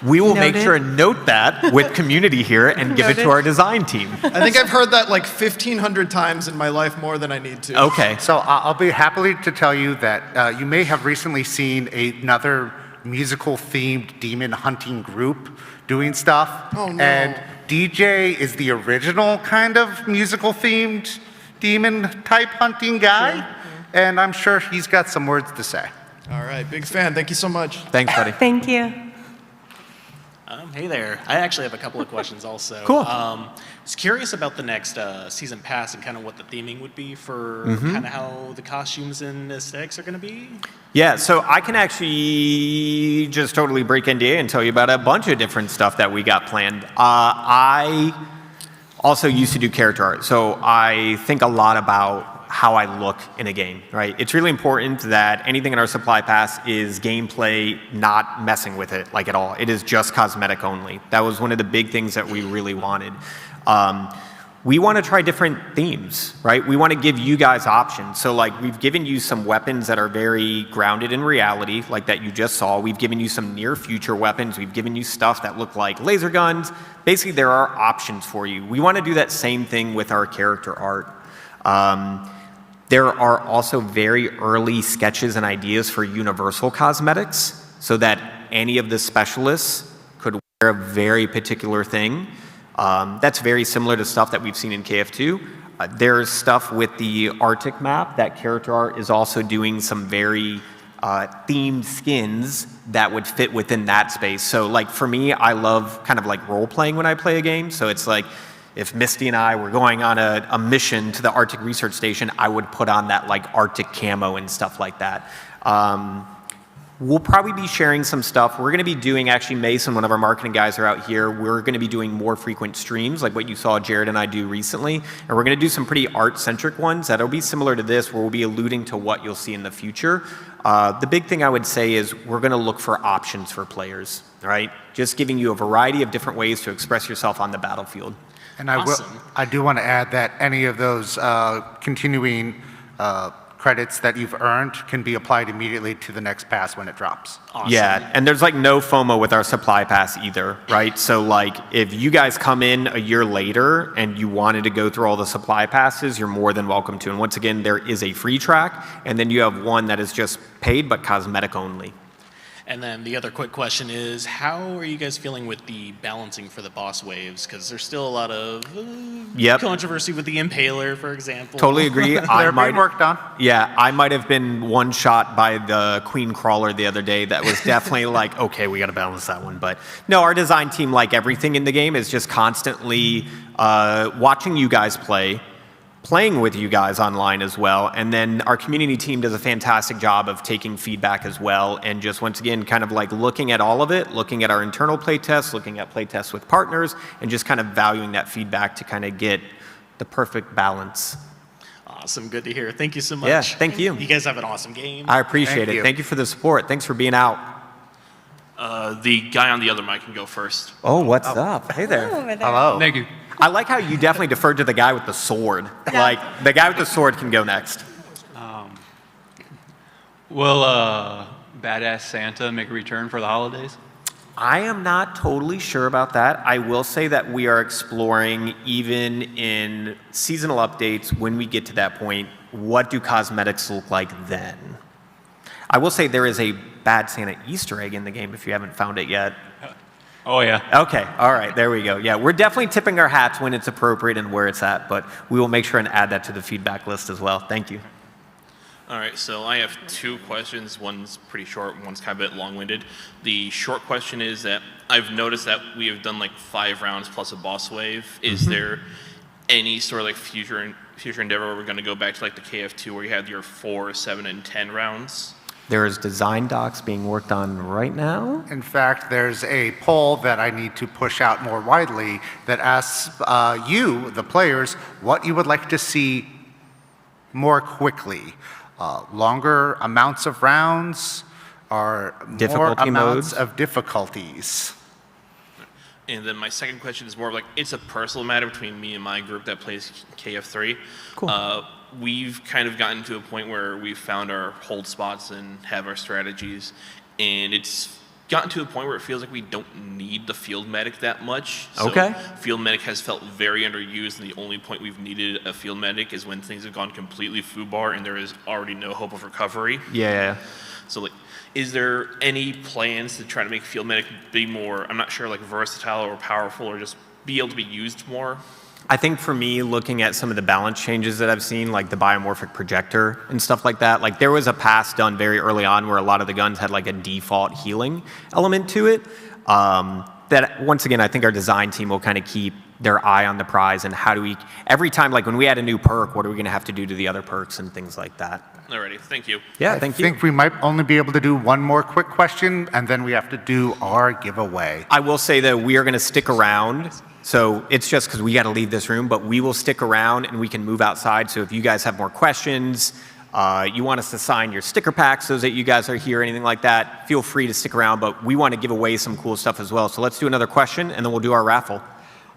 Speaker 12: We will make sure and note that with community here and give it to our design team.
Speaker 18: I think I've heard that like 1,500 times in my life, more than I need to.
Speaker 12: Okay.
Speaker 20: So I'll be happy to tell you that you may have recently seen another musical-themed demon hunting group doing stuff.
Speaker 18: Oh, no.
Speaker 20: And DJ is the original kind of musical-themed demon-type hunting guy.
Speaker 18: Sure.
Speaker 20: And I'm sure he's got some words to say.
Speaker 18: All right, big fan. Thank you so much.
Speaker 12: Thanks, buddy.
Speaker 21: Thank you.
Speaker 19: Hey there. I actually have a couple of questions also.
Speaker 12: Cool.
Speaker 19: I was curious about the next season pass and kind of what the theming would be for kind of how the costumes and aesthetics are going to be.
Speaker 12: Yeah, so I can actually just totally break NDA and tell you about a bunch of different stuff that we got planned. I also used to do character art, so I think a lot about how I look in a game, right? It's really important that anything in our supply pass is gameplay, not messing with it like at all. It is just cosmetic only. That was one of the big things that we really wanted. We want to try different themes, right? We want to give you guys options. So like we've given you some weapons that are very grounded in reality, like that you just saw. We've given you some near future weapons. We've given you stuff that look like laser guns. Basically, there are options for you. We want to do that same thing with our character art. There are also very early sketches and ideas for universal cosmetics so that any of the specialists could wear a very particular thing. That's very similar to stuff that we've seen in KF2. There's stuff with the Arctic map that character art is also doing some very themed skins that would fit within that space. So like for me, I love kind of like role playing when I play a game. So it's like, if Misty and I were going on a mission to the Arctic Research Station, I would put on that like Arctic camo and stuff like that. We'll probably be sharing some stuff. We're going to be doing, actually Mason, one of our marketing guys are out here, we're going to be doing more frequent streams like what you saw Jared and I do recently. And we're going to do some pretty art-centric ones that'll be similar to this, where we'll be alluding to what you'll see in the future. The big thing I would say is we're going to look for options for players, right? Just giving you a variety of different ways to express yourself on the battlefield.
Speaker 20: And I do want to add that any of those continuing credits that you've earned can be applied immediately to the next pass when it drops.
Speaker 12: Awesome. Yeah, and there's like no FOMO with our supply pass either, right? So like if you guys come in a year later and you wanted to go through all the supply passes, you're more than welcome to. And once again, there is a free track, and then you have one that is just paid but cosmetic only.
Speaker 19: And then the other quick question is, how are you guys feeling with the balancing for the boss waves? Because there's still a lot of controversy with the Impaler, for example.
Speaker 12: Totally agree.
Speaker 20: They're being worked on.
Speaker 12: Yeah, I might have been one shot by the Queen Crawler the other day. That was definitely like, okay, we got to balance that one. But no, our design team, like everything in the game, is just constantly watching you guys play, playing with you guys online as well, and then our community team does a fantastic job of taking feedback as well, and just once again kind of like looking at all of it, looking at our internal playtests, looking at playtests with partners, and just kind of valuing that feedback to kind of get the perfect balance.
Speaker 19: Awesome, good to hear. Thank you so much.
Speaker 12: Yeah, thank you.
Speaker 19: You guys have an awesome game.
Speaker 12: I appreciate it. Thank you for the support. Thanks for being out.
Speaker 2: The guy on the other mic can go first.
Speaker 12: Oh, what's up? Hey there.
Speaker 2: Hello.
Speaker 12: Thank you. I like how you definitely deferred to the guy with the sword. Like, the guy with the sword can go next.
Speaker 5: Will Badass Santa make a return for the holidays?
Speaker 12: I am not totally sure about that. I will say that we are exploring, even in seasonal updates, when we get to that point, what do cosmetics look like then? I will say there is a Bad Santa Easter egg in the game if you haven't found it yet.
Speaker 5: Oh, yeah.
Speaker 12: Okay, all right, there we go. Yeah, we're definitely tipping our hats when it's appropriate and where it's at, but we will make sure and add that to the feedback list as well. Thank you.
Speaker 2: All right, so I have two questions. One's pretty short, one's kind of a bit long-winded. The short question is that I've noticed that we have done like 5 rounds plus a boss wave. Is there any sort of like future endeavor where we're going to go back to like the KF2 where you had your 4, 7, and 10 rounds?
Speaker 12: There is design docs being worked on right now.
Speaker 20: In fact, there's a poll that I need to push out more widely that asks you, the players, what you would like to see more quickly. Longer amounts of rounds or more amounts of difficulties.
Speaker 2: And then my second question is more of like, it's a personal matter between me and my group that plays KF3.
Speaker 12: Cool.
Speaker 2: We've kind of gotten to a point where we've found our hold spots and have our strategies, and it's gotten to a point where it feels like we don't need the field medic that much. So
Speaker 12: Okay.
Speaker 2: Field medic has felt very underused, and the only point we've needed a field medic is when things have gone completely foobar and there is already no hope of recovery.
Speaker 12: Yeah.
Speaker 2: So like, is there any plans to try to make field medic be more, I'm not sure, like versatile or powerful, or just be able to be used more?
Speaker 12: I think for me, looking at some of the balance changes that I've seen, like the biomorphic projector and stuff like that, like there was a pass done very early on where a lot of the guns had like a default healing element to it. That once again, I think our design team will kind of keep their eye on the prize and how do we, every time, like when we add a new perk, what are we going to have to do to the other perks and things like that.
Speaker 2: Alrighty, thank you.
Speaker 12: Yeah, thank you.
Speaker 20: I think we might only be able to do one more quick question and then we have to do our giveaway.
Speaker 12: I will say that we are going to stick around. So it's just because we got to leave this room, but we will stick around and we can move outside. So if you guys have more questions, you want us to sign your sticker packs so that you guys are here, anything like that, feel free to stick around. But we want to give away some cool stuff as well. So let's do another question and then we'll do our raffle.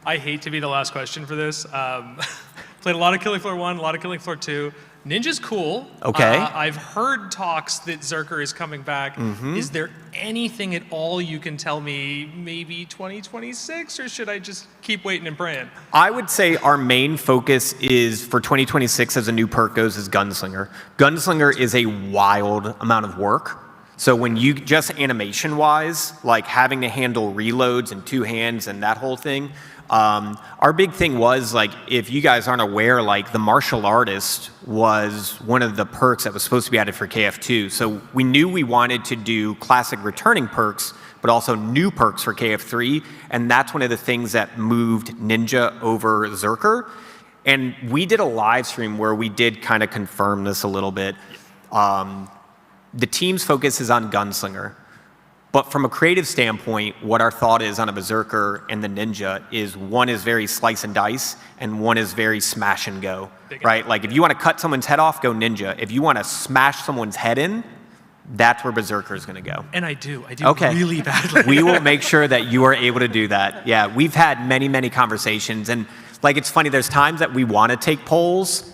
Speaker 14: I hate to be the last question for this. Played a lot of Killing Floor 1, a lot of Killing Floor 2. Ninja's cool.
Speaker 12: Okay.
Speaker 14: I've heard talks that Zerker is coming back. Is there anything at all you can tell me, maybe 2026, or should I just keep waiting and praying?
Speaker 12: I would say our main focus is for 2026 as a new perk goes is Gunslinger. Gunslinger is a wild amount of work. So when you, just animation-wise, like having to handle reloads in 2 hands and that whole thing, Our big thing was, like, if you guys aren't aware, like, the martial artist was one of the perks that was supposed to be added for KF2. So we knew we wanted to do classic returning perks, but also new perks for KF3, and that's one of the things that moved Ninja over Zerker. And we did a live stream where we did kind of confirm this a little bit. The team's focus is on Gunslinger. But from a creative standpoint, what our thought is on a Berserker and the Ninja is one is very slice and dice, and one is very smash and go, right? Like if you want to cut someone's head off, go Ninja. If you want to smash someone's head in, that's where Berserker is going to go.
Speaker 14: And I do
Speaker 12: Okay.
Speaker 14: really badly.
Speaker 12: We will make sure that you are able to do that. Yeah, we've had many, many conversations, and like it's funny, there's times that we want to take polls.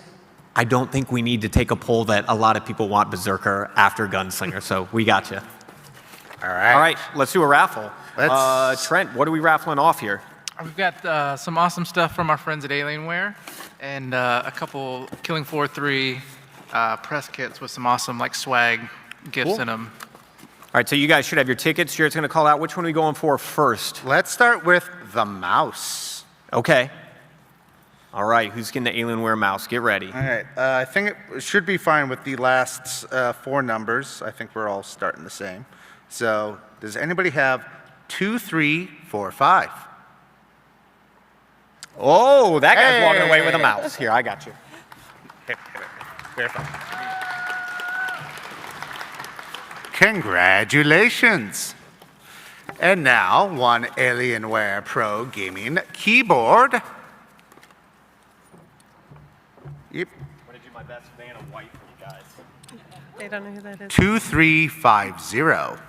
Speaker 12: I don't think we need to take a poll that a lot of people want Berserker after Gunslinger, so we got you.
Speaker 20: All right.
Speaker 12: All right, let's do a raffle. Trent, what are we raffling off here?
Speaker 22: We've got some awesome stuff from our friends at Alienware and a couple Killing Floor 3 press kits with some awesome like swag gifts in them.
Speaker 12: All right, so you guys should have your tickets. Jared's going to call out. Which one are we going for first?
Speaker 20: Let's start with the mouse.
Speaker 12: Okay. All right, who's getting the Alienware mouse? Get ready.
Speaker 20: All right, I think it should be fine with the last 4 numbers. I think we're all starting the same. So does anybody have 2, 3, 4, 5?
Speaker 12: Oh, that guy's walking away with a mouse. Here, I got you.
Speaker 20: Verify. Congratulations. And now, one Alienware Pro Gaming keyboard. Yep.
Speaker 12: I'm going to do my best van of white for you guys.
Speaker 21: They don't know who that is.
Speaker 20: 2350.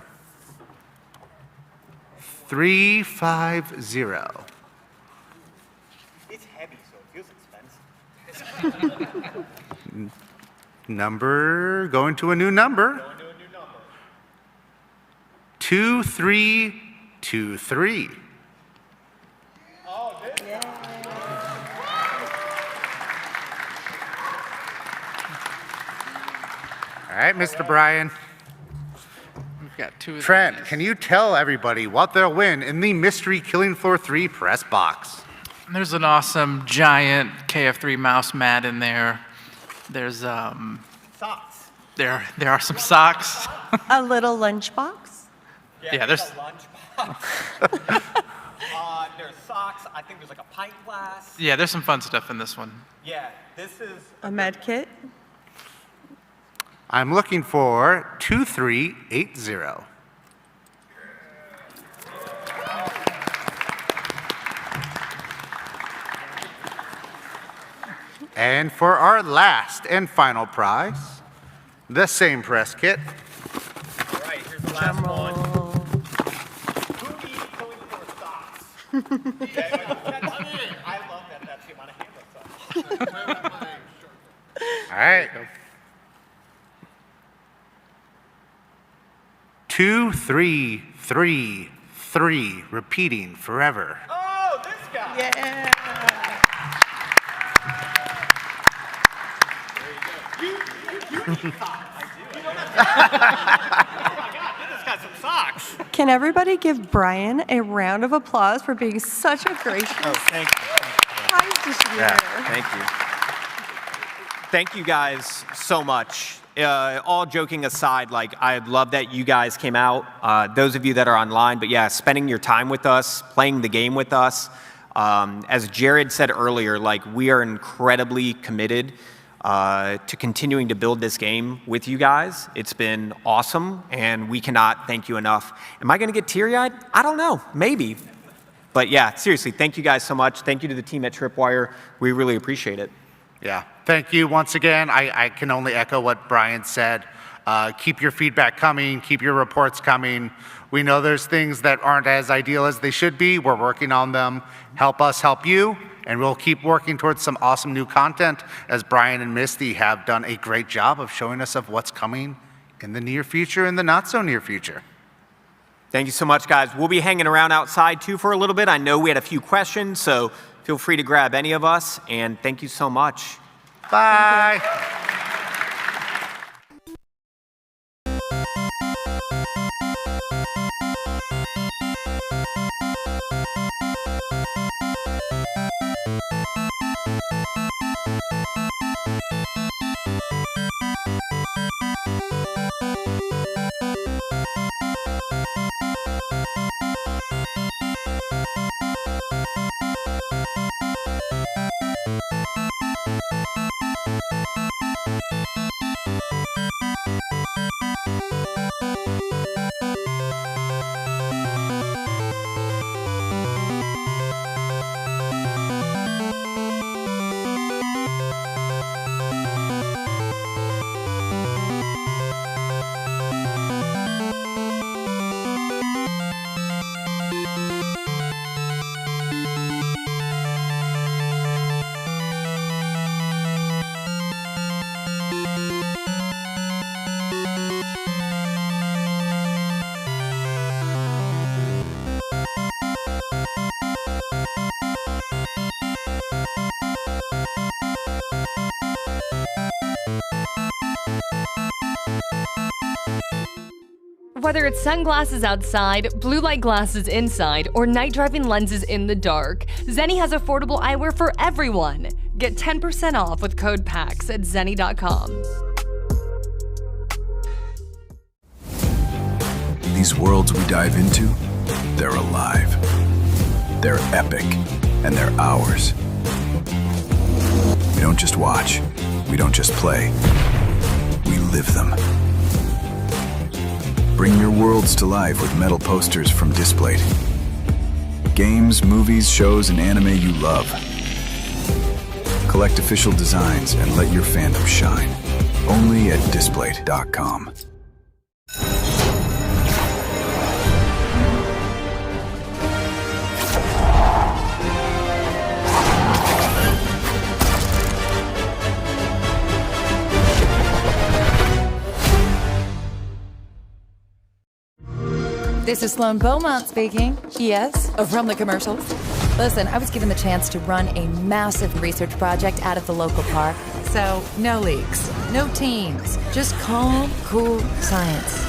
Speaker 20: 350.
Speaker 12: It's heavy, so it feels expensive.
Speaker 20: Number, going to a new number. 2323.
Speaker 12: Oh, dude. Yeah.
Speaker 20: All right, Mr. Brian.
Speaker 22: We've got 2 of
Speaker 20: Trent,
Speaker 22: these.
Speaker 20: can you tell everybody what they'll win in the Mystery Killing Floor 3 press box?
Speaker 22: There's an awesome giant KF3 mouse mat in there. There's
Speaker 12: Socks.
Speaker 22: there are some socks.
Speaker 21: A little lunchbox.
Speaker 22: Yeah, there's
Speaker 12: there's socks. I think there's like a pint glass.
Speaker 22: yeah, there's some fun stuff in this one.
Speaker 12: Yeah, this is
Speaker 21: A med kit.
Speaker 20: I'm looking for 2380. And for our last and final prize, the same press kit.
Speaker 12: All right, here's the last one. Who needs Killing Floor socks? I love that. That's the amount of hand socks.
Speaker 20: All right. 2333, repeating forever.
Speaker 12: Oh, this guy.
Speaker 21: Yeah.
Speaker 12: You need socks. I do. You know that. Oh my God, this got some socks.
Speaker 21: Can everybody give Brian a round of applause for being such a gracious
Speaker 12: Thank you.
Speaker 21: prize distributor?
Speaker 12: Thank you. Thank you guys so much. All joking aside, like I love that you guys came out. Those of you that are online, but yeah, spending your time with us, playing the game with us. As Jared said earlier, like we are incredibly committed to continuing to build this game with you guys. It's been awesome, and we cannot thank you enough. Am I going to get teary-eyed? I don't know, maybe. But yeah, seriously, thank you guys so much. Thank you to the team at Tripwire. We really appreciate it.
Speaker 20: Yeah, thank you once again. I can only echo what Brian said. Keep your feedback coming, keep your reports coming. We know there's things that aren't as ideal as they should be. We're working on them. Help us help you, and we'll keep working towards some awesome new content, as Brian and Misty have done a great job of showing us of what's coming in the near future and the not so near future.
Speaker 12: Thank you so much, guys. We'll be hanging around outside too for a little bit. I know we had a few questions, so feel free to grab any of us, and thank you so much.
Speaker 20: Bye.
Speaker 1: Whether it's sunglasses outside, blue light glasses inside, or night driving lenses in the dark, Zenni has affordable eyewear for everyone. Get 10% off with code PAX at zenni.com.
Speaker 9: These worlds we dive into, they're alive. They're epic, and they're ours. We don't just watch, we don't just play, we live them. Bring your worlds to life with metal posters from Displayed. Games, movies, shows, and anime you love. Collect official designs and let your fandom shine. Only at Displayed.com.
Speaker 4: This is Sloan Beaumont speaking. Yes, from the commercials. Listen, I was given the chance to run a massive research project out of the local park. So, no leaks, no teams, just calm, cool science.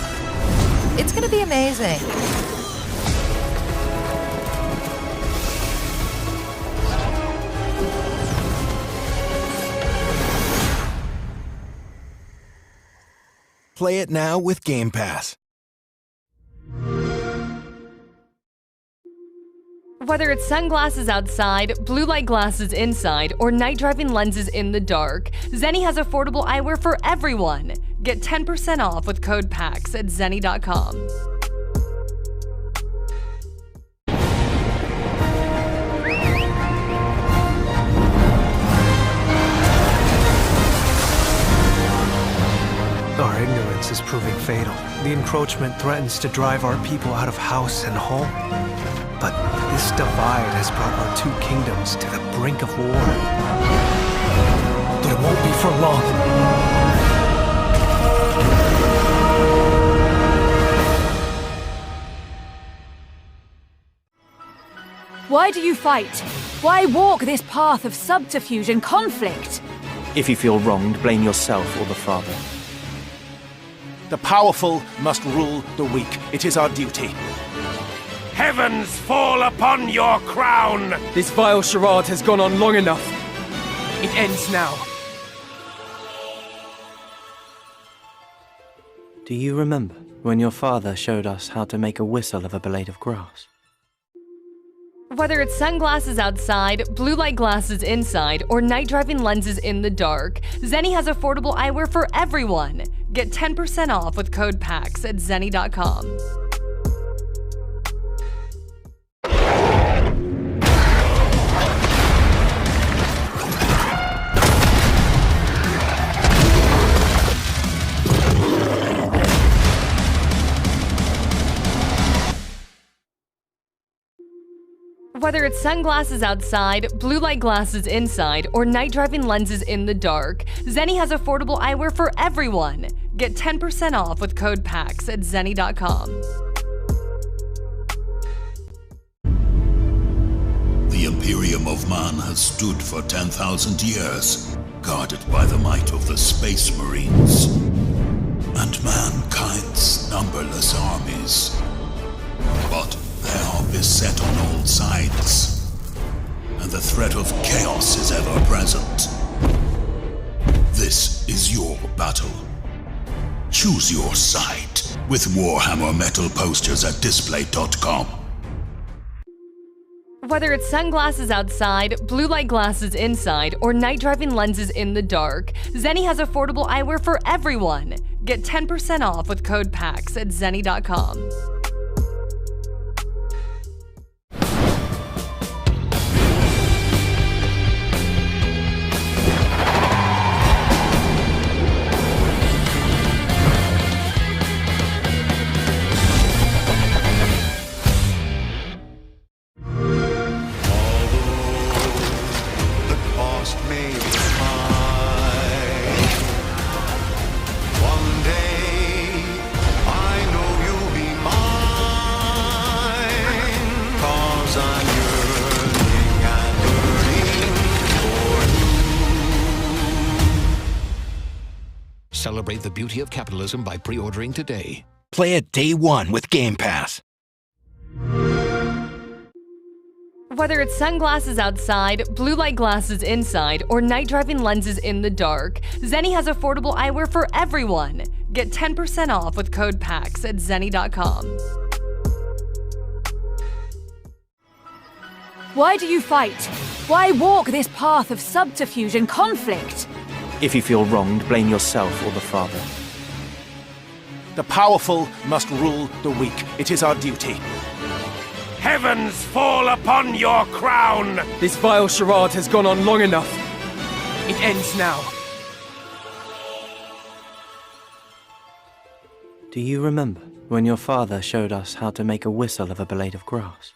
Speaker 4: It's gonna be amazing.
Speaker 6: Play it now with Game Pass.
Speaker 1: Whether it's sunglasses outside, blue light glasses inside, or night driving lenses in the dark, Zenni has affordable eyewear for everyone. Get 10% off with code PAX at zenni.com.
Speaker 23: Our ignorance is proving fatal. The encroachment threatens to drive our people out of house and home. But this divide has brought our two kingdoms to the brink of war. But it won't be for long.
Speaker 8: Why do you fight? Why walk this path of subterfuge and conflict?
Speaker 7: If you feel wronged, blame yourself or the father.
Speaker 6: The powerful must rule the weak. It is our duty.
Speaker 25: Heavens fall upon your crown!
Speaker 22: This vile charade has gone on long enough. It ends now.
Speaker 7: Do you remember when your father showed us how to make a whistle of a blade of grass?
Speaker 1: Whether it's sunglasses outside, blue light glasses inside, or night driving lenses in the dark, Zenni has affordable eyewear for everyone. Get 10% off with code PAX at zenni.com. Whether it's sunglasses outside, blue light glasses inside, or night driving lenses in the dark, Zenni has affordable eyewear for everyone. Get 10% off with code PAX at zenni.com.
Speaker 10: The Imperium of Man has stood for 10,000 years, guarded by the might of the Space Marines and mankind's numberless armies. But they are beset on all sides, and the threat of chaos is ever present. This is your battle. Choose your side with Warhammer metal posters at Display.com.
Speaker 1: Whether it's sunglasses outside, blue light glasses inside, or night driving lenses in the dark, Zenni has affordable eyewear for everyone. Get 10% off with code PAX at zenni.com.
Speaker 13: Celebrate the beauty of capitalism by pre-ordering today.
Speaker 6: Play it day one with Game Pass.
Speaker 1: Whether it's sunglasses outside, blue light glasses inside, or night driving lenses in the dark, Zenni has affordable eyewear for everyone. Get 10% off with code PAX at zenni.com.
Speaker 8: Why do you fight? Why walk this path of subterfuge and conflict?
Speaker 7: If you feel wronged, blame yourself or the father.
Speaker 6: The powerful must rule the weak. It is our duty.
Speaker 25: Heavens fall upon your crown!
Speaker 23: This vile charade has gone on long enough. It ends now.
Speaker 7: Do you remember when your father showed us how to make a whistle of a blade of grass?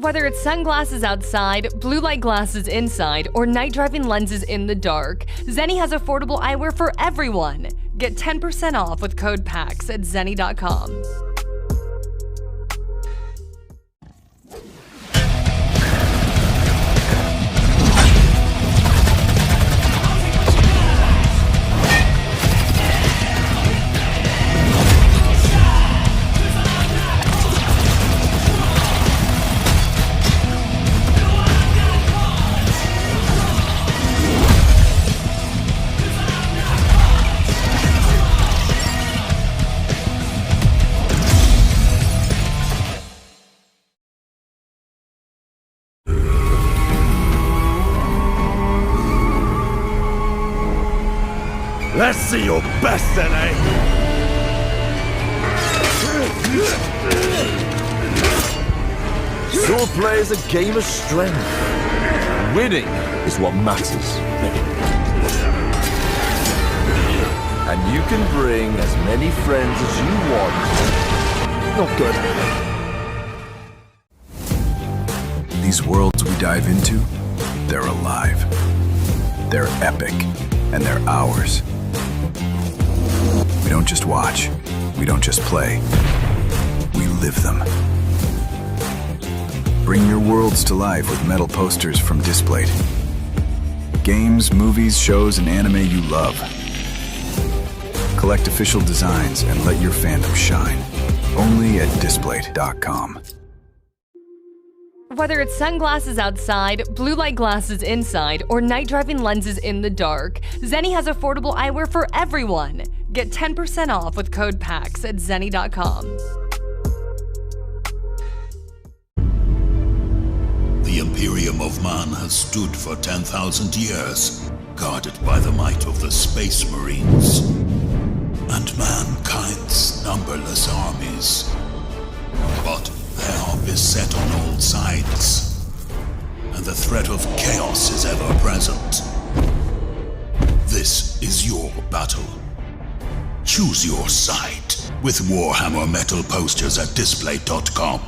Speaker 1: Whether it's sunglasses outside, blue light glasses inside, or night driving lenses in the dark, Zenni has affordable eyewear for everyone. Get 10% off with code PAX at zenni.com.
Speaker 25: Let's see your best then, eh?
Speaker 3: Swordplay is a game of strength. Winning is what matters. And you can bring as many friends as you want. Not good.
Speaker 9: These worlds we dive into, they're alive. They're epic, and they're ours. We don't just watch, we don't just play, we live them. Bring your worlds to life with metal posters from Displayed. Games, movies, shows, and anime you love. Collect official designs and let your fandom shine. Only at Displayed.com.
Speaker 1: Whether it's sunglasses outside, blue light glasses inside, or night driving lenses in the dark, Zenni has affordable eyewear for everyone. Get 10% off with code PAX at zenni.com.
Speaker 10: The Imperium of Man has stood for 10,000 years, guarded by the might of the Space Marines and mankind's numberless armies. But they are beset on all sides, and the threat of chaos is ever present. This is your battle. Choose your side with Warhammer metal posters at Display.com.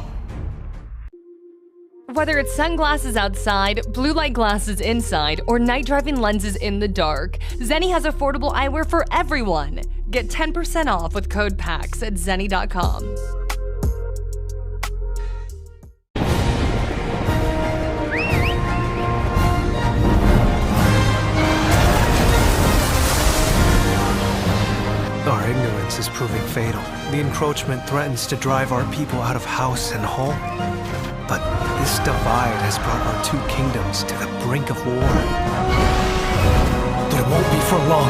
Speaker 1: Whether it's sunglasses outside, blue light glasses inside, or night driving lenses in the dark, Zenni has affordable eyewear for everyone. Get 10% off with code PAX at zenni.com.
Speaker 23: Our ignorance is proving fatal. The encroachment threatens to drive our people out of house and home. But this divide has brought our two kingdoms to the brink of war. But it won't be for long.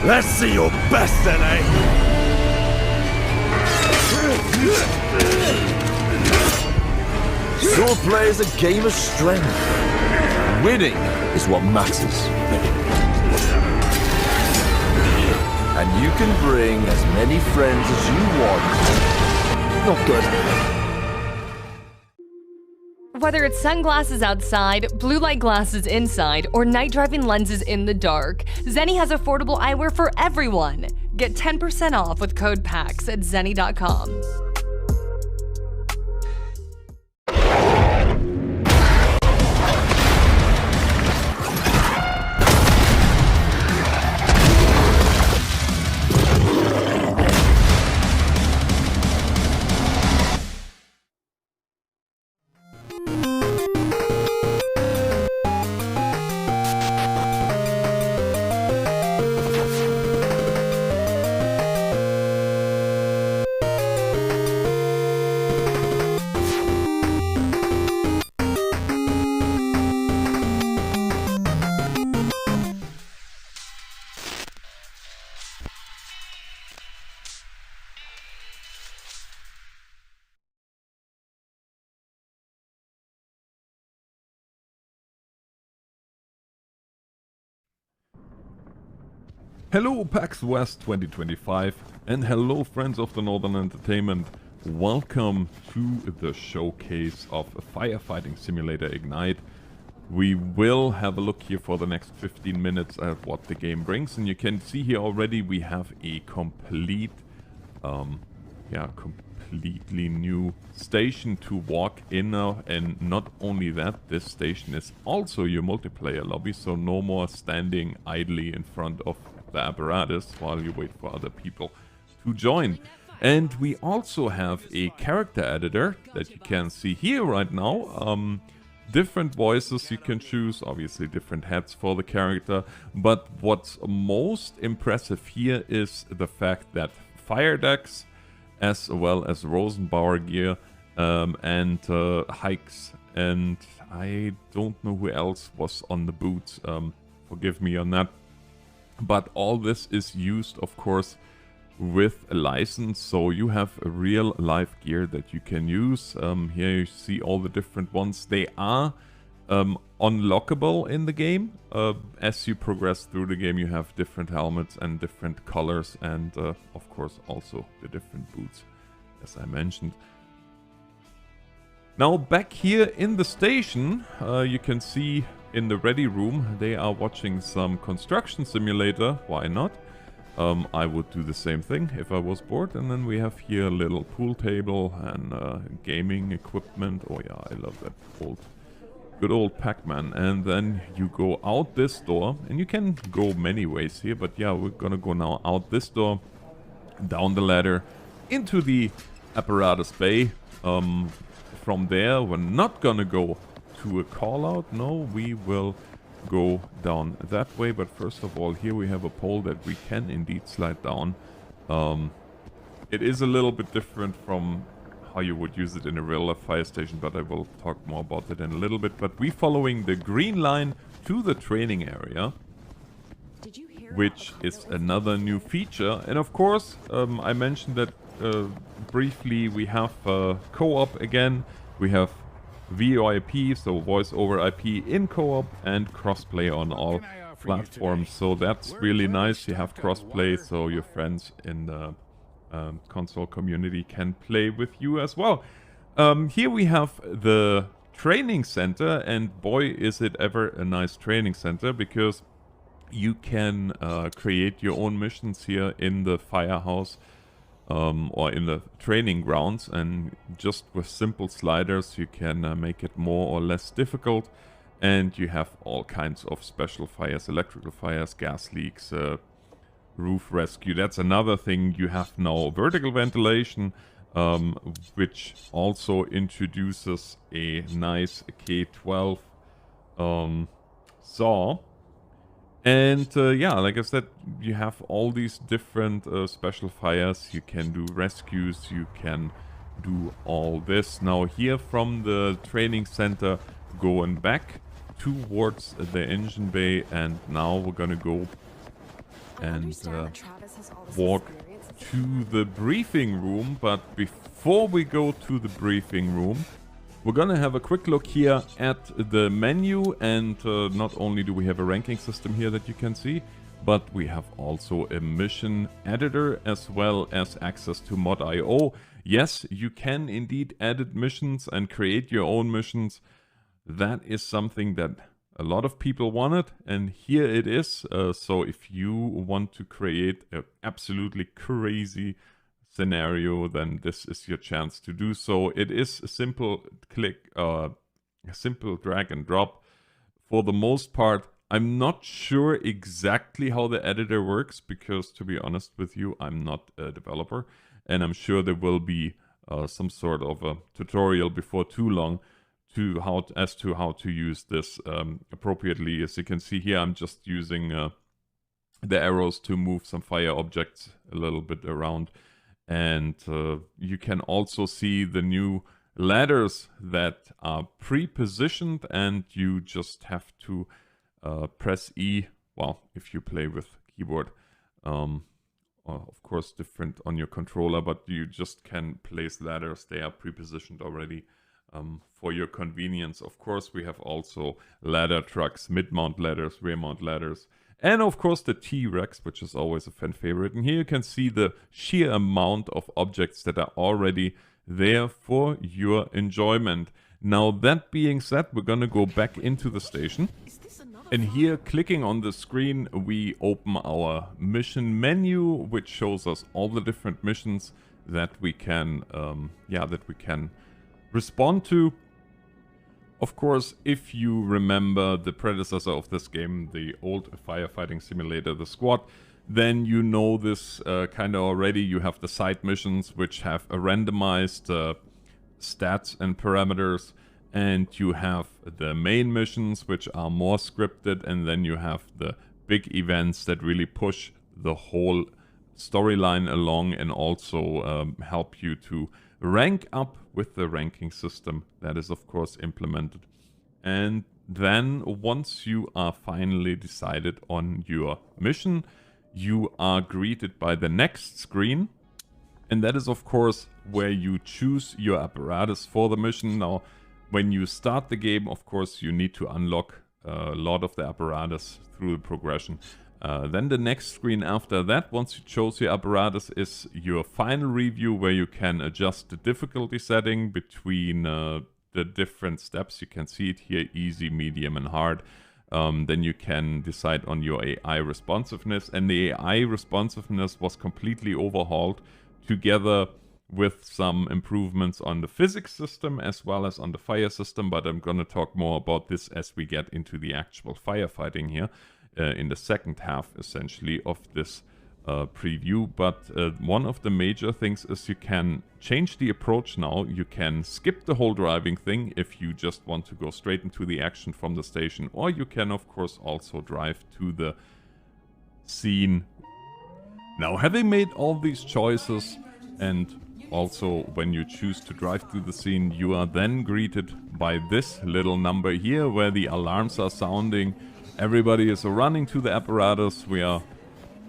Speaker 25: Let's see your best then, eh?
Speaker 3: Swordplay is a game of strength. Winning is what matters. And you can bring as many friends as you want. Not good.
Speaker 1: Whether it's sunglasses outside, blue light glasses inside, or night driving lenses in the dark, Zenni has affordable eyewear for everyone. Get 10% off with code PAX at zenni.com.
Speaker 11: Hello PAX West 2025 and hello friends of the Northern Entertainment. Welcome to the showcase of Firefighting Simulator Ignite. We will have a look here for the next 15 minutes at what the game brings, and you can see here already we have a complete, completely new station to walk in now. And not only that, this station is also your multiplayer lobby, so no more standing idly in front of the apparatus while you wait for other people to join. And we also have a character editor that you can see here right now. Different voices you can choose, obviously different hats for the character, but what's most impressive here is the fact that fire decks as well as Rosenbauer gear and hikes, and I don't know who else was on the boots, forgive me on that. But all this is used, of course, with a license, so you have a real live gear that you can use. Here you see all the different ones. They are unlockable in the game. As you progress through the game, you have different helmets and different colors, and of course also the different boots, as I mentioned. Now back here in the station, you can see in the ready room, they are watching some construction simulator. Why not? I would do the same thing if I was bored. And then we have here a little pool table and gaming equipment. Oh yeah, I love that good old Pac-Man. And then you go out this door, and you can go many ways here, but yeah, we're gonna go now out this door, down the ladder, into the apparatus bay. From there, we're not gonna go to a call out. No, we will go down that way, but first of all, here we have a pole that we can indeed slide down. It is a little bit different from how you would use it in a real life fire station, but I will talk more about it in a little bit. But we're following the green line to the training area, which is another new feature. And of course, I mentioned that briefly, we have co-op again. We have VoIP, so voice over IP in co-op, and crossplay on all platforms. So that's really nice. You have crossplay, so your friends in the console community can play with you as well. Here we have the training center, and boy is it ever a nice training center, because you can create your own missions here in the firehouse. Or in the training grounds, and just with simple sliders you can make it more or less difficult, and you have all kinds of special fires, electrical fires, gas leaks, roof rescue. That's another thing. You have now vertical ventilation, which also introduces a nice K12 saw. And yeah, like I said, you have all these different special fires. You can do rescues, you can do all this. Now here from the training center, going back towards the engine bay, and now we're gonna go and walk to the briefing room. But before we go to the briefing room, we're gonna have a quick look here at the menu, and not only do we have a ranking system here that you can see, but we have also a mission editor as well as access to mod.io. Yes, you can indeed edit missions and create your own missions. That is something that a lot of people wanted, and here it is. So if you want to create an absolutely crazy scenario, then this is your chance to do so. It is a simple click, a simple drag and drop. For the most part, I'm not sure exactly how the editor works, because to be honest with you, I'm not a developer, and I'm sure there will be some sort of a tutorial before too long as to how to use this appropriately. As you can see here, I'm just using the arrows to move some fire objects a little bit around. And you can also see the new ladders that are pre-positioned, and you just have to press E. Well, if you play with keyboard, of course different on your controller, but you just can place ladders. They are pre-positioned already for your convenience. Of course, we have also ladder trucks, mid-mount ladders, rear-mount ladders, and of course the T-Rex, which is always a fan favorite. And here you can see the sheer amount of objects that are already there for your enjoyment. Now, that being said, we're gonna go back into the station. And here, clicking on the screen, we open our mission menu, which shows us all the different missions that we can, respond to. Of course, if you remember the predecessor of this game, the old firefighting simulator, The Squad, then you know this kind of already. You have the side missions, which have a randomized stats and parameters, and you have the main missions, which are more scripted, and then you have the big events that really push the whole storyline along and also help you to rank up with the ranking system that is of course implemented. And then once you are finally decided on your mission, you are greeted by the next screen, and that is of course where you choose your apparatus for the mission. Now, when you start the game, of course you need to unlock a lot of the apparatus through the progression. Then the next screen after that, once you chose your apparatus, is your final review, where you can adjust the difficulty setting between the different steps. You can see it here: easy, medium, and hard. Then you can decide on your AI responsiveness, and the AI responsiveness was completely overhauled together with some improvements on the physics system as well as on the fire system, but I'm gonna talk more about this as we get into the actual firefighting here. In the second half, essentially, of this preview. But one of the major things is you can change the approach now. You can skip the whole driving thing if you just want to go straight into the action from the station, or you can, of course, also drive to the scene. Now, having made all these choices, and also when you choose to drive to the scene, you are then greeted by this little number here, where the alarms are sounding. Everybody is running to the apparatus. We are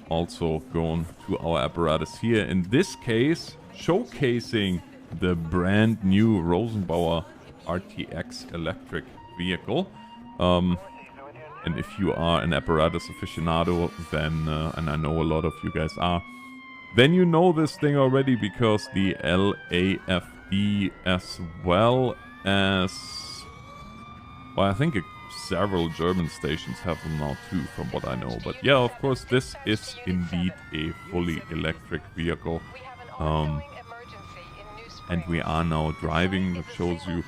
Speaker 11: also going to our apparatus here. In this case, showcasing the brand new Rosenbauer RTX electric vehicle. And if you are an apparatus aficionado, then, and I know a lot of you guys are, then you know this thing already, because the LAFD as well as, well, I think several German stations have them now too, from what I know. But yeah, of course, this is indeed a fully electric vehicle. And we are now driving. That shows you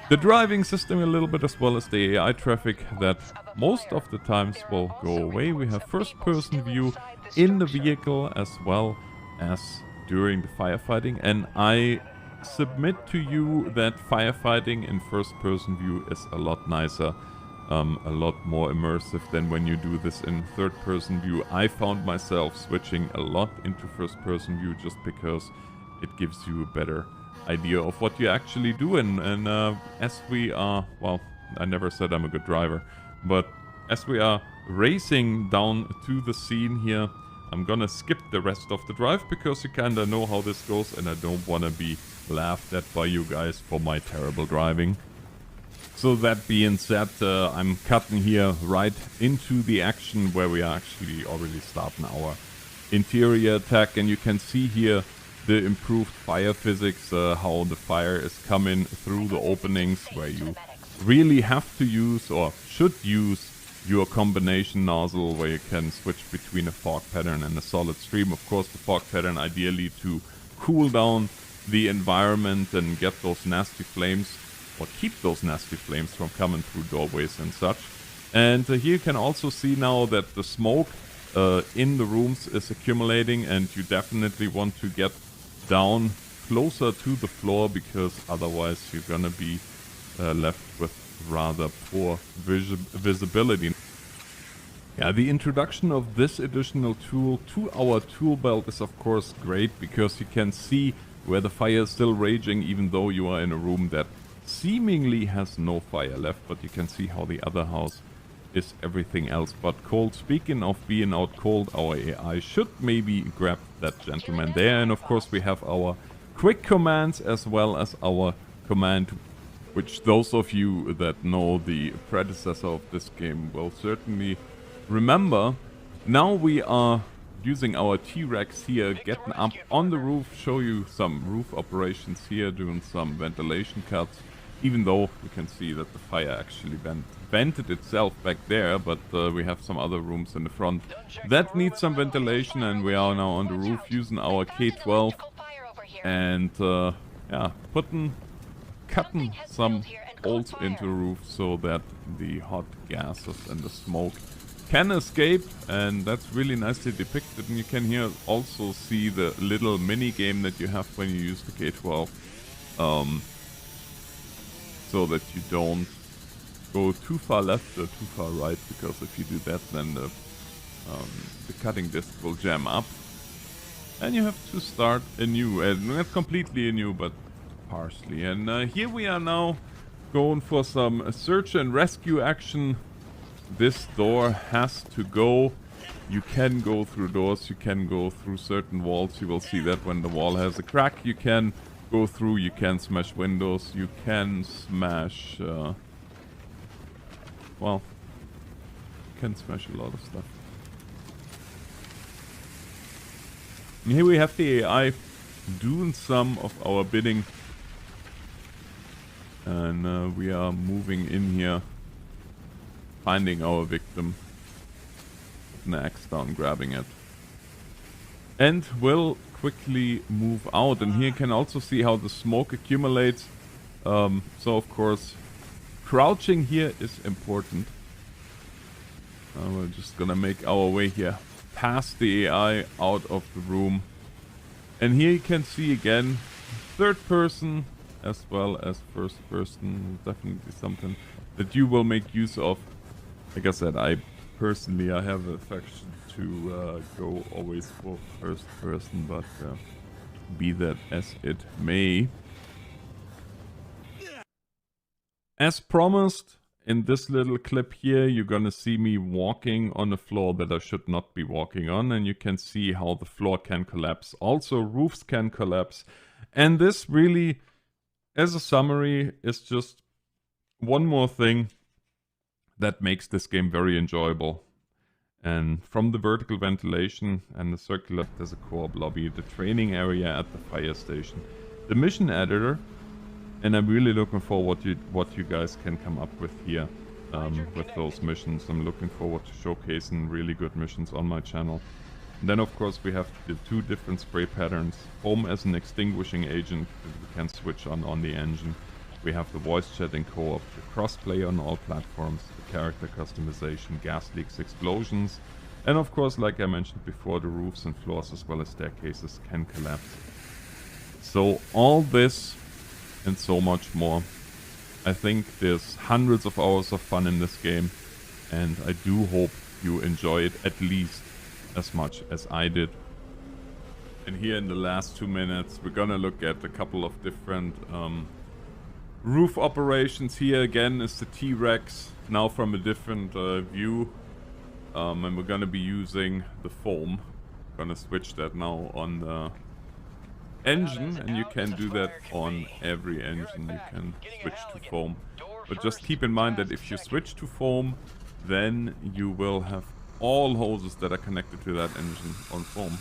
Speaker 11: the driving system a little bit, as well as the AI traffic that most of the times will go away. We have first-person view in the vehicle as well as during the firefighting. And I submit to you that firefighting in first-person view is a lot nicer. A lot more immersive than when you do this in third-person view. I found myself switching a lot into first-person view just because it gives you a better idea of what you actually do. And as we are, well, I never said I'm a good driver, but as we are racing down to the scene here, I'm gonna skip the rest of the drive because you kinda know how this goes, and I don't wanna be laughed at by you guys for my terrible driving. So that being said, I'm cutting here right into the action where we are actually already starting our interior attack, and you can see here the improved fire physics, how the fire is coming through the openings, where you really have to use or should use your combination nozzle, where you can switch between a fog pattern and a solid stream. Of course, the fog pattern ideally to cool down the environment and get those nasty flames, or keep those nasty flames from coming through doorways and such. And here you can also see now that the smoke in the rooms is accumulating, and you definitely want to get down closer to the floor, because otherwise you're gonna be left with rather poor visibility. Yeah, the introduction of this additional tool to our tool belt is of course great, because you can see where the fire is still raging, even though you are in a room that seemingly has no fire left, but you can see how the other house is everything else but cold. Speaking of being out cold, our AI should maybe grab that gentleman there. And of course we have our quick commands as well as our command, which those of you that know the predecessor of this game will certainly remember. Now we are using our T-Rex here, getting up on the roof, show you some roof operations here, doing some ventilation cuts, even though you can see that the fire actually vented itself back there, but we have some other rooms in the front that need some ventilation, and we are now on the roof using our K-12 and yeah, cutting some holes into the roof so that the hot gases and the smoke can escape, and that's really nicely depicted. And you can here also see the little mini game that you have when you use the K-12, so that you don't go too far left or too far right, because if you do that, then the cutting disc will jam up, and you have to start anew, and not completely anew, but partially. And here we are now going for some search and rescue action. This door has to go. You can go through doors, you can go through certain walls. You will see that when the wall has a crack, you can go through, you can smash windows, you can smash, well, you can smash a lot of stuff. And here we have the AI doing some of our bidding. And we are moving in here, finding our victim, putting the axe down, grabbing it, and we'll quickly move out. And here you can also see how the smoke accumulates. So of course crouching here is important. We're just gonna make our way here past the AI out of the room, and here you can see again third person as well as first person. Definitely something that you will make use of. Like I said, I have an affection to go always for first person, but be that as it may. As promised, in this little clip here, you're gonna see me walking on a floor that I should not be walking on, and you can see how the floor can collapse. Also, roofs can collapse. And this really, as a summary, is just one more thing that makes this game very enjoyable. And from the vertical ventilation and the circular, there's a co-op lobby, the training area at the fire station, the mission editor, and I'm really looking forward to what you guys can come up with here with those missions. I'm looking forward to showcasing really good missions on my channel. And then of course we have the two different spray patterns, foam as an extinguishing agent that we can switch on the engine. We have the voice chatting co-op, the cross-play on all platforms, the character customization, gas leaks, explosions, and of course, like I mentioned before, the roofs and floors as well as staircases can collapse. So all this and so much more. I think there's hundreds of hours of fun in this game, and I do hope you enjoy it at least as much as I did. And here in the last 2 minutes, we're gonna look at a couple of different roof operations. Here again is the T-Rex, now from a different view, and we're gonna be using the foam. Gonna switch that now on the engine, and you can do that on every engine. You can switch to foam. But just keep in mind that if you switch to foam, then you will have all hoses that are connected to that engine on foam.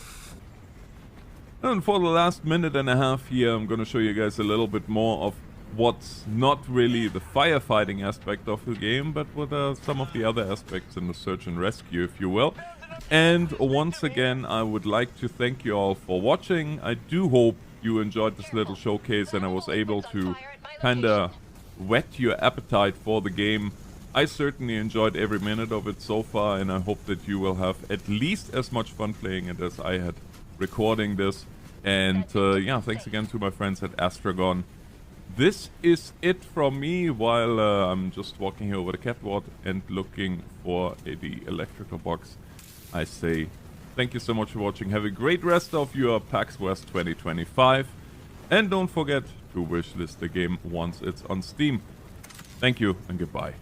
Speaker 11: And for the last minute and a half here, I'm going to show you guys a little bit more of what's not really the firefighting aspect of the game, but what are some of the other aspects in the search and rescue, if you will. And once again, I would like to thank you all for watching. I do hope you enjoyed this little showcase and I was able to kinda whet your appetite for the game. I certainly enjoyed every minute of it so far, and I hope that you will have at least as much fun playing it as I had recording this. And yeah, thanks again to my friends at Astragon. This is it from me while I'm just walking here over the catwalk and looking for the electrical box. I say thank you so much for watching. Have a great rest of your PAX West 2025. And don't forget to wishlist the game once it's on Steam. Thank you and goodbye.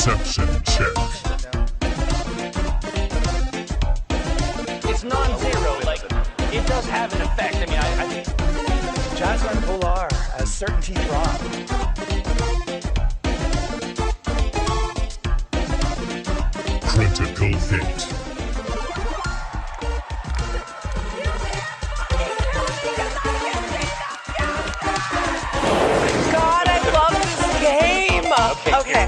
Speaker 10: Perception check.
Speaker 13: It's non-zero, like, it does have an effect. I mean, I think... Jazz Polar, as certainty drop.
Speaker 10: Critical hit.
Speaker 15: God, I love this game! Okay.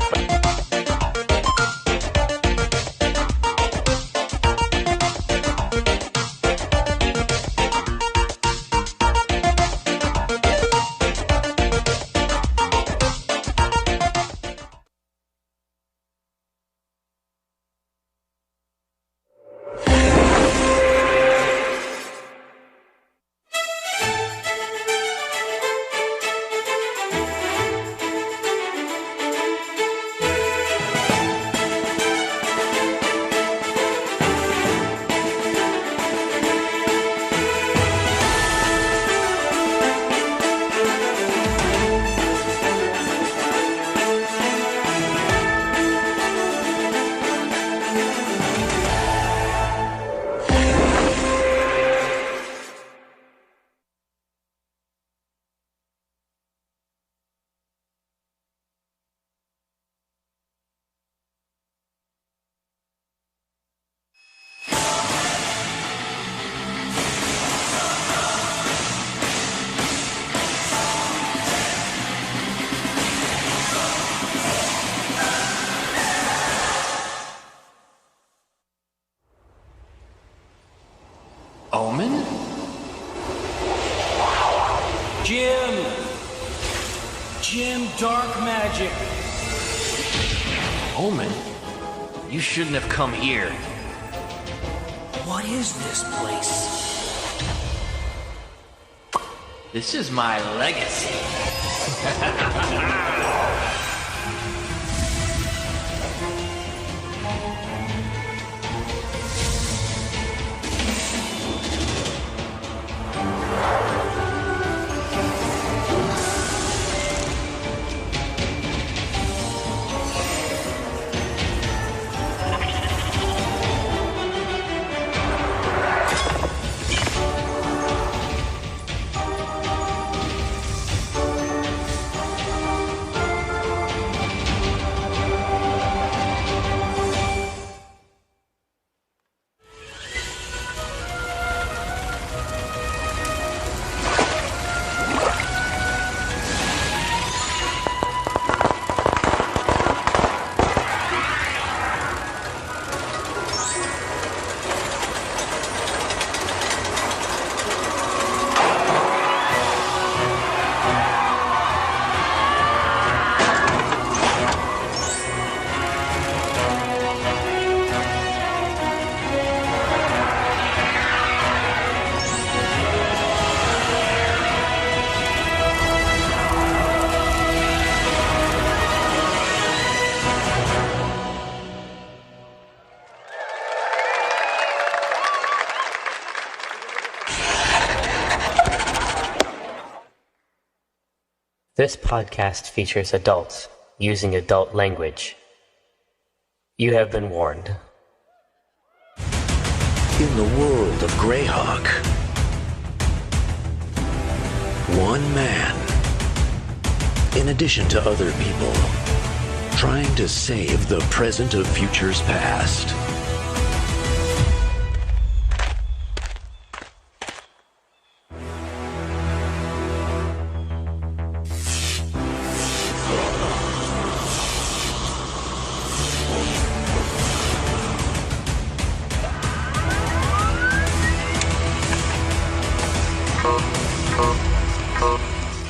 Speaker 13: Omen? Jim, dark magic. Omen? You shouldn't have come here. What is this place? This is my legacy.
Speaker 16: This podcast features adults using adult language. You have been warned.
Speaker 17: In the world of Greyhawk, one man, in addition to other people, trying to save the present of futures past.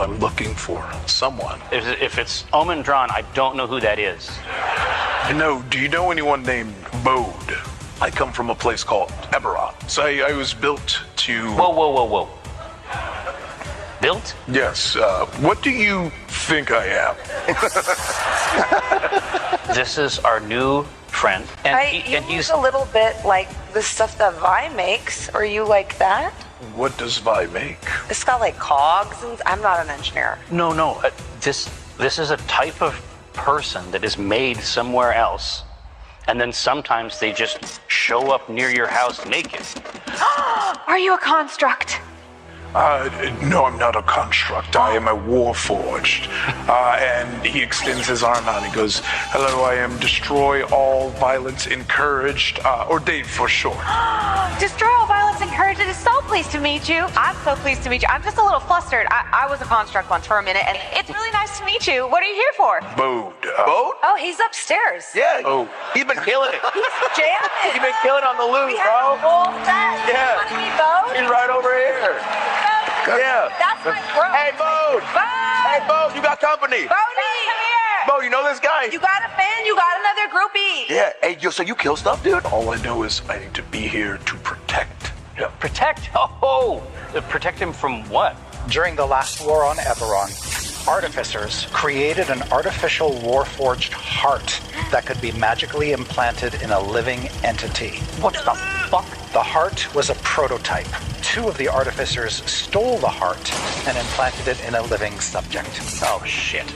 Speaker 24: I'm looking for someone.
Speaker 13: If it's Omen Drawn, I don't know who that is.
Speaker 24: No, do you know anyone named Bode? I come from a place called Eberron. So I was built to...
Speaker 13: Whoa. Built?
Speaker 24: Yes. What do you think I am?
Speaker 13: This is our new friend. And
Speaker 15: he's a little bit like the stuff that Vi makes. Are you like that?
Speaker 24: What does Vi make?
Speaker 15: It's got like cogs and I'm not an engineer.
Speaker 13: No. This is a type of
Speaker 17: person that is made somewhere else, and then sometimes they just show up near your house naked.
Speaker 15: Are you a construct?
Speaker 24: No, I'm not a construct. I am a warforged. And he extends his arm out and he goes, "Hello, I am Destroy All Violence Encouraged, or Dave for short."
Speaker 15: Destroy all violence encouraged. It is so pleased to meet you. I'm so pleased to meet you. I'm just a little flustered. I was a construct once for a minute, and it's really nice to meet you. What are you here for?
Speaker 24: Bode.
Speaker 15: Bode? Oh, he's upstairs.
Speaker 24: Yeah. Oh, he's been killing it.
Speaker 15: He's jamming.
Speaker 24: He's been killing on the loose,
Speaker 15: We have a whole set.
Speaker 24: Yeah.
Speaker 15: Want to meet Bode?
Speaker 24: He's right over here. Yeah.
Speaker 15: That's my bro.
Speaker 24: Hey, Bode. Hey, Bode, you got company.
Speaker 15: Bodie, come here.
Speaker 24: Bode, you know this guy?
Speaker 15: You got a fan. You got another groupie.
Speaker 24: Yeah. Hey, so you kill stuff, dude? All I know is I need to be here to protect. Yeah.
Speaker 17: Protect? Oh, protect him from what?
Speaker 2: During the last war on Eberron, artificers created an artificial warforged heart that could be magically implanted in a living entity.
Speaker 17: What the fuck?
Speaker 2: The heart was a prototype. Two of the artificers stole the heart and implanted it in a living subject.
Speaker 17: Oh, shit.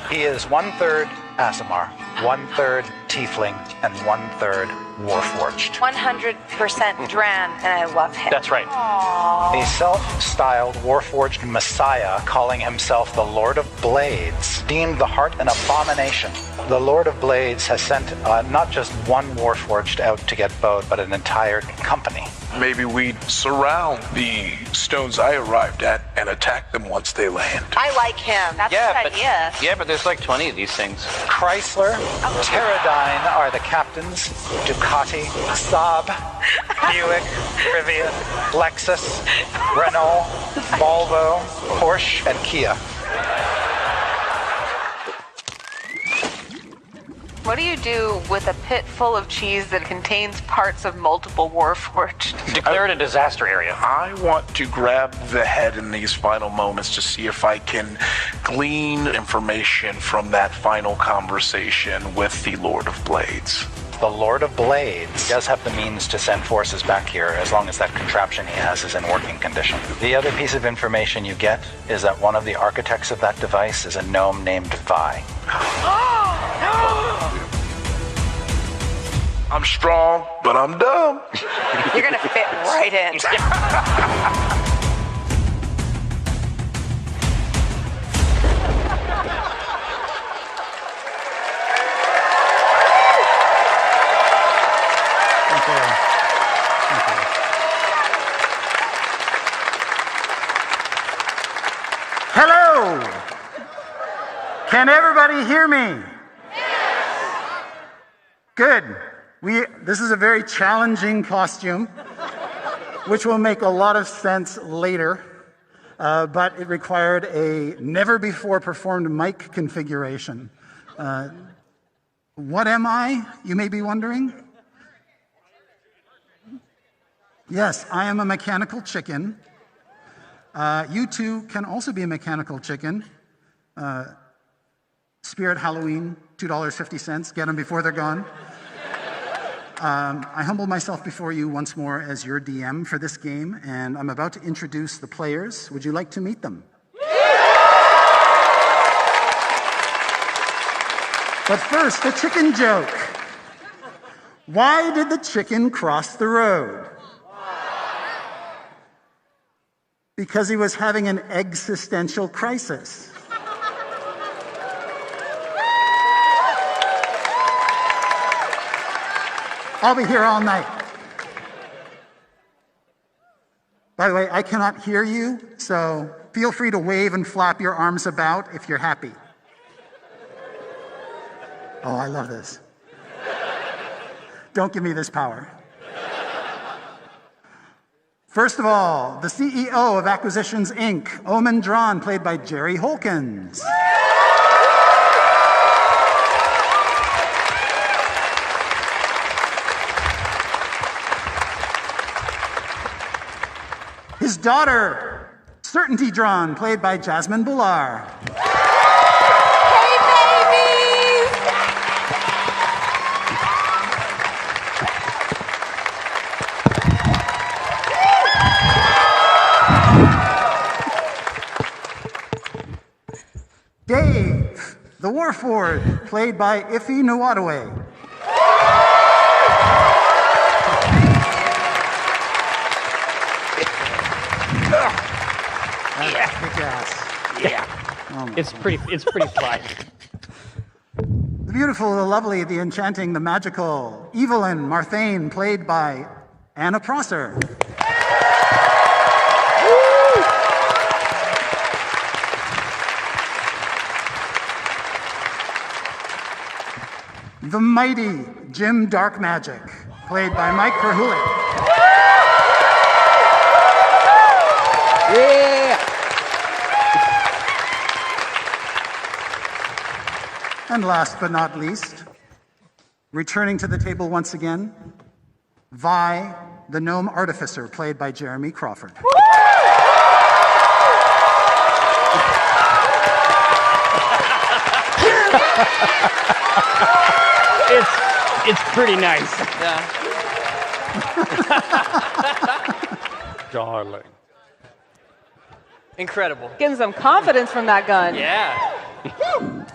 Speaker 2: He is 1/3 Aasimar, 1/3 Tiefling, and 1/3 Warforged.
Speaker 15: 100% Dran, and I love him.
Speaker 17: That's right.
Speaker 2: A self-styled Warforged Messiah calling himself the Lord of Blades deemed the heart an abomination. The Lord of Blades has sent not just one Warforged out to get Bode, but an entire company.
Speaker 24: Maybe we'd surround the stones I arrived at and attack them once they land.
Speaker 15: I like him. That's a good idea.
Speaker 17: Yeah, but there's like 20 of these things.
Speaker 2: Chrysler, Pterodyne are the captains. Ducati, Saab, Buick, Rivian, Lexus, Renault, Volvo, Porsche, and Kia.
Speaker 15: What do you do with a pit full of cheese that contains parts of multiple Warforged?
Speaker 17: Declare it a disaster area.
Speaker 24: I want to grab the head in these final moments to see if I can glean information from that final conversation with the Lord of Blades.
Speaker 2: The Lord of Blades does have the means to send forces back here as long as that contraption he has is in working condition. The other piece of information you get is that one of the architects of that device is a gnome named Vi.
Speaker 24: I'm strong, but I'm dumb.
Speaker 15: You're gonna fit right in.
Speaker 5: Hello! Can everybody hear me? Good. This is a very challenging costume, which will make a lot of sense later, but it required a never-before-performed mic configuration. What am I, you may be wondering? Yes, I am a mechanical chicken. You too can also be a mechanical chicken. Spirit Halloween, $2.50. Get them before they're gone. I humble myself before you once more as your DM for this game, and I'm about to introduce the players. Would you like to meet them? But first, the chicken joke. Why did the chicken cross the road? Because he was having an existential crisis. I'll be here all night. By the way, I cannot hear you, so feel free to wave and flap your arms about if you're happy. Oh, I love this. Don't give me this power. First of all, the CEO of Acquisitions, Inc., Omen Drawn, played by Jerry Holkins. His daughter, Certainty Drawn, played by Jasmine Bullar.
Speaker 15: Hey, babies!
Speaker 5: Dave, the Warford, played by Ife Nwadwe.
Speaker 12: Yeah. It's pretty fly.
Speaker 5: The beautiful, the lovely, the enchanting, the magical Evelyn Marthane, played by Anna Prosser. The mighty Jim Dark Magic, played by Mike Perhulik.
Speaker 12: Yeah!
Speaker 5: And last but not least, returning to the table once again, Vi, the Gnome Artificer, played by Jeremy Crawford.
Speaker 12: It's pretty nice.
Speaker 14: Yeah. Darling. Incredible.
Speaker 15: Getting some confidence from that gun.
Speaker 14: Yeah.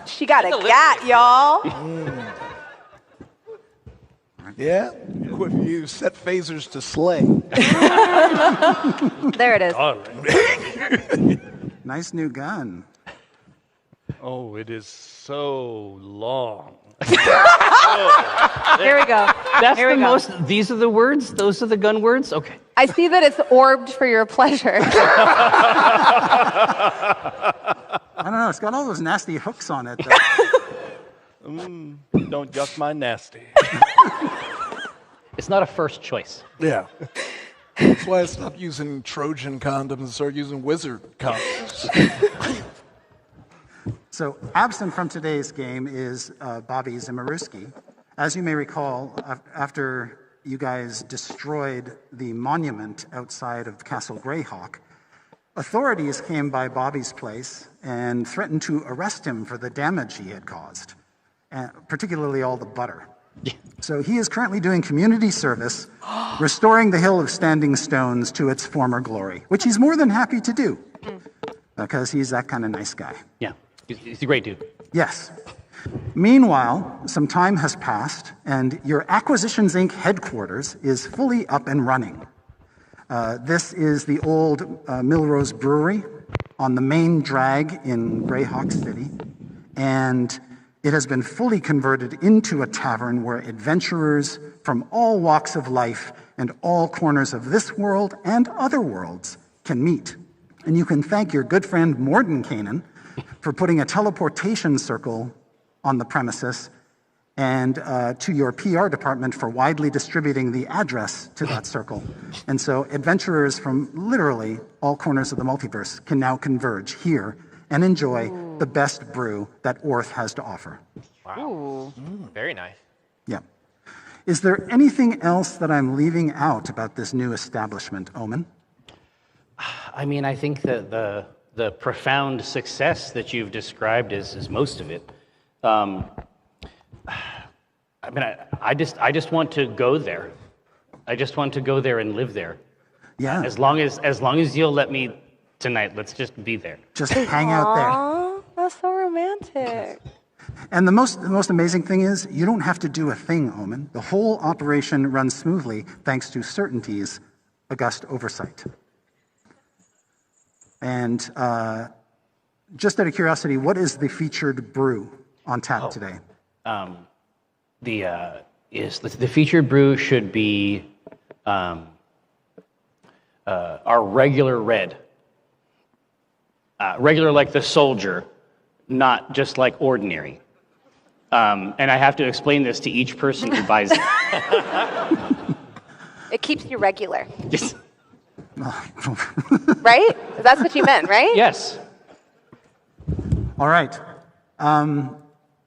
Speaker 15: She got a gat, y'all.
Speaker 6: Yeah? If you set phasers to slay.
Speaker 15: There it is.
Speaker 5: Nice new gun.
Speaker 14: Oh, it is so long.
Speaker 15: Here we go.
Speaker 12: That's
Speaker 15: Here we
Speaker 12: the
Speaker 15: go.
Speaker 12: most. These are the words. Those are the gun words. Okay.
Speaker 15: I see that it's orbed for your pleasure.
Speaker 5: I don't know, it's got all those nasty hooks on it.
Speaker 14: Don't yuck my nasty.
Speaker 12: It's not a first choice.
Speaker 6: Yeah. That's why I stopped using Trojan condoms and started using wizard condoms.
Speaker 5: So absent from today's game is Bobby Zimmerowski. As you may recall, after you guys destroyed the monument outside of Castle Greyhawk, authorities came by Bobby's place and threatened to arrest him for the damage he had caused, particularly all the butter. So he is currently doing community service, restoring the Hill of Standing Stones to its former glory, which he's more than happy to do, because he's that kind of nice guy.
Speaker 12: Yeah, he's a great dude.
Speaker 5: Yes. Meanwhile, some time has passed, and your Acquisitions Inc. headquarters is fully up and running. This is the old Millrose Brewery on the main drag in Greyhawk City, and it has been fully converted into a tavern where adventurers from all walks of life and all corners of this world and other worlds can meet. And you can thank your good friend Mordenkainen for putting a teleportation circle on the premises, and to your PR department for widely distributing the address to that circle. And so adventurers from literally all corners of the multiverse can now converge here and enjoy the best brew that Orth has to offer.
Speaker 14: Wow. Very nice.
Speaker 5: Yeah. Is there anything else that I'm leaving out about this new establishment, Omen?
Speaker 12: I mean, I think that the profound success that you've described is most of it. I mean, I just want to go there. I just want to go there and live there.
Speaker 5: Yeah.
Speaker 12: As long as you'll let me tonight, let's just be there.
Speaker 5: Just hang out there.
Speaker 15: Aw, that's so romantic.
Speaker 5: And the most amazing thing is, you don't have to do a thing, Omen. The whole operation runs smoothly thanks to Certainty's august oversight. And just out of curiosity, what is the featured brew on tap today?
Speaker 12: The featured brew should be our regular red. Regular like the soldier, not just like ordinary. And I have to explain this to each person who buys it.
Speaker 15: It keeps you regular.
Speaker 12: Yes.
Speaker 15: Right? That's what you meant, right?
Speaker 12: Yes.
Speaker 5: All right.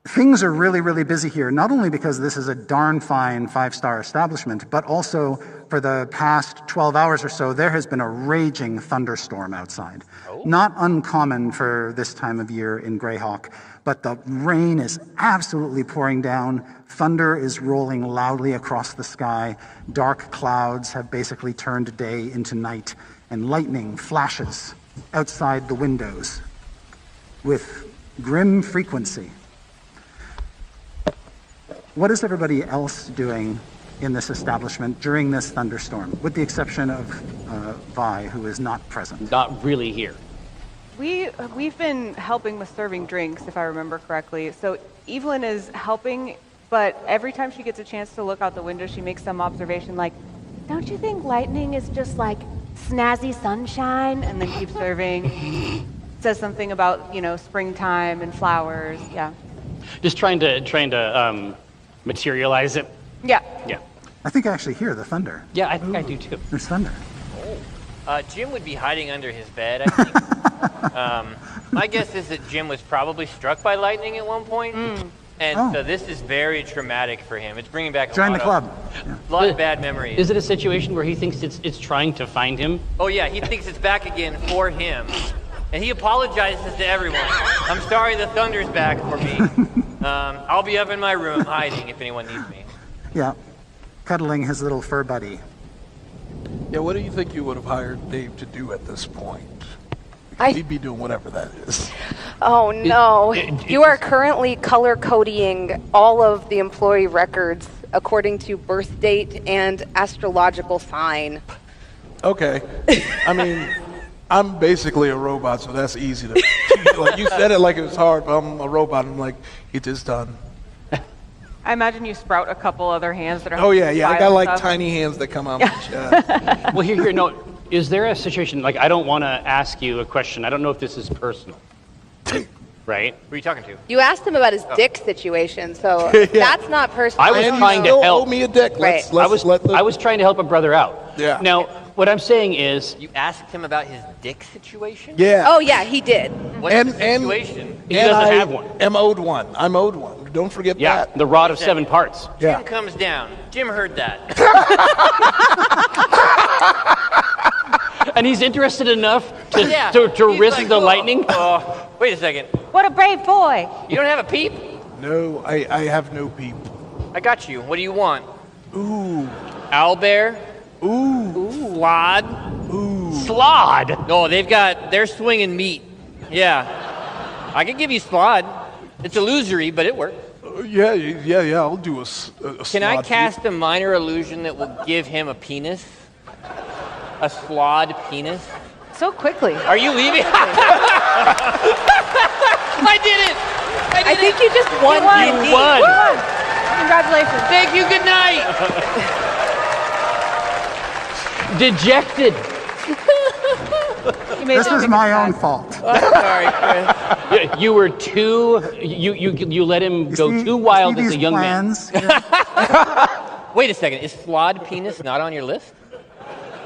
Speaker 5: Things are really, really busy here, not only because this is a darn fine 5-star establishment, but also for the past 12 hours or so, there has been a raging thunderstorm outside. Oh. Not uncommon for this time of year in Greyhawk, but the rain is absolutely pouring down. Thunder is rolling loudly across the sky. Dark clouds have basically turned day into night, and lightning flashes outside the windows with grim frequency. What is everybody else doing in this establishment during this thunderstorm, with the exception of Vi, who is not present?
Speaker 12: Not really here.
Speaker 4: We've been helping with serving drinks, if I remember correctly. So Evelyn is helping, but every time she gets a chance to look out the window, she makes some observation like, "Don't you think lightning is just like snazzy sunshine?" And then keeps serving. Says something about, you know, springtime and flowers. Yeah.
Speaker 12: Just trying to materialize it.
Speaker 4: Yeah.
Speaker 12: Yeah.
Speaker 5: I think I actually hear the thunder.
Speaker 12: Yeah, I think I do too.
Speaker 5: There's thunder.
Speaker 14: Jim would be hiding under his bed, I think. My guess is that Jim was probably struck by lightning at one point. And so this is very traumatic for him. It's bringing back
Speaker 5: Join the club.
Speaker 14: A lot of bad memories.
Speaker 12: Is it a situation where he thinks it's trying to find him?
Speaker 14: Oh yeah, he thinks it's back again for him. And he apologizes to everyone. "I'm sorry the thunder's back for me. I'll be up in my room hiding if anyone needs me."
Speaker 5: Yeah, cuddling his little fur buddy.
Speaker 6: Yeah, what do you think you would have hired Dave to do at this point? He'd be doing whatever that is.
Speaker 18: Oh no. You are currently color coding all of the employee records according to birth date and astrological sign.
Speaker 6: Okay. I mean, I'm basically a robot, so that's easy to... like, you said it like it was hard, but I'm a robot. I'm like, it is done.
Speaker 4: I imagine you sprout a couple other hands that are.
Speaker 6: Oh, yeah. I got like
Speaker 4: stuff.
Speaker 6: tiny hands that come out my chest.
Speaker 12: Well, here, no. Is there a situation, like, I don't want to ask you a question. I don't know if this is personal. Right?
Speaker 14: Who are you talking to?
Speaker 18: You asked him about his dick situation, so that's not personal.
Speaker 12: I was trying to help.
Speaker 6: Owe me a dick.
Speaker 18: Right.
Speaker 12: I was trying to help a brother out.
Speaker 6: Yeah.
Speaker 12: Now, what I'm saying is...
Speaker 14: You asked him about his dick situation?
Speaker 6: Yeah.
Speaker 18: Oh, yeah, he did.
Speaker 14: What's the situation?
Speaker 12: He doesn't have one.
Speaker 6: I'm owed one. I'm owed one. Don't forget that.
Speaker 12: The rod of 7 parts.
Speaker 14: Jim comes down. Jim heard that.
Speaker 12: And he's interested enough to
Speaker 14: He's
Speaker 12: risk
Speaker 14: like,
Speaker 12: the
Speaker 14: "Oh,
Speaker 12: lightning?
Speaker 14: Wait a second.
Speaker 4: What a brave boy.
Speaker 14: You don't have a peep?
Speaker 6: No, I have no peep.
Speaker 14: I got you. What do you want?
Speaker 6: Ooh.
Speaker 14: Owlbear?
Speaker 6: Ooh.
Speaker 14: Slod?
Speaker 6: Ooh.
Speaker 14: Slod? No, they're swinging meat. Yeah. I can give you slod. It's illusory, but it works.
Speaker 6: Yeah, I'll do a
Speaker 14: Can I
Speaker 6: slot
Speaker 14: cast a minor illusion that will give him a penis? A slod penis?
Speaker 4: So quickly.
Speaker 14: Are you leaving? I did it!
Speaker 18: I think you just won.
Speaker 14: You won.
Speaker 4: Congratulations.
Speaker 14: Thank you. Good night.
Speaker 12: Dejected.
Speaker 5: This was my own fault.
Speaker 14: Sorry, Chris.
Speaker 12: You were too... You let him go too wild as a young man.
Speaker 14: Wait a second. Is slod penis not on your list?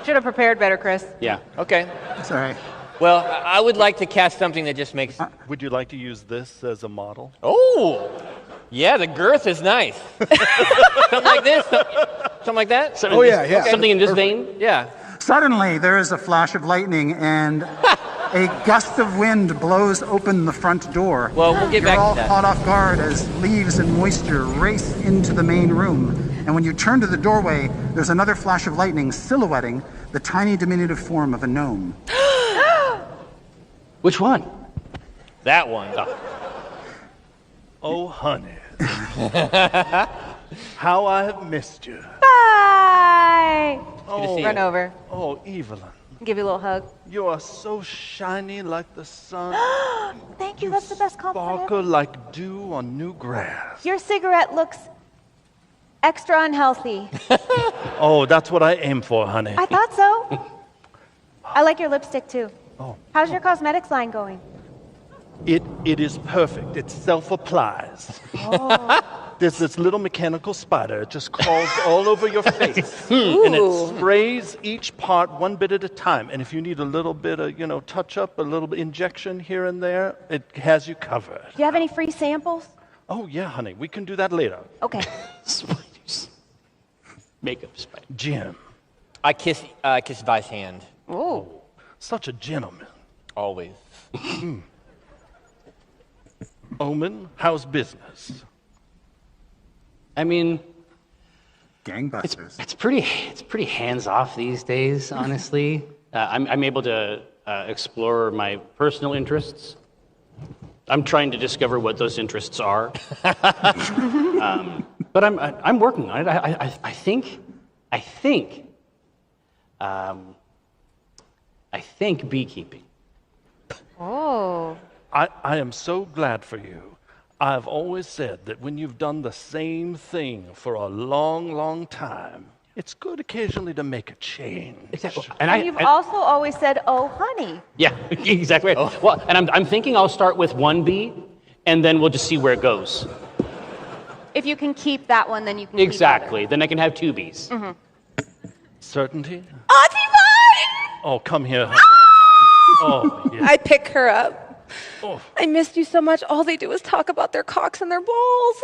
Speaker 4: Should have prepared better, Chris.
Speaker 12: Yeah.
Speaker 14: Okay.
Speaker 5: Sorry.
Speaker 14: Well, I would like to cast something that just makes...
Speaker 19: Would you like to use this as a model?
Speaker 14: Oh! Yeah, the girth is nice. Something like this? Something like that?
Speaker 12: Something in this vein?
Speaker 14: Yeah.
Speaker 5: Suddenly, there is a flash of lightning, and a gust of wind blows open the front door.
Speaker 14: Well, we'll get back to that.
Speaker 5: You're all caught off guard as leaves and moisture race into the main room. And when you turn to the doorway, there's another flash of lightning silhouetting the tiny diminutive form of a gnome.
Speaker 12: Which one?
Speaker 14: That one.
Speaker 19: Oh, honey. How I have missed you.
Speaker 4: Bye.
Speaker 19: Oh,
Speaker 4: Run over.
Speaker 19: Oh, Evelyn.
Speaker 4: Give you a little hug.
Speaker 19: You are so shiny like the sun.
Speaker 4: Thank you. That's the best compliment.
Speaker 19: Sparkle like dew on new grass.
Speaker 4: Your cigarette looks extra unhealthy.
Speaker 19: Oh, that's what I aim for, honey.
Speaker 4: I thought so. I like your lipstick too.
Speaker 19: Oh.
Speaker 4: How's your cosmetics line going?
Speaker 19: It is perfect. It self-applies.
Speaker 4: Oh.
Speaker 19: There's this little mechanical spider. It just crawls all over your face. And it sprays each part one bit at a time. And if you need a little bit of, touch-up, a little injection here and there, it has you covered.
Speaker 4: Do you have any free samples?
Speaker 19: Oh, yeah, honey. We can do that later.
Speaker 4: Okay.
Speaker 12: Makeup spider.
Speaker 19: Jim.
Speaker 14: I kiss Vi's hand.
Speaker 4: Oh.
Speaker 19: Such a gentleman.
Speaker 14: Always.
Speaker 19: Omen, how's business?
Speaker 12: I mean,
Speaker 5: gangbusters.
Speaker 12: It's pretty hands off these days, honestly. I'm able to explore my personal interests. I'm trying to discover what those interests are. But I'm working on it. I think beekeeping.
Speaker 18: Oh.
Speaker 19: I am so glad for you. I've always said that when you've done the same thing for a long, long time, it's good occasionally to make a change.
Speaker 12: Exactly.
Speaker 4: And you've also always said, "Oh, honey."
Speaker 12: Yeah, exactly. Oh. Well, and I'm thinking I'll start with one bee, and then we'll just see where it goes.
Speaker 4: If you can keep that one, then you can
Speaker 12: Exactly. Then I can have 2 bees.
Speaker 4: keep it.
Speaker 19: Certainty?
Speaker 18: Auntie Vine!
Speaker 19: Oh, come here. Oh, yeah.
Speaker 18: I pick her up.
Speaker 19: Oh.
Speaker 18: I missed you so much. All they do is talk about their cocks and their balls.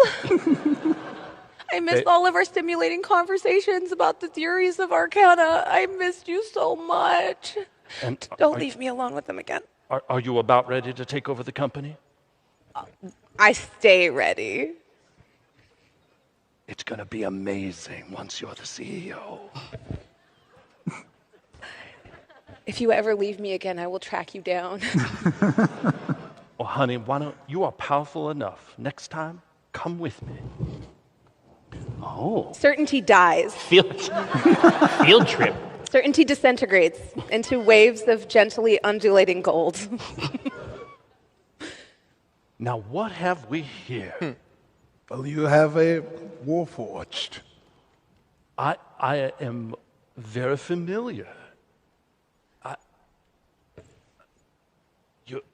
Speaker 18: I missed all of our stimulating conversations about the theories of Arcana. I missed you so much.
Speaker 19: And
Speaker 18: Don't leave me alone with them again.
Speaker 19: Are you about ready to take over the company?
Speaker 18: I stay ready.
Speaker 19: It's going to be amazing once you're the CEO.
Speaker 18: If you ever leave me again, I will track you down.
Speaker 19: Well, honey, why don't you are powerful enough. Next time, come with me.
Speaker 12: Oh.
Speaker 18: Certainty dies.
Speaker 12: Field trip.
Speaker 18: Certainty disintegrates into waves of gently undulating gold.
Speaker 19: Now, what have we here?
Speaker 6: Well, you have a Warforged.
Speaker 19: I am very familiar.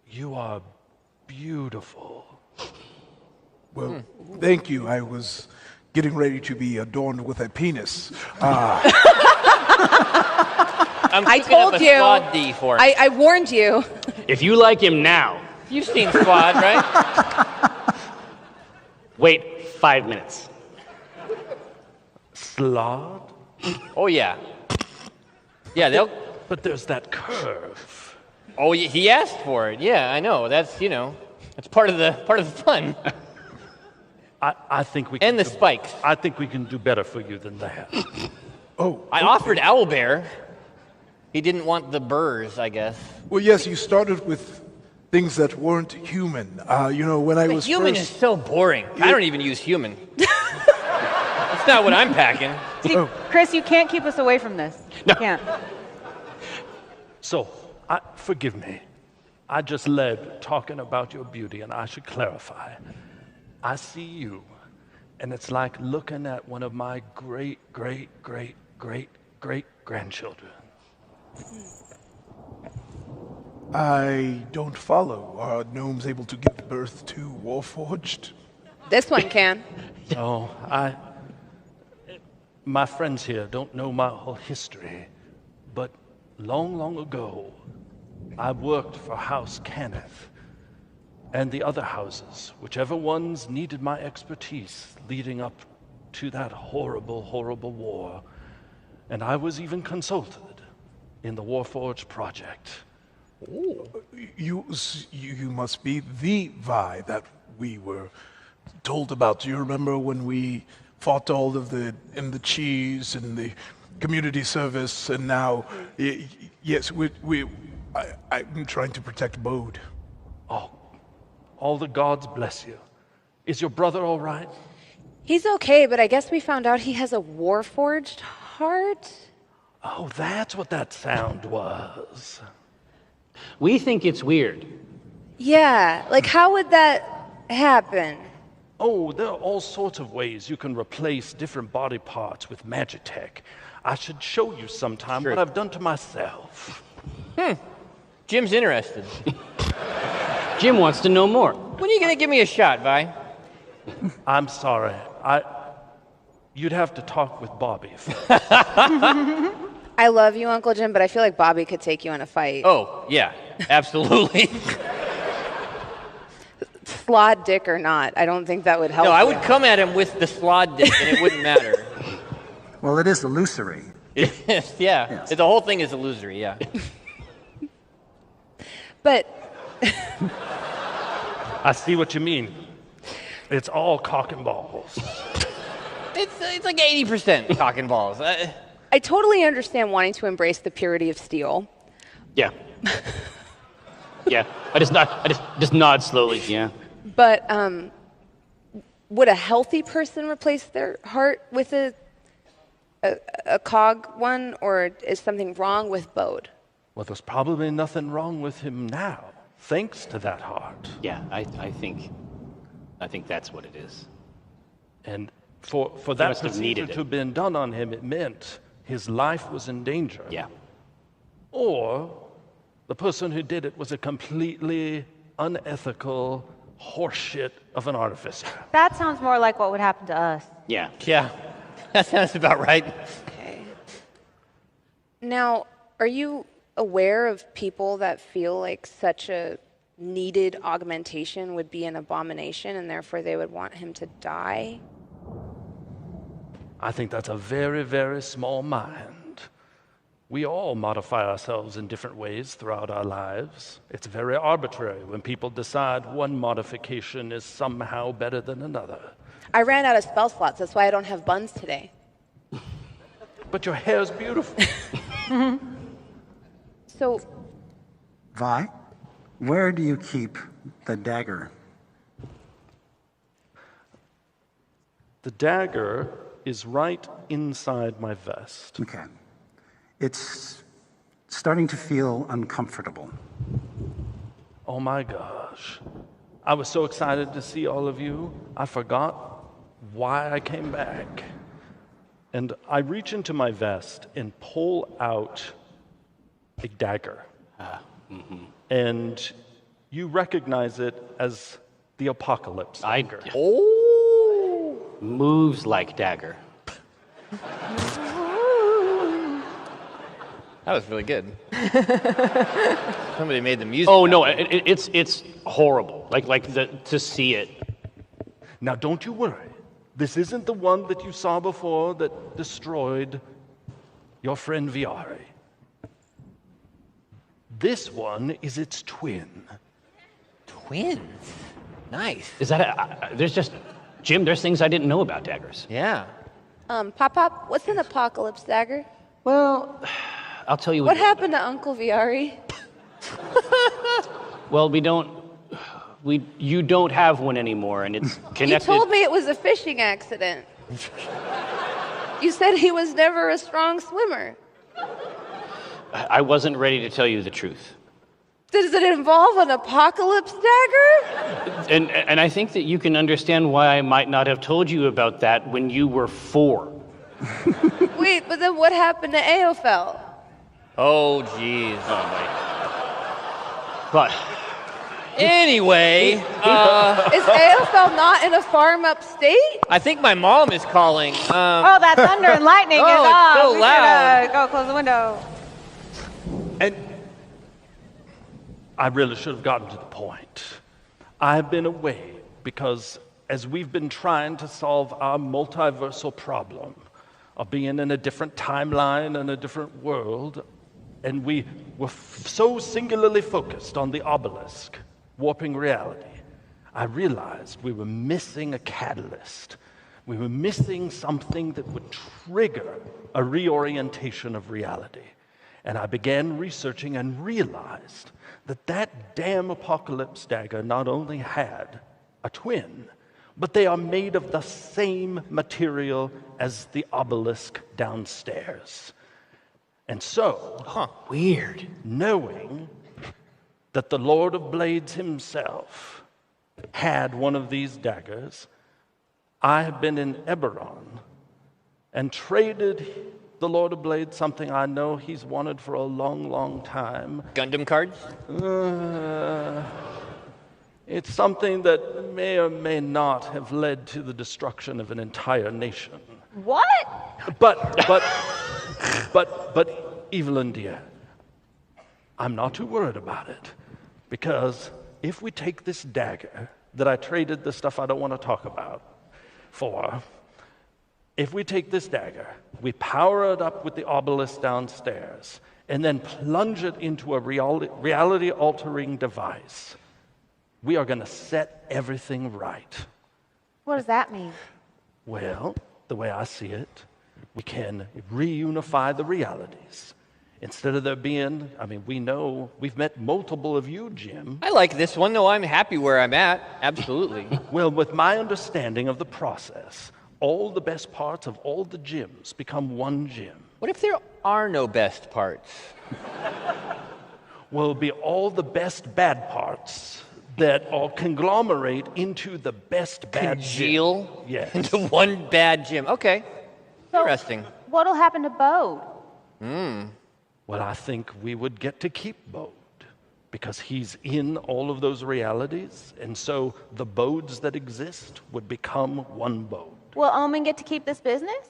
Speaker 19: You are beautiful.
Speaker 6: Well, thank you. I was getting ready to be adorned with a penis.
Speaker 14: I
Speaker 18: told you.
Speaker 14: Squad D for him.
Speaker 18: I warned you.
Speaker 12: If you like him now.
Speaker 14: You've seen Squad, right?
Speaker 12: Wait 5 minutes.
Speaker 19: Slod?
Speaker 14: Oh, yeah. Yeah, they'll...
Speaker 19: But there's that curve.
Speaker 14: Oh, he asked for it. Yeah, I know. That's, that's part of the fun.
Speaker 19: I think we can
Speaker 14: and the spikes.
Speaker 19: I think we can do better for you than that.
Speaker 14: I offered Owlbear. He didn't want the burrs, I guess.
Speaker 6: Well, yes, you started with things that weren't human. When I was
Speaker 14: human
Speaker 6: first...
Speaker 14: is so boring. I don't even use human. That's not what I'm packing.
Speaker 4: See, Chris, you can't keep us away from this. You can't.
Speaker 19: So, forgive me. I just led talking about your beauty, and I should clarify. I see you, and it's like looking at one of my great-great-great-great-great-grandchildren.
Speaker 6: I don't follow. Are gnomes able to give birth to Warforged?
Speaker 18: This one can.
Speaker 19: No, my friends here don't know my whole history, but long, long ago, I worked for House Cannith and the other houses, whichever ones needed my expertise leading up to that horrible, horrible war. And I was even consulted in the Warforged project.
Speaker 6: Oh. You must be the Vi that we were told about. Do you remember when we fought all of the cheese and the community service, and now, yes, I'm trying to protect Bode.
Speaker 19: Oh, all the gods bless you. Is your brother all right?
Speaker 18: He's okay, but I guess we found out he has a Warforged heart.
Speaker 19: Oh, that's what that sound was.
Speaker 12: We think it's weird.
Speaker 18: Yeah, like how would that happen?
Speaker 19: Oh, there are all sorts of ways you can replace different body parts with Magitech. I should show you sometime what I've done to myself.
Speaker 14: Jim's interested.
Speaker 12: Jim wants to know more.
Speaker 14: When are you going to give me a shot, Vi?
Speaker 19: I'm sorry. You'd have to talk with Bobby.
Speaker 18: I love you, Uncle Jim, but I feel like Bobby could take you in a fight.
Speaker 14: Oh, yeah, absolutely.
Speaker 18: Slod dick or not, I don't think that would help.
Speaker 14: No, I
Speaker 18: you.
Speaker 14: would come at him with the slod dick, and it wouldn't matter.
Speaker 5: Well, it is illusory.
Speaker 14: Yeah, the whole thing is illusory, yeah.
Speaker 18: But...
Speaker 19: I see what you mean. It's all cock and balls.
Speaker 14: It's like 80% cock and balls.
Speaker 18: I totally understand wanting to embrace the purity of steel.
Speaker 12: Yeah. Yeah. I just nod slowly. Yeah.
Speaker 18: But would a healthy person replace their heart with a cog one, or is something wrong with Bode?
Speaker 19: Well, there's probably nothing wrong with him now, thanks to that heart.
Speaker 12: Yeah, I think that's what it is.
Speaker 19: And for that procedure to have been done on him, it meant his life was in danger.
Speaker 12: Yeah.
Speaker 19: Or the person who did it was a completely unethical horseshit of an artificer.
Speaker 4: That sounds more like what would happen to us.
Speaker 12: Yeah.
Speaker 14: Yeah, that sounds about right.
Speaker 18: Okay. Now, are you aware of people that feel like such a needed augmentation would be an abomination and therefore they would want him to die?
Speaker 19: I think that's a very, very small mind. We all modify ourselves in different ways throughout our lives. It's very arbitrary when people decide one modification is somehow better than another.
Speaker 18: I ran out of spell slots, that's why I don't have buns today.
Speaker 19: But your hair's beautiful.
Speaker 18: So,
Speaker 5: Vi, where do you keep the dagger?
Speaker 19: The dagger is right inside my vest.
Speaker 5: Okay. It's starting to feel uncomfortable.
Speaker 19: Oh my gosh. I was so excited to see all of you, I forgot why I came back. And I reach into my vest and pull out a dagger. And you recognize it as the apocalypse dagger.
Speaker 12: Moves like dagger.
Speaker 14: That was really good. Somebody made the music.
Speaker 12: Oh no, it's horrible. To see it.
Speaker 19: Now don't you worry. This isn't the one that you saw before that destroyed your friend Viari. This one is its twin.
Speaker 14: Twins? Nice.
Speaker 12: Is that Jim, there's things I didn't know about daggers.
Speaker 14: Yeah.
Speaker 18: Pop, what's an apocalypse dagger?
Speaker 12: Well, I'll tell you
Speaker 18: what happened to Uncle Viari?
Speaker 12: Well, you don't have one anymore, and it's connected.
Speaker 18: You told me it was a fishing accident. You said he was never a strong swimmer.
Speaker 12: I wasn't ready to tell you the truth.
Speaker 18: Does it involve an apocalypse dagger?
Speaker 12: And I think that you can understand why I might not have told you about that when you were 4.
Speaker 18: Wait, but then what happened to Aophel?
Speaker 14: Oh, jeez.
Speaker 12: Oh, my. But
Speaker 14: anyway,
Speaker 18: is Aophel not in a farm upstate?
Speaker 14: I think my mom is calling.
Speaker 4: Oh, that thunder and lightning is
Speaker 14: it's
Speaker 4: off.
Speaker 14: so
Speaker 4: We
Speaker 14: loud.
Speaker 4: should go close the window.
Speaker 19: And I really should have gotten to the point. I've been away because as we've been trying to solve our multiversal problem of being in a different timeline and a different world, and we were so singularly focused on the obelisk, warping reality, I realized we were missing a catalyst. We were missing something that would trigger a reorientation of reality. And I began researching and realized that that damn apocalypse dagger not only had a twin, but they are made of the same material as the obelisk downstairs. And so,
Speaker 12: weird,
Speaker 19: knowing that the Lord of Blades himself had one of these daggers, I have been in Eberron and traded the Lord of Blades something I know he's wanted for a long, long time.
Speaker 14: Gundam cards?
Speaker 19: It's something that may or may not have led to the destruction of an entire nation.
Speaker 4: What?
Speaker 19: But, Evelyn dear, I'm not too worried about it. Because if we take this dagger that I traded the stuff I don't want to talk about for, if we take this dagger, we power it up with the obelisk downstairs, and then plunge it into a reality-altering device, we are going to set everything right.
Speaker 4: What does that mean?
Speaker 19: Well, the way I see it, we can reunify the realities. Instead of there being, I mean, we know, we've met multiple of you, Jim.
Speaker 14: I like this one. No, I'm happy where I'm at. Absolutely.
Speaker 19: Well, with my understanding of the process, all the best parts of all the gyms become one gym.
Speaker 14: What if there are no best parts?
Speaker 19: Well, it'll be all the best bad parts that all conglomerate into the best bad
Speaker 14: Congeal
Speaker 19: gym. Yes.
Speaker 14: into one bad gym. Okay. Interesting.
Speaker 15: What'll happen to Bode?
Speaker 19: Well, I think we would get to keep Bode because he's in all of those realities, and so the Bodes that exist would become one Bode.
Speaker 15: Will Omen get to keep this business?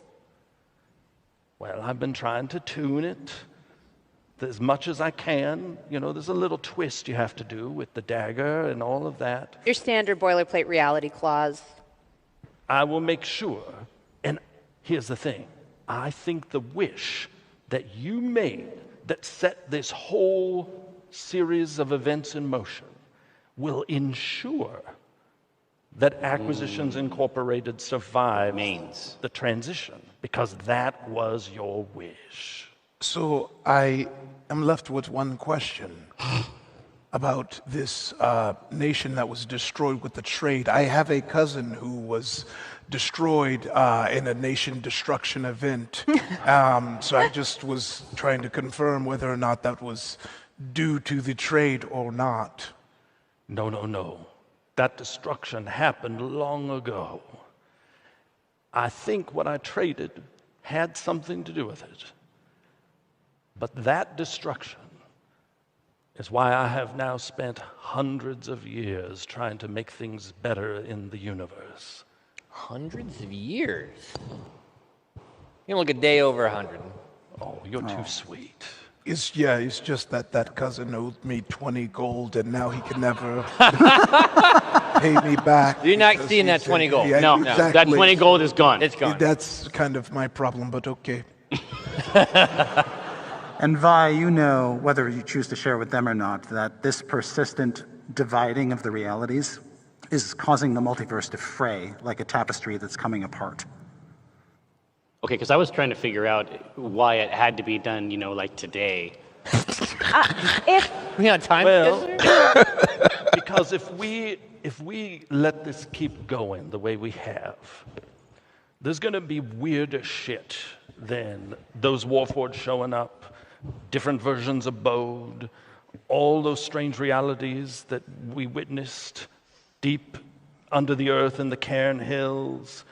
Speaker 19: Well, I've been trying to tune it as much as I can. You know, there's a little twist you have to do with the dagger and all of that.
Speaker 7: Your standard boilerplate reality clause.
Speaker 19: I will make sure. And here's the thing. I think the wish that you made that set this whole series of events in motion will ensure that Acquisitions Incorporated survives the transition, because that was your wish.
Speaker 6: So I am left with one question about this nation that was destroyed with the trade. I have a cousin who was destroyed in a nation destruction event. So I just was trying to confirm whether or not that was due to the trade or not.
Speaker 19: No. That destruction happened long ago. I think what I traded had something to do with it. But that destruction is why I have now spent hundreds of years trying to make things better in the universe.
Speaker 14: Hundreds of years? You look a day over 100.
Speaker 19: Oh, you're too sweet.
Speaker 6: It's just that cousin owed me 20 gold, and now he can never pay me back.
Speaker 14: You're not seeing that 20 gold.
Speaker 6: Yeah,
Speaker 12: No,
Speaker 6: exactly.
Speaker 12: that 20 gold is gone.
Speaker 14: It's gone.
Speaker 6: That's kind of my problem, but okay.
Speaker 5: And Vi, you know, whether you choose to share with them or not, that this persistent dividing of the realities is causing the multiverse to fray like a tapestry that's coming apart.
Speaker 12: Okay, because I was trying to figure out why it had to be done, like today.
Speaker 14: We got time?
Speaker 19: Well, because if we let this keep going the way we have, there's going to be weirder shit than those Warforged showing up, different versions of Bode, all those strange realities that we witnessed deep under the earth in the Cairn Hills.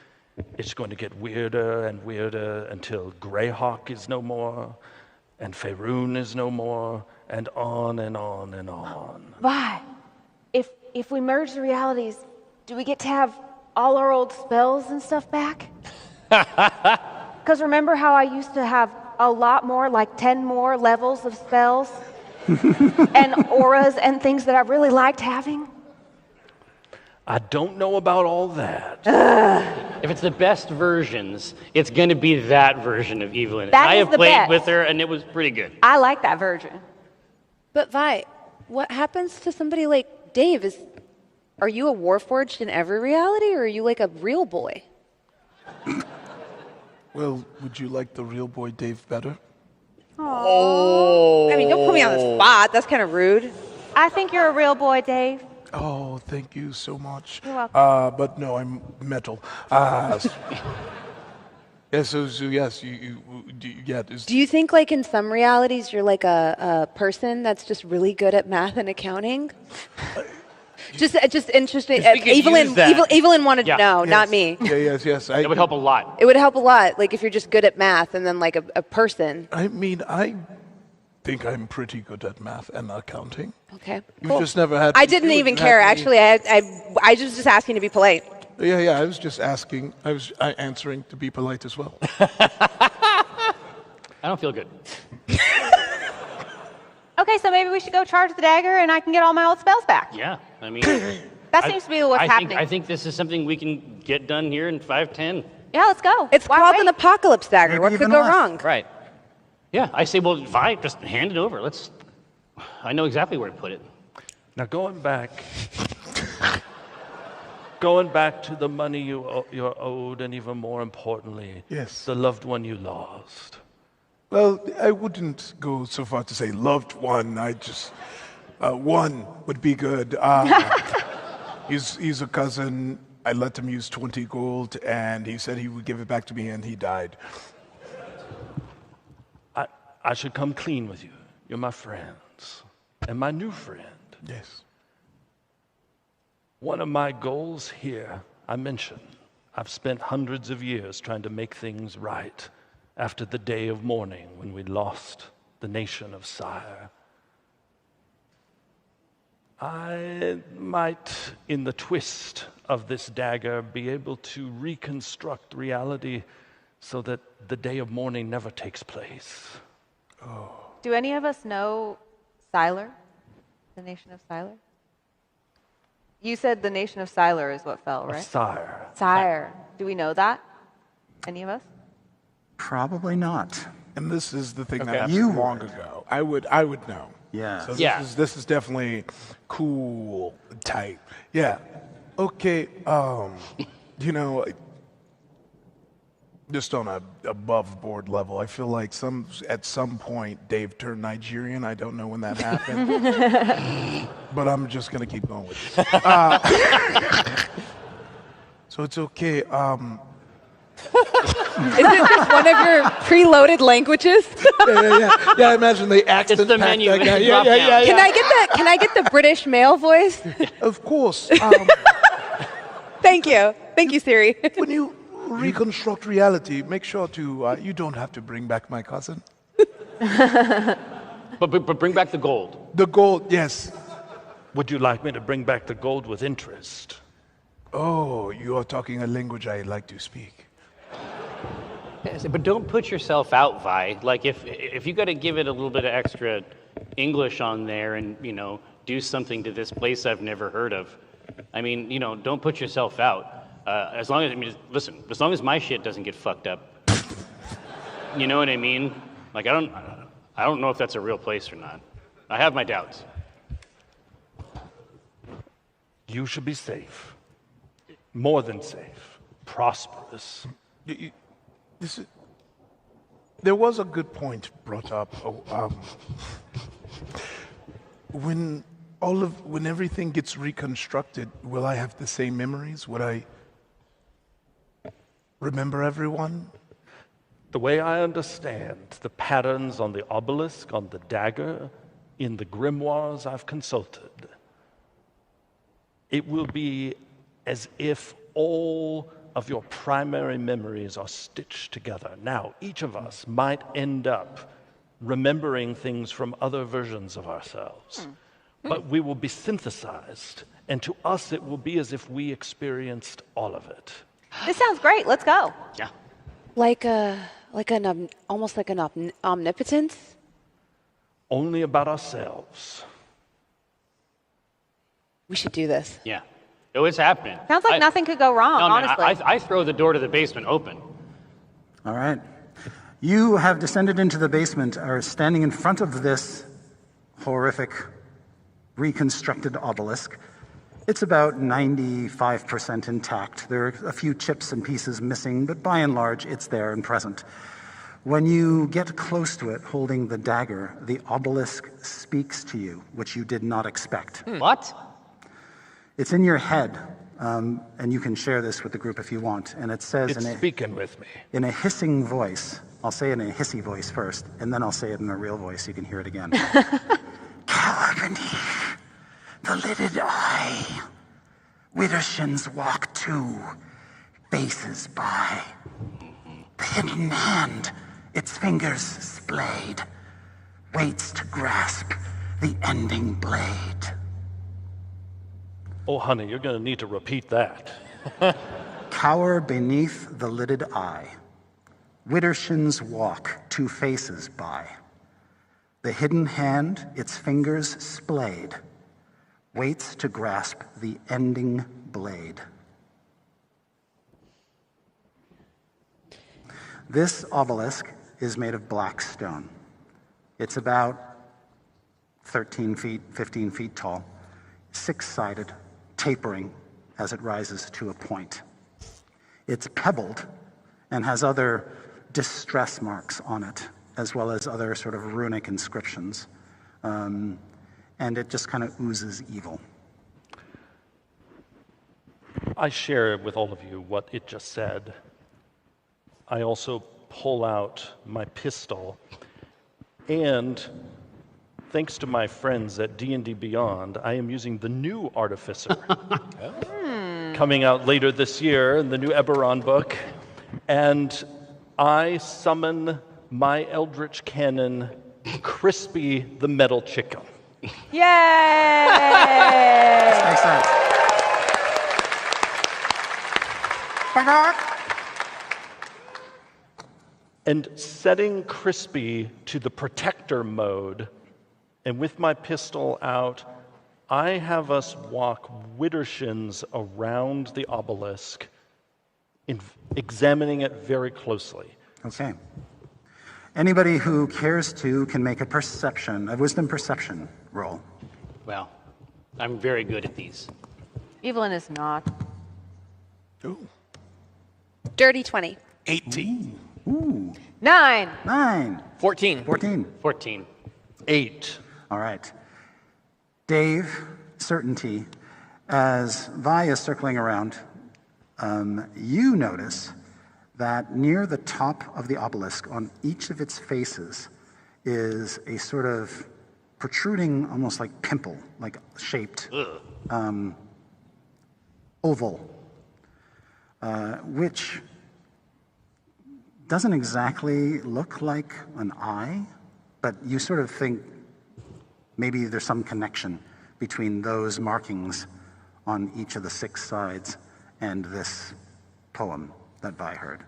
Speaker 19: It's going to get weirder and weirder until Greyhawk is no more, and Faerun is no more, and on and on and on.
Speaker 15: Why? If we merge the realities, do we get to have all our old spells and stuff back? Because remember how I used to have a lot more, like 10 more levels of spells and auras and things that I really liked having?
Speaker 19: I don't know about all that.
Speaker 12: If it's the best versions, it's going to be that version of Evelyn.
Speaker 15: That
Speaker 12: I
Speaker 15: is
Speaker 12: have
Speaker 15: the
Speaker 12: played
Speaker 15: best.
Speaker 12: with her, and it was pretty good.
Speaker 15: I like that version.
Speaker 7: But Vi, what happens to somebody like Dave? Are you a Warforged in every reality, or are you like a real boy?
Speaker 6: Well, would you like the real boy Dave better?
Speaker 7: Oh. I mean, don't put me on the spot. That's kind of rude.
Speaker 15: I think you're a real boy, Dave.
Speaker 6: Oh, thank you so much.
Speaker 15: You're welcome.
Speaker 6: But no, I'm metal. Yes, so yes,
Speaker 7: Do you think, like, in some realities, you're like a person that's just really good at math and accounting? Just interesting. Evelyn wanted to know, not me.
Speaker 6: Yeah, yes.
Speaker 12: It would help a lot.
Speaker 7: It would help a lot, like if you're just good at math and then like a person.
Speaker 6: I mean, I think I'm pretty good at math and accounting.
Speaker 7: Okay,
Speaker 6: You
Speaker 7: cool.
Speaker 6: just never had.
Speaker 7: I didn't even care. Actually, I was just asking to be polite.
Speaker 6: Yeah. I was just asking. I was answering to be polite as well.
Speaker 12: I don't feel good.
Speaker 15: Okay, so maybe we should go charge the dagger and I can get all my old spells back.
Speaker 12: Yeah, I mean...
Speaker 15: That seems to be what's happening.
Speaker 12: I think this is something we can get done here in 5-10.
Speaker 15: Yeah, let's go.
Speaker 7: It's called an apocalypse dagger. What could go wrong?
Speaker 12: Right. Yeah, I say, well, Vi, just hand it over. I know exactly where to put it.
Speaker 19: Now, going back to the money you're owed, and even more importantly,
Speaker 6: yes,
Speaker 19: the loved one you lost.
Speaker 6: Well, I wouldn't go so far to say loved one. I just one would be good. He's a cousin. I let him use 20 gold, and he said he would give it back to me, and he died.
Speaker 19: I should come clean with you. You're my friends, and my new friend.
Speaker 6: Yes.
Speaker 19: One of my goals here, I mentioned, I've spent hundreds of years trying to make things right after the day of mourning when we lost the nation of Sire. I might, in the twist of this dagger, be able to reconstruct reality so that the day of mourning never takes place.
Speaker 6: Oh.
Speaker 4: Do any of us know Siler? The nation of Siler? You said the nation of Siler is what fell, right?
Speaker 19: Sire.
Speaker 4: Sire. Do we know that? Any of us?
Speaker 5: Probably not.
Speaker 6: And this is the thing
Speaker 5: Okay.
Speaker 6: that happened
Speaker 5: You
Speaker 6: long
Speaker 5: would.
Speaker 6: ago. I would know.
Speaker 5: Yeah.
Speaker 6: So this is definitely cool, tight. Yeah. Okay. You know, just on a above board level, I feel like at some point Dave turned Nigerian. I don't know when that happened, but I'm just gonna keep going with it. So it's okay.
Speaker 7: Is it just one of your preloaded languages?
Speaker 6: Yeah, I imagine the accent.
Speaker 12: It's the
Speaker 6: pack
Speaker 12: menu.
Speaker 6: that guy. Yeah.
Speaker 7: Can I get the British male voice?
Speaker 6: Of course.
Speaker 7: Thank you, Siri.
Speaker 6: When you reconstruct reality, make sure to you don't have to bring back my cousin.
Speaker 12: But bring back the gold.
Speaker 6: The gold, yes.
Speaker 19: Would you like me to bring back the gold with interest?
Speaker 6: Oh, you are talking a language I like to speak.
Speaker 12: Yes, but don't put yourself out, Vi. Like if you got to give it a little bit of extra English on there, and do something to this place I've never heard of. I mean, don't put yourself out. As long as my shit doesn't get fucked up. You know what I mean? Like I don't know if that's a real place or not. I have my doubts.
Speaker 19: You should be safe. More than safe. Prosperous.
Speaker 6: There was a good point brought up. When everything gets reconstructed, will I have the same memories? Would I remember everyone?
Speaker 19: The way I understand the patterns on the obelisk, on the dagger, in the grimoires I've consulted, it will be as if all of your primary memories are stitched together. Now, each of us might end up remembering things from other versions of ourselves, but we will be synthesized, and to us it will be as if we experienced all of it.
Speaker 4: This sounds great. Let's go.
Speaker 12: Yeah.
Speaker 7: Almost like an omnipotence?
Speaker 19: Only about ourselves.
Speaker 7: We should do this.
Speaker 12: Yeah. Oh, it's happening.
Speaker 4: Sounds like nothing could go wrong, honestly.
Speaker 12: I throw the door to the basement open.
Speaker 5: All right. You have descended into the basement, are standing in front of this horrific reconstructed obelisk. It's about 95% intact. There are a few chips and pieces missing, but by and large, it's there and present. When you get close to it, holding the dagger, the obelisk speaks to you, which you did not expect.
Speaker 12: What?
Speaker 5: It's in your head, and you can share this with the group if you want. And it says
Speaker 19: It's speaking with me.
Speaker 5: in a hissing voice. I'll say it in a hissy voice first, and then I'll say it in a real voice so you can hear it again. Cower beneath the lidded eye. Widdershins walk two, faces by. The hidden hand, its fingers splayed, waits to grasp the ending blade.
Speaker 19: Oh, honey, you're going to need to repeat that.
Speaker 5: Cower beneath the lidded eye. Widdershins walk two faces by. The hidden hand, its fingers splayed, waits to grasp the ending blade. This obelisk is made of black stone. It's about 13 feet, 15 feet tall, six-sided, tapering as it rises to a point. It's pebbled and has other distress marks on it. as well as other sort of runic inscriptions. And it just kind of oozes evil.
Speaker 19: I share with all of you what it just said. I also pull out my pistol, and thanks to my friends at D&D Beyond, I am using the new Artificer, coming out later this year in the new Eberron book, and I summon my Eldritch Cannon, Crispy the Metal Chicken.
Speaker 4: Yay!
Speaker 5: Makes sense.
Speaker 19: And setting Crispy to the protector mode, and with my pistol out, I have us walk widdershins around the obelisk, examining it very closely.
Speaker 5: Okay. Anybody who cares to can make a wisdom perception roll.
Speaker 12: Well, I'm very good at these.
Speaker 4: Evelyn is not.
Speaker 6: Ooh.
Speaker 7: Dirty 20.
Speaker 6: 18.
Speaker 5: Ooh.
Speaker 4: 9.
Speaker 5: 9.
Speaker 14: 14.
Speaker 12: 14.
Speaker 19: 8.
Speaker 5: All right. Dave, Certainty, as Vi is circling around, you notice that near the top of the obelisk, on each of its faces, is a sort of protruding, almost like pimple, like shaped oval, which doesn't exactly look like an eye, but you sort of think maybe there's some connection between those markings on each of the 6 sides and this poem that Vi heard.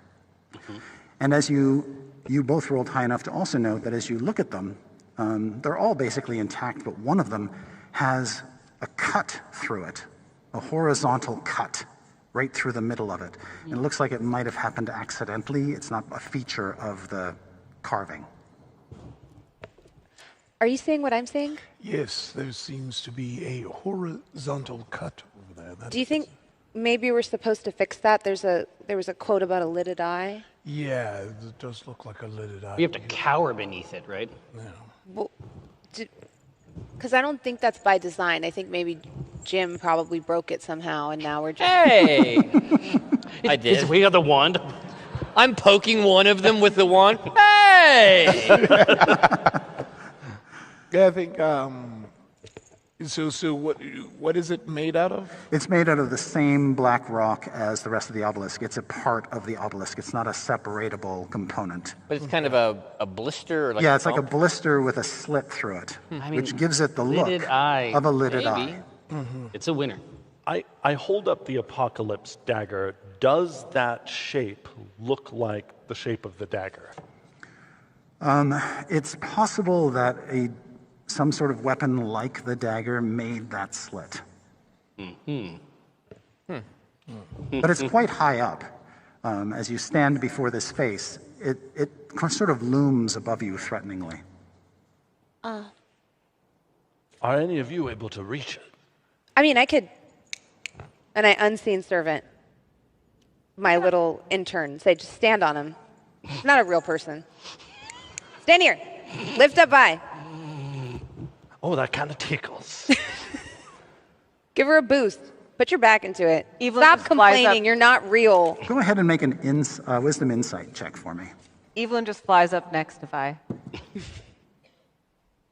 Speaker 5: Mm-hmm. And as you both rolled high enough to also note that as you look at them, they're all basically intact, but one of them has a cut through it, a horizontal cut right through the middle of it. And it looks like it might have happened accidentally. It's not a feature of the carving.
Speaker 7: Are you saying what I'm saying?
Speaker 6: Yes, there seems to be a horizontal cut over there.
Speaker 7: Do you think maybe we're supposed to fix that? There was a quote about a lidded eye.
Speaker 6: Yeah, it does look like a lidded eye.
Speaker 12: We have to cower beneath it, right?
Speaker 6: Yeah.
Speaker 7: Well, because I don't think that's by design. I think maybe Jim probably broke it somehow, and now we're just...
Speaker 14: Hey! I did.
Speaker 12: We got the wand.
Speaker 14: I'm poking one of them with the wand. Hey!
Speaker 6: Yeah, I think, so what is it made out of?
Speaker 5: It's made out of the same black rock as the rest of the obelisk. It's a part of the obelisk. It's not a separatable component.
Speaker 14: But it's kind of a blister? Or like
Speaker 5: yeah, it's like a blister with a slit through it, which gives it the look of a lidded eye.
Speaker 12: Mm-hmm. It's a winner.
Speaker 19: I hold up the Apocalypse dagger. Does that shape look like the shape of the dagger?
Speaker 5: It's possible that some sort of weapon like the dagger made that slit.
Speaker 12: Mm-hmm.
Speaker 5: But it's quite high up. As you stand before this face, it sort of looms above you threateningly.
Speaker 19: Are any of you able to reach it?
Speaker 7: I mean, I could, and I unseen servant my little intern, say, just stand on him. He's not a real person. Stand here. Lift up by.
Speaker 19: Oh, that kind of tickles.
Speaker 7: Give her a boost. Put your back into it.
Speaker 4: Evelyn
Speaker 7: Stop
Speaker 4: just flies
Speaker 7: complaining.
Speaker 4: up.
Speaker 7: You're not real.
Speaker 5: Go ahead and make an wisdom insight check for me.
Speaker 4: Evelyn just flies up next to Vi.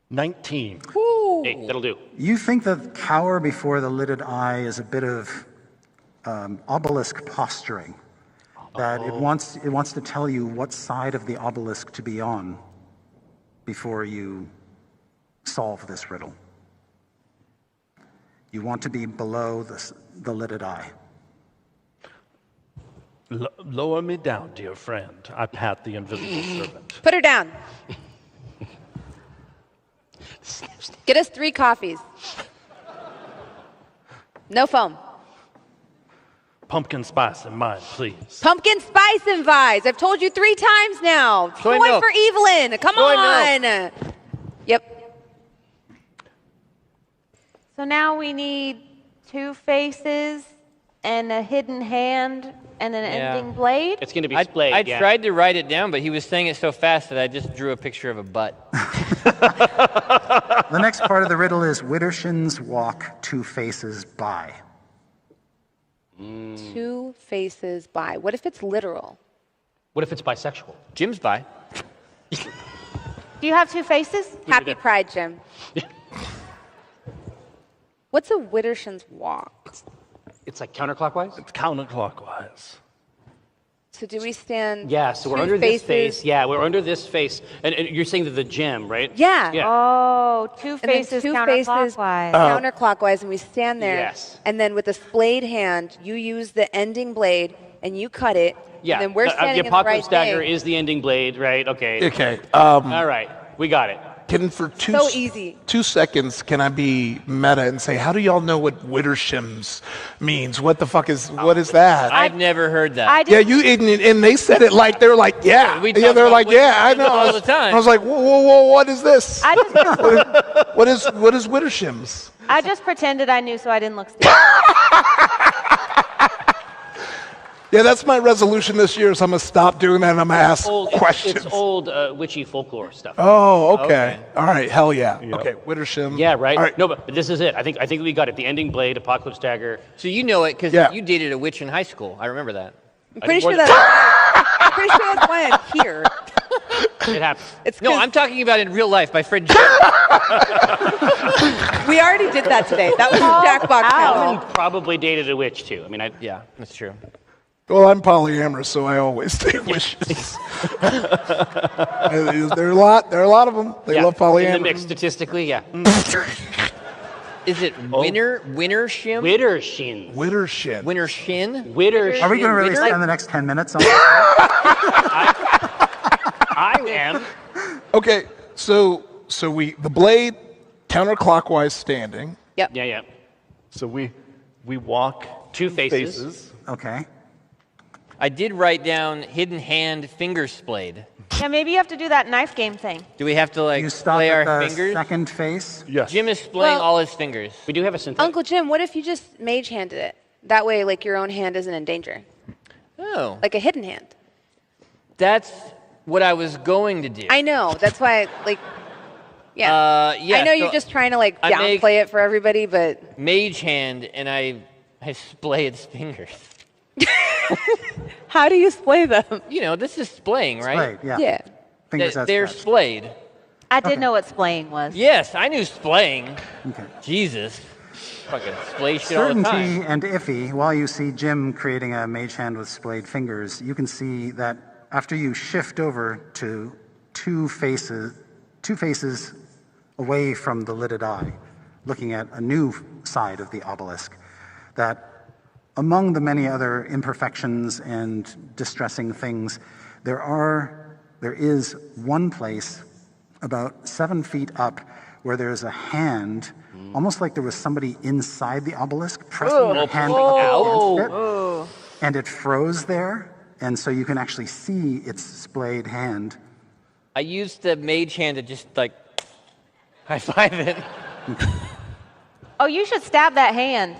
Speaker 19: 19.
Speaker 12: Hey, that'll do.
Speaker 5: You think that cower before the lidded eye is a bit of obelisk posturing. That it wants to tell you what side of the obelisk to be on before you solve this riddle. You want to be below the lidded eye.
Speaker 19: Lower me down, dear friend. I pat the invisible servant.
Speaker 7: Put her down. Get us 3 coffees. No foam.
Speaker 19: Pumpkin spice in mine, please.
Speaker 7: Pumpkin spice and vise. I've told you 3 times now.
Speaker 14: Soy
Speaker 7: Point
Speaker 14: milk.
Speaker 7: for Evelyn. Come
Speaker 14: Soy
Speaker 7: on. Yep.
Speaker 15: So now we need 2 faces and a hidden hand and an ending blade?
Speaker 12: It's going to be splayed.
Speaker 14: I tried to write it down, but he was saying it so fast that I just drew a picture of a butt.
Speaker 5: The next part of the riddle is Widdershins walk 2 faces by.
Speaker 7: 2 faces by. What if it's literal?
Speaker 12: What if it's bisexual?
Speaker 14: Jim's bi.
Speaker 15: Do you have 2 faces?
Speaker 7: Happy Pride, Jim. What's a Widdershins walk?
Speaker 12: It's like counterclockwise?
Speaker 19: It's counterclockwise.
Speaker 7: So do we stand?
Speaker 12: Yeah, so we're under this face. Yeah, we're under this face. And you're saying that the gem, right?
Speaker 7: Yeah.
Speaker 15: Oh, 2 faces counterclockwise.
Speaker 7: Counterclockwise, and we stand there.
Speaker 12: Yes.
Speaker 7: And then with a splayed hand, you use the ending blade, and you cut it.
Speaker 12: Yeah.
Speaker 7: And then we're standing
Speaker 12: the
Speaker 7: in the
Speaker 12: apocalypse
Speaker 7: right
Speaker 12: dagger
Speaker 7: thing.
Speaker 12: is the ending blade, right? Okay.
Speaker 6: Okay.
Speaker 12: All right, we got it.
Speaker 6: Can for two
Speaker 7: So easy.
Speaker 6: 2 seconds, can I be meta and say, how do y'all know what Widdershims means? What the fuck is, what is that?
Speaker 14: I've never heard that.
Speaker 6: Yeah, and they said it like, they're like, yeah.
Speaker 14: We
Speaker 6: Yeah,
Speaker 14: talk
Speaker 6: they're
Speaker 14: about
Speaker 6: like, yeah, I know.
Speaker 14: all the time.
Speaker 6: I was like, whoa, what is this?
Speaker 15: I just,
Speaker 6: What is Widdershims?
Speaker 15: I just pretended I knew so I didn't look stupid.
Speaker 6: Yeah, that's my resolution this year is I'm going to stop doing that and I'm going to ask questions.
Speaker 12: It's old witchy folklore stuff.
Speaker 6: Oh, okay. All right, hell yeah. Okay, Widdershim.
Speaker 12: Yeah, right?
Speaker 6: All right.
Speaker 12: No, but this is it. I think we got it. The ending blade, apocalypse dagger.
Speaker 14: So you know it because
Speaker 6: Yeah.
Speaker 14: you dated a witch in high school. I remember that.
Speaker 7: I'm pretty sure that's why I'm here.
Speaker 12: It happens.
Speaker 14: No, I'm talking about in real life. My friend Jim.
Speaker 7: We already did that today. That was the Jackbox
Speaker 12: Alan
Speaker 7: panel.
Speaker 12: probably dated a witch too. I mean,
Speaker 14: Yeah, that's true.
Speaker 6: Well, I'm polyamorous, so I always take wishes. There are a lot of them. They love polyamory.
Speaker 12: In the mix, statistically, yeah.
Speaker 14: Is it winter shim?
Speaker 12: Widdershin.
Speaker 6: Widdershin.
Speaker 14: Winter shin?
Speaker 12: Widdershin.
Speaker 5: Are we going to really spend the next 10 minutes on this?
Speaker 12: I am.
Speaker 6: Okay, so the blade counterclockwise standing.
Speaker 7: Yep.
Speaker 12: Yeah.
Speaker 19: So we walk
Speaker 12: 2 faces.
Speaker 5: Okay.
Speaker 14: I did write down hidden hand finger splayed.
Speaker 15: Yeah, maybe you have to do that knife game thing.
Speaker 14: Do we have to
Speaker 5: You stop
Speaker 14: splay
Speaker 5: at
Speaker 14: our
Speaker 5: the
Speaker 14: fingers?
Speaker 5: second face.
Speaker 19: Yes.
Speaker 14: Jim is splaying
Speaker 7: Well-
Speaker 14: all his fingers.
Speaker 12: We do have a synthetic.
Speaker 7: Uncle Jim, what if you just mage handed it? That way, like, your own hand isn't in danger.
Speaker 14: Oh,
Speaker 7: Like a hidden hand.
Speaker 14: that's what I was going to do.
Speaker 7: I know. That's why, like, yeah.
Speaker 14: Yeah.
Speaker 7: I know
Speaker 14: so
Speaker 7: you're just trying to, like,
Speaker 14: I make-
Speaker 7: downplay it for everybody, but
Speaker 14: mage hand, and I splay its fingers.
Speaker 7: how do you splay them?
Speaker 14: You know, this is splaying, right?
Speaker 5: Right, yeah.
Speaker 7: Yeah.
Speaker 5: Fingers
Speaker 14: They're
Speaker 5: outstretched.
Speaker 14: splayed.
Speaker 15: I did know what splaying was.
Speaker 14: Yes, I knew splaying.
Speaker 5: Okay.
Speaker 14: Jesus. Fucking splay shit all the
Speaker 5: Certainty
Speaker 14: time.
Speaker 5: and iffy, while you see Jim creating a mage hand with splayed fingers, you can see that after you shift over to 2 faces away from the lidded eye, looking at a new side of the obelisk, that among the many other imperfections and distressing things, there is one place about 7 feet up where there's a hand, almost like there was somebody inside the obelisk pressing their hand against it, and it froze there, and so you can actually see its splayed hand.
Speaker 14: I used the mage hand to just like high five it.
Speaker 15: Oh, you should stab that hand.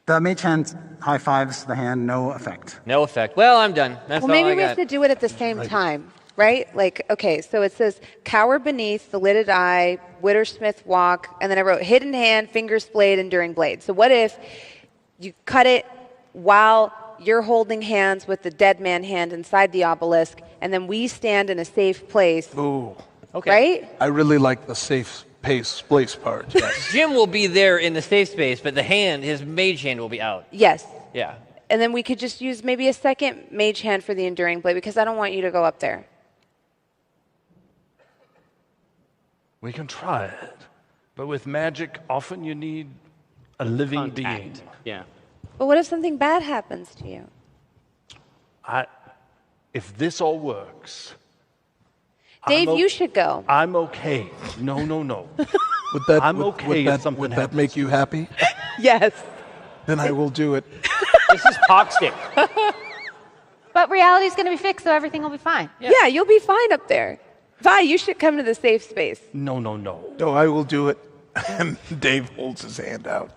Speaker 5: The mage hand high fives the hand, no effect.
Speaker 14: No effect. Well, I'm done. That's
Speaker 7: Well,
Speaker 14: all
Speaker 7: maybe
Speaker 14: I
Speaker 7: we
Speaker 14: got.
Speaker 7: have to do it at the same time, right? Like, okay, so it says cower beneath the lidded eye, Widdersmith walk, and then I wrote hidden hand, fingers splayed, enduring blade. So what if you cut it while you're holding hands with the dead man hand inside the obelisk, and then we stand in a safe place,
Speaker 6: Ooh.
Speaker 14: Okay.
Speaker 7: right?
Speaker 6: I really like the safe place part. Yes.
Speaker 14: Jim will be there in the safe space, but the hand, his mage hand, will be out.
Speaker 7: Yes.
Speaker 14: Yeah.
Speaker 7: And then we could just use maybe a second mage hand for the enduring blade because I don't want you to go up there.
Speaker 19: We can try it. But with magic, often you need a living being.
Speaker 12: Yeah.
Speaker 7: But what if something bad happens to you?
Speaker 19: If this all works,
Speaker 7: Dave, you should go.
Speaker 19: I'm okay. No.
Speaker 6: Would that,
Speaker 19: I'm
Speaker 6: would-
Speaker 19: okay
Speaker 6: would
Speaker 19: if
Speaker 6: that,
Speaker 19: something
Speaker 6: would that
Speaker 19: happens.
Speaker 6: make you happy?
Speaker 7: Yes.
Speaker 6: Then I will do it.
Speaker 12: This is toxic.
Speaker 15: But reality's going to be fixed, so everything will be fine.
Speaker 7: Yeah, you'll be fine up there. Vi, you should come to the safe space.
Speaker 19: No.
Speaker 6: No, I will do it. And Dave holds his hand out.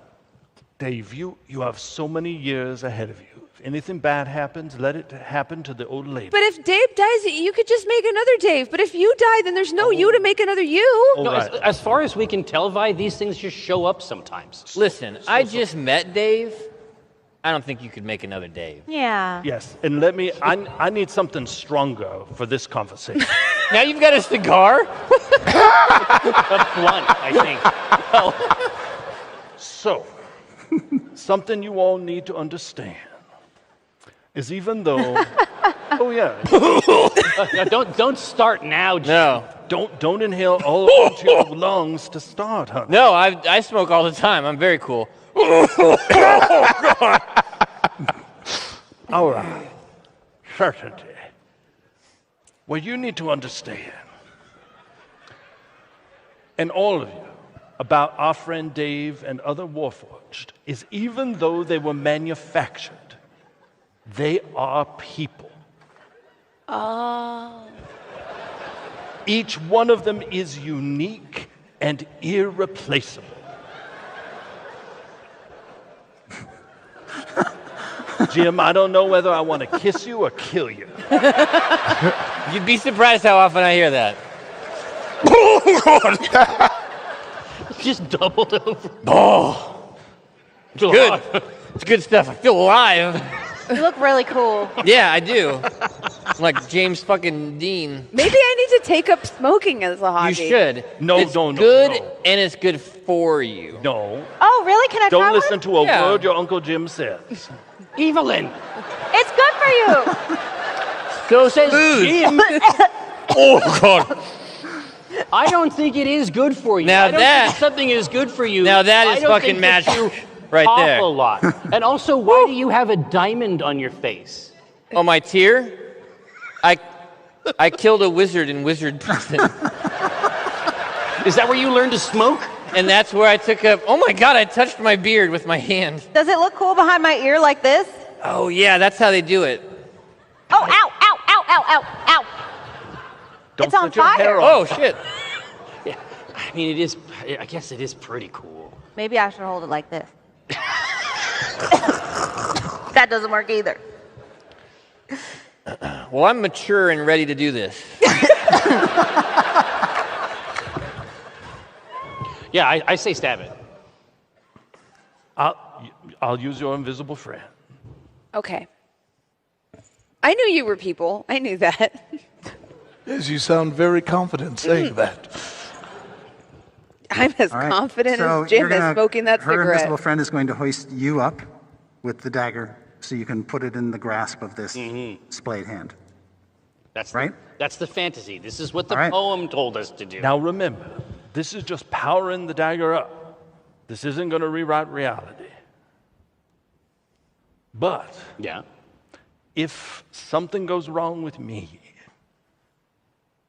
Speaker 19: Dave, you have so many years ahead of you. If anything bad happens, let it happen to the old lady.
Speaker 7: But if Dave dies, you could just make another Dave. But if you die, then there's no you to make another you.
Speaker 12: No, as far as we can tell, Vi, these things just show up sometimes.
Speaker 14: Listen, I just met Dave. I don't think you could make another Dave.
Speaker 15: Yeah.
Speaker 19: Yes, and I need something stronger for this conversation.
Speaker 14: Now you've got a cigar?
Speaker 12: A blunt, I think.
Speaker 19: So, something you all need to understand is even though... Oh, yeah.
Speaker 12: Don't start now, Jim.
Speaker 14: No.
Speaker 19: Don't inhale all into your lungs to start, huh?
Speaker 14: No, I smoke all the time. I'm very cool.
Speaker 19: All right. Certainty. What you need to understand, and all of you, about our friend Dave and other Warforged, is even though they were manufactured, they are people.
Speaker 18: Oh.
Speaker 19: Each one of them is unique and irreplaceable. Jim, I don't know whether I want to kiss you or kill you.
Speaker 14: You'd be surprised how often I hear that.
Speaker 12: Just doubled over.
Speaker 14: Oh, it's good. It's good stuff. I feel alive.
Speaker 15: You look really cool.
Speaker 14: Yeah, I do. I'm like James fucking Dean.
Speaker 7: Maybe I need to take up smoking as a hobby.
Speaker 14: You should.
Speaker 19: No,
Speaker 14: it's
Speaker 19: no,
Speaker 14: good
Speaker 19: no.
Speaker 14: and it's good for you.
Speaker 19: No.
Speaker 15: Oh, really? Can I try
Speaker 19: Don't listen
Speaker 15: one?
Speaker 19: to a word your Uncle Jim says.
Speaker 12: Evelyn.
Speaker 15: It's good for you.
Speaker 12: So says Jim.
Speaker 14: Oh, God.
Speaker 12: I don't think it is good for you.
Speaker 14: Now
Speaker 12: I don't think something is good for you.
Speaker 14: Now that is
Speaker 12: I don't
Speaker 14: fucking
Speaker 12: think that
Speaker 14: magic
Speaker 12: you
Speaker 14: right
Speaker 12: cough
Speaker 14: there.
Speaker 12: a lot. And also, why do you have a diamond on your face?
Speaker 14: Oh, my tear? I killed a wizard in wizard prison.
Speaker 12: Is that where you learned to smoke?
Speaker 14: And that's where I took up. Oh my God! I touched my beard with my hand.
Speaker 15: Does it look cool behind my ear like this?
Speaker 14: Oh yeah, that's how they do it.
Speaker 15: Oh, ow, ow, ow, ow, ow, ow. It's on fire.
Speaker 14: Oh shit.
Speaker 12: Yeah, I mean, it is. I guess it is pretty cool.
Speaker 15: Maybe I should hold it like this. That doesn't work either.
Speaker 14: Well, I'm mature and ready to do this.
Speaker 12: Yeah, I say stab it.
Speaker 19: I'll use your invisible friend.
Speaker 7: Okay. I knew you were people. I knew that.
Speaker 6: Yes, you sound very confident saying that.
Speaker 7: I'm as confident as Jim is smoking that
Speaker 5: her
Speaker 7: cigarette.
Speaker 5: invisible friend is going to hoist you up with the dagger so you can put it in the grasp of this splayed hand.
Speaker 12: That's
Speaker 5: right?
Speaker 12: That's the fantasy. This is what the poem told us to do.
Speaker 19: Now remember, this is just powering the dagger up. This isn't going to rewrite reality. But if something goes wrong with me,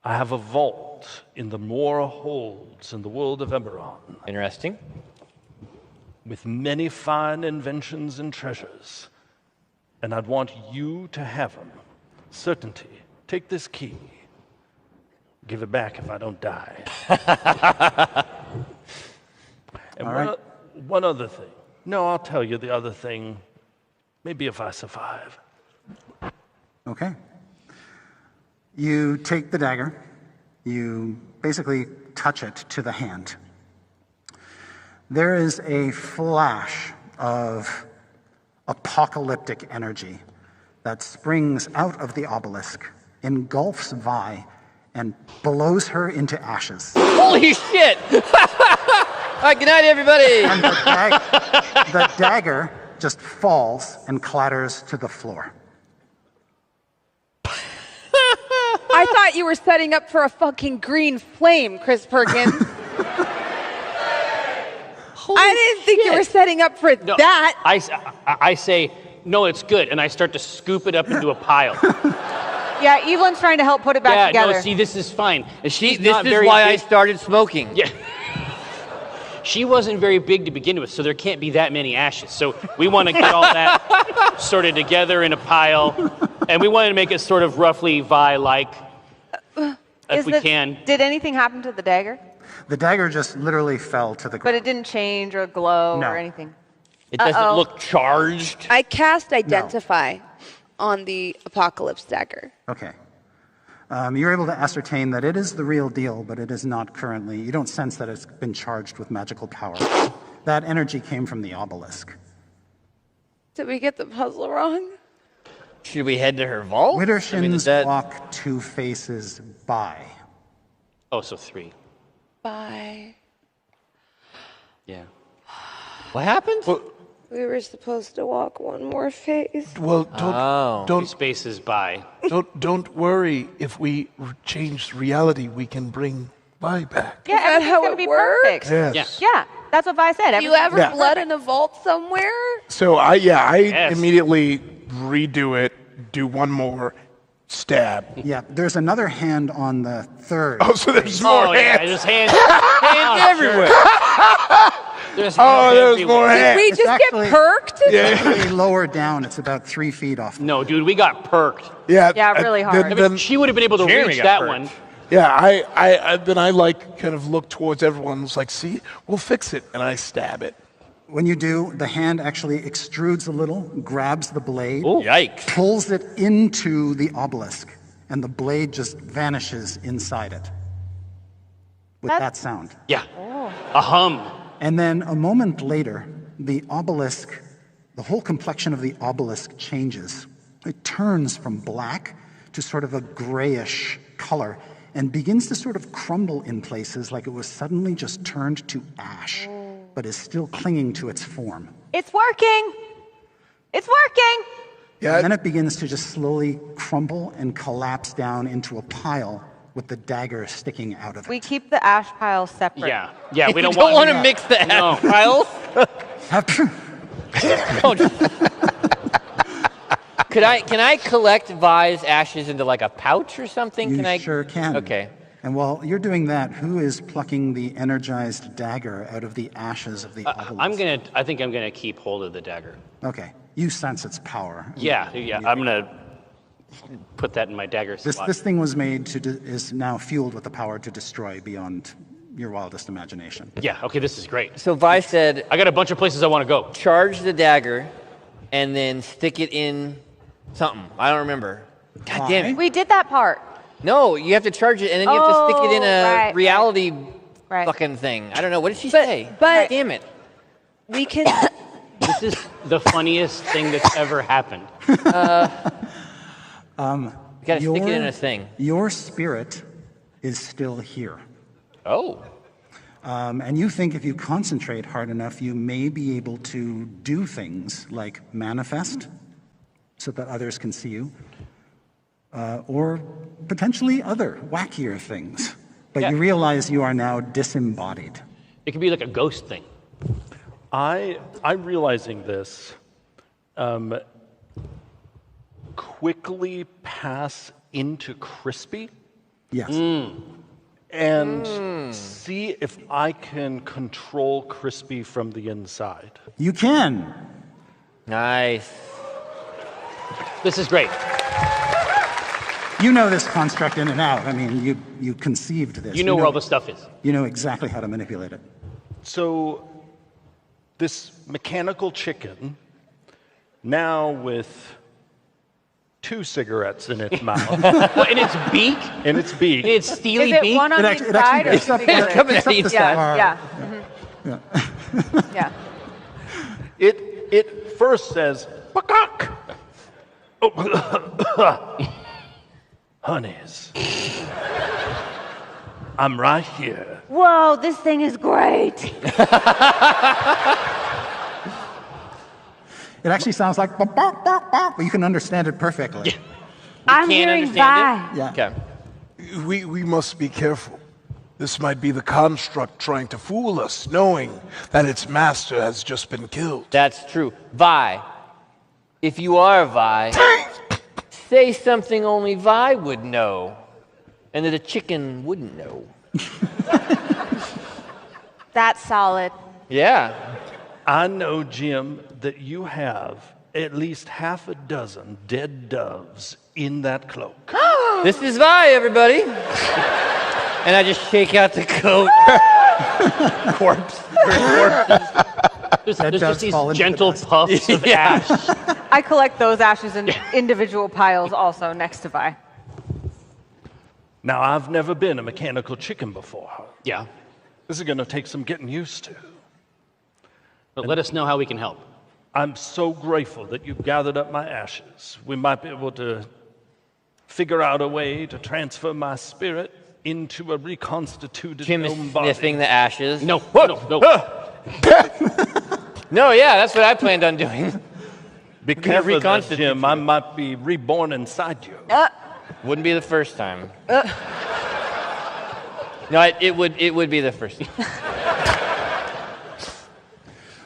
Speaker 19: I have a vault in the Mora holds in the world of Eberron.
Speaker 14: Interesting.
Speaker 19: With many fine inventions and treasures. And I'd want you to have them. Certainty. Take this key. Give it back if I don't die. And one other thing. No, I'll tell you the other thing. Maybe if I survive.
Speaker 5: Okay. You take the dagger. You basically touch it to the hand. There is a flash of apocalyptic energy that springs out of the obelisk, engulfs Vi, and blows her into ashes.
Speaker 14: Holy shit! All right, good night, everybody.
Speaker 5: And the dagger just falls and clatters to the floor.
Speaker 7: I thought you were setting up for a fucking green flame, Chris Perkins. I didn't think you were setting up for that.
Speaker 12: I say, no, it's good. And I start to scoop it up into a pile.
Speaker 15: Yeah, Evelyn's trying to help put it back together.
Speaker 12: No, see, this is fine. And
Speaker 14: This is why I started smoking.
Speaker 12: Yeah. She wasn't very big to begin with, so there can't be that many ashes. So we want to get all that sorted together in a pile, and we wanted to make it sort of roughly Vi-like, if we can.
Speaker 15: Did anything happen to the dagger?
Speaker 5: The dagger just literally fell to the ground.
Speaker 15: But it didn't change or glow or anything?
Speaker 8: It doesn't look charged.
Speaker 7: I cast Identify on the Apocalypse dagger.
Speaker 5: Okay. You're able to ascertain that it is the real deal, but it is not currently. You don't sense that it's been charged with magical power. That energy came from the obelisk.
Speaker 18: Did we get the puzzle wrong?
Speaker 8: Should we head to her vault?
Speaker 5: Widdershins walk 2 faces by.
Speaker 12: Oh, so 3.
Speaker 18: Bye.
Speaker 12: Yeah.
Speaker 8: What happened?
Speaker 18: We were supposed to walk 1 more phase.
Speaker 6: Well, don't
Speaker 12: spaces by.
Speaker 6: Don't worry. If we change reality, we can bring Vi back.
Speaker 4: Yeah, everything's going to be perfect.
Speaker 6: Yes.
Speaker 4: Yeah, that's what Vi said.
Speaker 18: Do you ever
Speaker 6: Yeah.
Speaker 18: flood in a vault somewhere?
Speaker 6: So I immediately redo it, do 1 more stab.
Speaker 5: Yeah, there's another hand on the 3rd.
Speaker 6: Oh, so there's more hands.
Speaker 12: Yeah, there's hands, hands
Speaker 8: everywhere.
Speaker 12: There's
Speaker 6: there's more hands.
Speaker 18: Did we just get perked?
Speaker 5: It's actually lower down. It's about 3 feet off.
Speaker 12: No, dude, we got perked.
Speaker 6: Yeah.
Speaker 4: really hard.
Speaker 12: I mean, she would have been able to
Speaker 8: Jeremy
Speaker 12: reach
Speaker 8: got
Speaker 12: that
Speaker 8: perked.
Speaker 12: one.
Speaker 6: Yeah, then I kind of look towards everyone. It's like, see, we'll fix it, and I stab it.
Speaker 5: When you do, the hand actually extrudes a little, grabs the blade,
Speaker 8: Yikes.
Speaker 5: pulls it into the obelisk, and the blade just vanishes inside it. With that sound.
Speaker 12: Yeah. A hum.
Speaker 5: And then a moment later, the obelisk, the whole complexion of the obelisk changes. It turns from black to sort of a grayish color and begins to sort of crumble in places like it was suddenly just turned to ash, but is still clinging to its form.
Speaker 4: It's working. It's working.
Speaker 5: Yeah. And then it begins to just slowly crumble and collapse down into a pile with the dagger sticking out of it.
Speaker 4: We keep the ash pile separate.
Speaker 12: Yeah, we don't
Speaker 8: want to
Speaker 12: to
Speaker 8: mix the ash piles. Can I collect Vi's ashes into like a pouch or something?
Speaker 5: You sure can.
Speaker 8: Okay.
Speaker 5: And while you're doing that, who is plucking the energized dagger out of the ashes of the obelisk?
Speaker 12: I think I'm gonna keep hold of the dagger.
Speaker 5: Okay. You sense its power.
Speaker 12: Yeah. I'm gonna put that in my dagger slot.
Speaker 5: This thing was made is now fueled with the power to destroy beyond your wildest imagination.
Speaker 12: Yeah. Okay. This is great.
Speaker 8: So Vi said,
Speaker 12: I got a bunch of places I want to go.
Speaker 8: Charge the dagger, and then stick it in something. I don't remember. God damn it.
Speaker 4: We did that part.
Speaker 8: No, you have to charge it, and then you have to stick it in a reality
Speaker 4: Right.
Speaker 8: fucking thing. I don't know. What did she say?
Speaker 7: But
Speaker 8: damn it.
Speaker 7: We can.
Speaker 12: This is the funniest thing that's ever happened.
Speaker 8: You gotta stick it in a thing.
Speaker 5: Your spirit is still here.
Speaker 8: Oh.
Speaker 5: And you think if you concentrate hard enough, you may be able to do things like manifest so that others can see you, or potentially other wackier things. But you realize you are now disembodied.
Speaker 12: It could be like a ghost thing.
Speaker 19: I'm realizing this. Quickly pass into Crispy.
Speaker 5: Yes.
Speaker 19: And see if I can control Crispy from the inside.
Speaker 5: You can.
Speaker 8: Nice.
Speaker 12: This is great.
Speaker 5: You know this construct in and out. I mean, you conceived this.
Speaker 12: You know where all the stuff is.
Speaker 5: You know exactly how to manipulate it.
Speaker 19: So this mechanical chicken, now with 2 cigarettes in its mouth.
Speaker 12: What, in its beak?
Speaker 19: In its beak.
Speaker 12: In its steely
Speaker 4: Is it
Speaker 12: beak?
Speaker 4: one on each side or together? Yeah. Yeah.
Speaker 19: It first says, "Bakak." Oh. Honeys, I'm right here.
Speaker 15: Whoa, this thing is great.
Speaker 5: It actually sounds like bop, bop, bop, bop, but you can understand it perfectly.
Speaker 15: I'm hearing Vi.
Speaker 5: Yeah.
Speaker 8: Okay.
Speaker 6: We must be careful. This might be the construct trying to fool us, knowing that its master has just been killed.
Speaker 8: That's true. Vi, if you are Vi, say something only Vi would know, and that a chicken wouldn't know.
Speaker 15: That's solid.
Speaker 8: Yeah.
Speaker 19: I know, Jim, that you have at least half a dozen dead doves in that cloak.
Speaker 8: This is Vi, everybody. And I just shake out the coat. Corpses.
Speaker 12: There's
Speaker 5: that
Speaker 12: just
Speaker 5: does
Speaker 12: these
Speaker 5: fall into the
Speaker 12: gentle
Speaker 5: dust.
Speaker 12: puffs of ash.
Speaker 4: I collect those ashes in individual piles also next to Vi.
Speaker 19: Now, I've never been a mechanical chicken before.
Speaker 12: Yeah.
Speaker 19: This is going to take some getting used to.
Speaker 12: But let us know how we can help.
Speaker 19: I'm so grateful that you've gathered up my ashes. We might be able to figure out a way to transfer my spirit into a reconstituted
Speaker 14: Jim is
Speaker 19: gnome body.
Speaker 14: sniffing the ashes.
Speaker 12: No.
Speaker 14: No, yeah, that's what I planned on doing.
Speaker 19: Be careful, there, Jim. I might be reborn inside you.
Speaker 14: Wouldn't be the first time. No, it would be the first time.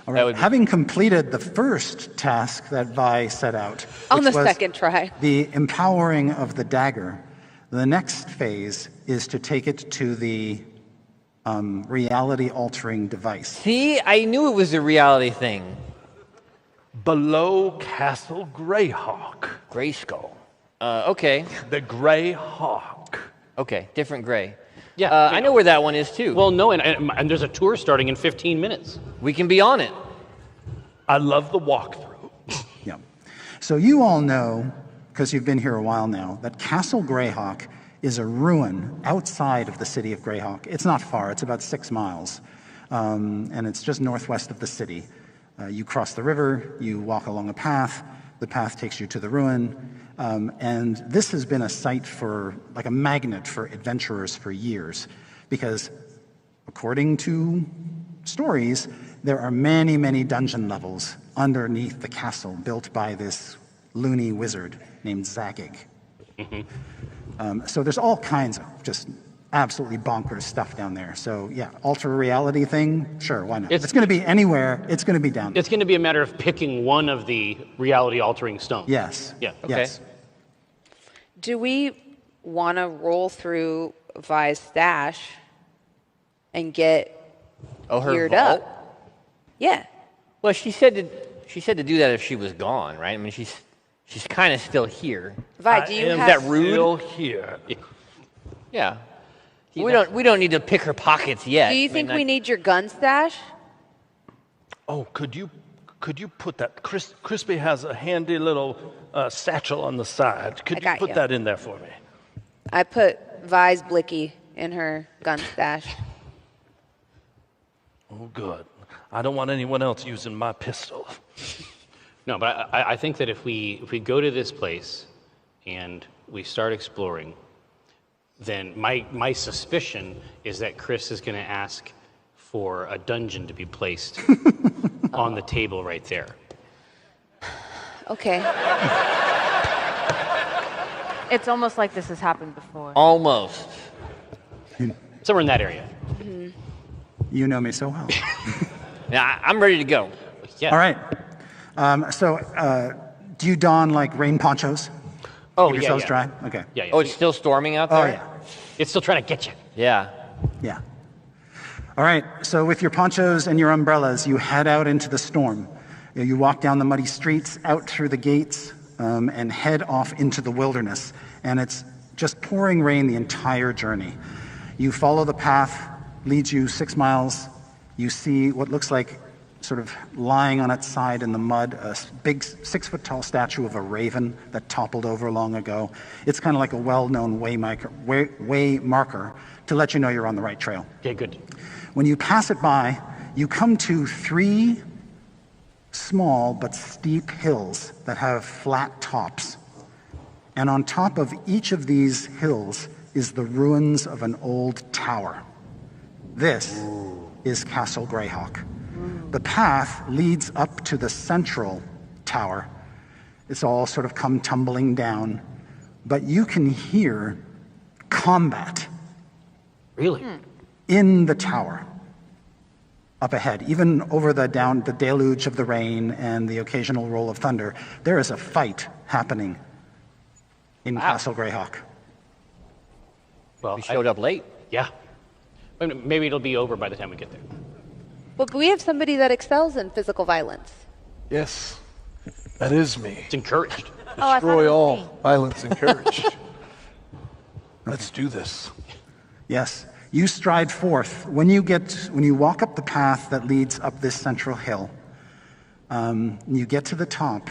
Speaker 5: All right. Having completed the first task that Vi set out,
Speaker 7: On the
Speaker 5: which was
Speaker 7: second try.
Speaker 5: the empowering of the dagger, the next phase is to take it to the reality-altering device.
Speaker 14: See, I knew it was a reality thing.
Speaker 19: Below Castle Greyhawk.
Speaker 14: Grayskull. Okay.
Speaker 19: The Greyhawk.
Speaker 14: Okay, different gray.
Speaker 12: Yeah,
Speaker 14: I know where that one is too.
Speaker 12: Well, no, and there's a tour starting in 15 minutes.
Speaker 14: We can be on it.
Speaker 19: I love the walkthrough.
Speaker 5: Yeah. So you all know, because you've been here a while now, that Castle Greyhawk is a ruin outside of the city of Greyhawk. It's not far, it's about 6 miles, and it's just northwest of the city. You cross the river, you walk along a path, the path takes you to the ruin, and this has been a site for, like a magnet for adventurers for years, because according to stories, there are many, many dungeon levels underneath the castle built by this loony wizard named Zagig. So there's all kinds of just absolutely bonkers stuff down there. So yeah, alter reality thing, sure, why not? It's going to be anywhere. It's going to be down there.
Speaker 12: It's going to be a matter of picking one of the reality-altering stones.
Speaker 5: Yes.
Speaker 12: Yeah.
Speaker 14: Okay.
Speaker 5: Yes.
Speaker 7: Do we want to roll through Vi's stash and get
Speaker 14: her
Speaker 7: geared
Speaker 14: vault?
Speaker 7: up? Yeah.
Speaker 14: Well, she said to do that if she was gone, right? I mean, she's kind of still here.
Speaker 7: Vi, do you have...
Speaker 14: Is that rude?
Speaker 19: Still here.
Speaker 14: Yeah. We don't need to pick her pockets yet.
Speaker 7: Do you think we need your gun stash?
Speaker 19: Oh, could you put that? Crispy has a handy little satchel on the side. Could you put that in there for me?
Speaker 7: I put Vi's blicky in her gun stash.
Speaker 19: Oh, good. I don't want anyone else using my pistol.
Speaker 12: No, but I think that if we go to this place and we start exploring, then my suspicion is that Chris is going to ask for a dungeon to be placed on the table right there.
Speaker 7: Okay.
Speaker 4: It's almost like this has happened before.
Speaker 14: Almost.
Speaker 12: Somewhere in that area.
Speaker 7: Mm-hmm.
Speaker 5: You know me so well.
Speaker 14: Yeah, I'm ready to go.
Speaker 12: Yeah.
Speaker 5: All right. Do you don like rain ponchos?
Speaker 12: Oh,
Speaker 5: Keep yourselves dry? Okay.
Speaker 12: Yeah.
Speaker 14: Oh, it's still storming out there?
Speaker 5: Oh, yeah.
Speaker 12: It's still trying to get you.
Speaker 14: Yeah.
Speaker 5: Yeah. All right. So with your ponchos and your umbrellas, you head out into the storm. You walk down the muddy streets, out through the gates, and head off into the wilderness. And it's just pouring rain the entire journey. You follow the path, leads you 6 miles. You see what looks like, sort of lying on its side in the mud, a big 6-foot-tall statue of a raven that toppled over long ago. It's kind of like a well-known way marker to let you know you're on the right trail.
Speaker 12: Okay, good.
Speaker 5: When you pass it by, you come to 3 small but steep hills that have flat tops. And on top of each of these hills is the ruins of an old tower. This is Castle Greyhawk. The path leads up to the central tower. It's all sort of come tumbling down, but you can hear combat.
Speaker 12: Really?
Speaker 5: In the tower. Up ahead, even over the deluge of the rain and the occasional roll of thunder, there is a fight happening in Castle Greyhawk.
Speaker 12: Well,
Speaker 14: we showed up late.
Speaker 12: Yeah. Maybe it'll be over by the time we get there.
Speaker 7: But we have somebody that excels in physical violence.
Speaker 6: Yes, that is me.
Speaker 12: It's encouraged.
Speaker 6: Destroy all. Violence encouraged. Let's do this.
Speaker 5: Yes. You stride forth. When you walk up the path that leads up this central hill, you get to the top,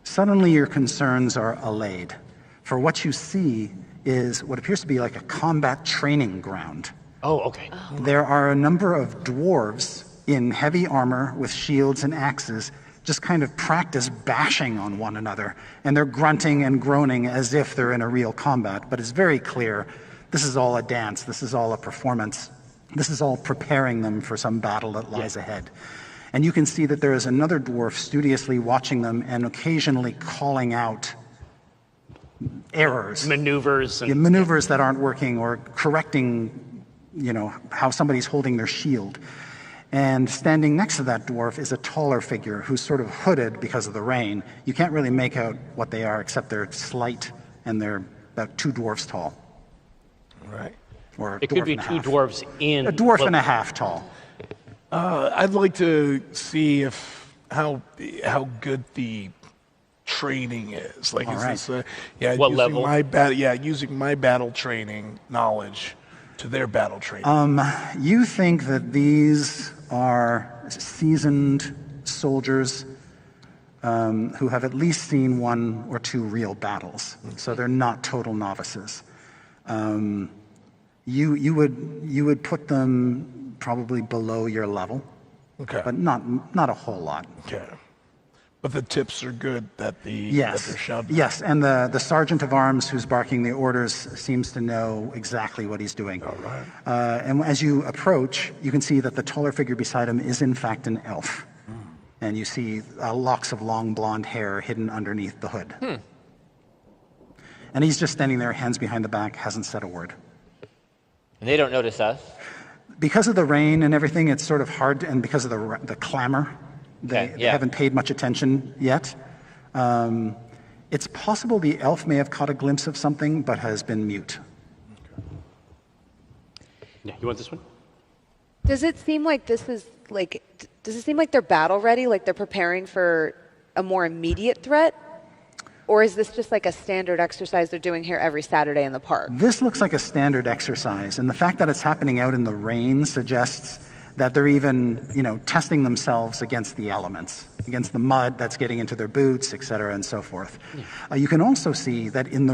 Speaker 5: suddenly your concerns are allayed. For what you see is what appears to be like a combat training ground.
Speaker 12: Oh, okay.
Speaker 5: There are a number of dwarves in heavy armor with shields and axes just kind of practice bashing on one another, and they're grunting and groaning as if they're in a real combat, but it's very clear this is all a dance, this is all a performance, this is all preparing them for some battle that lies ahead. And you can see that there is another dwarf studiously watching them and occasionally calling out errors.
Speaker 12: Maneuvers.
Speaker 5: Maneuvers that aren't working, or correcting, how somebody's holding their shield. And standing next to that dwarf is a taller figure who's sort of hooded because of the rain. You can't really make out what they are, except they're slight, and they're about 2 dwarfs tall.
Speaker 6: Right.
Speaker 5: Or
Speaker 12: it could be 2 dwarves in...
Speaker 5: A dwarf and a half tall.
Speaker 6: I'd like to see how good the training is. Like, is this
Speaker 12: what level?
Speaker 6: Using my battle training knowledge to their battle training.
Speaker 5: You think that these are seasoned soldiers who have at least seen 1 or 2 real battles, so they're not total novices. You would put them probably below your level, but not a whole lot.
Speaker 6: Okay. But the tips are good that they're shouting.
Speaker 5: Yes, and the sergeant of arms who's barking the orders seems to know exactly what he's doing.
Speaker 6: All right.
Speaker 5: And as you approach, you can see that the taller figure beside him is in fact an elf. And you see locks of long blonde hair hidden underneath the hood. And he's just standing there, hands behind the back, hasn't said a word.
Speaker 14: And they don't notice us?
Speaker 5: Because of the rain and everything, it's sort of hard, and because of the clamor, they haven't paid much attention yet. It's possible the elf may have caught a glimpse of something, but has been mute.
Speaker 12: Yeah, you want this one?
Speaker 7: Does it seem like this is like? Does it seem like they're battle ready? Like they're preparing for a more immediate threat? Or is this just like a standard exercise they're doing here every Saturday in the park?
Speaker 5: This looks like a standard exercise, and the fact that it's happening out in the rain suggests that they're even, testing themselves against the elements, against the mud that's getting into their boots, et cetera, and so forth. You can also see that in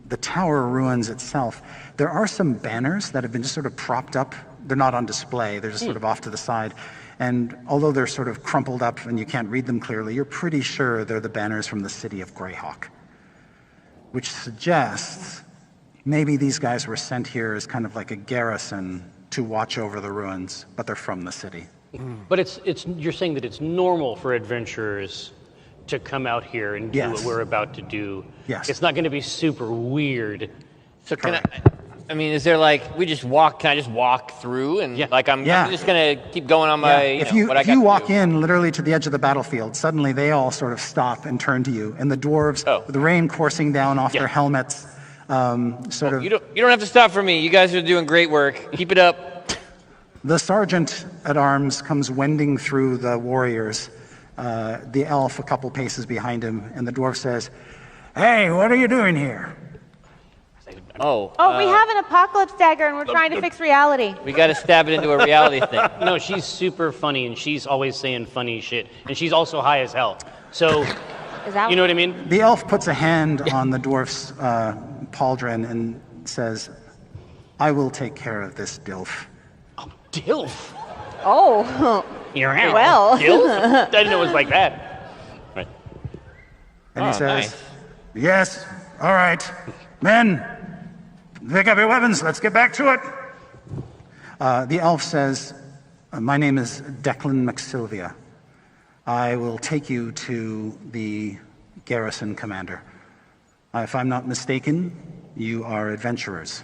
Speaker 5: the tower ruins itself, there are some banners that have been just sort of propped up. They're not on display, they're just sort of off to the side. And although they're sort of crumpled up and you can't read them clearly, you're pretty sure they're the banners from the city of Greyhawk, which suggests maybe these guys were sent here as kind of like a garrison to watch over the ruins, but they're from the city.
Speaker 12: But you're saying that it's normal for adventurers to come out here and do what we're about to do.
Speaker 5: Yes.
Speaker 12: It's not going to be super weird.
Speaker 14: So I mean, is there like, can I just walk through and I'm just going to keep going on my,
Speaker 5: If you walk in literally to the edge of the battlefield, suddenly they all sort of stop and turn to you. And the dwarves, with the rain coursing down off their helmets,
Speaker 14: You don't have to stop for me. You guys are doing great work. Keep it up.
Speaker 5: The sergeant at arms comes wending through the warriors, the elf a couple paces behind him, and the dwarf says, "Hey, what are you doing here?"
Speaker 15: Oh, we have an apocalypse dagger and we're trying to fix reality.
Speaker 14: We got to stab it into a reality thing.
Speaker 12: No, she's super funny and she's always saying funny shit. And she's also high as hell. So, you know what I mean?
Speaker 5: The elf puts a hand on the dwarf's pauldron and says, "I will take care of this Dilf."
Speaker 12: Oh, Dilf?
Speaker 15: Oh.
Speaker 12: You're out.
Speaker 15: Well.
Speaker 12: Dilf? I didn't know it was like that. Right.
Speaker 5: And he says, "Yes, all right. Men, pick up your weapons. Let's get back to it." The elf says, "My name is Declan McSylvia. I will take you to the garrison commander. If I'm not mistaken, you are adventurers."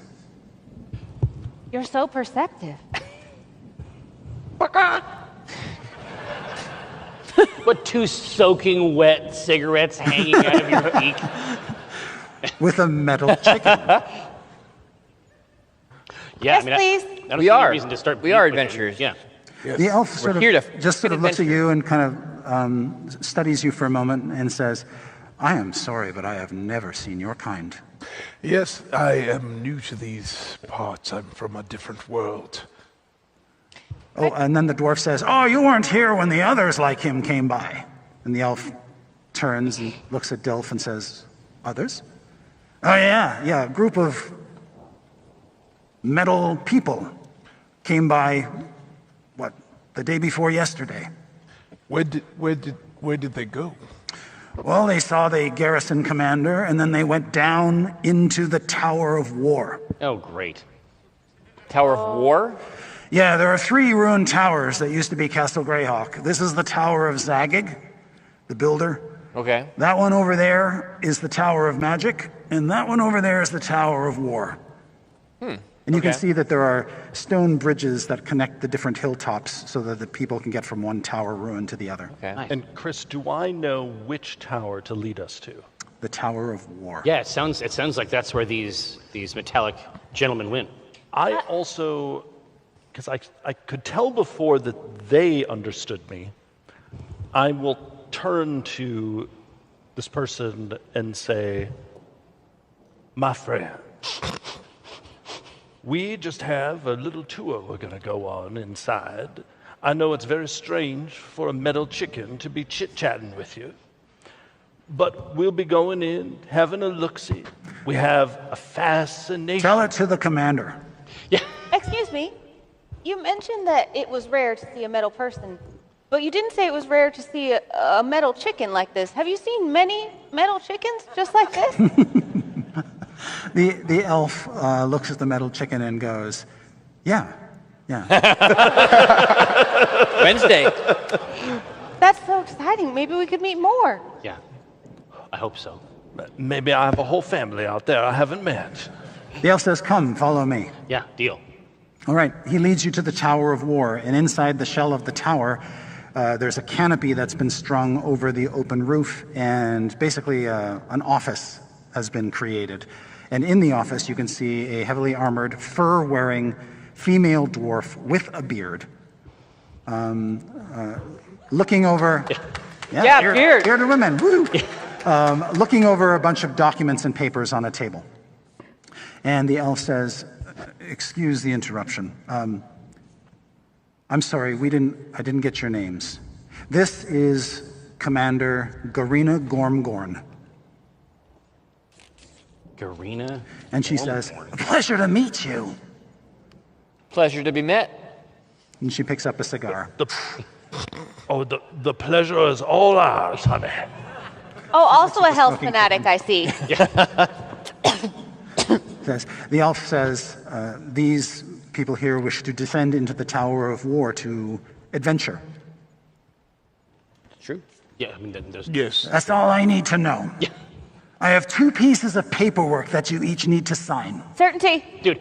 Speaker 15: You're so perceptive.
Speaker 12: What, 2 soaking wet cigarettes hanging out of your beak?
Speaker 5: With a metal chicken.
Speaker 15: Yes, please.
Speaker 12: I don't see any reason to start.
Speaker 14: We are adventurers.
Speaker 12: Yeah.
Speaker 6: Yes.
Speaker 5: The elf sort of
Speaker 14: here to
Speaker 5: just sort of looks at you and kind of studies you for a moment and says, I am sorry, but I have never seen your kind.
Speaker 6: Yes, I am new to these parts. I'm from a different world.
Speaker 5: Oh, and then the dwarf says, "Oh, you weren't here when the others like him came by." And the elf turns and looks at Dilf and says, "Others?" "Oh, yeah, a group of metal people came by, the day before yesterday."
Speaker 6: Where did they go?
Speaker 5: Well, they saw the garrison commander, and then they went down into the Tower of War.
Speaker 12: Oh, great.
Speaker 8: Tower of War?
Speaker 5: Yeah, there are 3 ruined towers that used to be Castle Greyhawk. This is the Tower of Zagig, the builder.
Speaker 8: Okay.
Speaker 5: That one over there is the Tower of Magic, and that one over there is the Tower of War. And you can see that there are stone bridges that connect the different hilltops so that the people can get from one tower ruin to the other.
Speaker 19: Okay. And Chris, do I know which tower to lead us to?
Speaker 5: The Tower of War.
Speaker 12: Yeah, it sounds like that's where these metallic gentlemen went.
Speaker 19: I also, because I could tell before that they understood me, I will turn to this person and say, "My friend, we just have a little tour we're going to go on inside. I know it's very strange for a metal chicken to be chit-chatting with you, but we'll be going in, having a look-see. We have a fascination."
Speaker 5: Tell it to the commander.
Speaker 12: Yeah.
Speaker 15: Excuse me. You mentioned that it was rare to see a metal person, but you didn't say it was rare to see a metal chicken like this. Have you seen many metal chickens just like this?
Speaker 5: The elf looks at the metal chicken and goes, yeah.
Speaker 12: Wednesday.
Speaker 15: That's so exciting. Maybe we could meet more.
Speaker 12: Yeah, I hope so.
Speaker 19: Maybe I have a whole family out there I haven't met.
Speaker 5: The elf says, "Come, follow me."
Speaker 12: Yeah, deal.
Speaker 5: All right, he leads you to the Tower of War, and inside the shell of the tower, there's a canopy that's been strung over the open roof, and basically an office has been created. And in the office, you can see a heavily armored, fur-wearing female dwarf with a beard, looking over...
Speaker 8: Beard!
Speaker 5: Bearded women, woo! Looking over a bunch of documents and papers on a table. And the elf says, "Excuse the interruption. I'm sorry, I didn't get your names. This is Commander Garina Gormgorn."
Speaker 12: Garina?
Speaker 5: And she says, "A pleasure to meet you."
Speaker 8: Pleasure to be met.
Speaker 5: And she picks up a cigar.
Speaker 19: The pleasure is all ours, honey.
Speaker 15: Oh, also a health fanatic, I see.
Speaker 5: The elf says, "These people here wish to descend into the Tower of War to adventure."
Speaker 12: True. Yeah, I mean, there's...
Speaker 6: Yes.
Speaker 5: That's all I need to know.
Speaker 12: Yeah.
Speaker 5: I have 2 pieces of paperwork that you each need to sign.
Speaker 15: Certainty.
Speaker 12: Dude,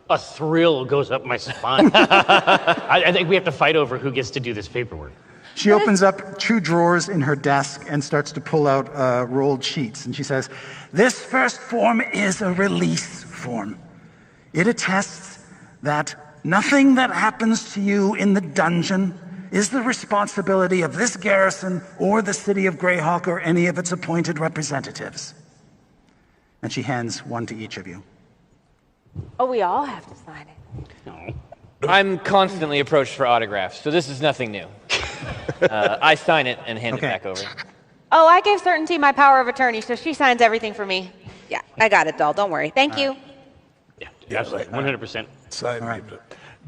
Speaker 12: a thrill goes up my spine. I think we have to fight over who gets to do this paperwork.
Speaker 5: She opens up 2 drawers in her desk and starts to pull out rolled sheets. And she says, "This first form is a release form. It attests that nothing that happens to you in the dungeon is the responsibility of this garrison or the city of Greyhawk or any of its appointed representatives." And she hands one to each of you.
Speaker 15: Oh, we all have to sign it.
Speaker 12: No.
Speaker 8: I'm constantly approached for autographs, so this is nothing new. I sign it and hand it back over.
Speaker 15: Oh, I gave Certainty my power of attorney, so she signs everything for me.
Speaker 7: Yeah, I got it, doll. Don't worry.
Speaker 15: Thank you.
Speaker 12: Yeah, absolutely. 100%.
Speaker 19: All right.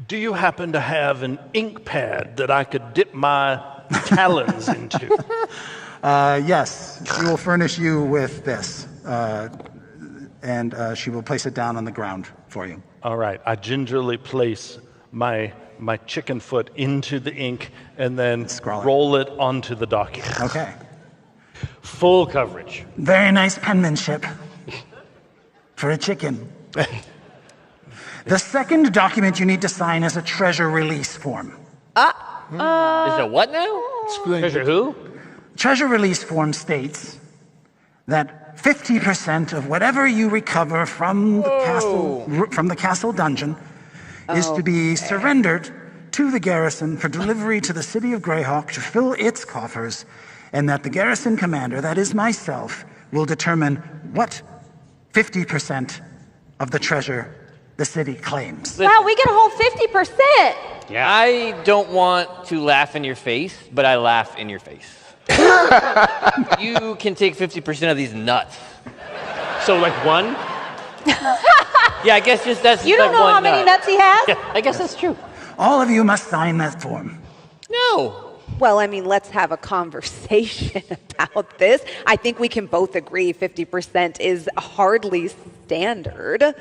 Speaker 19: Do you happen to have an ink pad that I could dip my talons into?
Speaker 5: Yes, she will furnish you with this. And she will place it down on the ground for you.
Speaker 19: All right. I gingerly place my chicken foot into the ink and then roll it onto the document.
Speaker 5: Okay.
Speaker 12: Full coverage.
Speaker 5: Very nice penmanship for a chicken. The second document you need to sign is a treasure release form.
Speaker 8: Is it what now?
Speaker 12: Treasure who?
Speaker 5: Treasure release form states that 50% of whatever you recover from the castle dungeon is to be surrendered to the garrison for delivery to the city of Greyhawk to fill its coffers and that the garrison commander, that is myself, will determine what 50% of the treasure the city claims.
Speaker 15: Wow, we get a whole 50%.
Speaker 14: Yeah. I don't want to laugh in your face, but I laugh in your face. You can take 50% of these nuts.
Speaker 12: So like one?
Speaker 14: Yeah, I guess just that's
Speaker 15: You
Speaker 14: just
Speaker 15: don't
Speaker 14: like
Speaker 15: know
Speaker 14: one
Speaker 15: how many
Speaker 14: nut.
Speaker 15: nuts he has?
Speaker 12: Yeah, I guess that's true.
Speaker 5: All of you must sign that form.
Speaker 14: No.
Speaker 7: Well, I mean, let's have a conversation about this. I think we can both agree 50% is hardly standard.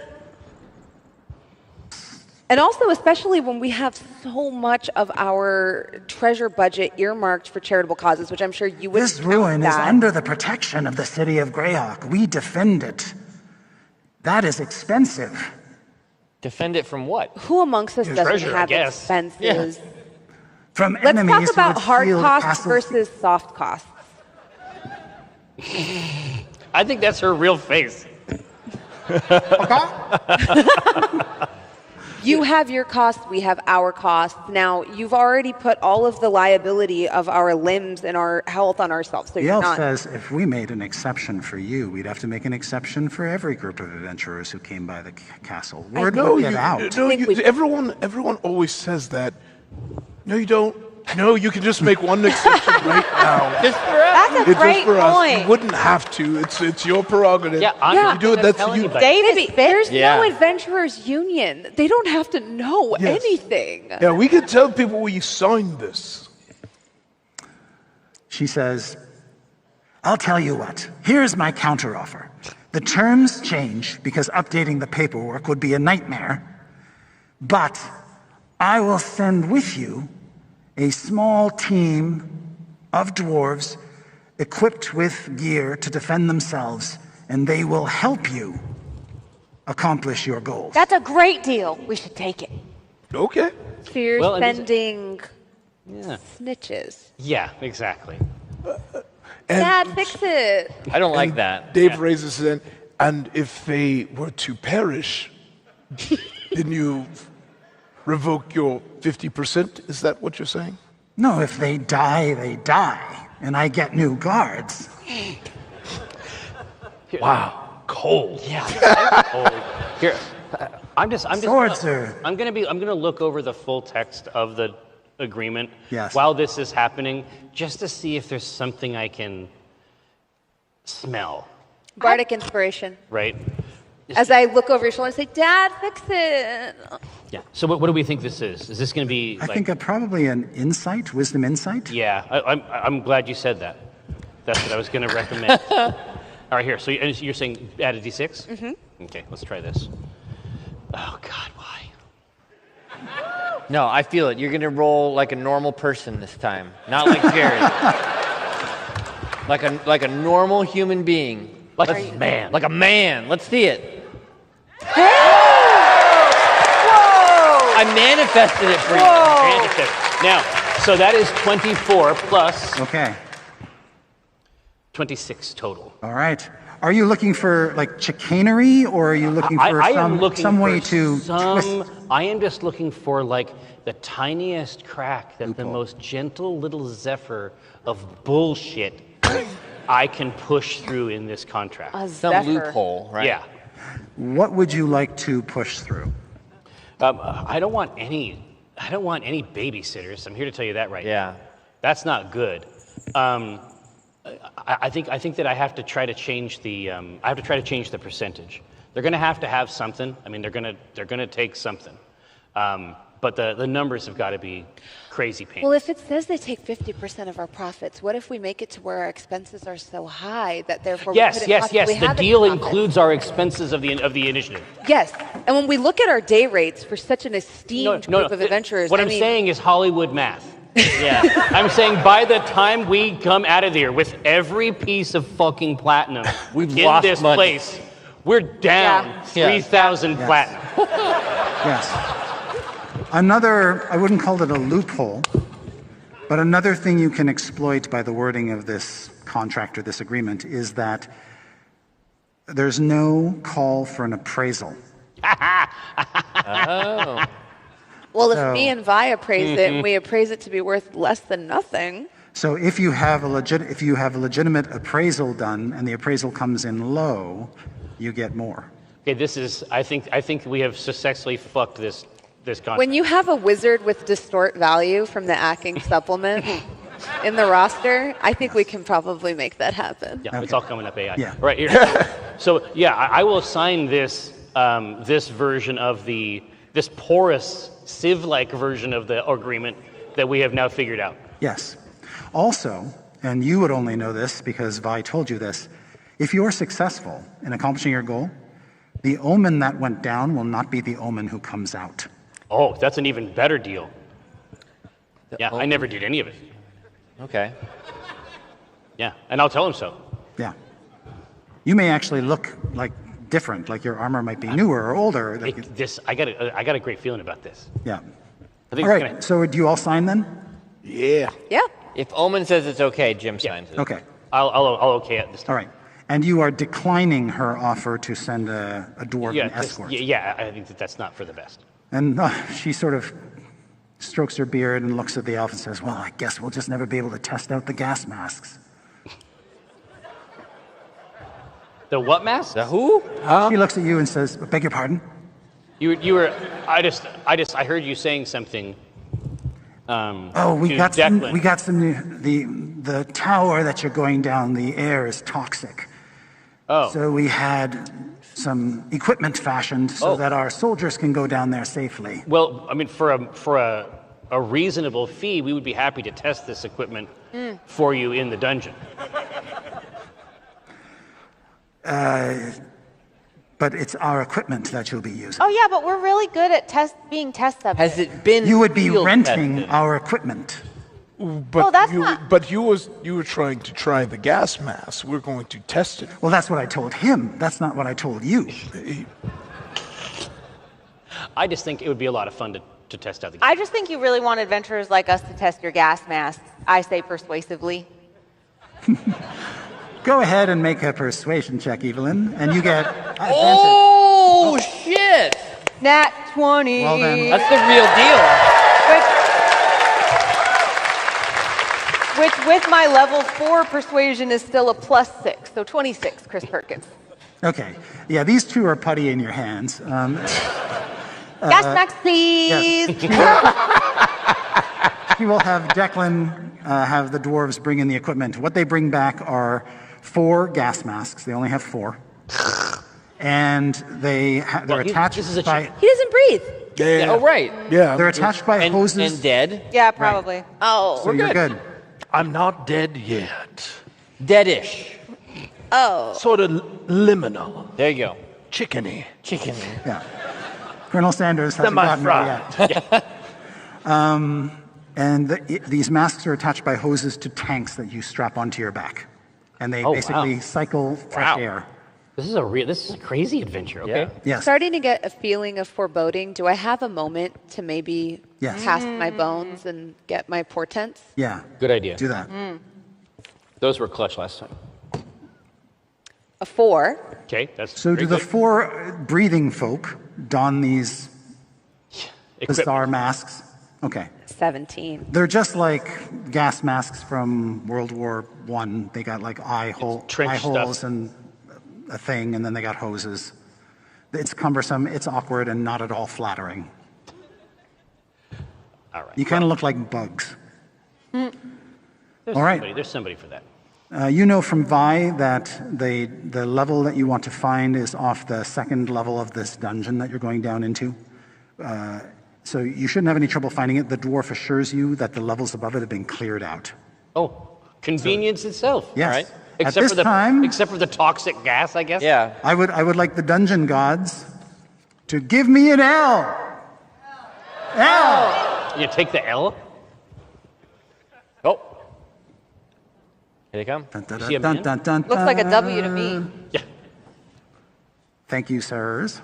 Speaker 7: And also, especially when we have so much of our treasure budget earmarked for charitable causes, which I'm sure you would
Speaker 5: This ruin is under the protection of the city of Greyhawk. We defend it. That is expensive.
Speaker 14: Defend it from what?
Speaker 7: Who amongst us doesn't
Speaker 12: treasure, I
Speaker 7: have
Speaker 12: guess.
Speaker 7: expenses?
Speaker 12: Yeah.
Speaker 5: From
Speaker 7: Let's
Speaker 5: enemies
Speaker 7: talk about
Speaker 5: who would
Speaker 7: hard
Speaker 5: steal
Speaker 7: costs
Speaker 5: castles.
Speaker 7: versus soft costs.
Speaker 12: I think that's her real face.
Speaker 7: You have your costs, we have our costs. Now, you've already put all of the liability of our limbs and our health on ourselves. So
Speaker 5: The
Speaker 7: you're
Speaker 5: elf
Speaker 7: not.
Speaker 5: says if we made an exception for you, we'd have to make an exception for every group of adventurers who came by the castle. Word
Speaker 6: No,
Speaker 5: would get out.
Speaker 6: no, everyone always says that. No, you don't. No, you can just make one exception right now.
Speaker 14: Just for us.
Speaker 15: That's a
Speaker 6: It's just
Speaker 15: great
Speaker 6: for us.
Speaker 15: point.
Speaker 6: You wouldn't have to. It's your prerogative.
Speaker 12: Yeah, I'm
Speaker 6: If
Speaker 12: not
Speaker 6: you do it,
Speaker 12: gonna
Speaker 6: that's
Speaker 12: tell
Speaker 6: you.
Speaker 12: anybody.
Speaker 7: Maybe there's
Speaker 14: Yeah.
Speaker 7: no adventurers union. They don't have to know
Speaker 6: Yes.
Speaker 7: anything.
Speaker 6: Yeah, we can tell people we signed this.
Speaker 5: She says, I'll tell you what. Here's my counteroffer. The terms change because updating the paperwork would be a nightmare. But I will send with you a small team of dwarves equipped with gear to defend themselves, and they will help you accomplish your goals.
Speaker 15: That's a great deal. We should take it.
Speaker 6: Okay.
Speaker 7: So you're
Speaker 12: Well, and these-
Speaker 7: sending
Speaker 12: Yeah.
Speaker 7: snitches.
Speaker 12: Yeah, exactly.
Speaker 7: Dad, fix it.
Speaker 14: I don't like that.
Speaker 6: Dave raises it in, and if they were to perish, then you revoke your 50%? Is that what you're saying?
Speaker 5: No, if they die, they die, and I get new guards.
Speaker 12: Wow, cold. Yeah, cold. Here, I'm gonna look over the full text of the agreement while this is happening, just to see if there's something I can smell.
Speaker 7: Bardic inspiration.
Speaker 12: Right?
Speaker 7: As I look over your shoulder and say, Dad, fix it.
Speaker 12: Yeah. So what do we think this is? Is this going to be?
Speaker 5: I think probably an insight, wisdom insight.
Speaker 12: Yeah, I'm glad you said that. That's what I was going to recommend. All right, here. So you're saying add a d6?
Speaker 7: Mm-hmm.
Speaker 12: Okay, let's try this. Oh God, why?
Speaker 14: No, I feel it. You're gonna roll like a normal person this time, not like Jared. like a normal human being.
Speaker 12: Like a man.
Speaker 14: Like a man. Let's see it.
Speaker 15: Whoa!
Speaker 14: I manifested it for
Speaker 12: you. Now, so that is 24 plus.
Speaker 5: Okay.
Speaker 12: 26 total.
Speaker 5: All right. Are you looking for like chicanery, or are you looking for some way to twist?
Speaker 12: I am just looking for like the tiniest crack that the most gentle little zephyr of bullshit I can push through in this contract.
Speaker 14: Some loophole, right?
Speaker 12: Yeah.
Speaker 5: What would you like to push through?
Speaker 12: I don't want any babysitters. I'm here to tell you that right now. That's not good. I think that I have to try to change the percentage. They're going to have something. I mean, they're going to take something. But the numbers have got to be crazy painful.
Speaker 7: Well, if it says they take 50% of our profits, what if we make it to where our expenses are so high that therefore
Speaker 12: Yes.
Speaker 7: we couldn't possibly
Speaker 12: The
Speaker 7: have
Speaker 12: deal
Speaker 7: any profits?
Speaker 12: includes our expenses of the initiative.
Speaker 7: Yes, and when we look at our day rates for such an esteemed group of adventurers,
Speaker 12: What
Speaker 7: I
Speaker 12: I'm
Speaker 7: mean,
Speaker 12: saying is Hollywood math. Yeah. I'm saying by the time we come out of there with every piece of fucking platinum in
Speaker 14: lost
Speaker 12: this
Speaker 14: money.
Speaker 12: place, we're down 3,000 platinum.
Speaker 5: Yes. Another, I wouldn't call it a loophole, but another thing you can exploit by the wording of this contract or this agreement is that there's no call for an appraisal.
Speaker 7: Well, if me and Vi appraise it, and we appraise it to be worth less than nothing.
Speaker 5: So if you have a legitimate appraisal done and the appraisal comes in low, you get more.
Speaker 12: Okay, this is. I think we have successfully fucked this contract.
Speaker 7: When you have a wizard with distort value from the Acking supplement in the roster, I think we can probably make that happen.
Speaker 12: Yeah, it's all coming up AI.
Speaker 5: Yeah.
Speaker 12: Right here. So yeah, I will assign this this version of this porous sieve-like version of the agreement that we have now figured out.
Speaker 5: Yes. Also, and you would only know this because Vi told you this, if you're successful in accomplishing your goal, the omen that went down will not be the omen who comes out.
Speaker 12: Oh, that's an even better deal. Yeah, I never did any of it.
Speaker 14: Okay.
Speaker 12: Yeah, and I'll tell him so.
Speaker 5: Yeah. You may actually look like different, like your armor might be newer or older.
Speaker 12: I got a great feeling about this.
Speaker 5: Yeah.
Speaker 12: I think
Speaker 5: All
Speaker 12: it's
Speaker 5: right, so do you all sign then?
Speaker 6: Yeah.
Speaker 7: Yeah.
Speaker 14: If Omen says it's okay, Jim signs it.
Speaker 5: Okay.
Speaker 12: I'll okay it this time.
Speaker 5: All right. And you are declining her offer to send a dwarven escort.
Speaker 12: Yeah, I think that's not for the best.
Speaker 5: And she sort of strokes her beard and looks at the elf and says, well, I guess we'll just never be able to test out the gas masks.
Speaker 12: The what mask?
Speaker 14: The who?
Speaker 5: She looks at you and says, beg your pardon?
Speaker 12: You were. I heard you saying something.
Speaker 5: We got some. The tower that you're going down. The air is toxic.
Speaker 12: Oh.
Speaker 5: So we had some equipment fashioned so that our soldiers can go down there safely.
Speaker 12: Well, I mean, for a reasonable fee, we would be happy to test this equipment for you in the dungeon.
Speaker 5: But it's our equipment that you'll be using.
Speaker 15: Oh yeah, but we're really good at being test subjects.
Speaker 14: Has it been?
Speaker 5: You would be renting
Speaker 14: tested?
Speaker 5: our equipment.
Speaker 6: But you were trying to try the gas mask. We're going to test it.
Speaker 5: Well, that's what I told him. That's not what I told you.
Speaker 12: I just think it would be a lot of fun to test out the.
Speaker 15: I just think you really want adventurers like us to test your gas masks. I say persuasively.
Speaker 5: Go ahead and make a persuasion check, Evelyn, and you get advantage.
Speaker 14: Oh, shit!
Speaker 15: Nat 20.
Speaker 5: Well then.
Speaker 14: That's the real deal.
Speaker 15: Which with my level 4 persuasion is still a +6, so 26, Chris Perkins.
Speaker 5: Okay. Yeah, these two are putty in your hands.
Speaker 15: Gas max, please.
Speaker 5: Yes. She will have Declan have the dwarves bring in the equipment. What they bring back are 4 gas masks. They only have 4. And they're attached by...
Speaker 7: He doesn't breathe.
Speaker 14: Yeah. Oh, right.
Speaker 6: Yeah.
Speaker 5: They're attached by hoses.
Speaker 14: And dead?
Speaker 15: Yeah, probably.
Speaker 14: Right.
Speaker 7: Oh.
Speaker 5: So you're good.
Speaker 19: I'm not dead yet.
Speaker 14: Deadish.
Speaker 7: Oh.
Speaker 19: Sort of liminal.
Speaker 14: There you go.
Speaker 19: Chickeny.
Speaker 5: Yeah. Colonel Sanders hasn't gotten it yet. And these masks are attached by hoses to tanks that you strap onto your back. And they basically cycle fresh air.
Speaker 12: This is a crazy adventure. Okay.
Speaker 14: Yeah.
Speaker 5: Yes.
Speaker 7: Starting to get a feeling of foreboding. Do I have a moment to maybe cast my bones and get my portents?
Speaker 5: Yeah.
Speaker 12: Good idea.
Speaker 5: Do that.
Speaker 12: Those were clutch last time.
Speaker 7: A 4.
Speaker 12: Okay, that's
Speaker 5: So
Speaker 12: very
Speaker 5: do the
Speaker 12: good.
Speaker 5: 4 breathing folk don these bizarre
Speaker 12: Equipment.
Speaker 5: masks? Okay.
Speaker 7: 17.
Speaker 5: They're just like gas masks from World War I. They got like eye holes
Speaker 12: stuff.
Speaker 5: and a thing, and then they got hoses. It's cumbersome, it's awkward, and not at all flattering.
Speaker 12: All right.
Speaker 5: You kind of look like bugs.
Speaker 12: There's
Speaker 5: all right.
Speaker 12: There's somebody for that.
Speaker 5: You know from Vi that the level that you want to find is off the 2nd level of this dungeon that you're going down into. So you shouldn't have any trouble finding it. The dwarf assures you that the levels above it have been cleared out.
Speaker 12: Oh, convenience itself.
Speaker 5: Yes.
Speaker 12: All right.
Speaker 5: At this time,
Speaker 12: except for the toxic gas, I guess.
Speaker 14: Yeah.
Speaker 5: I would like the dungeon gods to give me an L. L.
Speaker 12: You take the L.
Speaker 14: Oh. Here they come.
Speaker 5: Dun, dun,
Speaker 12: You see a
Speaker 5: dun,
Speaker 12: man?
Speaker 5: dun, dun,
Speaker 15: Looks like a
Speaker 5: dun.
Speaker 15: W to me.
Speaker 12: Yeah.
Speaker 5: Thank you, sirs.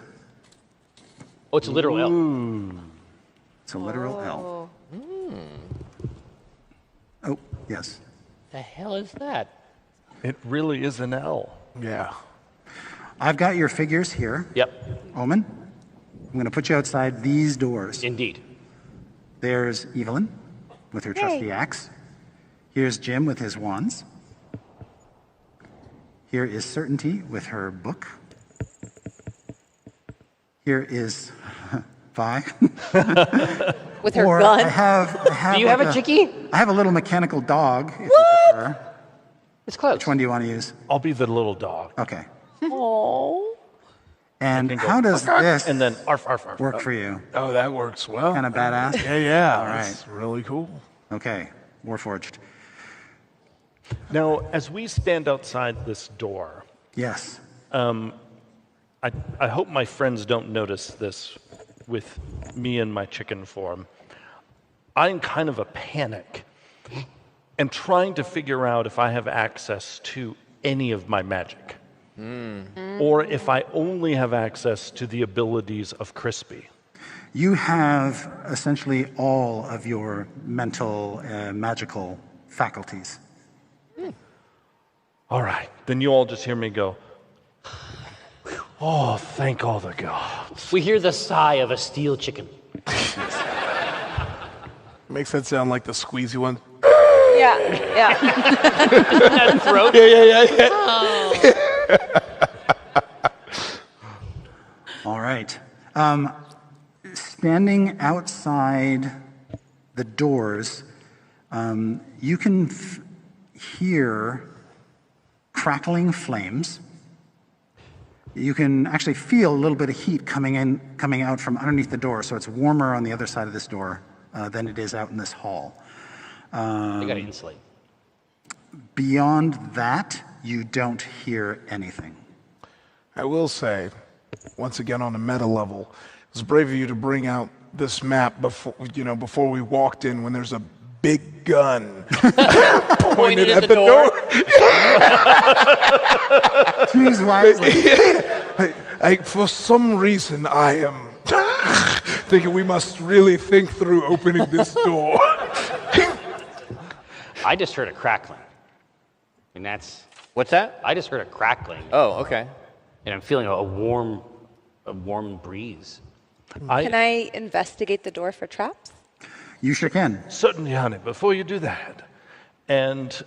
Speaker 12: Oh, it's a literal L.
Speaker 5: It's a literal L. Oh, yes.
Speaker 12: The hell is that?
Speaker 19: It really is an L.
Speaker 6: Yeah.
Speaker 5: I've got your figures here.
Speaker 12: Yep.
Speaker 5: Omen, I'm going to put you outside these doors.
Speaker 12: Indeed.
Speaker 5: There's Evelyn with her trusty axe. Here's Jim with his wands. Here is Certainty with her book. Here is Vi.
Speaker 7: With her gun.
Speaker 5: I have
Speaker 8: Do you have a chickie?
Speaker 5: I have a little mechanical dog, if you prefer.
Speaker 8: It's close.
Speaker 5: Which one do you want to use?
Speaker 19: I'll be the little dog.
Speaker 5: Okay.
Speaker 7: Oh.
Speaker 5: And how does this
Speaker 19: and then arf, arf, arf,
Speaker 5: work
Speaker 19: arf.
Speaker 5: for you?
Speaker 6: Oh, that works well.
Speaker 5: Kind of badass?
Speaker 6: Yeah.
Speaker 5: All right.
Speaker 6: That's really cool.
Speaker 5: Okay, Warforged.
Speaker 19: Now, as we stand outside this door,
Speaker 5: yes,
Speaker 19: I hope my friends don't notice this with me in my chicken form. I'm in kind of a panic and trying to figure out if I have access to any of my magic. Or if I only have access to the abilities of Crispy.
Speaker 5: you have essentially all of your mental, magical faculties.
Speaker 19: All right, then you all just hear me go, oh, thank all the gods.
Speaker 12: We hear the sigh of a steel chicken.
Speaker 6: Makes that sound like the squeezy one.
Speaker 7: Yeah.
Speaker 12: That throat?
Speaker 6: Yeah.
Speaker 5: All right. Standing outside the doors, you can hear crackling flames. You can actually feel a little bit of heat coming out from underneath the door, so it's warmer on the other side of this door than it is out in this hall.
Speaker 12: They got to insulate.
Speaker 5: Beyond that, you don't hear anything.
Speaker 6: I will say, once again on a meta level, it was brave of you to bring out this map before we walked in when there's a big gun pointed at the door.
Speaker 5: Choose wisely.
Speaker 6: For some reason, I am thinking we must really think through opening this door.
Speaker 12: I just heard a crackling. And that's...
Speaker 8: What's that?
Speaker 12: I just heard a crackling.
Speaker 8: Oh, okay.
Speaker 12: And I'm feeling a warm breeze.
Speaker 7: Can I investigate the door for traps?
Speaker 5: You sure can.
Speaker 19: Certainly, honey, before you do that. And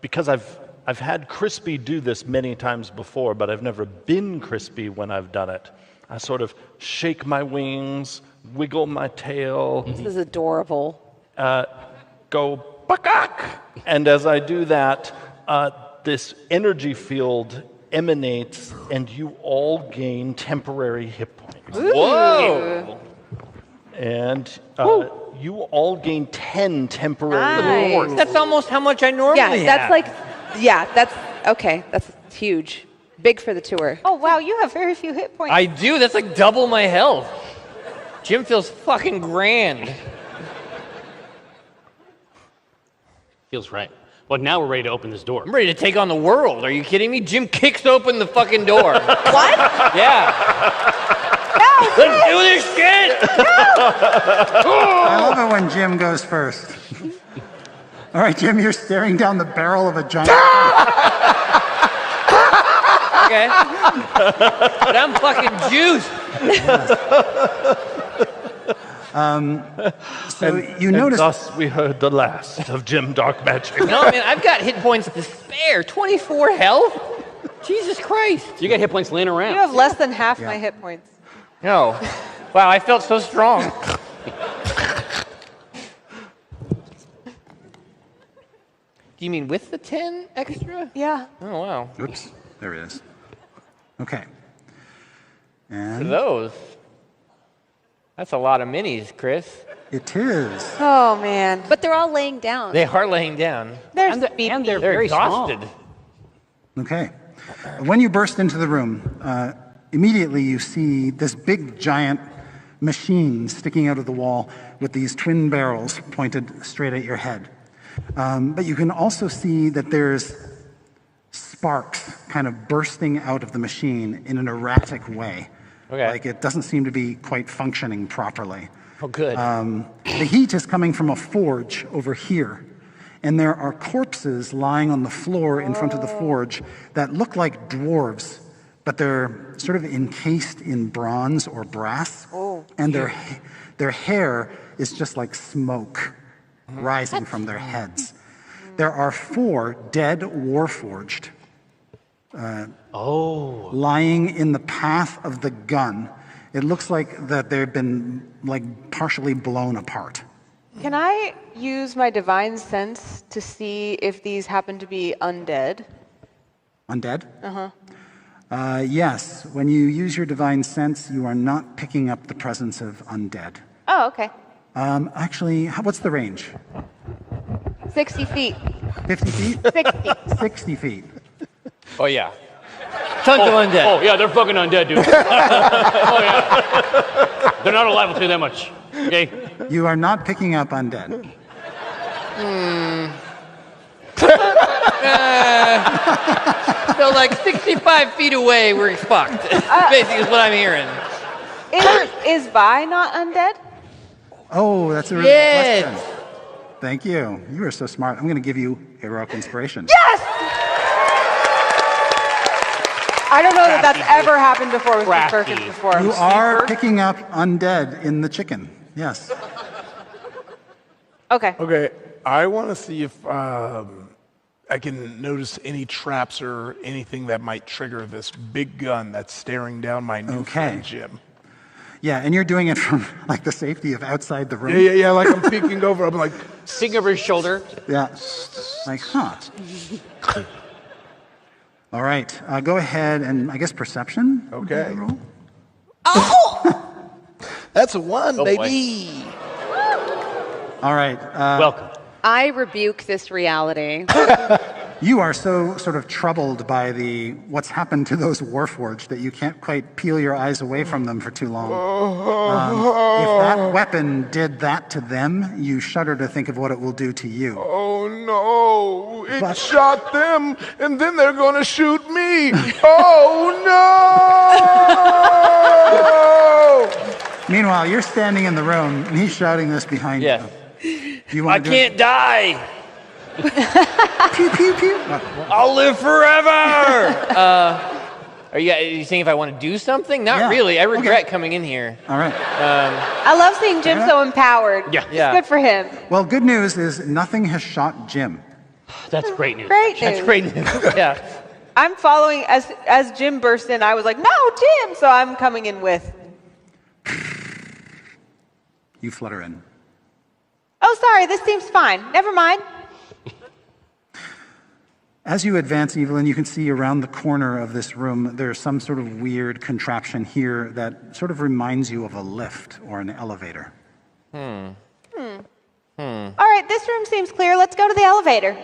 Speaker 19: because I've had Crispy do this many times before, but I've never been Crispy when I've done it. I sort of shake my wings, wiggle my tail.
Speaker 7: This is adorable.
Speaker 19: Go, bakak! And as I do that, this energy field emanates, and you all gain temporary hit points.
Speaker 8: Whoa!
Speaker 19: And you all gain 10 temporary hit points.
Speaker 8: That's almost how much I normally have.
Speaker 7: That's okay. That's huge. Big for the tour.
Speaker 4: Oh, wow, you have very few hit points.
Speaker 8: I do. That's like double my health. Jim feels fucking grand.
Speaker 12: Feels right. Well, now we're ready to open this door.
Speaker 8: I'm ready to take on the world. Are you kidding me? Jim kicks open the fucking door.
Speaker 7: What?
Speaker 8: Yeah.
Speaker 7: No,
Speaker 8: let's do this shit.
Speaker 5: I love it when Jim goes first. All right, Jim, you're staring down the barrel of a giant.
Speaker 8: Okay. But I'm fucking juiced.
Speaker 5: So you notice.
Speaker 19: Thus we heard the last of Jim Dark Magic.
Speaker 8: No, man, I've got hit points to spare. 24 health? Jesus Christ.
Speaker 12: You got hit points laying around.
Speaker 4: You have less than half my hit points.
Speaker 8: No. Wow, I felt so strong. Do you mean with the 10 extra?
Speaker 4: Yeah.
Speaker 8: Oh, wow.
Speaker 5: Oops, there it is. Okay.
Speaker 8: For
Speaker 5: And
Speaker 8: those. That's a lot of minis, Chris.
Speaker 5: it is.
Speaker 4: Oh, man.
Speaker 7: But they're all laying down.
Speaker 8: They are laying down.
Speaker 4: They're
Speaker 12: and they're
Speaker 8: They're
Speaker 12: very
Speaker 8: exhausted.
Speaker 12: small.
Speaker 5: Okay. When you burst into the room, immediately you see this big giant machine sticking out of the wall with these twin barrels pointed straight at your head. But you can also see that there's sparks kind of bursting out of the machine in an erratic way.
Speaker 8: Okay.
Speaker 5: Like it doesn't seem to be quite functioning properly.
Speaker 8: Oh, good.
Speaker 5: The heat is coming from a forge over here. And there are corpses lying on the floor in front of the forge that look like dwarves, but they're sort of encased in bronze or brass. And their hair is just like smoke rising from their heads. There are 4 dead Warforged lying in the path of the gun. It looks like that they've been like partially blown apart.
Speaker 4: Can I use my divine sense to see if these happen to be undead?
Speaker 5: Undead?
Speaker 4: Uh-huh.
Speaker 5: Yes. When you use your divine sense, you are not picking up the presence of undead.
Speaker 4: Oh, okay.
Speaker 5: Actually, what's the range?
Speaker 4: 60 feet.
Speaker 5: 50 feet?
Speaker 4: 60.
Speaker 5: 60 feet.
Speaker 8: Oh, yeah. Tons of undead.
Speaker 12: Oh, yeah, they're fucking undead, dude. Oh, yeah. They're not alive, I'll tell you that much. Okay?
Speaker 5: You are not picking up undead.
Speaker 8: So like 65 feet away, we're fucked. Basically is what I'm hearing.
Speaker 4: Is Vi not undead?
Speaker 5: Oh, that's a really good question. Thank you. You are so smart. I'm going to give you heroic inspiration.
Speaker 4: Yes! I don't know that that's ever happened before with Steve Perkins before.
Speaker 5: You are picking up undead in the chicken. Yes.
Speaker 4: Okay.
Speaker 6: Okay, I want to see if I can notice any traps or anything that might trigger this big gun that's staring down my new friend Jim.
Speaker 5: Yeah, and you're doing it from like the safety of outside the room.
Speaker 6: Yeah, like I'm peeking over. I'm like
Speaker 12: peeking over his shoulder.
Speaker 5: Yeah. Like, huh. All right, go ahead and I guess perception.
Speaker 6: Okay.
Speaker 5: Roll.
Speaker 19: Oh! That's a 1,
Speaker 8: Oh,
Speaker 19: baby.
Speaker 5: All right.
Speaker 12: Welcome.
Speaker 7: I rebuke this reality.
Speaker 5: You are so sort of troubled by what's happened to those Warforged that you can't quite peel your eyes away from them for too long. If that weapon did that to them, you shudder to think of what it will do to you.
Speaker 6: Oh no! It shot them, and then they're gonna shoot me. Oh no!
Speaker 5: Meanwhile, you're standing in the room, and he's shouting this behind you. Do you want
Speaker 8: I can't die.
Speaker 5: Pew, pew, pew.
Speaker 8: I'll live forever. Are you saying if I want to do something? Not really. I regret coming in here.
Speaker 5: All right.
Speaker 4: I love seeing Jim so empowered.
Speaker 8: Yeah.
Speaker 4: It's good for him.
Speaker 5: Well, good news is nothing has shot Jim.
Speaker 12: That's great news.
Speaker 4: Great news.
Speaker 8: That's great news. Yeah.
Speaker 4: I'm following as Jim burst in. I was like, no, Jim. So I'm coming in with.
Speaker 5: You flutter in.
Speaker 4: Oh, sorry. This seems fine. Never mind.
Speaker 5: As you advance, Evelyn, you can see around the corner of this room, there's some sort of weird contraption here that sort of reminds you of a lift or an elevator.
Speaker 4: All right, this room seems clear. Let's go to the elevator.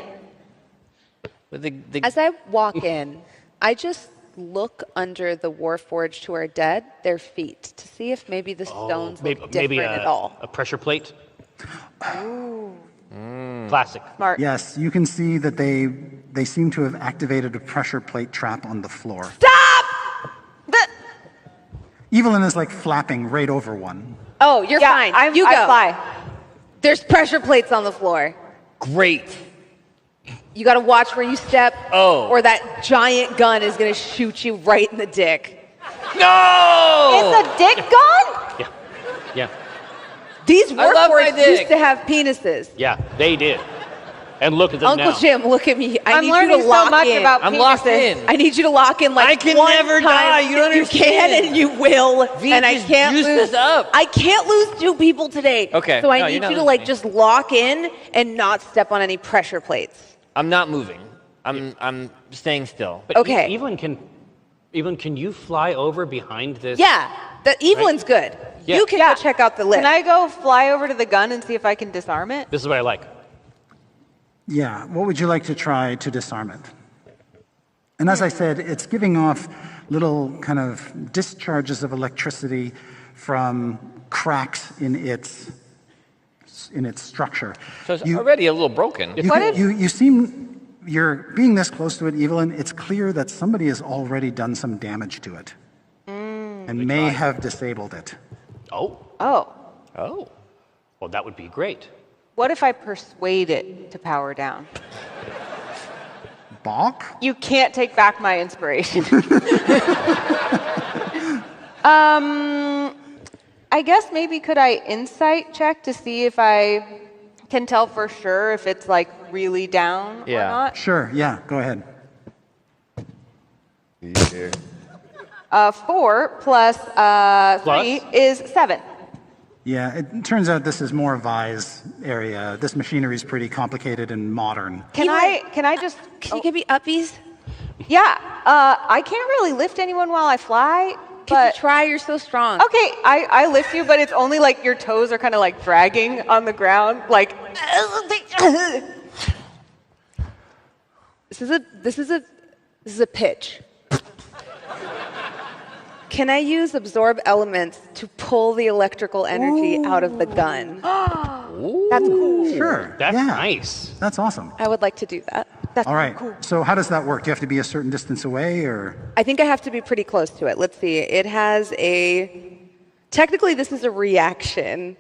Speaker 7: As I walk in, I just look under the Warforged who are dead, their feet, to see if maybe the stones look different at all.
Speaker 12: A pressure plate.
Speaker 4: Ooh.
Speaker 12: Classic.
Speaker 4: Smart.
Speaker 5: Yes, you can see that they seem to have activated a pressure plate trap on the floor.
Speaker 4: Stop!
Speaker 5: Evelyn is like flapping right over one.
Speaker 7: Oh, you're fine. You go.
Speaker 4: I fly.
Speaker 7: There's pressure plates on the floor.
Speaker 8: Great.
Speaker 7: You got to watch where you step,
Speaker 8: Oh.
Speaker 7: or that giant gun is going to shoot you right in the dick.
Speaker 8: No!
Speaker 4: It's a dick gun?
Speaker 12: Yeah.
Speaker 7: These
Speaker 8: I love my
Speaker 7: Warforged
Speaker 8: dick.
Speaker 7: used to have penises.
Speaker 12: Yeah, they did. And look at them
Speaker 7: Uncle
Speaker 12: now.
Speaker 7: Jim, look at me. I
Speaker 4: I'm
Speaker 7: need
Speaker 4: learning
Speaker 7: you to
Speaker 4: so
Speaker 7: lock
Speaker 4: much
Speaker 7: in.
Speaker 4: about
Speaker 8: I'm
Speaker 4: penises.
Speaker 8: locked in.
Speaker 7: I need you to lock in like
Speaker 8: I can
Speaker 7: one
Speaker 8: never
Speaker 7: time.
Speaker 8: die, you
Speaker 7: You
Speaker 8: understand?
Speaker 7: can and you will.
Speaker 8: V,
Speaker 7: and I
Speaker 8: just
Speaker 7: can't
Speaker 8: juice
Speaker 7: lose.
Speaker 8: this up.
Speaker 7: I can't lose 2 people today.
Speaker 8: Okay.
Speaker 7: So I
Speaker 8: No,
Speaker 7: need
Speaker 8: you're not
Speaker 7: you to
Speaker 8: losing
Speaker 7: like
Speaker 8: me.
Speaker 7: just lock in and not step on any pressure plates.
Speaker 8: I'm not moving. I'm staying still.
Speaker 12: But
Speaker 7: Okay.
Speaker 12: Evelyn, can you fly over behind this?
Speaker 7: Yeah, the Evelyn's good.
Speaker 12: Yeah.
Speaker 7: You can go check out the lift.
Speaker 4: Can I go fly over to the gun and see if I can disarm it?
Speaker 12: This is what I like.
Speaker 5: Yeah, what would you like to try to disarm it? And as I said, it's giving off little kind of discharges of electricity from cracks in its structure.
Speaker 8: So it's already a little broken.
Speaker 5: You seem, you're being this close to it, Evelyn, it's clear that somebody has already done some damage to it and may have disabled it.
Speaker 12: Oh.
Speaker 4: Oh.
Speaker 12: Oh. Well, that would be great.
Speaker 4: What if I persuade it to power down?
Speaker 5: Balk?
Speaker 4: You can't take back my inspiration. I guess maybe could I insight check to see if I can tell for sure if it's like really down or not?
Speaker 5: Sure, yeah, go ahead.
Speaker 4: 4 plus 3 is 7.
Speaker 5: Yeah, it turns out this is more Vi's area. This machinery is pretty complicated and modern.
Speaker 4: Can I just...
Speaker 7: Can you give me uppies?
Speaker 4: Yeah, I can't really lift anyone while I fly.
Speaker 7: Can you try? You're so strong.
Speaker 4: Okay, I lift you, but it's only like your toes are kind of like dragging on the ground, like.
Speaker 7: This is a pitch. Can I use absorb elements to pull the electrical energy out of the gun?
Speaker 4: That's cool.
Speaker 5: Sure.
Speaker 12: That's
Speaker 5: yeah.
Speaker 12: nice.
Speaker 5: That's awesome.
Speaker 7: I would like to do that.
Speaker 4: That's
Speaker 5: All right.
Speaker 4: cool.
Speaker 5: So how does that work? Do you have to be a certain distance away, or?
Speaker 7: I think I have to be pretty close to it. Let's see. It has a. Technically, this is a reaction,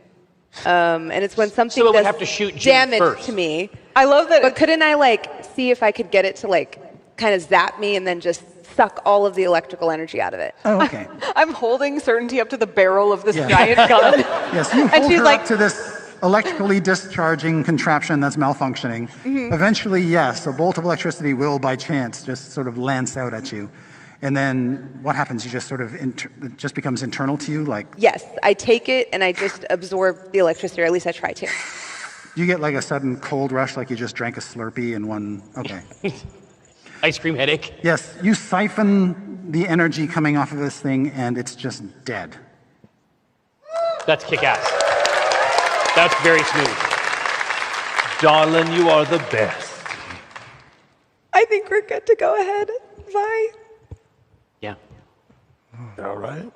Speaker 7: and it's when something
Speaker 12: So it would
Speaker 7: does
Speaker 12: have to shoot Jim
Speaker 7: damage
Speaker 12: first.
Speaker 7: to me.
Speaker 4: I love that.
Speaker 7: But couldn't I see if I could get it to kind of zap me and then just suck all of the electrical energy out of it?
Speaker 5: Oh, okay.
Speaker 4: I'm holding Certainty up to the barrel of this giant gun.
Speaker 5: Yes, you
Speaker 4: And
Speaker 5: hold
Speaker 4: she's
Speaker 5: her
Speaker 4: like-
Speaker 5: up to this electrically discharging contraption that's malfunctioning.
Speaker 4: Mhm.
Speaker 5: Eventually, yes, a bolt of electricity will, by chance, just sort of lance out at you. And then what happens? You just sort of, it just becomes internal to you? Like,
Speaker 7: Yes, I take it and I just absorb the electricity, or at least I try to.
Speaker 5: you get like a sudden cold rush, like you just drank a Slurpee in one, okay.
Speaker 12: Ice cream headache.
Speaker 5: Yes, you siphon the energy coming off of this thing, and it's just dead.
Speaker 12: That's kick-ass. That's very smooth.
Speaker 19: Darling, you are the best.
Speaker 7: I think we're good to go ahead. Bye.
Speaker 12: Yeah.
Speaker 6: All right.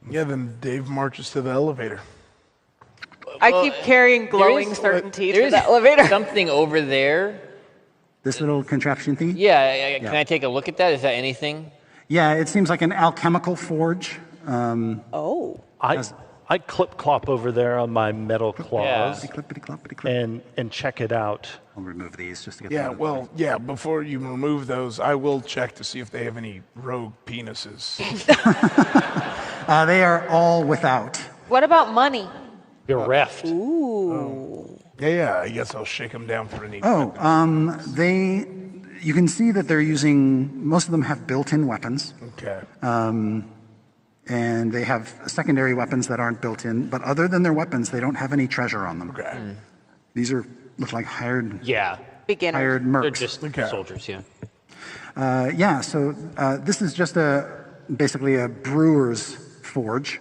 Speaker 6: Yeah, then Dave marches to the elevator.
Speaker 4: I keep carrying glowing Certainty to the elevator.
Speaker 14: Something over there.
Speaker 5: This little contraption thing?
Speaker 14: Yeah, can I take a look at that? Is that anything?
Speaker 5: Yeah, it seems like an alchemical forge.
Speaker 19: I clip-clop over there on my metal claws and check it out.
Speaker 5: I'll remove these just to get
Speaker 6: Yeah, well, yeah, before you remove those, I will check to see if they have any rogue penises.
Speaker 5: They are all without.
Speaker 4: What about money?
Speaker 12: You're reft.
Speaker 7: Ooh.
Speaker 6: Yeah, I guess I'll shake them down for any.
Speaker 5: You can see that they're using, most of them have built-in weapons.
Speaker 6: Okay.
Speaker 5: And they have secondary weapons that aren't built in, but other than their weapons, they don't have any treasure on them.
Speaker 6: Okay.
Speaker 5: These look like hired
Speaker 4: beginners.
Speaker 5: Hired mercs.
Speaker 12: They're just soldiers, yeah.
Speaker 5: So this is just basically a brewer's forge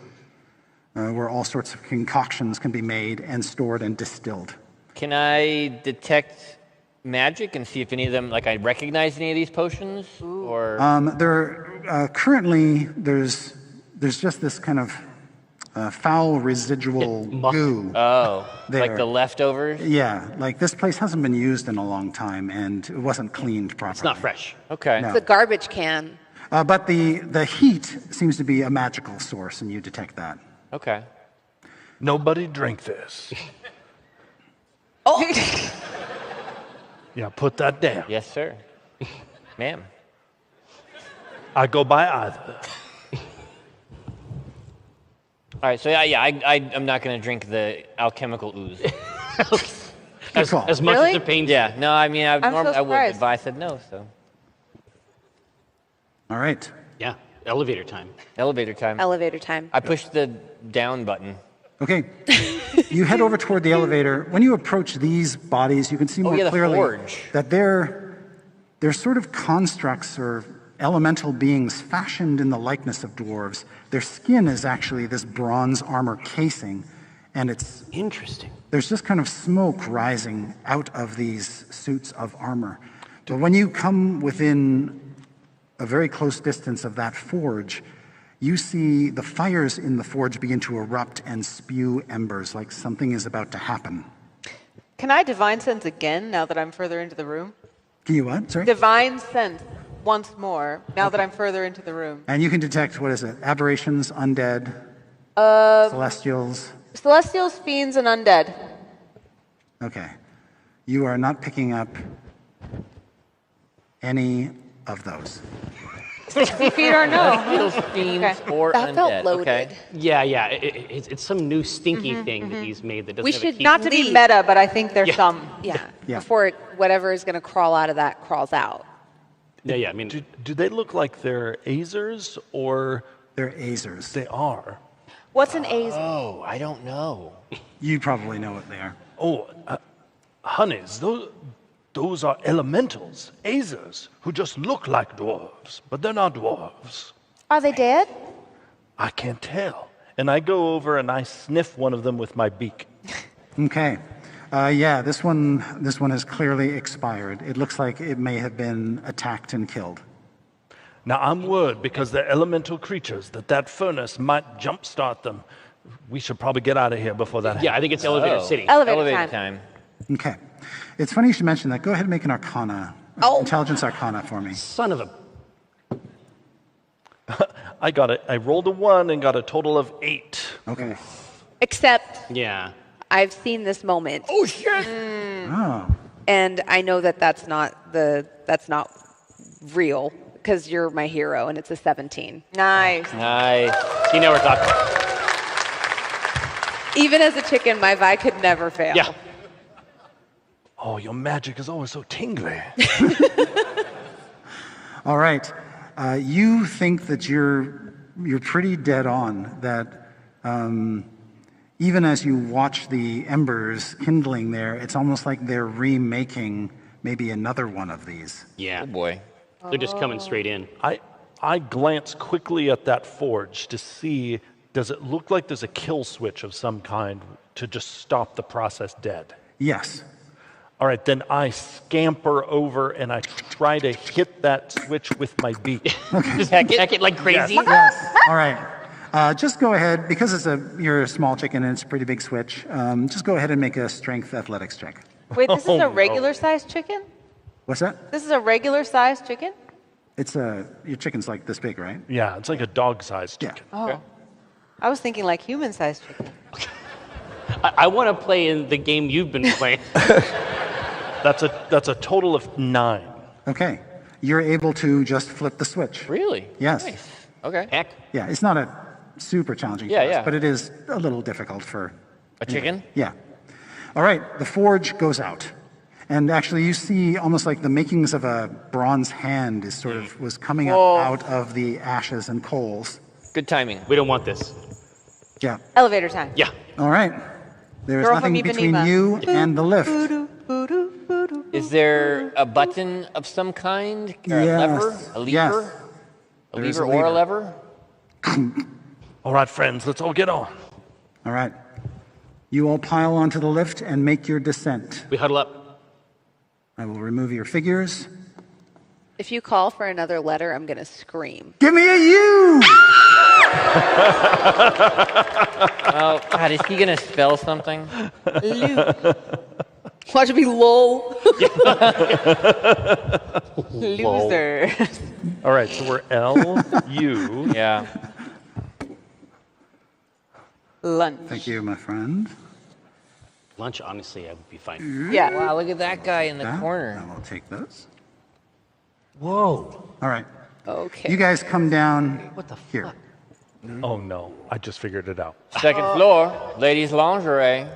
Speaker 5: where all sorts of concoctions can be made and stored and distilled.
Speaker 14: Can I detect magic and see if any of them, I recognize any of these potions? Or
Speaker 5: Currently, there's just this kind of foul residual goo.
Speaker 14: Oh,
Speaker 5: there.
Speaker 14: like the leftovers?
Speaker 5: Yeah, this place hasn't been used in a long time, and it wasn't cleaned properly.
Speaker 12: It's not fresh.
Speaker 14: Okay.
Speaker 5: No.
Speaker 7: It's a garbage can.
Speaker 5: But the heat seems to be a magical source, and you detect that.
Speaker 14: Okay.
Speaker 19: Nobody drink this. Yeah, put that down.
Speaker 14: Yes, sir. Ma'am.
Speaker 19: I go by either.
Speaker 14: All right, so I'm not going to drink the alchemical ooze.
Speaker 12: as much as it pains.
Speaker 14: Yeah, no, I mean, I
Speaker 4: I'm so
Speaker 14: would,
Speaker 4: surprised.
Speaker 14: but I said no, so.
Speaker 5: All right.
Speaker 12: Yeah, elevator time.
Speaker 14: Elevator time.
Speaker 7: Elevator time.
Speaker 14: I pushed the down button.
Speaker 5: Okay. You head over toward the elevator. When you approach these bodies, you can see more
Speaker 14: the
Speaker 5: clearly
Speaker 14: forge.
Speaker 5: that they're sort of constructs or elemental beings fashioned in the likeness of dwarves. Their skin is actually this bronze armor casing, and it's
Speaker 12: interesting.
Speaker 5: There's just kind of smoke rising out of these suits of armor. But when you come within a very close distance of that forge, you see the fires in the forge begin to erupt and spew embers, like something is about to happen.
Speaker 4: Can I divine sense again now that I'm further into the room?
Speaker 5: Can you what? Sorry?
Speaker 4: Divine sense once more now that I'm further into the room.
Speaker 5: And you can detect, what is it? Aberrations, undead, celestials.
Speaker 4: Celestials, fiends, and undead.
Speaker 5: Okay. You are not picking up any of those.
Speaker 4: 60 feet or no?
Speaker 14: Kills fiends or
Speaker 7: That
Speaker 14: undead.
Speaker 7: felt loaded.
Speaker 14: Okay.
Speaker 12: Yeah. It's some new stinky thing that he's made that doesn't
Speaker 7: We
Speaker 12: have
Speaker 7: should
Speaker 12: a key.
Speaker 4: Not to be meta, but I think there's some.
Speaker 7: Yeah.
Speaker 5: Yeah.
Speaker 7: Before whatever is going to crawl out of that crawls out.
Speaker 12: Yeah. I mean,
Speaker 19: Do they look like they're Azers or
Speaker 5: They're Azers.
Speaker 19: they are?
Speaker 15: What's an A's?
Speaker 14: Oh, I don't know.
Speaker 5: You probably know what they are.
Speaker 19: Oh, honeys, those are elementals, Azers, who just look like dwarves, but they're not dwarves.
Speaker 15: Are they dead?
Speaker 19: I can't tell. And I go over and I sniff one of them with my beak.
Speaker 5: Okay. Yeah, this one has clearly expired. It looks like it may have been attacked and killed.
Speaker 19: Now, I'm worried because they're elemental creatures, that furnace might jumpstart them. We should probably get out of here before that happens.
Speaker 12: yeah, I think it's Elevator City.
Speaker 15: Elevator time.
Speaker 5: Okay. It's funny you should mention that. Go ahead and make an Arcana, Intelligence Arcana for me.
Speaker 12: Son of a...
Speaker 19: I rolled a 1 and got a total of 8.
Speaker 5: Okay.
Speaker 7: Except
Speaker 12: Yeah.
Speaker 7: I've seen this moment.
Speaker 14: Oh shit!
Speaker 5: Oh.
Speaker 7: And I know that that's not real because you're my hero and it's a 17.
Speaker 4: Nice.
Speaker 14: Nice.
Speaker 12: You know we're talking.
Speaker 7: Even as a chicken, my Vi could never fail.
Speaker 12: Yeah.
Speaker 19: Oh, your magic is always so tingly.
Speaker 5: All right. You think that you're pretty dead on that. Even as you watch the embers kindling there, it's almost like they're remaking maybe another one of these.
Speaker 12: Yeah.
Speaker 14: Oh boy.
Speaker 12: They're just coming straight in.
Speaker 19: I glance quickly at that forge to see, does it look like there's a kill switch of some kind to just stop the process dead?
Speaker 5: Yes.
Speaker 19: All right, then I scamper over and I try to hit that switch with my beak.
Speaker 12: Just heck it like crazy.
Speaker 5: Yes. All right. Just go ahead, because you're a small chicken and it's a pretty big switch, just go ahead and make a strength athletics check.
Speaker 4: Wait, this is a regular sized chicken?
Speaker 5: What's that?
Speaker 4: This is a regular sized chicken?
Speaker 5: It's your chicken's like this big, right?
Speaker 19: Yeah, it's like a dog-sized chicken.
Speaker 4: Oh. I was thinking like human sized chicken.
Speaker 12: I want to play in the game you've been playing.
Speaker 19: That's a total of 9.
Speaker 5: Okay. You're able to just flip the switch.
Speaker 14: Really?
Speaker 5: Yes.
Speaker 14: Nice. Okay.
Speaker 12: Heck.
Speaker 5: Yeah, it's not a super challenging
Speaker 14: Yeah,
Speaker 5: task,
Speaker 14: yeah.
Speaker 5: but it is a little difficult for
Speaker 14: A chicken?
Speaker 5: Yeah. All right, the forge goes out. And actually you see almost like the makings of a bronze hand was coming up out of the ashes and coals.
Speaker 14: Good timing.
Speaker 12: We don't want this.
Speaker 5: Yeah.
Speaker 4: Elevator time.
Speaker 12: Yeah.
Speaker 5: All right. There is
Speaker 4: Girl
Speaker 5: nothing
Speaker 4: from
Speaker 5: between
Speaker 4: Ipanema.
Speaker 5: you and the lift.
Speaker 14: Is there a button of some kind? Or
Speaker 5: Yes.
Speaker 14: a lever? A lever?
Speaker 5: Yes.
Speaker 14: A
Speaker 5: There is
Speaker 14: lever
Speaker 5: a
Speaker 14: or a
Speaker 5: lever.
Speaker 14: lever?
Speaker 19: All right, friends, let's all get on.
Speaker 5: All right. You all pile onto the lift and make your descent.
Speaker 12: We huddle up.
Speaker 5: I will remove your figures.
Speaker 7: If you call for another letter, I'm going to scream.
Speaker 5: Give me a U!
Speaker 14: Oh, God, is he going to spell something?
Speaker 7: Watch it be lol.
Speaker 4: Loser.
Speaker 19: All right, so we're L-U.
Speaker 14: Yeah.
Speaker 4: Lunch.
Speaker 5: Thank you, my friend.
Speaker 12: Lunch, honestly, I would be fine.
Speaker 4: Yeah.
Speaker 14: Wow, look at that guy in the corner.
Speaker 5: I will take those.
Speaker 19: Whoa.
Speaker 5: All right.
Speaker 7: Okay.
Speaker 5: You guys come down
Speaker 12: What the
Speaker 5: here.
Speaker 12: fuck?
Speaker 19: Oh, no, I just figured it out.
Speaker 14: Second floor, ladies' lingerie.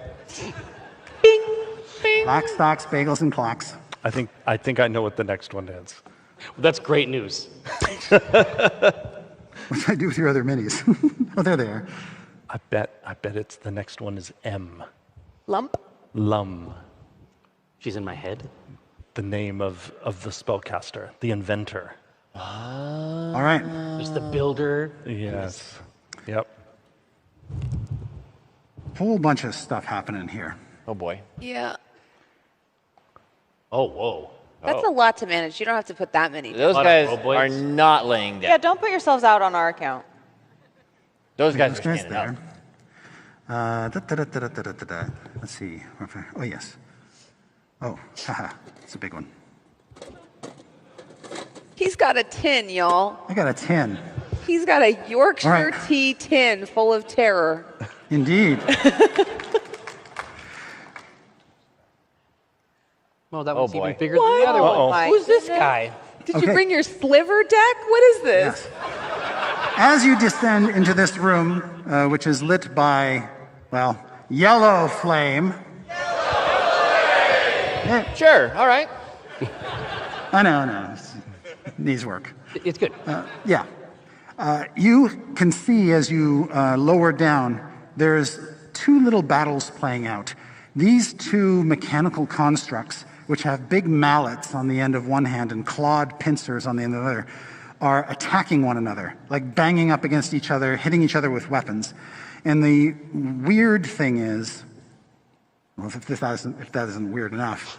Speaker 5: Black stocks, bagels, and clocks.
Speaker 19: I think I know what the next one is.
Speaker 12: That's great news.
Speaker 5: What did I do with your other minis? Oh, there they are.
Speaker 19: I bet it's the next one is M.
Speaker 7: Lump?
Speaker 19: Lum.
Speaker 12: She's in my head.
Speaker 19: The name of the spellcaster, the inventor.
Speaker 5: All right.
Speaker 12: There's the builder.
Speaker 19: Yes. Yep.
Speaker 5: Whole bunch of stuff happening here.
Speaker 14: Oh, boy.
Speaker 7: Yeah.
Speaker 12: Oh, whoa.
Speaker 7: That's a lot to manage. You don't have to put that many.
Speaker 14: Those guys are not laying down.
Speaker 4: Yeah, don't put yourselves out on our account.
Speaker 14: Those guys are
Speaker 5: Those
Speaker 14: standing up.
Speaker 5: there. Let's see. Oh, yes. Oh, haha. It's a big one.
Speaker 7: He's got a tin, y'all.
Speaker 5: I got a 10.
Speaker 7: He's got a Yorkshire
Speaker 5: All right.
Speaker 7: tea tin full of terror.
Speaker 5: Indeed.
Speaker 12: Well, that
Speaker 14: Oh,
Speaker 12: one's
Speaker 14: boy.
Speaker 12: even bigger than the other
Speaker 19: Uh-oh.
Speaker 12: one.
Speaker 14: Who's this guy?
Speaker 7: Did you bring your sliver deck? What is this?
Speaker 5: Yes. As you descend into this room, which is lit by, well, yellow flame. Yeah.
Speaker 8: Sure, all right.
Speaker 5: I know. These work.
Speaker 12: It's good.
Speaker 5: Yeah. You can see as you lower down, there's two little battles playing out. These two mechanical constructs, which have big mallets on the end of one hand and clawed pincers on the end of the other, are attacking one another, like banging up against each other, hitting each other with weapons. And the weird thing is, well, if that isn't weird enough,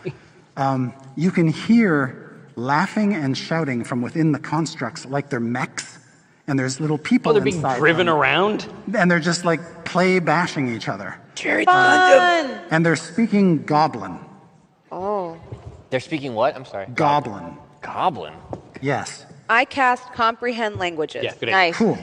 Speaker 5: you can hear laughing and shouting from within the constructs like they're mechs, and there's little people
Speaker 12: they're being
Speaker 5: inside
Speaker 12: driven
Speaker 5: them.
Speaker 12: around?
Speaker 5: And they're just like play bashing each other.
Speaker 8: Jerry,
Speaker 5: And they're speaking Goblin.
Speaker 7: Oh.
Speaker 8: They're speaking what? I'm sorry.
Speaker 5: Goblin.
Speaker 8: Goblin?
Speaker 5: Yes.
Speaker 7: I cast comprehend languages.
Speaker 12: Yeah, good idea.
Speaker 7: Nice.
Speaker 5: Cool.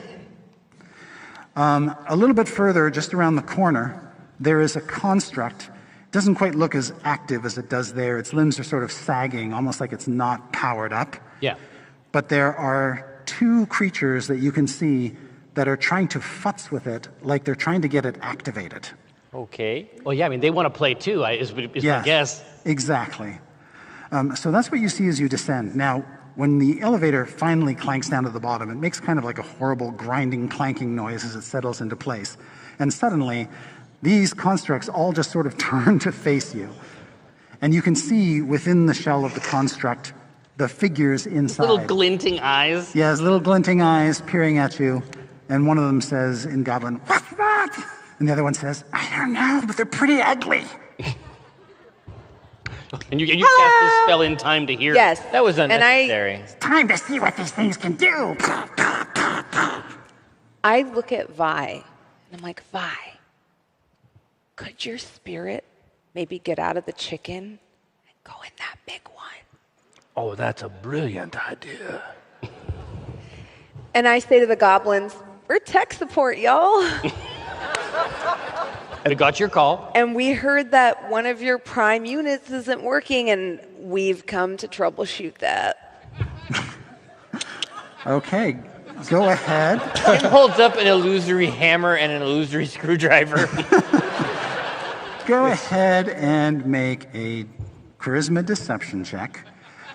Speaker 5: A little bit further, just around the corner, there is a construct. It doesn't quite look as active as it does there. Its limbs are sort of sagging, almost like it's not powered up.
Speaker 12: Yeah.
Speaker 5: But there are two creatures that you can see that are trying to futz with it, like they're trying to get it activated.
Speaker 8: Okay.
Speaker 12: Well, yeah, I mean, they want to play too, is my guess.
Speaker 5: Exactly. So that's what you see as you descend. Now, when the elevator finally clanks down to the bottom, it makes kind of like a horrible grinding, clanking noise as it settles into place. And suddenly, these constructs all just sort of turn to face you. And you can see within the shell of the construct the figures inside.
Speaker 12: Little glinting eyes.
Speaker 5: Yes, little glinting eyes peering at you. And one of them says in Goblin, "What's that?" And the other one says, "I don't know, but they're pretty ugly."
Speaker 12: And you cast this spell in time to hear.
Speaker 7: Yes.
Speaker 8: That was unnecessary.
Speaker 5: It's time to see what these things can do.
Speaker 7: I look at Vi, and I'm like, Vi, could your spirit maybe get out of the chicken and go in that big one?
Speaker 19: Oh, that's a brilliant idea.
Speaker 7: And I say to the goblins, we're tech support, y'all.
Speaker 12: We got your call.
Speaker 7: And we heard that one of your prime units isn't working, and we've come to troubleshoot that.
Speaker 5: Okay, go ahead.
Speaker 8: Jim holds up an illusory hammer and an illusory screwdriver.
Speaker 5: Go ahead and make a charisma deception check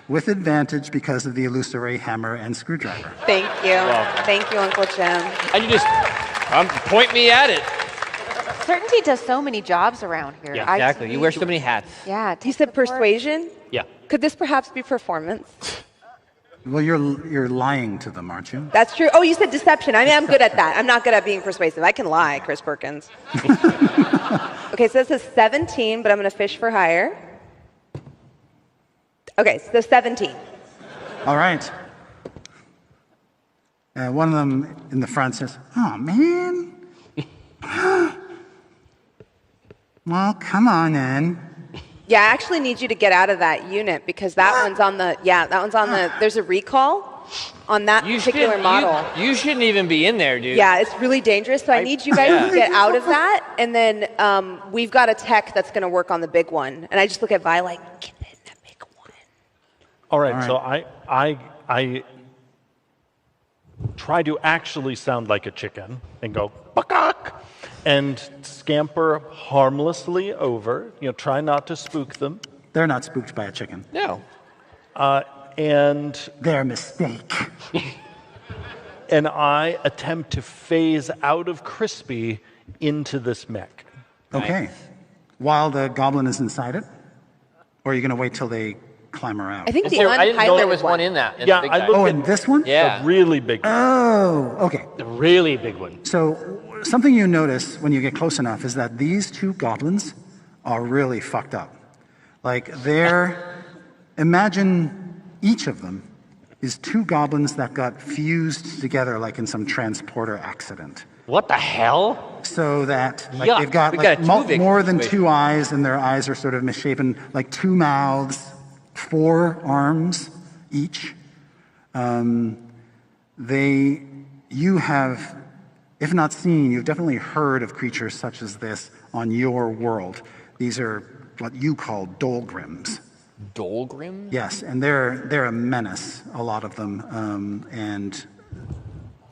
Speaker 5: with advantage because of the illusory hammer and screwdriver.
Speaker 7: Thank you. Thank you, Uncle Jim.
Speaker 8: And you just point me at it.
Speaker 15: Certainty does so many jobs around here.
Speaker 8: Yeah, exactly. You wear so many hats.
Speaker 15: Yeah.
Speaker 7: You said persuasion?
Speaker 12: Yeah.
Speaker 7: Could this perhaps be performance?
Speaker 5: Well, you're lying to them, aren't you?
Speaker 7: That's true. Oh, you said deception. I mean, I'm good at that. I'm not good at being persuasive. I can lie, Chris Perkins. Okay, so this is 17, but I'm going to fish for higher. Okay, so 17.
Speaker 5: All right. One of them in the front says, "Oh, man." Well, come on then.
Speaker 7: Yeah, I actually need you to get out of that unit because that one's on the, there's a recall on that particular model.
Speaker 8: You shouldn't even be in there, dude.
Speaker 7: Yeah, it's really dangerous. So I need you guys to get out of that. And then we've got a tech that's going to work on the big one. And I just look at Vi like, get in that big one.
Speaker 19: All right. So I try to actually sound like a chicken and go, "Bakak," and scamper harmlessly over. Try not to spook them.
Speaker 5: They're not spooked by a chicken.
Speaker 8: No.
Speaker 19: And
Speaker 5: their mistake.
Speaker 19: And I attempt to phase out of Crispy into this mech.
Speaker 5: Okay.
Speaker 8: Nice.
Speaker 5: While the goblin is inside it? Or are you going to wait till they clamber out?
Speaker 7: I think
Speaker 8: I didn't know there was one in that.
Speaker 19: Yeah, I looked
Speaker 5: in this one?
Speaker 8: Yeah.
Speaker 19: The really big one.
Speaker 5: Oh, okay.
Speaker 12: The really big one.
Speaker 5: So something you notice when you get close enough is that these two goblins are really fucked up. Like imagine each of them is two goblins that got fused together like in some transporter accident.
Speaker 12: What the hell?
Speaker 5: So that
Speaker 12: Yuck.
Speaker 5: they've got
Speaker 8: We
Speaker 5: like
Speaker 8: got a Tuvix
Speaker 5: more than
Speaker 8: situation.
Speaker 5: two eyes, and their eyes are sort of misshapen, like two mouths, 4 arms each. You have, if not seen, you've definitely heard of creatures such as this on your world. These are what you call dolgrims.
Speaker 8: Dolgrim?
Speaker 5: Yes, and they're a menace, a lot of them, and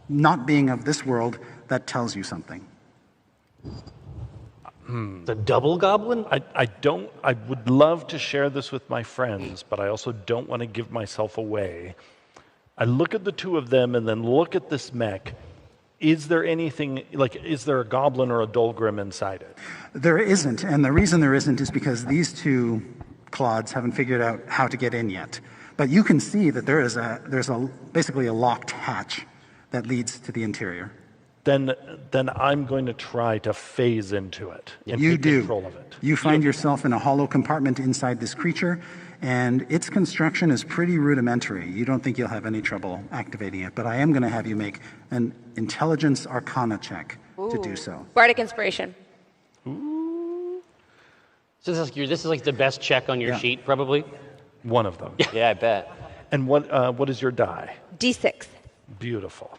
Speaker 5: not being of this world, that tells you something.
Speaker 19: The double goblin? I would love to share this with my friends, but I also don't want to give myself away. I look at the two of them and then look at this mech. Is there anything, is there a goblin or a dolgrim inside it?
Speaker 5: There isn't, and the reason there isn't is because these two clods haven't figured out how to get in yet. But you can see that there's basically a locked hatch that leads to the interior.
Speaker 19: Then I'm going to try to phase into it and
Speaker 5: You
Speaker 19: take
Speaker 5: do.
Speaker 19: control of it.
Speaker 5: You find yourself in a hollow compartment inside this creature, and its construction is pretty rudimentary. You don't think you'll have any trouble activating it, but I am going to have you make an intelligence arcana check to do so.
Speaker 7: Bardic inspiration.
Speaker 12: So this is like the best check on your sheet, probably?
Speaker 19: One of them.
Speaker 8: Yeah, I bet.
Speaker 19: And what is your die?
Speaker 7: D6.
Speaker 19: Beautiful.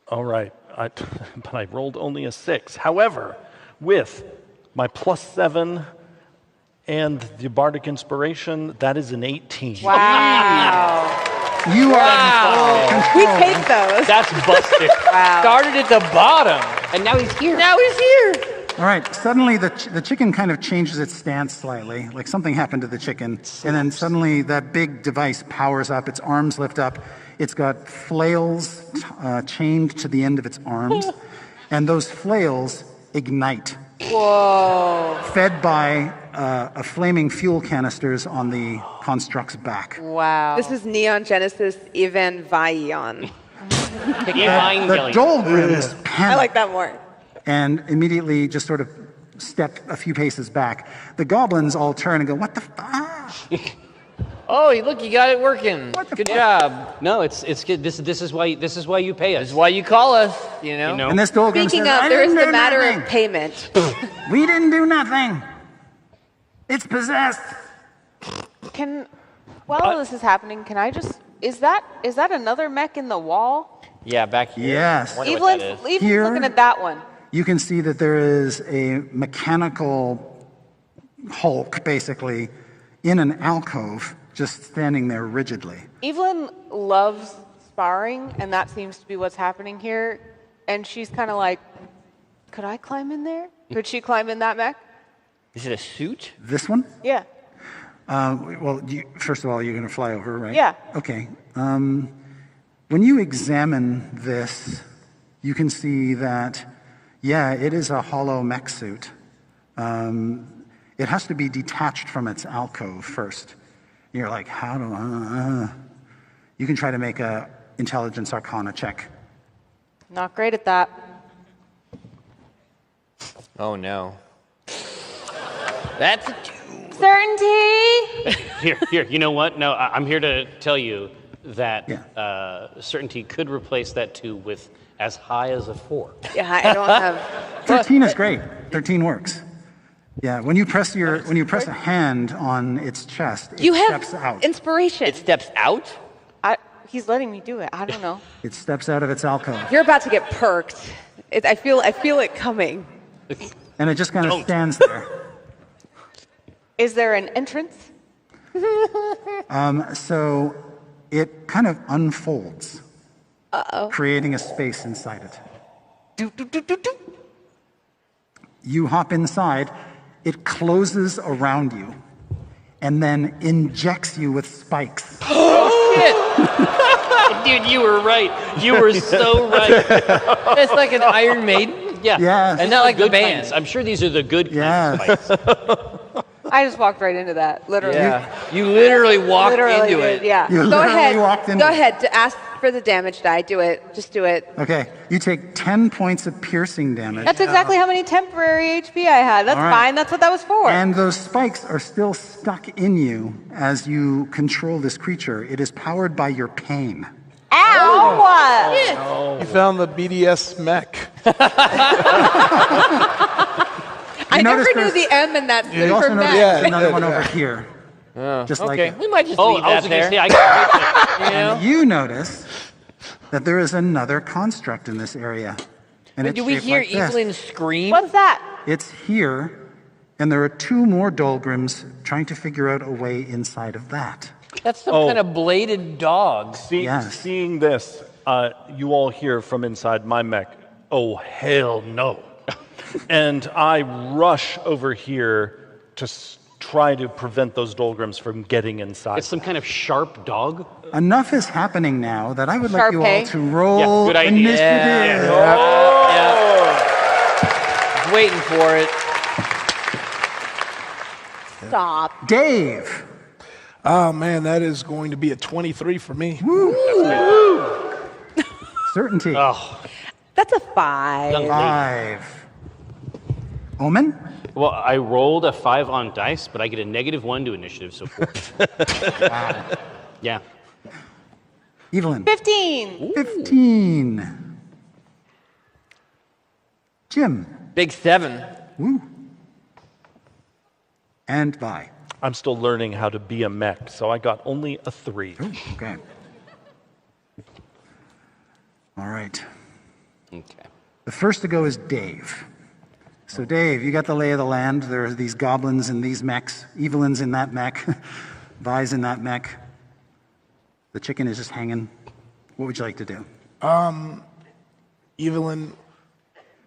Speaker 19: All right, but I rolled only a 6. However, with my +7 and the bardic inspiration, that is an 18.
Speaker 7: Wow.
Speaker 5: You are in full control.
Speaker 7: We take those.
Speaker 12: That's busted.
Speaker 7: Wow.
Speaker 8: Started at the bottom.
Speaker 12: And now he's here.
Speaker 8: Now he's here.
Speaker 5: All right, suddenly the chicken kind of changes its stance slightly, like something happened to the chicken, and then suddenly that big device powers up, its arms lift up, it's got flails chained to the end of its arms, and those flails ignite.
Speaker 7: Whoa.
Speaker 5: Fed by a flaming fuel canisters on the construct's back.
Speaker 7: Wow. This is Neon Genesis Evangelion.
Speaker 5: The Dolgrims panic.
Speaker 7: I like that more.
Speaker 5: And immediately just sort of step a few paces back. The goblins all turn and go, "What the f-"
Speaker 8: Oh, look, you got it working. Good job.
Speaker 12: No, it's good. This is why you pay us.
Speaker 8: This is why you call us, you know?
Speaker 5: And this Dolgrim
Speaker 7: Speaking
Speaker 5: says,
Speaker 7: of,
Speaker 5: "I
Speaker 7: there is
Speaker 5: didn't
Speaker 7: the
Speaker 5: do
Speaker 7: matter
Speaker 5: nothing.
Speaker 7: of payment.
Speaker 5: We didn't do nothing. It's possessed."
Speaker 4: While this is happening, can I just, is that another mech in the wall?
Speaker 8: Yeah, back here.
Speaker 5: Yes.
Speaker 8: Wonder what that is.
Speaker 4: Evelyn's
Speaker 5: Here-
Speaker 4: looking at that one.
Speaker 5: You can see that there is a mechanical Hulk, basically, in an alcove, just standing there rigidly.
Speaker 4: Evelyn loves sparring, and that seems to be what's happening here. And she's kind of like, could I climb in there? Could she climb in that mech?
Speaker 8: Is it a suit?
Speaker 5: This one?
Speaker 4: Yeah.
Speaker 5: Well, first of all, you're going to fly over, right?
Speaker 4: Yeah.
Speaker 5: Okay. When you examine this, you can see that, yeah, it is a hollow mech suit. It has to be detached from its alcove first. You're like, how do I? You can try to make a intelligence arcana check.
Speaker 4: Not great at that.
Speaker 8: Oh, no. That's a 2.
Speaker 4: Certainty!
Speaker 12: Here, you know what? No, I'm here to tell you that certainty could replace that 2 with as high as a 4.
Speaker 7: Yeah, I don't have.
Speaker 5: 13 is great. 13 works. Yeah, when you press a hand on its chest, it
Speaker 7: You have
Speaker 5: steps out.
Speaker 7: inspiration.
Speaker 8: It steps out?
Speaker 4: He's letting me do it. I don't know.
Speaker 5: It steps out of its alcove.
Speaker 7: You're about to get perked. I feel it coming.
Speaker 5: And it just kind of stands there.
Speaker 4: Is there an entrance?
Speaker 5: So it kind of unfolds,
Speaker 7: Uh-oh.
Speaker 5: creating a space inside it. You hop inside, it closes around you, and then injects you with spikes.
Speaker 8: Oh, shit!
Speaker 12: Dude, you were right. You were so right.
Speaker 8: It's like an Iron Maiden?
Speaker 12: Yeah.
Speaker 5: Yes.
Speaker 8: And not like the
Speaker 12: good
Speaker 8: band.
Speaker 12: kinds. I'm sure these are the good kinds of spikes.
Speaker 4: I just walked right into that, literally.
Speaker 8: Yeah. You literally walked
Speaker 4: Literally
Speaker 8: into
Speaker 4: did,
Speaker 8: it.
Speaker 4: yeah.
Speaker 5: You
Speaker 7: Go
Speaker 5: literally
Speaker 7: ahead.
Speaker 5: walked in.
Speaker 7: Go ahead to ask for the damage die. Do it. Just do it.
Speaker 5: Okay, you take 10 points of piercing damage.
Speaker 4: That's exactly how many temporary HP I had. That's
Speaker 5: All right.
Speaker 4: fine. That's what that was for.
Speaker 5: And those spikes are still stuck in you as you control this creature. It is powered by your pain.
Speaker 4: Ow! What?
Speaker 6: You found the BDS mech.
Speaker 7: I never
Speaker 5: notice
Speaker 7: knew
Speaker 5: there's-
Speaker 7: the M in that
Speaker 5: You
Speaker 7: for
Speaker 5: also notice
Speaker 7: mech.
Speaker 5: there's another one over here. Just like
Speaker 8: Okay,
Speaker 5: it.
Speaker 8: we might just
Speaker 12: Oh,
Speaker 8: leave
Speaker 12: I was
Speaker 8: that
Speaker 12: going
Speaker 8: there.
Speaker 12: to say, I got
Speaker 8: You know?
Speaker 5: You notice that there is another construct in this area. And
Speaker 8: But do we hear Evelyn scream?
Speaker 15: What's that?
Speaker 5: It's here, and there are 2 more Dolgrims trying to figure out a way inside of that.
Speaker 8: That's some kind of bladed dog.
Speaker 19: Seeing this, you all hear from inside my mech, oh, hell no. And I rush over here to try to prevent those Dolgrims from getting inside.
Speaker 12: It's some kind of sharp dog?
Speaker 5: Enough is happening now that I would like you all
Speaker 12: Sharpay.
Speaker 5: to roll
Speaker 12: good idea.
Speaker 5: initiative.
Speaker 8: Yeah. Waiting for it.
Speaker 7: Stop.
Speaker 5: Dave.
Speaker 6: Oh man, that is going to be a 23 for me.
Speaker 5: Certainty.
Speaker 7: That's a 5.
Speaker 5: 5. Omen?
Speaker 12: Well, I rolled a 5 on dice, but I get a -1 to initiative, so 4. Yeah.
Speaker 5: Evelyn?
Speaker 15: 15.
Speaker 5: 15. Jim?
Speaker 8: Big 7.
Speaker 5: Woo. And Vi?
Speaker 19: I'm still learning how to be a mech, so I got only a 3.
Speaker 5: Ooh, okay. All right.
Speaker 12: Okay.
Speaker 5: The first to go is Dave. So Dave, you got the lay of the land. There are these goblins in these mechs. Evelyn's in that mech. Vi's in that mech. The chicken is just hanging. What would you like to do?
Speaker 6: Evelyn,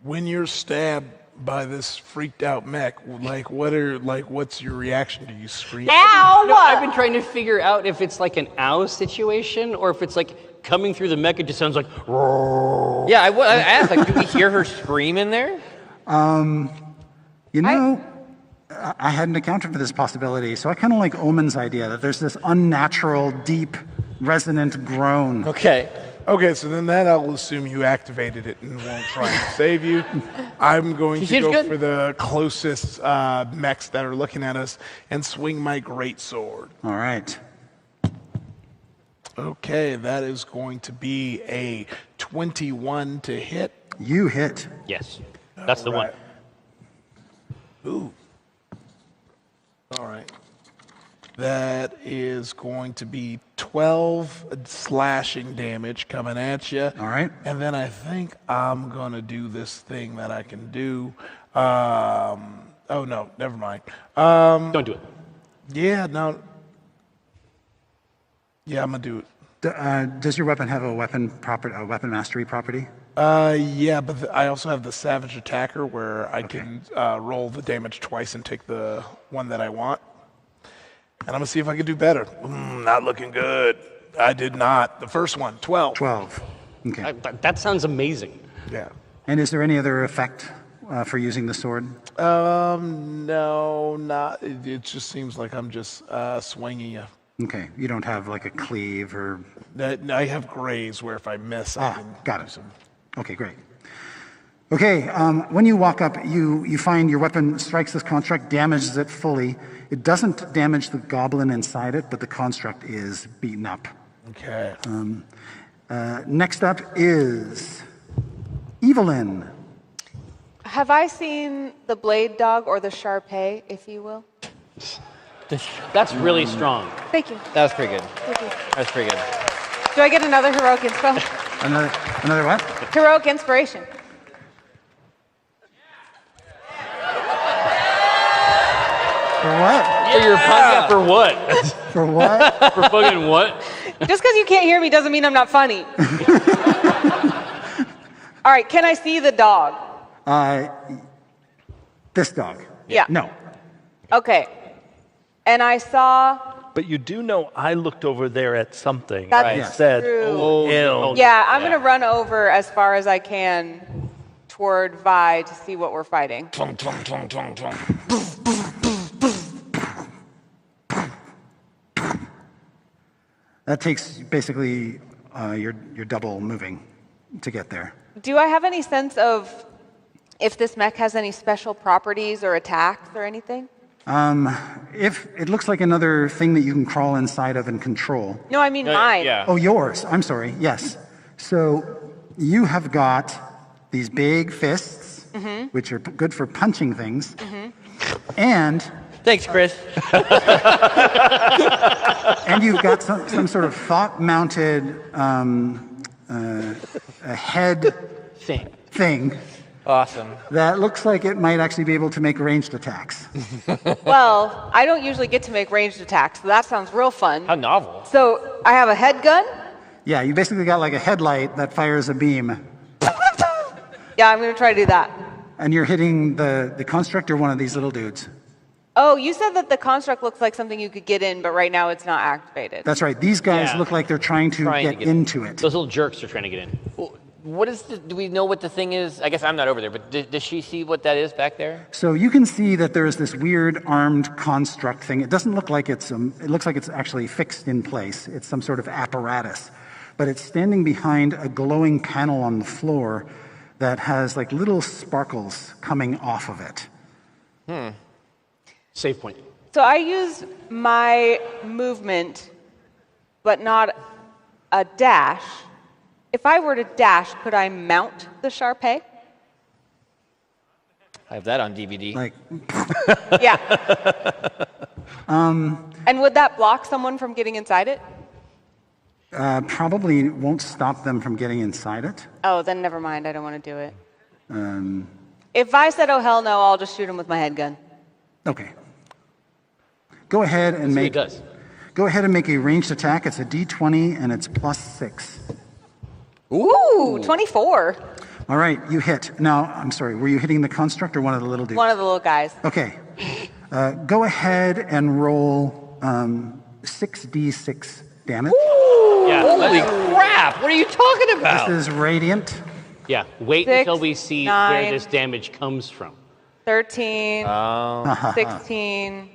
Speaker 6: when you're stabbed by this freaked out mech, what's your reaction? Do you scream?
Speaker 15: Ow!
Speaker 12: No, I've been trying to figure out if it's like an ow situation or if it's like coming through the mech, it just sounds like roar.
Speaker 8: Yeah, I asked, do we hear her scream in there?
Speaker 5: You know, I hadn't accounted for this possibility, so I kind of like Omen's idea that there's this unnatural, deep, resonant groan.
Speaker 6: Okay, so then that I'll assume you activated it and won't try and save you. I'm going to go for the closest mechs that are looking at us and swing my great sword.
Speaker 5: All right.
Speaker 6: Okay, that is going to be a 21 to hit.
Speaker 5: You hit.
Speaker 12: Yes, that's the one.
Speaker 6: Ooh. All right. That is going to be 12 slashing damage coming at you.
Speaker 5: All right.
Speaker 6: And then I think I'm going to do this thing that I can do. Oh, no, never mind.
Speaker 12: Don't do it.
Speaker 6: Yeah, no. Yeah, I'm going to do it.
Speaker 5: Does your weapon have a weapon mastery property?
Speaker 6: Yeah, but I also have the Savage Attacker where I can roll the damage twice and take the one that I want. And I'm going to see if I can do better. Not looking good. I did not. The first one, 12.
Speaker 5: 12. Okay.
Speaker 12: That sounds amazing.
Speaker 6: Yeah.
Speaker 5: And is there any other effect for using the sword?
Speaker 6: No, not. It just seems like I'm just swinging you.
Speaker 5: Okay. You don't have like a cleave or...
Speaker 6: I have graze where if I miss, I can
Speaker 5: got it.
Speaker 6: do some...
Speaker 5: Okay, great. Okay, when you walk up, you find your weapon strikes this construct, damages it fully. It doesn't damage the goblin inside it, but the construct is beaten up.
Speaker 6: Okay.
Speaker 5: Next up is Evelyn.
Speaker 4: Have I seen the blade dog or the Sharpay, if you will?
Speaker 12: That's really strong.
Speaker 4: Thank you.
Speaker 8: That was pretty good.
Speaker 4: Thank you.
Speaker 8: That's pretty good.
Speaker 4: Do I get another heroic inspo?
Speaker 5: Another what?
Speaker 4: Heroic inspiration.
Speaker 5: For what?
Speaker 12: For your podcast, for what?
Speaker 5: For what?
Speaker 12: For fucking what?
Speaker 4: Just because you can't hear me doesn't mean I'm not funny. All right, can I see the dog?
Speaker 5: This dog.
Speaker 4: Yeah.
Speaker 5: No.
Speaker 4: Okay. And I saw...
Speaker 19: But you do know I looked over there at something.
Speaker 4: That's
Speaker 19: I said,
Speaker 4: true.
Speaker 19: oh, hell.
Speaker 4: Yeah, I'm going to run over as far as I can toward Vi to see what we're fighting.
Speaker 6: Twung, twung, twung, twung, twung.
Speaker 5: That takes basically your double moving to get there.
Speaker 4: Do I have any sense of if this mech has any special properties or attacks or anything?
Speaker 5: If it looks like another thing that you can crawl inside of and control.
Speaker 4: No, I mean mine.
Speaker 12: Yeah.
Speaker 5: Oh, yours. I'm sorry. Yes. So you have got these big fists, which are good for punching things, and
Speaker 8: thanks, Chris.
Speaker 5: and you've got some sort of thought-mounted head
Speaker 12: Thing.
Speaker 14: Awesome.
Speaker 5: that looks like it might actually be able to make ranged attacks.
Speaker 4: Well, I don't usually get to make ranged attacks, so that sounds real fun.
Speaker 14: How novel.
Speaker 4: So I have a head gun.
Speaker 5: Yeah, you basically got like a headlight that fires a beam.
Speaker 4: Yeah, I'm going to try to do that.
Speaker 5: And you're hitting the construct or one of these little dudes.
Speaker 4: Oh, you said that the construct looks like something you could get in, but right now it's not activated.
Speaker 5: That's right. These guys look like they're trying to get into it.
Speaker 12: Those little jerks are trying to get in.
Speaker 14: What is do we know what the thing is? I guess I'm not over there, but does she see what that is back there?
Speaker 5: So you can see that there is this weird armed construct thing. It doesn't look like it looks like it's actually fixed in place. It's some sort of apparatus. But it's standing behind a glowing panel on the floor that has like little sparkles coming off of it.
Speaker 12: Save point.
Speaker 4: So I use my movement, but not a dash. If I were to dash, could I mount the Shar-Pei?
Speaker 14: I have that on DVD.
Speaker 5: Like,
Speaker 4: yeah. And would that block someone from getting inside it?
Speaker 5: Probably won't stop them from getting inside it.
Speaker 4: Oh, then never mind. I don't want to do it.
Speaker 5: Um,
Speaker 4: If I said, oh, hell no, I'll just shoot him with my head gun.
Speaker 5: okay. Go ahead and make. Go ahead and make a ranged attack. It's a D20 and it's +6.
Speaker 4: Ooh, 24.
Speaker 5: All right, you hit. Now, I'm sorry. Were you hitting the construct or one of the little dudes?
Speaker 4: One of the little guys.
Speaker 5: Okay. Go ahead and roll 6d6 damage.
Speaker 12: Yeah.
Speaker 14: Holy crap! What are you talking about?
Speaker 5: This is radiant.
Speaker 12: Yeah. Wait
Speaker 4: 6,
Speaker 12: until we see
Speaker 4: 9,
Speaker 12: where this damage comes from.
Speaker 4: 13, 16.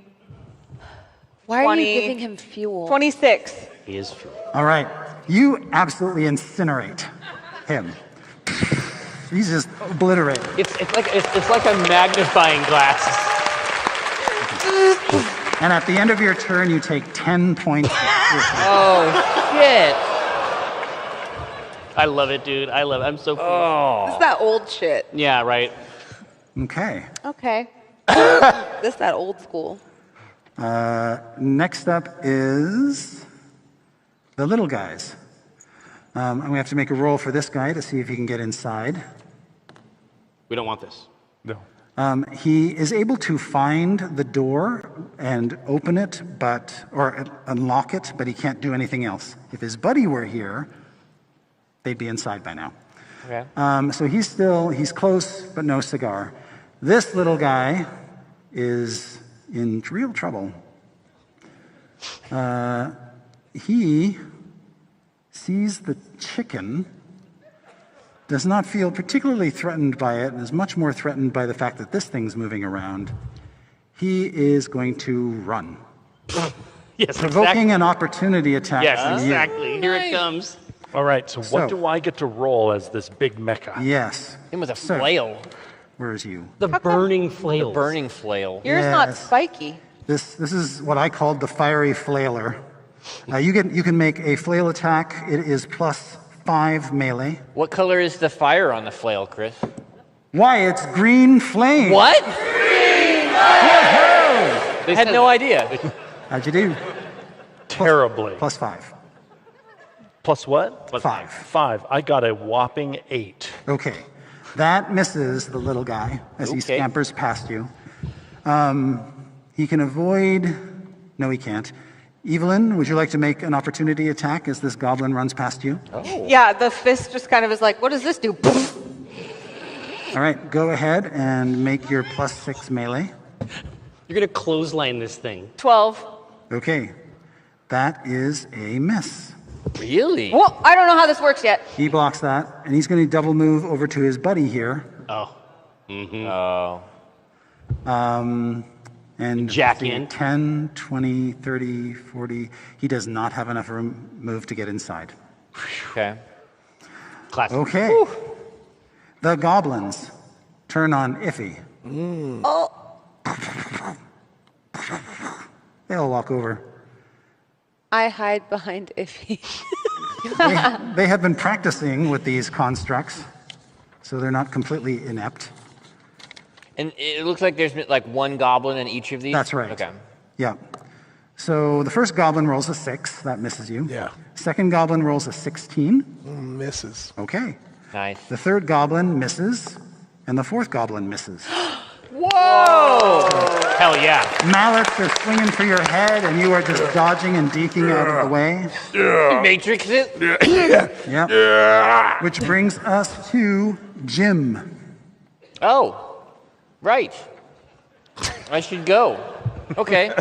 Speaker 7: Why
Speaker 4: 20,
Speaker 7: are you giving him fuel?
Speaker 4: 26.
Speaker 12: He is true.
Speaker 5: All right. You absolutely incinerate him. He's just obliterated.
Speaker 12: It's like a magnifying glass.
Speaker 5: And at the end of your turn, you take 10 points.
Speaker 14: Oh, shit.
Speaker 12: I love it, dude. I love it. I'm so cool.
Speaker 14: Oh.
Speaker 7: This is that old shit.
Speaker 12: Yeah, right.
Speaker 5: Okay.
Speaker 7: Okay. This is that old school.
Speaker 5: Next up is the little guys. And we have to make a roll for this guy to see if he can get inside.
Speaker 12: We don't want this.
Speaker 6: No.
Speaker 5: He is able to find the door and open it, or unlock it, but he can't do anything else. If his buddy were here, they'd be inside by now.
Speaker 14: Okay.
Speaker 5: So he's close, but no cigar. This little guy is in real trouble. He sees the chicken, does not feel particularly threatened by it, and is much more threatened by the fact that this thing's moving around. He is going to run.
Speaker 12: Yes,
Speaker 5: provoking an opportunity attack.
Speaker 12: Yes,
Speaker 5: from you.
Speaker 12: exactly. Here it comes.
Speaker 19: All right, so what do I get to roll as this big mecha?
Speaker 5: Yes.
Speaker 14: Him with a flail.
Speaker 5: Where's you?
Speaker 12: The burning flail.
Speaker 14: The burning flail.
Speaker 4: Yours not spiky.
Speaker 5: This is what I called the fiery flailer. You can make a flail attack. It is +5 melee.
Speaker 14: What color is the fire on the flail, Chris?
Speaker 5: Why, it's green flame.
Speaker 14: What?
Speaker 5: Woohoo!
Speaker 14: I had no idea.
Speaker 5: How'd you do?
Speaker 19: Terribly.
Speaker 5: +5.
Speaker 19: Plus what?
Speaker 5: +5.
Speaker 19: 5. I got a whopping 8.
Speaker 5: Okay. That misses the little guy as he scampers past you. He can avoid... No, he can't. Evelyn, would you like to make an opportunity attack as this goblin runs past you?
Speaker 14: Oh.
Speaker 4: Yeah, the fist just kind of is like, what does this do?
Speaker 5: All right, go ahead and make your +6 melee.
Speaker 12: You're going to clothesline this thing.
Speaker 4: 12.
Speaker 5: Okay. That is a miss.
Speaker 14: Really?
Speaker 4: Well, I don't know how this works yet.
Speaker 5: He blocks that, and he's going to double move over to his buddy here.
Speaker 12: Oh. Mm-hmm.
Speaker 14: Oh.
Speaker 5: And
Speaker 12: jack
Speaker 5: see,
Speaker 12: in.
Speaker 5: 10, 20, 30, 40. He does not have enough room move to get inside.
Speaker 14: Okay.
Speaker 12: Classic.
Speaker 5: Okay.
Speaker 14: Whew.
Speaker 5: The goblins turn on Iffy.
Speaker 7: Oh.
Speaker 5: They'll walk over.
Speaker 7: I hide behind Iffy.
Speaker 5: They have been practicing with these constructs, so they're not completely inept.
Speaker 14: And it looks like there's like one goblin in each of these?
Speaker 5: That's right.
Speaker 14: Okay.
Speaker 5: Yeah. So the first goblin rolls a 6. That misses you.
Speaker 6: Yeah.
Speaker 5: Second goblin rolls a 16.
Speaker 6: Misses.
Speaker 5: Okay.
Speaker 14: Nice.
Speaker 5: The third goblin misses, and the fourth goblin misses.
Speaker 14: Whoa!
Speaker 12: Hell yeah.
Speaker 5: Mallets are swinging for your head, and you are just dodging and deking out of the way.
Speaker 14: Matrix it?
Speaker 5: Yep. Which brings us to Jim.
Speaker 14: Oh, right. I should go. Okay.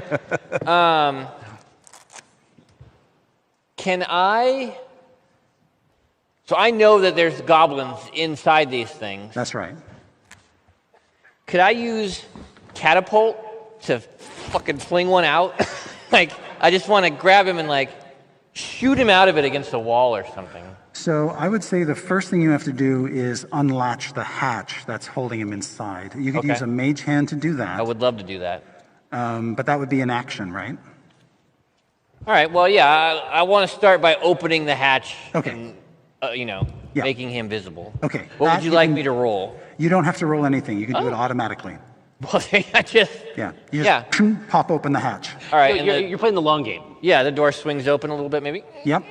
Speaker 14: Can I... So I know that there's goblins inside these things.
Speaker 5: That's right.
Speaker 14: Could I use catapult to fucking fling one out? Like, I just want to grab him and, like, shoot him out of it against a wall or something.
Speaker 5: So I would say the first thing you have to do is unlatch the hatch that's holding him inside. You could use a mage hand to do that.
Speaker 14: I would love to do that.
Speaker 5: But that would be an action, right?
Speaker 14: All right, well, yeah, I want to start by opening the hatch
Speaker 5: Okay.
Speaker 14: and, making him visible.
Speaker 5: Okay.
Speaker 14: What would you like me to roll?
Speaker 5: You don't have to roll anything. You can do it automatically.
Speaker 14: Well, I just...
Speaker 5: Yeah. You just pop open the hatch.
Speaker 14: All right.
Speaker 12: You're playing the long game.
Speaker 14: Yeah, the door swings open a little bit, maybe?
Speaker 5: Yep.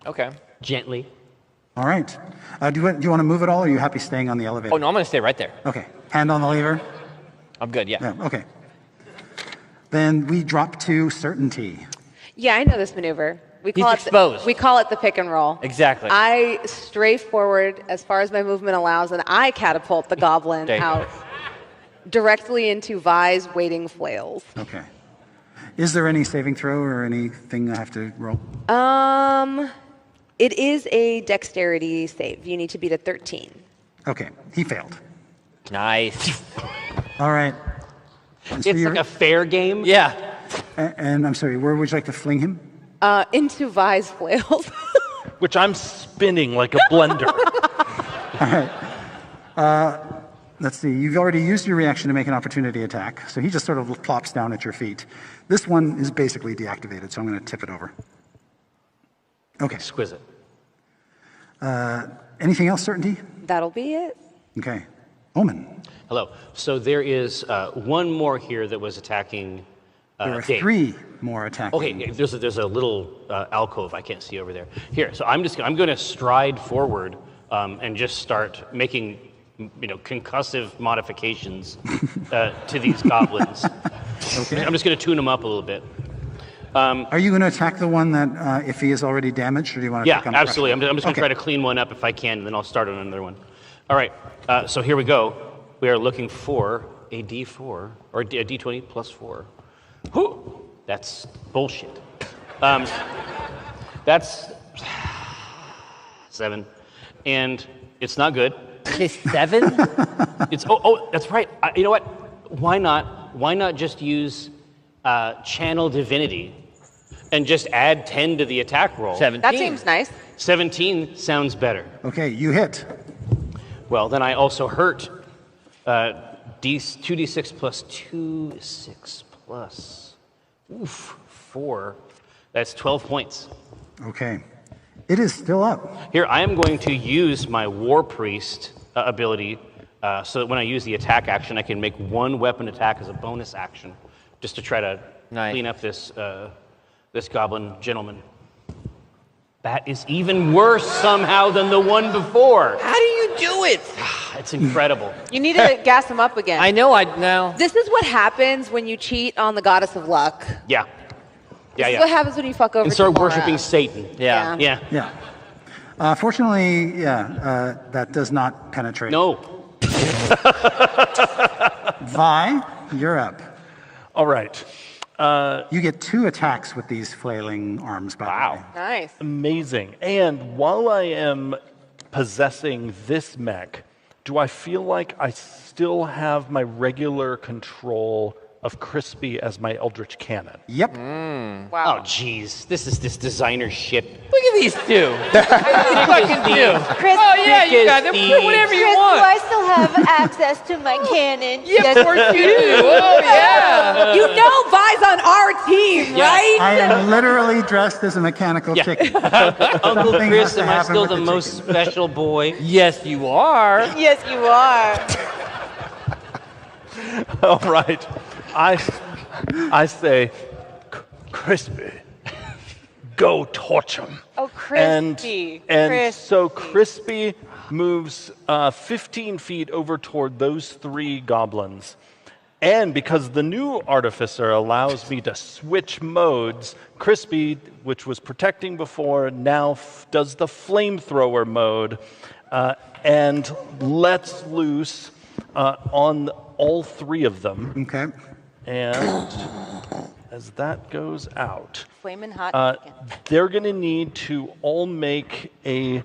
Speaker 14: Okay.
Speaker 12: Gently.
Speaker 5: All right. Do you want to move at all, or are you happy staying on the elevator?
Speaker 14: Oh, no, I'm going to stay right there.
Speaker 5: Okay. Hand on the lever?
Speaker 14: I'm good, yeah.
Speaker 5: Okay. Then we drop to certainty.
Speaker 7: Yeah, I know this maneuver.
Speaker 14: He's exposed.
Speaker 7: We call it the pick and roll.
Speaker 14: Exactly.
Speaker 7: I stray forward as far as my movement allows, and I catapult the goblin out directly into Vi's waiting flails.
Speaker 5: Okay. Is there any saving throw or anything I have to roll?
Speaker 7: It is a dexterity save. You need to beat a 13.
Speaker 5: Okay. He failed.
Speaker 14: Nice.
Speaker 5: All right.
Speaker 12: It's like a fair game?
Speaker 14: Yeah.
Speaker 5: And I'm sorry, where would you like to fling him?
Speaker 7: Into Vi's flails.
Speaker 19: Which I'm spinning like a blender.
Speaker 5: All right. Let's see. You've already used your reaction to make an opportunity attack, so he just sort of plops down at your feet. This one is basically deactivated, so I'm going to tip it over. Okay.
Speaker 12: Exquisite.
Speaker 5: Anything else, certainty?
Speaker 7: That'll be it.
Speaker 5: Okay. Omen.
Speaker 12: Hello. So there is one more here that was attacking
Speaker 5: There are
Speaker 12: Dave.
Speaker 5: 3 more attacking.
Speaker 12: Okay, there's a little alcove I can't see over there. Here, so I'm going to stride forward and just start making concussive modifications to these goblins.
Speaker 5: Okay.
Speaker 12: I'm just going to tune them up a little bit.
Speaker 5: Are you going to attack the one that if he is already damaged, or do you want to?
Speaker 12: Yeah,
Speaker 5: take on
Speaker 12: absolutely.
Speaker 5: pressure?
Speaker 12: I'm just going to try to clean one up if I can, and then I'll start on another one. All right. So here we go. We are looking for a D4 or a D20 plus 4. Whew, that's bullshit. That's 7, and it's not good.
Speaker 14: It's 7?
Speaker 12: It's that's right. You know what? Why not? Why not just use channel divinity and just add 10 to the attack roll?
Speaker 14: 17.
Speaker 7: That seems nice.
Speaker 12: 17 sounds better.
Speaker 5: Okay, you hit.
Speaker 12: Well, then I also hurt. 2d6 plus 2, 6 plus 4. That's 12 points.
Speaker 5: Okay. It is still up.
Speaker 12: Here, I am going to use my War Priest ability so that when I use the attack action, I can make one weapon attack as a bonus action, just to try to clean up this this goblin gentleman. That is even worse somehow than the one before.
Speaker 14: How do you do it?
Speaker 12: It's incredible.
Speaker 7: You need to gas him up again.
Speaker 14: I know, now.
Speaker 7: This is what happens when you cheat on the goddess of luck.
Speaker 12: Yeah.
Speaker 7: This is what happens when you fuck over
Speaker 12: and start
Speaker 7: Tamara.
Speaker 12: worshiping Satan.
Speaker 7: Yeah.
Speaker 5: Yeah. Fortunately, that does not penetrate.
Speaker 12: No.
Speaker 5: Vi, you're up.
Speaker 19: All right.
Speaker 5: You get 2 attacks with these flailing arms, by the way.
Speaker 7: Nice.
Speaker 19: Amazing. And while I am possessing this mech, do I feel like I still have my regular control of Crispy as my Eldritch Cannon?
Speaker 5: Yep.
Speaker 12: Wow. Oh, jeez. This is this designer shit.
Speaker 14: Look at these two. Fucking two.
Speaker 15: Chris,
Speaker 14: Oh, yeah, you got them. Put whatever you
Speaker 15: Chris,
Speaker 14: want.
Speaker 15: do I still have access to my cannon?
Speaker 14: Yeah, of course you do. Oh, yeah.
Speaker 7: You know Vi's on our team, right?
Speaker 5: I am literally dressed as a mechanical chicken.
Speaker 12: Uncle
Speaker 5: Something
Speaker 12: Chris,
Speaker 5: has to
Speaker 12: am I
Speaker 5: happen
Speaker 12: still
Speaker 5: with
Speaker 12: the
Speaker 5: the
Speaker 12: most special boy?
Speaker 14: Yes, you are.
Speaker 15: Yes, you are.
Speaker 19: All right. I say, Crispy, go torch him.
Speaker 15: Oh,
Speaker 4: Crispy.
Speaker 19: And so Crispy moves 15 feet over toward those 3 goblins. And because the new artificer allows me to switch modes, Crispy, which was protecting before, now does the flamethrower mode and lets loose on all 3 of them.
Speaker 5: Okay.
Speaker 19: And as that goes out,
Speaker 4: Flamin' hot.
Speaker 19: they're going to need to all make a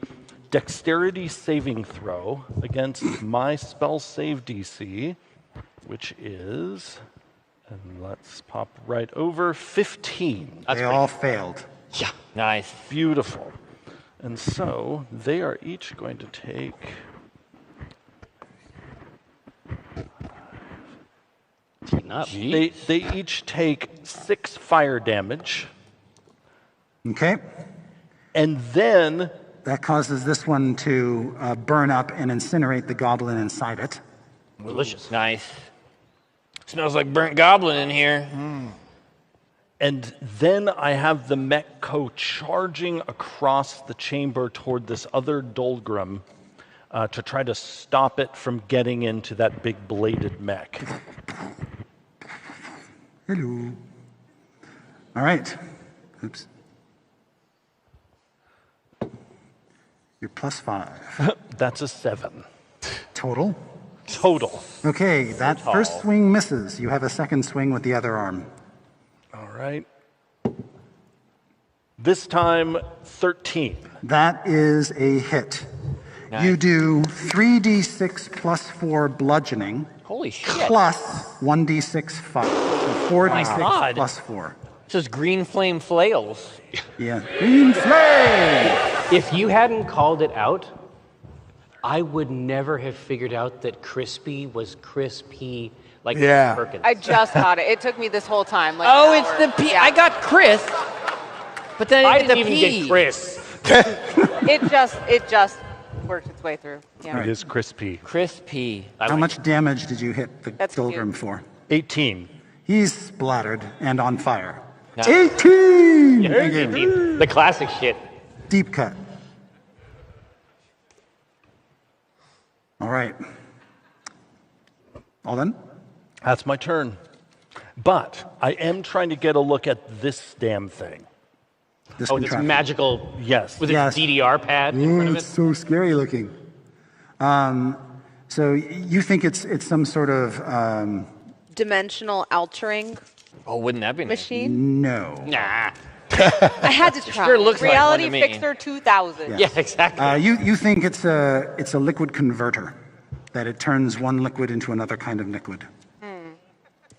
Speaker 19: dexterity saving throw against my spell save DC, which is, and let's pop right over, 15.
Speaker 5: They all failed.
Speaker 8: Yeah. Nice.
Speaker 19: Beautiful. And so they are each going to take... They each take 6 fire damage.
Speaker 5: Okay.
Speaker 19: And then...
Speaker 5: That causes this one to burn up and incinerate the goblin inside it.
Speaker 8: Delicious. Nice. Smells like burnt goblin in here.
Speaker 19: And then I have the Mechco charging across the chamber toward this other Dolgrim to try to stop it from getting into that big bladed mech.
Speaker 5: Hello. All right. Oops. You're +5.
Speaker 19: That's a 7.
Speaker 5: Total?
Speaker 19: Total.
Speaker 5: Okay, that first swing misses. You have a second swing with the other arm.
Speaker 19: All right. This time, 13.
Speaker 5: That is a hit.
Speaker 8: Nice.
Speaker 5: You do 3d6 plus 4 bludgeoning.
Speaker 8: Holy shit.
Speaker 5: Plus 1d6 fire. So 4d6
Speaker 8: God.
Speaker 5: plus 4.
Speaker 8: This is green flame flails.
Speaker 5: Yeah. Green flame!
Speaker 12: If you hadn't called it out, I would never have figured out that Crispy was Crispy, like Perkins.
Speaker 4: I just got it. It took me this whole time. Like
Speaker 8: Oh, it's the P.
Speaker 4: Yeah.
Speaker 8: I got Chris, but then
Speaker 12: I
Speaker 8: I
Speaker 12: didn't
Speaker 8: the
Speaker 12: even
Speaker 8: P.
Speaker 12: get Chris.
Speaker 4: It just worked its way through. Yeah.
Speaker 19: It is Crispy.
Speaker 8: Crispy.
Speaker 5: How much damage did you hit the Dolgrim for?
Speaker 19: 18.
Speaker 5: He's splattered and on fire.
Speaker 8: Nice.
Speaker 5: 18!
Speaker 12: Yeah,
Speaker 5: Again.
Speaker 12: the classic shit.
Speaker 5: Deep cut. All right. All done?
Speaker 19: That's my turn. But I am trying to get a look at this damn thing.
Speaker 5: This
Speaker 12: This magical,
Speaker 19: yes,
Speaker 12: with its DDR pad in front of
Speaker 5: It's
Speaker 12: it.
Speaker 5: so scary looking. So you think it's some sort of
Speaker 7: Dimensional altering
Speaker 8: Oh, wouldn't that be nice?
Speaker 7: machine?
Speaker 5: no.
Speaker 8: Nah.
Speaker 7: I had to try.
Speaker 8: Sure looks
Speaker 4: Reality
Speaker 8: like one to me.
Speaker 4: Fixer 2000.
Speaker 8: Yeah, exactly.
Speaker 5: You think it's a liquid converter, that it turns one liquid into another kind of liquid.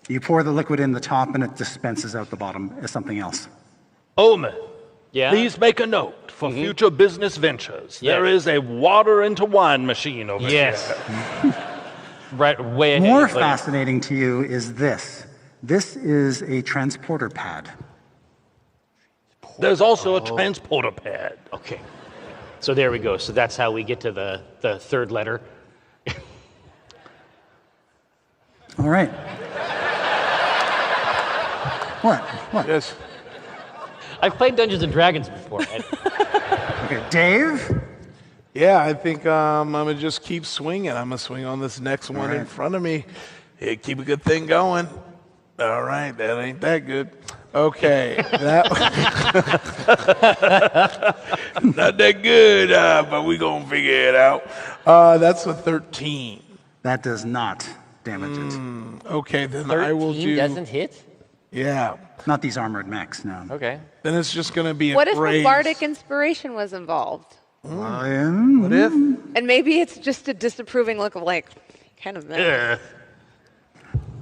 Speaker 5: You pour the liquid in the top and it dispenses out the bottom as something else.
Speaker 19: Omen,
Speaker 12: Yeah.
Speaker 19: please make a note for future business ventures.
Speaker 12: Yes.
Speaker 19: There is a water into wine machine over
Speaker 12: Yes.
Speaker 19: here.
Speaker 12: Right, way ahead.
Speaker 5: More
Speaker 12: Like,
Speaker 5: fascinating to you is this. This is a transporter pad.
Speaker 19: There's also a transporter pad.
Speaker 12: Okay. So there we go. So that's how we get to the third letter.
Speaker 5: All right. What?
Speaker 6: Yes.
Speaker 12: I've played Dungeons and Dragons before.
Speaker 5: Okay, Dave?
Speaker 6: Yeah, I think I'm going to just keep swinging. I'm going to swing on this next one in
Speaker 5: right.
Speaker 6: front of me. Hey, keep a good thing going. All right, that ain't that good. Okay. Not that good, but we going to figure it out. That's a 13.
Speaker 5: That does not damage it.
Speaker 6: Okay, then I will
Speaker 8: 13
Speaker 6: do...
Speaker 8: doesn't hit?
Speaker 6: Yeah.
Speaker 5: Not these armored mechs, no.
Speaker 8: Okay.
Speaker 6: Then it's just going to be a
Speaker 7: What if the
Speaker 6: phrase.
Speaker 7: bardic inspiration was involved?
Speaker 6: What if?
Speaker 7: And maybe it's just a disapproving look of like, kind of meh.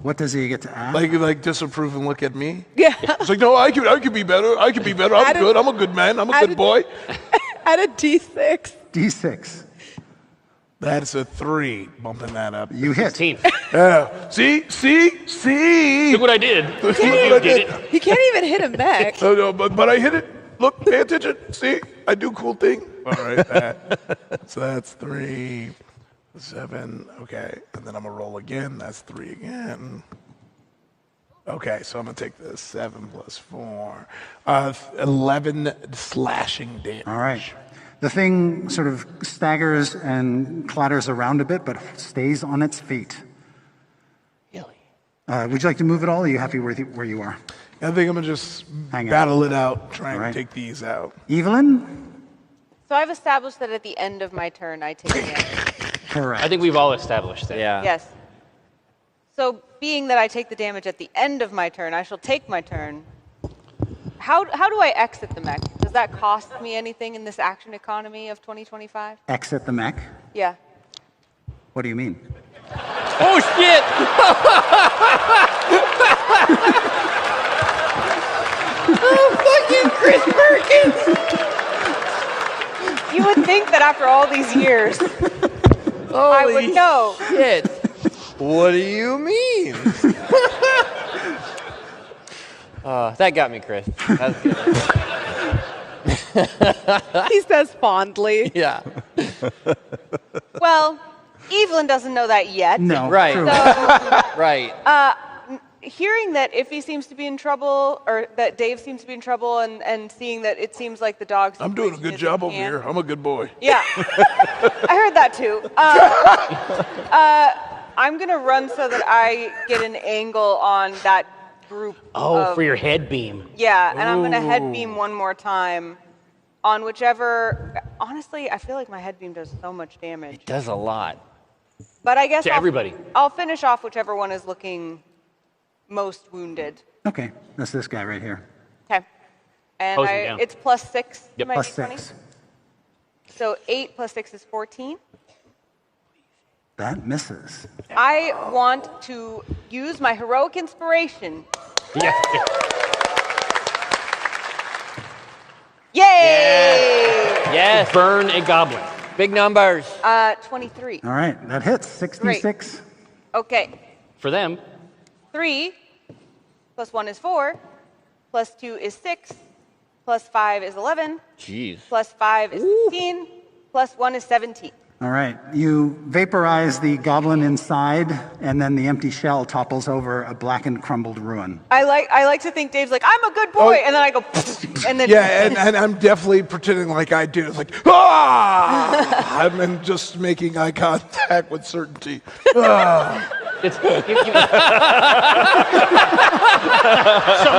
Speaker 5: What does he get to add?
Speaker 6: Like disapprove and look at me?
Speaker 7: Yeah.
Speaker 6: It's like, no, I could be better. I could be better. I'm good. I'm a good man. I'm a good boy.
Speaker 7: Add a D6.
Speaker 5: D6.
Speaker 6: That's a 3. Bumping that up.
Speaker 5: You hit.
Speaker 12: 16.
Speaker 6: Yeah. See?
Speaker 12: Look what I did.
Speaker 6: Look what I did.
Speaker 7: You can't even hit a mech.
Speaker 6: Oh, no, but I hit it. Look, pay attention. See? I do cool thing. All right. So that's 3, 7. Okay. And then I'm going to roll again. That's 3 again. Okay, so I'm going to take this 7 plus 4. 11 slashing damage.
Speaker 5: All right. The thing sort of staggers and clatters around a bit, but stays on its feet. Really? Would you like to move at all, or are you happy where you are?
Speaker 6: I think I'm going to just battle it out, try and take these out.
Speaker 5: Evelyn?
Speaker 4: So I've established that at the end of my turn, I take damage.
Speaker 5: Correct.
Speaker 12: I think we've all established that.
Speaker 14: Yeah.
Speaker 4: Yes. So being that I take the damage at the end of my turn, I shall take my turn. How do I exit the mech? Does that cost me anything in this action economy of 2025?
Speaker 5: Exit the mech?
Speaker 4: Yeah.
Speaker 5: What do you mean?
Speaker 14: Oh, shit! Oh, fucking Chris Perkins!
Speaker 4: You would think that after all these years, I would know.
Speaker 14: Shit. What do you mean? That got me, Chris. That was good.
Speaker 7: He says fondly.
Speaker 14: Yeah.
Speaker 4: Well, Evelyn doesn't know that yet.
Speaker 5: No.
Speaker 14: Right.
Speaker 4: So,
Speaker 14: right.
Speaker 4: hearing that Iffy seems to be in trouble, or that Dave seems to be in trouble, and seeing that it seems like the dog's...
Speaker 6: I'm doing a good job over here. I'm a good boy.
Speaker 4: Yeah. I heard that too. I'm going to run so that I get an angle on that group.
Speaker 12: For your head beam.
Speaker 4: Yeah, and I'm going to head beam one more time on whichever... Honestly, I feel like my head beam does so much damage.
Speaker 14: It does a lot.
Speaker 4: But I guess
Speaker 12: To everybody.
Speaker 4: I'll finish off whichever one is looking most wounded.
Speaker 5: Okay, that's this guy right here.
Speaker 4: Okay. And
Speaker 12: Hosing down.
Speaker 4: it's +6 to my
Speaker 5: Plus
Speaker 4: D20.
Speaker 5: 6.
Speaker 4: So 8 + 6 is 14.
Speaker 5: That misses.
Speaker 4: I want to use my heroic inspiration.
Speaker 12: Yeah.
Speaker 4: Yay!
Speaker 14: Yes.
Speaker 12: Burn a goblin.
Speaker 14: Big numbers.
Speaker 4: 23.
Speaker 5: All right, that hits. 66.
Speaker 4: Okay.
Speaker 12: For them.
Speaker 4: 3 + 1 is 4, + 2 is 6, + 5 is 11,
Speaker 14: Jeez.
Speaker 4: + 5 is 16, + 1 is 17.
Speaker 5: All right, you vaporize the goblin inside, and then the empty shell topples over a blackened, crumbled ruin.
Speaker 4: I like to think Dave's like, I'm a good boy, and then I go, and then
Speaker 6: Yeah, and I'm definitely pretending like I do. It's like, ah! I'm in just making eye contact with certainty. Ah.
Speaker 12: It's, something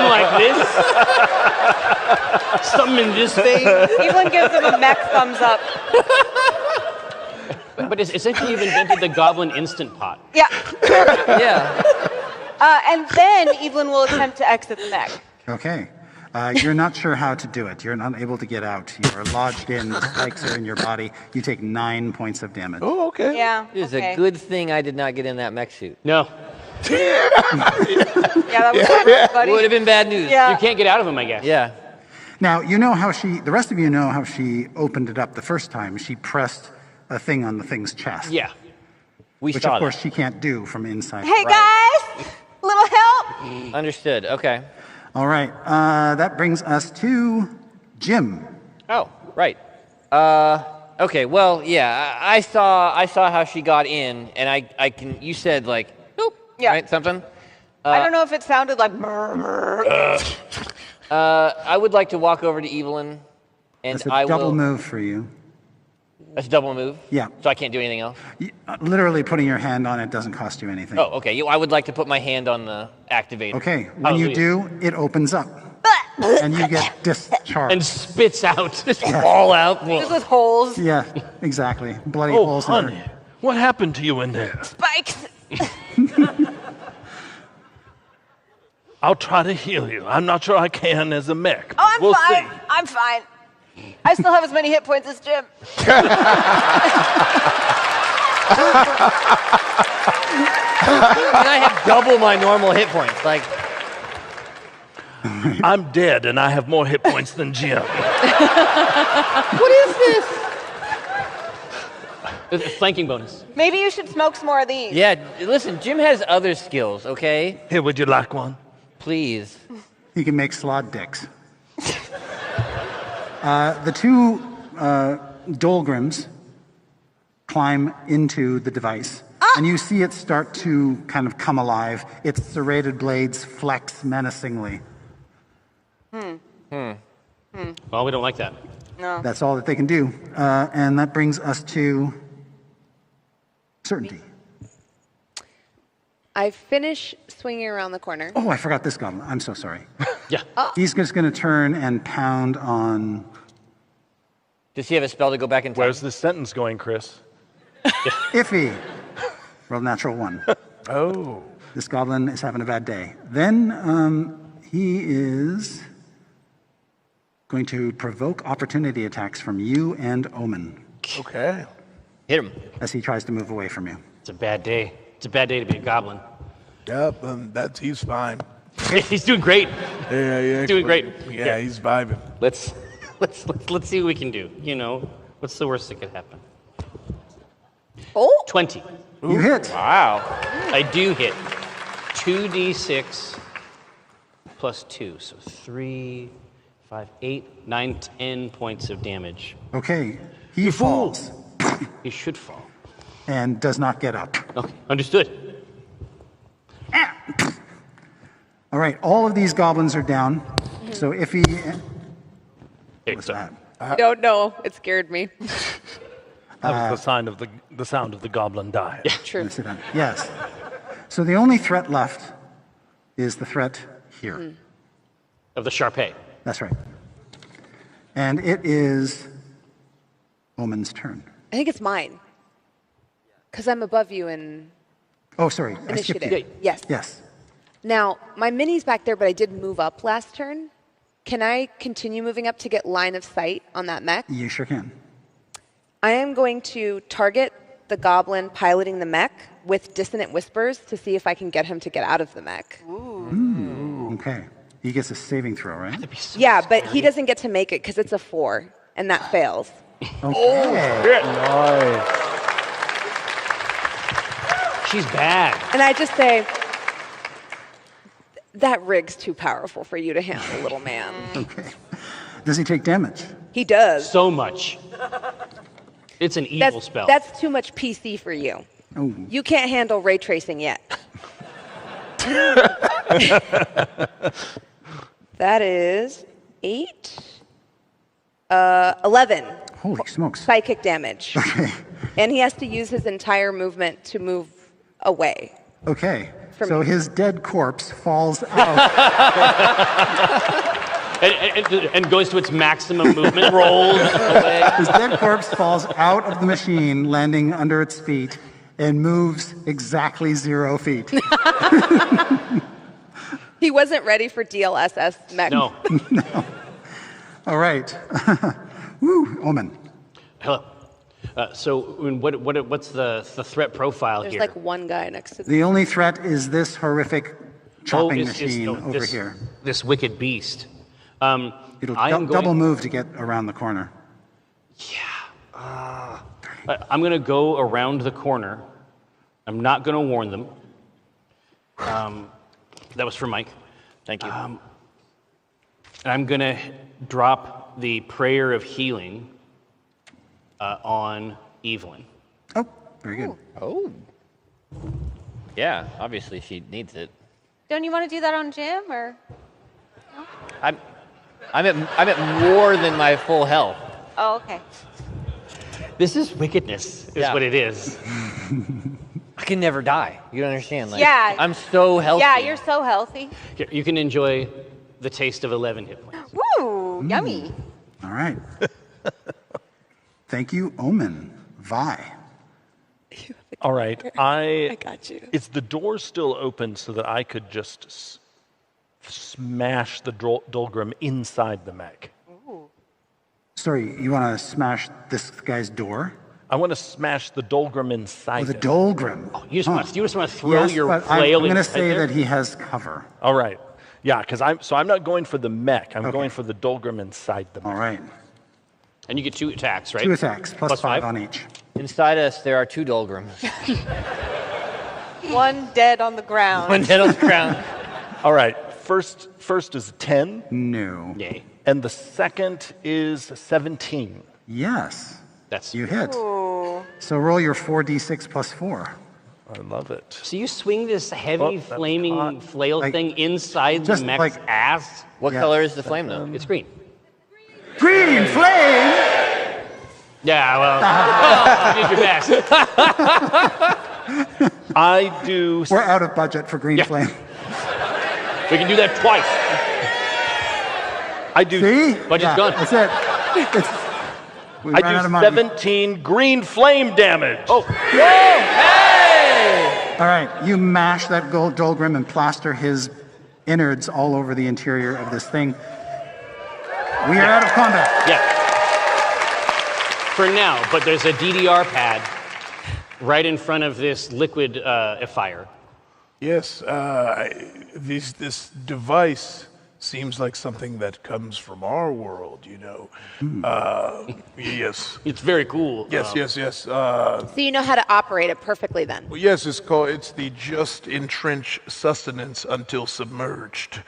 Speaker 12: like this. Something in this thing.
Speaker 4: Evelyn gives him a mech thumbs up.
Speaker 12: But essentially, you've invented the Goblin Instant Pot.
Speaker 4: Yeah.
Speaker 14: Yeah.
Speaker 4: And then Evelyn will attempt to exit the mech.
Speaker 5: Okay. You're not sure how to do it. You're not able to get out. You are lodged in. The spikes are in your body. You take 9 points of damage.
Speaker 6: Oh, okay.
Speaker 4: Yeah.
Speaker 14: It is
Speaker 4: okay.
Speaker 14: a good thing I did not get in that mech suit.
Speaker 12: No.
Speaker 4: Yeah, that was bad, buddy.
Speaker 14: Would have been bad news.
Speaker 4: Yeah.
Speaker 12: You can't get out of them, I guess.
Speaker 14: Yeah.
Speaker 5: Now, you know how the rest of you know how she opened it up the first time. She pressed a thing on the thing's chest.
Speaker 12: Yeah.
Speaker 14: We
Speaker 5: Which,
Speaker 14: saw
Speaker 5: of course,
Speaker 14: that.
Speaker 5: she can't do from inside.
Speaker 4: Hey, guys! Little help?
Speaker 14: Understood. Okay.
Speaker 5: All right. That brings us to Jim.
Speaker 14: Oh, right. Okay. Well, yeah. I saw how she got in, and I can. You said like, nope.
Speaker 4: Yeah.
Speaker 14: Right. Something.
Speaker 4: I don't know if it sounded like
Speaker 14: I would like to walk over to Evelyn, and
Speaker 5: That's a
Speaker 14: I
Speaker 5: double
Speaker 14: will.
Speaker 5: move for you.
Speaker 14: That's a double move.
Speaker 5: Yeah.
Speaker 14: So I can't do anything else.
Speaker 5: Literally putting your hand on it doesn't cost you anything.
Speaker 14: Oh, okay. I would like to put my hand on the activator.
Speaker 5: Okay. When you do, it opens up. And you get discharged.
Speaker 12: And spits out.
Speaker 14: Just all out.
Speaker 4: just with holes.
Speaker 5: Yeah, exactly. Bloody
Speaker 19: Oh,
Speaker 5: holes in
Speaker 19: honey,
Speaker 5: her.
Speaker 19: what happened to you in there?
Speaker 4: Spikes.
Speaker 19: I'll try to heal you. I'm not sure I can as a mech.
Speaker 4: Oh, I'm
Speaker 19: we'll
Speaker 4: fine.
Speaker 19: see.
Speaker 4: I'm fine. I still have as many hit points as Jim.
Speaker 14: And I have double my normal hit points. Like,
Speaker 19: I'm dead and I have more hit points than Jim.
Speaker 14: what is this?
Speaker 12: It's a flanking bonus.
Speaker 4: Maybe you should smoke some more of these.
Speaker 14: Yeah. Listen, Jim has other skills. Okay.
Speaker 19: Here, would you like one?
Speaker 14: Please.
Speaker 5: He can make slot dicks. The two Dolgrims climb into the device.
Speaker 4: Ah!
Speaker 5: and you see it start to kind of come alive. Its serrated blades flex menacingly.
Speaker 12: Well, we don't like that.
Speaker 4: No.
Speaker 5: That's all that they can do. And that brings us to certainty.
Speaker 7: I finish swinging around the corner.
Speaker 5: Oh, I forgot this goblin. I'm so sorry.
Speaker 12: Yeah.
Speaker 5: He's just going to turn and pound on...
Speaker 14: Does he have a spell to go back in time?
Speaker 19: Where's this sentence going, Chris?
Speaker 5: Iffy. Roll natural 1.
Speaker 19: Oh.
Speaker 5: This goblin is having a bad day. Then he is going to provoke opportunity attacks from you and Omen.
Speaker 19: Okay.
Speaker 14: Hit him.
Speaker 5: As he tries to move away from you.
Speaker 12: It's a bad day. It's a bad day to be a goblin.
Speaker 6: Yep, he's fine.
Speaker 12: He's doing great.
Speaker 6: Yeah.
Speaker 12: Doing great.
Speaker 6: Yeah, he's vibing.
Speaker 12: Let's see what we can do. You know, what's the worst that could happen?
Speaker 7: Oh.
Speaker 12: 20.
Speaker 5: You hit.
Speaker 12: Wow. I do hit. 2d6 plus 2. So 3, 5, 8, 9, 10 points of damage.
Speaker 5: Okay. He falls.
Speaker 12: He should fall.
Speaker 5: And does not get up.
Speaker 12: Okay, understood.
Speaker 5: All right, all of these goblins are down. So if he... What's that?
Speaker 7: I don't know. It scared me.
Speaker 19: That was the sound of the goblin die.
Speaker 12: Yeah,
Speaker 7: true.
Speaker 5: Yes. So the only threat left is the threat here.
Speaker 12: Of the Sharpay.
Speaker 5: That's right. And it is Omen's turn.
Speaker 7: I think it's mine. Because I'm above you in
Speaker 5: Oh, sorry. I skipped
Speaker 7: initiative.
Speaker 5: you.
Speaker 7: Yes.
Speaker 5: Yes.
Speaker 7: Now, my mini's back there, but I did move up last turn. Can I continue moving up to get line of sight on that mech?
Speaker 5: You sure can.
Speaker 7: I am going to target the goblin piloting the mech with dissonant whispers to see if I can get him to get out of the mech.
Speaker 5: Okay. He gets a saving throw, right?
Speaker 7: Yeah, but he doesn't get to make it because it's a 4, and that fails.
Speaker 5: Okay.
Speaker 19: Nice.
Speaker 12: She's bad.
Speaker 7: And I just say, that rig's too powerful for you to handle, little man.
Speaker 5: Okay. Does he take damage?
Speaker 7: He does.
Speaker 12: So much. It's an evil spell.
Speaker 7: That's too much PC for you.
Speaker 5: Oh.
Speaker 7: You can't handle ray tracing yet. That is 8, 11.
Speaker 5: Holy smokes.
Speaker 7: Psychic damage.
Speaker 5: Okay.
Speaker 7: And he has to use his entire movement to move away.
Speaker 5: Okay.
Speaker 7: For
Speaker 5: So
Speaker 7: me.
Speaker 5: his dead corpse falls out.
Speaker 12: and goes to its maximum movement, rolls away.
Speaker 5: His dead corpse falls out of the machine, landing under its feet, and moves exactly 0 feet.
Speaker 7: He wasn't ready for DLSS mech.
Speaker 12: No.
Speaker 5: No. All right. Woo, Omen.
Speaker 12: Hello. So what's the threat profile
Speaker 7: There's
Speaker 12: here?
Speaker 7: like one guy next to
Speaker 5: The only threat is this horrific chopping
Speaker 12: is
Speaker 5: machine over
Speaker 12: this,
Speaker 5: here.
Speaker 12: This wicked beast.
Speaker 5: It'll double move to get around the corner.
Speaker 12: I'm going to go around the corner. I'm not going to warn them. That was for Mike.
Speaker 14: Thank you.
Speaker 12: And I'm going to drop the prayer of healing on Evelyn.
Speaker 5: Oh, very good.
Speaker 14: Oh. Yeah, obviously she needs it.
Speaker 15: Don't you want to do that on Jim, or?
Speaker 14: I'm at more than my full health.
Speaker 15: Oh, okay.
Speaker 12: This is wickedness, is what it is.
Speaker 14: I can never die. You don't understand? Like,
Speaker 15: Yeah.
Speaker 14: I'm so healthy.
Speaker 15: Yeah, you're so healthy.
Speaker 12: Here, you can enjoy the taste of 11 hit points.
Speaker 15: Woo, yummy.
Speaker 5: All right. Thank you, Omen. Vi.
Speaker 19: All right, I
Speaker 7: got you.
Speaker 19: Is the door still open so that I could just smash the Dolgrim inside the mech?
Speaker 5: Sorry, you want to smash this guy's door?
Speaker 19: I want to smash the Dolgrim inside.
Speaker 5: Oh, the Dolgrim.
Speaker 12: Oh, you just want to throw
Speaker 5: Yes,
Speaker 12: your
Speaker 5: but
Speaker 12: flail
Speaker 5: I'm going to
Speaker 12: inside
Speaker 5: say
Speaker 12: there?
Speaker 5: that he has cover.
Speaker 19: All right. Yeah, because I'm not going for the mech. I'm going for the Dolgrim inside the mech.
Speaker 5: All right.
Speaker 12: And you get 2 attacks, right?
Speaker 5: 2 attacks, plus 5 on each.
Speaker 14: Inside us, there are 2 Dolgrims.
Speaker 15: One dead on the ground.
Speaker 14: One dead on the ground.
Speaker 19: All right. First is 10.
Speaker 5: No.
Speaker 12: Yay.
Speaker 19: And the second is 17.
Speaker 5: Yes.
Speaker 12: That's
Speaker 5: You hit.
Speaker 15: Ooh.
Speaker 5: So roll your 4d6 plus 4.
Speaker 19: I love it.
Speaker 12: So you swing this heavy flaming flail thing inside the
Speaker 5: just
Speaker 12: mech's ass?
Speaker 14: What color is the flame, though?
Speaker 12: It's green.
Speaker 5: Green flame!
Speaker 12: Yeah, well, you did your best.
Speaker 5: We're out of budget for green flame.
Speaker 12: We can do that twice.
Speaker 19: I do.
Speaker 5: See?
Speaker 12: Budget's gone.
Speaker 5: That's it. We ran out of money.
Speaker 19: 17 green flame damage.
Speaker 12: Oh.
Speaker 14: Hey!
Speaker 5: All right, you mash that gold Dolgrim and plaster his innards all over the interior of this thing. We are out of combat.
Speaker 12: Yeah. For now, but there's a DDR pad right in front of this liquid fire.
Speaker 6: Yes, this device seems like something that comes from our world, you know. Yes.
Speaker 12: It's very cool.
Speaker 6: Yes.
Speaker 7: So you know how to operate it perfectly then?
Speaker 6: Well, yes, it's the just entrench sustenance until submerged,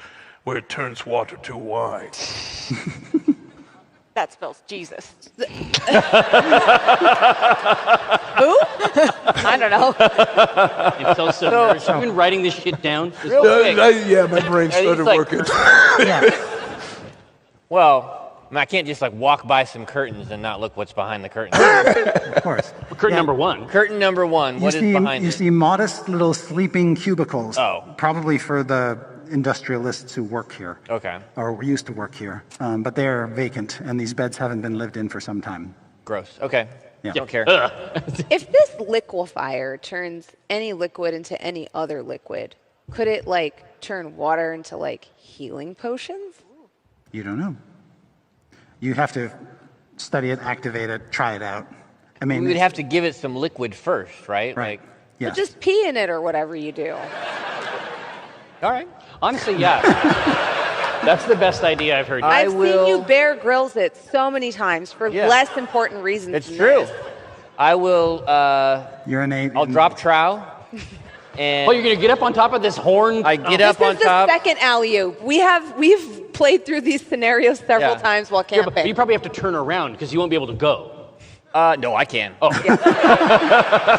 Speaker 6: where it turns water to wine.
Speaker 4: That spells Jesus.
Speaker 7: Who?
Speaker 4: I don't know.
Speaker 12: Until submerged. You've been writing this shit down?
Speaker 6: Yeah, my brain started working.
Speaker 14: Well, I can't just like walk by some curtains and not look what's behind the curtains.
Speaker 5: Of course.
Speaker 12: Curtain number one.
Speaker 14: Curtain number one. What is behind
Speaker 5: You
Speaker 14: it?
Speaker 5: see modest little sleeping cubicles.
Speaker 14: Oh.
Speaker 5: Probably for the industrialists who work here.
Speaker 14: Okay.
Speaker 5: Or used to work here. But they're vacant, and these beds haven't been lived in for some time.
Speaker 14: Gross. Okay.
Speaker 5: Yeah.
Speaker 14: Don't care.
Speaker 7: If this liquefier turns any liquid into any other liquid, could it like turn water into like healing potions?
Speaker 5: You don't know. You have to study it, activate it, try it out. I mean,
Speaker 14: we would have to give it some liquid first, right?
Speaker 5: Right.
Speaker 14: Like,
Speaker 7: But just pee in it or whatever you do.
Speaker 14: all right.
Speaker 12: Honestly, yeah. That's the best idea I've heard.
Speaker 7: I've seen you Bear Grylls it so many times for less important reasons.
Speaker 14: It's
Speaker 7: than
Speaker 14: true.
Speaker 7: this.
Speaker 14: I will.
Speaker 5: Urinate.
Speaker 14: I'll drop trowel. And
Speaker 12: you're gonna get up on top of this horn?
Speaker 14: I get up on
Speaker 7: This is
Speaker 14: top.
Speaker 7: the second alley-oop. We've played through these scenarios several times while
Speaker 12: Yeah,
Speaker 7: camping.
Speaker 12: but you probably have to turn around because you won't be able to go.
Speaker 14: No, I can.
Speaker 12: Oh.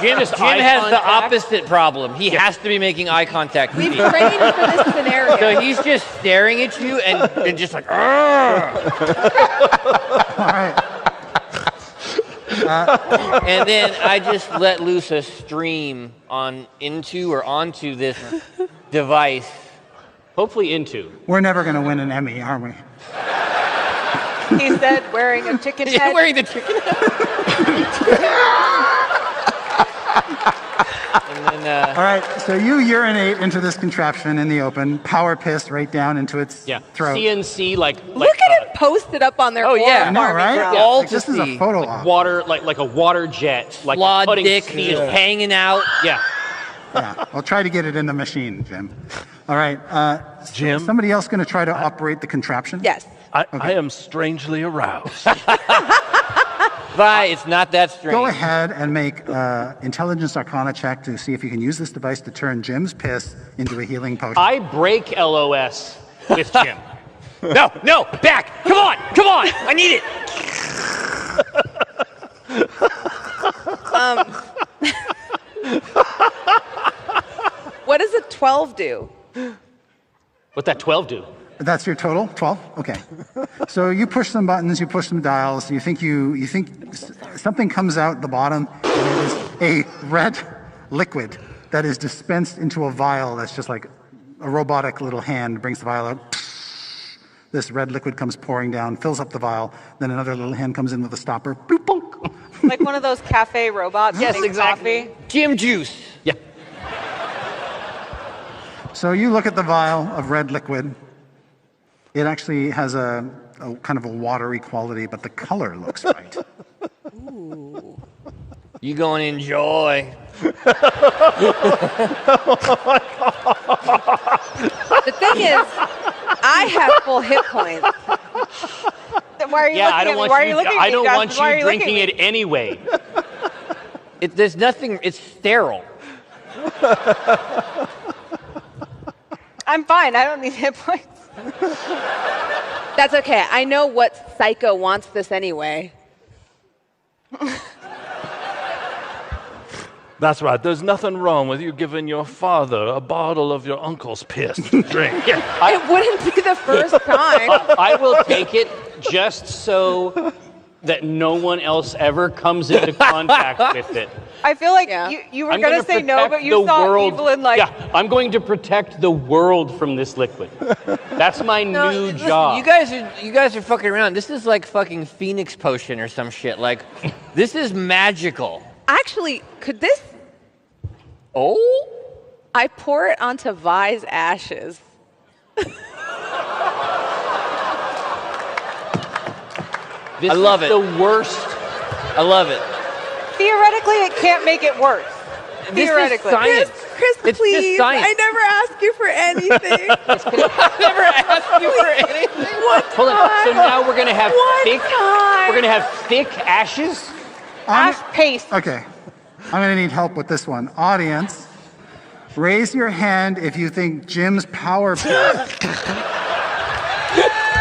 Speaker 14: Jim has the opposite problem. He has to be making eye contact with
Speaker 7: We've
Speaker 14: me.
Speaker 7: trained for this scenario.
Speaker 14: So he's just staring at you and just like,
Speaker 5: All right.
Speaker 14: and then I just let loose a stream onto this device.
Speaker 12: Hopefully into.
Speaker 5: We're never going to win an Emmy, are we?
Speaker 4: He said, wearing a chicken head.
Speaker 14: Yeah, wearing the chicken And then,
Speaker 5: All right, so you urinate into this contraption in the open, power piss right down into its throat.
Speaker 12: CNC,
Speaker 7: Look at it posted up on their
Speaker 5: I
Speaker 7: forum,
Speaker 5: know,
Speaker 7: Army
Speaker 5: right?
Speaker 7: Girl.
Speaker 14: all
Speaker 5: Like,
Speaker 14: to
Speaker 5: this is a
Speaker 14: see.
Speaker 5: photo op.
Speaker 12: water, like a water jet, like
Speaker 14: flawed
Speaker 12: cutting
Speaker 14: dick
Speaker 12: steel.
Speaker 14: just hanging out.
Speaker 12: Yeah.
Speaker 5: Yeah, I'll try to get it in the machine, Jim. All right,
Speaker 19: Jim?
Speaker 5: Somebody else going to try to operate the contraption?
Speaker 7: Yes.
Speaker 19: I am strangely aroused.
Speaker 14: Vi, it's not that strange.
Speaker 5: Go ahead and make intelligence arcana check to see if you can use this device to turn Jim's piss into a healing potion.
Speaker 12: I break LOS with Jim.
Speaker 14: No, back! Come on! I need it!
Speaker 7: What does a 12 do?
Speaker 12: What'd that 12 do?
Speaker 5: That's your total, 12? Okay. So you push some buttons, you push some dials, you think something comes out the bottom, and it is a red liquid that is dispensed into a vial that's just like a robotic little hand brings the vial out. This red liquid comes pouring down, fills up the vial, then another little hand comes in with a stopper. Boop, bonk.
Speaker 4: Like one of those cafe robots.
Speaker 14: Yes,
Speaker 4: getting
Speaker 14: exactly.
Speaker 4: Coffee.
Speaker 14: Jim juice.
Speaker 12: Yeah.
Speaker 5: So you look at the vial of red liquid. It actually has a kind of a watery quality, but the color looks right.
Speaker 7: Ooh.
Speaker 14: You gonna enjoy.
Speaker 7: The thing is, I have full hit points.
Speaker 4: Why are you
Speaker 12: Yeah,
Speaker 4: looking
Speaker 12: I don't
Speaker 4: at me?
Speaker 12: want
Speaker 4: Why are
Speaker 12: you.
Speaker 4: you looking at
Speaker 12: I
Speaker 4: me,
Speaker 12: don't
Speaker 4: Justin?
Speaker 12: want
Speaker 4: Why are
Speaker 12: you
Speaker 4: you looking
Speaker 12: drinking
Speaker 4: at
Speaker 12: it anyway.
Speaker 14: There's nothing. It's sterile.
Speaker 4: I'm fine. I don't need hit points.
Speaker 7: That's okay. I know what psycho wants this anyway.
Speaker 19: That's right. There's nothing wrong with you giving your father a bottle of your uncle's piss to drink.
Speaker 7: It wouldn't be the first time.
Speaker 12: I will take it just so that no one else ever comes into contact with it.
Speaker 4: I feel like you were going to say no, but you saw Evelyn like...
Speaker 12: Yeah, I'm going to protect the world from this liquid. That's my new job.
Speaker 8: You guys are fucking around. This is like fucking Phoenix Potion or some shit. Like, this is magical.
Speaker 7: Actually, could this...
Speaker 8: Oh?
Speaker 7: I pour it onto Vi's ashes.
Speaker 12: I love it. The worst.
Speaker 8: I love it.
Speaker 4: Theoretically, it can't make it worse. Theoretically.
Speaker 8: This is science.
Speaker 7: Chris,
Speaker 8: It's
Speaker 7: please.
Speaker 8: just science.
Speaker 7: I never ask you for anything.
Speaker 8: I never asked you for anything.
Speaker 12: Hold on. So now we're gonna have thick.
Speaker 7: time.
Speaker 12: We're gonna have thick ashes.
Speaker 4: Ash paste.
Speaker 5: Okay. I'm going to need help with this one. Audience, raise your hand if you think Jim's power pick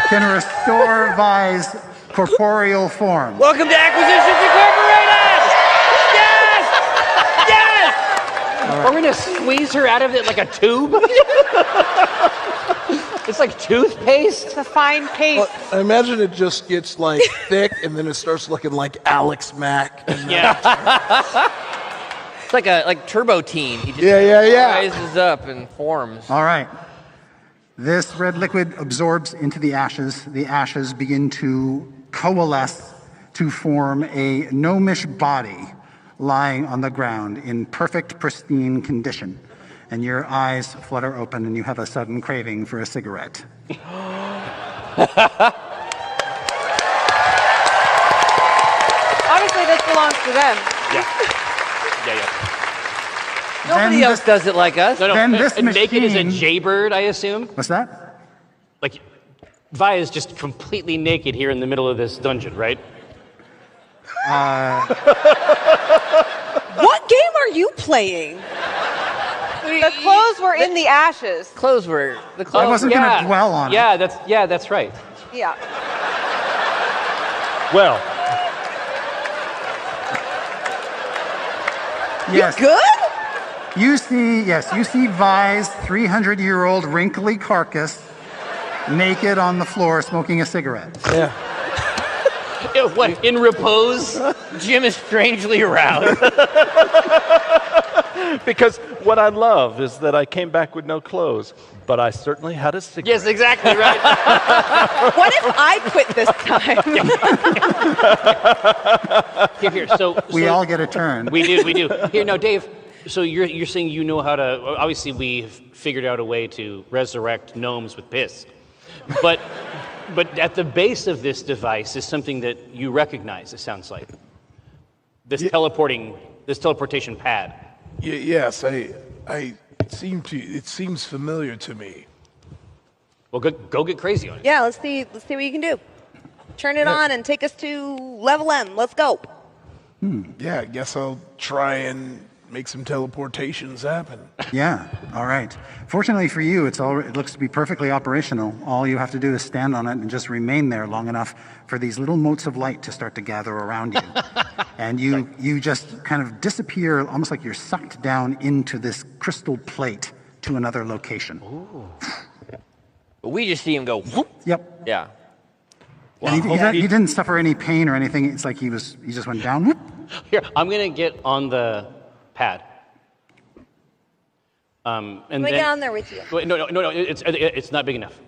Speaker 5: can restore Vi's corporeal form.
Speaker 8: Welcome to Acquisitions Incorporated! Yes! Yes!
Speaker 5: All right.
Speaker 12: We're gonna squeeze her out of it like a tube. It's like toothpaste.
Speaker 4: It's a fine paste.
Speaker 6: I imagine it just gets like thick, and then it starts looking like Alex Mack.
Speaker 8: It's like Turbo Teen. He just rises up and forms.
Speaker 5: All right. This red liquid absorbs into the ashes. The ashes begin to coalesce to form a gnomish body lying on the ground in perfect, pristine condition. And your eyes flutter open and you have a sudden craving for a cigarette.
Speaker 4: Honestly, this belongs to them.
Speaker 8: Nobody else does it like us.
Speaker 12: No.
Speaker 5: Then this
Speaker 12: naked as a
Speaker 5: machine-
Speaker 12: jaybird, I assume.
Speaker 5: What's that?
Speaker 12: Like, Vi is just completely naked here in the middle of this dungeon, right?
Speaker 7: What game are you playing?
Speaker 4: The clothes were in the ashes.
Speaker 5: I wasn't going to dwell on it.
Speaker 12: That's right.
Speaker 4: Yeah.
Speaker 19: Well.
Speaker 5: Yes.
Speaker 7: You good?
Speaker 5: You see Vi's 300-year-old wrinkly carcass naked on the floor smoking a cigarette.
Speaker 6: Yeah.
Speaker 12: What, in repose?
Speaker 8: Jim is strangely aroused.
Speaker 19: Because what I love is that I came back with no clothes, but I certainly had a cigarette.
Speaker 12: Yes, exactly right.
Speaker 7: What if I quit this time?
Speaker 12: Here. So
Speaker 5: We all get a turn.
Speaker 12: We do. Here, now, Dave. So you're saying you know how to? Obviously, we've figured out a way to resurrect gnomes with piss, but at the base of this device is something that you recognize. It sounds like this teleportation pad.
Speaker 6: Yes, it seems familiar to me.
Speaker 12: Well, go get crazy on it.
Speaker 7: Yeah, let's see what you can do. Turn it on and take us to level M. Let's go.
Speaker 6: Yeah, I guess I'll try and make some teleportations happen.
Speaker 5: Yeah, all right. Fortunately for you, it looks to be perfectly operational. All you have to do is stand on it and just remain there long enough for these little motes of light to start to gather around you. And you just kind of disappear, almost like you're sucked down into this crystal plate to another location.
Speaker 8: Ooh. But we just see him go whoop.
Speaker 5: Yep.
Speaker 8: Yeah.
Speaker 5: And he didn't suffer any pain or anything. It's like he just went down. Whoop.
Speaker 12: Here, I'm gonna get on the pad. And
Speaker 7: Let me get on there with you.
Speaker 12: Wait, no, it's not big enough.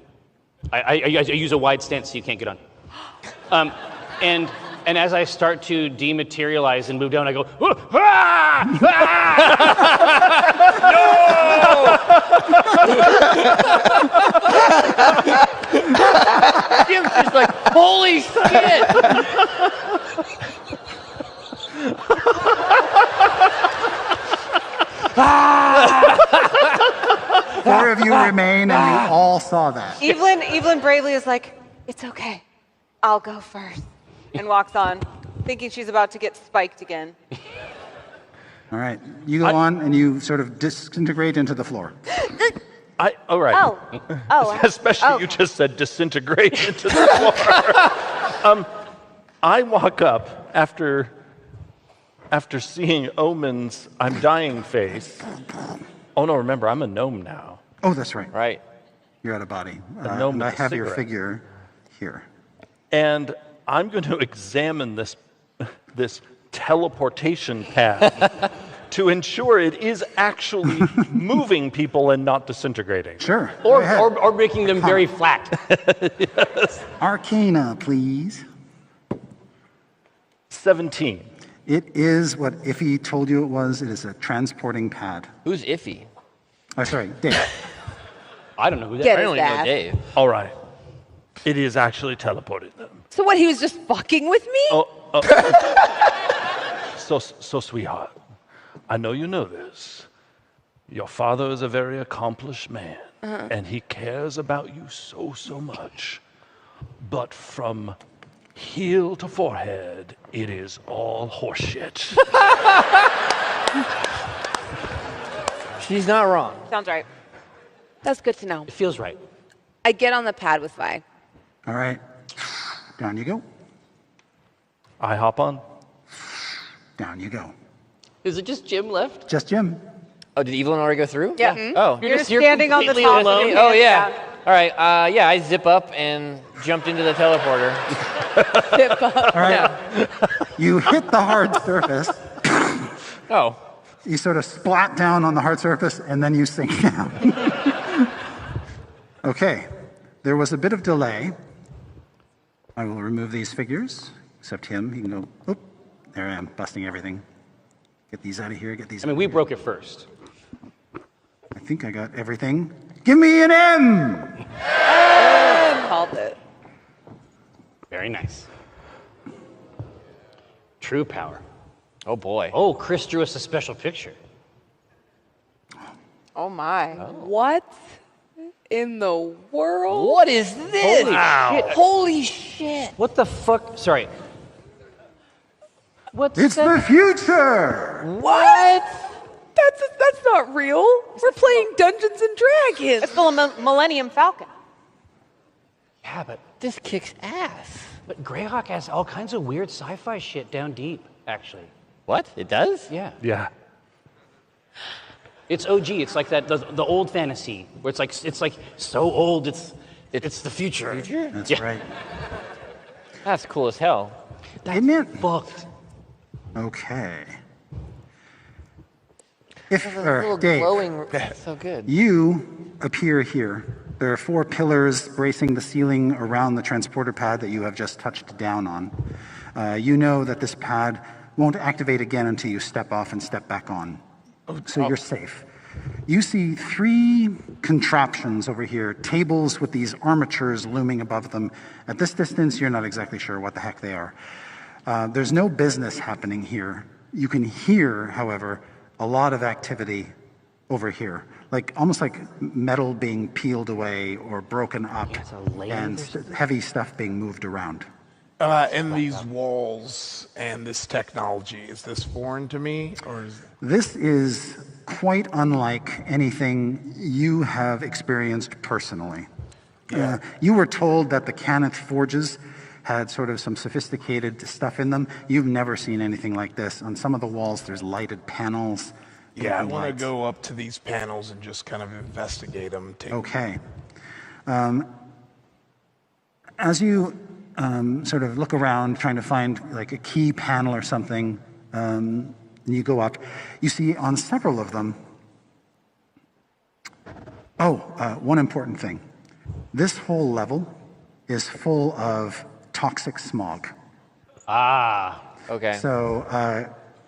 Speaker 12: I use a wide stance so you can't get on. And as I start to dematerialize and move down, I go, ah!
Speaker 8: No! Jim's just like, holy shit!
Speaker 5: Four of you remain, and you all saw that.
Speaker 4: Evelyn bravely is like, it's okay. I'll go first. And walks on, thinking she's about to get spiked again.
Speaker 5: All right. You go on, and you sort of disintegrate into the floor.
Speaker 19: All right.
Speaker 4: Oh.
Speaker 19: Especially you just said disintegrate into the floor. I walk up after after seeing Omen's I'm dying face. Oh no, remember, I'm a gnome now.
Speaker 5: Oh, that's right.
Speaker 8: Right.
Speaker 5: You're out of body.
Speaker 19: A gnome
Speaker 5: And I
Speaker 19: with a
Speaker 5: have your
Speaker 19: cigarette.
Speaker 5: figure here.
Speaker 19: And I'm going to examine this teleportation pad to ensure it is actually moving people and not disintegrating.
Speaker 5: Sure.
Speaker 8: Or making them very flat.
Speaker 19: Yes.
Speaker 5: Arcana, please.
Speaker 19: 17.
Speaker 5: It is what Iffy told you it was. It is a transporting pad.
Speaker 8: Who's Iffy?
Speaker 5: Oh, sorry, Dave.
Speaker 12: I don't know who that
Speaker 7: Get
Speaker 12: is.
Speaker 7: his
Speaker 8: I don't even
Speaker 7: ass.
Speaker 8: know Dave.
Speaker 19: All right. It is actually teleporting them.
Speaker 7: So what? He was just fucking with me?
Speaker 19: Oh. So, sweetheart, I know you know this. Your father is a very accomplished man, and he cares about you so much. But from heel to forehead, it is all horseshit.
Speaker 8: She's not wrong.
Speaker 7: Sounds right. That's good to know.
Speaker 12: It feels right.
Speaker 7: I get on the pad with Vi.
Speaker 5: All right. Down you go.
Speaker 19: I hop on.
Speaker 5: Down you go.
Speaker 14: Is it just Jim left?
Speaker 5: Just Jim.
Speaker 8: Oh, did Evelyn already go through?
Speaker 7: Yeah.
Speaker 8: Oh.
Speaker 4: You're just standing on the
Speaker 8: completely
Speaker 4: top.
Speaker 8: alone?
Speaker 4: with your
Speaker 8: Oh,
Speaker 4: hands
Speaker 8: yeah.
Speaker 4: down.
Speaker 8: All right. Yeah, I zip up and jumped into the teleporter.
Speaker 7: Zip up.
Speaker 5: All right. You hit the hard surface.
Speaker 8: Oh.
Speaker 5: You sort of splat down on the hard surface, and then you sink down. Okay. There was a bit of delay. I will remove these figures, except him. He can go, oop, there I am, busting everything. Get these out of here, get these
Speaker 12: I mean, we broke it first.
Speaker 5: I think I got everything. Give me an M!
Speaker 7: Called it.
Speaker 12: Very nice. True power.
Speaker 8: Oh, boy.
Speaker 12: Oh, Chris drew us a special picture.
Speaker 4: Oh my.
Speaker 18: What in the world?
Speaker 8: What is this?
Speaker 12: Holy shit.
Speaker 8: Holy shit.
Speaker 12: What the fuck? Sorry. What's
Speaker 5: It's
Speaker 12: that?
Speaker 5: the future!
Speaker 8: What?
Speaker 18: That's not real. We're playing Dungeons and Dragons.
Speaker 4: It's the Millennium Falcon.
Speaker 12: Yeah, but
Speaker 8: This kicks ass.
Speaker 12: Greyhawk has all kinds of weird sci-fi shit down deep, actually.
Speaker 8: What? It does?
Speaker 12: Yeah.
Speaker 19: Yeah.
Speaker 12: It's OG. It's like that the old fantasy where it's like so old. It's the future.
Speaker 5: That's
Speaker 12: Yeah.
Speaker 5: right.
Speaker 8: That's cool as hell.
Speaker 5: Isn't it?
Speaker 12: Fucked.
Speaker 5: Okay.
Speaker 8: Little
Speaker 5: Dave,
Speaker 8: glowing. So good.
Speaker 5: you appear here. There are 4 pillars bracing the ceiling around the transporter pad that you have just touched down on. You know that this pad won't activate again until you step off and step back on. So you're safe. You see 3 contraptions over here, tables with these armatures looming above them. At this distance, you're not exactly sure what the heck they are. There's no business happening here. You can hear, however, a lot of activity over here, almost like metal being peeled away or broken up, and heavy stuff being moved around.
Speaker 6: And these walls and this technology, is this foreign to me, or is...
Speaker 5: This is quite unlike anything you have experienced personally.
Speaker 6: Yeah.
Speaker 5: You were told that the Cannith forges had sort of some sophisticated stuff in them. You've never seen anything like this. On some of the walls, there's lighted panels.
Speaker 6: Yeah, I
Speaker 5: and
Speaker 6: want to
Speaker 5: lights.
Speaker 6: go up to these panels and just kind of investigate them.
Speaker 5: Okay. As you sort of look around trying to find like a key panel or something, and you go up, you see on several of them, one important thing. This whole level is full of toxic smog.
Speaker 12: Ah.
Speaker 8: Okay.
Speaker 5: So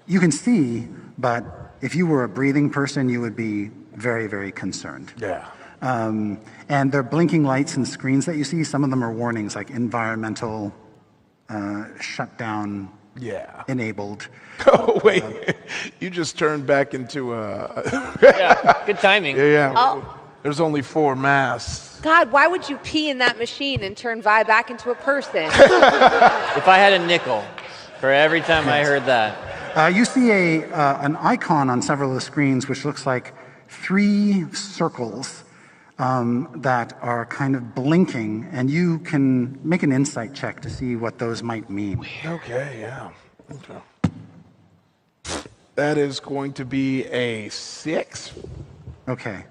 Speaker 5: you can see, but if you were a breathing person, you would be very, very concerned.
Speaker 6: Yeah.
Speaker 5: And they're blinking lights and screens that you see. Some of them are warnings like environmental shutdown enabled.
Speaker 6: Oh, wait. You just turned back into a...
Speaker 8: Yeah, good timing.
Speaker 6: Yeah.
Speaker 7: Oh.
Speaker 6: There's only 4 masks.
Speaker 7: God, why would you pee in that machine and turn Vi back into a person?
Speaker 8: If I had a nickel for every time I heard that.
Speaker 5: You see an icon on several of the screens which looks like 3 circles that are kind of blinking, and you can make an insight check to see what those might mean.
Speaker 6: Okay, yeah. Okay. That is going to be a 6.
Speaker 5: Okay.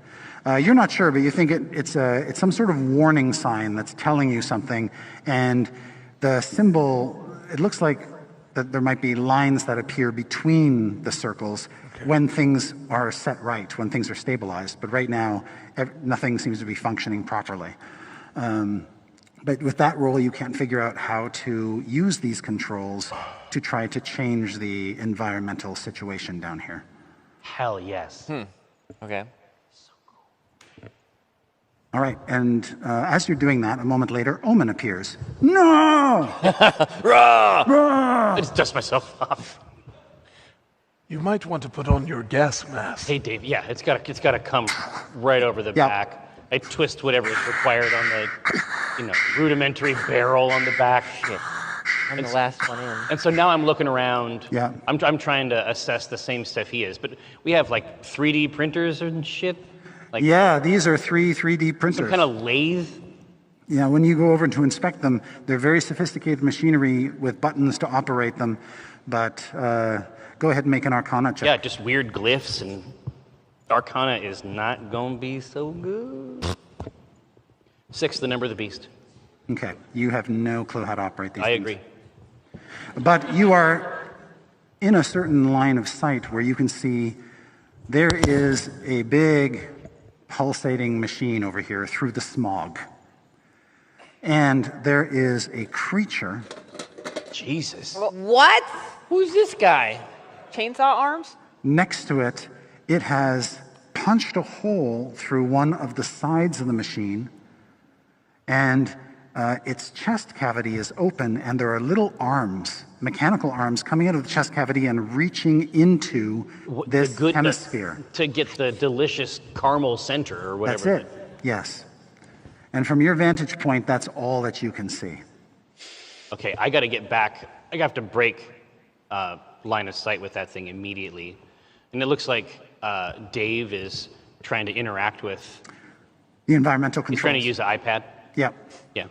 Speaker 5: You're not sure, but you think it's some sort of warning sign that's telling you something, and the symbol, it looks like that there might be lines that appear between the circles when things are set right, when things are stabilized. But right now, nothing seems to be functioning properly. But with that roll, you can't figure out how to use these controls to try to change the environmental situation down here.
Speaker 12: Hell yes.
Speaker 14: Okay.
Speaker 5: All right, and as you're doing that, a moment later, Omen appears. No!
Speaker 12: I just dust myself off.
Speaker 6: You might want to put on your gas mask.
Speaker 12: Hey, Dave. Yeah, it's got to come right over the back. I twist whatever is required on the, rudimentary barrel on the back. Shit.
Speaker 14: I'm the last one in.
Speaker 12: And so now I'm looking around.
Speaker 5: Yeah.
Speaker 12: I'm trying to assess the same stuff he is, but we have like 3D printers and shit. Like,
Speaker 5: yeah, these are 3D printers.
Speaker 12: Some kind of lathe.
Speaker 5: Yeah, when you go over to inspect them, they're very sophisticated machinery with buttons to operate them. But go ahead and make an Arcana check.
Speaker 12: Yeah, just weird glyphs, and Arcana is not going to be so good. 6, the number of the beast.
Speaker 5: Okay, you have no clue how to operate these
Speaker 12: I
Speaker 5: things.
Speaker 12: agree.
Speaker 5: But you are in a certain line of sight where you can see there is a big pulsating machine over here through the smog. And there is a creature.
Speaker 12: Jesus.
Speaker 7: What?
Speaker 14: Who's this guy?
Speaker 4: Chainsaw arms?
Speaker 5: Next to it, it has punched a hole through one of the sides of the machine, and its chest cavity is open, and there are little arms, mechanical arms, coming out of the chest cavity and reaching into this hemisphere.
Speaker 12: To get the delicious caramel center or whatever.
Speaker 5: That's it, yes. And from your vantage point, that's all that you can see.
Speaker 12: Okay, I got to get back. I have to break line of sight with that thing immediately. And it looks like Dave is trying to interact with
Speaker 5: the environmental controls.
Speaker 12: He's trying to use the iPad?
Speaker 5: Yep.
Speaker 12: Yeah.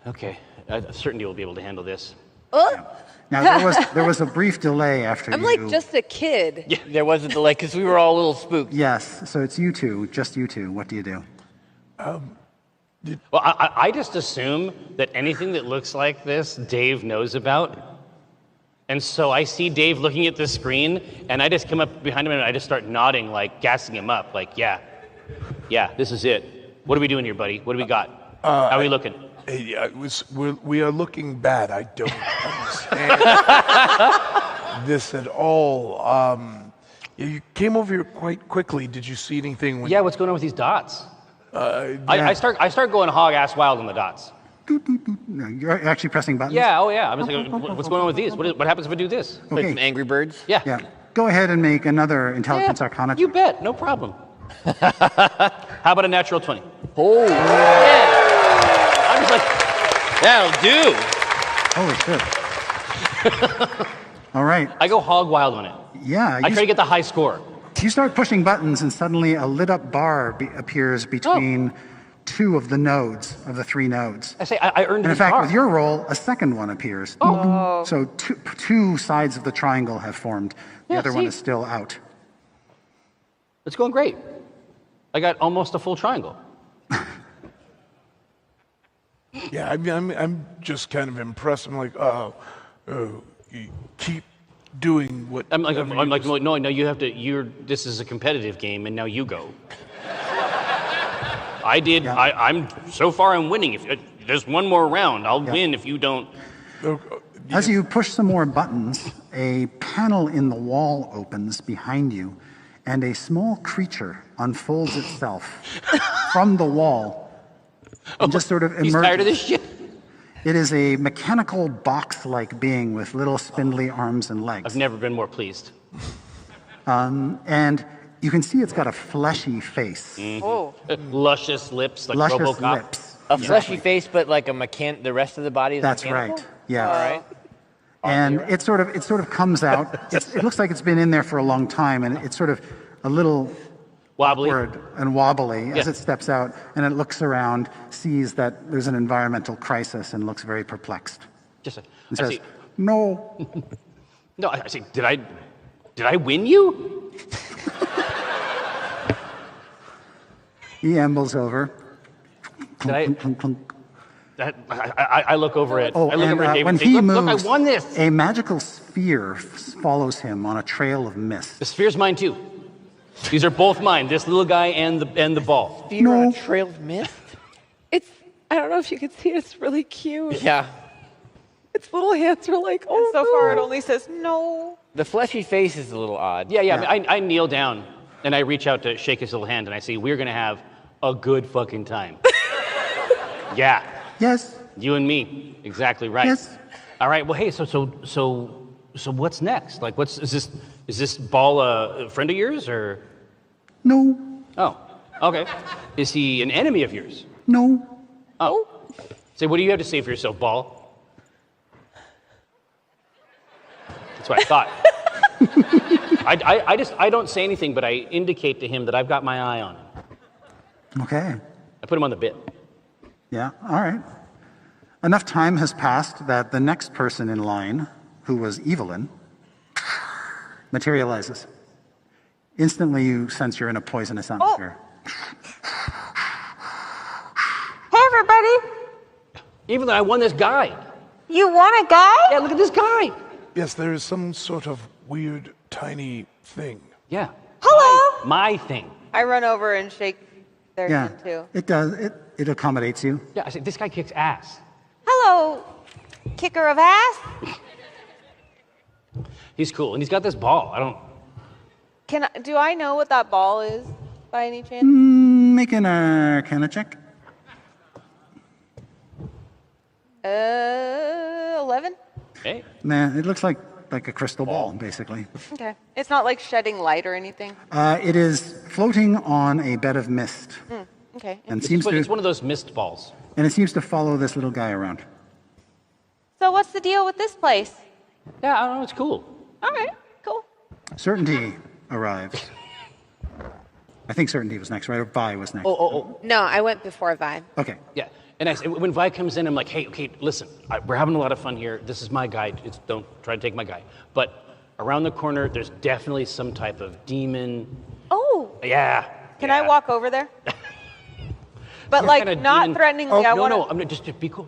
Speaker 12: Okay, certainty we'll be able to handle this.
Speaker 5: Now, there was a brief delay after
Speaker 7: I'm like just a kid.
Speaker 14: Yeah, there was a delay because we were all a little spooked.
Speaker 5: Yes, so it's you two, just you two. What do you do?
Speaker 12: Well, I just assume that anything that looks like this, Dave knows about. And so I see Dave looking at the screen, and I just come up behind him and I just start nodding, like gassing him up, like, yeah, this is it. What are we doing here, buddy? What do we got? How are we looking?
Speaker 6: We are looking bad. I don't understand this at all. You came over here quite quickly. Did you see anything?
Speaker 12: Yeah, what's going on with these dots? I start going hog ass wild on the dots.
Speaker 5: No, you're actually pressing buttons?
Speaker 12: Yeah, I was like, what's going on with these? What happens if I do this?
Speaker 5: Okay.
Speaker 14: Like some Angry Birds?
Speaker 12: Yeah.
Speaker 5: Go ahead and make another intelligence arcana check.
Speaker 12: You bet, no problem. How about a natural 20?
Speaker 14: Oh,
Speaker 12: yeah. I was like,
Speaker 14: that'll do.
Speaker 5: Holy shit. All right.
Speaker 12: I go hog wild on it.
Speaker 5: Yeah.
Speaker 12: I try to get the high score.
Speaker 5: You start pushing buttons, and suddenly a lit up bar appears between two of the nodes, of the 3 nodes.
Speaker 12: I say, I earned
Speaker 5: And in
Speaker 12: this
Speaker 5: fact,
Speaker 12: bar.
Speaker 5: with your roll, a second one appears.
Speaker 4: Oh.
Speaker 5: So two sides of the triangle have formed. The
Speaker 12: Yeah,
Speaker 5: other one
Speaker 12: see?
Speaker 5: is still out.
Speaker 12: It's going great. I got almost a full triangle.
Speaker 6: Yeah, I'm just kind of impressed. I'm like, you keep doing what.
Speaker 12: I'm like, no, you have to. This is a competitive game, and now you go. I did. Yeah. I'm so far. I'm winning. If there's one more round, I'll win. If you don't.
Speaker 5: As you push some more buttons, a panel in the wall opens behind you, and a small creature unfolds itself from the wall. And just sort of emerges.
Speaker 12: He's tired of this shit.
Speaker 5: It is a mechanical box-like being with little spindly arms and legs.
Speaker 12: I've never been more pleased.
Speaker 5: And you can see it's got a fleshy face.
Speaker 12: Mm-hmm. Oh. Luscious lips, like
Speaker 5: Luscious
Speaker 12: RoboCop.
Speaker 5: lips.
Speaker 14: A fleshy face, but like the rest of the body is
Speaker 5: That's
Speaker 14: mechanical?
Speaker 5: right. Yeah.
Speaker 14: All right.
Speaker 5: And it sort of comes out. It looks like it's been in there for a long time, and it's sort of a little
Speaker 12: wobbly
Speaker 5: and wobbly as it steps out, and it looks around, sees that there's an environmental crisis, and looks very perplexed.
Speaker 12: Just
Speaker 5: and says, "No."
Speaker 12: No, I say, did I win you?
Speaker 5: He ambles over.
Speaker 12: I look over at.
Speaker 5: Oh,
Speaker 12: I look over at David.
Speaker 5: when
Speaker 12: and say,
Speaker 5: he
Speaker 12: look,
Speaker 5: moves,
Speaker 12: I won this.
Speaker 5: a magical sphere follows him on a trail of mist.
Speaker 12: The sphere's mine too. These are both mine. This little guy and the ball.
Speaker 7: Sphere on a trail of mist. I don't know if you can see it. It's really cute.
Speaker 8: Yeah.
Speaker 7: Its little hands are like, oh,
Speaker 4: so far it only says no.
Speaker 8: The fleshy face is a little odd.
Speaker 12: Yeah. I kneel down and I reach out to shake his little hand and I say, we're gonna have a good fucking time. Yeah.
Speaker 5: Yes.
Speaker 12: You and me. Exactly right.
Speaker 5: Yes.
Speaker 12: All right. Well, hey. So what's next? Like, is this ball a friend of yours or?
Speaker 5: No.
Speaker 12: Oh. Okay. Is he an enemy of yours?
Speaker 5: No.
Speaker 12: Oh. Say, what do you have to say for yourself, ball? That's what I thought. I don't say anything, but I indicate to him that I've got my eye on him.
Speaker 5: Okay.
Speaker 12: I put him on the bit.
Speaker 5: Yeah, all right. Enough time has passed that the next person in line, who was Evelyn, materializes. Instantly, you sense you're in a poisonous atmosphere.
Speaker 15: Hey, everybody.
Speaker 12: Evelyn, I won this guy.
Speaker 15: You want a guy?
Speaker 12: Yeah, look at this guy.
Speaker 6: Yes, there is some sort of weird, tiny thing.
Speaker 12: Yeah.
Speaker 15: Hello.
Speaker 12: My thing.
Speaker 4: I run over and shake their
Speaker 5: Yeah,
Speaker 4: hand too.
Speaker 5: it does. It accommodates you.
Speaker 12: Yeah, I say, this guy kicks ass.
Speaker 15: Hello, kicker of ass.
Speaker 12: He's cool, and he's got this ball. I don't.
Speaker 4: Do I know what that ball is by any chance?
Speaker 5: Make an Arcana check.
Speaker 4: 11?
Speaker 12: Hey.
Speaker 5: Nah, it looks like a crystal ball, basically.
Speaker 4: Okay. It's not like shedding light or anything.
Speaker 5: It is floating on a bed of mist.
Speaker 4: Okay.
Speaker 5: And
Speaker 12: It's one of those mist balls.
Speaker 5: And it seems to follow this little guy around.
Speaker 15: So what's the deal with this place?
Speaker 12: Yeah, I don't know. It's cool.
Speaker 15: All right, cool.
Speaker 5: Certainty arrives. I think Certainty was next, right? Or Vi was next.
Speaker 12: Oh.
Speaker 7: No, I went before Vi.
Speaker 5: Okay.
Speaker 12: Yeah. And when Vi comes in, I'm like, hey, okay, listen, we're having a lot of fun here. This is my guy. Don't try to take my guy. But around the corner, there's definitely some type of demon.
Speaker 4: Oh.
Speaker 12: Yeah.
Speaker 4: Can I walk over there? But like not
Speaker 12: demon.
Speaker 4: threateningly. I want to.
Speaker 12: No. I'm just be cool.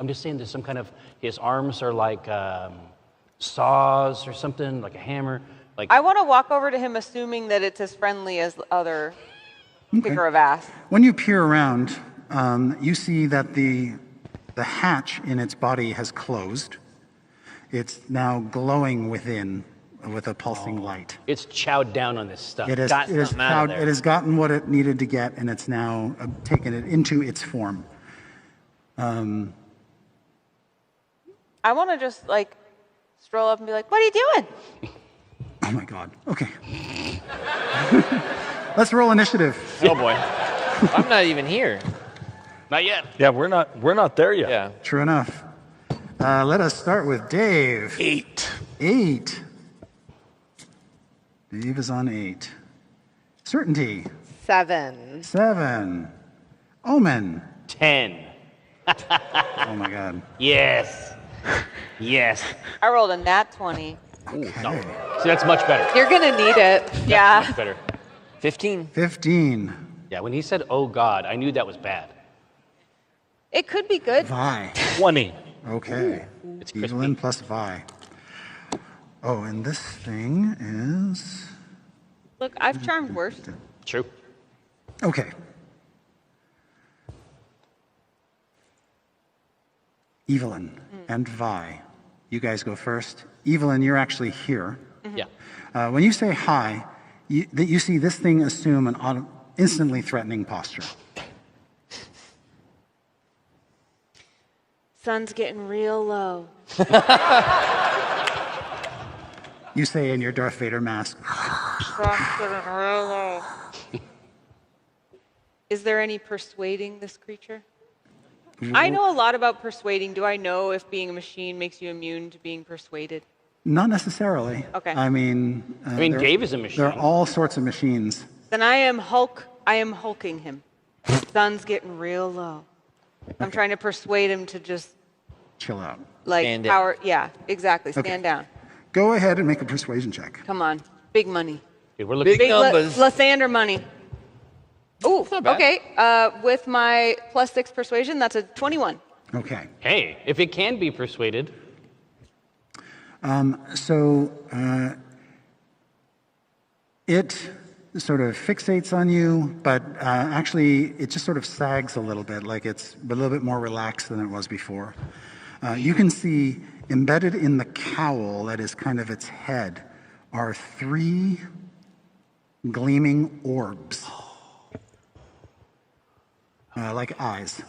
Speaker 12: I'm just saying there's some kind of, his arms are like saws or something, like a hammer. Like
Speaker 4: I want to walk over to him, assuming that it's as friendly as the other kicker of ass.
Speaker 5: When you peer around, you see that the hatch in its body has closed. It's now glowing within with a pulsing light.
Speaker 12: It's chowed down on this stuff.
Speaker 5: It has gotten what it needed to get, and it's now taken it into its form.
Speaker 4: I want to just like stroll up and be like, "What are you doing?"
Speaker 5: Oh my God. Okay. Let's roll initiative.
Speaker 8: Oh boy. I'm not even here.
Speaker 12: Not yet.
Speaker 19: Yeah, we're not there yet.
Speaker 8: Yeah.
Speaker 5: True enough. Let us start with Dave.
Speaker 6: 8.
Speaker 5: 8. Dave is on 8. Certainty.
Speaker 7: 7.
Speaker 5: 7. Omen.
Speaker 12: 10.
Speaker 5: Oh my God.
Speaker 12: Yes. Yes.
Speaker 4: I rolled a nat 20.
Speaker 12: Ooh, no. See, that's much better.
Speaker 7: You're gonna need it.
Speaker 4: Yeah.
Speaker 12: Much better.
Speaker 8: 15.
Speaker 5: 15.
Speaker 12: Yeah, when he said, "Oh God," I knew that was bad.
Speaker 4: It could be good.
Speaker 5: Vi.
Speaker 19: 20.
Speaker 5: Okay.
Speaker 12: It's
Speaker 5: Evelyn plus Vi. Oh, and this thing is...
Speaker 4: Look, I've charmed worse.
Speaker 12: True.
Speaker 5: Okay. Evelyn and Vi, you guys go first. Evelyn, you're actually here.
Speaker 12: Yeah.
Speaker 5: When you say hi, you see this thing assume an instantly threatening posture.
Speaker 15: Sun's getting real low.
Speaker 5: You say in your Darth Vader mask.
Speaker 4: Sun's getting real low. Is there any persuading this creature? I know a lot about persuading. Do I know if being a machine makes you immune to being persuaded?
Speaker 5: Not necessarily.
Speaker 4: Okay.
Speaker 5: I mean,
Speaker 12: Dave is a machine.
Speaker 5: There are all sorts of machines.
Speaker 4: Then I am hulking him. Sun's getting real low. I'm trying to persuade him to just
Speaker 5: chill out.
Speaker 4: like
Speaker 8: Stand
Speaker 4: power. Yeah, exactly. Stand down.
Speaker 5: Go ahead and make a persuasion check.
Speaker 4: Come on. Big money.
Speaker 12: Okay, we're looking
Speaker 8: Big numbers.
Speaker 4: Lysander money. Ooh, okay. With my +6 persuasion, that's a 21.
Speaker 5: Okay.
Speaker 12: Hey, if it can be persuaded.
Speaker 5: It sort of fixates on you, but actually it just sort of sags a little bit, like it's a little bit more relaxed than it was before. You can see embedded in the cowl that is kind of its head are 3 gleaming orbs, like eyes.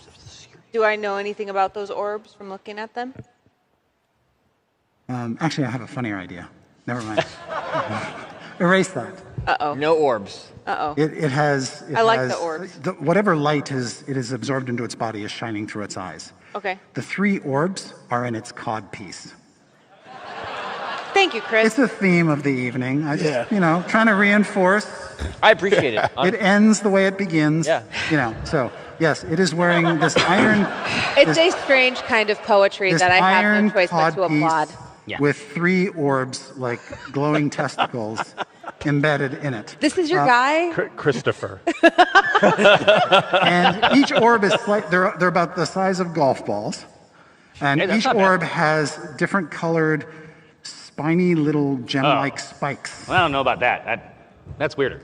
Speaker 4: Do I know anything about those orbs from looking at them?
Speaker 5: Actually, I have a funnier idea. Never mind. Erase that.
Speaker 4: Uh-oh.
Speaker 8: No orbs.
Speaker 4: Uh-oh.
Speaker 5: It has.
Speaker 4: I like the orbs.
Speaker 5: Whatever light it is absorbed into its body is shining through its eyes.
Speaker 4: Okay.
Speaker 5: The 3 orbs are in its cod piece.
Speaker 4: Thank you, Chris.
Speaker 5: It's a theme of the evening. I just, trying to reinforce.
Speaker 8: I appreciate it.
Speaker 5: It ends the way it begins.
Speaker 8: Yeah.
Speaker 5: So yes, it is wearing this iron.
Speaker 7: It's a strange kind of poetry that I have no choice but to applaud.
Speaker 5: With 3 orbs, like glowing testicles, embedded in it.
Speaker 7: This is your guy?
Speaker 19: Christopher.
Speaker 5: And each orb is they're about the size of golf balls. And each orb has different colored, spiny little gem-like spikes.
Speaker 12: Well, I don't know about that. That's weirder.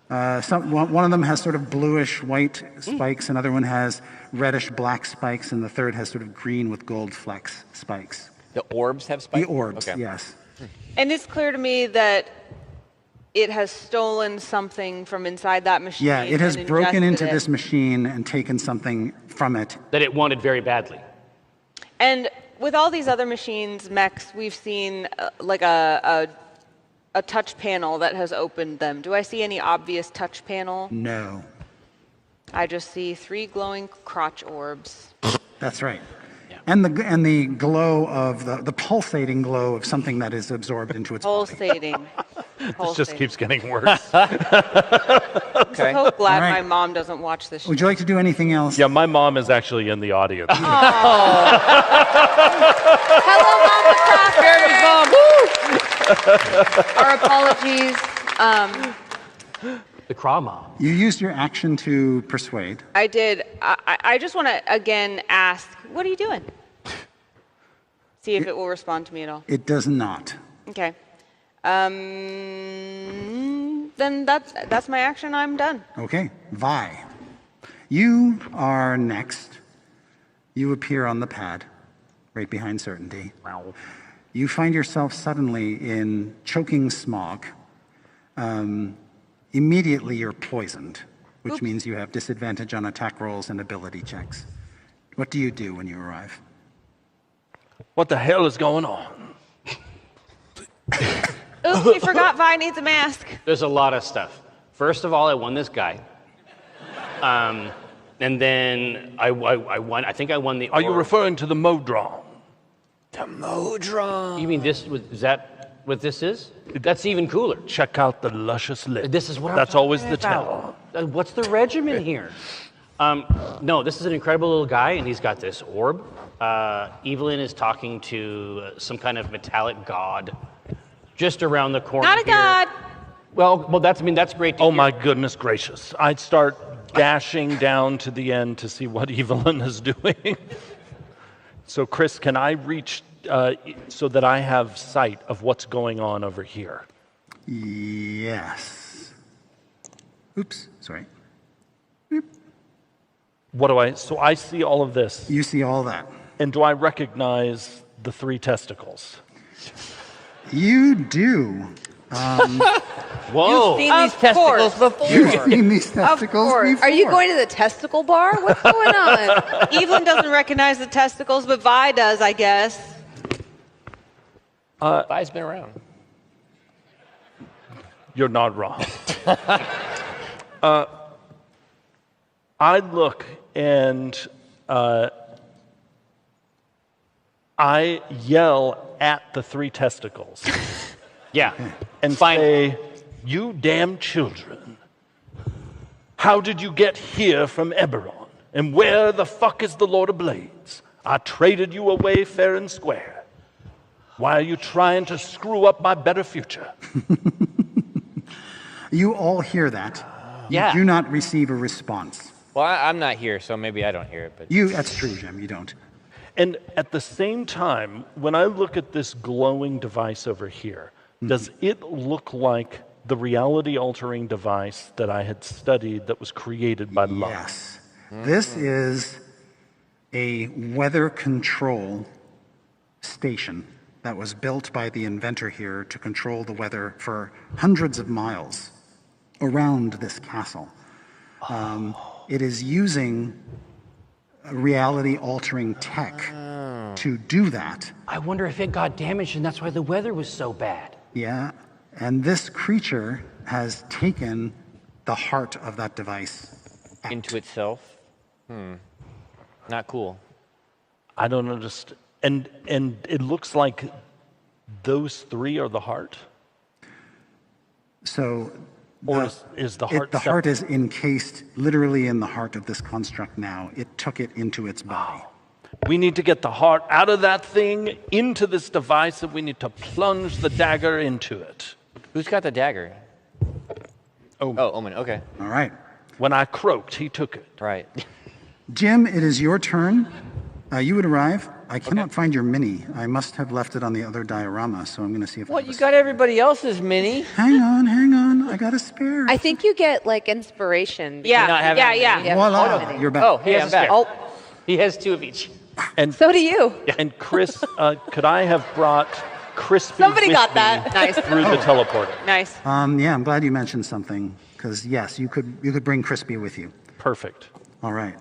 Speaker 5: One of them has sort of bluish white spikes, another one has reddish black spikes, and the third has sort of green with gold flecks spikes.
Speaker 8: The orbs have spikes?
Speaker 5: The orbs,
Speaker 8: okay.
Speaker 5: Yes.
Speaker 4: And it's clear to me that it has stolen something from inside that machine.
Speaker 5: Yeah, it has
Speaker 4: and
Speaker 5: broken
Speaker 4: ingested
Speaker 5: into this machine and taken something from it.
Speaker 12: That it wanted very badly.
Speaker 4: And with all these other machines, mechs, we've seen like a touch panel that has opened them. Do I see any obvious touch panel?
Speaker 5: No.
Speaker 4: I just see 3 glowing crotch orbs.
Speaker 5: That's right. And the glow of the pulsating glow of something that is absorbed into its
Speaker 4: Pulsating.
Speaker 19: This just keeps getting worse.
Speaker 4: I'm so glad my mom doesn't watch this show.
Speaker 5: Would you like to do anything else?
Speaker 19: Yeah, my mom is actually in the audience.
Speaker 7: Hello, Mom. Our apologies.
Speaker 12: The Craw Mom.
Speaker 5: You used your action to persuade.
Speaker 4: I did. I just want to, again, ask, what are you doing? See if it will respond to me at all.
Speaker 5: It does not.
Speaker 4: Okay. Then that's my action. I'm done.
Speaker 5: Okay. Vi. You are next. You appear on the pad, right behind Certainty.
Speaker 12: Wow.
Speaker 5: You find yourself suddenly in choking smog. Immediately you're poisoned, which means you have disadvantage on attack rolls and ability checks. What do you do when you arrive?
Speaker 19: What the hell is going on?
Speaker 4: Oops, we forgot Vi needs a mask.
Speaker 12: There's a lot of stuff. First of all, I won this guy. And then I won. I think I won the.
Speaker 19: Are you referring to the Modron?
Speaker 8: The Modron.
Speaker 12: You mean this? Is that what this is? That's even cooler.
Speaker 19: Check out the luscious lips.
Speaker 12: This is what
Speaker 19: That's
Speaker 12: I'm
Speaker 19: always the
Speaker 12: about.
Speaker 19: tell.
Speaker 12: What's the regimen here? No, this is an incredible little guy, and he's got this orb. Evelyn is talking to some kind of metallic god just around the corner.
Speaker 4: Not a god.
Speaker 12: Well, that's great.
Speaker 19: Oh my goodness gracious! I'd start dashing down to the end to see what Evelyn is doing. So, Chris, can I reach so that I have sight of what's going on over here?
Speaker 5: Yes. Oops, sorry.
Speaker 19: What do I? So I see all of this.
Speaker 5: You see all that.
Speaker 19: And do I recognize the 3
Speaker 5: You do.
Speaker 12: Whoa.
Speaker 8: You've seen these testicles before.
Speaker 5: You've seen these testicles before.
Speaker 7: Are you going to the testicle bar? What's going on?
Speaker 4: Evelyn doesn't recognize the testicles, but Vi does, I guess.
Speaker 8: Vi's been around.
Speaker 19: You're not wrong. I look and I yell at the 3 testicles.
Speaker 12: Yeah.
Speaker 19: And say, "You damn children. How did you get here from Eberron? And where the fuck is the Lord of Blades? I traded you away fair and square." Why are you trying to screw up my better future?
Speaker 5: You all hear that.
Speaker 14: Yeah.
Speaker 5: You do not receive a response.
Speaker 14: Well, I'm not here, so maybe I don't hear it. But
Speaker 5: That's true, Jim. You don't.
Speaker 19: And at the same time, when I look at this glowing device over here, does it look like the reality-altering device that I had studied that was created by love?
Speaker 5: Yes. This is a weather control station that was built by the inventor here to control the weather for hundreds of miles around this castle. It is using reality-altering tech to do that.
Speaker 12: I wonder if it got damaged and that's why the weather was so bad.
Speaker 5: Yeah, and this creature has taken the heart of that device out.
Speaker 14: Into itself? Not cool.
Speaker 19: I don't understand. And it looks like those three are the heart?
Speaker 5: So,
Speaker 19: or is the heart
Speaker 5: the heart is encased literally in the heart of this construct now. It took it into its body.
Speaker 19: We need to get the heart out of that thing, into this device, and we need to plunge the dagger into it.
Speaker 14: Who's got the dagger?
Speaker 19: Omen.
Speaker 14: Oh, Omen, okay.
Speaker 5: All right.
Speaker 19: When I croaked, he took it.
Speaker 14: Right.
Speaker 5: Jim, it is your turn. You would arrive. I cannot find your mini. I must have left it on the other diorama, so I'm going to see if
Speaker 14: What, you got everybody else's mini?
Speaker 5: Hang on. I got a spare.
Speaker 7: I think you get like inspiration.
Speaker 18: Yeah,
Speaker 14: not having
Speaker 18: yeah.
Speaker 5: Voila, you're back.
Speaker 14: Oh, hey, I'm back.
Speaker 12: Oh, he has two of each.
Speaker 19: And
Speaker 7: So do you.
Speaker 19: And Chris, could I have brought Crispy
Speaker 18: Somebody
Speaker 19: with
Speaker 18: got
Speaker 19: me
Speaker 18: that. Nice.
Speaker 19: through the teleporter?
Speaker 18: Nice.
Speaker 5: Yeah, I'm glad you mentioned something, because yes, you could bring Crispy with you.
Speaker 19: Perfect.
Speaker 5: All right.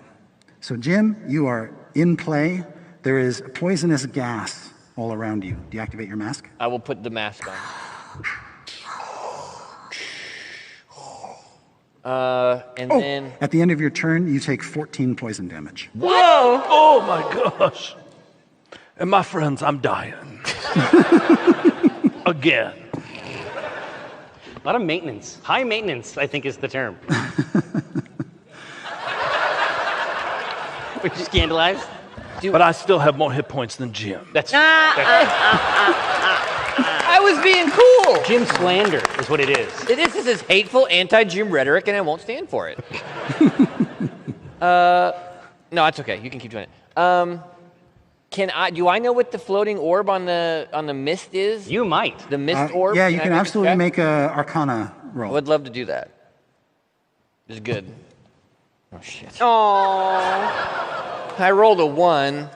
Speaker 5: So Jim, you are in play. There is poisonous gas all around you. Deactivate your mask.
Speaker 14: I will put the mask on. Then...
Speaker 5: At the end of your turn, you take 14 poison damage.
Speaker 19: Whoa! Oh my gosh. And my friends, I'm dying. Again.
Speaker 12: A lot of maintenance. High maintenance, I think is the term. Would you scandalize?
Speaker 19: But I still have more hit points than Jim.
Speaker 14: I was being cool.
Speaker 12: Jim slander is what it is.
Speaker 14: This is hateful anti-Jim rhetoric, and I won't stand for it. No, it's okay. You can keep doing it. Do I know what the floating orb on the mist is?
Speaker 12: You might.
Speaker 14: The mist orb?
Speaker 5: Yeah, you can absolutely make a Arcana roll.
Speaker 14: I would love to do that. It's good. Oh, shit.
Speaker 18: Aww.
Speaker 14: I rolled a 1.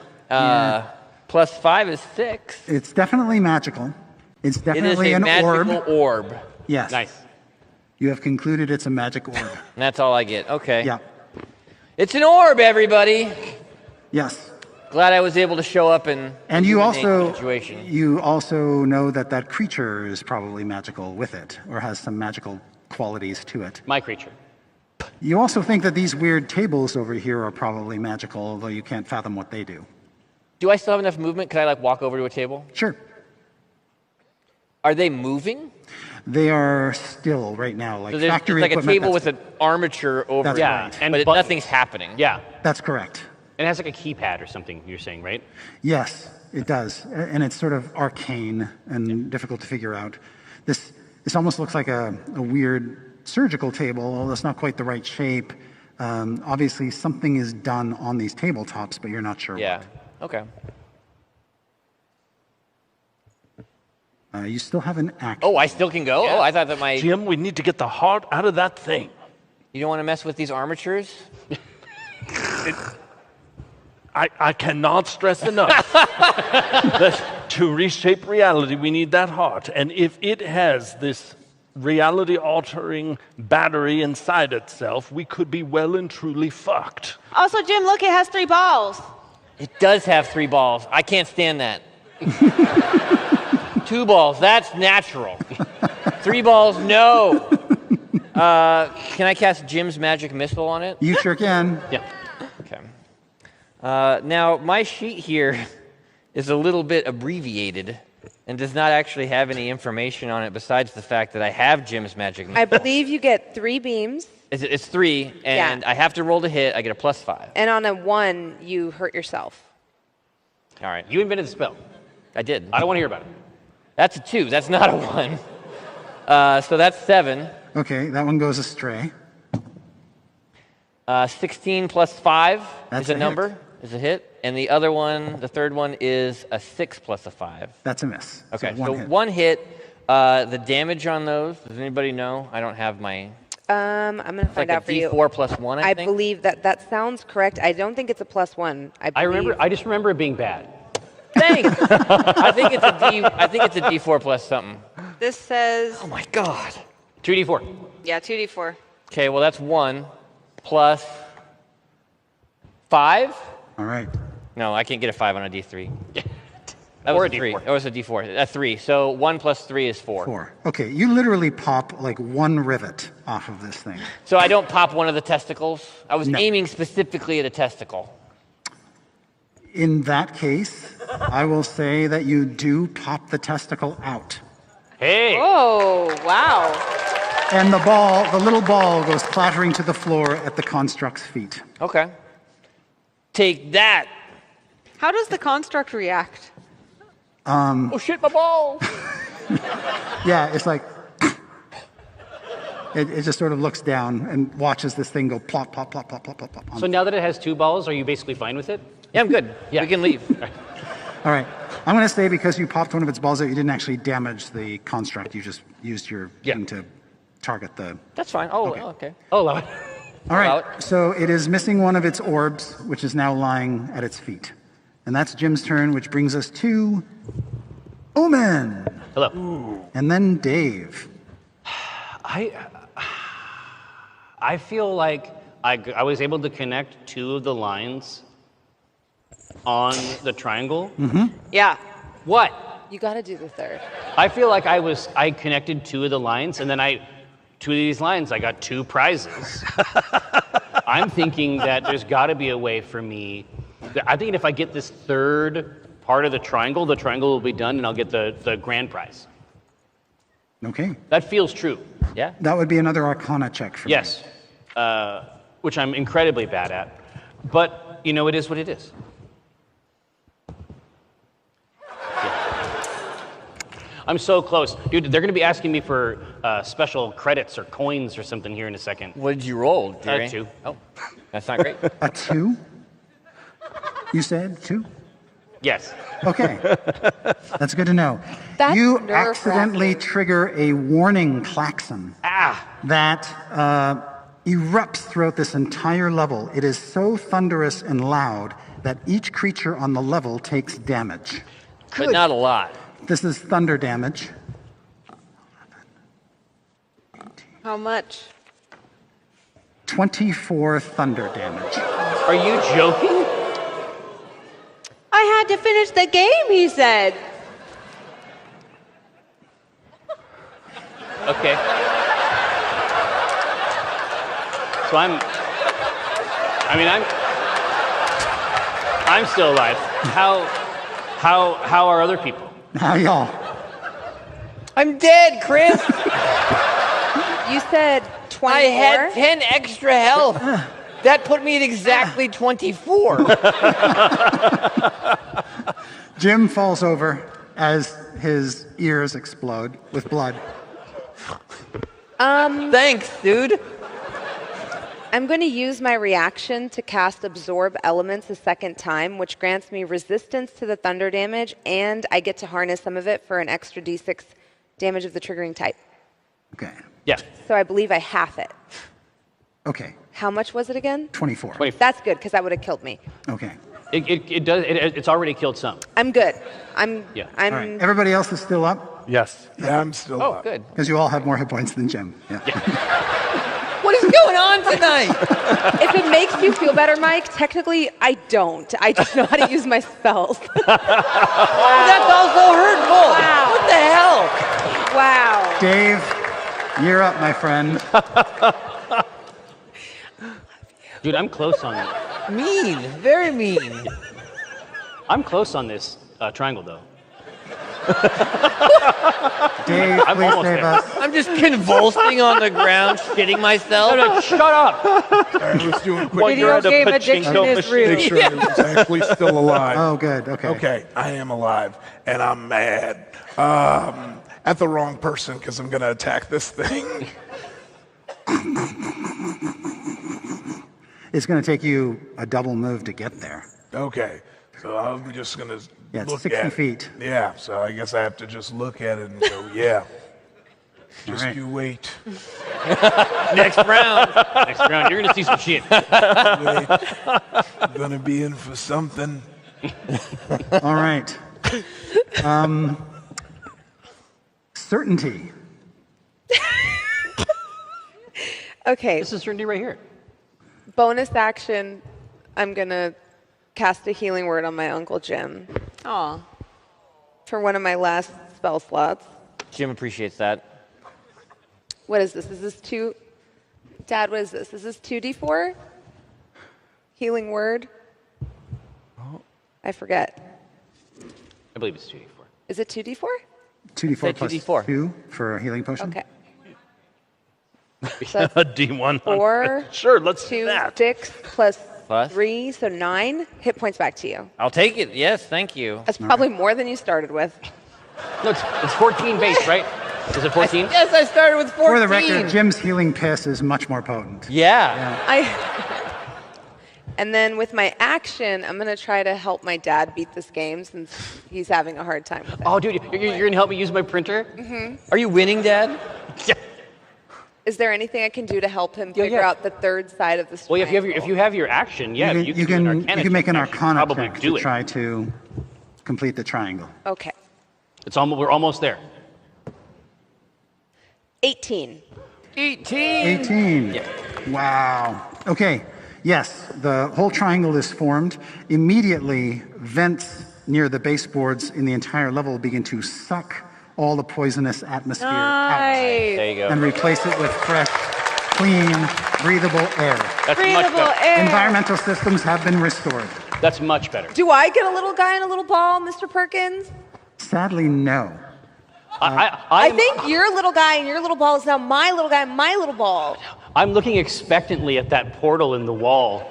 Speaker 14: Plus 5 is 6.
Speaker 5: It's definitely magical. It's
Speaker 14: It is
Speaker 5: definitely
Speaker 14: a
Speaker 5: an
Speaker 14: magical orb.
Speaker 5: Yes.
Speaker 12: Nice.
Speaker 5: You have concluded it's a magic orb.
Speaker 14: And that's all I get. Okay.
Speaker 5: Yeah.
Speaker 14: It's an orb, everybody.
Speaker 5: Yes.
Speaker 14: Glad I was able to show up and
Speaker 5: you
Speaker 14: illuminate the
Speaker 5: also
Speaker 14: situation.
Speaker 5: you also know that creature is probably magical with it, or has some magical qualities to it.
Speaker 12: My creature.
Speaker 5: You also think that these weird tables over here are probably magical, although you can't fathom what they do.
Speaker 14: Do I still have enough movement? Could I walk over to a table?
Speaker 5: Sure.
Speaker 14: Are they moving?
Speaker 5: They are still right now, like
Speaker 14: So there's
Speaker 5: factory
Speaker 14: like a
Speaker 5: equipment.
Speaker 14: table with an armature over
Speaker 5: That's
Speaker 14: it,
Speaker 5: right.
Speaker 12: And
Speaker 14: but nothing's happening.
Speaker 12: Yeah.
Speaker 5: That's correct.
Speaker 12: And it has like a keypad or something, you're saying, right?
Speaker 5: Yes, it does, and it's sort of arcane and difficult to figure out. This almost looks like a weird surgical table, although it's not quite the right shape. Obviously, something is done on these tabletops, but you're not sure
Speaker 14: Yeah. Okay.
Speaker 5: what. You still have an action.
Speaker 14: Oh, I still can go?
Speaker 12: Yeah.
Speaker 14: Oh, I thought that my...
Speaker 19: Jim, we need to get the heart out of that thing.
Speaker 14: You don't want to mess with these armatures?
Speaker 19: I cannot stress enough that to reshape reality, we need that heart. And if it has this reality-altering battery inside itself, we could be well and truly fucked.
Speaker 15: Also, Jim, look, it has 3 balls.
Speaker 14: It does have 3 balls. I can't stand that. 2 balls, that's natural. 3 balls, no. Can I cast Jim's magic missile on it?
Speaker 5: You sure can.
Speaker 12: Yeah.
Speaker 14: Okay. Now, my sheet here is a little bit abbreviated and does not actually have any information on it besides the fact that I have Jim's magic missile.
Speaker 7: I believe you get 3 beams.
Speaker 14: It's 3, and I have to roll to hit. I get a +5.
Speaker 7: And on a 1, you hurt yourself.
Speaker 14: All right.
Speaker 12: You invented the spell.
Speaker 8: I did.
Speaker 12: I don't want to hear about it.
Speaker 8: That's a 2. That's not a 1. So that's 7.
Speaker 5: Okay, that one goes astray.
Speaker 8: 16 plus 5
Speaker 5: That's
Speaker 8: is a
Speaker 5: a
Speaker 8: number, is a hit. And the other one, the third one, is a 6 plus a 5.
Speaker 5: That's a miss.
Speaker 8: Okay,
Speaker 5: so
Speaker 8: so one hit. The damage on those, does anybody know? I don't have my...
Speaker 7: I'm going to find out for you.
Speaker 8: D4 plus 1, I think?
Speaker 7: believe that sounds correct. I don't think it's a +1.
Speaker 12: I just remember it being bad.
Speaker 8: Thanks. I think it's a D4 plus something.
Speaker 18: This says.
Speaker 8: Oh my God.
Speaker 12: 2d4.
Speaker 18: Yeah, 2d4.
Speaker 8: Okay, well that's 1 plus 5.
Speaker 5: All right.
Speaker 8: No, I can't get a 5 on a D3. That
Speaker 12: Or
Speaker 8: was
Speaker 12: a
Speaker 8: a 3.
Speaker 12: D4.
Speaker 8: That was a D4. A 3. So 1 plus 3 is 4.
Speaker 5: 4. Okay, you literally pop like one rivet off of this thing.
Speaker 8: So I don't pop one of the testicles? I was aiming specifically at a testicle.
Speaker 5: In that case, I will say that you do pop the testicle out.
Speaker 12: Hey!
Speaker 18: Oh, wow.
Speaker 5: And the little ball goes clattering to the floor at the construct's feet.
Speaker 8: Okay. Take that.
Speaker 18: How does the construct react?
Speaker 8: Oh shit, my balls!
Speaker 5: Yeah, it's like... It just sort of looks down and watches this thing go plop, plop, plop, plop, plop, plop, plop.
Speaker 12: So now that it has 2 balls, are you basically fine with it?
Speaker 8: Yeah, I'm good. Yeah. We can leave.
Speaker 5: All right. I'm going to say because you popped one of its balls out, you didn't actually damage the construct. You just used your thing to target the...
Speaker 8: That's fine. Oh, okay.
Speaker 12: Oh, allow it.
Speaker 5: All right. So it is missing one of its orbs, which is now lying at its feet. And that's Jim's turn, which brings us to Omen.
Speaker 12: Hello.
Speaker 5: And then Dave.
Speaker 12: I feel like I was able to connect 2 of the lines on the triangle.
Speaker 5: Mm-hmm.
Speaker 18: Yeah.
Speaker 12: What?
Speaker 7: You got to do the third.
Speaker 12: I feel like I connected 2 of the lines, and then 2 of these lines, I got 2 prizes. I'm thinking that there's got to be a way for me. I think if I get this third part of the triangle will be done, and I'll get the grand prize.
Speaker 5: Okay.
Speaker 12: That feels true.
Speaker 8: Yeah.
Speaker 5: That would be another Arcana check for
Speaker 12: Yes. Which I'm incredibly bad at. But, it is what it is. I'm so close. Dude, they're going to be asking me for special credits or coins or something here in a second.
Speaker 8: What did you roll, Jerry?
Speaker 12: 2.
Speaker 8: Oh, that's not great.
Speaker 5: A 2? You said 2?
Speaker 12: Yes.
Speaker 5: Okay. That's good to know.
Speaker 7: That's
Speaker 5: you
Speaker 7: nerve-wracking.
Speaker 5: accidentally trigger a warning klaxon that erupts throughout this entire level. It is so thunderous and loud that each creature on the level takes damage.
Speaker 8: But not a lot.
Speaker 5: This is thunder damage.
Speaker 18: How much?
Speaker 5: 24 thunder damage.
Speaker 12: Are you joking?
Speaker 18: I had to finish the game, he said.
Speaker 12: Okay. So I'm still alive. How are other people?
Speaker 5: How y'all?
Speaker 8: I'm dead, Chris.
Speaker 7: You said 24?
Speaker 8: I had 10 extra health. That put me at exactly 24.
Speaker 5: Jim falls over as his ears explode with blood.
Speaker 8: Thanks, dude.
Speaker 7: I'm going to use my reaction to cast Absorb Elements a second time, which grants me resistance to the thunder damage, and I get to harness some of it for an extra d6 damage of the triggering type.
Speaker 5: Okay.
Speaker 12: Yeah.
Speaker 7: So I believe I half it.
Speaker 5: Okay.
Speaker 7: How much was it again?
Speaker 5: 24.
Speaker 7: That's good, because that would have killed me.
Speaker 5: Okay.
Speaker 12: It's already killed some.
Speaker 7: I'm good.
Speaker 5: All right. Everybody else is still up?
Speaker 6: Yes. Yeah, I'm still up.
Speaker 8: Oh, good.
Speaker 5: Because you all have more hit points than Jim. Yeah.
Speaker 8: What is going on tonight?
Speaker 7: If it makes you feel better, Mike, technically I don't. I just know how to use my spells.
Speaker 8: That's also hurtful.
Speaker 7: Wow.
Speaker 8: What the hell?
Speaker 7: Wow.
Speaker 5: Dave, you're up, my friend.
Speaker 12: Dude, I'm close on it.
Speaker 8: Mean. Very mean.
Speaker 12: I'm close on this triangle, though.
Speaker 5: Dave, please save us.
Speaker 8: I'm just convulsing on the ground, shitting myself.
Speaker 12: No, shut up.
Speaker 6: I was doing quick.
Speaker 4: Video game addiction is real.
Speaker 6: Make sure I was actually still alive.
Speaker 5: Oh, good. Okay.
Speaker 6: Okay, I am alive, and I'm mad. At the wrong person, because I'm going to attack this thing.
Speaker 5: It's going to take you a double move to get there.
Speaker 6: Okay, so I'm just going to
Speaker 5: Yeah, it's
Speaker 6: look
Speaker 5: 60
Speaker 6: at it.
Speaker 5: feet.
Speaker 6: Yeah, so I guess I have to just look at it and go, yeah. Just
Speaker 5: right.
Speaker 6: you wait.
Speaker 8: Next round.
Speaker 12: Next round, you're gonna see some shit.
Speaker 6: Wait. I'm going to be in for something.
Speaker 5: All right. Certainty.
Speaker 7: Okay.
Speaker 12: This is certainty right here.
Speaker 7: Bonus action, I'm going to cast a healing word on my Uncle Jim.
Speaker 4: Aw.
Speaker 7: For one of my last spell slots.
Speaker 8: Jim appreciates that.
Speaker 7: What is this? Is this 2? Dad, what is this? Is this 2d4? Healing word? I forget.
Speaker 12: I believe it's 2d4.
Speaker 7: Is it 2d4?
Speaker 5: 2d4 plus
Speaker 8: 2d4.
Speaker 5: 2 for a healing potion.
Speaker 7: Okay.
Speaker 19: A D1.
Speaker 7: 4.
Speaker 19: Sure, let's do
Speaker 7: 2,
Speaker 19: that.
Speaker 7: 6 plus
Speaker 8: Plus?
Speaker 7: 3, so 9 hit points back to you.
Speaker 8: I'll take it. Yes, thank you.
Speaker 7: That's probably more than you started with.
Speaker 12: No, it's 14 base, right? Is it 14?
Speaker 8: Yes, I started with 14.
Speaker 5: For the record, Jim's healing piss is much more potent.
Speaker 8: Yeah.
Speaker 7: And then with my action, I'm going to try to help my dad beat this game since he's having a hard time with it.
Speaker 12: Oh, dude, you're going to help me use my printer?
Speaker 7: Mm-hmm.
Speaker 8: Are you winning, Dad?
Speaker 12: Yeah.
Speaker 7: Is there anything I can do to help him figure out the third side of the
Speaker 12: Well,
Speaker 7: triangle?
Speaker 12: if you have your action, yeah,
Speaker 5: you can make an Arcana
Speaker 12: probably
Speaker 5: check
Speaker 12: do
Speaker 5: to
Speaker 12: it.
Speaker 5: try to complete the triangle.
Speaker 7: Okay.
Speaker 12: We're almost there.
Speaker 7: 18.
Speaker 5: 18.
Speaker 12: Yeah.
Speaker 5: Wow. Okay. Yes, the whole triangle is formed. Immediately, vents near the baseboards in the entire level begin to suck all the poisonous atmosphere out.
Speaker 8: There you go.
Speaker 5: And replace it with fresh, clean, breathable air.
Speaker 12: That's much better.
Speaker 5: Environmental systems have been restored.
Speaker 12: That's much better.
Speaker 7: Do I get a little guy and a little ball, Mr. Perkins?
Speaker 5: Sadly, no.
Speaker 7: I think your little guy and your little ball is now my little guy and my little ball.
Speaker 12: I'm looking expectantly at that portal in the wall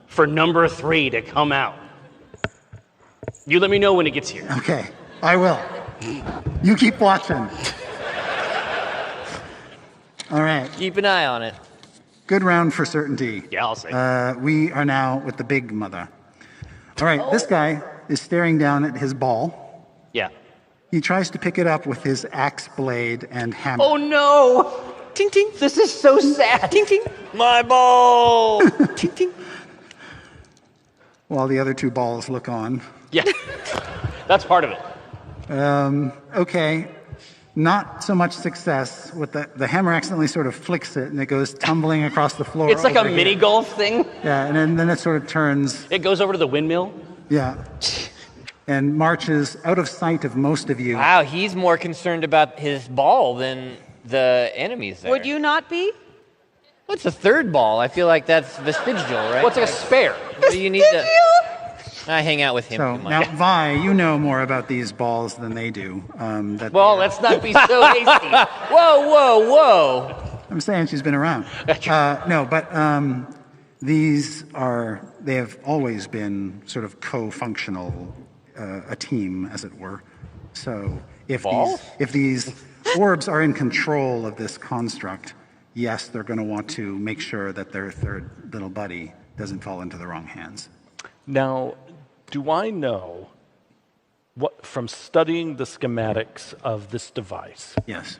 Speaker 12: for number 3 to come out. You let me know when it gets here.
Speaker 5: Okay, I will. You keep watching. All right.
Speaker 8: Keep an eye on it.
Speaker 5: Good round for certainty.
Speaker 12: Yeah, I'll say.
Speaker 5: We are now with the big mother. All right, this guy is staring down at his ball.
Speaker 12: Yeah.
Speaker 5: He tries to pick it up with his axe blade and hammer.
Speaker 12: Oh no! Ting ting! This is so sad. Ting ting!
Speaker 8: My ball!
Speaker 12: Ting ting!
Speaker 5: While the other two balls look on.
Speaker 12: Yeah. That's part of it.
Speaker 5: Okay, not so much success. With the hammer accidentally sort of flicks it and it goes tumbling across the floor.
Speaker 12: It's like a
Speaker 5: over
Speaker 12: mini
Speaker 5: here.
Speaker 12: golf thing.
Speaker 5: Yeah, and then it sort of turns.
Speaker 12: It goes over to the windmill.
Speaker 5: Yeah. And marches out of sight of most of you.
Speaker 8: Wow, he's more concerned about his ball than the enemies there.
Speaker 4: Would you not be?
Speaker 8: What's a third ball? I feel like that's vestigial, right?
Speaker 12: What's like a spare?
Speaker 8: What do you need to... I hang out with him
Speaker 5: So
Speaker 8: too much.
Speaker 5: now, Vi, you know more about these balls than they do.
Speaker 8: Well, let's not be so hasty. Whoa, whoa, whoa.
Speaker 5: I'm saying she's been around. No, but they have always been sort of co-functional, a team, as it were. So if these orbs are in control of this construct, yes, they're going to want to make sure that their third little buddy doesn't fall into the wrong hands.
Speaker 19: Now, do I know what from studying the schematics of this device?
Speaker 5: Yes.